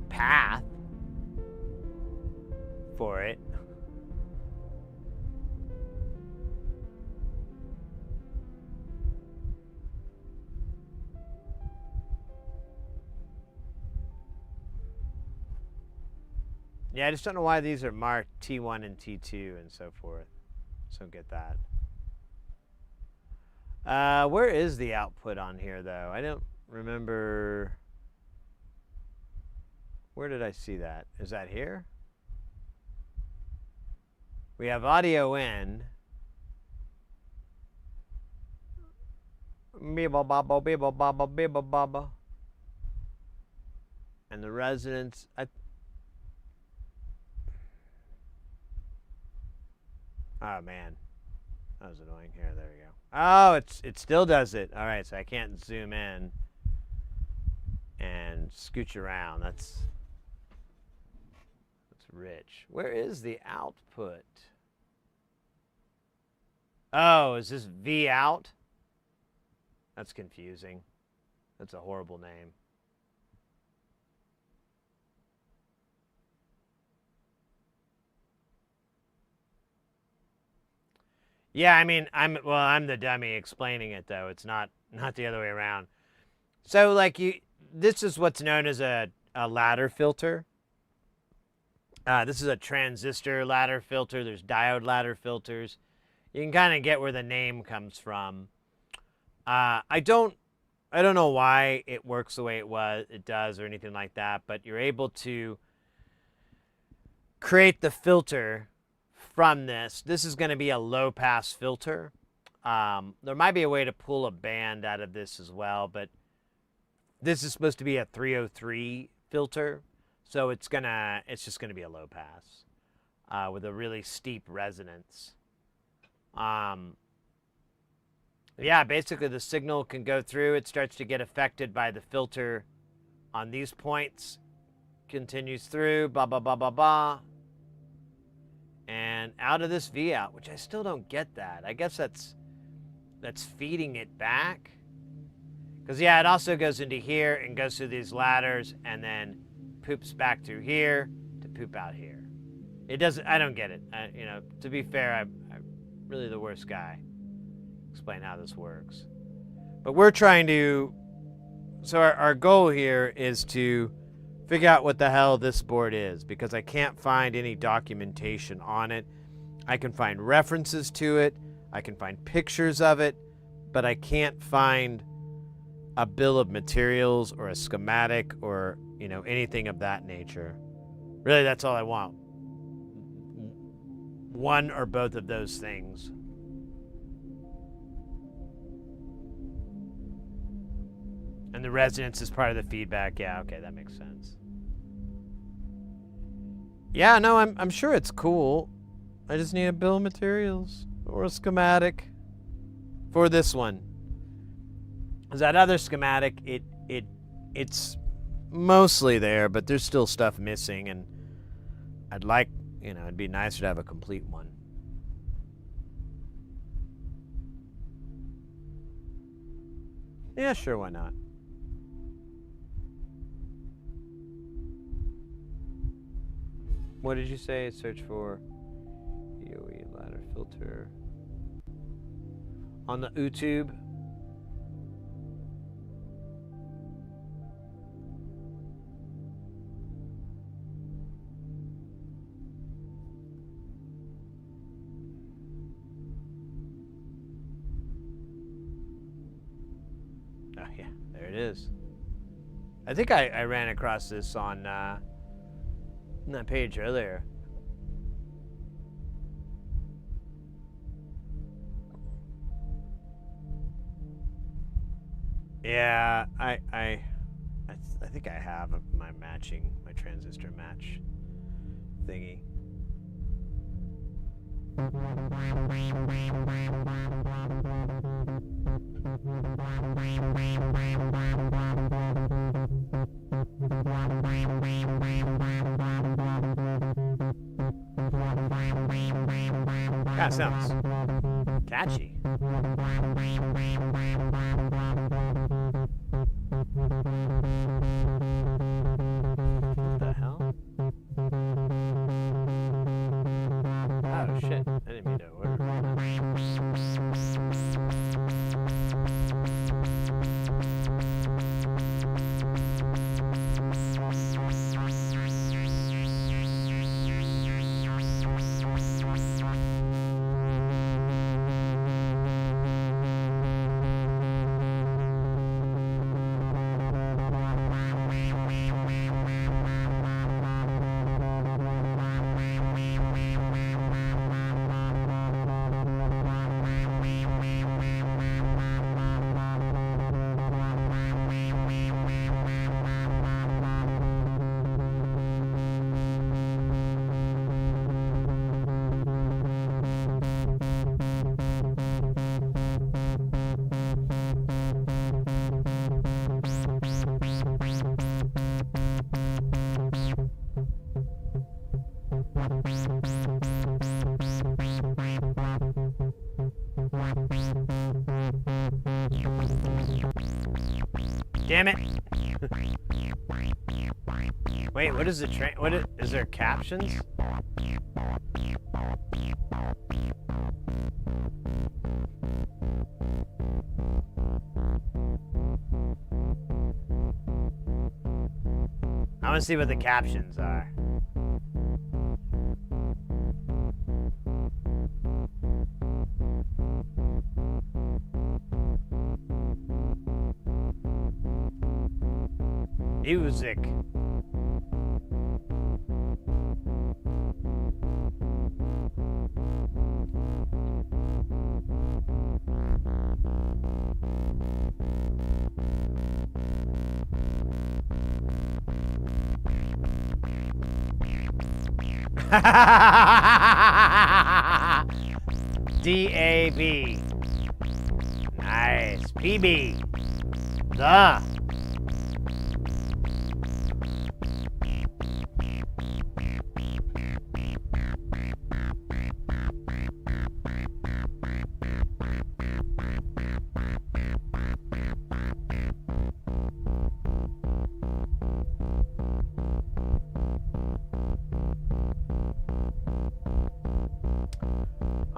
path for it. Yeah, I just don't know why these are marked T1 and T2 and so forth. So get that. Where is the output on here, though? I don't remember. Where did I see that? Is that here? We have audio in. And the resonance. Oh, man. That was annoying. Here, there we go. Oh, it still does it. All right, so I can't zoom in and scooch around. That's rich. Where is the output? Oh, is this V out? That's confusing. That's a horrible name. Yeah, I mean, I'm the dummy explaining it, though. It's not the other way around. So, like, this is what's known as a ladder filter. This is a transistor ladder filter. There's diode ladder filters. You can kind of get where the name comes from. I don't know why it works the way it does or anything like that, but you're able to create the filter from this. This is going to be a low-pass filter. There might be a way to pull a band out of this as well, but this is supposed to be a 303 filter, so it's just going to be a low pass with a really steep resonance. Yeah, basically the signal can go through. It starts to get affected by the filter on these points, continues through, blah, blah, blah, blah, blah. And out of this V out, which I still don't get that. I guess that's feeding it back. Because, yeah, it also goes into here and goes through these ladders and then poops back through here to poop out here. It doesn't, I don't get it. To be fair, I'm really the worst guy. Explain how this works. But we're trying to, so our goal here is to figure out what the hell this board is, because I can't find any documentation on it. I can find references to it. I can find pictures of it, but I can't find a bill of materials or a schematic or, anything of that nature. Really, that's all I want. One or both of those things. And the resonance is part of the feedback. Yeah, okay, that makes sense. Yeah, no, I'm sure it's cool. I just need a bill of materials or a schematic for this one. 'Cause that other schematic, it's mostly there, but there's still stuff missing, and I'd like, you know, it'd be nicer to have a complete one. Yeah, sure, why not? What did you say? Search for EOE ladder filter on the YouTube. Oh yeah, there it is. I think I ran across this on that page earlier. Yeah, I think I have my transistor match thingy. That sounds catchy. What the hell? Oh shit, I didn't mean to order. Damn it! Wait, what is the is there captions? I want to see what the captions are. Music. DAB. Nice. PB. Duh.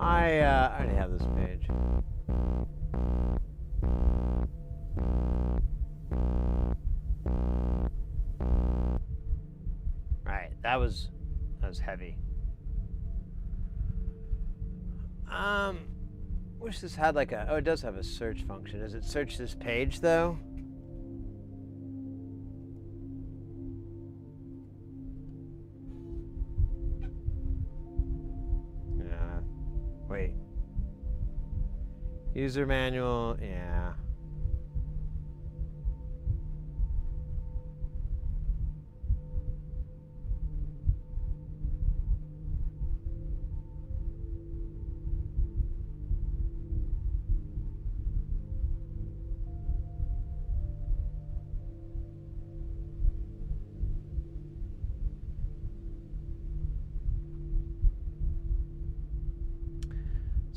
I already have this page. Right, that was heavy. Wish this had like a, oh, it does have a search function. Does it search this page though? Wait. User manual, yeah.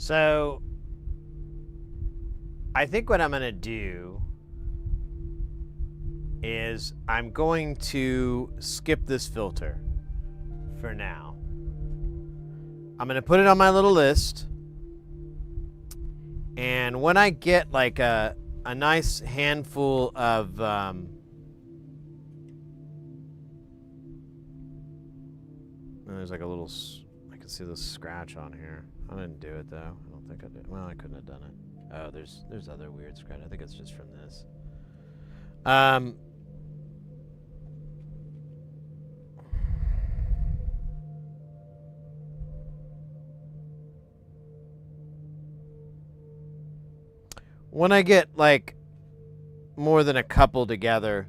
So I think what I'm going to do is I'm going to skip this filter for now. I'm going to put it on my little list. And when I get like a nice handful of there's like a little, I can see this scratch on here. I didn't do it though. I don't think I did. Well, I couldn't have done it. Oh, there's other weird scratch. I think it's just from this. When I get like more than a couple together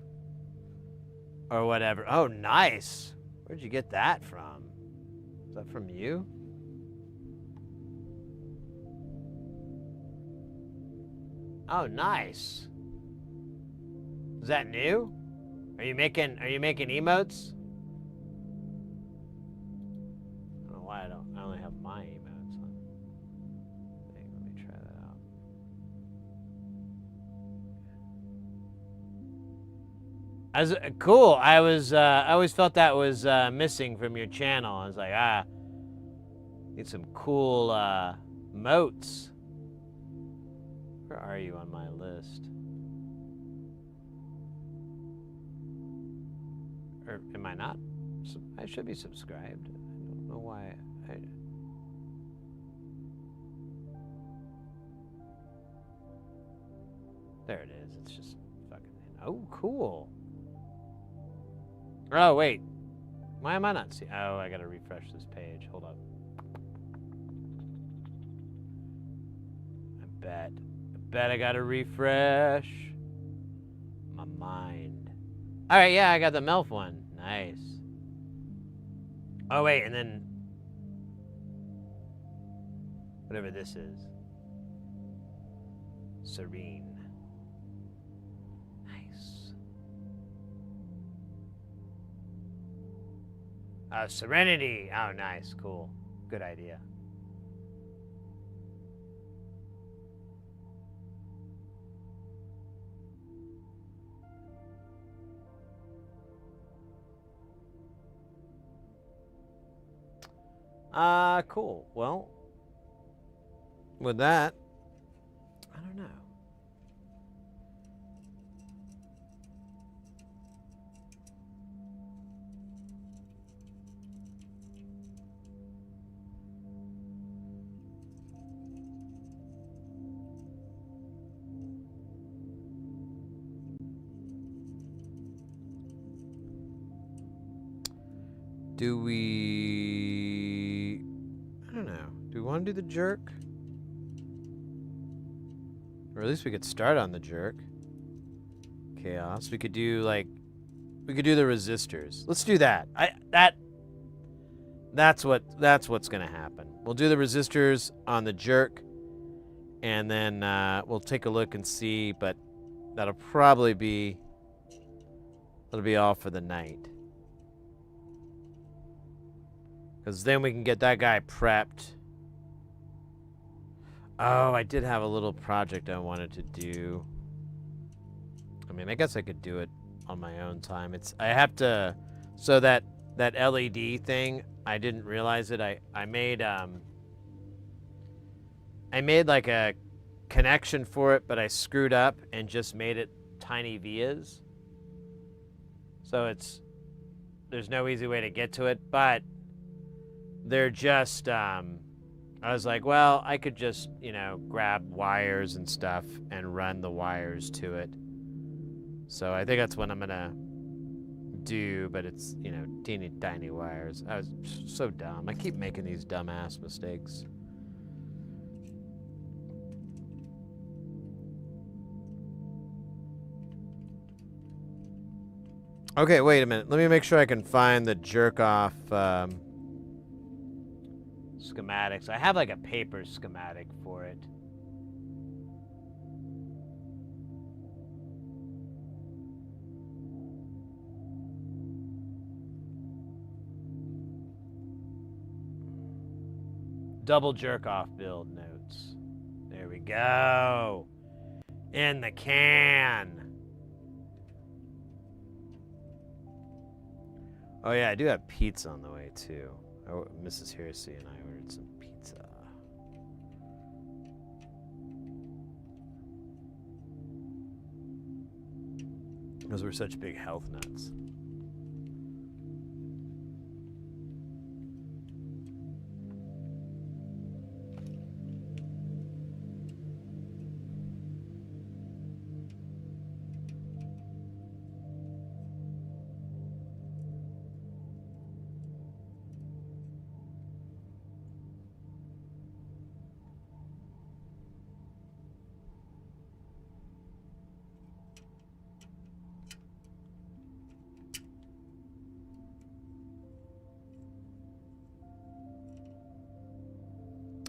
or whatever. Oh, nice. Where'd you get that from? Is that from you? Oh, nice. Is that new? Are you making emotes? I don't know why I only have my emotes on. Let me try that out. Cool. I always felt that was missing from your channel. I was like, need some cool motes. Where are you on my list? Or am I not? I should be subscribed. I don't know why. There it is. It's just fucking. Oh, cool. Oh, wait. Why am I not seeing? Oh, I gotta refresh this page. Hold up. I bet I gotta refresh my mind. All right, yeah, I got the MILF one. Nice. Oh, wait, and then whatever this is. Serene. Nice. Serenity. Oh, nice. Cool. Good idea. Cool. Well, with that, I don't know. Do we... I don't know. Do we want to do the jerk? Or at least we could start on the jerk. Chaos. We could do, like... We could do the resistors. Let's do that. That's what's going to happen. We'll do the resistors on the jerk. And then we'll take a look and see. But that'll probably be... That'll be all for the night. Because then we can get that guy prepped. Oh, I did have a little project I wanted to do. I mean, I guess I could do it on my own time. I have to... So that LED thing, I didn't realize it. I made like a connection for it, but I screwed up and just made it tiny vias. So there's no easy way to get to it, but they're just, I was like, well, I could just, grab wires and stuff and run the wires to it. So I think that's what I'm gonna do, but it's, teeny tiny wires. I was so dumb. I keep making these dumbass mistakes. Okay, wait a minute. Let me make sure I can find the jerk off, schematics. I have like a paper schematic for it. Double jerk off build notes. emotes. There we go. In the can. Oh yeah, I do have pizza on the way too. Mrs. Hersey and I ordered some pizza. Because we're such big health nuts.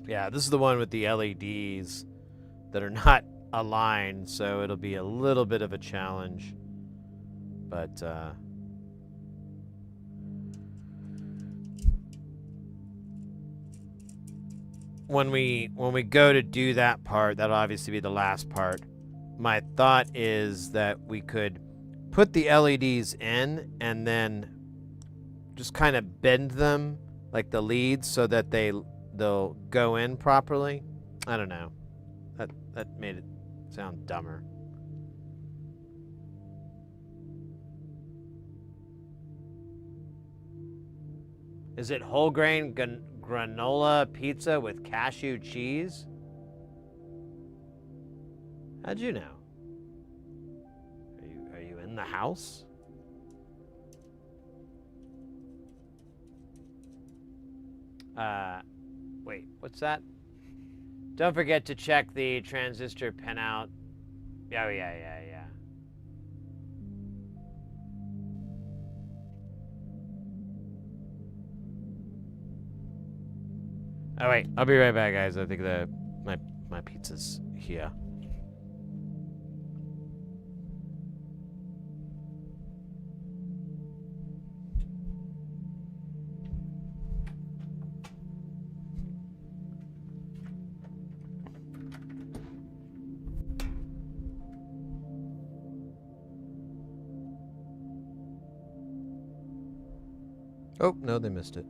Yeah, this is the one with the LEDs that are not aligned, so it'll be a little bit of a challenge. But when we go to do that part, that'll obviously be the last part. My thought is that we could put the LEDs in and then just kind of bend them like the leads so that they'll go in properly. I don't know. That made it sound dumber. Is it whole grain granola pizza with cashew cheese? How'd you know? Are you in the house? Wait, what's that? Don't forget to check the transistor pinout. Oh, yeah. Oh, wait, I'll be right back, guys. I think my pizza's here. Oh, no, they missed it.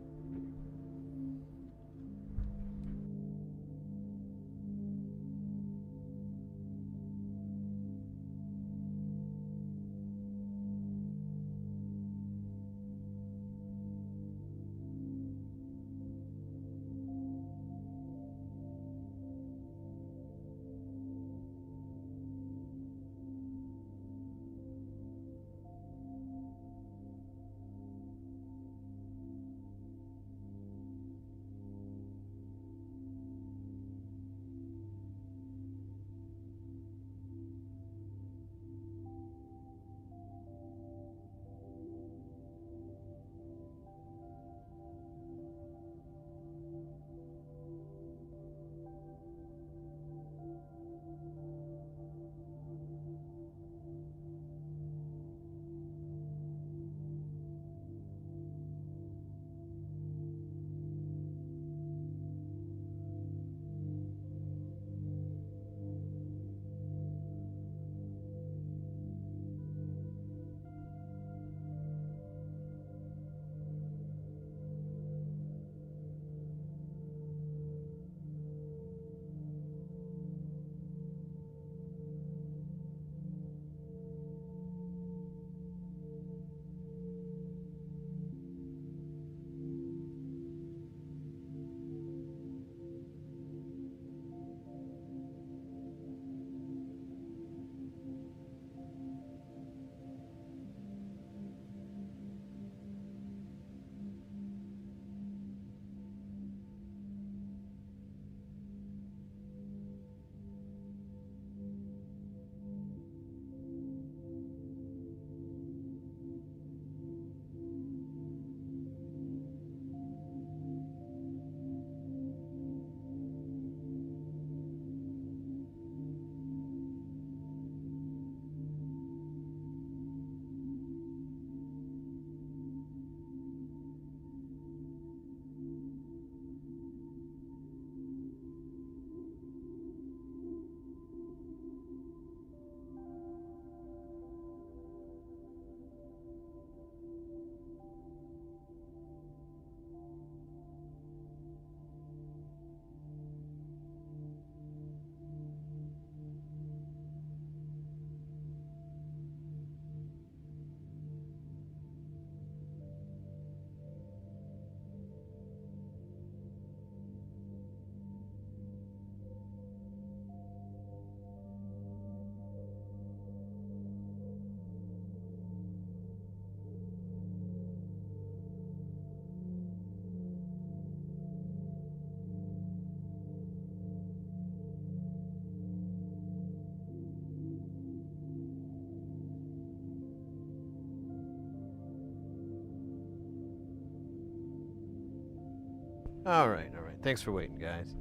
All right. Thanks for waiting, guys.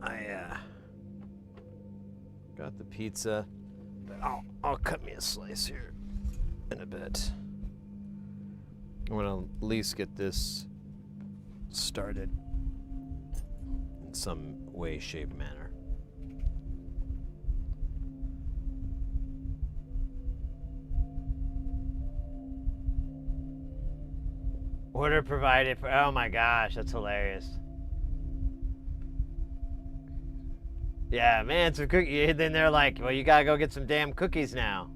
I got the pizza, but I'll cut me a slice here in a bit. I'm gonna at least get this started in some way, shape, manner. Order provided for, oh my gosh, that's hilarious. Yeah, man, some cookie. Then they're like, well, you gotta go get some damn cookies now.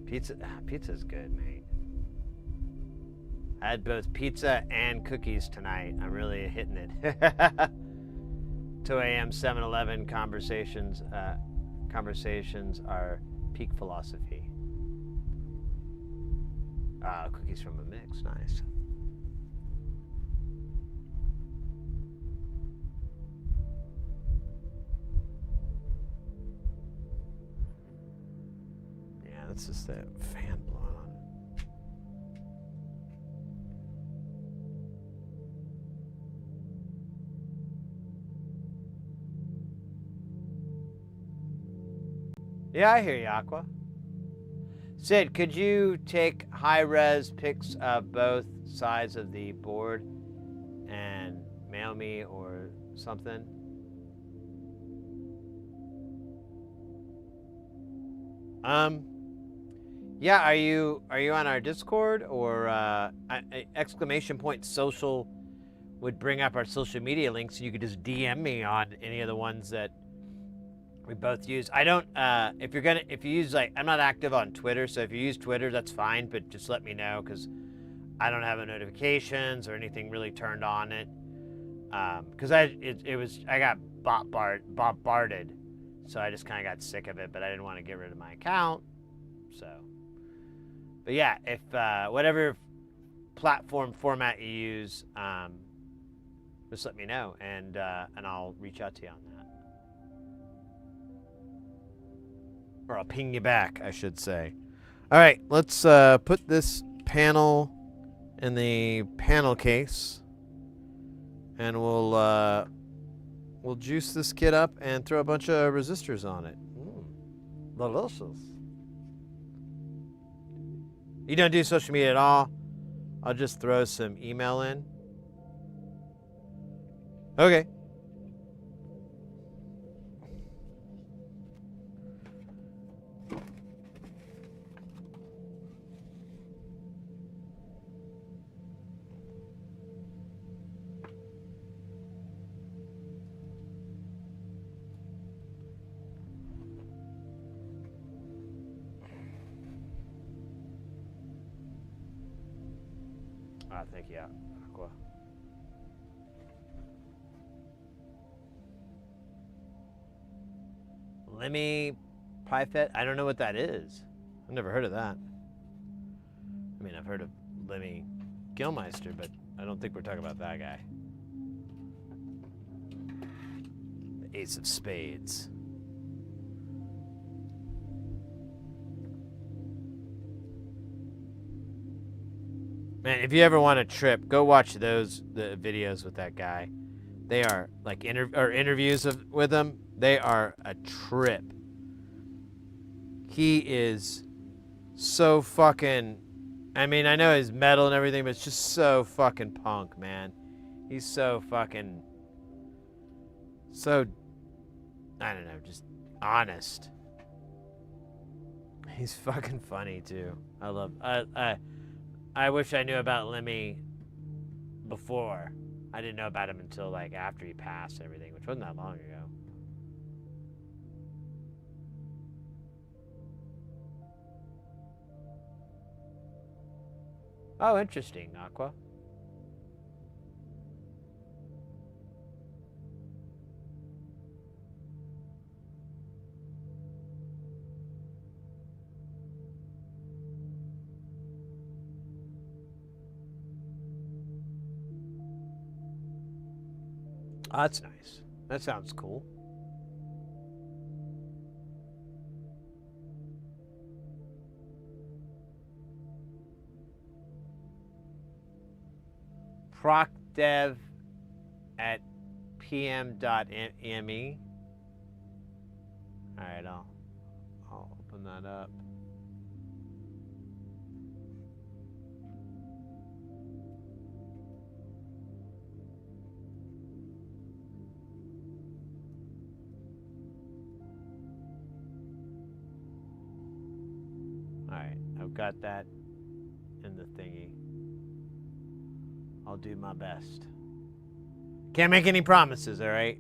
Pizza's good, mate. I had both pizza and cookies tonight. I'm really hitting it. 2 a.m. 7-Eleven conversations are peak philosophy. Cookies from a mix, nice. Yeah, that's just that fan blowing on. Yeah, I hear you, Aqua. Sid, could you take high-res pics of both sides of the board and mail me or something? Yeah, are you on our Discord or exclamation point social would bring up our social media links, so you could just DM me on any of the ones that we both use. I don't, if you use, like, I'm not active on Twitter, so if you use Twitter, that's fine, but just let me know, because I don't have notifications or anything really turned on it. Because I got bombarded, so I just kind of got sick of it, but I didn't want to get rid of my account, so. But yeah, if, whatever platform format you use, just let me know, and I'll reach out to you on that. Or I'll ping you back, I should say. All right, let's put this panel in the panel case, and we'll juice this kit up and throw a bunch of resistors on it. Delicious. You don't do social media at all? I'll just throw some email in. Okay. Thank you, Aqua. Lemmy Pyfet? I don't know what that is. I've never heard of that. I mean, I've heard of Lemmy Gilmeister, but I don't think we're talking about that guy. The Ace of Spades. Man, if you ever want a trip, go watch the videos with that guy. They are like interviews with him. They are a trip. He is so fucking. I mean, I know he's metal and everything, but it's just so fucking punk, man. He's so fucking. So. I don't know, just honest. He's fucking funny too. I love. I wish I knew about Lemmy before. I didn't know about him until like after he passed and everything, which wasn't that long ago. Oh, interesting, Aqua. Oh, that's nice. That sounds cool. procdev at pm.me. All right, I'll open that up. All right, I've got that in the thingy. I'll do my best. Can't make any promises, all right?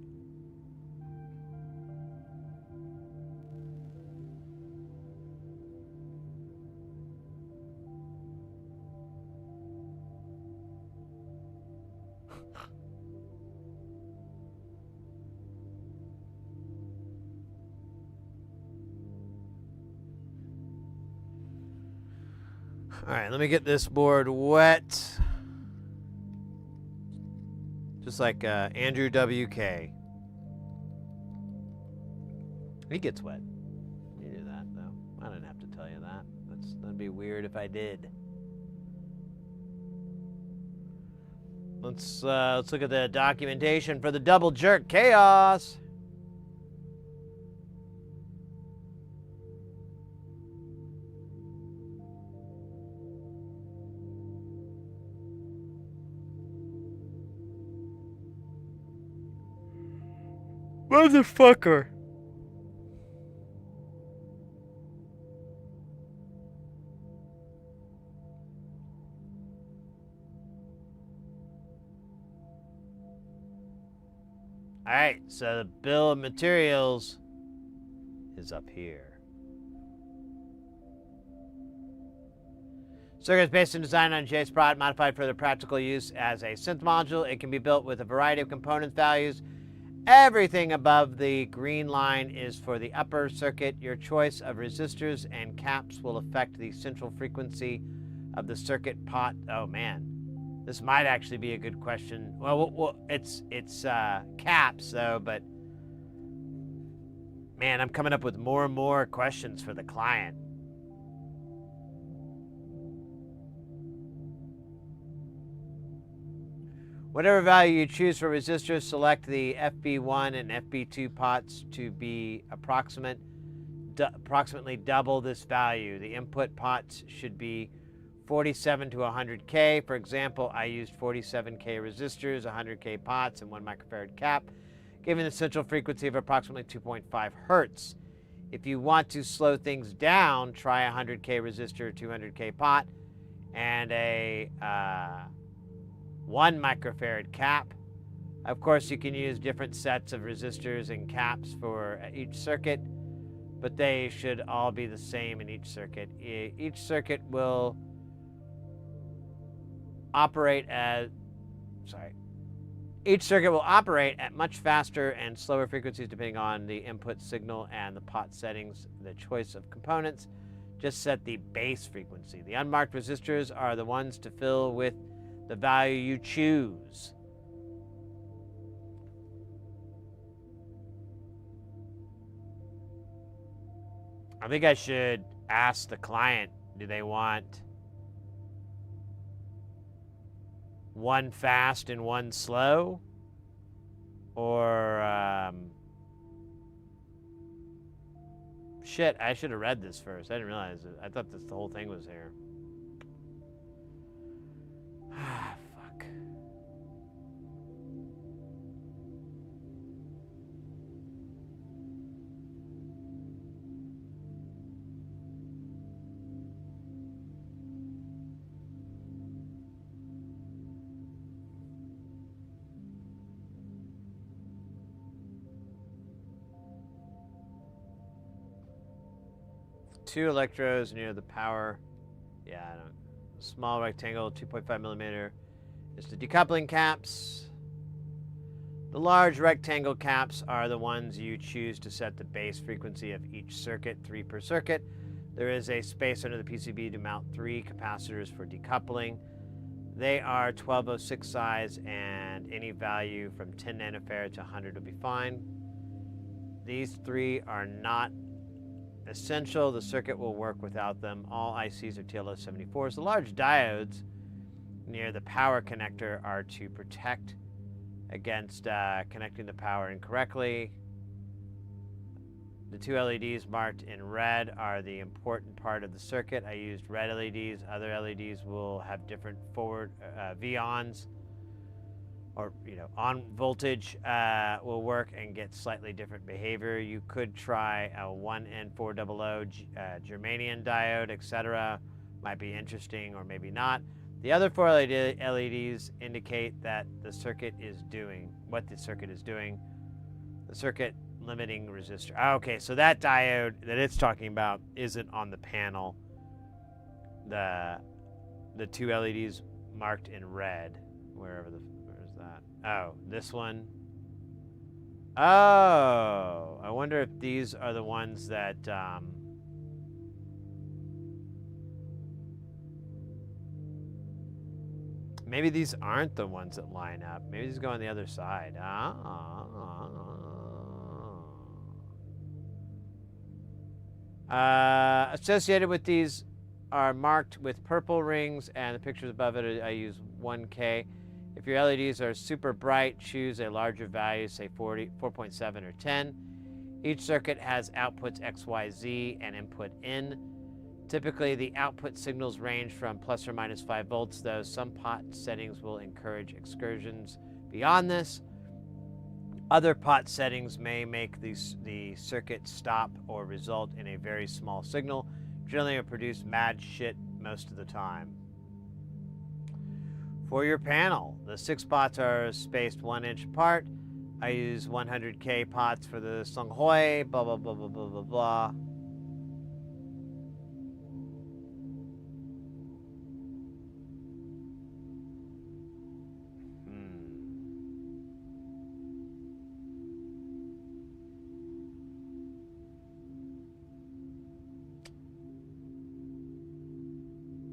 All right, let me get this board wet. Just like Andrew WK. He gets wet. You knew that, though. I didn't have to tell you that. That'd be weird if I did. Let's look at the documentation for the double jerk chaos. Motherfucker. All right, so the bill of materials is up here. Circuit is based and designed on JS product, modified for the practical use as a synth module. It can be built with a variety of component values. Everything above the green line is for the upper circuit. Your choice of resistors and caps will affect the central frequency of the circuit pot. Oh man, this might actually be a good question. Well, it's caps though, but man, I'm coming up with more and more questions for the client. Whatever value you choose for resistors, select the FB1 and FB2 pots to be approximately double this value. The input pots should be 47 to 100K. For example, I used 47K resistors, 100K pots, and 1 microfarad cap, giving the central frequency of approximately 2.5 hertz. If you want to slow things down, try a 100K resistor, 200K pot, and a 1 microfarad cap. Of course, you can use different sets of resistors and caps for each circuit, but they should all be the same in each circuit. Each circuit will operate at much faster and slower frequencies depending on the input signal and the pot settings. The choice of components, just set the base frequency. The unmarked resistors are the ones to fill with the value you choose. I think I should ask the client, do they want one fast and one slow? Or, shit, I should have read this first. I didn't realize it. I thought the whole thing was here. Fuck. Two electrodes near the power. Yeah, I don't. Small rectangle, 2.5 millimeter, is the decoupling caps. The large rectangle caps are the ones you choose to set the base frequency of each circuit, 3 per circuit. There is a space under the PCB to mount 3 capacitors for decoupling. They are 1206 size, and any value from 10 nanofarad to 100 will be fine. These 3 are not essential. The circuit will work without them. All ICs are TLS-74s. The large diodes near the power connector are to protect against connecting the power incorrectly. The two LEDs marked in red are the important part of the circuit. I used red LEDs. Other LEDs will have different forward V-ons, or on voltage will work and get slightly different behavior. You could try a 1N400 germanium diode, etc. Might be interesting or maybe not. The other 4 LEDs indicate that the circuit is doing what the circuit is doing. The circuit limiting resistor. Okay, so that diode that it's talking about isn't on the panel. The 2 LEDs marked in red, where's that? Oh, this one. Oh, I wonder if these are the ones that maybe these aren't the ones that line up. Maybe these go on the other side. Associated with these are marked with purple rings, and the pictures above it, I use 1K. If your LEDs are super bright, choose a larger value, say 4.7 or 10. Each circuit has outputs X, Y, Z, and input in. Typically, the output signals range from plus or minus 5 volts, though some pot settings will encourage excursions beyond this. Other pot settings may make the circuit stop or result in a very small signal. Generally, it will produce mad shit most of the time. For your panel, the 6 pots are spaced 1 inch apart. I use 100K pots for the Songhoi, blah, blah, blah, blah, blah, blah, blah.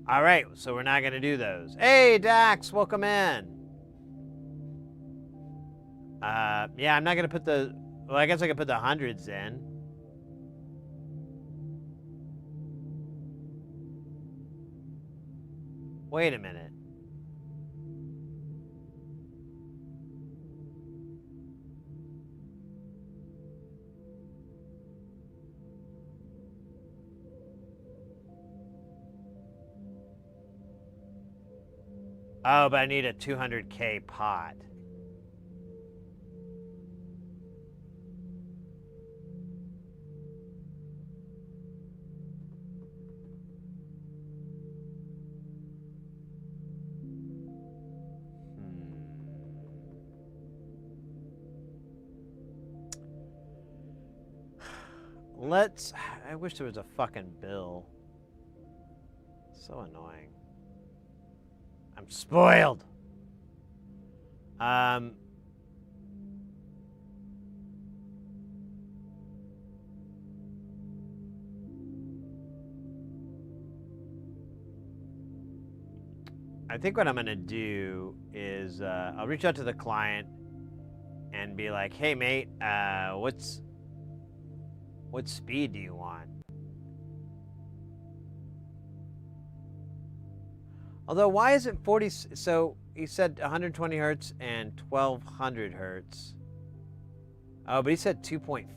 All right, so we're not going to do those. Hey, Dax, welcome in. Yeah, I'm not going to put the... Well, I guess I could put the hundreds in. Wait a minute. Oh, but I need a 200K pot. I wish there was a fucking bill. So annoying. I'm spoiled. I think what I'm gonna do is I'll reach out to the client and be like, "Hey, mate, what speed do you want?" Although, why is it 40? So he said 120 hertz and 1200 hertz. Oh, but he said 2.5.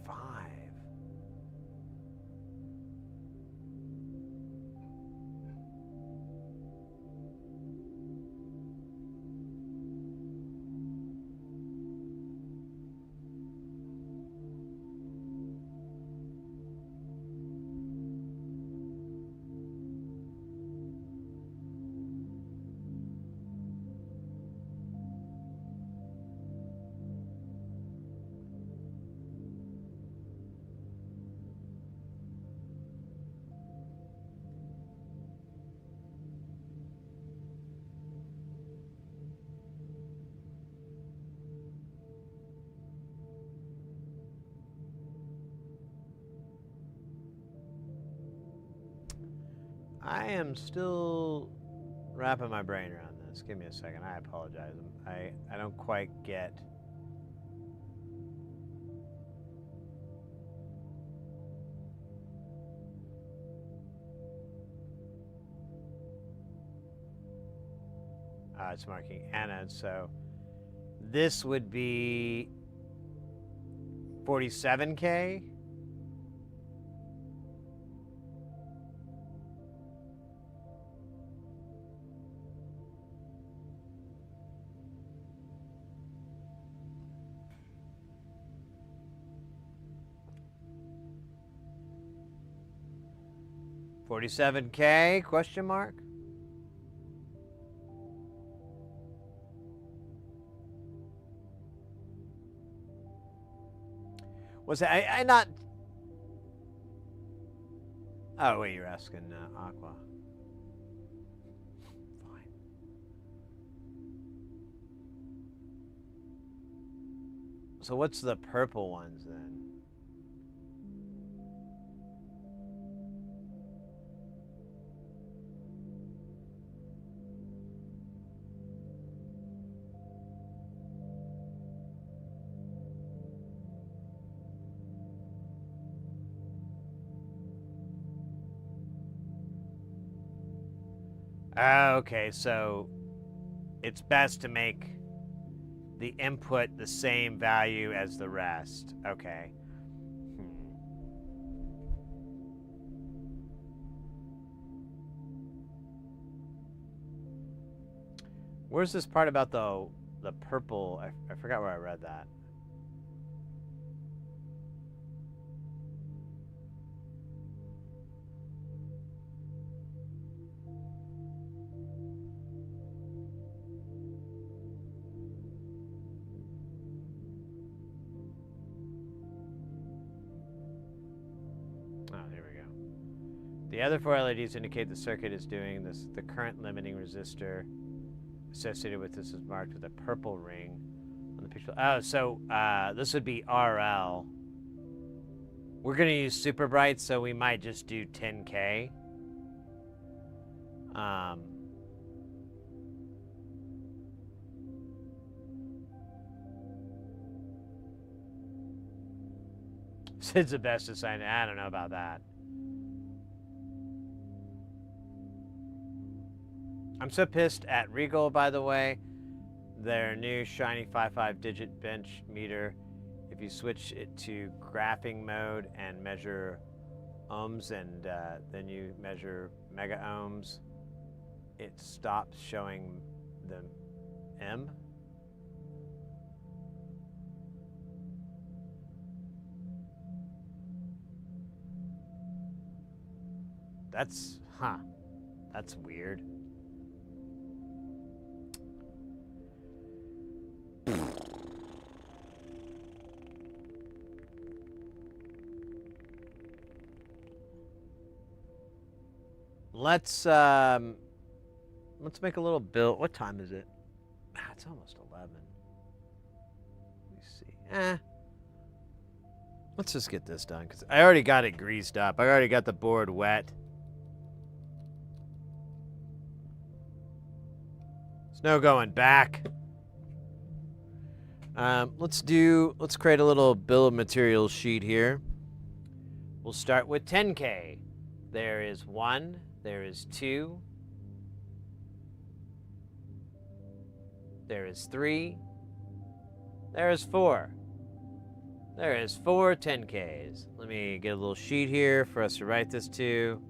I am still wrapping my brain around this. Give me a second. I apologize. I don't quite get... It's marking anodes, so this would be 47K. $47K, question mark? Was it, I not... Oh, wait, you're asking Aqua. Fine. So what's the purple ones then? Okay, so it's best to make the input the same value as the rest. Okay. Where's this part about the purple? I forgot where I read that. The other 4 LEDs indicate the circuit is doing this. The current limiting resistor associated with this is marked with a purple ring on the picture. Oh, so this would be RL. We're going to use super bright, so we might just do 10K. Sid's the best assignment. I don't know about that. I'm so pissed at Regal, by the way. Their new shiny 5.5 digit bench meter. If you switch it to graphing mode and measure ohms and then you measure mega ohms, it stops showing the M. That's weird. Let's make a little build. What time is it? It's almost 11. Let me see. Let's just get this done because I already got it greased up. I already got the board wet. There's no going back. Let's create a little bill of materials sheet here. We'll start with 10K. There is 1, there is 2, there is 3, there is 4. There is 4 10Ks. Let me get a little sheet here for us to write this to.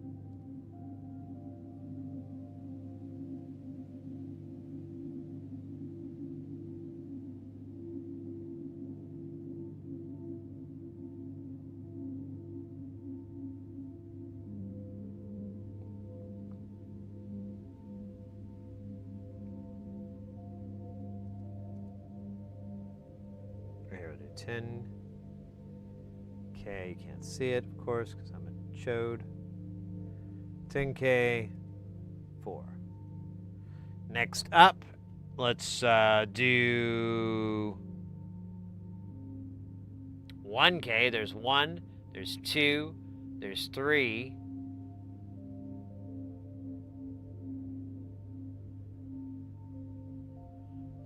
Here we do 10K. You can't see it, of course, because I'm a chode. 10K, 4. Next up, let's do 1K. There's 1, there's 2, there's 3.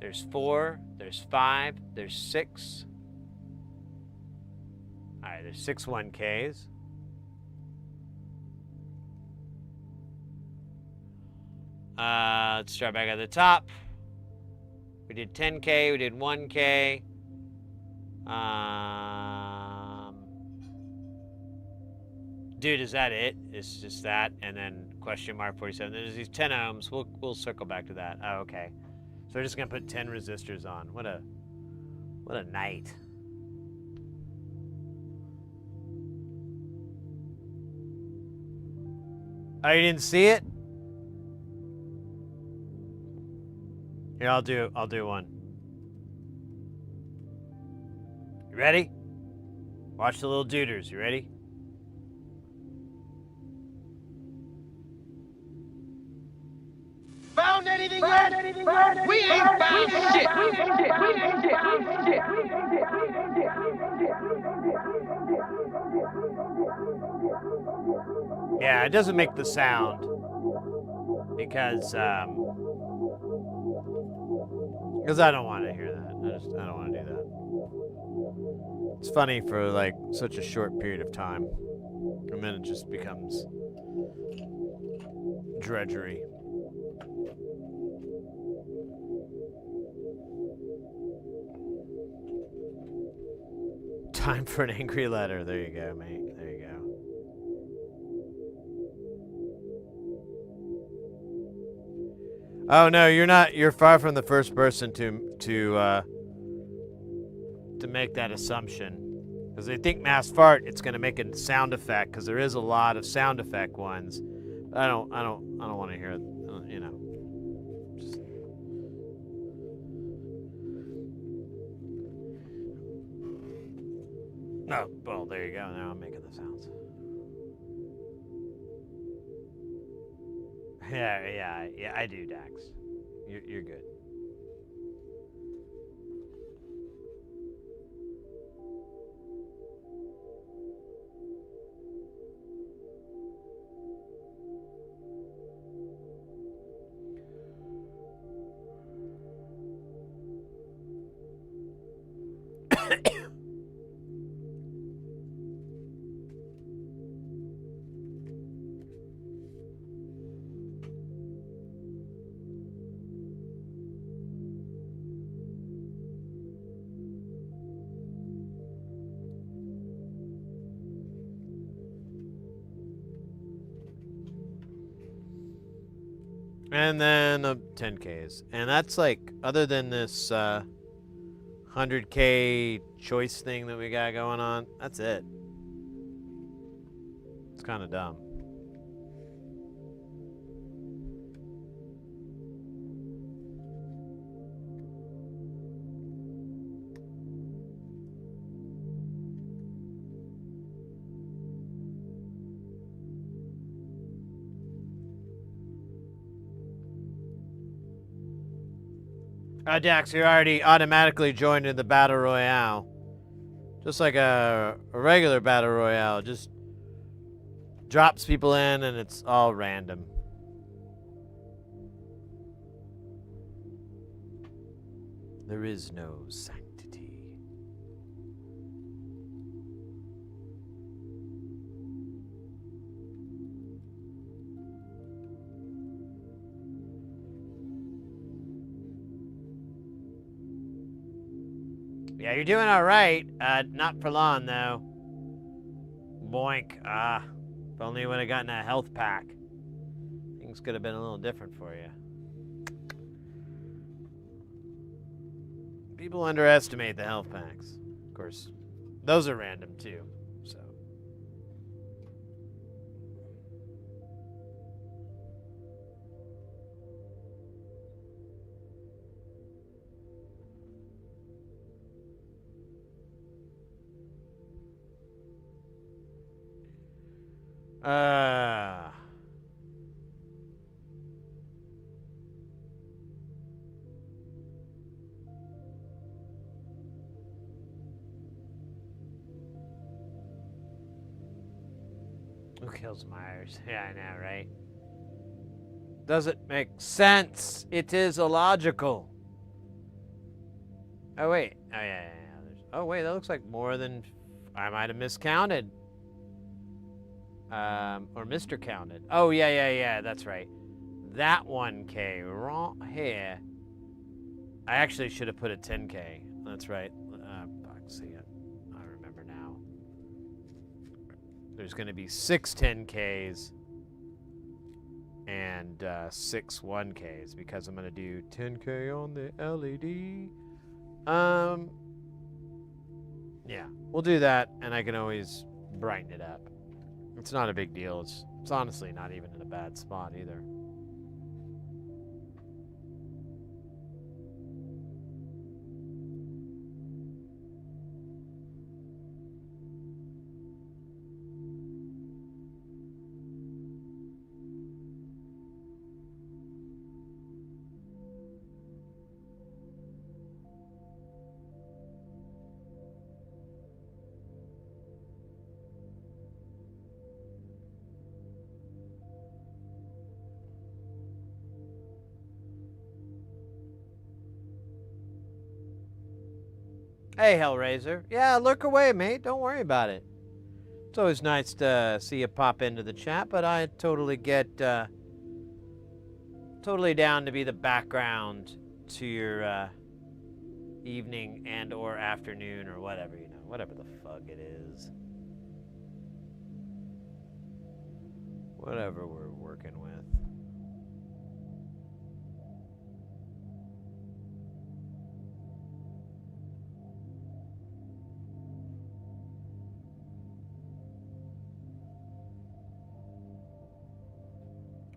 There's 4, there's 5, there's 6. All right, there's 6 1Ks. Let's start back at the top. We did 10K, we did 1K. Dude, is that it? It's just that, and then question mark 47. There's these 10 ohms. We'll circle back to that. Oh, okay. So we're just gonna put 10 resistors on. What a night. Oh, you didn't see it? Here, I'll do one. You ready? Watch the little duders. You ready? Found anything yet? We ain't found shit. Yeah, it doesn't make the sound because I don't want to hear that. I don't want to do that. It's funny for like such a short period of time, and then it just becomes drudgery. Time for an angry letter. There you go, mate. There you go. Oh no, you're not. You're far from the first person to make that assumption. Because they think mass fart, it's going to make a sound effect. Because there is a lot of sound effect ones. I don't want to hear it. You know. Just... No, well, there you go. Now I'm making the sounds. Yeah, I do, Dax. You're good. And then 10Ks. And that's like, other than this 100K choice thing that we got going on, that's it. It's kind of dumb. Dax, you're already automatically joined in the Battle Royale. Just like a regular Battle Royale. Just drops people in and it's all random. There is no sanctity. Yeah, you're doing all right. Not for long, though. Boink. If only you would have gotten a health pack. Things could have been a little different for you. People underestimate the health packs. Of course, those are random, too. So. Who kills Myers? Yeah, I know, right? Doesn't make sense. It is illogical. Oh, wait. Oh, yeah. Oh, wait, that looks like more than... I might have miscounted. Or Mr. Counted. Oh, yeah, that's right. That 1K right here I actually should have put a 10K. That's right. See it. I remember now. There's going to be 6 10Ks and 6 1Ks because I'm going to do 10K on the LED. Yeah, we'll do that, and I can always brighten it up. It's not a big deal. It's honestly not even in a bad spot either. Hey, Hellraiser. Yeah, look away, mate. Don't worry about it. It's always nice to see you pop into the chat, but I totally get, totally down to be the background to your evening and or afternoon or whatever, you know, whatever the fuck it is. Whatever we're working with.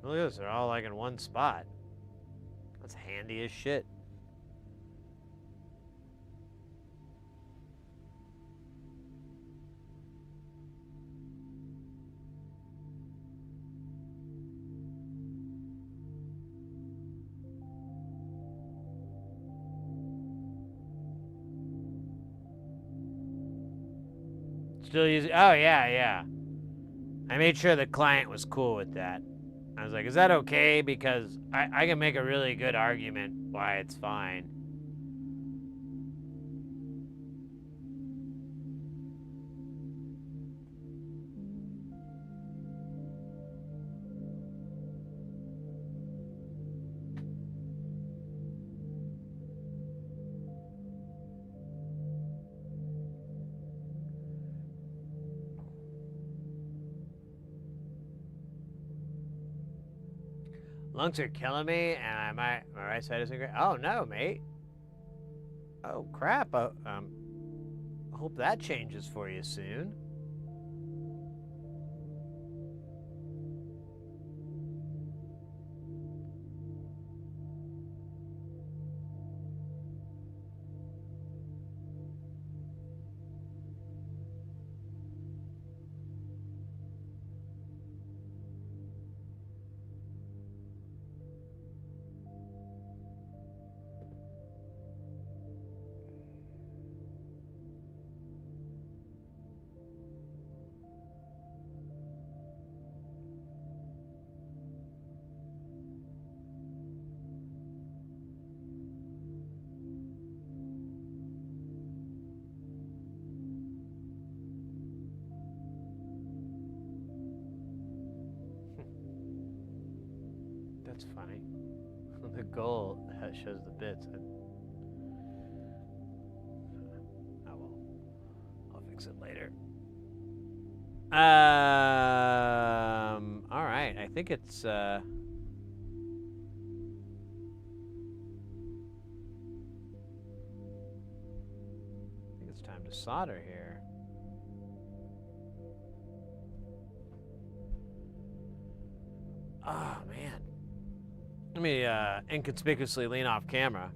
Look at this, they're all like in one spot. That's handy as shit. Still using, oh yeah. I made sure the client was cool with that. I was like, is that okay? Because I can make a really good argument why it's fine. Lungs are killing me, and my right side isn't great. Oh no, mate. Oh crap. I hope that changes for you soon. That's funny. The goal shows the bits. Oh well, I'll fix it later. All right. I think it's I think it's time to solder here. Oh man. Let me inconspicuously lean off camera.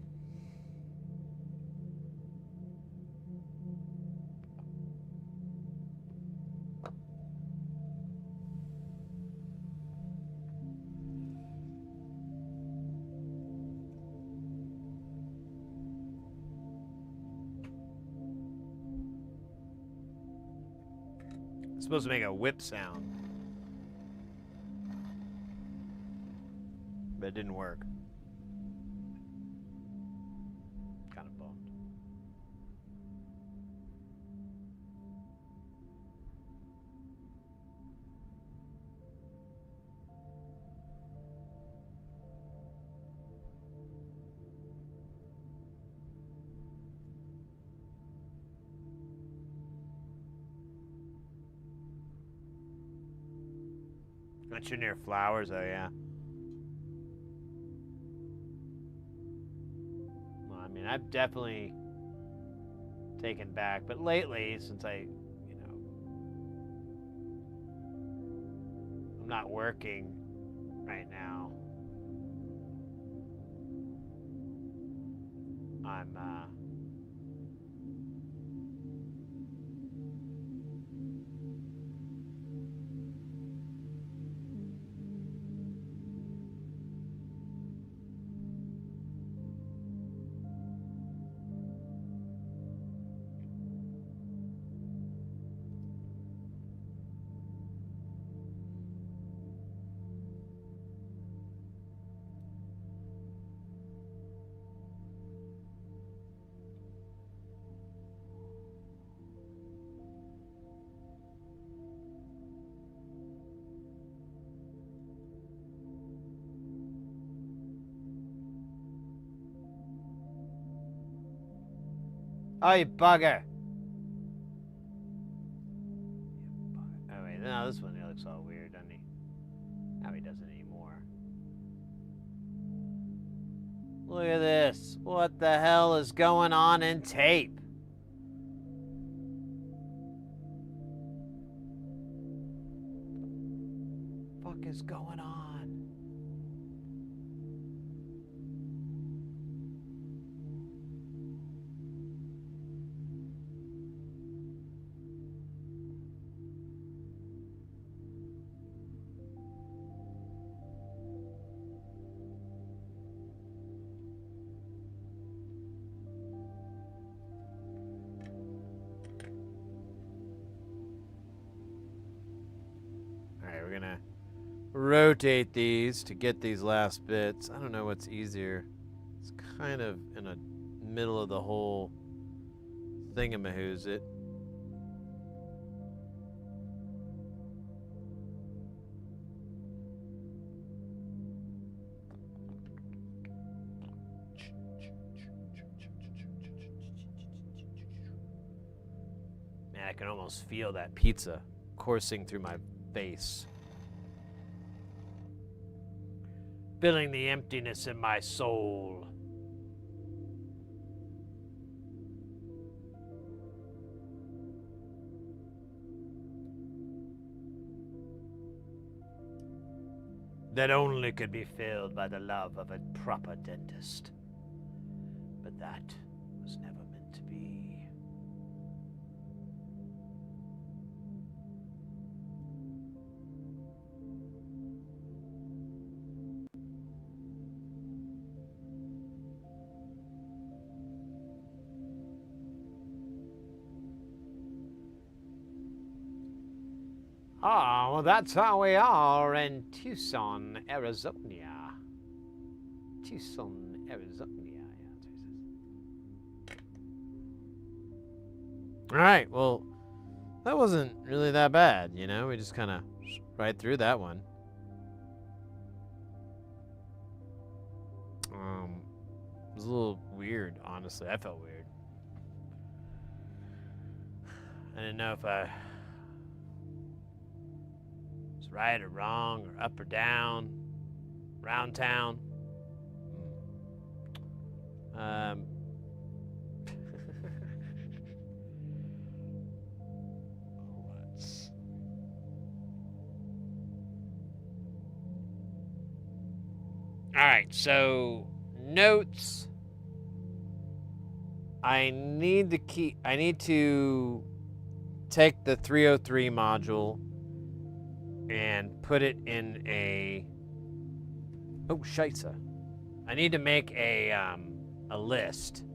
It's supposed to make a whip sound. But it didn't work. Kind of bummed. Not you're near flowers, oh yeah. Well, I mean, I've definitely taken back, but lately, since I'm not working right now, I'm oh, you bugger. Oh, wait, no, this one here looks all weird, doesn't he? Now he doesn't anymore. Look at this. What the hell is going on in tape? What the fuck is going on? Alright, we're gonna rotate these to get these last bits. I don't know what's easier. It's kind of in the middle of the whole thingamahoos it. Man, I can almost feel that pizza coursing through my face, filling the emptiness in my soul. That only could be filled by the love of a proper dentist. But that was never meant to be. Ah, well, that's how we are in Tucson, Arizona. Tucson, Arizona. Yeah, that's what it says. All right, well, that wasn't really that bad, you know? We just kind of right through that one. It was a little weird, honestly. I felt weird. I didn't know if I was right or wrong, or up or down, round town. Let's. All right, so notes. I need to take the 303 module and put it in a. Oh, scheisse. I need to make a list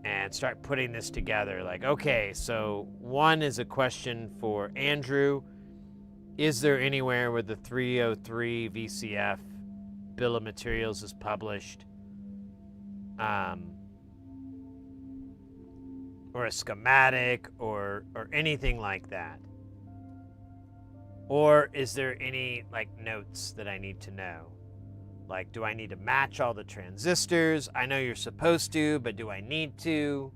and start putting this together. Like, okay, so one is a question for Andrew. Is there anywhere where the 303 VCF bill of materials is published? Or a schematic or anything like that? Or is there any like notes that I need to know? Like, do I need to match all the transistors? I know you're supposed to, but do I need to?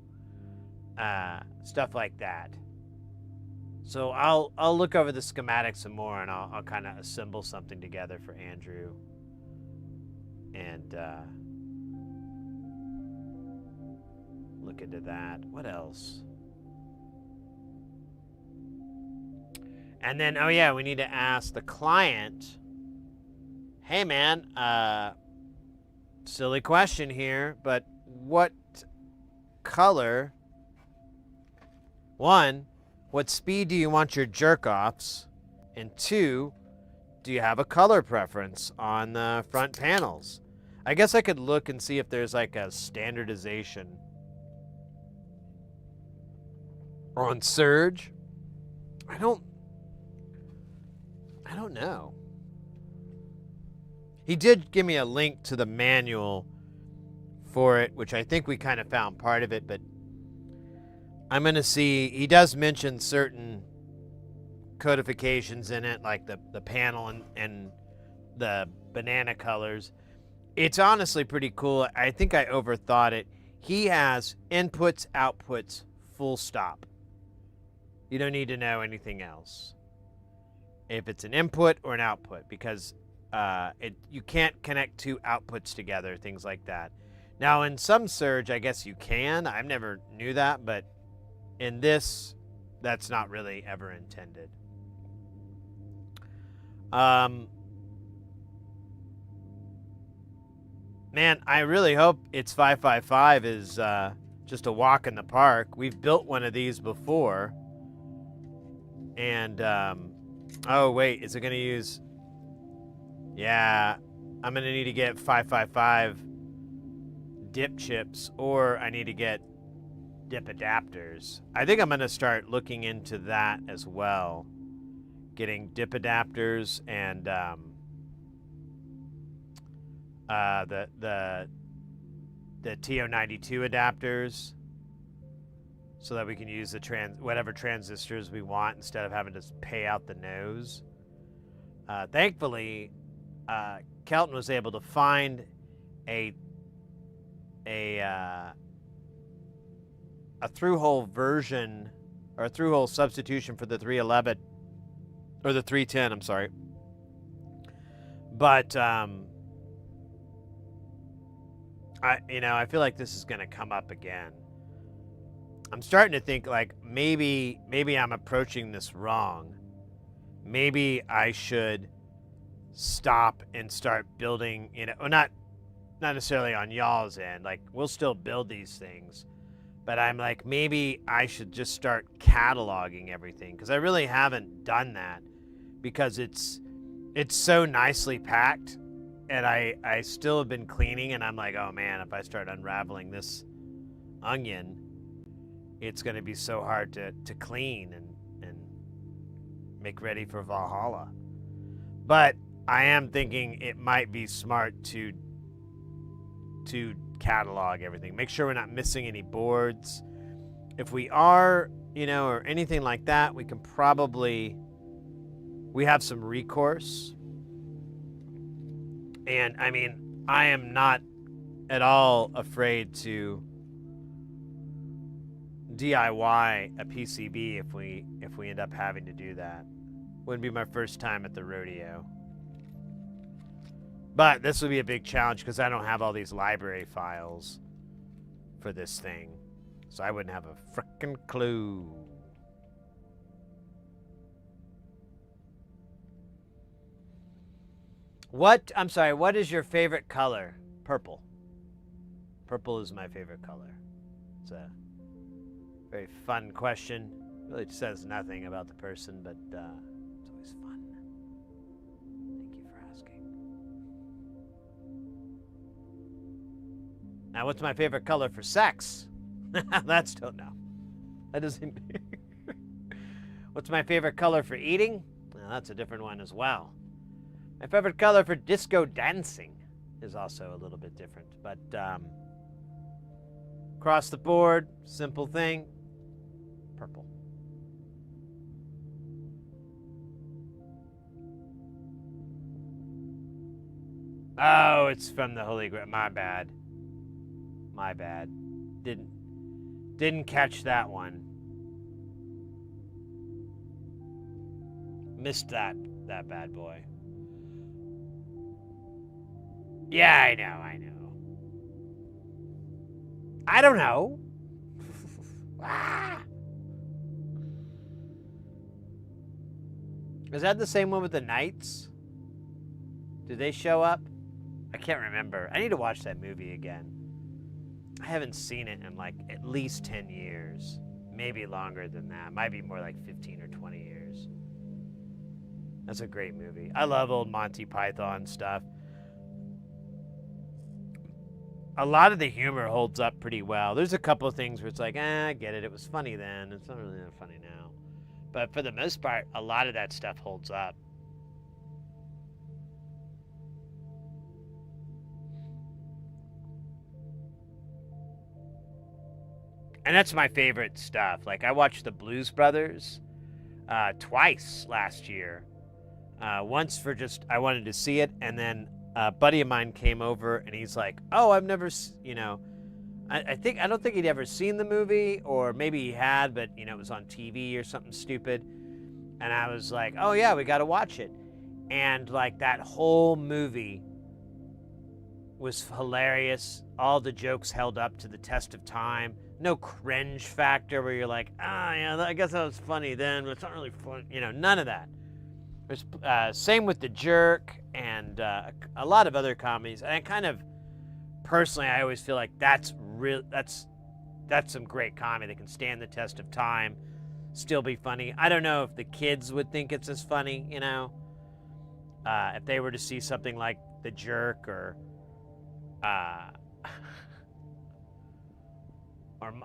Stuff like that. So I'll look over the schematics some more, and I'll kind of assemble something together for Andrew. And look into that. What else? And then, oh yeah, we need to ask the client, hey man, silly question here, but what color, one, what speed do you want your jerk-offs? And two, do you have a color preference on the front panels? I guess I could look and see if there's like a standardization on SERGE. I don't know. He did give me a link to the manual for it, which I think we kind of found part of it, but I'm going to see. He does mention certain codifications in it, like the panel and the banana colors. It's honestly pretty cool. I think I overthought it. He has inputs, outputs, full stop. You don't need to know anything else. If it's an input or an output, because you can't connect two outputs together, things like that. Now, in some SERGE, I guess you can. I never knew that, but in this, that's not really ever intended. Man, I really hope It's 555 is just a walk in the park. We've built one of these before. And, oh, wait, is it going to use... Yeah, I'm going to need to get 555 dip chips, or I need to get dip adapters. I think I'm going to start looking into that as well. Getting dip adapters and the TO92 adapters, so that we can use the whatever transistors we want instead of having to pay out the nose. Thankfully, Kelton was able to find a through-hole version, or a through-hole substitution for the 311, or the 310, I'm sorry. But I feel like this is going to come up again. I'm starting to think like maybe I'm approaching this wrong. Maybe I should stop and start building, not necessarily on y'all's end. Like, we'll still build these things, but I'm like, maybe I should just start cataloging everything, because I really haven't done that, because it's so nicely packed, and I still have been cleaning, and I'm like, oh man, if I start unraveling this onion, it's going to be so hard to clean and make ready for Valhalla. But I am thinking it might be smart to catalog everything. Make sure we're not missing any boards. If we are, or anything like that, we have some recourse. And I mean, I am not at all afraid to DIY a PCB if we end up having to do that. Wouldn't be my first time at the rodeo. But this would be a big challenge, because I don't have all these library files for this thing. So I wouldn't have a frickin' clue. What is your favorite color? Purple. Purple is my favorite color. It's a very fun question. Really says nothing about the person, but it's always fun. Thank you for asking. Now, what's my favorite color for sex? That's don't know. That doesn't. What's my favorite color for eating? Well, that's a different one as well. My favorite color for disco dancing is also a little bit different, but across the board, simple thing, purple. Oh, it's from the Holy Grail. My bad. Didn't catch that one. Missed that bad boy. Yeah, I know. I don't know. Ah. Is that the same one with the knights? Did they show up? I can't remember. I need to watch that movie again. I haven't seen it in like at least 10 years. Maybe longer than that. Might be more like 15 or 20 years. That's a great movie. I love old Monty Python stuff. A lot of the humor holds up pretty well. There's a couple of things where it's like, I get it. It was funny then. It's not really that funny now. But for the most part, a lot of that stuff holds up. And that's my favorite stuff. Like, I watched the Blues Brothers twice last year. Once for just, I wanted to see it, and then a buddy of mine came over, and he's like, oh, I've never, I don't think he'd ever seen the movie, or maybe he had, but, it was on TV or something stupid. And I was like, oh, yeah, we got to watch it. And, like, that whole movie was hilarious. All the jokes held up to the test of time. No cringe factor where you're like, yeah, I guess that was funny then, but it's not really fun. None of that. There's same with The Jerk and a lot of other comedies. And I kind of, personally, I always feel like that's some great comedy that can stand the test of time, still be funny. I don't know if the kids would think it's as funny, if they were to see something like The Jerk or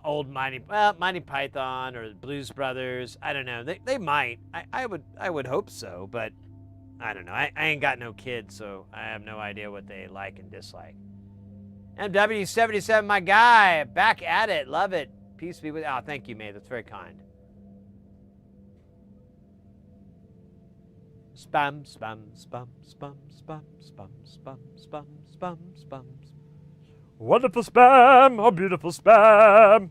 old Monty Python or Blues Brothers. I don't know. They might. I would hope so, but I don't know. I ain't got no kids, so I have no idea what they like and dislike. MW77, my guy, back at it. Love it. Peace be with you. Oh, thank you, mate. That's very kind. Spam, spam, spam, spam, spam, spam, spam, spam, spam, spam. Wonderful spam, oh beautiful spam.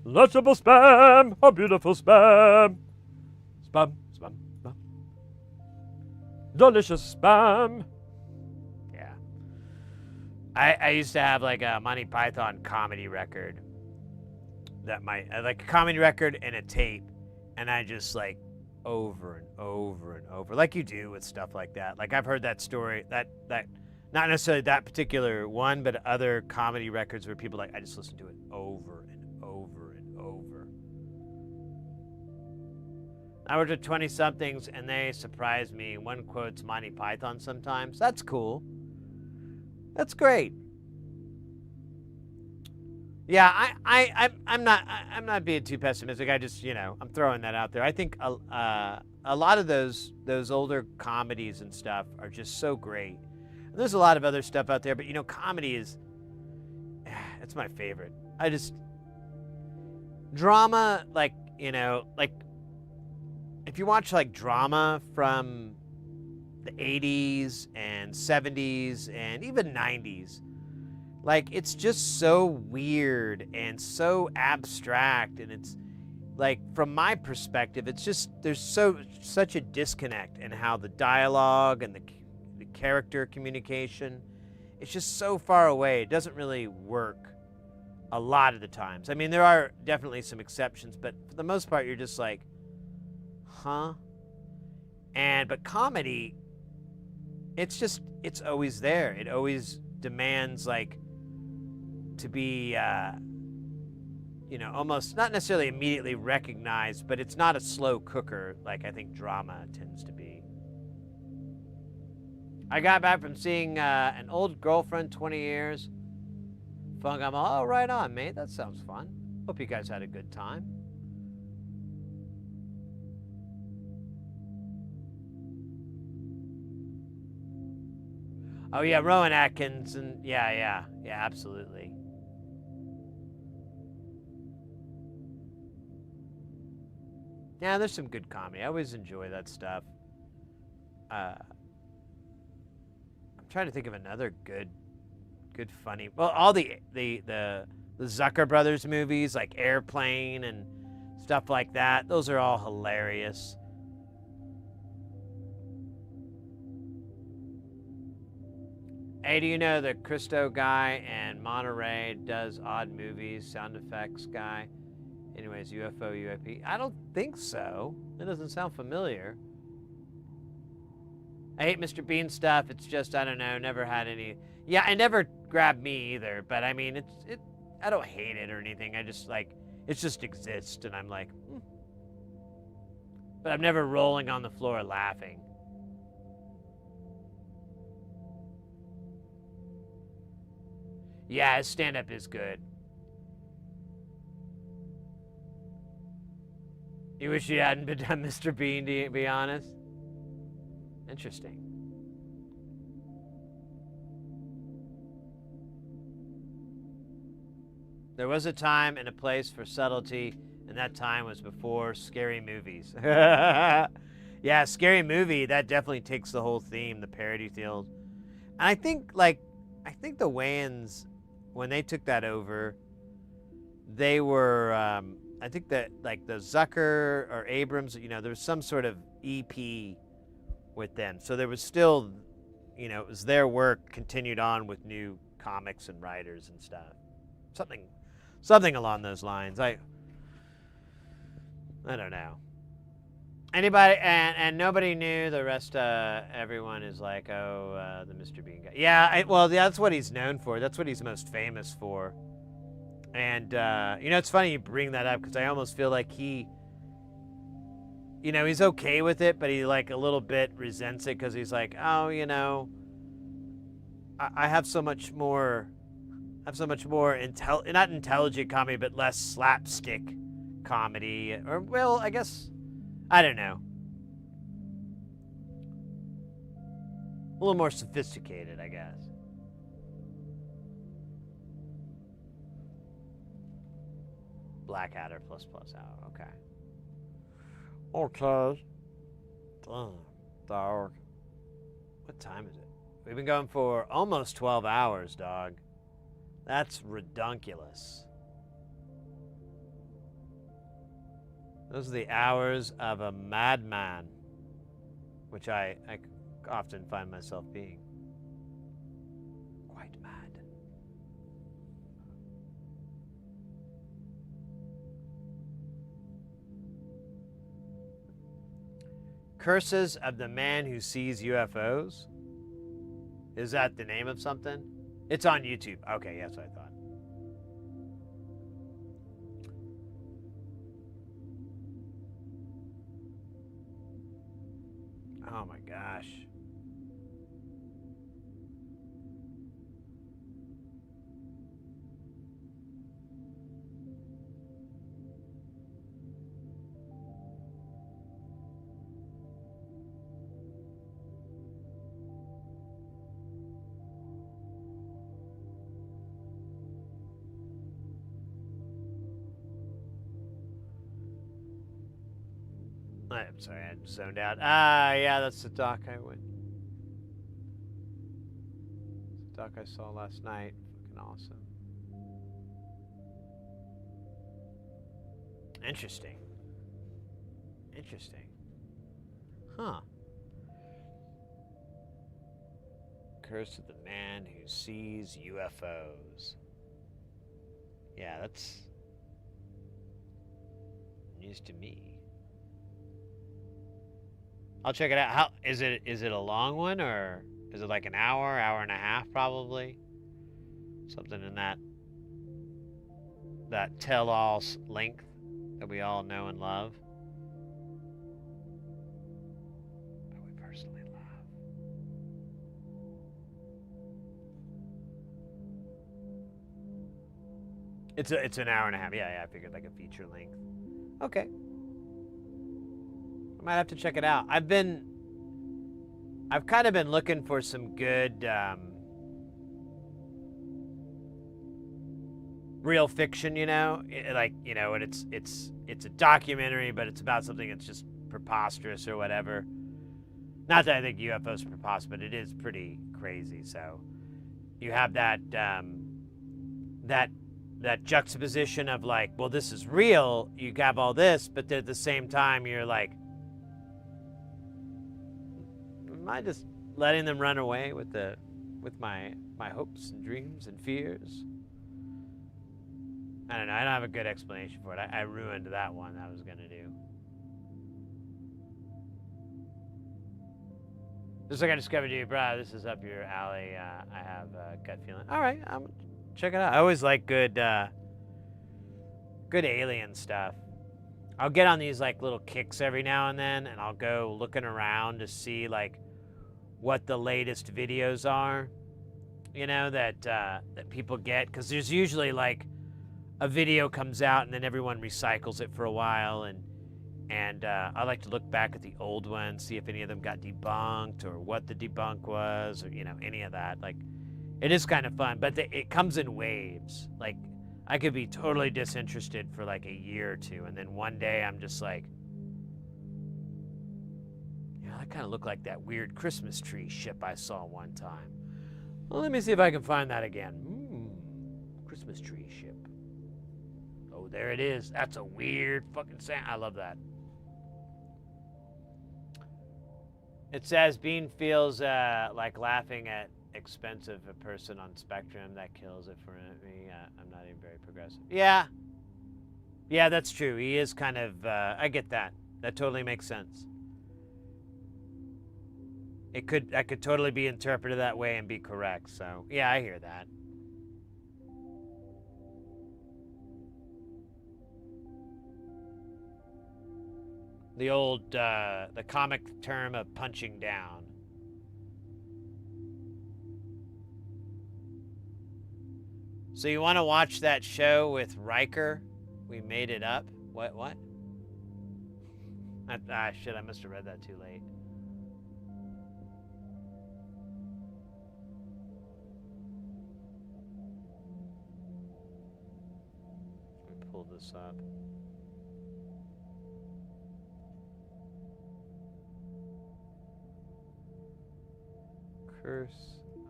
Lunchable spam, oh beautiful spam. Spam, spam, spam. Delicious spam. Yeah. I used to have like a Monty Python comedy record. Like a comedy record and a tape. And I just like over and over and over. Like you do with stuff like that. Like I've heard that story, that not necessarily that particular one, but other comedy records where people I just listen to it over and over and over. I worked with 20-somethings, and they surprised me. One quotes Monty Python sometimes. That's cool. That's great. Yeah, I'm not being too pessimistic. I just, I'm throwing that out there. I think a lot of those older comedies and stuff are just so great. There's a lot of other stuff out there, but comedy is, it's my favorite. Drama, if you watch drama from the 80s and 70s and even 90s, it's just so weird and so abstract, and it's from my perspective, it's just, there's such a disconnect in how the dialogue and the character communication, it's just so far away. It doesn't really work a lot of the times. I mean, there are definitely some exceptions, but for the most part, you're just like, huh? But comedy, it's always there. It always demands to be, almost not necessarily immediately recognized, but it's not a slow cooker like I think drama tends to be. I got back from seeing an old girlfriend, 20 years. Funk, I'm all, right on, mate. That sounds fun. Hope you guys had a good time. Oh, yeah, Rowan Atkinson. Yeah, absolutely. Yeah, there's some good comedy. I always enjoy that stuff. I'm trying to think of another good funny. Well, all the Zucker Brothers movies, like Airplane and stuff like that. Those are all hilarious. Hey, do you know the Christo guy in Monterey does odd movies, sound effects guy? Anyways, UFO, UAP. I don't think so. It doesn't sound familiar. I hate Mr. Bean stuff. It's just, I don't know, never had any. Yeah, it never grabbed me either. But I mean, I don't hate it or anything. I just like, it just exists. And I'm like, But I'm never rolling on the floor laughing. Yeah, his stand-up is good. You wish you hadn't been done Mr. Bean, to be honest? Interesting. There was a time and a place for subtlety, and that time was before scary movies. Yeah, scary movie, that definitely takes the whole theme, the parody field. And I think the Wayans, when they took that over, they were, I think that like the Zucker or Abrams, there was some sort of EP with them. So there was still, it was their work continued on with new comics and writers and stuff. Something along those lines. I don't know. Anybody, and nobody knew. The rest, everyone is like, oh, the Mr. Bean guy. Yeah, well, that's what he's known for. That's what he's most famous for. And, it's funny you bring that up because I almost feel like he, he's okay with it, but he like a little bit resents it because he's like, oh, I have so much more, not intelligent comedy, but less slapstick comedy. Or, well, I guess, I don't know. A little more sophisticated, I guess. Blackadder ++. Oh, okay. Okay. Damn, dog. What time is it? We've been going for almost 12 hours, dog. That's redunculous. Those are the hours of a madman, which I often find myself being. Quite mad. Curses of the Man Who Sees UFOs? Is that the name of something? It's on YouTube. Okay, yes, I thought. Oh my gosh. I'm sorry, I zoned out. Yeah, that's the doc I went. The doc I saw last night. Fucking awesome. Interesting. Huh. Curse of the Man Who Sees UFOs. Yeah, that's news to me. I'll check it out. How is it a long one, or is it like an hour and a half probably? Something in that tell-all length that we all know and love. That we personally love. It's an hour and a half. Yeah, I figured like a feature length. Okay. Might have to check it out. I've kind of been looking for some good real fiction, and it's a documentary, but it's about something that's just preposterous or whatever. Not that I think UFOs are preposterous, but it is pretty crazy. So you have that juxtaposition of like, well, this is real. You have all this, but at the same time, you're like, am I just letting them run away with with my hopes and dreams and fears. I don't know. I don't have a good explanation for it. I ruined that one I was going to do. Just like I discovered you, bro. This is up your alley. I have a gut feeling. All right, check it out. I always like good alien stuff. I'll get on these like little kicks every now and then, and I'll go looking around to see like what the latest videos are, you know, that people get, because there's usually like a video comes out and then everyone recycles it for a while, and I like to look back at the old ones, see if any of them got debunked or what the debunk was, or, you know, any of that. Like, it is kind of fun, but it comes in waves. Like, I could be totally disinterested for like a year or two, and then one day I'm just like, yeah, that kind of looked like that weird Christmas tree ship I saw one time. Well, let me see if I can find that again. Christmas tree ship. Oh, there it is. That's a weird fucking sound. I love that. It says Bean feels like laughing at expensive a person on Spectrum. That kills it for me. I'm not even very progressive. Yeah, that's true. He is kind of. I get that. That totally makes sense. I could totally be interpreted that way and be correct. So yeah, I hear that. The old, the comic term of punching down. So you want to watch that show with Riker? We made it up. What? Shit, I must have read that too late. Let me pull this up. Curse who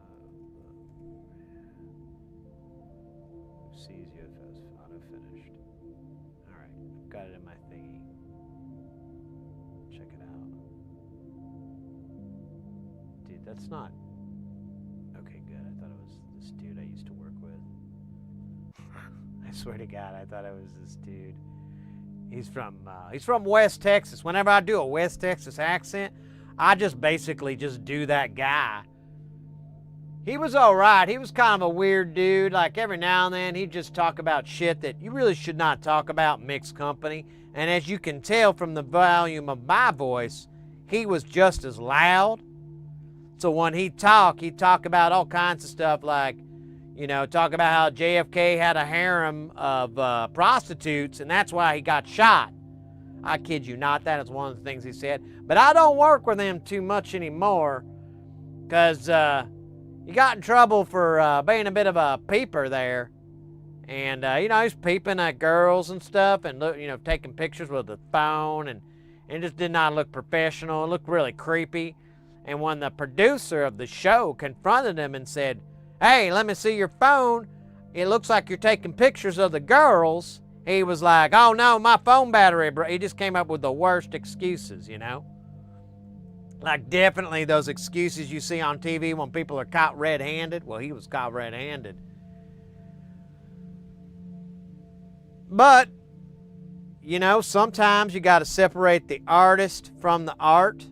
sees UFOs auto-finished. Alright, I've got it in my thingy. Check it out. Dude, that's not... Okay, good. I thought it was this dude I used to work with. I swear to God, I thought it was this dude. He's from West Texas. Whenever I do a West Texas accent, I just basically just do that guy. He was all right. He was kind of a weird dude. Like, every now and then, he'd just talk about shit that you really should not talk about in mixed company. And as you can tell from the volume of my voice, he was just as loud. So when he'd talk about all kinds of stuff, like, you know, talk about how JFK had a harem of prostitutes, and that's why he got shot. I kid you not, that is one of the things he said. But I don't work with him too much anymore, because he got in trouble for being a bit of a peeper there. And, you know, he was peeping at girls and stuff, and, you know, taking pictures with the phone, and it just did not look professional. It looked really creepy. And when the producer of the show confronted him and said, "Hey, let me see your phone. It looks like you're taking pictures of the girls," he was like, "Oh no, my phone battery, bro." He just came up with the worst excuses, you know? Like, definitely those excuses you see on TV when people are caught red-handed. Well, he was caught red-handed. But, you know, sometimes you got to separate the artist from the art.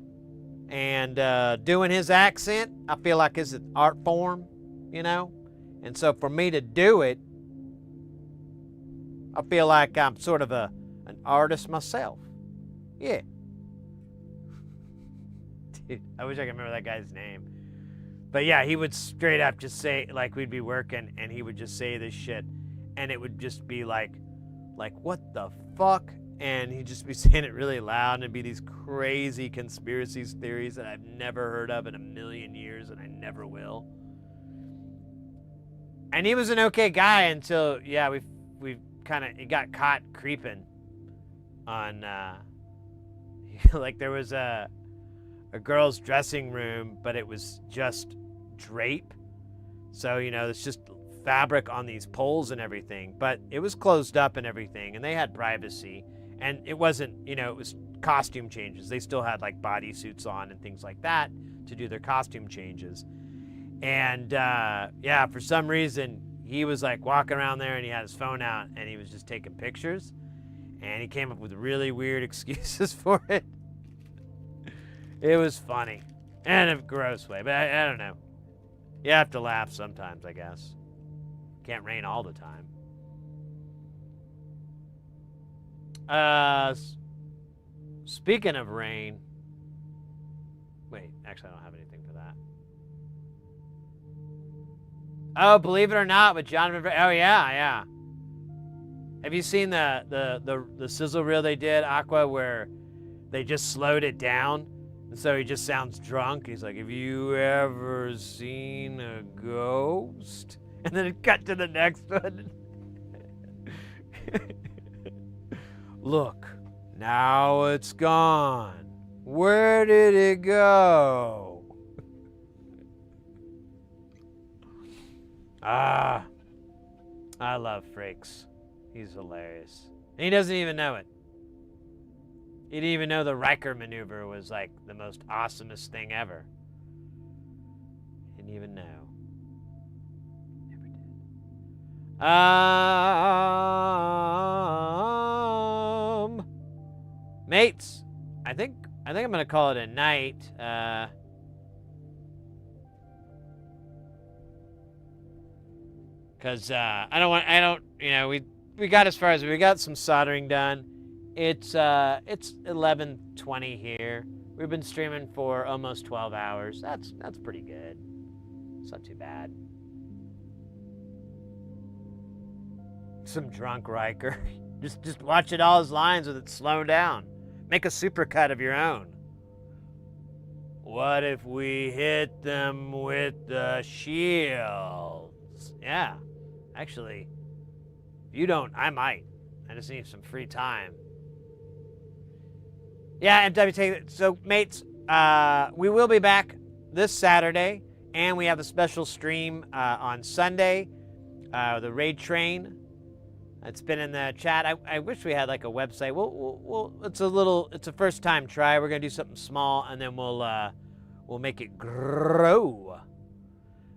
And doing his accent, I feel like is an art form, you know? And so for me to do it, I feel like I'm sort of an artist myself. Yeah. Dude, I wish I could remember that guy's name. But yeah, he would straight up just say, like, we'd be working, and he would just say this shit, and it would just be like, what the fuck? And he'd just be saying it really loud, and it'd be these crazy conspiracy theories that I've never heard of in a million years, and I never will. And he was an okay guy until, yeah, we kind of, he got caught creeping on, like, there was a girl's dressing room, but it was just drape. So, you know, it's just fabric on these poles and everything, but it was closed up and everything, and they had privacy. And it wasn't, you know, it was costume changes. They still had like bodysuits on and things like that to do their costume changes. And yeah, for some reason, he was like walking around there and he had his phone out and he was just taking pictures. And he came up with really weird excuses for it. It was funny. In a gross way, but I don't know. You have to laugh sometimes, I guess. Can't rain all the time. Speaking of rain. Wait, actually I don't have anything for that. Oh, believe it or not, with Jonathan. Oh yeah. Have you seen the sizzle reel they did, Aqua, where they just slowed it down? And so he just sounds drunk. He's like, have you ever seen a ghost? And then it cut to the next one. Look, now it's gone. Where did it go? I love Frakes. He's hilarious. And he doesn't even know it. He didn't even know the Riker maneuver was like the most awesomest thing ever. Didn't even know. Never did. Mates, I think I'm gonna call it a night. Cause we got as far as we got some soldering done. It's 11:20 here. We've been streaming for almost 12 hours. That's pretty good. It's not too bad. Some drunk Riker. just watch it all his lines with it slowed down. Make a supercut of your own. What if we hit them with the shields? Yeah, actually, if you don't, I might. I just need some free time. Yeah, MWT. So, mates, we will be back this Saturday, and we have a special stream on Sunday, the Raid Train. It's been in the chat. I wish we had like a website. It's a first time try. We're gonna do something small, and then we'll make it grow.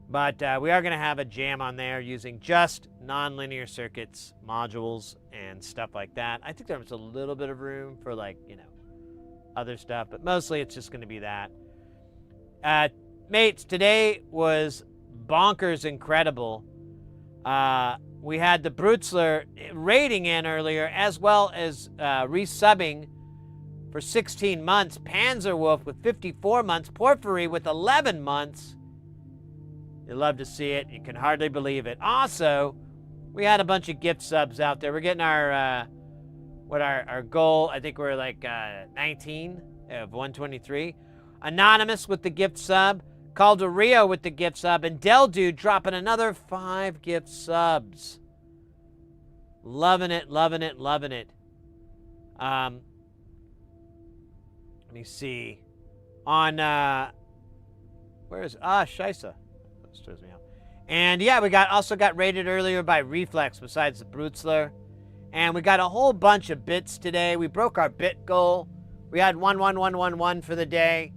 But we are gonna have a jam on there using just non-linear circuits, modules, and stuff like that. I think there's a little bit of room for other stuff, but mostly it's just gonna be that. Mates, today was bonkers incredible. We had the Brutzler raiding in earlier, as well as resubbing for 16 months. Panzerwolf with 54 months. Porphyry with 11 months. You love to see it. You can hardly believe it. Also, we had a bunch of gift subs out there. We're getting our goal. I think we're like 19 of 123. Anonymous with the gift sub. Calderio with the gift sub, and Del Dude dropping another 5 gift subs. Loving it. Let me see. On where is Scheisse? That stirs me up. And yeah, we also got raided earlier by Reflex besides the Brutzler. And we got a whole bunch of bits today. We broke our bit goal. We had 11111 for the day.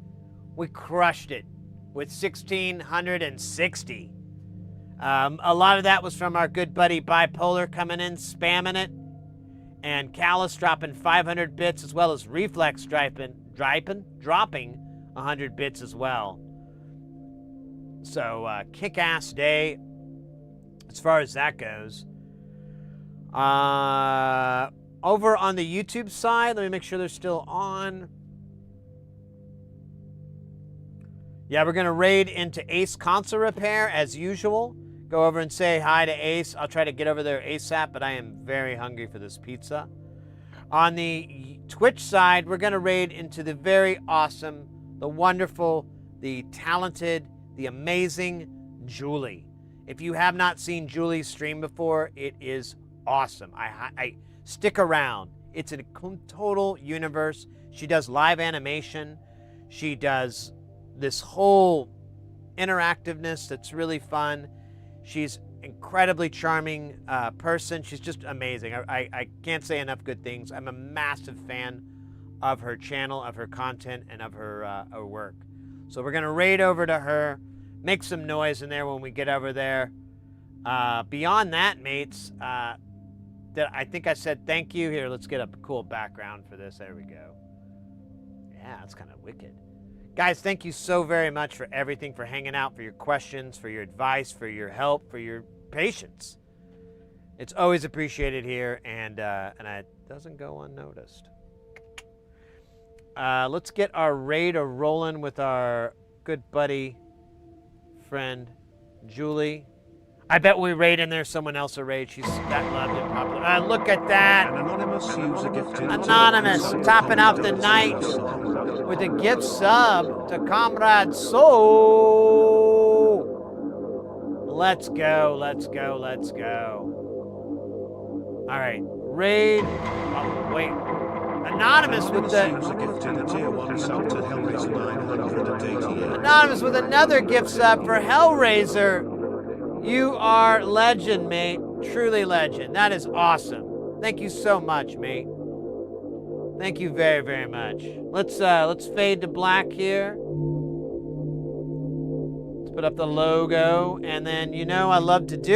We crushed it with 1,660. A lot of that was from our good buddy Bipolar coming in, spamming it. And Callus dropping 500 bits, as well as Reflex dropping 100 bits as well. So, kick-ass day as far as that goes. Over on the YouTube side, let me make sure they're still on. Yeah, we're going to raid into Ace Console Repair as usual. Go over and say hi to Ace. I'll try to get over there ASAP, but I am very hungry for this pizza. On the Twitch side, we're going to raid into the very awesome, the wonderful, the talented, the amazing Julie. If you have not seen Julie's stream before, it is awesome. I stick around. It's a total universe. She does live animation. She does this whole interactiveness that's really fun. She's incredibly charming person. She's just amazing. I can't say enough good things. I'm a massive fan of her channel, of her content, and of her work. So we're going to raid over to her. make some noise in there when we get over there. Beyond that, mates, I think I said thank you. Here, let's get a cool background for this. There we go. Yeah, that's kind of wicked. Guys, thank you so very much for everything, for hanging out, for your questions, for your advice, for your help, for your patience. It's always appreciated here, and it doesn't go unnoticed. Let's get our raid rolling with our good buddy, friend, Julie. I bet we raid in there, someone else will raid. She's that loved and popular. Look at that. An anonymous user gifted Anonymous topping off the night with a gift sub to Comrade Soul. Let's go, let's go, let's go. All right, raid. Oh, wait. Anonymous with the user gifted a tier 1 sub to Hellraiser 988. Anonymous with another gift sub for Hellraiser. You are legend, mate. Truly legend. That is awesome. Thank you so much, mate. Thank you very, very much. Let's fade to black here. Let's put up the logo, and then I love to do